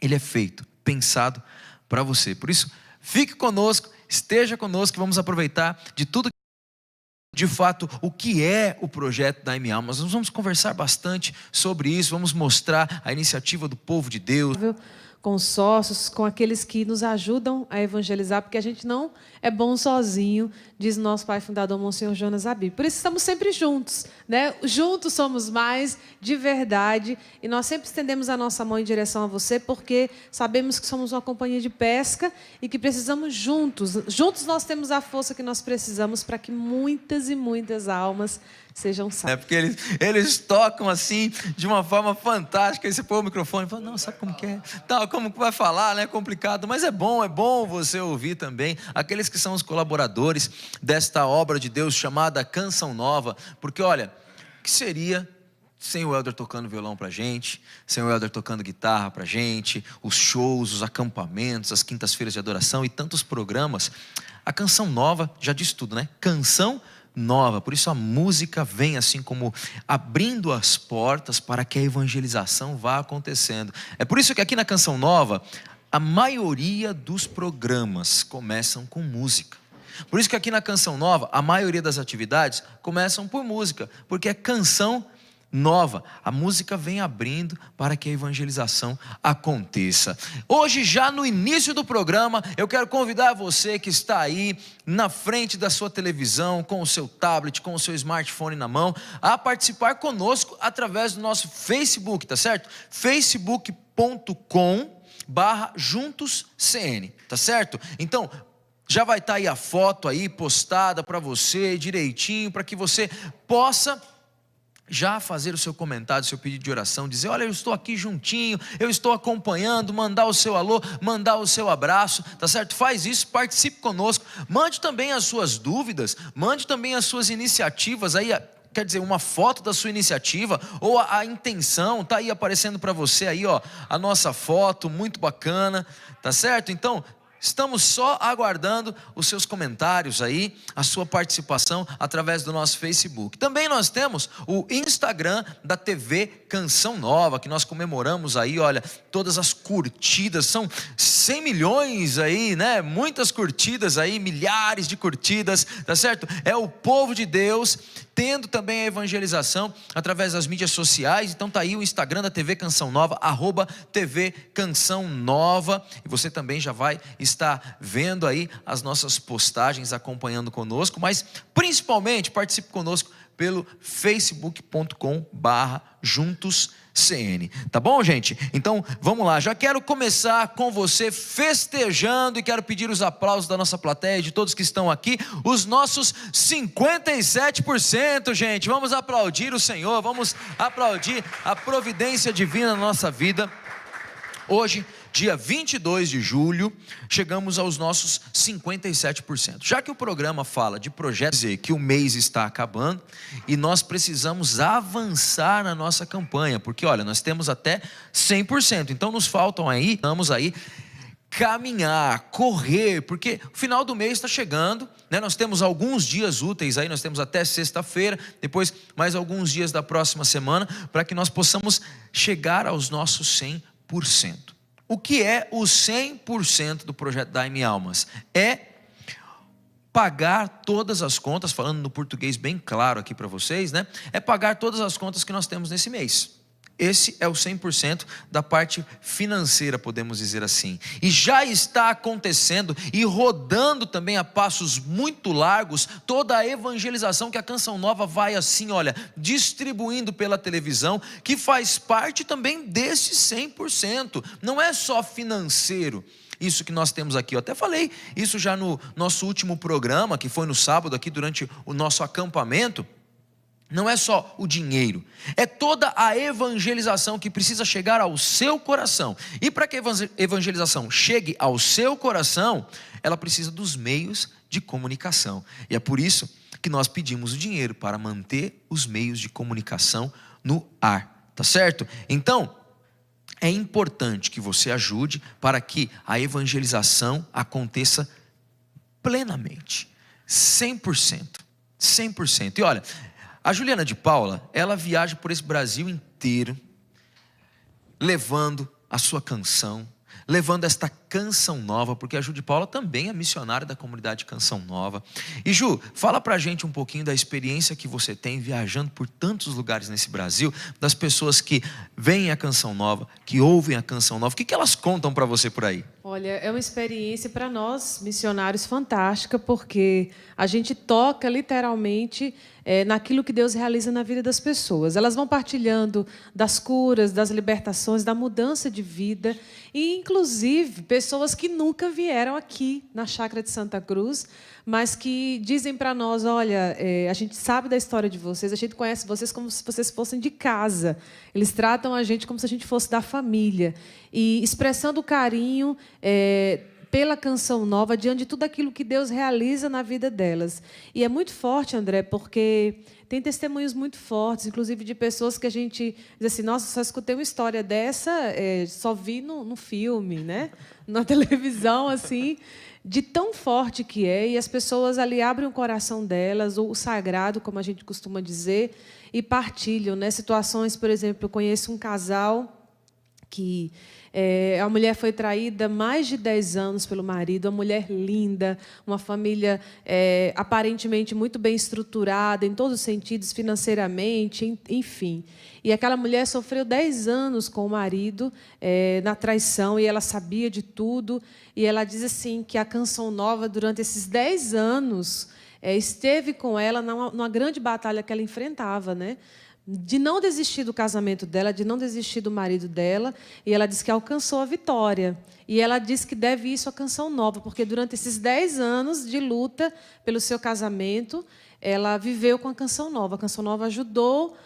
ele é feito, pensado para você. Por isso, fique conosco, esteja conosco, vamos aproveitar de tudo, de fato, o que é o projeto da M Almas. Nós vamos conversar bastante sobre isso, vamos mostrar a iniciativa do povo de Deus. Com os sócios, com aqueles que nos ajudam a evangelizar, porque a gente não é bom sozinho, diz nosso pai fundador, Monsenhor Jonas Abib. Por isso estamos sempre juntos, né? Juntos somos mais, de verdade, e nós sempre estendemos a nossa mão em direção a você, porque sabemos que somos uma companhia de pesca e que precisamos juntos. Juntos nós temos a força que nós precisamos para que muitas e muitas almas sejam salvas. É porque eles tocam assim, de uma forma fantástica. Aí você põe o microfone e fala, não, sabe como que é? Tá, como que vai falar, né? É complicado, mas é bom você ouvir também aqueles que são os colaboradores desta obra de Deus chamada Canção Nova, porque olha, o que seria sem o Helder tocando violão pra gente, sem o Helder tocando guitarra pra gente, os shows, os acampamentos, as quintas-feiras de adoração e tantos programas. A Canção Nova já diz tudo, né? Canção Nova, por isso a música vem assim como abrindo as portas para que a evangelização vá acontecendo. É por isso que aqui na Canção Nova, a maioria dos programas começam com música. Por isso que aqui na Canção Nova, a maioria das atividades começam por música, porque é canção nova. A música vem abrindo para que a evangelização aconteça. Hoje, já no início do programa, eu quero convidar você que está aí na frente da sua televisão, com o seu tablet, com o seu smartphone na mão, a participar conosco através do nosso Facebook, tá certo? facebook.com/JuntosCN, tá certo? Então, já vai estar aí a foto aí postada para você direitinho, para que você possa já fazer o seu comentário, o seu pedido de oração, dizer, olha, eu estou aqui juntinho, eu estou acompanhando, mandar o seu alô, mandar o seu abraço, tá certo? Faz isso, participe conosco, mande também as suas dúvidas, mande também as suas iniciativas aí, quer dizer, uma foto da sua iniciativa, ou a intenção, tá aí aparecendo para você aí, ó, a nossa foto, muito bacana, tá certo? Então, Estamos só aguardando os seus comentários aí, a sua participação através do nosso Facebook. Também nós temos o Instagram da TV Canção Nova, que nós comemoramos aí, olha, todas as curtidas, são 100 milhões aí, né? Muitas curtidas aí, milhares de curtidas, tá certo? É o povo de Deus tendo também a evangelização através das mídias sociais. Então tá aí o Instagram da TV Canção Nova, @TV Canção Nova, e você também já vai estar vendo aí as nossas postagens, acompanhando conosco, mas principalmente participe conosco pelo facebook.com/JuntosCN, tá bom, gente? Então vamos lá, já quero começar com você festejando e quero pedir os aplausos da nossa plateia, de todos que estão aqui, os nossos 57%, gente. Vamos aplaudir o Senhor, vamos aplaudir a providência divina na nossa vida. Hoje, dia 22 de julho, chegamos aos nossos 57%. Já que o programa fala de projetos, dizer que o mês está acabando e nós precisamos avançar na nossa campanha, porque olha, nós temos até 100%, então nos faltam aí, vamos aí caminhar, correr, porque o final do mês está chegando, né? Nós temos alguns dias úteis aí, nós temos até sexta-feira, depois mais alguns dias da próxima semana, para que nós possamos chegar aos nossos 100%. O que é o 100% do projeto Dai-me Almas? É pagar todas as contas, falando no português bem claro aqui para vocês, né? É pagar todas as contas que nós temos nesse mês. Esse é o 100% da parte financeira, podemos dizer assim. E já está acontecendo e rodando também a passos muito largos toda a evangelização que a Canção Nova vai assim, olha, distribuindo pela televisão, que faz parte também desse 100%. Não é só financeiro. Isso que nós temos aqui, eu até falei isso já no nosso último programa, que foi no sábado aqui durante o nosso acampamento. Não é só o dinheiro, é toda a evangelização que precisa chegar ao seu coração. E para que a evangelização chegue ao seu coração, ela precisa dos meios de comunicação. E é por isso que nós pedimos o dinheiro, para manter os meios de comunicação no ar, tá certo? Então, é importante que você ajude para que a evangelização aconteça plenamente, 100%, 100%. E olha, a Juliana de Paula, ela viaja por esse Brasil inteiro, levando a sua canção, levando esta Canção Nova, porque a Ju de Paula também é missionária da comunidade Canção Nova. E Ju, fala pra gente um pouquinho da experiência que você tem viajando por tantos lugares nesse Brasil, das pessoas que veem a Canção Nova, que ouvem a Canção Nova. O que elas contam para você por aí? Olha, é uma experiência para nós, missionários, fantástica, porque a gente toca literalmente naquilo que Deus realiza na vida das pessoas. Elas vão partilhando das curas, das libertações, da mudança de vida, e inclusive pessoas que nunca vieram aqui na Chácara de Santa Cruz, mas que dizem para nós, olha, a gente sabe da história de vocês, a gente conhece vocês como se vocês fossem de casa. Eles tratam a gente como se a gente fosse da família. E expressando carinho pela Canção Nova, diante de tudo aquilo que Deus realiza na vida delas. E é muito forte, André, porque tem testemunhos muito fortes, inclusive de pessoas que a gente diz assim, nossa, só escutei uma história dessa, só vi no filme, né? Na televisão, assim, de tão forte que é, e as pessoas ali abrem o coração delas, ou o sagrado, como a gente costuma dizer, e partilham, né? Situações, por exemplo, eu conheço um casal que a mulher foi traída há mais de 10 anos pelo marido, uma mulher linda, uma família aparentemente muito bem estruturada, em todos os sentidos, financeiramente, enfim. E aquela mulher sofreu 10 anos com o marido na traição, e ela sabia de tudo. E ela diz assim, que a Canção Nova, durante esses 10 anos, esteve com ela numa grande batalha que ela enfrentava, né? De não desistir do casamento dela, de não desistir do marido dela, e ela disse que alcançou a vitória. E ela disse que deve isso à Canção Nova, porque durante esses 10 anos de luta pelo seu casamento, ela viveu com a Canção Nova. A Canção Nova ajudou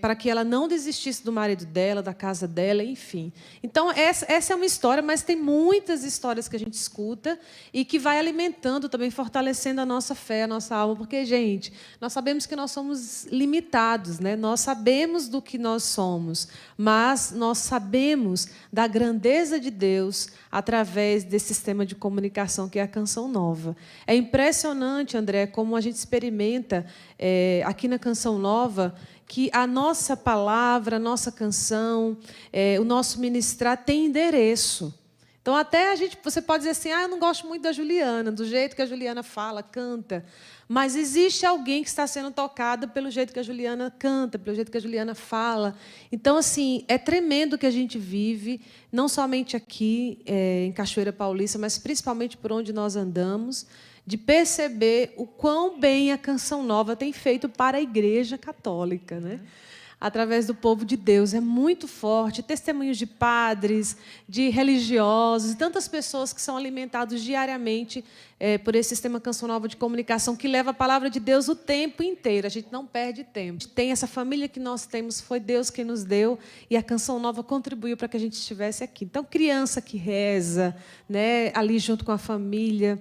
para que ela não desistisse do marido dela, da casa dela, enfim. Então, essa é uma história, mas tem muitas histórias que a gente escuta e que vai alimentando também, fortalecendo a nossa fé, a nossa alma, porque, gente, nós sabemos que nós somos limitados, né? Nós sabemos do que nós somos, mas nós sabemos da grandeza de Deus através desse sistema de comunicação que é a Canção Nova. É impressionante, André, como a gente experimenta aqui na Canção Nova que a nossa palavra, a nossa canção, o nosso ministrar tem endereço. Então, até você pode dizer assim, eu não gosto muito da Juliana, do jeito que a Juliana fala, canta. Mas existe alguém que está sendo tocado pelo jeito que a Juliana canta, pelo jeito que a Juliana fala. Então, assim, é tremendo o que a gente vive, não somente aqui em Cachoeira Paulista, mas principalmente por onde nós andamos, de perceber o quão bem a Canção Nova tem feito para a Igreja Católica, né? Através do povo de Deus. É muito forte. Testemunhos de padres, de religiosos, e tantas pessoas que são alimentados diariamente por esse sistema Canção Nova de comunicação, que leva a palavra de Deus o tempo inteiro. A gente não perde tempo. Tem essa família que nós temos, foi Deus quem nos deu, e a Canção Nova contribuiu para que a gente estivesse aqui. Então, criança que reza, né, ali junto com a família,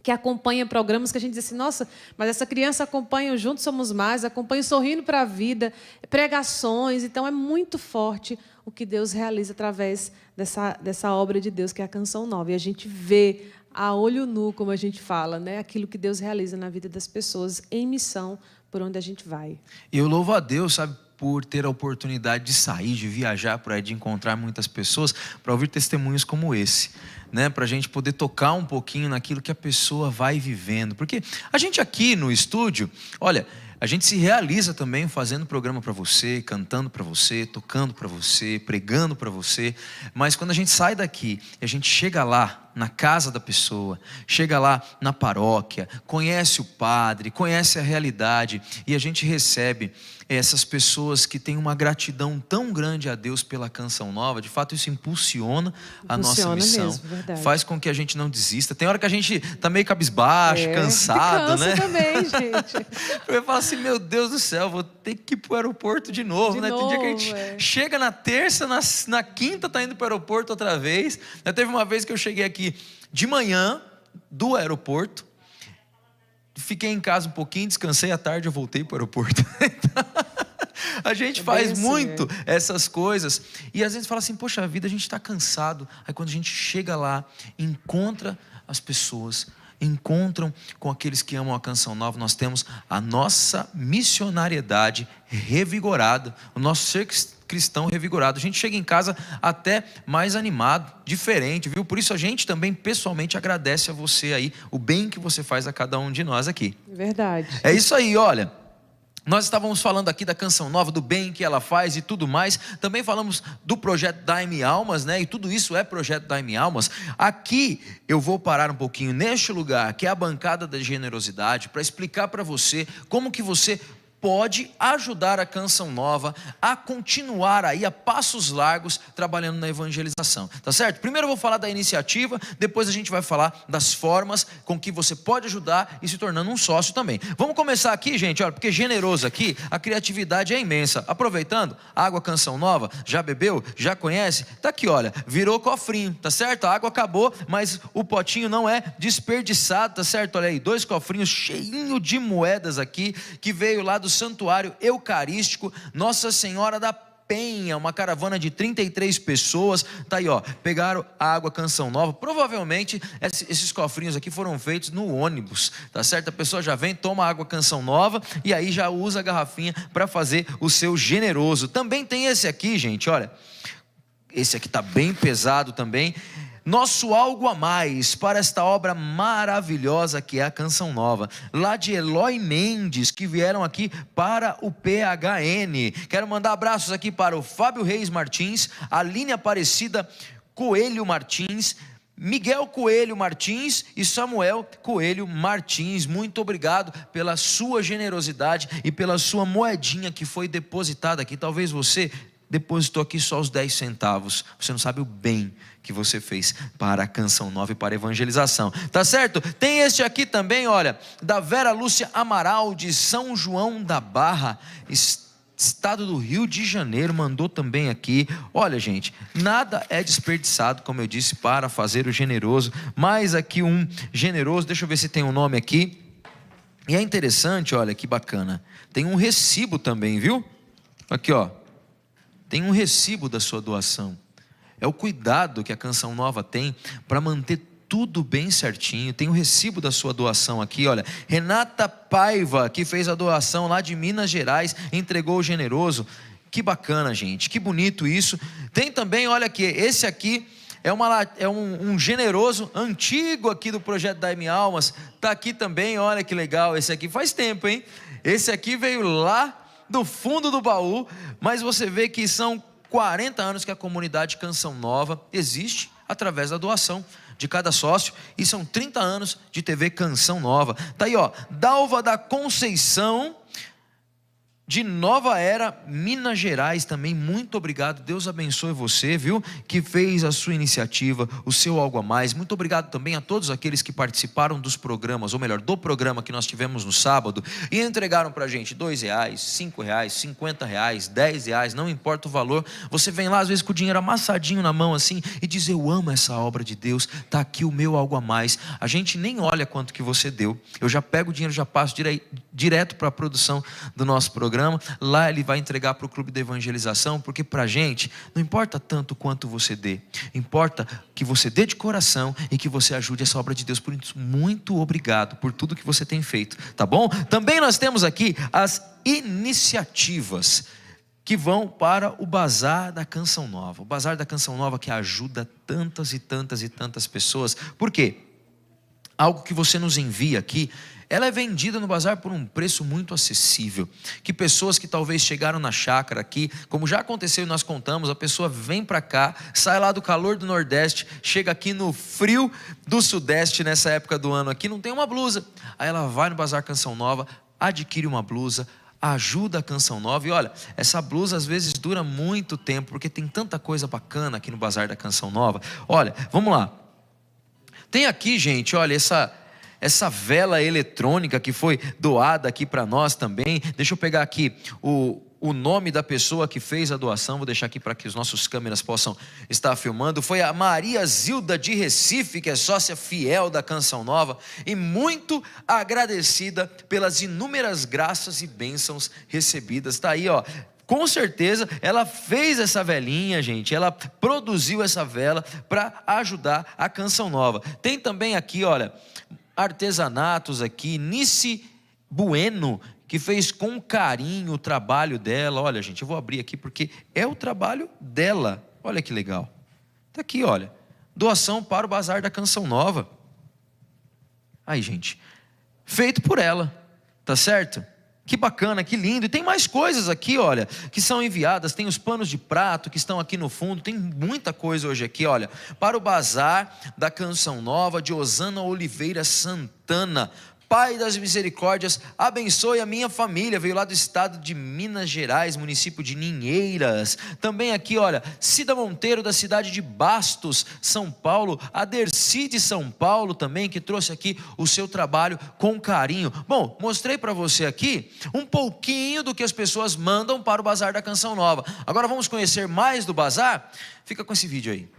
que acompanha programas que a gente diz assim, nossa, mas essa criança acompanha o Juntos Somos Mais, acompanha o Sorrindo para a Vida, pregações. Então, é muito forte o que Deus realiza através dessa obra de Deus, que é a Canção Nova. E a gente vê a olho nu, como a gente fala, né, aquilo que Deus realiza na vida das pessoas em missão por onde a gente vai. E eu louvo a Deus, sabe, por ter a oportunidade de sair, de viajar por aí, de encontrar muitas pessoas, para ouvir testemunhos como esse, né? Para a gente poder tocar um pouquinho naquilo que a pessoa vai vivendo. Porque a gente aqui no estúdio, olha, a gente se realiza também fazendo programa para você, cantando para você, tocando para você, pregando para você. Mas quando a gente sai daqui e a gente chega lá na casa da pessoa, chega lá na paróquia, conhece o padre, conhece a realidade, e a gente recebe essas pessoas que têm uma gratidão tão grande a Deus pela Canção Nova. De fato, isso impulsiona a nossa missão, mesmo, faz com que a gente não desista. Tem hora que a gente está meio cabisbaixo, cansado, né? Também, gente. Eu falo assim, meu Deus do céu, vou ter que ir para o aeroporto de novo, né? Tem dia que a gente chega na terça, na quinta está indo para o aeroporto outra vez. Já teve uma vez que eu cheguei aqui de manhã do aeroporto, fiquei em casa um pouquinho, descansei à tarde, eu voltei para o aeroporto. A gente faz muito essas coisas e às vezes fala assim, poxa vida, a gente está cansado. Aí quando a gente chega lá, encontra as pessoas, encontram com aqueles que amam a Canção Nova, nós temos a nossa missionariedade revigorada, o nosso ser cristão revigorado. A gente chega em casa até mais animado, diferente, viu? Por isso a gente também pessoalmente agradece a você aí, o bem que você faz a cada um de nós aqui. Verdade. É isso aí, olha. Nós estávamos falando aqui da Canção Nova, do bem que ela faz e tudo mais. Também falamos do projeto Dai-me Almas, né? E tudo isso é projeto Dai-me Almas. Aqui eu vou parar um pouquinho neste lugar, que é a bancada da generosidade, para explicar para você como que você pode ajudar a Canção Nova a continuar aí a passos largos trabalhando na evangelização, tá certo? Primeiro eu vou falar da iniciativa, depois a gente vai falar das formas com que você pode ajudar e se tornando um sócio também. Vamos começar aqui, gente, olha, porque generoso aqui, a criatividade é imensa. Aproveitando, água Canção Nova, já bebeu? Já conhece? Tá aqui, olha, virou cofrinho, tá certo? A água acabou, mas o potinho não é desperdiçado, tá certo? Olha aí, 2 cofrinhos cheinho de moedas aqui, que veio lá do Santuário Eucarístico Nossa Senhora da Penha, uma caravana de 33 pessoas, tá aí ó, pegaram a água Canção Nova, provavelmente esses cofrinhos aqui foram feitos no ônibus, tá certo? A pessoa já vem, toma água Canção Nova e aí já usa a garrafinha para fazer o seu generoso. Também tem esse aqui, gente, olha, esse aqui tá bem pesado também, nosso algo a mais para esta obra maravilhosa que é a Canção Nova, lá de Eloy Mendes, que vieram aqui para o PHN. Quero mandar abraços aqui para o Fábio Reis Martins, Aline Aparecida Coelho Martins, Miguel Coelho Martins e Samuel Coelho Martins. Muito obrigado pela sua generosidade e pela sua moedinha que foi depositada aqui. Talvez você depositou aqui só os 10 centavos. Você não sabe o bem que você fez para a Canção Nova e para a evangelização. Tá certo? Tem este aqui também, olha, da Vera Lúcia Amaral, de São João da Barra, estado do Rio de Janeiro, mandou também aqui. Olha, gente, nada é desperdiçado, como eu disse, para fazer o generoso. Mais aqui um generoso, deixa eu ver se tem um nome aqui. E é interessante, olha que bacana. Tem um recibo também, viu? Aqui, ó. Tem um recibo da sua doação. É o cuidado que a Canção Nova tem para manter tudo bem certinho. Tem o recibo da sua doação aqui, olha. Renata Paiva, que fez a doação lá de Minas Gerais, entregou o generoso. Que bacana, gente. Que bonito isso. Tem também, olha aqui, esse aqui é um generoso antigo aqui do projeto Dai-me Almas. Está aqui também, olha que legal. Esse aqui faz tempo, hein? Esse aqui veio lá do fundo do baú, mas você vê que são 40 anos que a comunidade Canção Nova existe através da doação de cada sócio, e são 30 anos de TV Canção Nova. Tá aí, ó, Dalva da Conceição, de Nova Era, Minas Gerais também. Muito obrigado, Deus abençoe você, viu, que fez a sua iniciativa, o seu algo a mais. Muito obrigado também a todos aqueles que participaram dos programas, ou melhor, do programa que nós tivemos no sábado, e entregaram pra gente R$2, R$5, R$50, R$10, não importa o valor. Você vem lá às vezes com o dinheiro amassadinho na mão assim, e diz: eu amo essa obra de Deus, tá aqui o meu algo a mais. A gente nem olha quanto que você deu, eu já pego o dinheiro, já passo direto para a produção do nosso programa. Lá ele vai entregar para o Clube da Evangelização, porque para a gente não importa tanto quanto você dê, importa que você dê de coração e que você ajude essa obra de Deus. Por isso, muito obrigado por tudo que você tem feito, tá bom? Também nós temos aqui as iniciativas que vão para o Bazar da Canção Nova. O Bazar da Canção Nova que ajuda tantas e tantas e tantas pessoas. Por quê? Algo que você nos envia aqui, ela é vendida no bazar por um preço muito acessível, que pessoas que talvez chegaram na chácara aqui, como já aconteceu e nós contamos, a pessoa vem para cá, sai lá do calor do Nordeste, chega aqui no frio do Sudeste nessa época do ano aqui, não tem uma blusa. Aí ela vai no Bazar Canção Nova, adquire uma blusa, ajuda a Canção Nova, e olha, essa blusa às vezes dura muito tempo, porque tem tanta coisa bacana aqui no Bazar da Canção Nova. Olha, vamos lá. Tem aqui, gente, olha, essa vela eletrônica que foi doada aqui para nós também. Deixa eu pegar aqui o nome da pessoa que fez a doação. Vou deixar aqui para que os nossos câmeras possam estar filmando. Foi a Maria Zilda de Recife, que é sócia fiel da Canção Nova e muito agradecida pelas inúmeras graças e bênçãos recebidas. Está aí, ó. Com certeza ela fez essa velinha, gente, ela produziu essa vela para ajudar a Canção Nova. Tem também aqui, olha, artesanatos aqui, Nice Bueno, que fez com carinho o trabalho dela. Olha, gente, eu vou abrir aqui porque é o trabalho dela. Olha que legal. Tá aqui, olha, doação para o Bazar da Canção Nova. Aí, gente, feito por ela, tá certo? Que bacana, que lindo. E tem mais coisas aqui, olha, que são enviadas. Tem os panos de prato que estão aqui no fundo. Tem muita coisa hoje aqui, olha. Para o Bazar da Canção Nova, de Osana Oliveira Santana. Pai das misericórdias, abençoe a minha família. Veio lá do estado de Minas Gerais, município de Ninheiras. Também aqui, olha, Cida Monteiro, da cidade de Bastos, São Paulo. A Dercy de São Paulo também, que trouxe aqui o seu trabalho com carinho. Bom, mostrei para você aqui um pouquinho do que as pessoas mandam para o Bazar da Canção Nova. Agora vamos conhecer mais do Bazar? Fica com esse vídeo aí.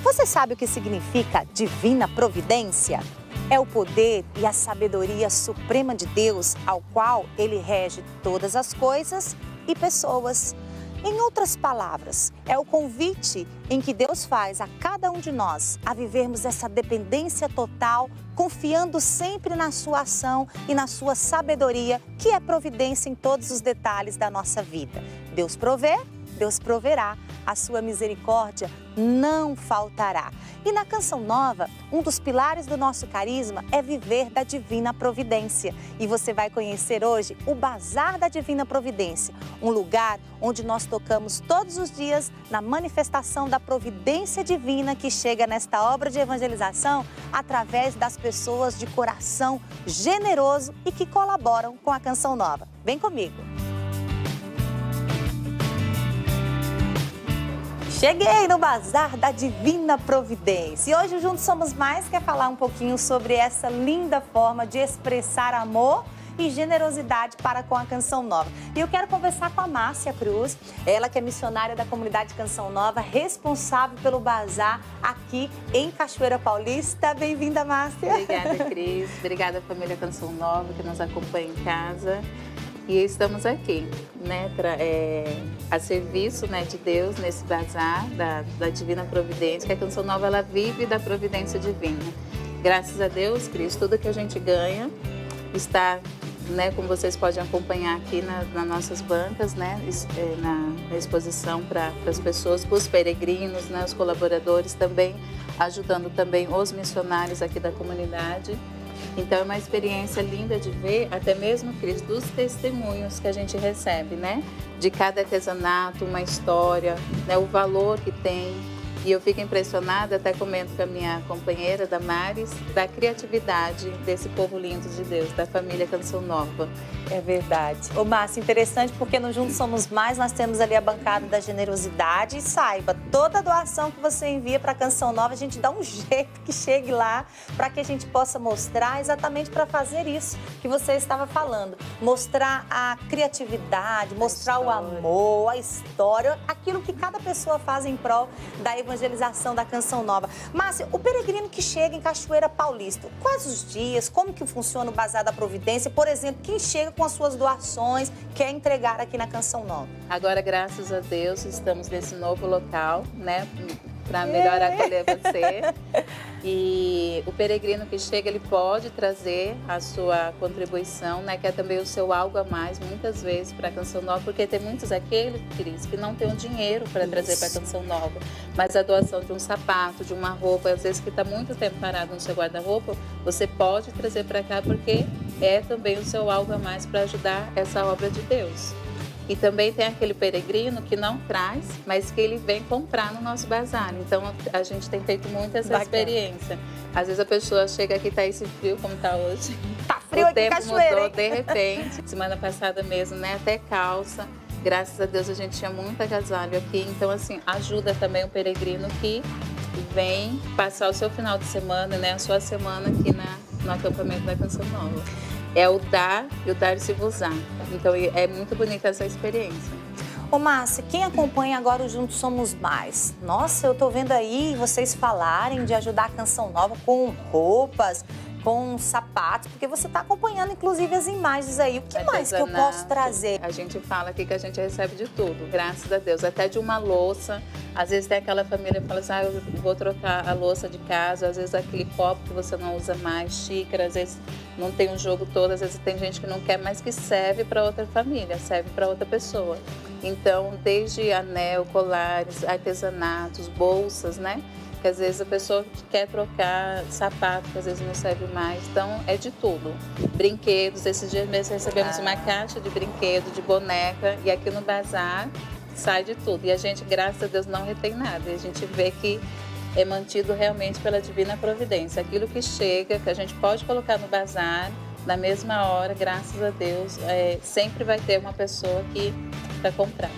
Você sabe o que significa divina providência? É o poder e a sabedoria suprema de Deus, ao qual Ele rege todas as coisas e pessoas. Em outras palavras, é o convite em que Deus faz a cada um de nós a vivermos essa dependência total, confiando sempre na sua ação e na sua sabedoria, que é providência em todos os detalhes da nossa vida. Deus provê Deus proverá, a sua misericórdia não faltará. E na Canção Nova, um dos pilares do nosso carisma é viver da Divina Providência. E você vai conhecer hoje o Bazar da Divina Providência, um lugar onde nós tocamos todos os dias na manifestação da providência divina que chega nesta obra de evangelização através das pessoas de coração generoso e que colaboram com a Canção Nova. Vem comigo! Cheguei no Bazar da Divina Providência e hoje o Juntos Somos Mais quer falar um pouquinho sobre essa linda forma de expressar amor e generosidade para com a Canção Nova. E eu quero conversar com a Márcia Cruz, ela que é missionária da comunidade Canção Nova, responsável pelo bazar aqui em Cachoeira Paulista. Bem-vinda, Márcia. Obrigada, Cris. Obrigada, família Canção Nova, que nos acompanha em casa. E estamos aqui, né, a serviço, né, de Deus nesse bazar da Divina Providência, que a Canção Nova ela vive da providência divina. Graças a Deus, Cris, tudo que a gente ganha está, né, como vocês podem acompanhar aqui nas nossas bancas, né, na exposição para as pessoas, para os peregrinos, né, os colaboradores também, ajudando também os missionários aqui da comunidade. Então é uma experiência linda de ver, até mesmo, Cris, dos testemunhos que a gente recebe, né? De cada artesanato, uma história, né? O valor que tem. E eu fico impressionada, até comento com a minha companheira, Damares, da criatividade desse povo lindo de Deus, da família Canção Nova. É verdade. Ô, Márcia, interessante porque no Juntos Somos Mais nós temos ali a bancada da generosidade e saiba, toda doação que você envia para a Canção Nova, a gente dá um jeito que chegue lá para que a gente possa mostrar exatamente para fazer isso que você estava falando. Mostrar a criatividade, mostrar o amor, a história, aquilo que cada pessoa faz em prol da evangelização da Canção Nova. Márcia, o peregrino que chega em Cachoeira Paulista, quais os dias, como que funciona o Bazar da Providência? Por exemplo, quem chega com as suas doações, quer entregar aqui na Canção Nova? Agora, graças a Deus, estamos nesse novo local, né, para melhor acolher você. E o peregrino que chega, ele pode trazer a sua contribuição, né, que é também o seu algo a mais, muitas vezes, para a Canção Nova, porque tem muitos aqueles, Cris, que não tem um dinheiro para trazer para a Canção Nova, mas a doação de um sapato, de uma roupa, às vezes que está muito tempo parado no seu guarda-roupa, você pode trazer para cá, porque é também o seu algo a mais para ajudar essa obra de Deus. E também tem aquele peregrino que não traz, mas que ele vem comprar no nosso bazar. Então, a gente tem feito muito essa experiência. Às vezes a pessoa chega aqui, tá esse frio, como tá hoje. Tá frio aqui em Cachoeira, mudou hein? de repente. Semana passada mesmo, né? Até calça. Graças a Deus a gente tinha muito agasalho aqui. Então, assim, ajuda também o peregrino que vem passar o seu final de semana, né? A sua semana aqui no acampamento da Canção Nova. É o dar e o dar-se-vos-á. Então, é muito bonita essa experiência. Ô, Márcia, quem acompanha agora o Juntos Somos Mais? Nossa, eu tô vendo aí vocês falarem de ajudar a Canção Nova com roupas, com sapatos, porque você está acompanhando, inclusive, as imagens aí. O que mais que eu posso trazer? A gente fala aqui que a gente recebe de tudo, graças a Deus. Até de uma louça. Às vezes tem aquela família que fala assim, eu vou trocar a louça de casa. Às vezes aquele copo que você não usa mais, xícara. Às vezes não tem um jogo todo. Às vezes tem gente que não quer, mas que serve para outra família, serve para outra pessoa. Então, desde anel, colares, artesanatos, bolsas, né? Que às vezes a pessoa quer trocar sapato, que às vezes não serve mais. Então, é de tudo. Brinquedos, esses dias mesmo recebemos uma caixa de brinquedo, de boneca, e aqui no bazar sai de tudo. E a gente, graças a Deus, não retém nada. E a gente vê que é mantido realmente pela Divina Providência. Aquilo que chega, que a gente pode colocar no bazar, na mesma hora, graças a Deus, sempre vai ter uma pessoa aqui para comprar.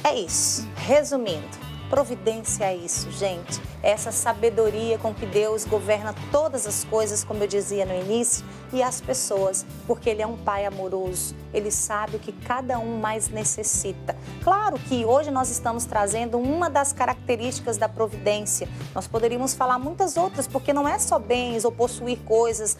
É isso. Resumindo, providência é isso, gente. Essa sabedoria com que Deus governa todas as coisas, como eu dizia no início, e as pessoas, porque Ele é um Pai amoroso. Ele sabe o que cada um mais necessita. Claro que hoje nós estamos trazendo uma das características da providência. Nós poderíamos falar muitas outras, porque não é só bens ou possuir coisas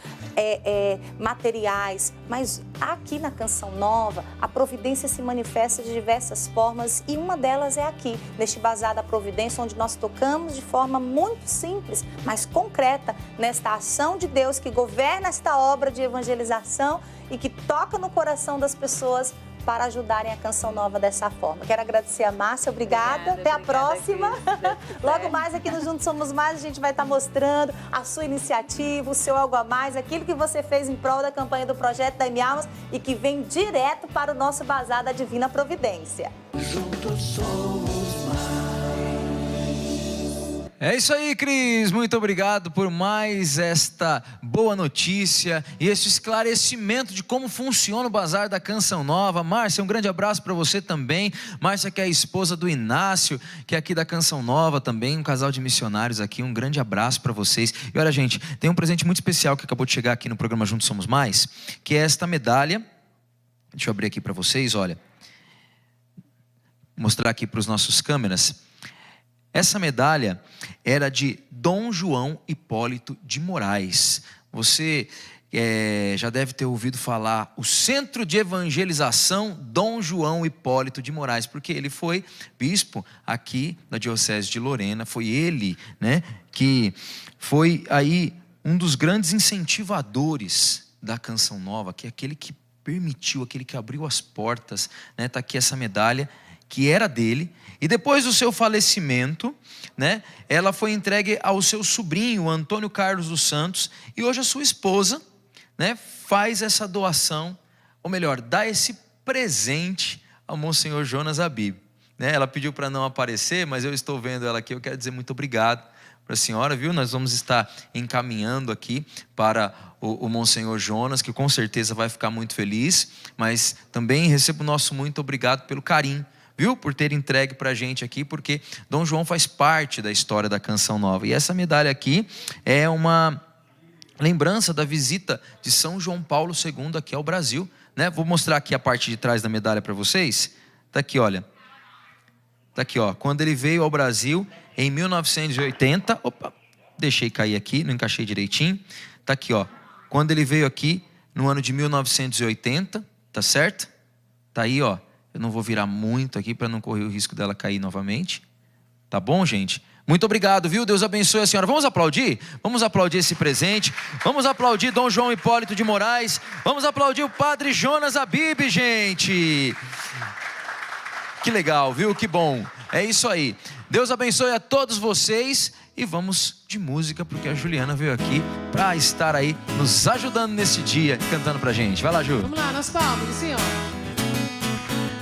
materiais, mas aqui na Canção Nova, a providência se manifesta de diversas formas e uma delas é aqui, neste Bazar da Providência, onde nós tocamos de forma muito simples, mas concreta, nesta ação de Deus que governa esta obra de evangelização e que toca no coração das pessoas para ajudarem a Canção Nova dessa forma. Quero agradecer a Márcia, obrigada. Até a próxima. Logo mais aqui no Juntos Somos Mais, a gente vai estar mostrando a sua iniciativa, o seu algo a mais, aquilo que você fez em prol da campanha do Projeto Dai-me Almas e que vem direto para o nosso Bazar da Divina Providência. Juntos somos mais. É isso aí, Cris. Muito obrigado por mais esta boa notícia e esse esclarecimento de como funciona o Bazar da Canção Nova. Márcia, um grande abraço para você também. Márcia, que é a esposa do Inácio, que é aqui da Canção Nova também, um casal de missionários aqui. Um grande abraço para vocês. E olha, gente, tem um presente muito especial que acabou de chegar aqui no programa Juntos Somos Mais, que é esta medalha. Deixa eu abrir aqui para vocês, olha. Vou mostrar aqui para os nossos câmeras. Essa medalha era de Dom João Hipólito de Moraes. Você já deve ter ouvido falar o Centro de Evangelização Dom João Hipólito de Moraes, porque ele foi bispo aqui da Diocese de Lorena. Foi ele, né, que foi aí um dos grandes incentivadores da Canção Nova, que é aquele que permitiu, aquele que abriu as portas, né? Tá aqui essa medalha que era dele, e depois do seu falecimento, né, ela foi entregue ao seu sobrinho, Antônio Carlos dos Santos, e hoje a sua esposa, né, faz essa doação, ou melhor, dá esse presente ao Monsenhor Jonas Habib. Né? Ela pediu para não aparecer, mas eu estou vendo ela aqui, eu quero dizer muito obrigado para a senhora, viu? Nós vamos estar encaminhando aqui para o Monsenhor Jonas, que com certeza vai ficar muito feliz, mas também recebo o nosso muito obrigado pelo carinho, viu? Por ter entregue para a gente aqui, porque Dom João faz parte da história da Canção Nova. E essa medalha aqui é uma lembrança da visita de São João Paulo II aqui ao Brasil, né? Vou mostrar aqui a parte de trás da medalha para vocês. Tá aqui, olha. Tá aqui, ó. Quando ele veio ao Brasil em 1980, opa, deixei cair aqui, não encaixei direitinho. Tá aqui, ó. Quando ele veio aqui no ano de 1980, tá certo? Tá aí, ó. Eu não vou virar muito aqui para não correr o risco dela cair novamente. Tá bom, gente? Muito obrigado, viu? Deus abençoe a senhora. Vamos aplaudir? Vamos aplaudir esse presente. Vamos aplaudir Dom João Hipólito de Moraes. Vamos aplaudir o Padre Jonas Habib, gente. Que legal, viu? Que bom. É isso aí. Deus abençoe a todos vocês. E vamos de música, porque a Juliana veio aqui para estar aí nos ajudando nesse dia, cantando pra gente. Vai lá, Ju. Vamos lá, nas palmas, assim, ó.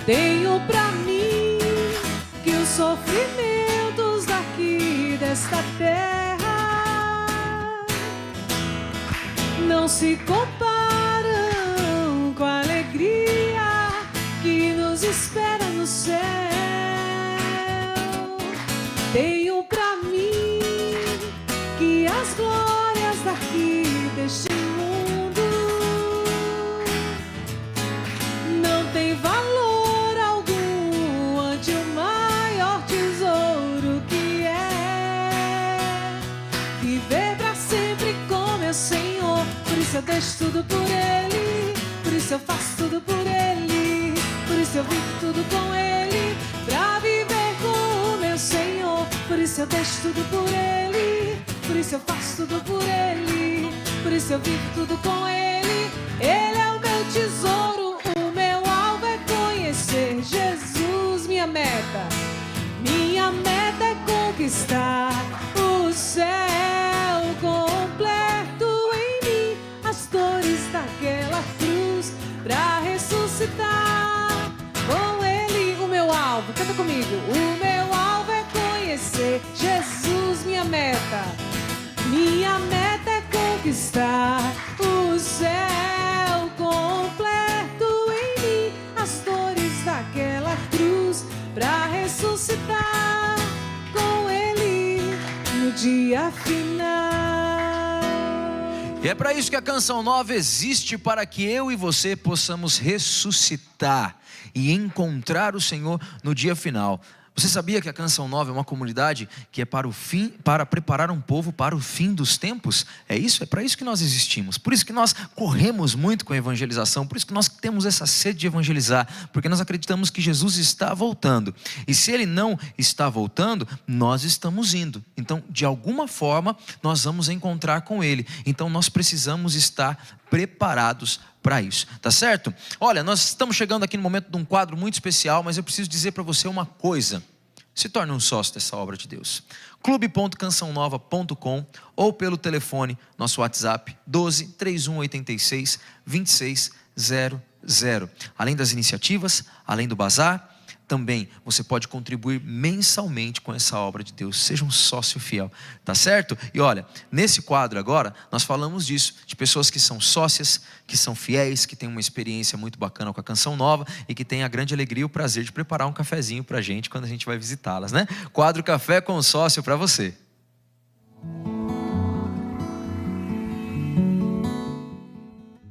Tenho pra mim que os sofrimentos daqui desta terra não se comparam com a alegria que nos espera no céu. Tenho pra mim que as glórias daqui deste mundo não tem valor Senhor, por isso eu deixo tudo por Ele, por isso eu faço tudo por Ele, por isso eu vivo tudo com Ele, pra viver com o meu Senhor. Por isso eu deixo tudo por Ele, por isso eu faço tudo por Ele, por isso eu vivo tudo com Ele. Ele é o meu tesouro, o meu alvo é conhecer Jesus. Minha meta é conquistar o céu completo em mim, as dores daquela cruz, pra ressuscitar com Ele. O meu alvo, canta comigo. O meu alvo é conhecer Jesus. Minha meta é conquistar o céu completo em mim, as dores daquela cruz, pra ressuscitar com Ele no dia final. E é para isso que a Canção Nova existe, para que eu e você possamos ressuscitar e encontrar o Senhor no dia final. Você sabia que a Canção Nova é uma comunidade que é para o fim, para preparar um povo para o fim dos tempos? É isso, é para isso que nós existimos. Por isso que nós corremos muito com a evangelização, por isso que nós temos essa sede de evangelizar, porque nós acreditamos que Jesus está voltando. E se Ele não está voltando, nós estamos indo. Então, de alguma forma, nós vamos encontrar com Ele. Então, nós precisamos estar preparados para isso, tá certo? Olha, nós estamos chegando aqui no momento de um quadro muito especial, mas eu preciso dizer para você uma coisa. Se torne um sócio dessa obra de Deus. clube.cançãonova.com ou pelo telefone, nosso WhatsApp, 12 3186 2600. Além das iniciativas, além do bazar, também você pode contribuir mensalmente com essa obra de Deus. Seja um sócio fiel, tá certo? E olha, nesse quadro agora, nós falamos disso, de pessoas que são sócias, que são fiéis, que têm uma experiência muito bacana com a Canção Nova e que têm a grande alegria e o prazer de preparar um cafezinho pra gente quando a gente vai visitá-las, né? Quadro Café com o Sócio para você.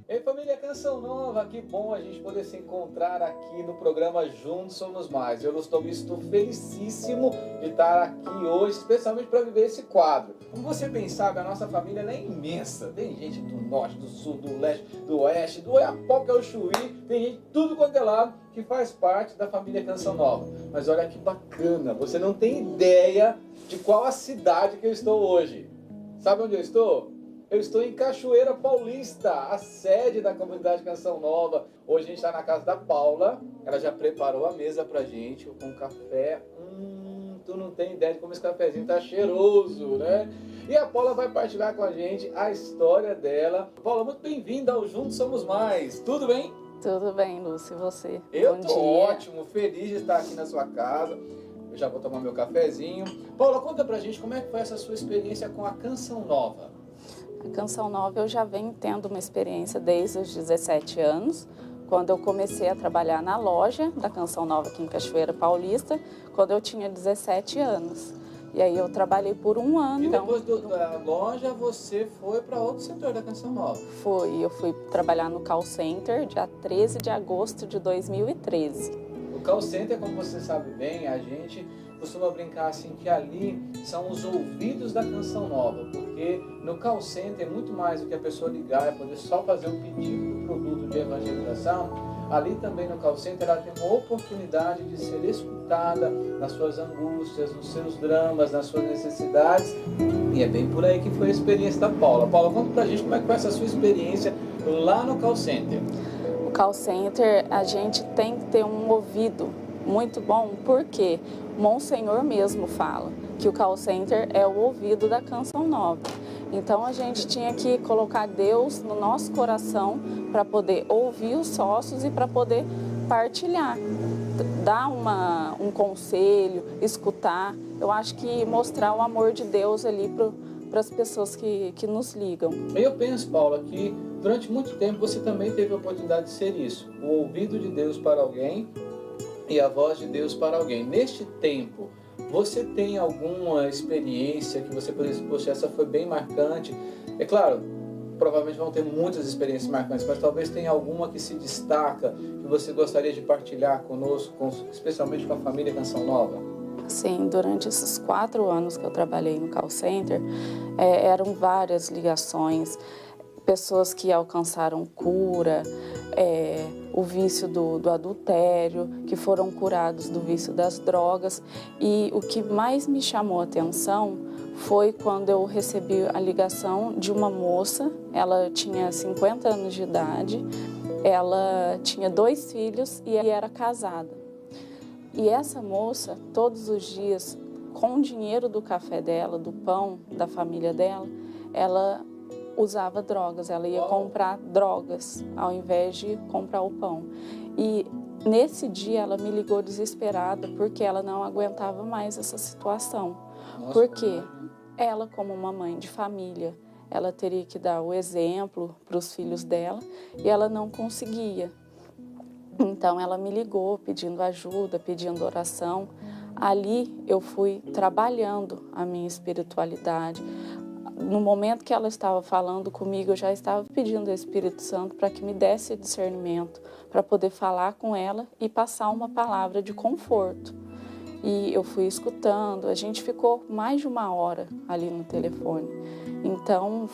Ei, família Canção Nova, que bom a gente poder se encontrar aqui no programa Juntos Somos Mais. Eu estou felicíssimo de estar aqui hoje, especialmente para viver esse quadro. Como você bem sabe, a nossa família ela é imensa. Tem gente do norte, do sul, do leste, do oeste, do Oiapoque ao Chuí, tem gente de tudo quanto é lado que faz parte da família Canção Nova. Mas olha que bacana, você não tem ideia de qual a cidade que eu estou hoje. Sabe onde eu estou? Eu estou em Cachoeira Paulista, a sede da comunidade Canção Nova. Hoje a gente está na casa da Paula. Ela já preparou a mesa pra gente com café. Tu não tem ideia de como esse cafezinho tá cheiroso, né? E a Paula vai partilhar com a gente a história dela. Paula, muito bem-vinda ao Juntos Somos Mais. Tudo bem? Tudo bem, Lúcio. E você? Eu tô ótimo, feliz de estar aqui na sua casa. Eu já vou tomar meu cafezinho. Paula, conta pra gente como é que foi essa sua experiência com a Canção Nova. A Canção Nova eu já venho tendo uma experiência desde os 17 anos, quando eu comecei a trabalhar na loja da Canção Nova aqui em Cachoeira Paulista, quando eu tinha 17 anos. E aí eu trabalhei por um ano. E depois da loja você foi para outro setor da Canção Nova? Eu fui trabalhar no call center dia 13 de agosto de 2013. O call center, como você sabe bem, a gente costuma brincar assim que ali são os ouvidos da Canção Nova, porque no call center é muito mais do que a pessoa ligar, é poder só fazer um pedido do produto de evangelização. Ali também no call center ela tem uma oportunidade de ser escutada nas suas angústias, nos seus dramas, nas suas necessidades. E é bem por aí que foi a experiência da Paula. Paula, conta pra gente como é que foi essa sua experiência lá no call center. O call center, a gente tem que ter um ouvido muito bom, porque Monsenhor mesmo fala que o call center é o ouvido da Canção Nova. Então a gente tinha que colocar Deus no nosso coração para poder ouvir os sócios e para poder partilhar, dar um conselho, escutar. Eu acho que mostrar o amor de Deus ali para as pessoas que nos ligam. Eu penso, Paula, que durante muito tempo você também teve a oportunidade de ser isso, o ouvido de Deus para alguém e a voz de Deus para alguém. Neste tempo, você tem alguma experiência que você poderia dizer, poxa, essa foi bem marcante? É claro, provavelmente vão ter muitas experiências marcantes, mas talvez tenha alguma que se destaca, que você gostaria de partilhar conosco, especialmente com a família Canção Nova? Sim, durante esses 4 anos que eu trabalhei no call center, eram várias ligações, pessoas que alcançaram cura, o vício do adultério, que foram curados do vício das drogas. E o que mais me chamou a atenção foi quando eu recebi a ligação de uma moça. Ela tinha 50 anos de idade, ela tinha 2 filhos e era casada. E essa moça, todos os dias, com o dinheiro do café dela, do pão da família dela, ela usava drogas, ela ia comprar drogas ao invés de comprar o pão. E nesse dia ela me ligou desesperada porque ela não aguentava mais essa situação. Porque ela, como uma mãe de família, ela teria que dar o exemplo para os filhos dela e ela não conseguia. Então ela me ligou pedindo ajuda, pedindo oração. Ali eu fui trabalhando a minha espiritualidade. No momento que ela estava falando comigo, eu já estava pedindo ao Espírito Santo para que me desse discernimento, para poder falar com ela e passar uma palavra de conforto. E eu fui escutando, a gente ficou mais de 1 hora ali no telefone. Então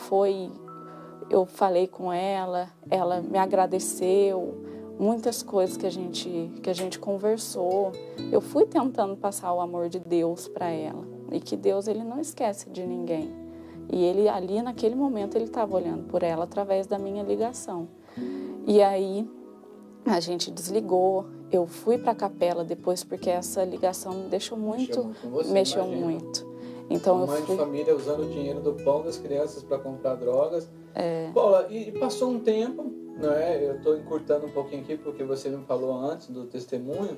eu falei com ela, ela me agradeceu, muitas coisas que a gente conversou. Eu fui tentando passar o amor de Deus para ela e que Deus ele não esquece de ninguém. E ele ali naquele momento ele estava olhando por ela através da minha ligação. E aí a gente desligou, eu fui para a capela depois porque essa ligação me deixou muito, mexeu muito. Então uma mãe eu fui... de família usando o dinheiro do pão das crianças para comprar drogas. Paula, e passou um tempo, né? Eu estou encurtando um pouquinho aqui porque você me falou antes do testemunho,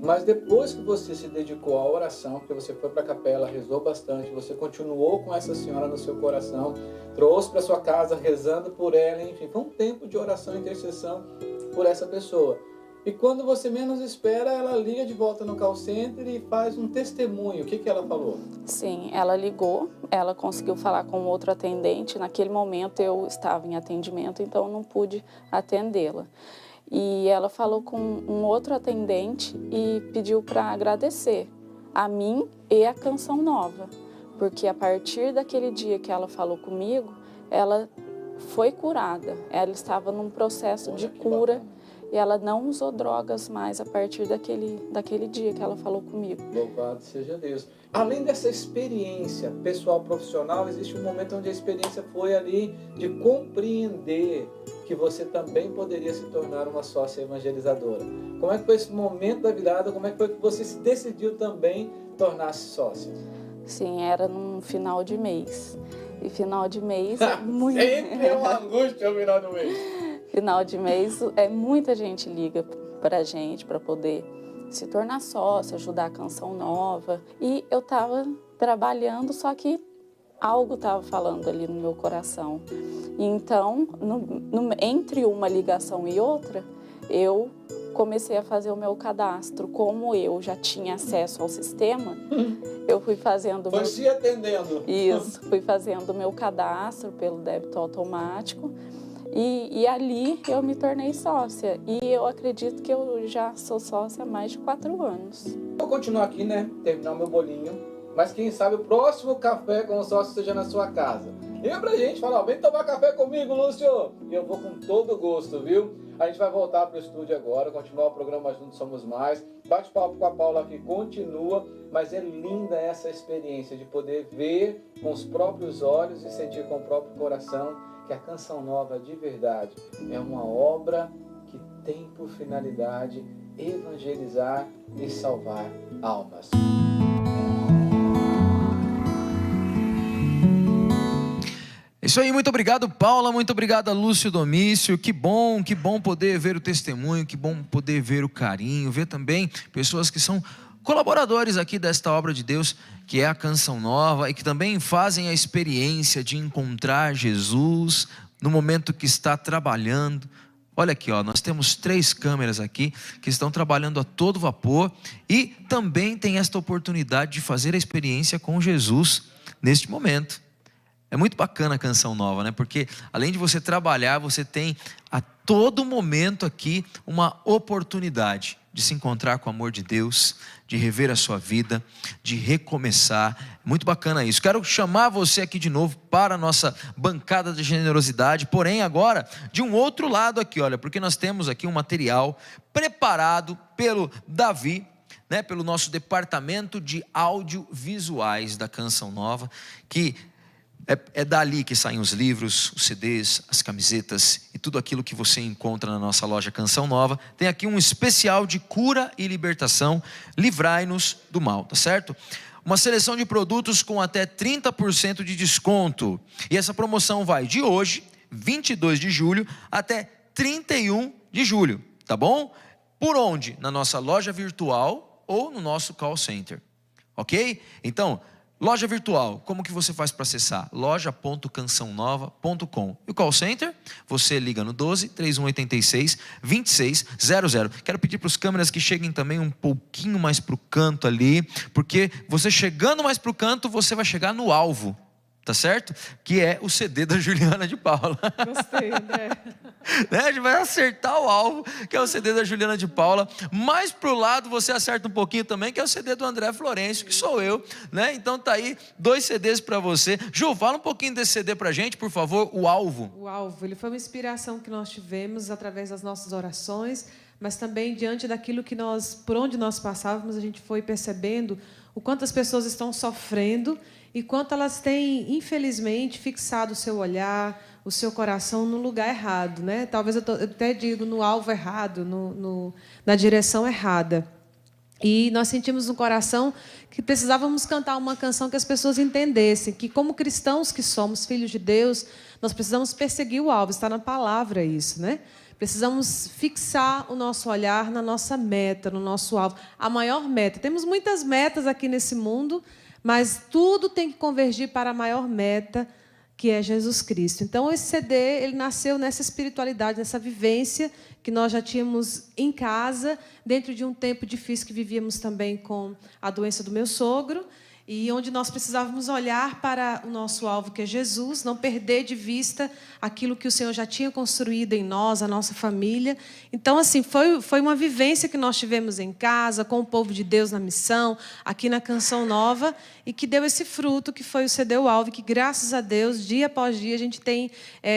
mas depois que você se dedicou à oração, porque você foi para a capela, rezou bastante, você continuou com essa senhora no seu coração, trouxe para sua casa rezando por ela, enfim, foi um tempo de oração e intercessão por essa pessoa. E quando você menos espera, ela liga de volta no call center e faz um testemunho. O que ela falou? Sim, ela ligou, ela conseguiu falar com outro atendente. Naquele momento eu estava em atendimento, então eu não pude atendê-la. E ela falou com um outro atendente e pediu para agradecer a mim e a Canção Nova. Porque a partir daquele dia que ela falou comigo, ela foi curada. Ela estava num processo de cura. E ela não usou drogas mais a partir daquele dia que ela falou comigo. Louvado seja Deus. Além dessa experiência pessoal, profissional, existe um momento onde a experiência foi ali de compreender que você também poderia se tornar uma sócia evangelizadora. Como é que foi esse momento da virada? Como é que foi que você se decidiu também tornar-se sócia? Sim, era num final de mês. E final de mês é muito... Sempre é uma angústia o final do mês. Final de mês, muita gente liga pra gente para poder se tornar sócia, ajudar a Canção Nova. E eu estava trabalhando, só que algo estava falando ali no meu coração. E então, entre uma ligação e outra, eu comecei a fazer o meu cadastro. Como eu já tinha acesso ao sistema, eu fui fazendo... Foi se atendendo. Isso, fui fazendo o meu cadastro pelo débito automático. E ali eu me tornei sócia. E eu acredito que eu já sou sócia há mais de 4 anos. Vou continuar aqui, né? Terminar o meu bolinho. Mas quem sabe o próximo café com o sócio seja na sua casa. Liga pra gente, fala, ó, vem tomar café comigo, Lúcio. E eu vou com todo gosto, viu? A gente vai voltar pro estúdio agora, continuar o programa Juntos Somos Mais. Bate-papo com a Paula aqui continua, mas é linda essa experiência de poder ver com os próprios olhos e sentir com o próprio coração que a Canção Nova de verdade é uma obra que tem por finalidade evangelizar e salvar almas. Isso aí, muito obrigado, Paula, muito obrigado, Lúcio Domício. Que bom poder ver o testemunho, que bom poder ver o carinho, ver também pessoas que são colaboradores aqui desta obra de Deus, que é a Canção Nova, e que também fazem a experiência de encontrar Jesus no momento que está trabalhando. Olha aqui, ó, nós temos 3 câmeras aqui que estão trabalhando a todo vapor e também tem esta oportunidade de fazer a experiência com Jesus neste momento. É muito bacana a Canção Nova, né? Porque além de você trabalhar, você tem a todo momento aqui uma oportunidade de se encontrar com o amor de Deus, de rever a sua vida, de recomeçar. Muito bacana isso. Quero chamar você aqui de novo para a nossa bancada de generosidade, porém agora de um outro lado aqui, olha, porque nós temos aqui um material preparado pelo Davi, né, pelo nosso departamento de audiovisuais da Canção Nova, que é dali que saem os livros, os CDs, as camisetas e tudo aquilo que você encontra na nossa loja Canção Nova. Tem aqui um especial de cura e libertação, livrai-nos do mal, tá certo? Uma seleção de produtos com até 30% de desconto. E essa promoção vai de hoje, 22 de julho, até 31 de julho, tá bom? Por onde? Na nossa loja virtual ou no nosso call center, ok? Então, loja virtual, como que você faz para acessar? loja.cançãonova.com. E o call center? Você liga no 12 3186 2600. Quero pedir para os câmeras que cheguem também um pouquinho mais para o canto ali, porque você chegando mais para o canto, você vai chegar no alvo, tá certo? Que é o CD da Juliana de Paula. Gostei, André. Né? A gente vai acertar o alvo, que é o CD da Juliana de Paula. Mais pro lado você acerta um pouquinho também, que é o CD do André Florencio, que sou eu, né? Então tá aí 2 CDs para você. Ju, fala um pouquinho desse CD pra gente, por favor, o alvo. O alvo, ele foi uma inspiração que nós tivemos através das nossas orações, mas também diante daquilo que por onde nós passávamos, a gente foi percebendo o quanto as pessoas estão sofrendo e quanto elas têm, infelizmente, fixado o seu olhar, o seu coração no lugar errado, né? Talvez eu até digo no alvo errado, na direção errada. E nós sentimos no coração que precisávamos cantar uma canção que as pessoas entendessem, que como cristãos que somos, filhos de Deus, nós precisamos perseguir o alvo, está na palavra isso, né? Precisamos fixar o nosso olhar na nossa meta, no nosso alvo. A maior meta. Temos muitas metas aqui nesse mundo, mas tudo tem que convergir para a maior meta, que é Jesus Cristo. Então, esse CD ele nasceu nessa espiritualidade, nessa vivência que nós já tínhamos em casa, dentro de um tempo difícil que vivíamos também com a doença do meu sogro, e onde nós precisávamos olhar para o nosso alvo, que é Jesus, não perder de vista aquilo que o Senhor já tinha construído em nós, a nossa família. Então, assim, foi uma vivência que nós tivemos em casa, com o povo de Deus na missão, aqui na Canção Nova, e que deu esse fruto, que foi o CD O Alvo, que, graças a Deus, dia após dia, a gente tem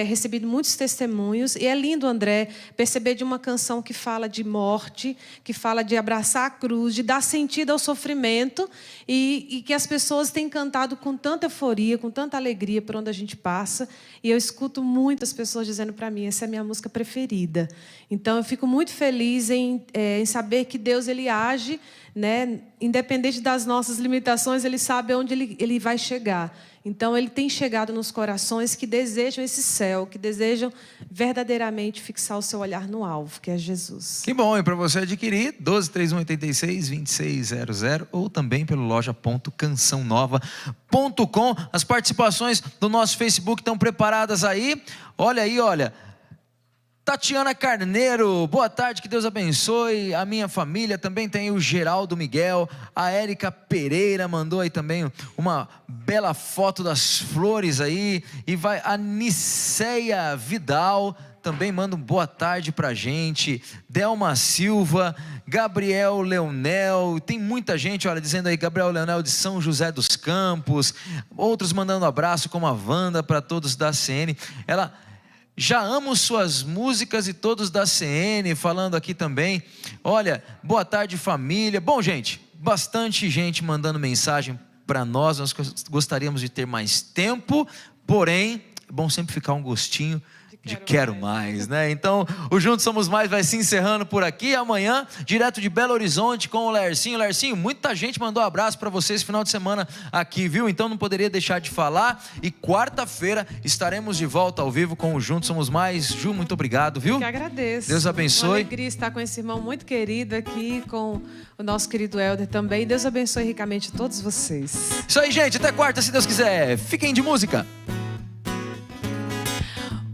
recebido muitos testemunhos. E é lindo, André, perceber de uma canção que fala de morte, que fala de abraçar a cruz, de dar sentido ao sofrimento, e que as pessoas têm cantado com tanta euforia, com tanta alegria por onde a gente passa. E eu escuto muitas pessoas dizendo para mim, essa é a minha música preferida. Então, eu fico muito feliz em saber que Deus ele age, né? Independente das nossas limitações, Ele sabe onde ele vai chegar. Então, Ele tem chegado nos corações que desejam esse céu, que desejam verdadeiramente fixar o seu olhar no alvo, que é Jesus. Que bom, e para você adquirir, 123186-2600 ou também pelo loja.cançãonova.com. As participações do nosso Facebook estão preparadas aí. Olha aí, olha. Tatiana Carneiro, boa tarde, que Deus abençoe a minha família. Também tem o Geraldo Miguel, a Érica Pereira mandou aí também uma bela foto das flores aí. E vai a Niceia Vidal, também manda um boa tarde pra gente. Delma Silva, Gabriel Leonel, tem muita gente, olha, dizendo aí, Gabriel Leonel de São José dos Campos. Outros mandando um abraço, como a Wanda, para todos da CN. Ela... Já amo suas músicas e todos da CN, falando aqui também. Olha, boa tarde família. Bom, gente, bastante gente mandando mensagem para nós. Nós gostaríamos de ter mais tempo, porém, é bom sempre ficar um gostinho de quero mais, né? Então, o Juntos Somos Mais vai se encerrando por aqui. Amanhã, direto de Belo Horizonte com o Lercinho. Lercinho, muita gente mandou abraço para você esse final de semana aqui, viu? Então não poderia deixar de falar. E quarta-feira estaremos de volta ao vivo com o Juntos Somos Mais. Ju, muito obrigado, viu? Eu que agradeço. Deus abençoe. Uma alegria estar com esse irmão muito querido aqui, com o nosso querido Helder também. Deus abençoe ricamente todos vocês. Isso aí, gente. Até quarta, se Deus quiser. Fiquem de música.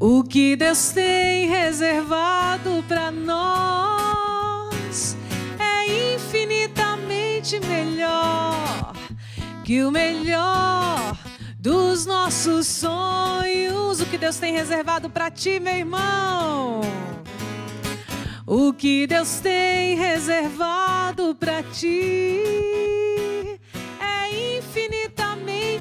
O que Deus tem reservado para nós é infinitamente melhor que o melhor dos nossos sonhos. O que Deus tem reservado para ti, meu irmão. O que Deus tem reservado para ti é infinitamente.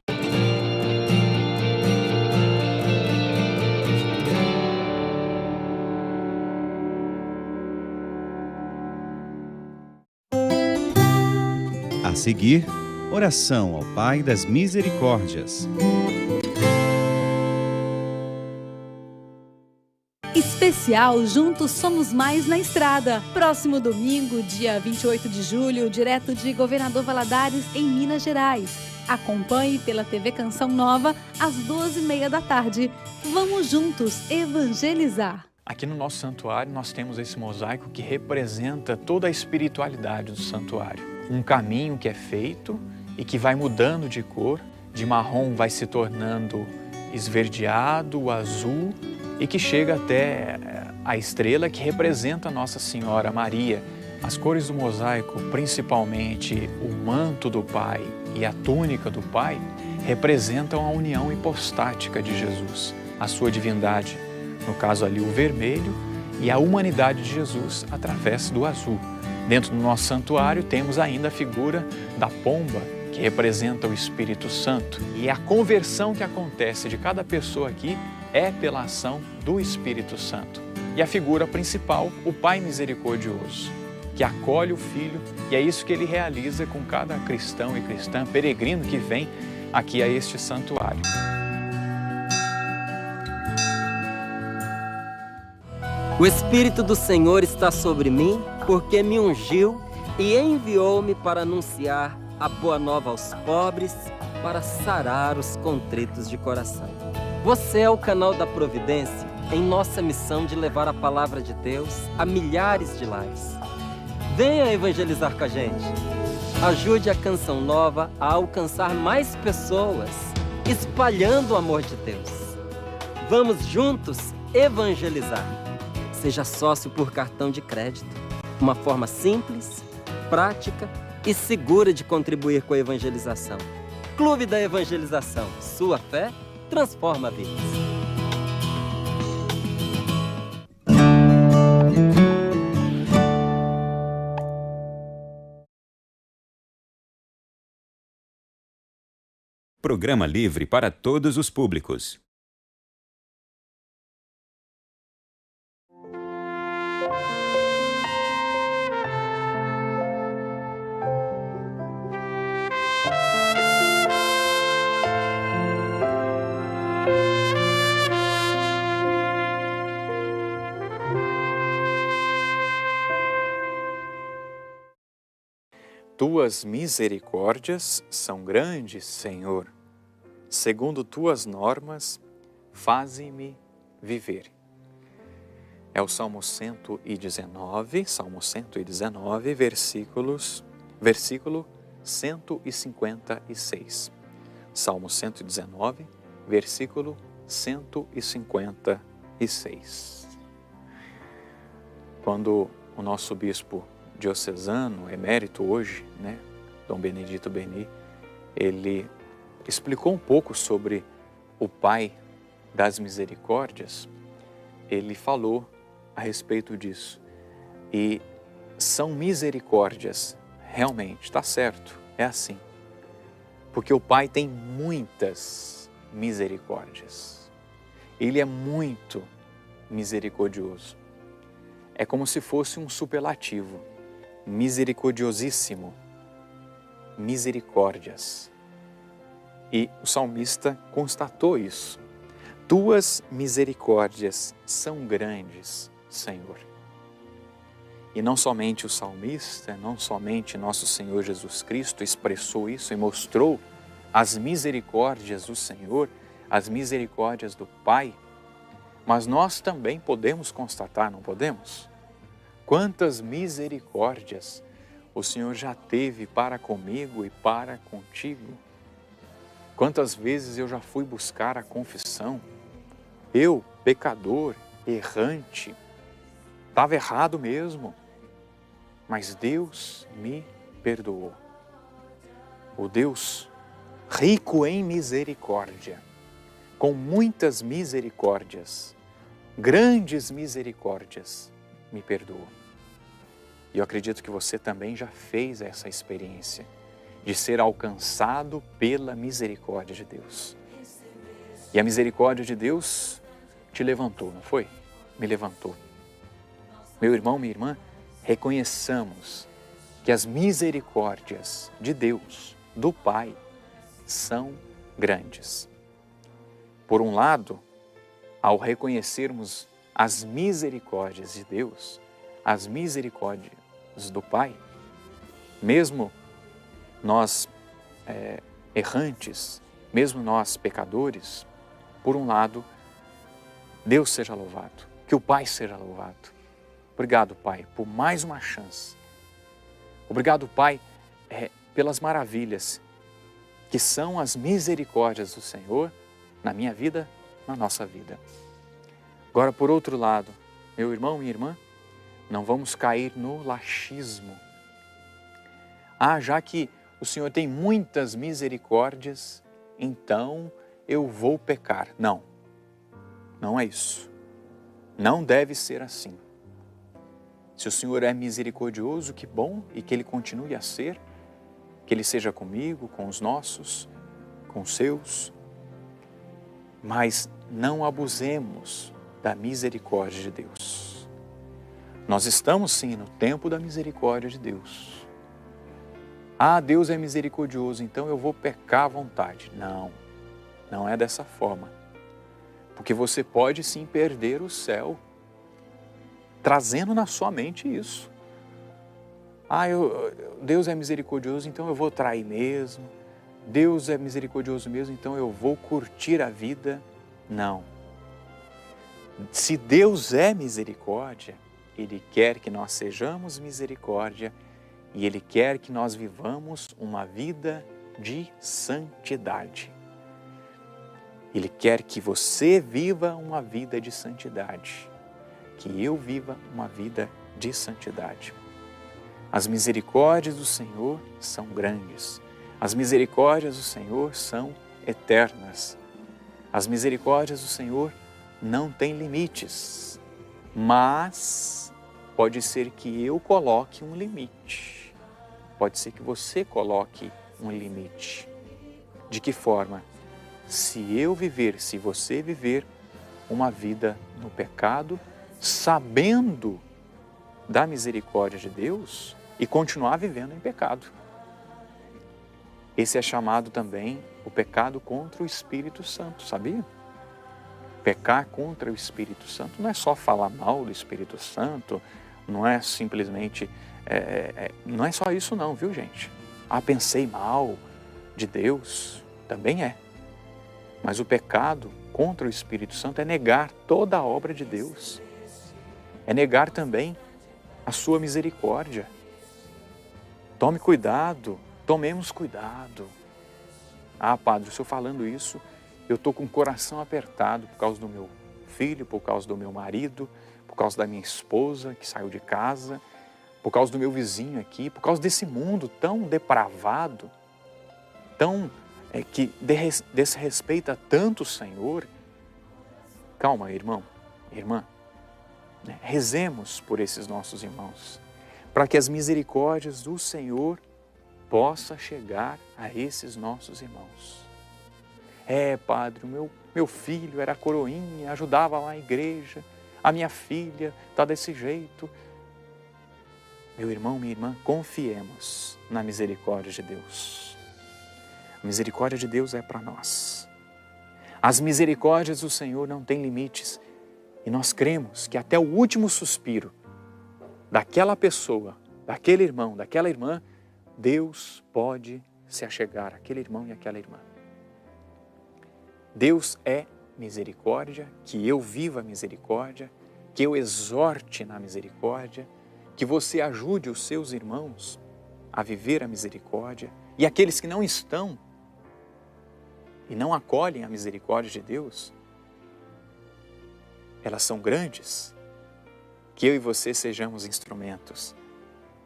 A seguir, oração ao Pai das Misericórdias. Especial Juntos Somos Mais na Estrada. Próximo domingo, dia 28 de julho, direto de Governador Valadares, em Minas Gerais. Acompanhe pela TV Canção Nova, às 12h30 da tarde. Vamos juntos evangelizar. Aqui no nosso santuário, nós temos esse mosaico que representa toda a espiritualidade do santuário. Um caminho que é feito e que vai mudando de cor, de marrom vai se tornando esverdeado, azul, e que chega até a estrela que representa Nossa Senhora Maria. As cores do mosaico, principalmente o manto do Pai e a túnica do Pai, representam a união hipostática de Jesus, a sua divindade, no caso ali o vermelho, e a humanidade de Jesus através do azul. Dentro do nosso santuário temos ainda a figura da pomba, que representa o Espírito Santo. E a conversão que acontece de cada pessoa aqui é pela ação do Espírito Santo. E a figura principal, o Pai misericordioso, que acolhe o Filho, e é isso que ele realiza com cada cristão e cristã, peregrino que vem aqui a este santuário. O Espírito do Senhor está sobre mim, porque me ungiu e enviou-me para anunciar a boa nova aos pobres, para sarar os contritos de coração. Você é o canal da providência em nossa missão de levar a palavra de Deus a milhares de lares. Venha evangelizar com a gente. Ajude a Canção Nova a alcançar mais pessoas, espalhando o amor de Deus. Vamos juntos evangelizar. Seja sócio por cartão de crédito. Uma forma simples, prática e segura de contribuir com a evangelização. Clube da Evangelização. Sua fé transforma vidas. Programa livre para todos os públicos. Tuas misericórdias são grandes, Senhor. Segundo tuas normas, faze-me viver. É o Salmo 119, versículo 156. Salmo 119, versículo 156. Quando o nosso bispo diocesano, emérito hoje, Dom Benedito Beni, ele explicou um pouco sobre o Pai das Misericórdias. Ele falou a respeito disso. E são misericórdias, realmente, está certo, é assim. Porque o Pai tem muitas misericórdias. Ele é muito misericordioso. É como se fosse um superlativo. Misericordiosíssimo, misericórdias. E o salmista constatou isso. Tuas misericórdias são grandes, Senhor. E não somente o salmista, não somente nosso Senhor Jesus Cristo expressou isso e mostrou as misericórdias do Senhor, as misericórdias do Pai, mas nós também podemos constatar, não podemos? Quantas misericórdias o Senhor já teve para comigo e para contigo? Quantas vezes eu já fui buscar a confissão? Eu, pecador, errante, estava errado mesmo, mas Deus me perdoou. O Deus rico em misericórdia, com muitas misericórdias, grandes misericórdias, me perdoou. E eu acredito que você também já fez essa experiência de ser alcançado pela misericórdia de Deus. E a misericórdia de Deus te levantou, não foi? Me levantou. Meu irmão, minha irmã, reconheçamos que as misericórdias de Deus, do Pai, são grandes. Por um lado, ao reconhecermos as misericórdias de Deus, as misericórdias do Pai, mesmo nós errantes, mesmo nós pecadores, por um lado, Deus seja louvado, que o Pai seja louvado. Obrigado, Pai, por mais uma chance. Obrigado, Pai, pelas maravilhas que são as misericórdias do Senhor na minha vida, na nossa vida. Agora, por outro lado, meu irmão, minha irmã, não vamos cair no laxismo. Já que o Senhor tem muitas misericórdias, então eu vou pecar. Não, não é isso. Não deve ser assim. Se o Senhor é misericordioso, que bom, e que Ele continue a ser, que Ele seja comigo, com os nossos, com os seus, mas não abusemos da misericórdia de Deus. Nós estamos sim no tempo da misericórdia de Deus. Deus é misericordioso, então eu vou pecar à vontade. Não, não é dessa forma. Porque você pode sim perder o céu. trazendo na sua mente isso. Deus é misericordioso, então eu vou trair mesmo. Deus é misericordioso mesmo, então eu vou curtir a vida. Não. Se Deus é misericórdia, Ele quer que nós sejamos misericórdia e Ele quer que nós vivamos uma vida de santidade. Ele quer que você viva uma vida de santidade, que eu viva uma vida de santidade. As misericórdias do Senhor são grandes, as misericórdias do Senhor são eternas, as misericórdias do Senhor não têm limites, mas pode ser que eu coloque um limite, pode ser que você coloque um limite. De que forma? Se eu viver, se você viver uma vida no pecado, sabendo da misericórdia de Deus e continuar vivendo em pecado. Esse é chamado também o pecado contra o Espírito Santo, sabia? Pecar contra o Espírito Santo não é só falar mal do Espírito Santo, não é simplesmente, não é só isso não, viu gente? Pensei mal de Deus, também é. Mas o pecado contra o Espírito Santo é negar toda a obra de Deus. É negar também a sua misericórdia. Tome cuidado, tomemos cuidado. Padre, o senhor falando isso, eu estou com o coração apertado por causa do meu filho, por causa do meu marido, por causa da minha esposa que saiu de casa, por causa do meu vizinho aqui, por causa desse mundo tão depravado, tão que desrespeita tanto o Senhor. Calma, irmão, irmã. Rezemos por esses nossos irmãos, para que as misericórdias do Senhor possam chegar a esses nossos irmãos. Padre, o meu filho era coroinha, ajudava lá na igreja, a minha filha está desse jeito. Meu irmão, minha irmã, confiemos na misericórdia de Deus. A misericórdia de Deus é para nós. As misericórdias do Senhor não têm limites. E nós cremos que até o último suspiro daquela pessoa, daquele irmão, daquela irmã, Deus pode se achegar àquele irmão e àquela irmã. Deus é misericórdia, que eu viva a misericórdia, que eu exorte na misericórdia, que você ajude os seus irmãos a viver a misericórdia e aqueles que não estão e não acolhem a misericórdia de Deus, elas são grandes, que eu e você sejamos instrumentos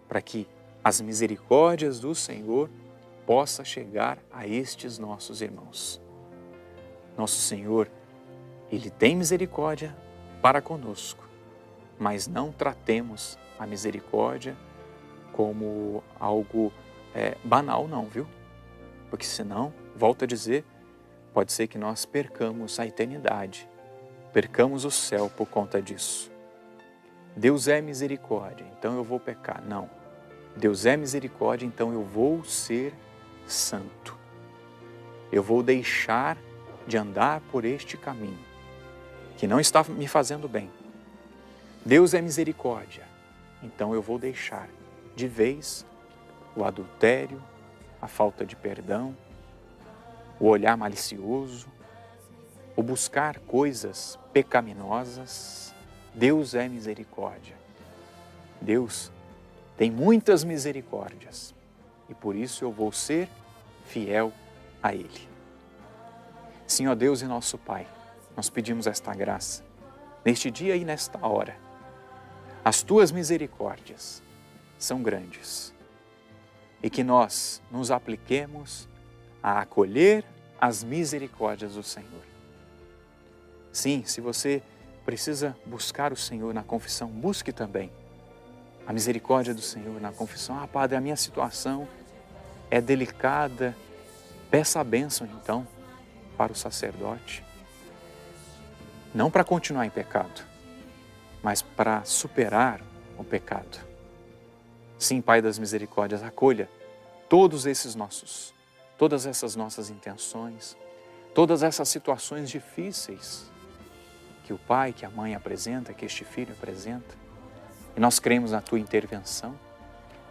para que as misericórdias do Senhor possam chegar a estes nossos irmãos. Nosso Senhor, Ele tem misericórdia para conosco, mas não tratemos a misericórdia como algo banal não, viu? Porque senão, volto a dizer, pode ser que nós percamos a eternidade, percamos o céu por conta disso. Deus é misericórdia, então eu vou pecar. Não. Deus é misericórdia, então eu vou ser santo. Eu vou deixar de andar por este caminho, que não está me fazendo bem. Deus é misericórdia, então eu vou deixar de vez o adultério, a falta de perdão, o olhar malicioso, o buscar coisas pecaminosas. Deus é misericórdia. Deus tem muitas misericórdias e por isso eu vou ser fiel a Ele. Senhor Deus e nosso Pai, nós pedimos esta graça neste dia e nesta hora. As Tuas misericórdias são grandes e que nós nos apliquemos a acolher as misericórdias do Senhor. Sim, se você precisa buscar o Senhor na confissão, busque também a misericórdia do Senhor na confissão. Padre, a minha situação é delicada. Peça a bênção, então, para o sacerdote. Não para continuar em pecado, mas para superar o pecado. Sim, Pai das misericórdias, acolha todas essas nossas intenções, todas essas situações difíceis que o pai, que a mãe apresenta, que este filho apresenta. E nós cremos na Tua intervenção,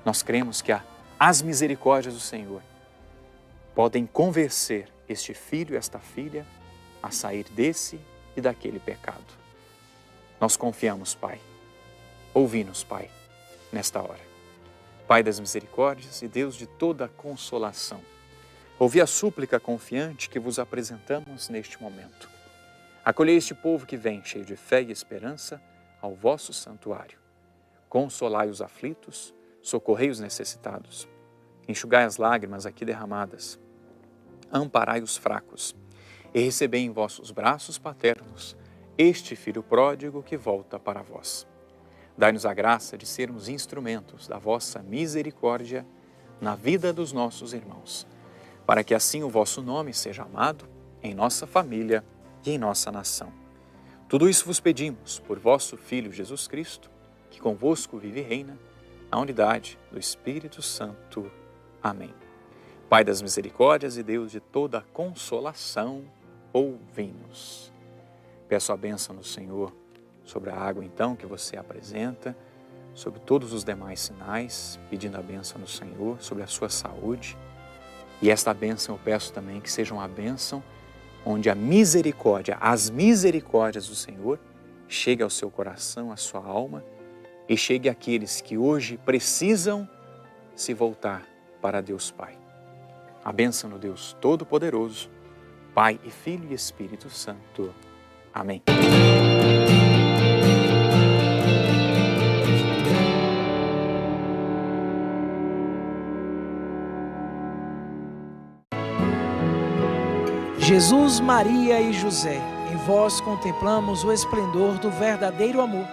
nós cremos que as misericórdias do Senhor podem convencer este filho e esta filha a sair desse e daquele pecado. Nós confiamos, Pai. Ouvi-nos, Pai, nesta hora. Pai das misericórdias e Deus de toda consolação, ouvi a súplica confiante que vos apresentamos neste momento. Acolhei este povo que vem, cheio de fé e esperança, ao vosso santuário. Consolai os aflitos, socorrei os necessitados. Enxugai as lágrimas aqui derramadas. Amparai os fracos. E recebei em vossos braços paternos este filho pródigo que volta para vós. Dai-nos a graça de sermos instrumentos da vossa misericórdia na vida dos nossos irmãos, para que assim o vosso nome seja amado em nossa família e em nossa nação. Tudo isso vos pedimos por vosso Filho Jesus Cristo, que convosco vive e reina, na unidade do Espírito Santo. Amém. Pai das misericórdias e Deus de toda consolação, ouvi-nos. Peço a bênção do Senhor sobre a água, então, que você apresenta, sobre todos os demais sinais, pedindo a bênção do Senhor, sobre a sua saúde. E esta bênção eu peço também que seja uma bênção onde a misericórdia, as misericórdias do Senhor, chegue ao seu coração, à sua alma, e chegue àqueles que hoje precisam se voltar para Deus Pai. A bênção do Deus Todo-Poderoso, Pai e Filho e Espírito Santo. Amém. Jesus, Maria e José, em vós contemplamos o esplendor do verdadeiro amor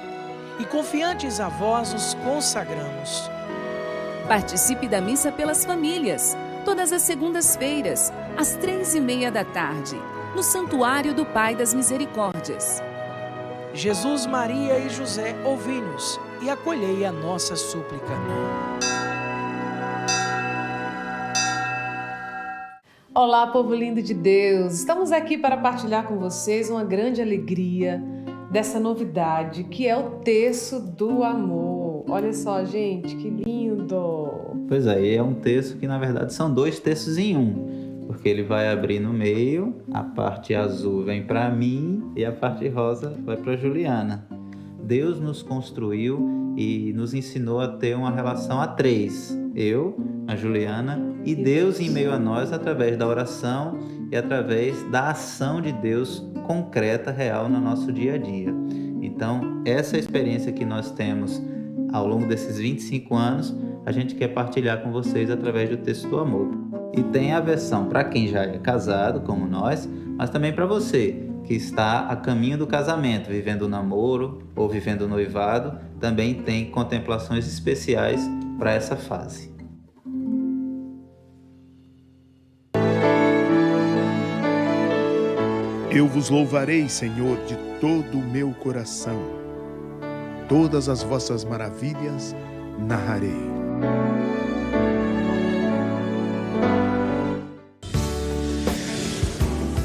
e confiantes a vós nos consagramos. Participe da missa pelas famílias, todas as segundas-feiras, às 15h30, no Santuário do Pai das Misericórdias. Jesus, Maria e José, ouvi-nos e acolhei a nossa súplica. Olá, povo lindo de Deus! Estamos aqui para partilhar com vocês uma grande alegria dessa novidade, que é o Terço do Amor. Olha só, gente, que lindo! Pois é, é um terço que na verdade são 2 terços em um, porque ele vai abrir no meio, a parte azul vem para mim e a parte rosa vai para Juliana. Deus nos construiu e nos ensinou a ter uma relação a 3, eu, a Juliana e Deus em meio a nós através da oração e através da ação de Deus concreta, real no nosso dia a dia. Então, essa experiência que nós temos ao longo desses 25 anos, a gente quer partilhar com vocês através do Terço do Amor. E tem a versão para quem já é casado, como nós, mas também para você que está a caminho do casamento, vivendo o namoro ou vivendo o noivado, também tem contemplações especiais para essa fase. Eu vos louvarei, Senhor, de todo o meu coração. Todas as vossas maravilhas narrarei.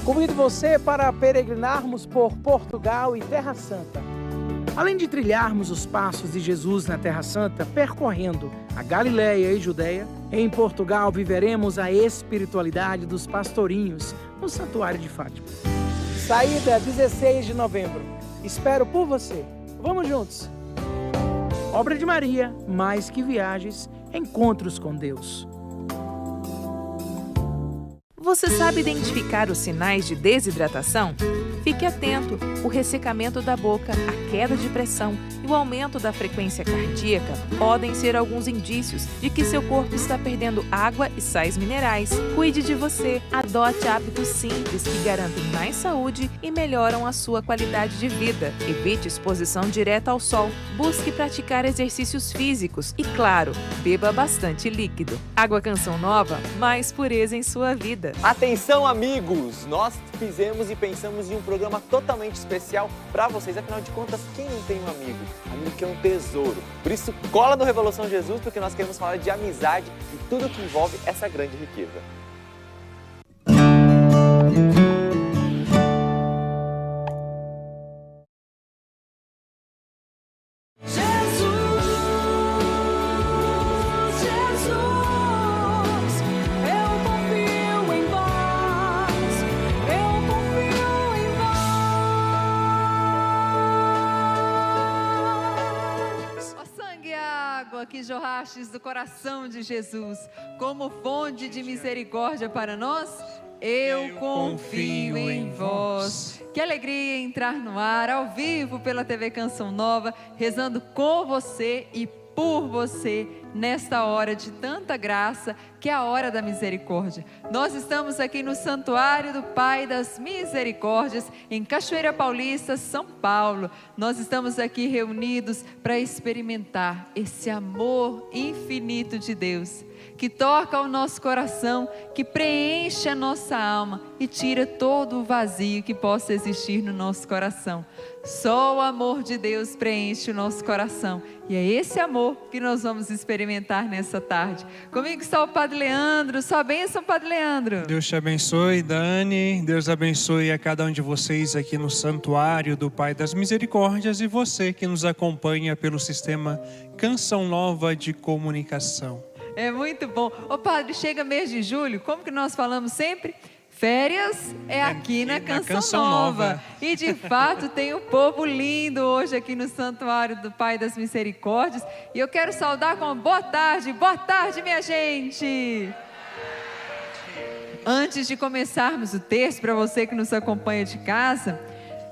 Convido você para peregrinarmos por Portugal e Terra Santa. Além de trilharmos os passos de Jesus na Terra Santa, percorrendo a Galileia e Judeia, em Portugal viveremos a espiritualidade dos pastorinhos no Santuário de Fátima. Saída 16 de novembro. Espero por você. Vamos juntos! Obra de Maria, mais que viagens, encontros com Deus. Você sabe identificar os sinais de desidratação? Fique atento! O ressecamento da boca, a queda de pressão e o aumento da frequência cardíaca podem ser alguns indícios de que seu corpo está perdendo água e sais minerais. Cuide de você! Adote hábitos simples que garantem mais saúde e melhoram a sua qualidade de vida. Evite exposição direta ao sol. Busque praticar exercícios físicos e, claro, beba bastante líquido. Água Canção Nova, mais pureza em sua vida. Atenção, amigos! Nós fizemos e pensamos em um programa totalmente especial para vocês. Afinal de contas, quem não tem um amigo? Amigo que é um tesouro. Por isso, cola no Revolução Jesus, porque nós queremos falar de amizade e tudo que envolve essa grande riqueza. Jesus, que jorrastes do coração de Jesus como fonte de misericórdia para nós, eu confio em vós. Que alegria entrar no ar, ao vivo, pela TV Canção Nova, rezando com você e por você, nesta hora de tanta graça, que é a hora da misericórdia. Nós estamos aqui no Santuário do Pai das Misericórdias, em Cachoeira Paulista, São Paulo. Nós estamos aqui reunidos para experimentar esse amor infinito de Deus, que toca o nosso coração, que preenche a nossa alma e tira todo o vazio que possa existir no nosso coração. Só o amor de Deus preenche o nosso coração, e é esse amor que nós vamos experimentar nessa tarde. Comigo está o Padre Leandro. Sua bênção, Padre Leandro. Deus te abençoe, Dani. Deus abençoe a cada um de vocês aqui no Santuário do Pai das Misericórdias e você que nos acompanha pelo sistema Canção Nova de Comunicação. É muito bom. Ô Padre, chega mês de julho, como que nós falamos sempre? Férias é aqui na Canção Nova. E de fato tem um povo lindo hoje aqui no Santuário do Pai das Misericórdias. E eu quero saudar com boa tarde, minha gente. Antes de começarmos o terço, para você que nos acompanha de casa,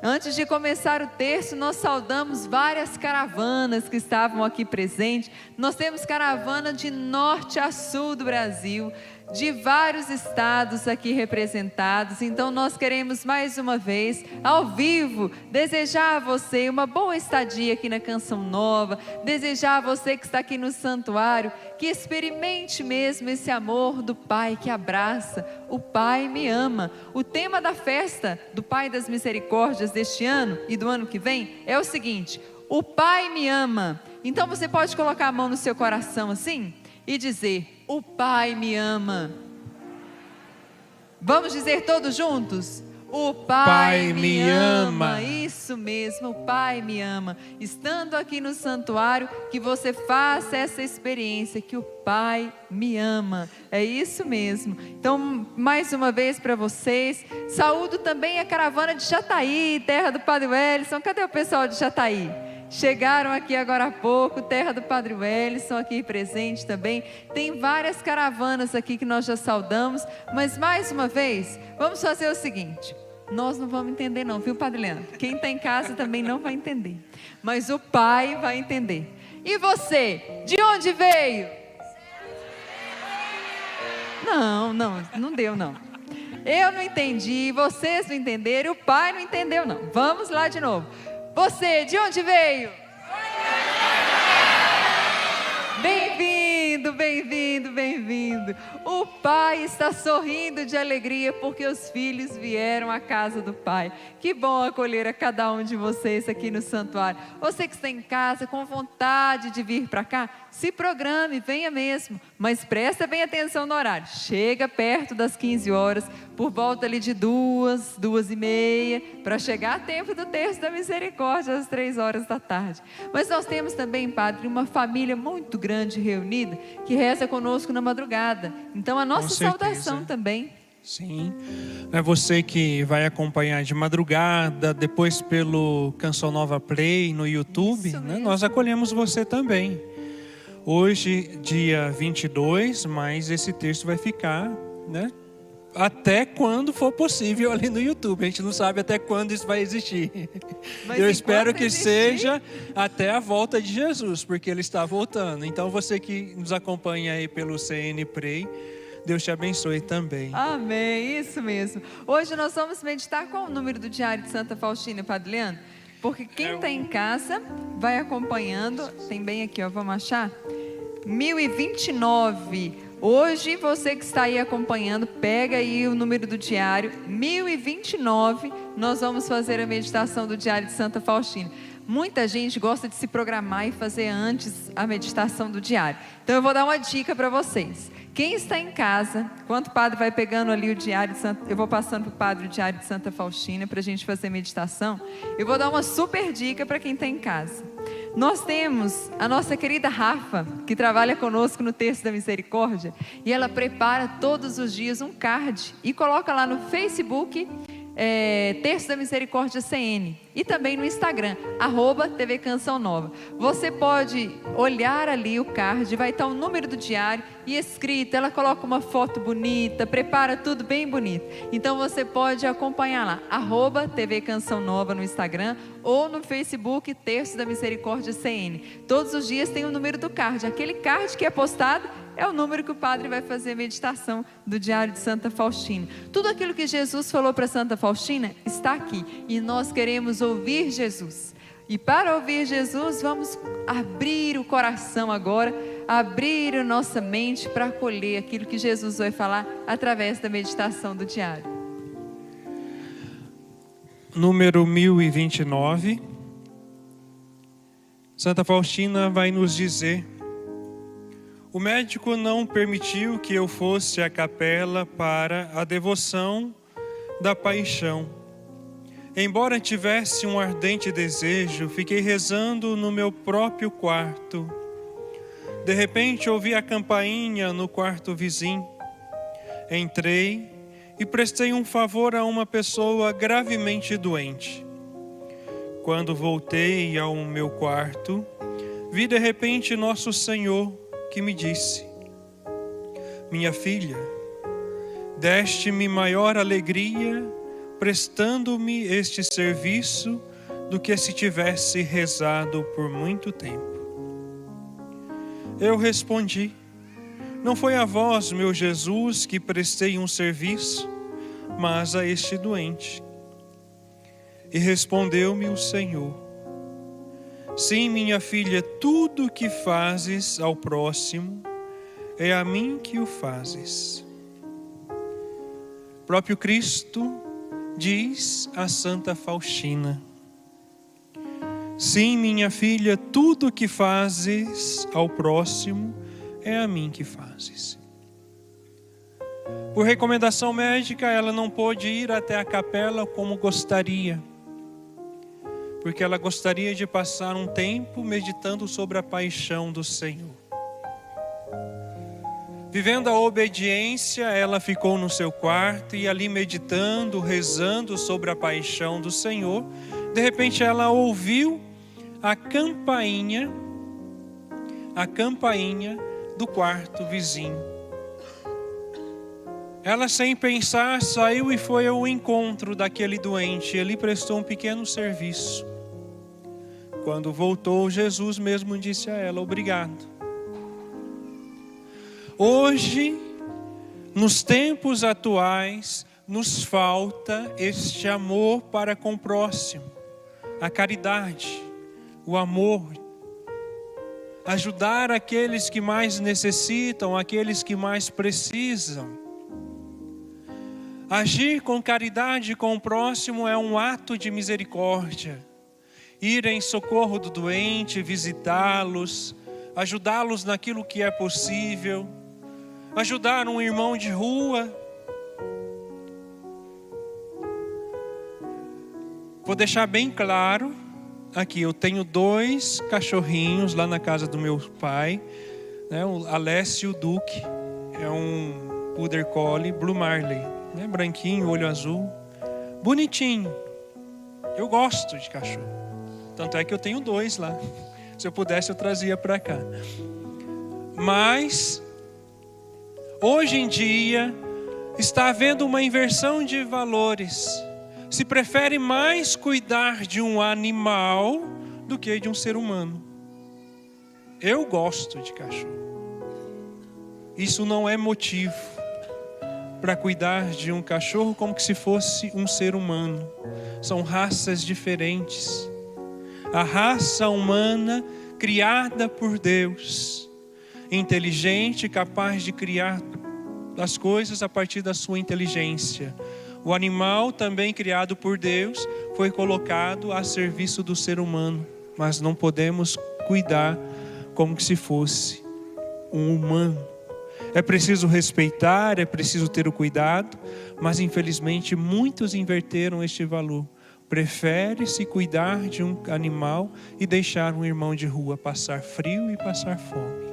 antes de começar o terço, nós saudamos várias caravanas que estavam aqui presentes. Nós temos caravana de norte a sul do Brasil, de vários estados aqui representados. Então nós queremos mais uma vez, ao vivo, desejar a você uma boa estadia aqui na Canção Nova, desejar a você que está aqui no santuário, que experimente mesmo esse amor do Pai que abraça. O Pai me ama. O tema da festa do Pai das Misericórdias deste ano e do ano que vem é o seguinte: o Pai me ama. Então você pode colocar a mão no seu coração assim e dizer: o Pai me ama. Vamos dizer todos juntos? O Pai me ama. Isso mesmo, o Pai me ama. Estando aqui no santuário, que você faça essa experiência, que o Pai me ama. É isso mesmo. Então, mais uma vez para vocês, saúdo também a caravana de Jataí, terra do Padre Wellison. Cadê o pessoal de Jataí? Chegaram aqui agora há pouco, terra do Padre Wellison aqui presente também. Tem várias caravanas aqui que nós já saudamos, mas mais uma vez, vamos fazer o seguinte: nós não vamos entender não, viu, Padre Leandro? Quem está em casa também não vai entender, mas o Pai vai entender. E você, de onde veio? Não deu não. Eu não entendi, vocês não entenderam, o Pai não entendeu não. Vamos lá de novo. Você, de onde veio? Bem-vindo, bem-vindo, bem-vindo. O Pai está sorrindo de alegria porque os filhos vieram à casa do Pai. Que bom acolher a cada um de vocês aqui no santuário. Você que está em casa com vontade de vir para cá, se programe, venha mesmo. Mas presta bem atenção no horário. Chega perto das 15 horas, por volta ali de 2h30, para chegar a tempo do terço da misericórdia, às 3 horas da tarde. Mas nós temos também, Padre, uma família muito grande reunida, que reza conosco na madrugada. Então a nossa saudação também. Sim, é você que vai acompanhar de madrugada, depois pelo Canção Nova Play no YouTube, né? Nós acolhemos você também. Hoje, dia 22, mas esse texto vai ficar, né, até quando for possível ali no YouTube. A gente não sabe até quando isso vai existir. Mas eu espero que seja até a volta de Jesus, porque Ele está voltando. Então você que nos acompanha aí pelo CN Play, Deus te abençoe também. Amém, isso mesmo. Hoje nós vamos meditar qual o número do Diário de Santa Faustina, Padre Leandro? Porque quem está em casa vai acompanhando. Tem bem aqui, ó, vamos achar? 1029. Hoje, você que está aí acompanhando, pega aí o número do diário, 1029, nós vamos fazer a meditação do Diário de Santa Faustina. Muita gente gosta de se programar e fazer antes a meditação do diário. Então eu vou dar uma dica para vocês. Quem está em casa, enquanto o padre vai pegando ali o diário de Santa, eu vou passando para o padre o Diário de Santa Faustina para a gente fazer meditação. Eu vou dar uma super dica para quem está em casa. Nós temos a nossa querida Rafa, que trabalha conosco no Terço da Misericórdia, e ela prepara todos os dias um card e coloca lá no Facebook Terço da Misericórdia CN, e também no Instagram, @TV Canção Nova. Você pode olhar ali o card, vai estar o número do diário e escrito, ela coloca uma foto bonita, prepara tudo bem bonito. Então você pode acompanhar lá, @TV Canção Nova no Instagram ou no Facebook, Terço da Misericórdia CN. Todos os dias tem o número do card, aquele card que é postado é o número que o padre vai fazer a meditação do Diário de Santa Faustina. Tudo aquilo que Jesus falou para Santa Faustina está aqui. E nós queremos ouvir Jesus. E para ouvir Jesus, vamos abrir o coração agora, abrir a nossa mente para acolher aquilo que Jesus vai falar através da meditação do diário. Número 1029. Santa Faustina vai nos dizer: o médico não permitiu que eu fosse à capela para a devoção da paixão. Embora tivesse um ardente desejo, fiquei rezando no meu próprio quarto. De repente ouvi a campainha no quarto vizinho. Entrei e prestei um favor a uma pessoa gravemente doente. Quando voltei ao meu quarto, vi de repente Nosso Senhor, que me disse: minha filha, deste-me maior alegria prestando-me este serviço do que se tivesse rezado por muito tempo. Eu respondi: não foi a vós, meu Jesus, que prestei um serviço, mas a este doente. E respondeu-me o Senhor: sim, minha filha, tudo o que fazes ao próximo, é a mim que o fazes. Próprio Cristo diz a Santa Faustina: sim, minha filha, tudo o que fazes ao próximo, é a mim que fazes. Por recomendação médica, ela não pôde ir até a capela como gostaria, porque ela gostaria de passar um tempo meditando sobre a paixão do Senhor. Vivendo a obediência, ela ficou no seu quarto e ali meditando, rezando sobre a paixão do Senhor. De repente ela ouviu a campainha do quarto vizinho. Ela, sem pensar, saiu e foi ao encontro daquele doente. Ele prestou um pequeno serviço. Quando voltou, Jesus mesmo disse a ela: obrigado. Hoje, nos tempos atuais, nos falta este amor para com o próximo, a caridade, o amor, ajudar aqueles que mais necessitam, aqueles que mais precisam. Agir com caridade com o próximo é um ato de misericórdia. Ir em socorro do doente, visitá-los, ajudá-los naquilo que é possível, ajudar um irmão de rua. Vou deixar bem claro aqui, eu tenho 2 cachorrinhos lá na casa do meu pai, né? O Alessio e o Duque, é um Border Collie Blue Marley, né? Branquinho, olho azul, bonitinho. Eu gosto de cachorro, tanto é que eu tenho 2 lá. Se eu pudesse, eu trazia para cá. Mas hoje em dia está havendo uma inversão de valores. Se prefere mais cuidar de um animal do que de um ser humano. Eu gosto de cachorro. Isso não é motivo para cuidar de um cachorro como se fosse um ser humano. São raças diferentes. A raça humana criada por Deus, inteligente, capaz de criar as coisas a partir da sua inteligência. O animal, também criado por Deus, foi colocado a serviço do ser humano, mas não podemos cuidar como se fosse um humano. É preciso respeitar, é preciso ter o cuidado, mas infelizmente muitos inverteram este valor. Prefere-se cuidar de um animal e deixar um irmão de rua passar frio e passar fome.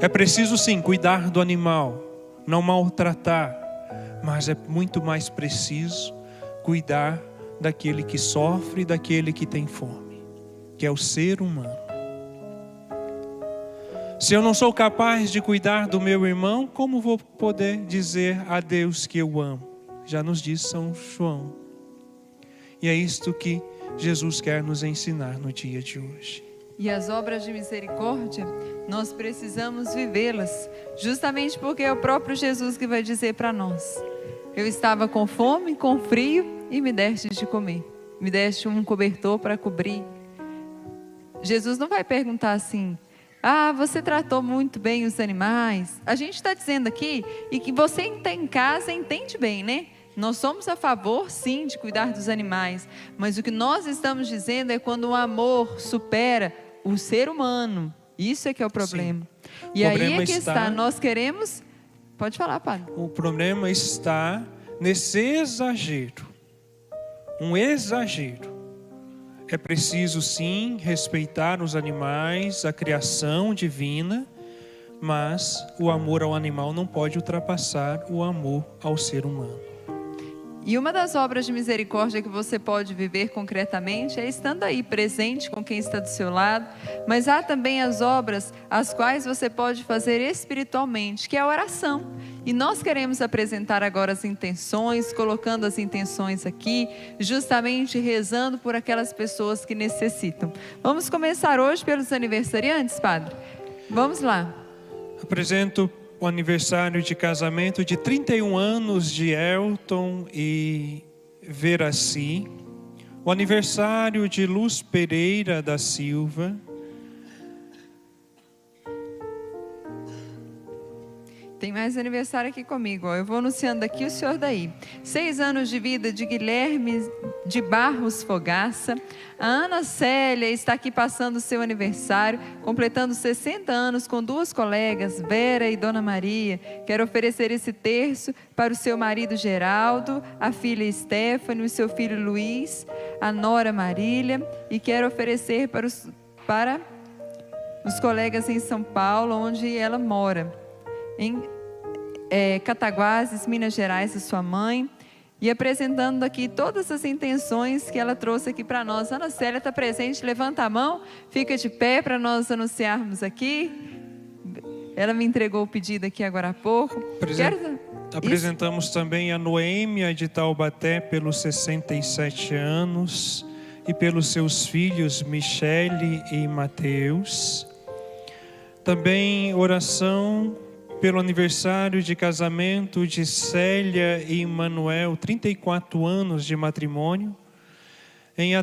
É preciso sim cuidar do animal, não maltratar, mas é muito mais preciso cuidar daquele que sofre, daquele que tem fome, que é o ser humano. Se eu não sou capaz de cuidar do meu irmão, como vou poder dizer a Deus que eu amo? Já nos diz São João. E é isto que Jesus quer nos ensinar no dia de hoje. E as obras de misericórdia, nós precisamos vivê-las, justamente porque é o próprio Jesus que vai dizer para nós: eu estava com fome, com frio e me deste de comer, me deste um cobertor para cobrir. Jesus não vai perguntar assim: ah, você tratou muito bem os animais. A gente está dizendo aqui, e que você em casa entende bem, né? Nós somos a favor, sim, de cuidar dos animais, mas o que nós estamos dizendo é quando o amor supera o ser humano. Isso é que é o problema. Sim. E aí é que está, nós queremos... Pode falar, padre. O problema está nesse exagero. Um exagero. É preciso, sim, respeitar os animais, a criação divina, mas o amor ao animal não pode ultrapassar o amor ao ser humano. E uma das obras de misericórdia que você pode viver concretamente é estando aí presente com quem está do seu lado, mas há também as obras as quais você pode fazer espiritualmente, que é a oração. E nós queremos apresentar agora as intenções, colocando as intenções aqui, justamente rezando por aquelas pessoas que necessitam. Vamos começar hoje pelos aniversariantes, padre? Vamos lá. Apresento o aniversário de casamento de 31 anos de Elton e Veraci. O aniversário de Luz Pereira da Silva. Tem mais aniversário aqui comigo, ó. Eu vou anunciando aqui, o senhor daí. 6 anos de vida de Guilherme de Barros Fogaça. A Ana Célia está aqui passando o seu aniversário, completando 60 anos com 2 colegas, Vera e Dona Maria. Quero oferecer esse terço para o seu marido Geraldo, a filha Stephanie, o seu filho Luiz, a nora Marília. E quero oferecer para os colegas em São Paulo, onde ela mora. Em Cataguases, Minas Gerais, a sua mãe, e apresentando aqui todas as intenções que ela trouxe aqui para nós. Ana Célia está presente, levanta a mão, fica de pé para nós anunciarmos aqui. Ela me entregou o pedido aqui agora há pouco. Apresentamos também a Noêmia de Taubaté pelos 67 anos e pelos seus filhos Michele e Mateus. Também oração pelo aniversário de casamento de Célia e Manuel, 34 anos de matrimônio, em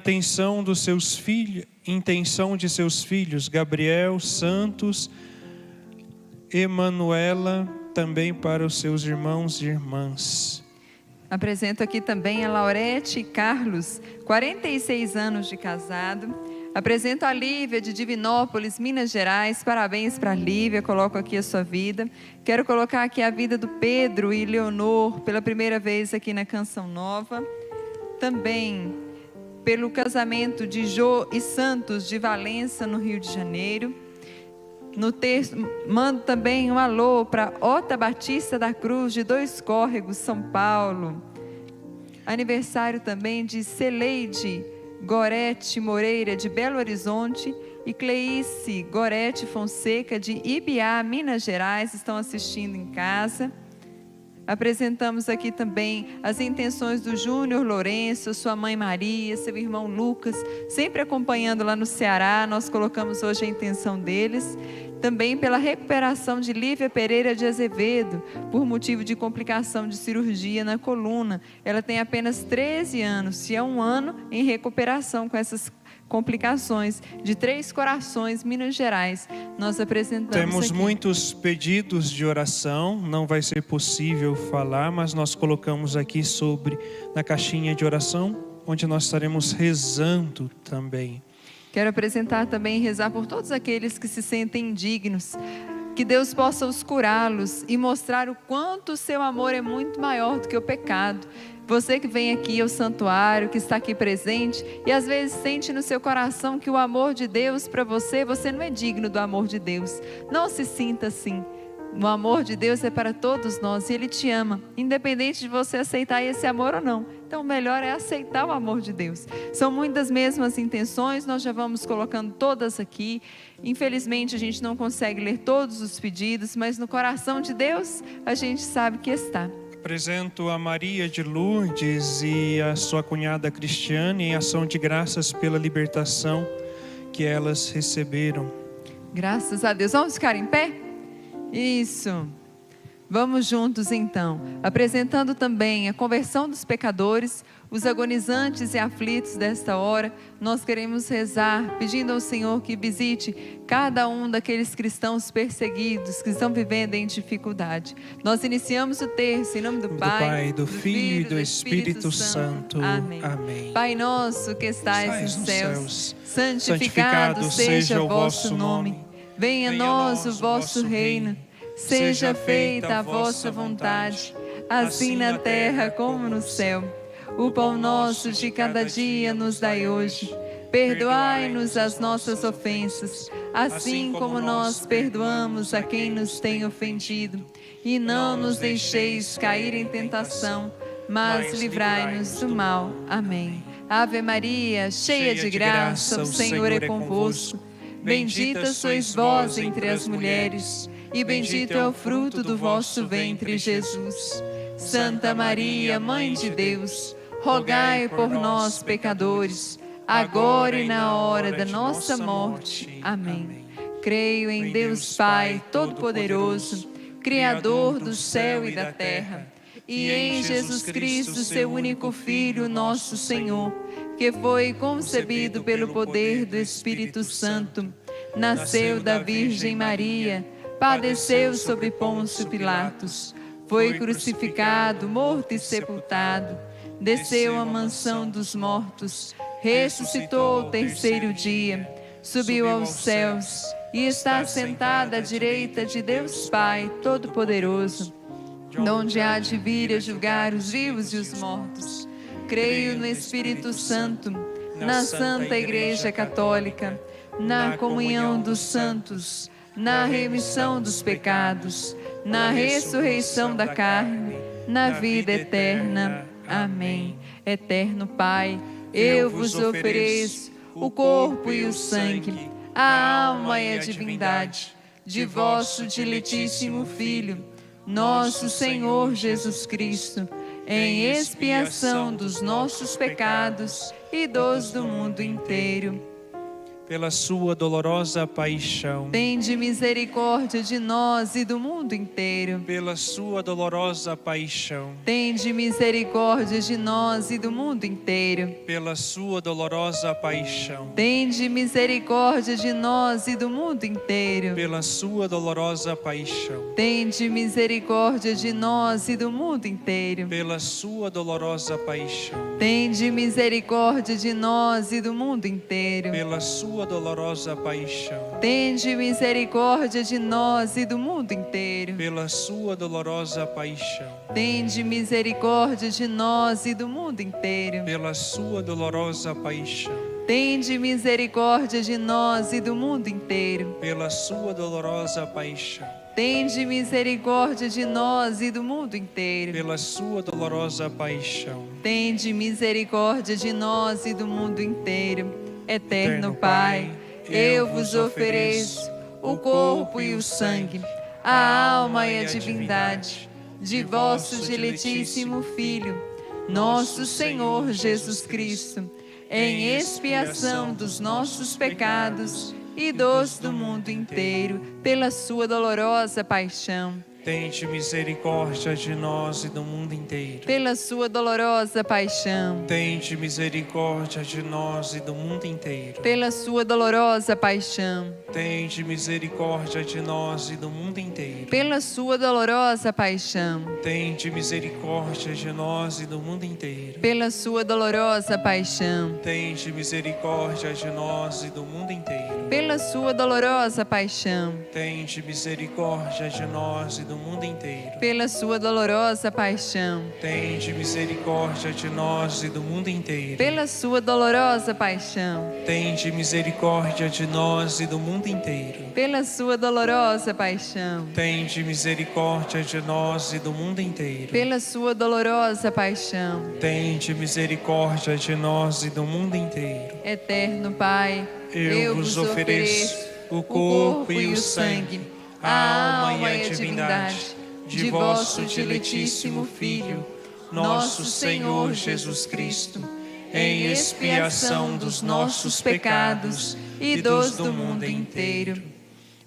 intenção de seus filhos, Gabriel, Santos, Emanuela, também para os seus irmãos e irmãs. Apresento aqui também a Laurete e Carlos, 46 anos de casado. Apresento a Lívia de Divinópolis, Minas Gerais. Parabéns para a Lívia, coloco aqui a sua vida. Quero colocar aqui a vida do Pedro e Leonor, pela primeira vez aqui na Canção Nova. Também pelo casamento de Jô e Santos de Valença, no Rio de Janeiro. No texto, mando também um alô para Ota Batista da Cruz, de 2 Córregos, São Paulo. Aniversário também de Celeide Gorete Moreira, de Belo Horizonte, e Cleice Gorete Fonseca, de Ibiá, Minas Gerais, estão assistindo em casa. Apresentamos aqui também as intenções do Júnior Lourenço, sua mãe Maria, seu irmão Lucas, sempre acompanhando lá no Ceará. Nós colocamos hoje a intenção deles. Também pela recuperação de Lívia Pereira de Azevedo, por motivo de complicação de cirurgia na coluna. Ela tem apenas 13 anos, e é 1 ano em recuperação com essas complicações, de 3 Corações, Minas Gerais. Nós apresentamos Temos aqui muitos pedidos de oração, não vai ser possível falar, mas nós colocamos aqui na caixinha de oração, onde nós estaremos rezando também. Quero apresentar também e rezar por todos aqueles que se sentem indignos, que Deus possa os curá-los e mostrar o quanto o seu amor é muito maior do que o pecado. Você que vem aqui ao santuário, que está aqui presente e às vezes sente no seu coração que o amor de Deus para você não é digno do amor de Deus. Não se sinta assim. O amor de Deus é para todos nós e Ele te ama, independente de você aceitar esse amor ou não. Então o melhor é aceitar o amor de Deus. São muitas mesmas intenções, nós já vamos colocando todas aqui. Infelizmente a gente não consegue ler todos os pedidos, mas no coração de Deus a gente sabe que está. Apresento a Maria de Lourdes e a sua cunhada Cristiane em ação de graças pela libertação que elas receberam. Graças a Deus. Vamos ficar em pé? Isso. Vamos juntos então, apresentando também a conversão dos pecadores, os agonizantes e aflitos desta hora. Nós queremos rezar, pedindo ao Senhor que visite cada um daqueles cristãos perseguidos, que estão vivendo em dificuldade. Nós iniciamos o terço em nome do Pai, do Filho e do Espírito Santo. Amém. Amém. Pai nosso que estais nos céus, santificado seja o vosso nome. Venha a nós o vosso reino. Seja feita a vossa vontade, assim na terra como no céu. O pão nosso de cada dia nos dai hoje. Perdoai-nos as nossas ofensas, assim como nós perdoamos a quem nos tem ofendido. E não nos deixeis cair em tentação, mas livrai-nos do mal. Amém. Ave Maria, cheia de graça, o Senhor é convosco. Bendita sois vós entre as mulheres, e bendito é o fruto do vosso ventre, Jesus. Santa Maria, Mãe de Deus, rogai por nós, pecadores, agora e na hora da nossa morte. Amém. Creio em Deus Pai Todo-Poderoso, Criador do céu e da terra, e em Jesus Cristo, seu único Filho, nosso Senhor, que foi concebido pelo poder do Espírito Santo, nasceu da Virgem Maria, padeceu sob Pôncio Pilatos, foi crucificado, morto e sepultado, desceu à mansão dos mortos, ressuscitou ao terceiro dia, subiu aos céus e está sentado à direita de Deus Pai Todo-Poderoso, donde há de vir a julgar os vivos e os mortos. Creio no Espírito Santo, na Santa Igreja Católica, na comunhão dos santos, na remissão dos pecados, na ressurreição da carne, na vida eterna. Amém. Eterno Pai, eu vos ofereço o corpo e o sangue, a alma e a divindade de vosso diletíssimo Filho, nosso Senhor Jesus Cristo, em expiação dos nossos pecados e dos do mundo inteiro. Pela sua dolorosa paixão, tende misericórdia de nós e do mundo inteiro. Pela sua dolorosa paixão, tende misericórdia de nós e do mundo inteiro. Pela sua dolorosa paixão, tende misericórdia de nós e do mundo inteiro. Pela sua dolorosa paixão, tende misericórdia de nós e do mundo inteiro. Pela sua dolorosa paixão, tende misericórdia de nós e do mundo inteiro. Pela sua dolorosa paixão, tende misericórdia de nós e do mundo inteiro. Pela sua dolorosa paixão, tende misericórdia de nós e do mundo inteiro. Pela sua dolorosa paixão, tende misericórdia de nós e do mundo inteiro. Pela sua dolorosa paixão, tende misericórdia de nós e do mundo inteiro. Pela sua dolorosa paixão, tende misericórdia de nós e do mundo inteiro. Eterno Pai, eu vos ofereço o corpo e o sangue, a alma e a divindade de vosso diletíssimo Filho, nosso Senhor Jesus Cristo, em expiação dos nossos pecados e dos do mundo inteiro, pela sua dolorosa paixão. Tende misericórdia de nós e do mundo inteiro. Pela sua dolorosa paixão. Tende misericórdia de nós e do mundo inteiro. Pela sua dolorosa paixão. Tende misericórdia de nós e do mundo inteiro. Pela sua dolorosa paixão. Tende misericórdia de nós e do mundo inteiro. Pela sua dolorosa paixão. Tende misericórdia de nós e do mundo inteiro. Pela sua dolorosa paixão. Tende misericórdia de nós e do mundo inteiro. Pela sua dolorosa paixão. Tende misericórdia de nós e do mundo inteiro. Pela sua dolorosa paixão. Tende misericórdia de nós e do mundo inteiro. Pela sua dolorosa paixão. Tende misericórdia de nós e do mundo inteiro. Pela sua dolorosa paixão. Tende misericórdia de nós e do mundo inteiro. Eterno Pai, eu vos ofereço o corpo e o sangue, a alma e a divindade de vosso diletíssimo Filho, nosso Senhor Jesus Cristo, em expiação dos nossos pecados e dos do mundo inteiro.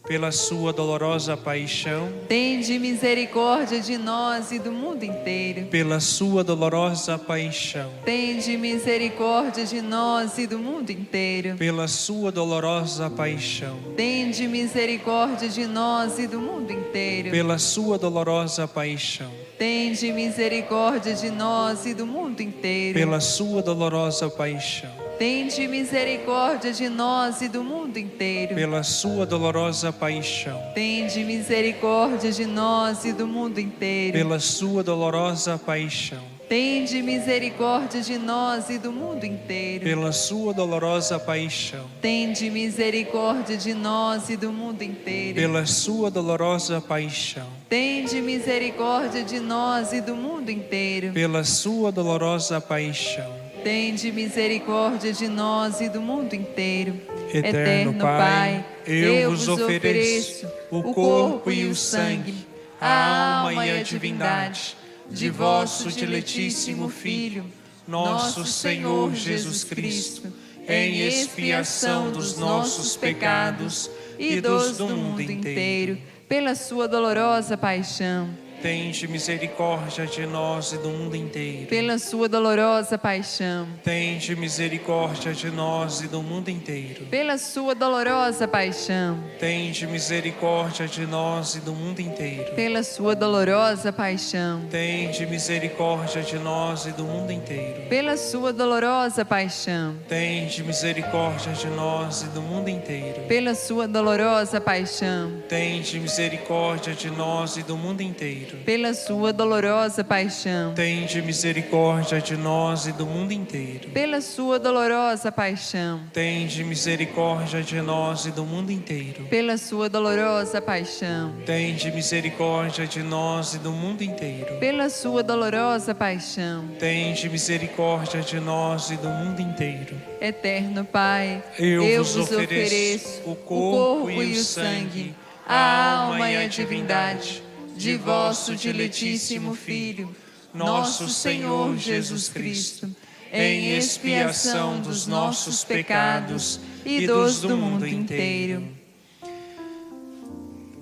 Pela sua dolorosa paixão, tende misericórdia de nós e do mundo inteiro. Pela sua dolorosa paixão, tende misericórdia de nós e do mundo inteiro. Pela sua dolorosa paixão, tende misericórdia de nós e do mundo inteiro. Pela sua dolorosa paixão, tende misericórdia de nós e do mundo inteiro. Pela sua dolorosa paixão, tende misericórdia de nós e do mundo inteiro. Pela sua dolorosa paixão, tende misericórdia de nós e do mundo inteiro. Pela sua dolorosa paixão, tende misericórdia de nós e do mundo inteiro. Pela sua dolorosa paixão, tende misericórdia de nós e do mundo inteiro. Pela sua dolorosa paixão, tende misericórdia de nós e do mundo inteiro. Pela sua dolorosa paixão, tende misericórdia de nós e do mundo inteiro. Eterno Pai, eu vos ofereço o corpo e o sangue, a alma e a divindade de vosso diletíssimo Filho, nosso Senhor Jesus Cristo, em expiação dos nossos pecados e dos do mundo inteiro. Pela sua dolorosa paixão, tende misericórdia de nós e do mundo inteiro. Pela sua dolorosa paixão, tende misericórdia de nós e do mundo inteiro. Pela sua dolorosa paixão, tende misericórdia de nós e do mundo inteiro. Pela sua dolorosa paixão, tende misericórdia de nós e do mundo inteiro. Pela sua dolorosa paixão, tende misericórdia de nós e do mundo inteiro. Pela sua dolorosa paixão, tende misericórdia de nós e do mundo inteiro. Pela sua dolorosa paixão, tende misericórdia de nós e do mundo inteiro. Pela sua dolorosa paixão, tende misericórdia de nós e do mundo inteiro. Pela sua dolorosa paixão, tende misericórdia de nós e do mundo inteiro. Pela sua dolorosa paixão, tende misericórdia de nós e do mundo inteiro. Eterno Pai, eu vos ofereço o corpo e o sangue, a alma e a divindade de vosso diletíssimo Filho, nosso Senhor Jesus Cristo, em expiação dos nossos pecados e dos do mundo inteiro.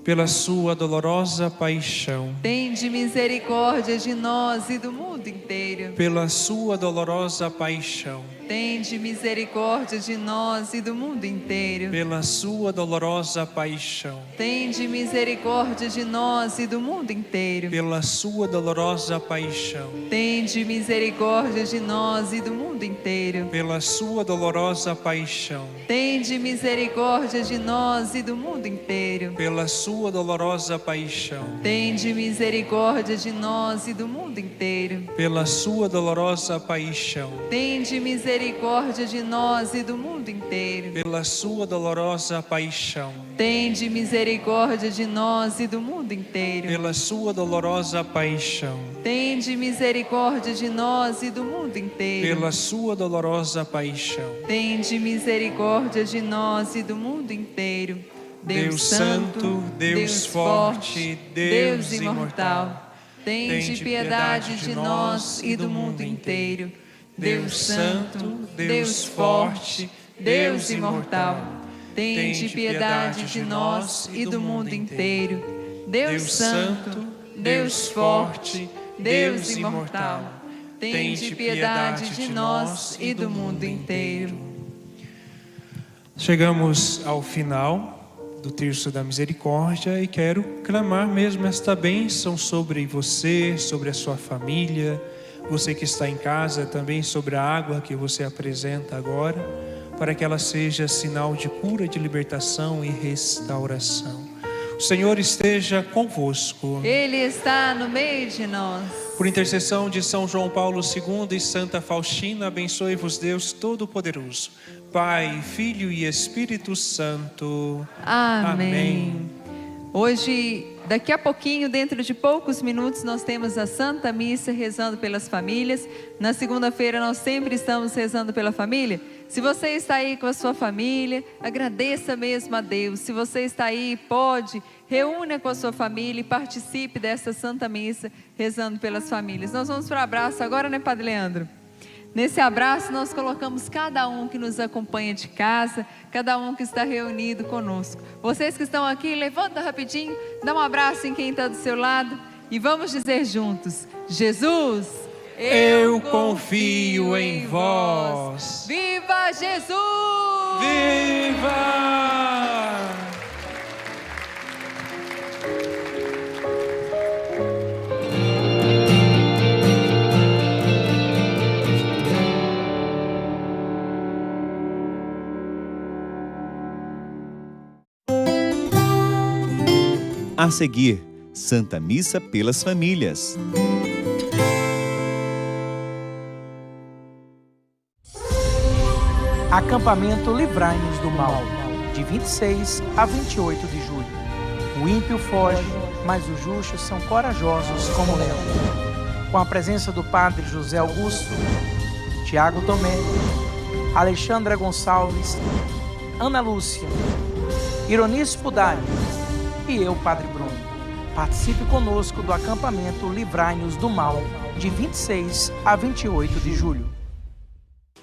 Pela sua dolorosa paixão, tende misericórdia de nós e do mundo inteiro. Pela sua dolorosa paixão, tende misericórdia de nós e do mundo inteiro. Pela sua dolorosa paixão, tende misericórdia de nós e do mundo inteiro. Pela sua dolorosa paixão, tende misericórdia de nós e do mundo inteiro. Pela sua dolorosa paixão, tende misericórdia de nós e do mundo inteiro. Pela sua dolorosa paixão, tende misericórdia de nós e do mundo inteiro. Pela sua dolorosa paixão, tende misericórdia de nós e do mundo inteiro. Pela sua dolorosa paixão, tende misericórdia de nós e do mundo inteiro. Pela sua dolorosa paixão, tende misericórdia de nós e do mundo inteiro. Pela sua dolorosa paixão, tende misericórdia de nós e do mundo inteiro. Deus Santo, Deus Forte, Deus Imortal, tende piedade de nós e do mundo inteiro. Deus Santo, Deus Forte, Deus Imortal, tende piedade de nós e do mundo inteiro. Deus Santo, Deus Forte, Deus Imortal, tende piedade de nós e do mundo inteiro. Chegamos ao final do Terço da Misericórdia e quero clamar mesmo esta bênção sobre você, sobre a sua família, você que está em casa também, sobre a água que você apresenta agora. para que ela seja sinal de cura, de libertação e restauração. O Senhor esteja convosco. Ele está no meio de nós. Por intercessão de São João Paulo II e Santa Faustina, abençoe-vos Deus Todo-Poderoso, Pai, Filho e Espírito Santo. Amém. Hoje, daqui a pouquinho, dentro de poucos minutos, nós temos a Santa Missa rezando pelas famílias. Na segunda-feira nós sempre estamos rezando pela família. Se você está aí com a sua família, agradeça mesmo a Deus. Se você está aí, pode, reúna com a sua família e participe dessa Santa Missa rezando pelas famílias. Nós vamos para o abraço agora, né, Padre Leandro? Nesse abraço nós colocamos cada um que nos acompanha de casa, cada um que está reunido conosco. Vocês que estão aqui, levanta rapidinho, dá um abraço em quem está do seu lado e vamos dizer juntos: Jesus, eu confio em vós. Viva Jesus! Viva! A seguir, Santa Missa pelas famílias. Acampamento Livrai-nos do Mal, de 26 a 28 de julho. O ímpio foge, mas os justos são corajosos como leão. Com a presença do Padre José Augusto, Tiago Tomé, Alexandra Gonçalves, Ana Lúcia, Ironice Pudari e eu, Padre Bruno. Participe conosco do acampamento Livrai-nos do Mal, de 26 a 28 de julho.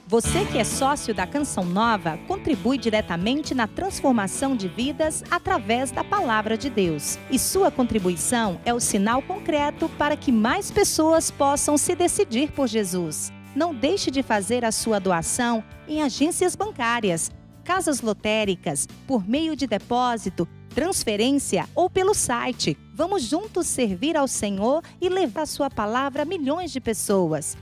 Você que é sócio da Canção Nova, contribui diretamente na transformação de vidas através da Palavra de Deus. E sua contribuição é o sinal concreto para que mais pessoas possam se decidir por Jesus. Não deixe de fazer a sua doação em agências bancárias, casas lotéricas, por meio de depósito, transferência ou pelo site. Vamos juntos servir ao Senhor e levar a sua palavra a milhões de pessoas.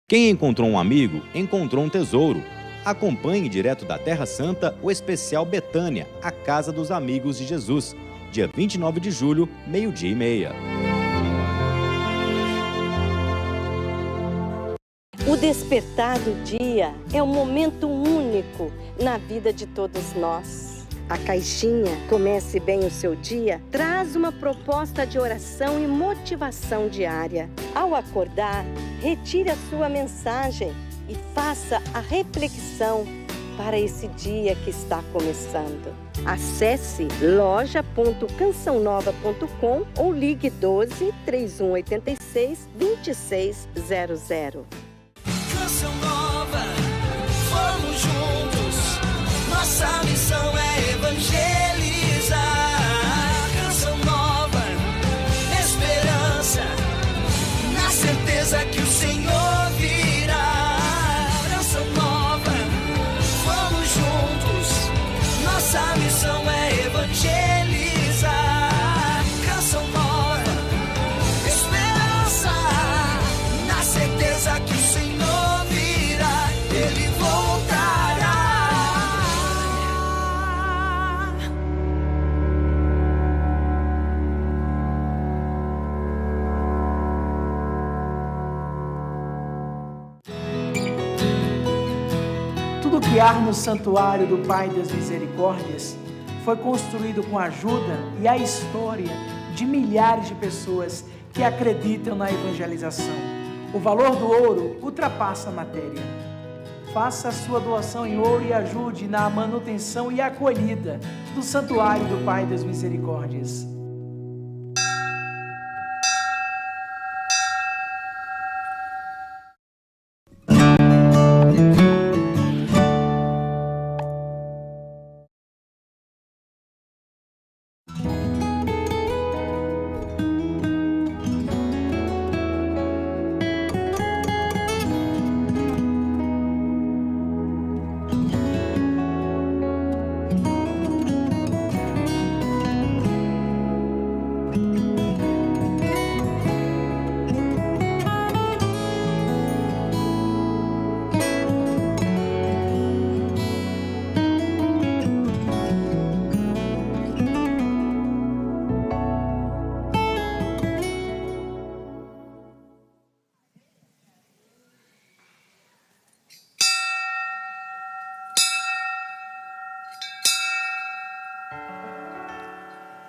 Quem encontrou um amigo, encontrou um tesouro. Acompanhe direto da Terra Santa o especial Betânia, a Casa dos Amigos de Jesus, dia 29 de julho, 12:30. O despertar do dia é um momento único na vida de todos nós. A caixinha Comece Bem o Seu Dia traz uma proposta de oração e motivação diária. Ao acordar, retire a sua mensagem e faça a reflexão para esse dia que está começando. Acesse loja.cançãonova.com ou ligue 12 3186 2600. Canção Nova, vamos juntos, nossa missão é evangelizar. Canção Nova, esperança, na certeza que o Senhor virá. Canção Nova, vamos juntos, nossa missão é evangelizar. Canção Nova, esperança, na certeza que o Senhor virá, Ele voltará. Tudo que há no santuário do Pai das Misericórdias foi construído com a ajuda e a história de milhares de pessoas que acreditam na evangelização. O valor do ouro ultrapassa a matéria. Faça a sua doação em ouro e ajude na manutenção e acolhida do santuário do Pai das Misericórdias.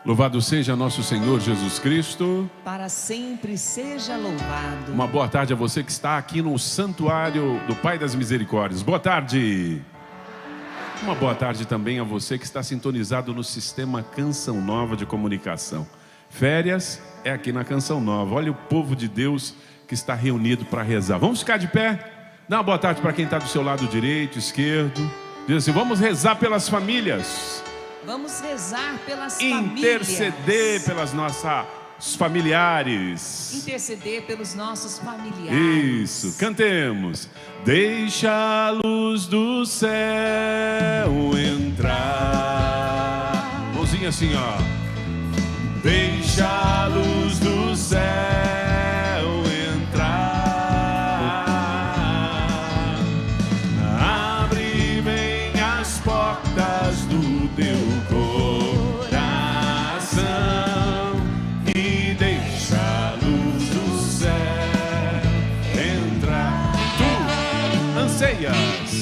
Louvado seja nosso Senhor Jesus Cristo. Para sempre seja louvado. Uma boa tarde a você que está aqui no Santuário do Pai das Misericórdias. Boa tarde. Uma boa tarde também a você que está sintonizado no sistema Canção Nova de Comunicação. Férias é aqui na Canção Nova. Olha o povo de Deus que está reunido para rezar. Vamos ficar de pé? Dá uma boa tarde para quem está do seu lado direito, esquerdo. Diz assim, vamos rezar pelas famílias. Vamos rezar pelas Interceder pelas nossas familiares. Interceder pelos nossos familiares. Isso, cantemos. Deixa a luz do céu entrar. Mãozinha assim, ó. Deixa a luz do céu entrar. Abre bem as portas do teu coração e deixa a luz do céu entrar. Tu anseias,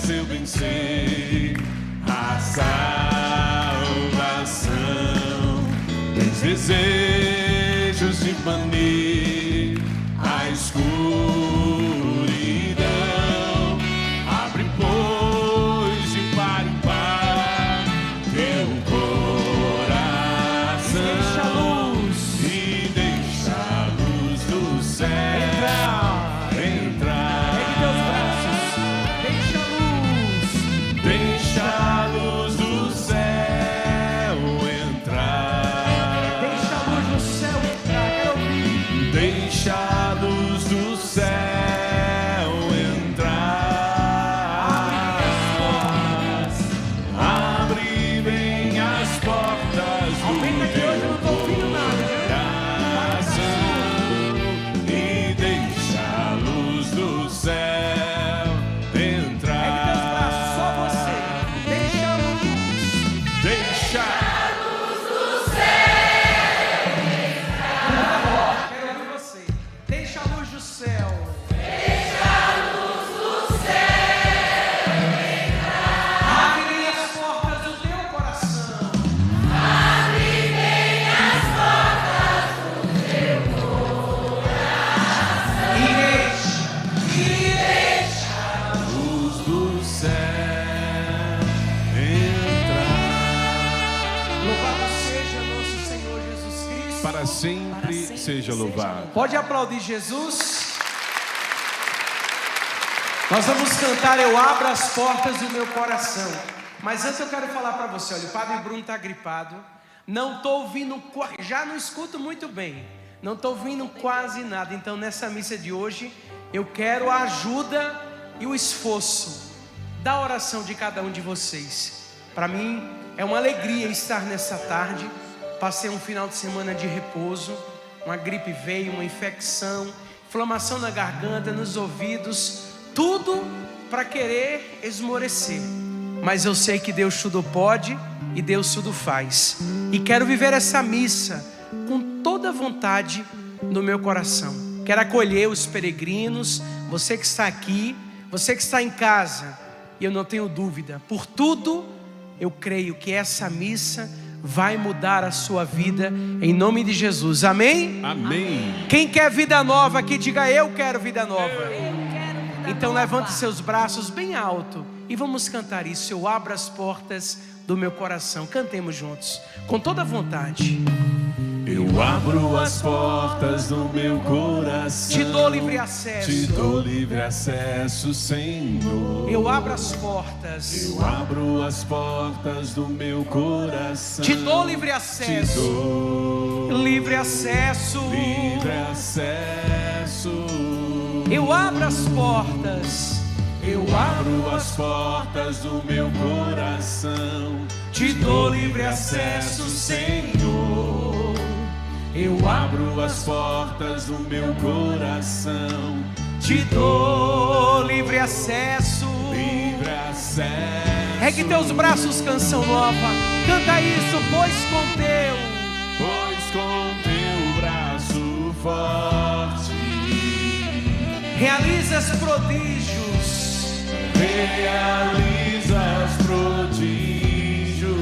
eu bem sei, a salvação, tens desejos de banir a escuridão. Abre, pois, de par em par teu coração. Deixa a luz e deixa a luz do céu entrar. Pegue teus braços, deixa a luz. Deixa a luz do céu entrar. Deixa a luz do céu entrar, quero ouvir. Deixa a luz do céu entrar. Abre bem as portas do teu coração e deixa a luz do céu entrar. Só você. Deixa a luz. Deixa a luz do céu entrar. Quero ouvir você. Deixa a luz do céu. Deixa a luz do céu entrar. Abre bem as portas do teu coração. Abre bem as portas do teu coração. E deixa a luz do céu entrar. Louvado seja nosso Senhor Jesus Cristo. Para sempre seja louvado. Pode aplaudir Jesus. Nós vamos cantar Eu Abro as Portas do Meu Coração. Mas antes eu quero falar para você, olha, o Padre Bruno está gripado. Não estou ouvindo, já não escuto muito bem. Não estou ouvindo quase nada. Então nessa missa de hoje, eu quero a ajuda e o esforço da oração de cada um de vocês. Para mim é uma alegria estar nessa tarde. Passei um final de semana de repouso. Uma gripe veio, uma infecção, inflamação na garganta, nos ouvidos. Tudo para querer esmorecer. Mas eu sei que Deus tudo pode e Deus tudo faz. E quero viver essa missa com toda a vontade no meu coração. Quero acolher os peregrinos, você que está aqui, você que está em casa. E eu não tenho dúvida, por tudo eu creio que essa missa vai mudar a sua vida em nome de Jesus. Amém? Amém. Quem quer vida nova aqui, diga eu quero vida nova. Então levante seus braços bem alto e vamos cantar isso. Eu abro as portas do meu coração. Cantemos juntos, com toda a vontade. Eu abro as portas do meu coração. Te dou livre acesso. Te dou livre acesso, Senhor. Eu abro as portas. Eu abro as portas do meu coração. Te dou livre acesso. Te dou livre acesso. Livre acesso. Eu abro as portas. Eu abro as portas do meu coração. Te dou livre acesso, Senhor. Eu abro as portas do meu coração. Te dou livre acesso. Livre acesso. Regue teus braços, Canção Nova. Canta isso, pois com teu braço forte realizas prodígios. Realizas prodígios.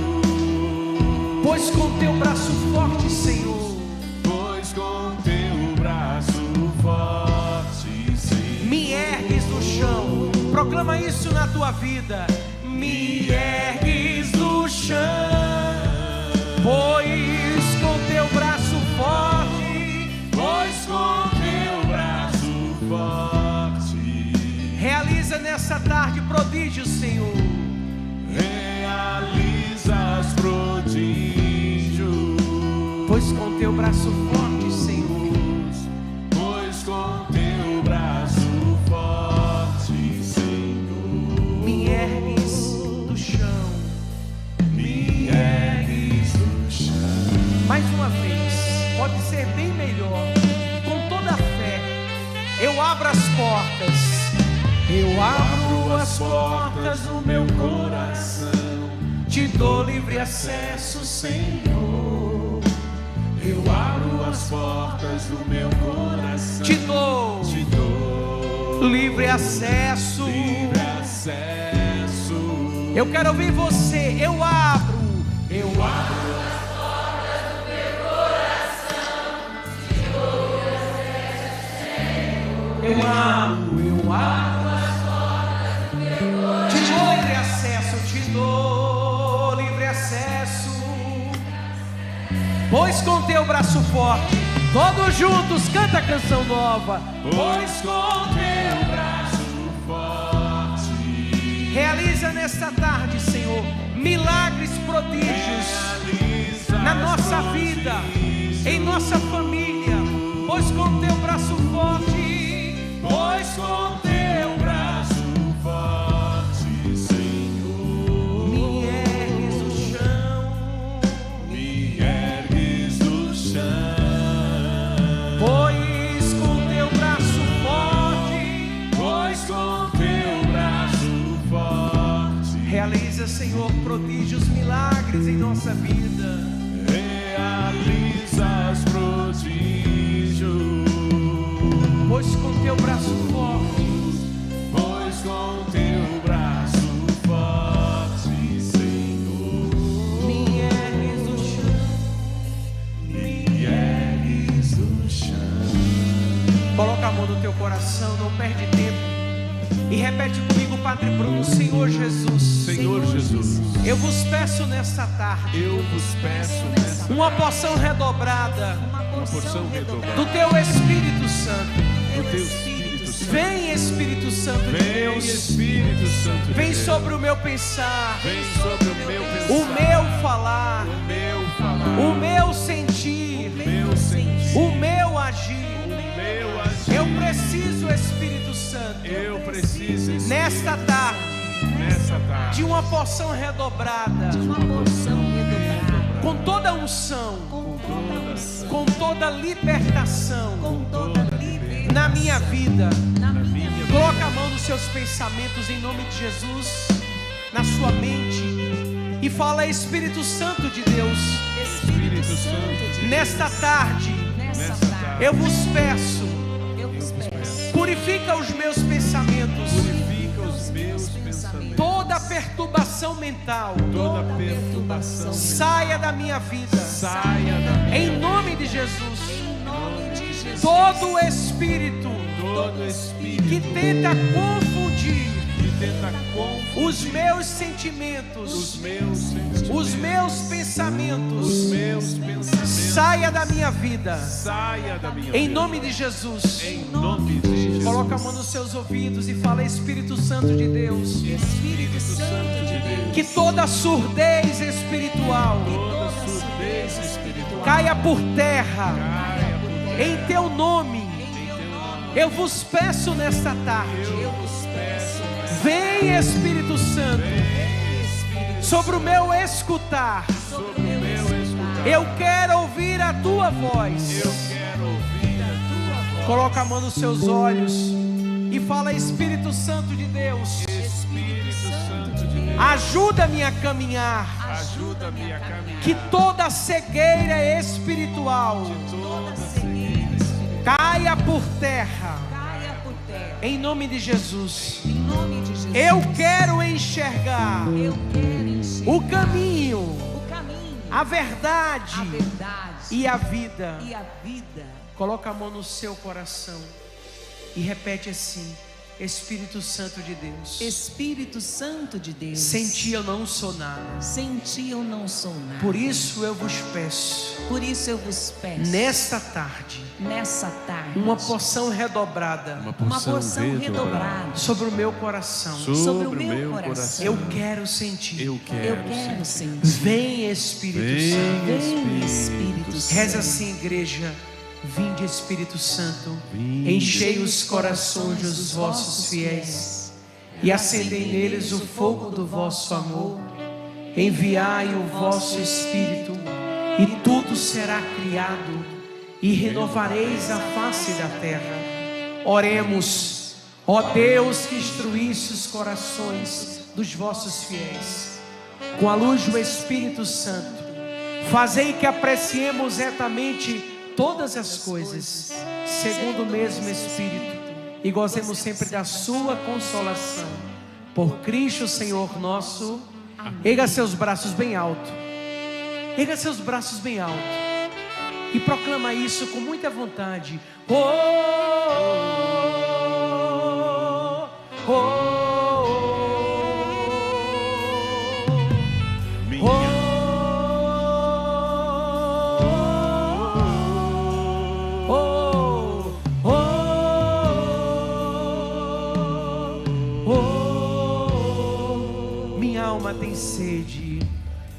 Pois com teu braço forte, Senhor, pois com teu braço forte, Senhor, me ergues do chão. Proclama isso na tua vida. Me ergues do chão. Pois com teu braço forte, pois com teu braço forte, realiza nessa tarde prodígios, Senhor. Realizas prodígios. Pois com teu braço forte, Senhor, pois com teu braço forte, Senhor, me ergues do chão. Me ergues do chão. Mais uma vez, pode ser bem melhor. Com toda a fé, eu abro as portas. Eu abro as portas do meu coração. Te dou livre acesso, Senhor. Eu abro as portas do meu coração. Te dou livre acesso. Livre acesso. Eu quero ouvir você. Eu abro. Eu abro as portas do meu coração. Te dou livre acesso, Senhor. Eu abro as portas do meu coração. Te dou livre acesso. Te dou livre acesso. Pois com teu braço forte, todos juntos, canta a canção nova. Pois com teu braço forte, realiza nesta tarde, Senhor, milagres, prodígios na nossa vida, em nossa família. Pois com teu braço forte, pois com teu braço forte, Senhor, me ergues do chão. Me ergues do chão. Pois com teu braço forte, pois com teu braço forte, realiza, Senhor, prodígios, milagres em nossa vida. Realizas prodígios. Pois com teu braço forte, pois com teu braço forte, Senhor, me ergues do chão. Me ergues do chão. Coloca a mão no teu coração, não perde tempo. E repete comigo, Padre Bruno. Senhor Jesus, Senhor Jesus, eu vos peço nesta tarde, eu vos peço nesta uma porção redobrada, do teu Espírito Santo. do teu Espírito Santo. Vem, Espírito Santo de Deus, Espírito Santo de vem Deus. sobre o meu pensar, Vem sobre o meu pensar, o meu falar, o meu falar, o meu sentir, o meu agir. Eu preciso, Espírito Santo, Eu preciso, Espírito nesta tarde, de uma porção redobrada, com toda unção, com toda libertação na minha vida. Coloca a mão nos seus pensamentos em nome de Jesus, na sua mente, e fala: Espírito Santo de Deus, nesta tarde, eu vos peço, purifica os meus pensamentos, toda perturbação mental, saia da minha vida, em nome de Jesus. Todo espírito que tenta confundir os meus sentimentos, os meus pensamentos, saia da minha vida, em nome de Jesus. Coloca a mão nos seus ouvidos e fala: Espírito Santo de Deus, que toda surdez espiritual caia por terra, em teu nome. Eu vos peço nesta tarde, vem, Espírito Santo, sobre o meu escutar. Eu quero ouvir a tua voz. Coloca a mão nos seus olhos e fala: Espírito Santo de Deus, ajuda-me a caminhar, que toda cegueira espiritual caia por terra, em nome de Jesus. Eu quero enxergar o caminho a verdade, e a vida. vida. Coloca a mão no seu coração e repete assim: Espírito Santo de Deus. Espírito Santo de Deus. Sem ti eu não sou nada. Sem ti eu não sou nada. Por isso eu vos peço. Por isso eu vos peço. Nesta tarde. Nessa tarde. Uma porção redobrada. Uma porção redobrada. Sobre o meu coração. Sobre o meu coração. Eu quero sentir. Eu quero sentir. Vem Espírito Santo. Vem Espírito Santo. Reza assim, igreja. Vinde Espírito Santo, enchei os corações dos vossos fiéis e acendei neles o fogo do vosso amor. Enviai o vosso Espírito e tudo será criado e renovareis a face da terra. Oremos, ó Deus que instruísse os corações dos vossos fiéis com a luz do Espírito Santo, fazei que apreciemos retamente todas as coisas, segundo o mesmo Espírito, e gozemos sempre da sua consolação. Por Cristo Senhor nosso. Erga seus braços bem alto. Erga seus braços bem alto. E proclama isso com muita vontade. Oh, oh, oh. Tem sede,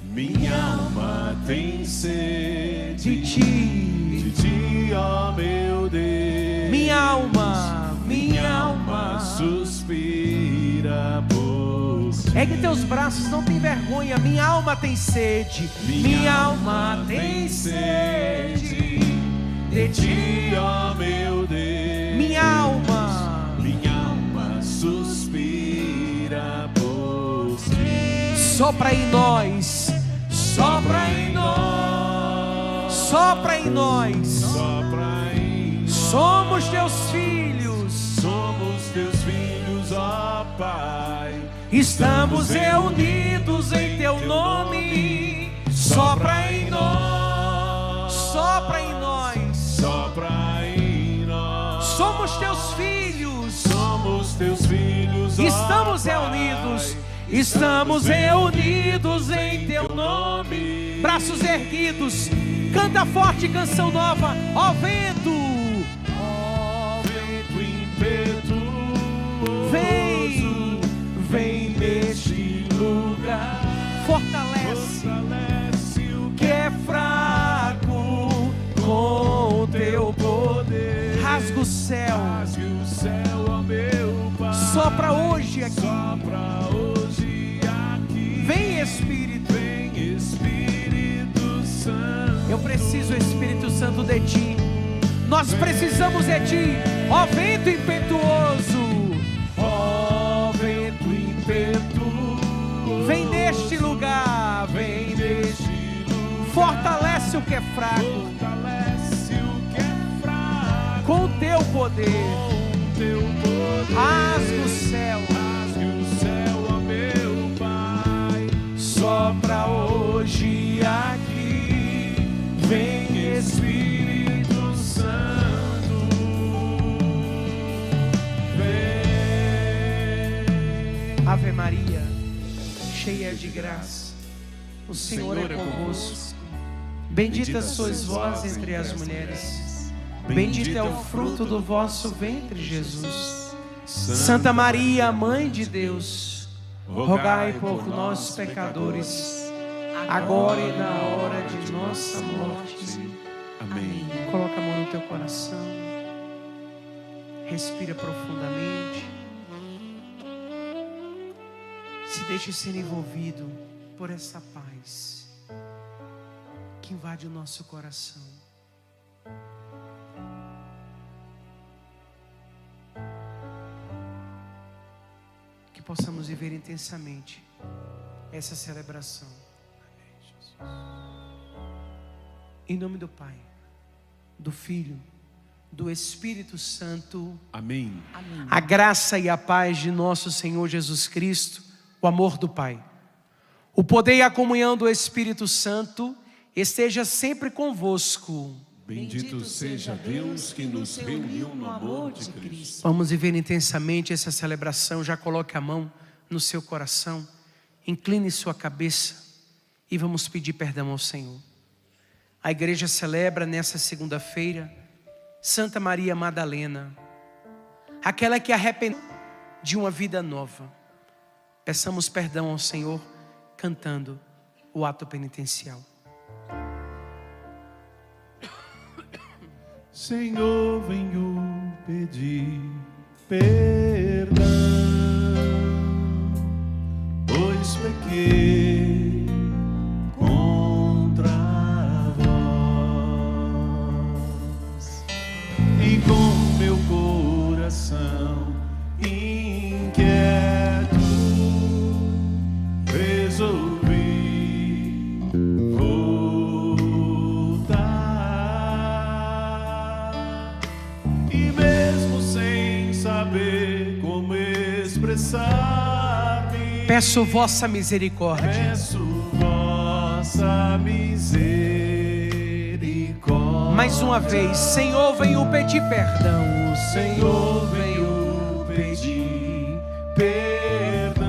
minha alma tem sede de ti, ó meu Deus. Minha alma suspira por ti. Ergue teus braços, não tem vergonha. Minha alma tem sede, minha alma tem sede de ti, ó meu Deus. Minha alma suspira por sopra em nós, sopra em nós, sopra em nós, sopra em nós. Somos teus filhos, ó Pai. Estamos reunidos em teu nome. Sopra em nós, sopra em nós, sopra em nós. Somos teus filhos, estamos reunidos. Estamos reunidos em teu nome. Braços erguidos, canta forte canção nova. Ó vento, impetuoso, vem neste lugar. Fortalece o que é fraco com teu poder. Rasga o céu, ó meu Pai. Sopra hoje aqui. Vem Espírito Santo. Eu preciso, Espírito Santo, de ti. Nós precisamos de ti. Ó vento impetuoso, ó vento impetuoso, vem neste lugar, vem neste lugar. Fortalece o que é fraco, com teu poder. Rasga o céu, ó meu Pai. Sopra hoje aqui, vem Espírito Santo, vem. Ave Maria, cheia de graça, o Senhor é convosco. Bendita sois vós entre as mulheres, bendito é o fruto do vosso ventre, Jesus. Santa Maria, Mãe de Deus, rogai por nós pecadores, agora e na hora de nossa morte. Amém. Coloca a mão no teu coração, respira profundamente, se deixe ser envolvido por essa paz que invade o nosso coração. Que possamos viver intensamente essa celebração. Em nome do Pai, do Filho, do Espírito Santo. Amém. A graça e a paz de nosso Senhor Jesus Cristo, o amor do Pai, o poder e a comunhão do Espírito Santo esteja sempre convosco. Bendito seja Deus que nos reuniu no amor de Cristo. Vamos viver intensamente essa celebração. Já coloque a mão no seu coração, incline sua cabeça e vamos pedir perdão ao Senhor. A igreja celebra nessa segunda-feira Santa Maria Madalena, aquela que arrependeu de uma vida nova. Peçamos perdão ao Senhor cantando o ato penitencial. Senhor, venho pedir perdão, pois pequei contra vós e com meu coração inquieto resolvi voltar, e mesmo sem saber como expressar-me, peço vossa misericórdia. Peço vossa misericórdia. Mais uma vez, Senhor, venho pedir perdão. O Senhor veio pedir perdão,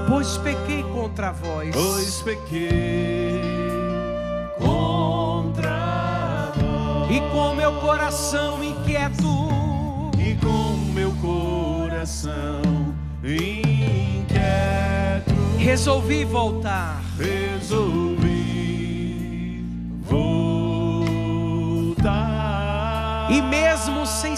pois pequei contra vós. Pois pequei contra vós. E com meu coração inquieto, e com meu coração inquieto, resolvi voltar. Resolvi voltar. E mesmo sem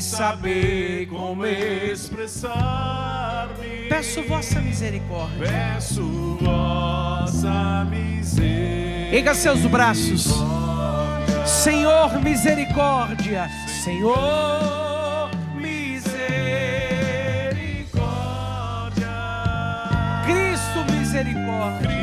saber, como expressar-me, peço vossa misericórdia. Peço vossa misericórdia. Erga seus braços. Senhor, misericórdia. Senhor, misericórdia. Cristo, misericórdia.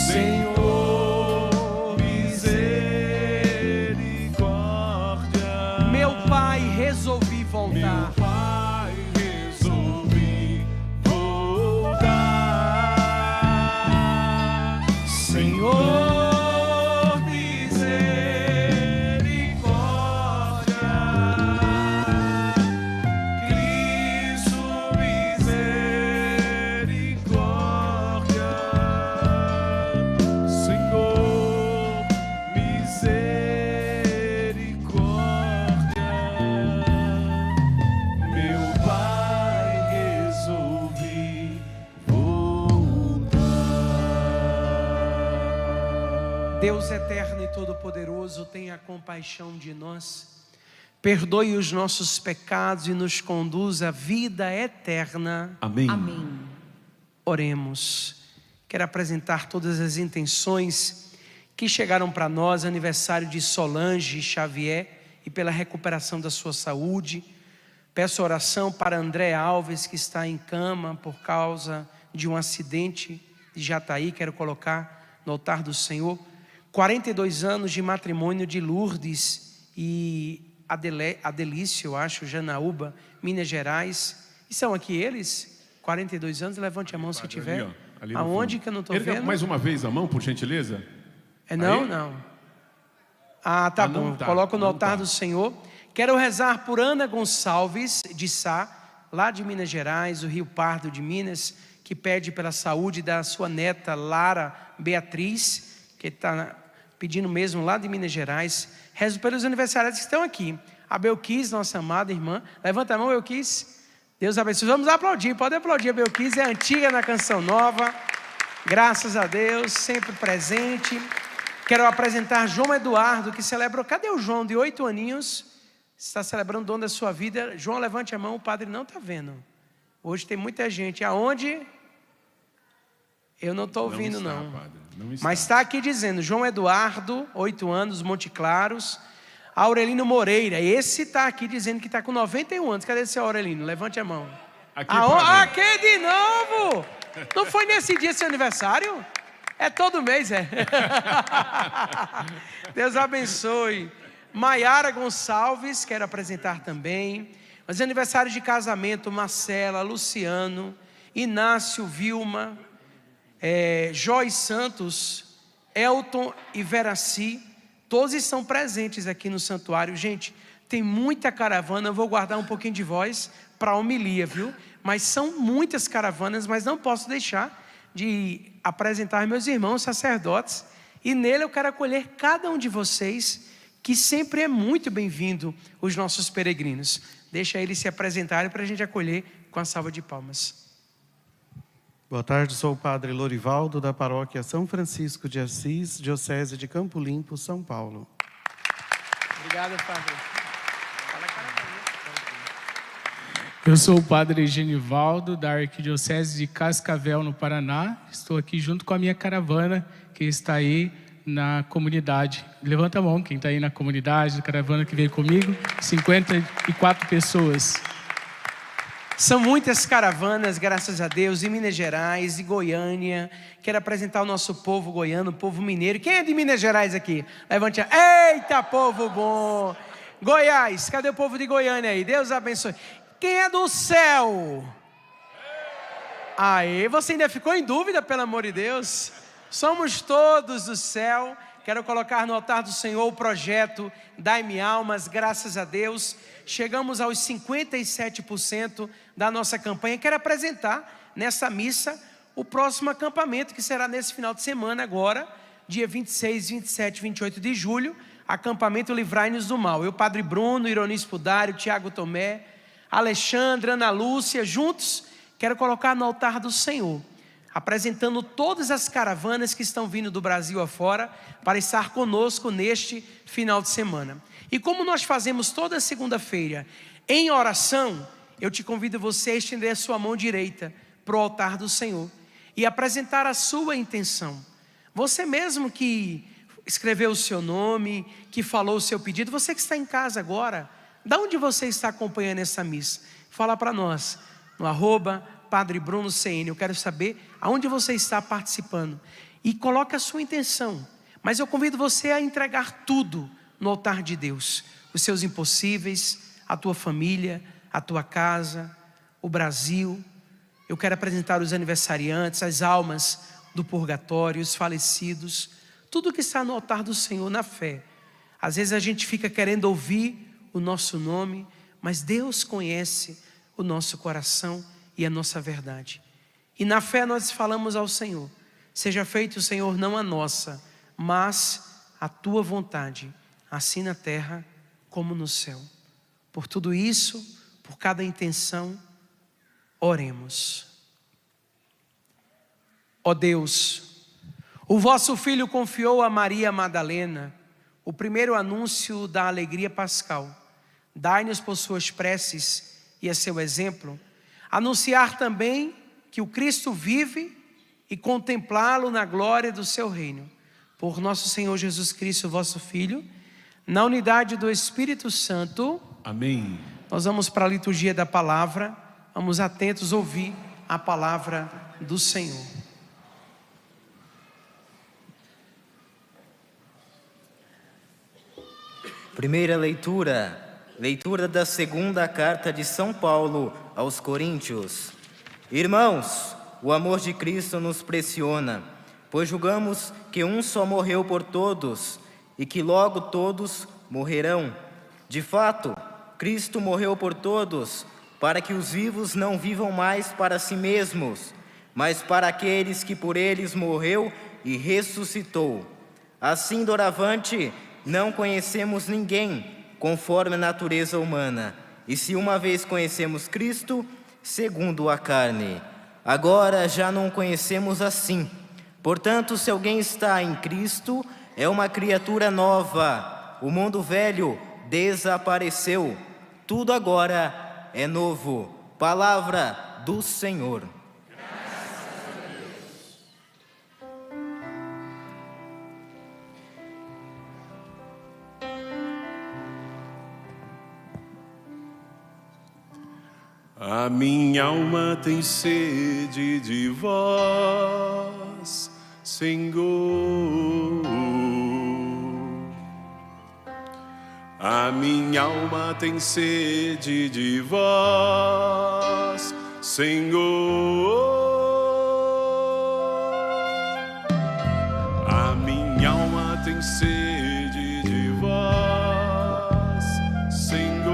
Senhor, misericórdia. Meu Pai, resolvi voltar. Meu Pai, resolvi voltar. Senhor, misericórdia. Cristo, misericórdia. Senhor, misericórdia. Meu Pai, resolvi voltar. Deus eterno e todo-poderoso, tenha compaixão de nós. Perdoe os nossos pecados e nos conduz à vida eterna. Amém. Amém. Oremos. Quero apresentar todas as intenções que chegaram para nós, aniversário de Solange Xavier e pela recuperação da sua saúde. Peço oração para André Alves, que está em cama por causa de um acidente de Jataí. Quero colocar no altar do Senhor. 42 anos de matrimônio de Lourdes e Adelício, eu acho, Janaúba, Minas Gerais. E são aqui eles? 42 anos, levante a mão se tiver. Ali, ó, ali aonde que eu não estou vendo? Mais uma vez a mão, por gentileza. Não, aí? não. Ah, tá bom. Tá, coloco no altar do Senhor. Quero rezar por Ana Gonçalves de Sá, lá de Minas Gerais, o Rio Pardo de Minas, que pede pela saúde da sua neta Lara Beatriz, que está pedindo mesmo lá de Minas Gerais. Rezo pelos aniversariantes que estão aqui. A Belquis, nossa amada irmã. Levanta a mão, Belquis. Deus abençoe. Vamos aplaudir, pode aplaudir a Belquis, é antiga na Canção Nova. Graças a Deus, sempre presente. Quero apresentar João Eduardo, que celebrou. Cadê o João, de 8 aninhos? Está celebrando o dom da sua vida. João, levante a mão, o padre não está vendo. Hoje tem muita gente. Aonde? Eu não estou ouvindo, não. Mas está aqui dizendo, João Eduardo, 8 anos, Monte Claros. Aurelino Moreira, esse está aqui dizendo que está com 91 anos. Cadê esse Aurelino? Levante a mão. Aqui de novo! Não foi nesse dia seu aniversário? É todo mês, é. Deus abençoe. Maiara Gonçalves, quero apresentar também. Os aniversários de casamento, Marcela, Luciano, Inácio, Vilma, Joyce Santos, Elton e Veraci, todos estão presentes aqui no santuário. Gente, tem muita caravana, eu vou guardar um pouquinho de voz para a homilia, viu? Mas são muitas caravanas, mas não posso deixar de apresentar meus irmãos sacerdotes. E nele eu quero acolher cada um de vocês, que sempre é muito bem-vindo, os nossos peregrinos. Deixa eles se apresentarem para a gente acolher com a salva de palmas. Boa tarde, sou o Padre Lorivaldo, da paróquia São Francisco de Assis, Diocese de Campo Limpo, São Paulo. Obrigado, Padre. Eu sou o Padre Genivaldo, da Arquidiocese de Cascavel, no Paraná. Estou aqui junto com a minha caravana, que está aí na comunidade. Levanta a mão quem está aí na comunidade, a caravana que veio comigo, 54 pessoas. São muitas caravanas, graças a Deus, em Minas Gerais, em Goiânia. Quero apresentar o nosso povo goiano, o povo mineiro. Quem é de Minas Gerais aqui? Levante a... Eita, povo bom! Goiás, cadê o povo de Goiânia aí? Deus abençoe. Quem é do céu? Aê, você ainda ficou em dúvida, pelo amor de Deus? Somos todos do céu. Quero colocar no altar do Senhor o projeto Dai-me Almas, graças a Deus. Chegamos aos 57% da nossa campanha. Quero apresentar nessa missa o próximo acampamento, que será nesse final de semana agora, dia 26, 27 e 28 de julho, acampamento Livrai-nos do Mal. Eu, Padre Bruno, Ironis Pudário, Tiago Tomé, Alexandre, Ana Lúcia, juntos, quero colocar no altar do Senhor, apresentando todas as caravanas que estão vindo do Brasil afora para estar conosco neste final de semana. E como nós fazemos toda segunda-feira em oração, eu te convido você a estender a sua mão direita para o altar do Senhor e apresentar a sua intenção. Você mesmo que escreveu o seu nome, que falou o seu pedido, você que está em casa agora, da onde você está acompanhando essa missa? Fala para nós, no @Padre Bruno CN. Eu quero saber aonde você está participando. E coloque a sua intenção. Mas eu convido você a entregar tudo no altar de Deus. Os seus impossíveis, a tua família, a tua casa, o Brasil. Eu quero apresentar os aniversariantes, as almas do purgatório, os falecidos. Tudo que está no altar do Senhor na fé. Às vezes a gente fica querendo ouvir o nosso nome, mas Deus conhece o nosso coração e a nossa verdade. E na fé nós falamos ao Senhor: seja feito, Senhor, não a nossa, mas a tua vontade, assim na terra como no céu. Por tudo isso, por cada intenção, oremos. Ó Deus, o vosso Filho confiou a Maria Madalena o primeiro anúncio da alegria pascal. Dai-nos por suas preces e a seu exemplo, anunciar também que o Cristo vive e contemplá-lo na glória do seu reino. Por nosso Senhor Jesus Cristo, vosso Filho, na unidade do Espírito Santo. Amém. Nós vamos para a liturgia da palavra. Vamos atentos ouvir a palavra do Senhor. Primeira leitura. Leitura da segunda carta de São Paulo aos Coríntios. Irmãos, o amor de Cristo nos pressiona, pois julgamos que um só morreu por todos e que logo todos morrerão. De fato, Cristo morreu por todos, para que os vivos não vivam mais para si mesmos, mas para aqueles que por eles morreu e ressuscitou. Assim, doravante, não conhecemos ninguém conforme a natureza humana, e se uma vez conhecemos Cristo, segundo a carne, agora já não o conhecemos assim. Portanto, se alguém está em Cristo, é uma criatura nova. O mundo velho desapareceu, tudo agora é novo. Palavra do Senhor. A minha alma tem sede de vós, Senhor. A minha alma tem sede de vós, Senhor. A minha alma tem sede de vós, Senhor.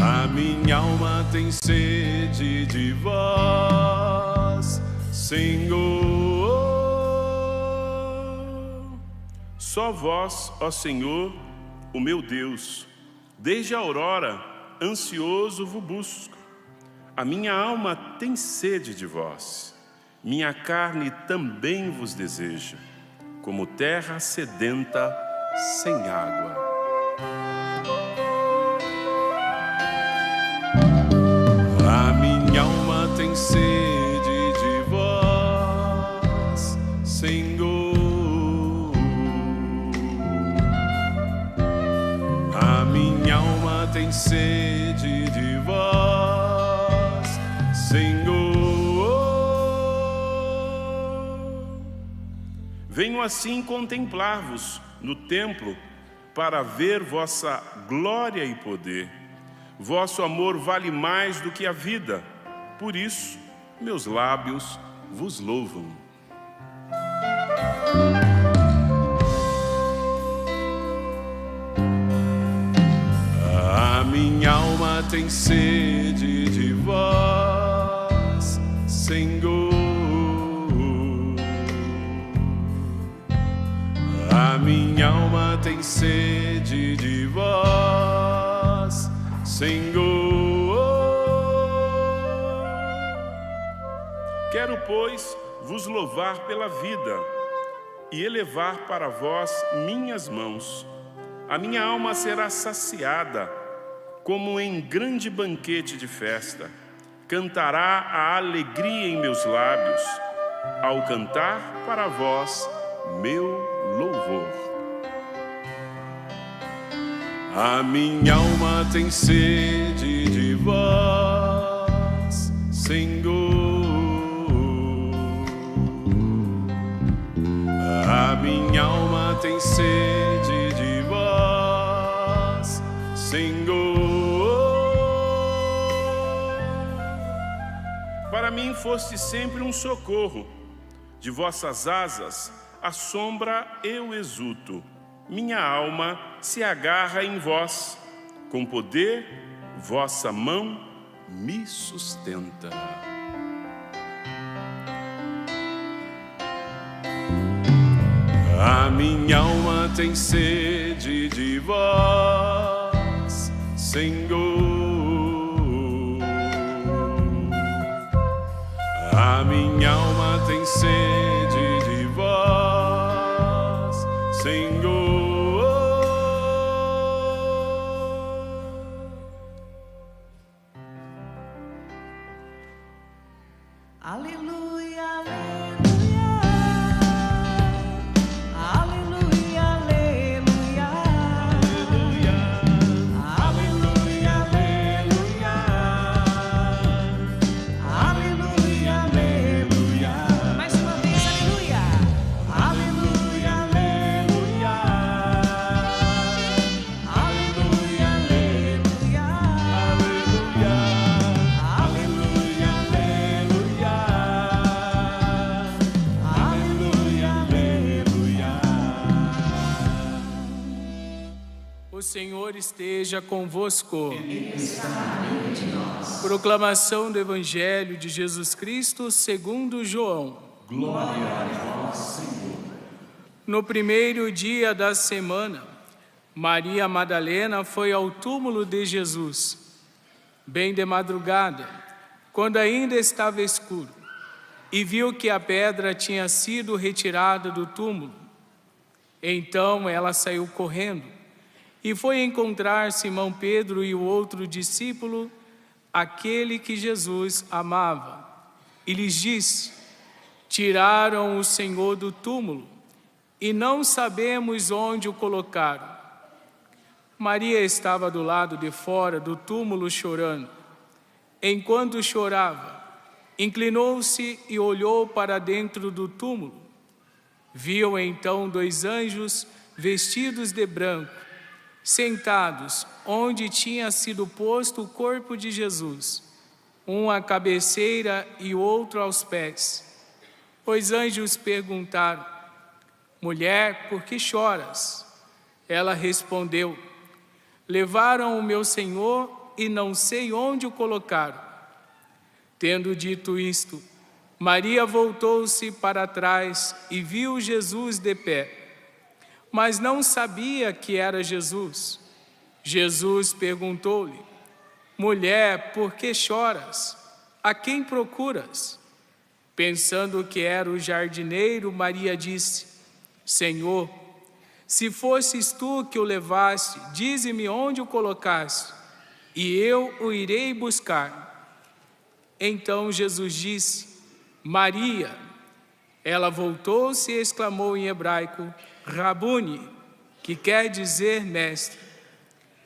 A minha alma tem sede de vós, Senhor. Só vós, ó Senhor, o meu Deus, desde a aurora, ansioso vos busco. A minha alma tem sede de vós, minha carne também vos deseja, como terra sedenta sem água. A minha alma tem sede de vós, Senhor. A minha alma tem sede de vós, Senhor. Venho assim contemplar-vos no templo para ver vossa glória e poder. Vosso amor vale mais do que a vida, por isso meus lábios vos louvam. A minha alma tem sede de vós, Senhor. A minha alma tem sede de vós, Senhor. Quero, pois, vos louvar pela vida e elevar para vós minhas mãos. A minha alma será saciada, como em grande banquete de festa. Cantará a alegria em meus lábios, ao cantar para vós meu louvor. A minha alma tem sede de vós, Senhor. A minha alma tem sede de vós, Senhor. Para mim foste sempre um socorro, de vossas asas à sombra eu exulto. Minha alma se agarra em vós, com poder vossa mão me sustenta. A minha alma tem sede de vós, Senhor. A minha alma tem sede de vós, Senhor. Aleluia, aleluia. Aleluia, aleluia. Aleluia, aleluia. Aleluia, aleluia. Mais uma vez, aleluia. Aleluia, aleluia. Aleluia, aleluia. Aleluia, aleluia. O Senhor esteja convosco. Proclamação do Evangelho de Jesus Cristo segundo João. Glória a vós, Senhor. No primeiro dia da semana, Maria Madalena foi ao túmulo de Jesus, bem de madrugada, quando ainda estava escuro, e viu que a pedra tinha sido retirada do túmulo. Então ela saiu correndo e foi encontrar Simão Pedro e o outro discípulo, aquele que Jesus amava, e lhes disse: tiraram o Senhor do túmulo e não sabemos onde o colocaram. Maria estava do lado de fora do túmulo chorando. Enquanto chorava, inclinou-se e olhou para dentro do túmulo. Viu então 2 anjos vestidos de branco, sentados onde tinha sido posto o corpo de Jesus, um à cabeceira e o outro aos pés. Os anjos perguntaram: mulher, por que choras? Ela respondeu: levaram o meu Senhor e não sei onde o colocaram. Tendo dito isto, Maria voltou-se para trás e viu Jesus de pé, mas não sabia que era Jesus. Jesus perguntou-lhe: mulher, por que choras? A quem procuras? Pensando que era o jardineiro, Maria disse: Senhor, se fosses tu que o levaste, dize-me onde o colocaste, e eu o irei buscar. Então Jesus disse: Maria. Ela voltou-se e exclamou em hebraico: Rabuni, que quer dizer mestre.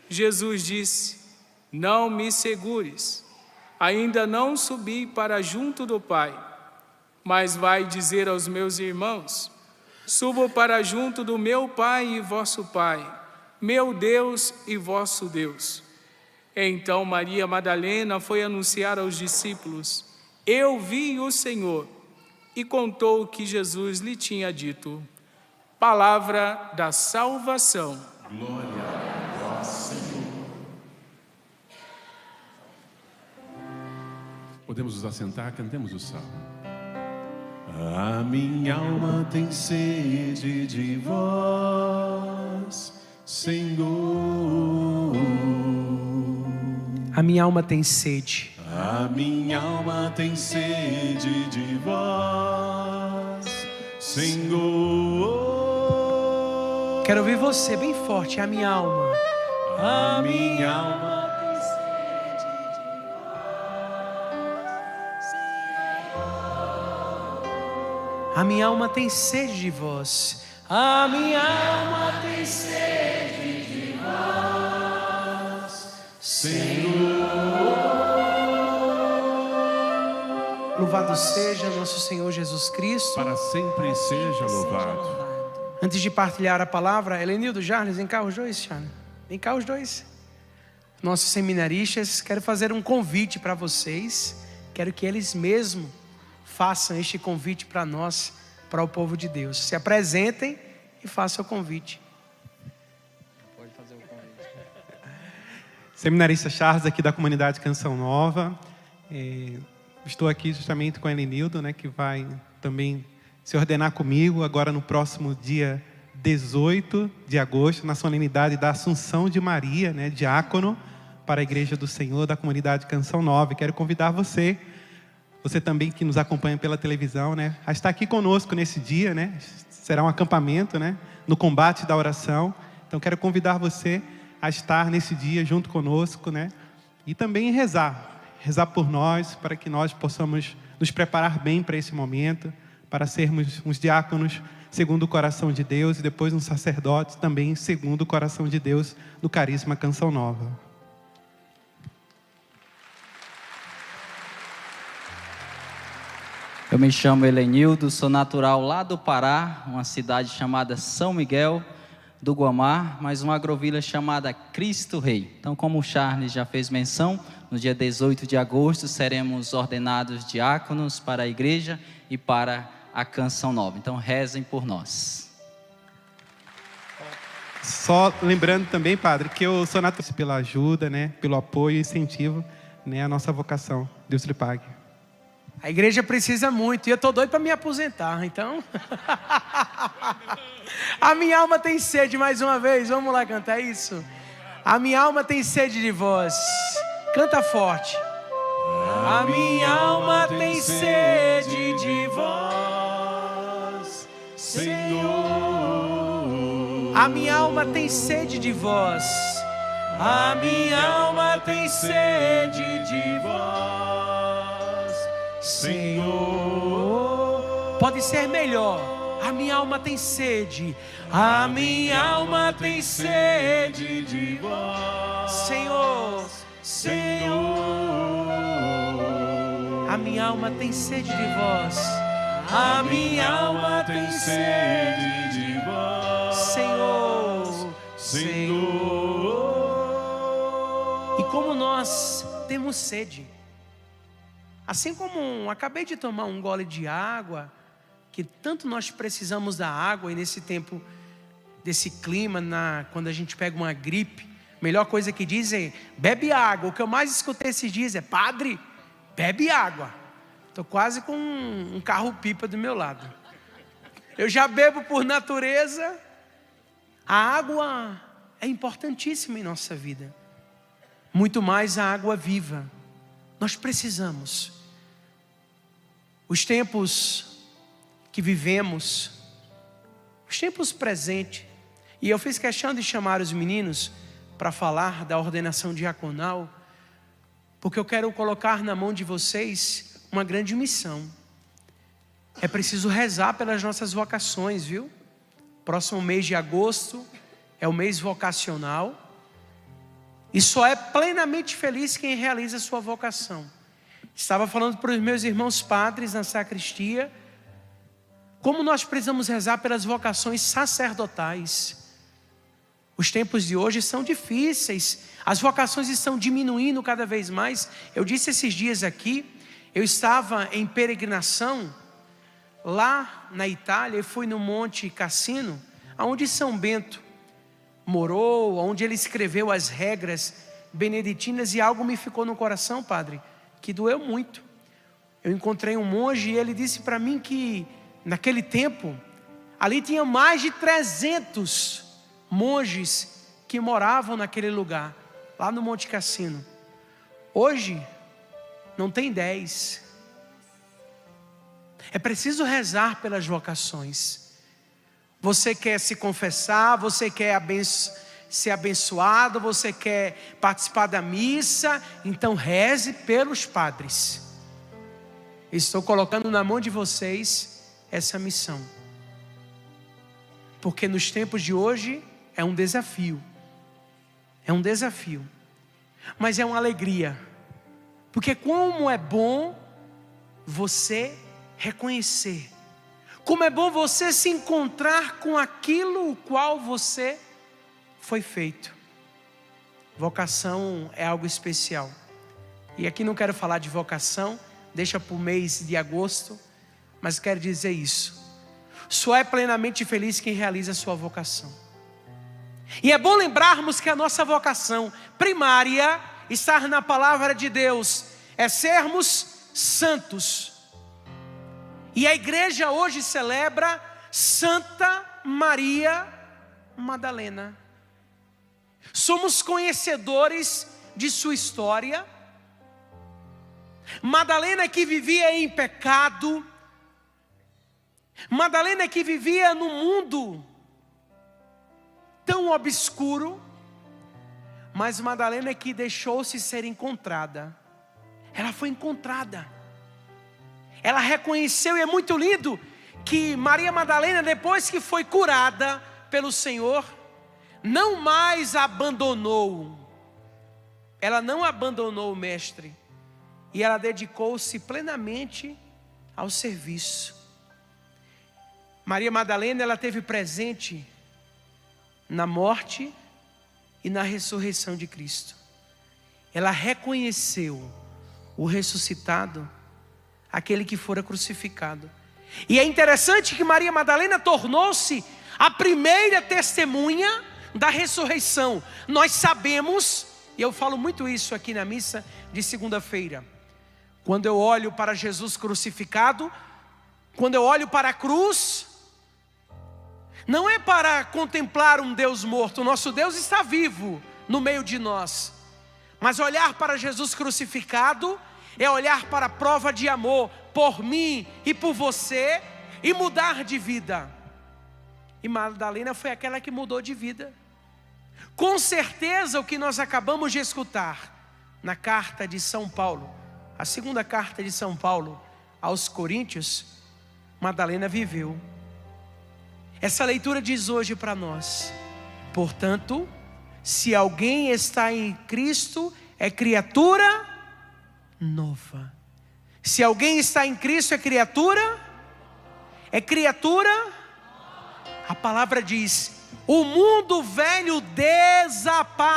Jesus disse: não me segures, ainda não subi para junto do Pai, mas vai dizer aos meus irmãos: subo para junto do meu Pai e vosso Pai, meu Deus e vosso Deus. Então Maria Madalena foi anunciar aos discípulos: eu vi o Senhor, e contou o que Jesus lhe tinha dito. Palavra da salvação. Glória a vós, Senhor. Podemos nos assentar, cantemos o salmo. A minha alma tem sede de vós, Senhor. A minha alma tem sede. A minha alma tem sede de vós, Senhor. Quero ouvir você bem forte. A minha alma. A minha alma. A minha alma tem sede de vós. A minha alma tem sede de vós, Senhor. Louvado seja nosso Senhor Jesus Cristo. Para sempre seja louvado. Antes de partilhar a palavra, Helenildo, Jarles, vem cá os dois, Charles. Vem cá os dois. Nossos seminaristas, quero fazer um convite para vocês. Quero que eles mesmos façam este convite para nós, para o povo de Deus. Se apresentem e façam o convite. Pode fazer o convite. Seminarista Charles, aqui da comunidade Canção Nova. Estou aqui justamente com a Helenildo, né, que vai também se ordenar comigo agora no próximo dia 18 de agosto, na solenidade da Assunção de Maria, né, diácono para a Igreja do Senhor da comunidade Canção Nova. Quero convidar você também que nos acompanha pela televisão, né, a estar aqui conosco nesse dia, né? Será um acampamento, né, no combate da oração. Então quero convidar você a estar nesse dia junto conosco, né, e também rezar por nós, para que nós possamos nos preparar bem para esse momento, para sermos uns diáconos segundo o coração de Deus e depois uns sacerdotes também segundo o coração de Deus do Carisma Canção Nova. Eu me chamo Helenildo, sou natural lá do Pará, uma cidade chamada São Miguel do Guamá, mas uma agrovila chamada Cristo Rei. Então, como o Charles já fez menção, no dia 18 de agosto seremos ordenados diáconos para a igreja e para a Canção Nova. Então, rezem por nós. Só lembrando também, padre, que eu sou natural pela ajuda, né, pelo apoio e incentivo, né, a nossa vocação. Deus lhe pague. A igreja precisa muito e eu estou doido para me aposentar, então. A minha alma tem sede, mais uma vez, vamos lá cantar isso? A minha alma tem sede de vós. Canta forte. A minha alma tem sede de vós, Senhor. A minha alma tem sede de vós. A minha alma tem sede de vós, Senhor. Pode ser melhor. A minha alma tem sede. A minha alma tem sede de vós, Senhor. Senhor. A minha alma tem sede de vós. A minha alma tem sede de vós, Senhor, Senhor. E como nós temos sede, assim como acabei de tomar um gole de água, que tanto nós precisamos da água, e nesse tempo, desse clima, quando a gente pega uma gripe, a melhor coisa que dizem é, bebe água. O que eu mais escutei esses dias é, padre, bebe água. Estou quase com um carro-pipa do meu lado. Eu já bebo por natureza. A água é importantíssima em nossa vida. Muito mais a água viva. Nós precisamos. Os tempos que vivemos, os tempos presentes, e eu fiz questão de chamar os meninos para falar da ordenação diaconal, porque eu quero colocar na mão de vocês uma grande missão. É preciso rezar pelas nossas vocações, viu? Próximo mês de agosto é o mês vocacional, e só é plenamente feliz quem realiza a sua vocação. Estava falando para os meus irmãos padres na sacristia, como nós precisamos rezar pelas vocações sacerdotais. Os tempos de hoje são difíceis, as vocações estão diminuindo cada vez mais. Eu disse esses dias aqui, eu estava em peregrinação lá na Itália, e fui no Monte Cassino, onde São Bento morou, onde ele escreveu as regras beneditinas, e algo me ficou no coração, padre, que doeu muito. Eu encontrei um monge e ele disse para mim que naquele tempo, ali tinha mais de 300 monges que moravam naquele lugar, lá no Monte Cassino. Hoje, não tem 10. É preciso rezar pelas vocações. Você quer se confessar, você quer ser abençoado, você quer participar da missa, então reze pelos padres. Estou colocando na mão de vocês essa missão, porque nos tempos de hoje é um desafio, mas é uma alegria, porque como é bom você reconhecer, como é bom você se encontrar com aquilo o qual você foi feito. Vocação é algo especial, e aqui não quero falar de vocação, deixa para o mês de agosto, mas quero dizer isso: só é plenamente feliz quem realiza a sua vocação. E é bom lembrarmos que a nossa vocação primária, estar na palavra de Deus, é sermos santos. E a igreja hoje celebra Santa Maria Madalena. Somos conhecedores de sua história. Madalena que vivia em pecado, Madalena que vivia num mundo tão obscuro, mas Madalena que deixou-se ser encontrada. Ela foi encontrada, ela reconheceu, e é muito lindo que Maria Madalena, depois que foi curada pelo Senhor, não mais abandonou, ela não abandonou o mestre, e ela dedicou-se plenamente ao serviço. Maria Madalena, ela teve presente na morte e na ressurreição de Cristo. Ela reconheceu o ressuscitado, aquele que fora crucificado. E é interessante que Maria Madalena tornou-se a primeira testemunha da ressurreição. Nós sabemos, e eu falo muito isso aqui na missa de segunda-feira, quando eu olho para Jesus crucificado, quando eu olho para a cruz, não é para contemplar um Deus morto, o nosso Deus está vivo no meio de nós. Mas olhar para Jesus crucificado é olhar para a prova de amor por mim e por você, e mudar de vida. E Madalena foi aquela que mudou de vida. Com certeza o que nós acabamos de escutar na carta de São Paulo, a segunda carta de São Paulo aos Coríntios, Madalena viveu. Essa leitura diz hoje para nós: portanto, se alguém está em Cristo, é criatura nova. Se alguém está em Cristo, é criatura é criatura. A palavra diz: o mundo velho desapareceu.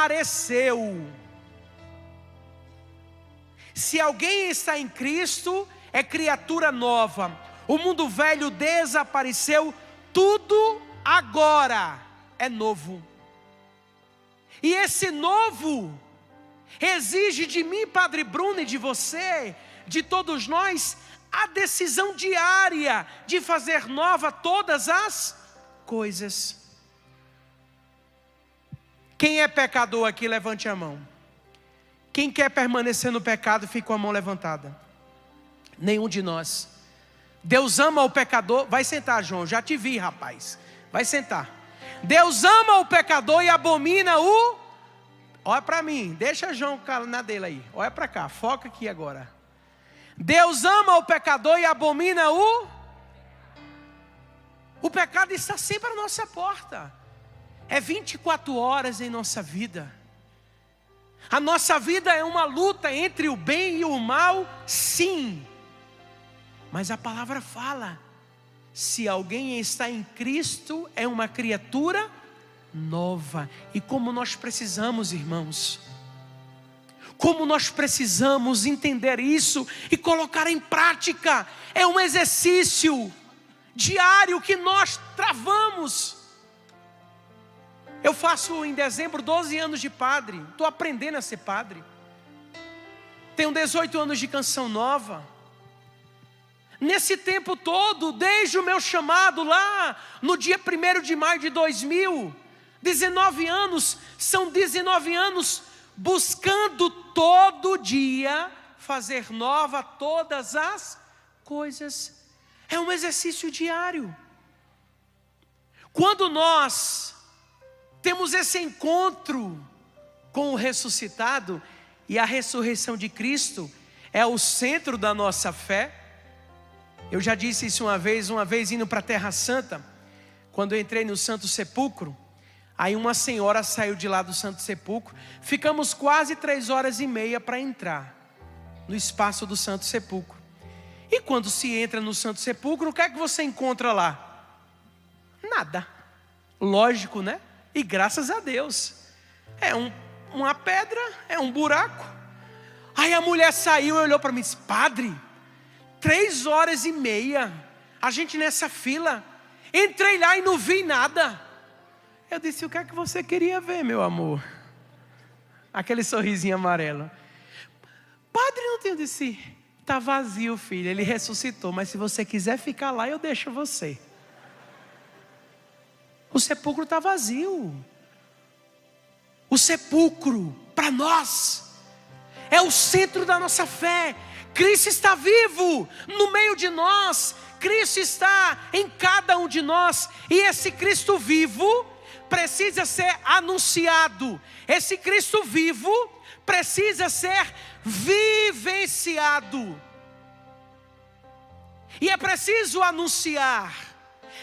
Se alguém está em Cristo, é criatura nova. O mundo velho desapareceu, tudo agora é novo. E esse novo exige de mim, Padre Bruno, e de você, de todos nós, a decisão diária de fazer nova todas as coisas. Quem é pecador aqui, levante a mão. Quem quer permanecer no pecado, fica com a mão levantada. Nenhum de nós. Deus ama o pecador. Vai sentar, João, já te vi, rapaz. Vai sentar. Deus ama o pecador e abomina o... Olha para mim, deixa João na dele aí. Olha para cá, foca aqui agora. Deus ama o pecador e abomina o... O pecado está sempre à nossa porta. É 24 horas em nossa vida. A nossa vida é uma luta entre o bem e o mal, sim. Mas a palavra fala: se alguém está em Cristo, é uma criatura nova. E como nós precisamos, irmãos, como nós precisamos entender isso e colocar em prática. É um exercício diário que nós travamos. Eu faço em dezembro 12 anos de padre. Estou aprendendo a ser padre. Tenho 18 anos de Canção Nova. Nesse tempo todo, desde o meu chamado lá no dia 1º de maio de 2000, 19 anos, são 19 anos buscando todo dia fazer nova todas as coisas. É um exercício diário. Quando nós temos esse encontro com o ressuscitado, e a ressurreição de Cristo é o centro da nossa fé. Eu já disse isso uma vez indo para a Terra Santa, quando eu entrei no Santo Sepulcro. Aí uma senhora saiu de lá do Santo Sepulcro. Ficamos quase 3h30 para entrar no espaço do Santo Sepulcro. E quando se entra no Santo Sepulcro, o que é que você encontra lá? Nada. Lógico, né? E graças a Deus. É uma pedra, é um buraco. Aí a mulher saiu e olhou para mim e disse: padre, 3h30, a gente nessa fila. Entrei lá e não vi nada. Eu disse: o que é que você queria ver, meu amor? Aquele sorrisinho amarelo. Padre, não tem. Eu disse: está vazio, filho. Ele ressuscitou, mas se você quiser ficar lá, eu deixo você. O sepulcro está vazio. O sepulcro, para nós, é o centro da nossa fé. Cristo está vivo no meio de nós. Cristo está em cada um de nós. E esse Cristo vivo precisa ser anunciado. Esse Cristo vivo precisa ser vivenciado. E é preciso anunciar.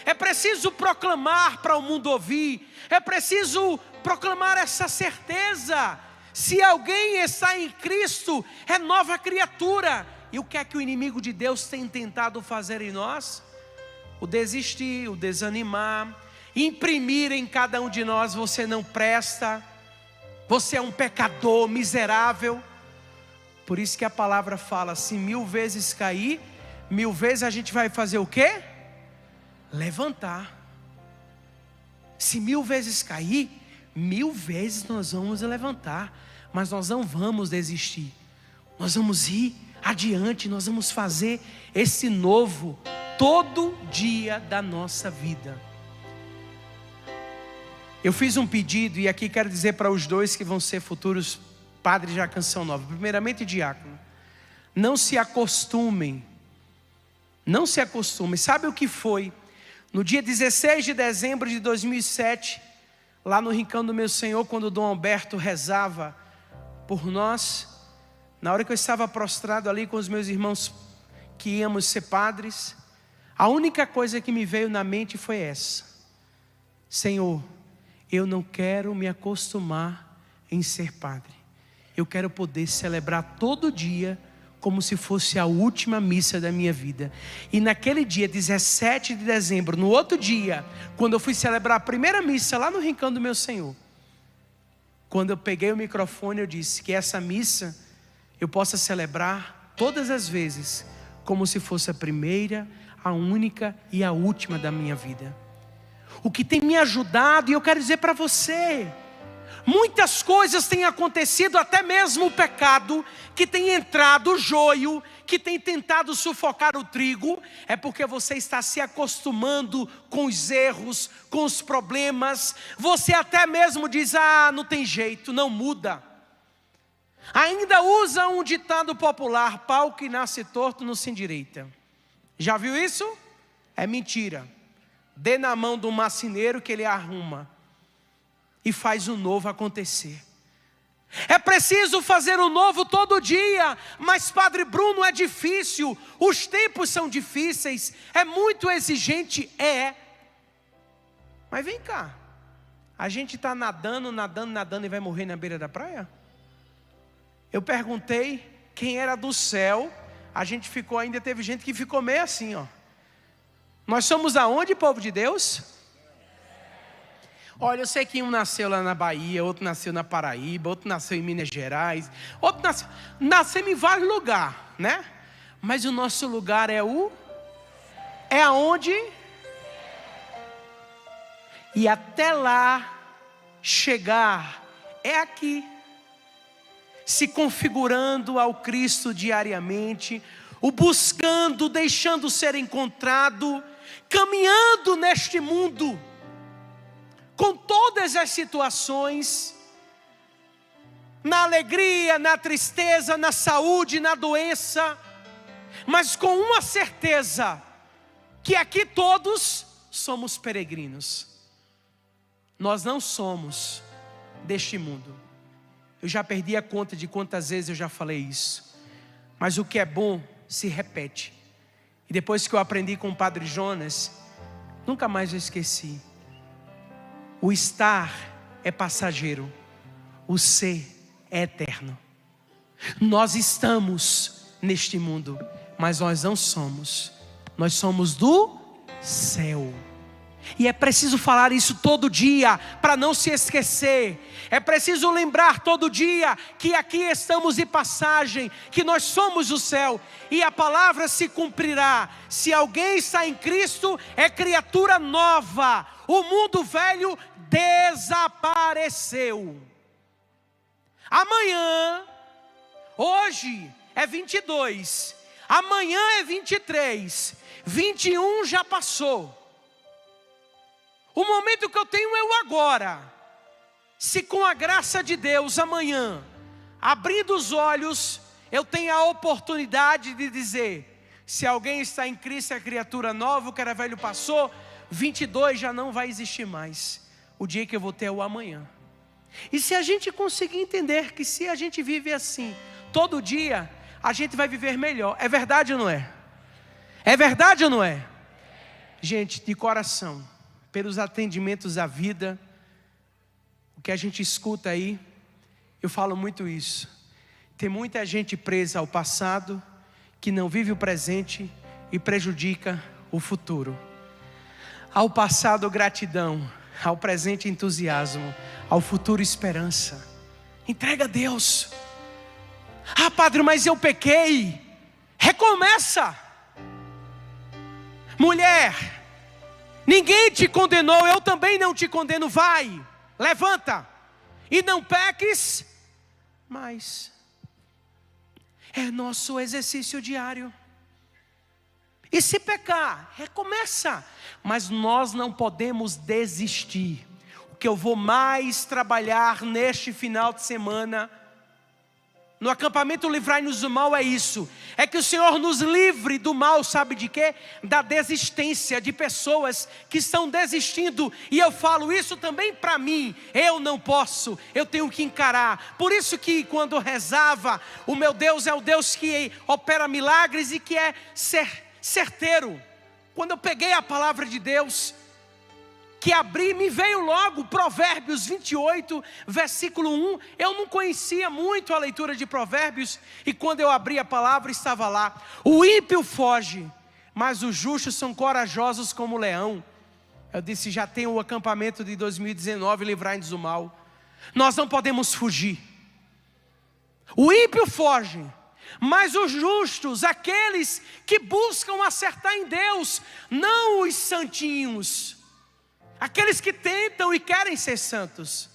É preciso proclamar para o mundo ouvir. É preciso proclamar essa certeza. Se alguém está em Cristo, é nova criatura. E o que é que o inimigo de Deus tem tentado fazer em nós? O desistir, o desanimar, imprimir em cada um de nós: você não presta, você é um pecador miserável. Por isso que a palavra fala: se 1000 vezes cair, 1000 vezes a gente vai fazer o quê? Levantar. Se 1000 vezes cair, 1000 vezes nós vamos levantar. Mas nós não vamos desistir. Nós vamos ir adiante. Nós vamos fazer esse novo todo dia da nossa vida. Eu fiz um pedido, e aqui quero dizer para os dois que vão ser futuros padres da Canção Nova. Primeiramente, diácono, não se acostumem. Não se acostumem. Sabe o que foi? No dia 16 de dezembro de 2007, lá no Rincão do Meu Senhor, quando o Dom Alberto rezava por nós, na hora que eu estava prostrado ali com os meus irmãos que íamos ser padres, a única coisa que me veio na mente foi essa: Senhor, eu não quero me acostumar em ser padre. Eu quero poder celebrar todo dia como se fosse a última missa da minha vida. E naquele dia, 17 de dezembro, no outro dia, quando eu fui celebrar a primeira missa lá no Rincão do Meu Senhor, quando eu peguei o microfone, eu disse que essa missa eu possa celebrar todas as vezes, como se fosse a primeira, a única e a última da minha vida. O que tem me ajudado, e eu quero dizer para você, muitas coisas têm acontecido, até mesmo o pecado que tem entrado, o joio que tem tentado sufocar o trigo, é porque você está se acostumando com os erros, com os problemas. Você até mesmo diz: ah, não tem jeito, não muda. Ainda usa um ditado popular: pau que nasce torto não se endireita. Já viu isso? É mentira. Dê na mão do marceneiro que ele arruma e faz o novo acontecer. É preciso fazer o novo todo dia. Mas Padre Bruno, é difícil, os tempos são difíceis, é muito exigente. Mas vem cá, a gente está nadando e vai morrer na beira da praia? Eu perguntei quem era do céu, a gente ficou, ainda teve gente que ficou meio assim, ó. Nós somos aonde, povo de Deus? Olha, eu sei que um nasceu lá na Bahia, outro nasceu na Paraíba, outro nasceu em Minas Gerais, outro nasceu em vários lugares, né? Mas o nosso lugar é aonde? E até lá chegar é aqui, se configurando ao Cristo diariamente, o buscando, deixando ser encontrado, caminhando neste mundo, com todas as situações, na alegria, na tristeza, na saúde, na doença, mas com uma certeza, que aqui todos somos peregrinos. Nós não somos deste mundo. Eu já perdi a conta de quantas vezes eu já falei isso, mas o que é bom se repete. E depois que eu aprendi com o Padre Jonas, nunca mais eu esqueci. O estar é passageiro, o ser é eterno. Nós estamos neste mundo, mas nós não somos. Nós somos do céu. E é preciso falar isso todo dia, para não se esquecer. É preciso lembrar todo dia que aqui estamos de passagem, que nós somos o céu. E a palavra se cumprirá: se alguém está em Cristo, é criatura nova. O mundo velho desapareceu. Amanhã, hoje é 22, amanhã é 23, 21 já passou. O momento que eu tenho é o agora. Se com a graça de Deus amanhã, abrindo os olhos, eu tenho a oportunidade de dizer: se alguém está em Cristo, é criatura nova, o que era velho passou, 22 já não vai existir mais. O dia que eu vou ter é o amanhã. E se a gente conseguir entender que se a gente vive assim, todo dia, a gente vai viver melhor. É verdade ou não é? É verdade ou não é? Gente, de coração, pelos atendimentos à vida, o que a gente escuta aí, eu falo muito isso. Tem muita gente presa ao passado, que não vive o presente e prejudica o futuro. Ao passado, gratidão; ao presente, entusiasmo; ao futuro, esperança. Entrega a Deus. Ah, padre, mas eu pequei. Recomeça. Mulher, ninguém te condenou, eu também não te condeno. Vai, levanta e não peques mais. É nosso exercício diário. E se pecar, recomeça. Mas nós não podemos desistir. O que eu vou mais trabalhar neste final de semana, no acampamento Livrai-nos do Mal, é isso. É que o Senhor nos livre do mal, sabe de quê? Da desistência, de pessoas que estão desistindo. E eu falo isso também para mim. Eu não posso, eu tenho que encarar. Por isso que quando eu rezava, o meu Deus é o Deus que opera milagres e que é certeiro. Quando eu peguei a palavra de Deus, que abri, me veio logo Provérbios 28, versículo 1. Eu não conhecia muito a leitura de Provérbios, e quando eu abri a palavra estava lá: o ímpio foge, mas os justos são corajosos como o leão. Eu disse: já tem o acampamento de 2019, livrai-nos do mal. Nós não podemos fugir. O ímpio foge, mas os justos, aqueles que buscam acertar em Deus, não os santinhos, aqueles que tentam e querem ser santos,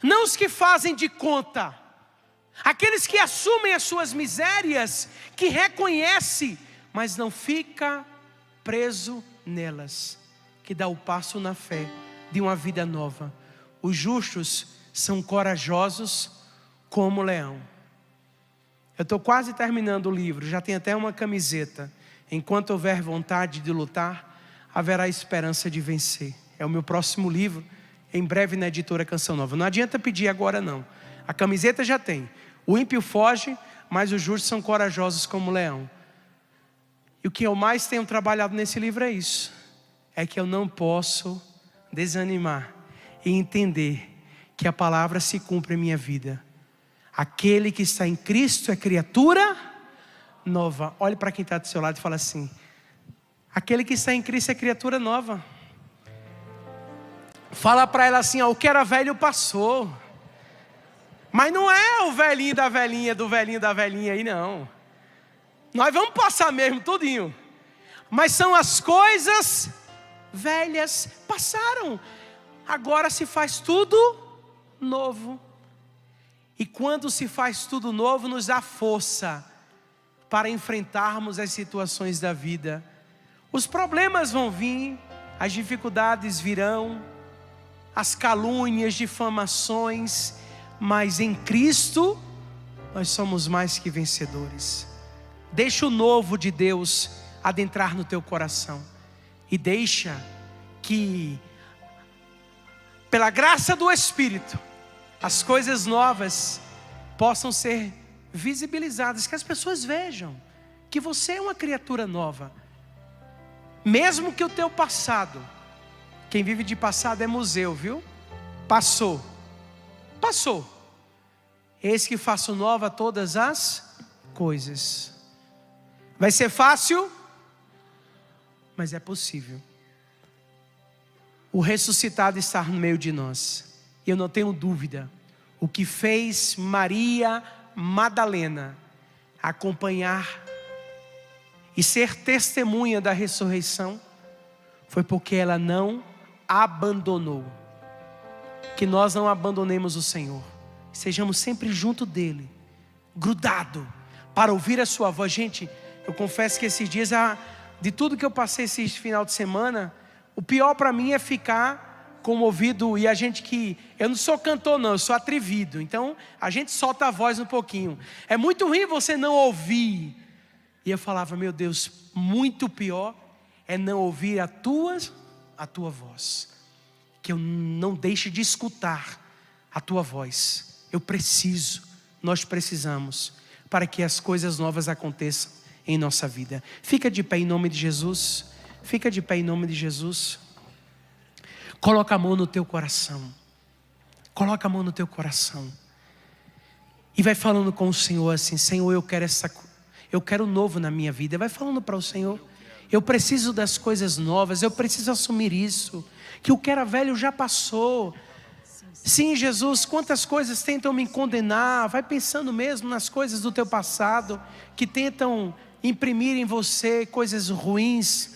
não os que fazem de conta, aqueles que assumem as suas misérias, que reconhece, mas não fica preso nelas, que dá o passo na fé de uma vida nova. Os justos são corajosos como o leão. Eu estou quase terminando o livro, já tem até uma camiseta. Enquanto houver vontade de lutar, haverá esperança de vencer. É o meu próximo livro, em breve na editora Canção Nova. Não adianta pedir agora não. A camiseta já tem. O ímpio foge, mas os justos são corajosos como o leão. E o que eu mais tenho trabalhado nesse livro é isso. É que eu não posso desanimar e entender que a palavra se cumpre em minha vida. Aquele que está em Cristo é criatura nova. Olhe para quem está do seu lado e fala assim: aquele que está em Cristo é criatura nova. Fala para ela assim: ó, o que era velho passou. Mas não é o velhinho da velhinha, do velhinho da velhinha aí não. Nós vamos passar mesmo tudinho. Mas são as coisas velhas passaram. Agora se faz tudo novo. E quando se faz tudo novo, nos dá força para enfrentarmos as situações da vida. Os problemas vão vir, as dificuldades virão, as calúnias, difamações, mas em Cristo nós somos mais que vencedores. Deixa o novo de Deus adentrar no teu coração e deixa que, pela graça do Espírito, as coisas novas possam ser visibilizadas, que as pessoas vejam que você é uma criatura nova. Mesmo que o teu passado, quem vive de passado é museu, viu? Passou. Eis que faço nova todas as coisas. Vai ser fácil, mas é possível. O ressuscitado está no meio de nós. E eu não tenho dúvida, o que fez Maria Madalena acompanhar e ser testemunha da ressurreição foi porque ela não abandonou. Que nós não abandonemos o Senhor, sejamos sempre junto dele, grudado, para ouvir a sua voz. Gente, eu confesso que esses dias, de tudo que eu passei esse final de semana, o pior para mim é ficar com o ouvido, e a gente que, eu não sou cantor não, eu sou atrevido, então a gente solta a voz um pouquinho. É muito ruim você não ouvir. E eu falava: meu Deus, muito pior é não ouvir a tua voz. Que eu não deixe de escutar a tua voz. Nós precisamos, para que as coisas novas aconteçam em nossa vida. Fica de pé em nome de Jesus. Fica de pé em nome de Jesus. Coloca a mão no teu coração. Coloca a mão no teu coração. E vai falando com o Senhor assim: Senhor, eu quero novo na minha vida. Vai falando para o Senhor: eu preciso das coisas novas, eu preciso assumir isso. Que o que era velho já passou. Sim, Jesus, quantas coisas tentam me condenar. Vai pensando mesmo nas coisas do teu passado, que tentam imprimir em você coisas ruins.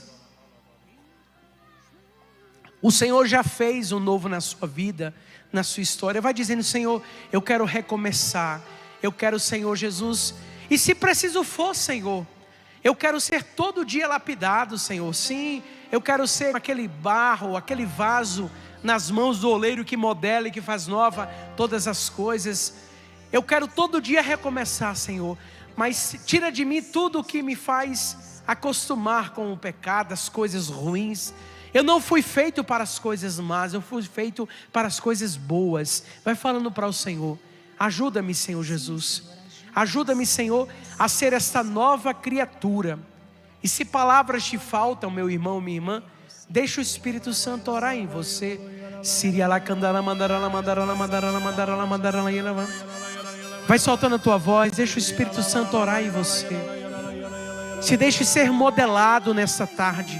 O Senhor já fez um novo na sua vida, na sua história. Vai dizendo: Senhor, eu quero recomeçar. Eu quero, Senhor Jesus, e se preciso for, Senhor, eu quero ser todo dia lapidado, Senhor. Sim, eu quero ser aquele barro, aquele vaso nas mãos do oleiro que modela e que faz nova todas as coisas. Eu quero todo dia recomeçar, Senhor. Mas tira de mim tudo o que me faz acostumar com o pecado, as coisas ruins. Eu não fui feito para as coisas más, eu fui feito para as coisas boas. Vai falando para o Senhor: ajuda-me, Senhor Jesus. Ajuda-me, Senhor, a ser esta nova criatura. E se palavras te faltam, meu irmão, minha irmã, Deixa o Espírito Santo orar em você. Vai soltando a tua voz. Deixa o Espírito Santo orar em você. Se deixe ser modelado nessa tarde.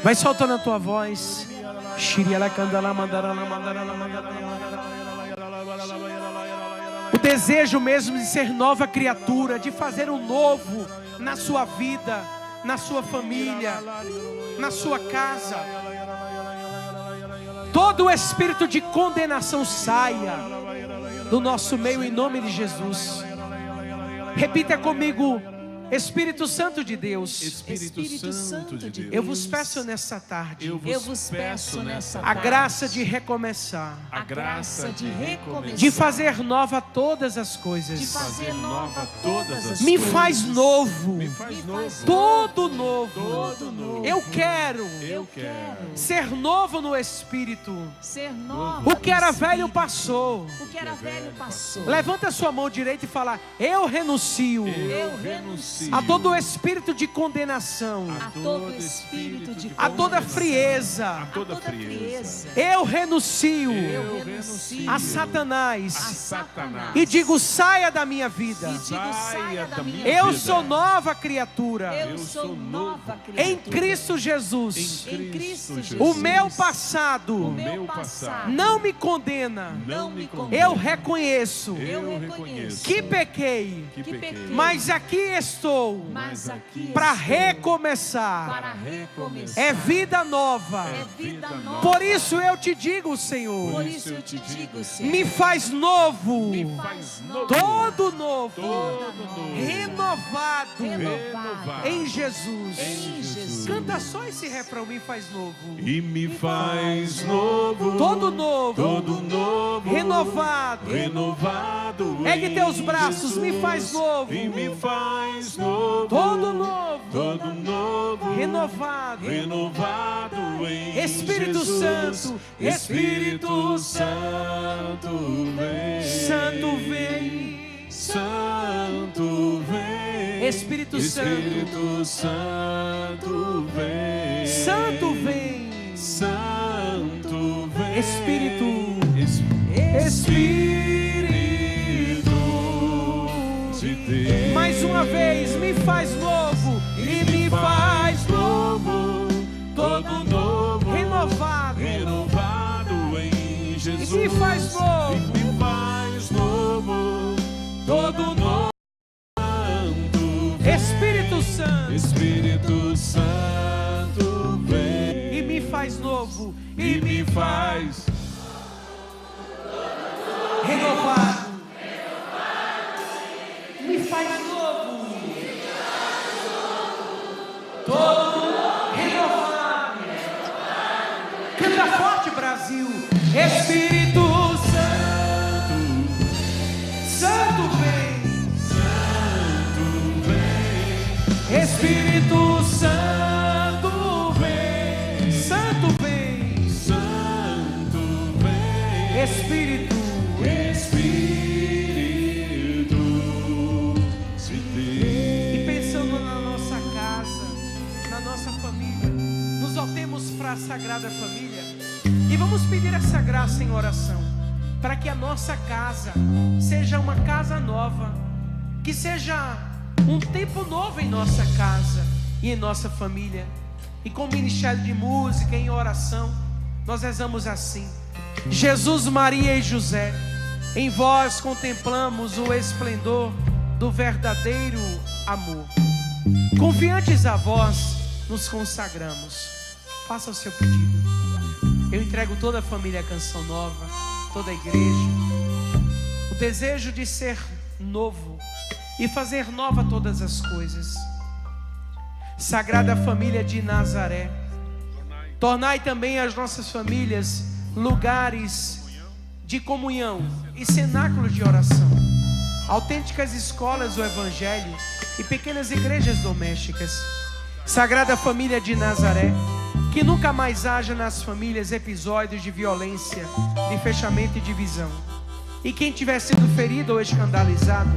Vai soltando a tua voz. O desejo mesmo de ser nova criatura, de fazer um novo na sua vida, na sua família, na sua casa. Todo o espírito de condenação saia do nosso meio em nome de Jesus. Repita comigo: Espírito Santo de Deus, Espírito Santo de Deus, eu vos peço nessa tarde, eu vos peço nessa a graça de recomeçar, a graça de recomeçar, de fazer nova todas as coisas, de fazer nova todas as me coisas. faz novo, Me faz novo. todo novo. Todo novo. Eu quero ser novo no Espírito. Ser novo. O que era velho passou. O que era velho passou. Levanta a sua mão direita e fala: eu renuncio. Eu renuncio a todo o espírito de condenação, a todo espírito de a toda frieza, a toda frieza. Eu renuncio a Satanás, e digo: saia da minha vida. Eu sou nova criatura. Eu sou nova criatura. Em Cristo Jesus. O meu passado não me condena. Eu reconheço que pequei, mas aqui estou para recomeçar. É vida nova. Por isso eu te digo, Senhor, me faz novo, todo novo, renovado em Jesus. Canta só esse refrão: me faz novo. E me faz novo, todo novo, renovado. Ergue teus braços: me faz novo. E me faz novo, todo novo, renovado em Espírito Jesus. Santo, Espírito Santo vem, Santo vem, Santo vem, Espírito Santo, Espírito Santo vem, Santo vem, Santo vem, Espírito de Deus. Mais uma vez: me faz novo, e me faz novo, todo novo, renovado em Jesus. E me faz novo, e me faz novo, todo novo. Espírito Santo vem, e me faz novo, e me faz renovado. Me faz novo, todo renovado. Canta forte, Brasil. Espírito Santo, Santo vem, Espírito Santo vem, Santo vem, Espírito. E pensando na nossa casa, na nossa família, nos voltemos para a Sagrada Família e vamos pedir essa graça em oração, para que a nossa casa seja uma casa nova, que seja um tempo novo em nossa casa e em nossa família. E com o ministério de música, em oração, nós rezamos assim: Jesus, Maria e José, em vós contemplamos o esplendor do verdadeiro amor. Confiantes a vós nos consagramos. Faça o seu pedido. Eu entrego toda a família Canção Nova, toda a igreja, o desejo de ser novo e fazer nova todas as coisas. Sagrada Família de Nazaré, tornai também as nossas famílias lugares de comunhão e cenáculos de oração, autênticas escolas do Evangelho e pequenas igrejas domésticas. Sagrada Família de Nazaré, que nunca mais haja nas famílias episódios de violência, de fechamento e divisão. E quem tiver sido ferido ou escandalizado,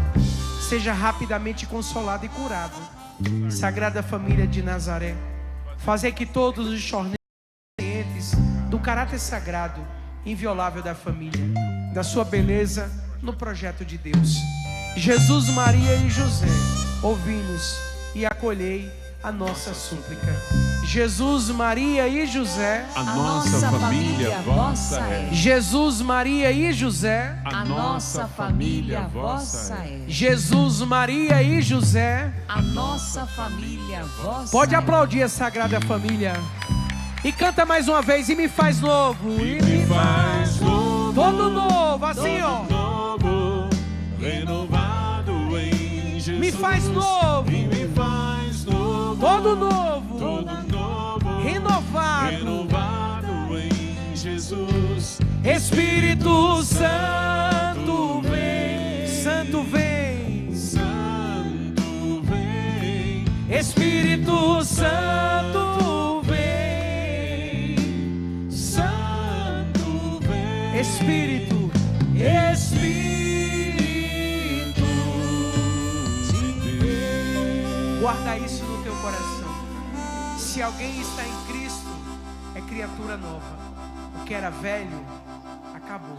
seja rapidamente consolado e curado. Sagrada Família de Nazaré, fazer que todos os tornem conscientes do caráter sagrado, inviolável da família, da sua beleza no projeto de Deus. Jesus, Maria e José, ouvi-nos e acolhei a nossa súplica. Jesus, Maria e José, a nossa família vossa é. Jesus, Maria e José, a nossa família vossa é. Jesus, Maria e José, a nossa família vossa. Pode aplaudir a Sagrada Família. E canta mais uma vez, e me faz novo. E me faz novo. Todo novo, assim ó. Novo, renovado em Jesus. Me faz novo. E me faz novo. Todo novo. Todo novo. Renovado. Renovado em Jesus. Espírito Santo vem. Santo vem. Santo vem. Espírito Santo vem. Espírito, Espírito de Deus. Guarda isso no teu coração. Se alguém está em Cristo, é criatura nova. O que era velho, acabou.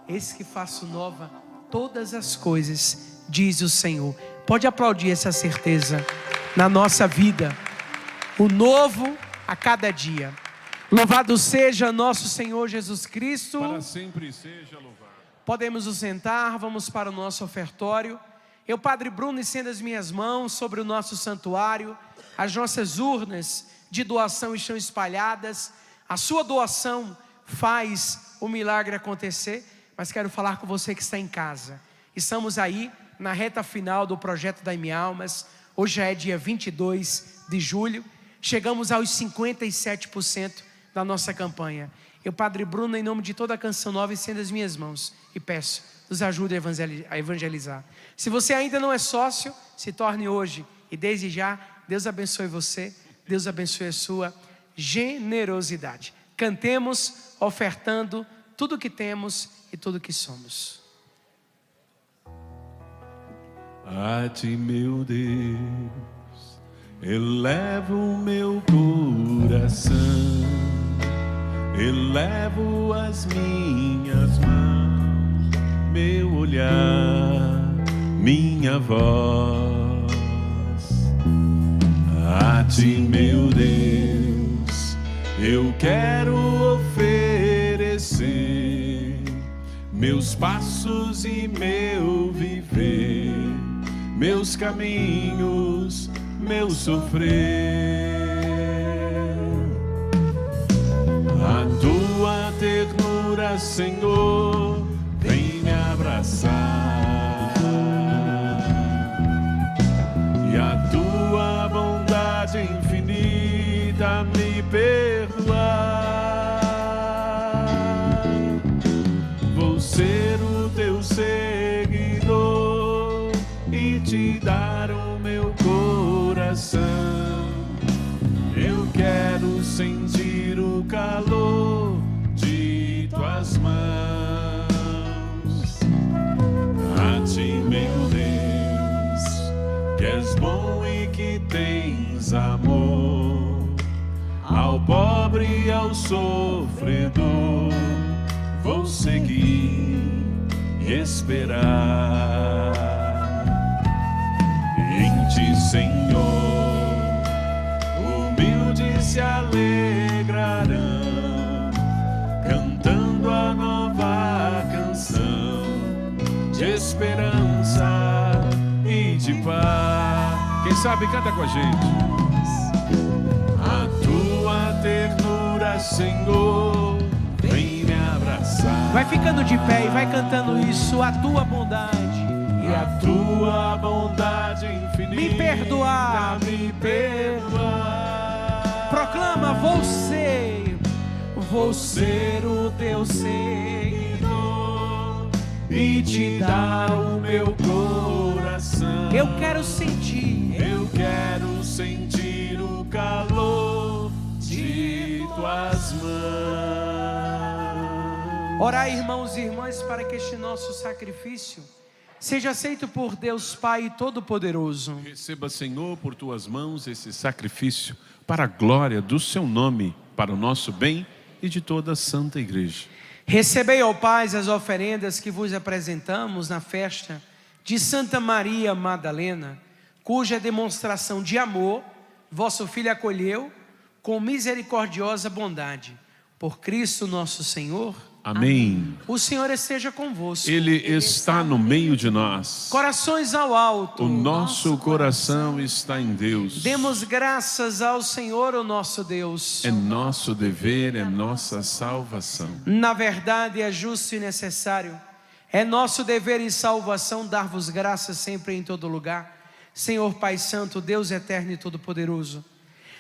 Eis que faço nova todas as coisas, diz o Senhor. Pode aplaudir essa certeza na nossa vida. O novo a cada dia. Louvado seja nosso Senhor Jesus Cristo. Para sempre seja louvado. Podemos nos sentar, vamos para o nosso ofertório. Eu, Padre Bruno, estendo as minhas mãos sobre o nosso santuário. As nossas urnas de doação estão espalhadas. A sua doação faz o milagre acontecer. Mas quero falar com você que está em casa. Estamos aí na reta final do projeto da Minha Almas. Hoje já é dia 22 de julho. Chegamos aos 57% da nossa campanha. Eu, Padre Bruno, em nome de toda a Canção Nova, estendo as minhas mãos e peço, nos ajude a evangelizar. Se você ainda não é sócio, se torne hoje. E desde já, Deus abençoe você, Deus abençoe a sua generosidade. Cantemos, ofertando tudo que temos e tudo que somos. A ti, meu Deus, elevo o meu coração. Elevo as minhas mãos, meu olhar, minha voz. A ti, meu Deus, eu quero oferecer meus passos e meu viver, meus caminhos, meu sofrer. A tua ternura, Senhor, vem me abraçar, e a tua bondade infinita me perdoar. Vou ser o teu seguidor e te dar o meu coração. Eu quero sentir o calor de tuas mãos. A ti, meu Deus, que és bom e que tens amor, ao pobre e ao sofredor vou seguir e esperar. Em ti, Senhor, se alegrarão, cantando a nova canção de esperança e de paz. Quem sabe canta com a gente. A tua ternura, Senhor, vem me abraçar. Vai ficando de pé e vai cantando isso. A tua bondade e a tua bondade infinita me perdoar, me perdoar. Proclama, vou ser o teu seguidor e te dar o meu coração. Eu quero sentir o calor de tuas mãos. Orai, irmãos e irmãs, para que este nosso sacrifício seja aceito por Deus Pai Todo-Poderoso. Receba, Senhor, por tuas mãos esse sacrifício para a glória do seu nome, para o nosso bem e de toda a Santa Igreja. Recebei, ó Pai, as oferendas que vos apresentamos na festa de Santa Maria Madalena, cuja demonstração de amor vosso Filho acolheu com misericordiosa bondade. Por Cristo nosso Senhor. Amém. O Senhor esteja convosco. Ele está no meio de nós. Corações ao alto. O nosso coração está em Deus. Demos graças ao Senhor, o nosso Deus. É nosso dever, é nossa salvação. Na verdade, é justo e necessário. É nosso dever e salvação dar-vos graças sempre e em todo lugar. Senhor Pai Santo, Deus eterno e todo-poderoso.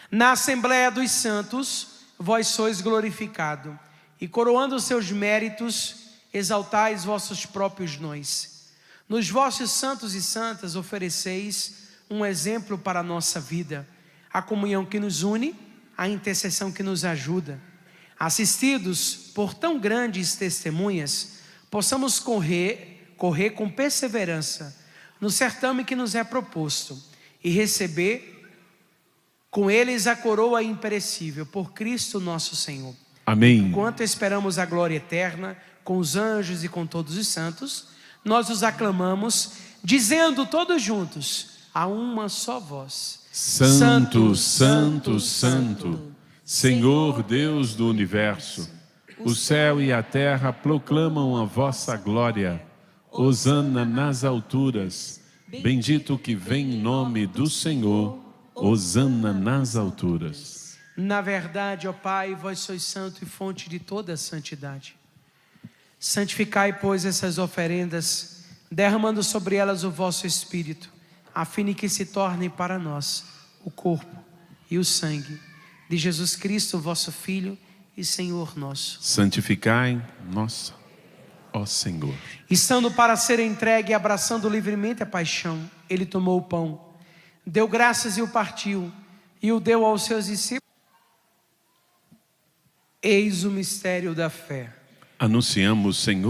Na Assembleia dos Santos, vós sois glorificado. E coroando os seus méritos, exaltais vossos próprios dons. Nos vossos santos e santas ofereceis um exemplo para a nossa vida. A comunhão que nos une, a intercessão que nos ajuda. Assistidos por tão grandes testemunhas, possamos correr com perseverança no certame que nos é proposto e receber com eles a coroa imperecível por Cristo nosso Senhor. Amém. Enquanto esperamos a glória eterna com os anjos e com todos os santos, nós os aclamamos, dizendo todos juntos, a uma só voz: Santo, Santo, Santo, Senhor Deus do universo, o céu e a terra proclamam a vossa glória. Hosana nas alturas, bendito que vem em nome do Senhor. Hosana nas alturas. Na verdade, ó Pai, vós sois santo e fonte de toda a santidade. Santificai, pois, essas oferendas, derramando sobre elas o vosso Espírito, a fim de que se tornem para nós o corpo e o sangue de Jesus Cristo, vosso Filho e Senhor nosso. Santificai, nossa, ó Senhor. Estando para ser entregue e abraçando livremente a paixão, ele tomou o pão, deu graças e o partiu, e o deu aos seus discípulos. Eis o mistério da fé. Anunciamos, Senhor,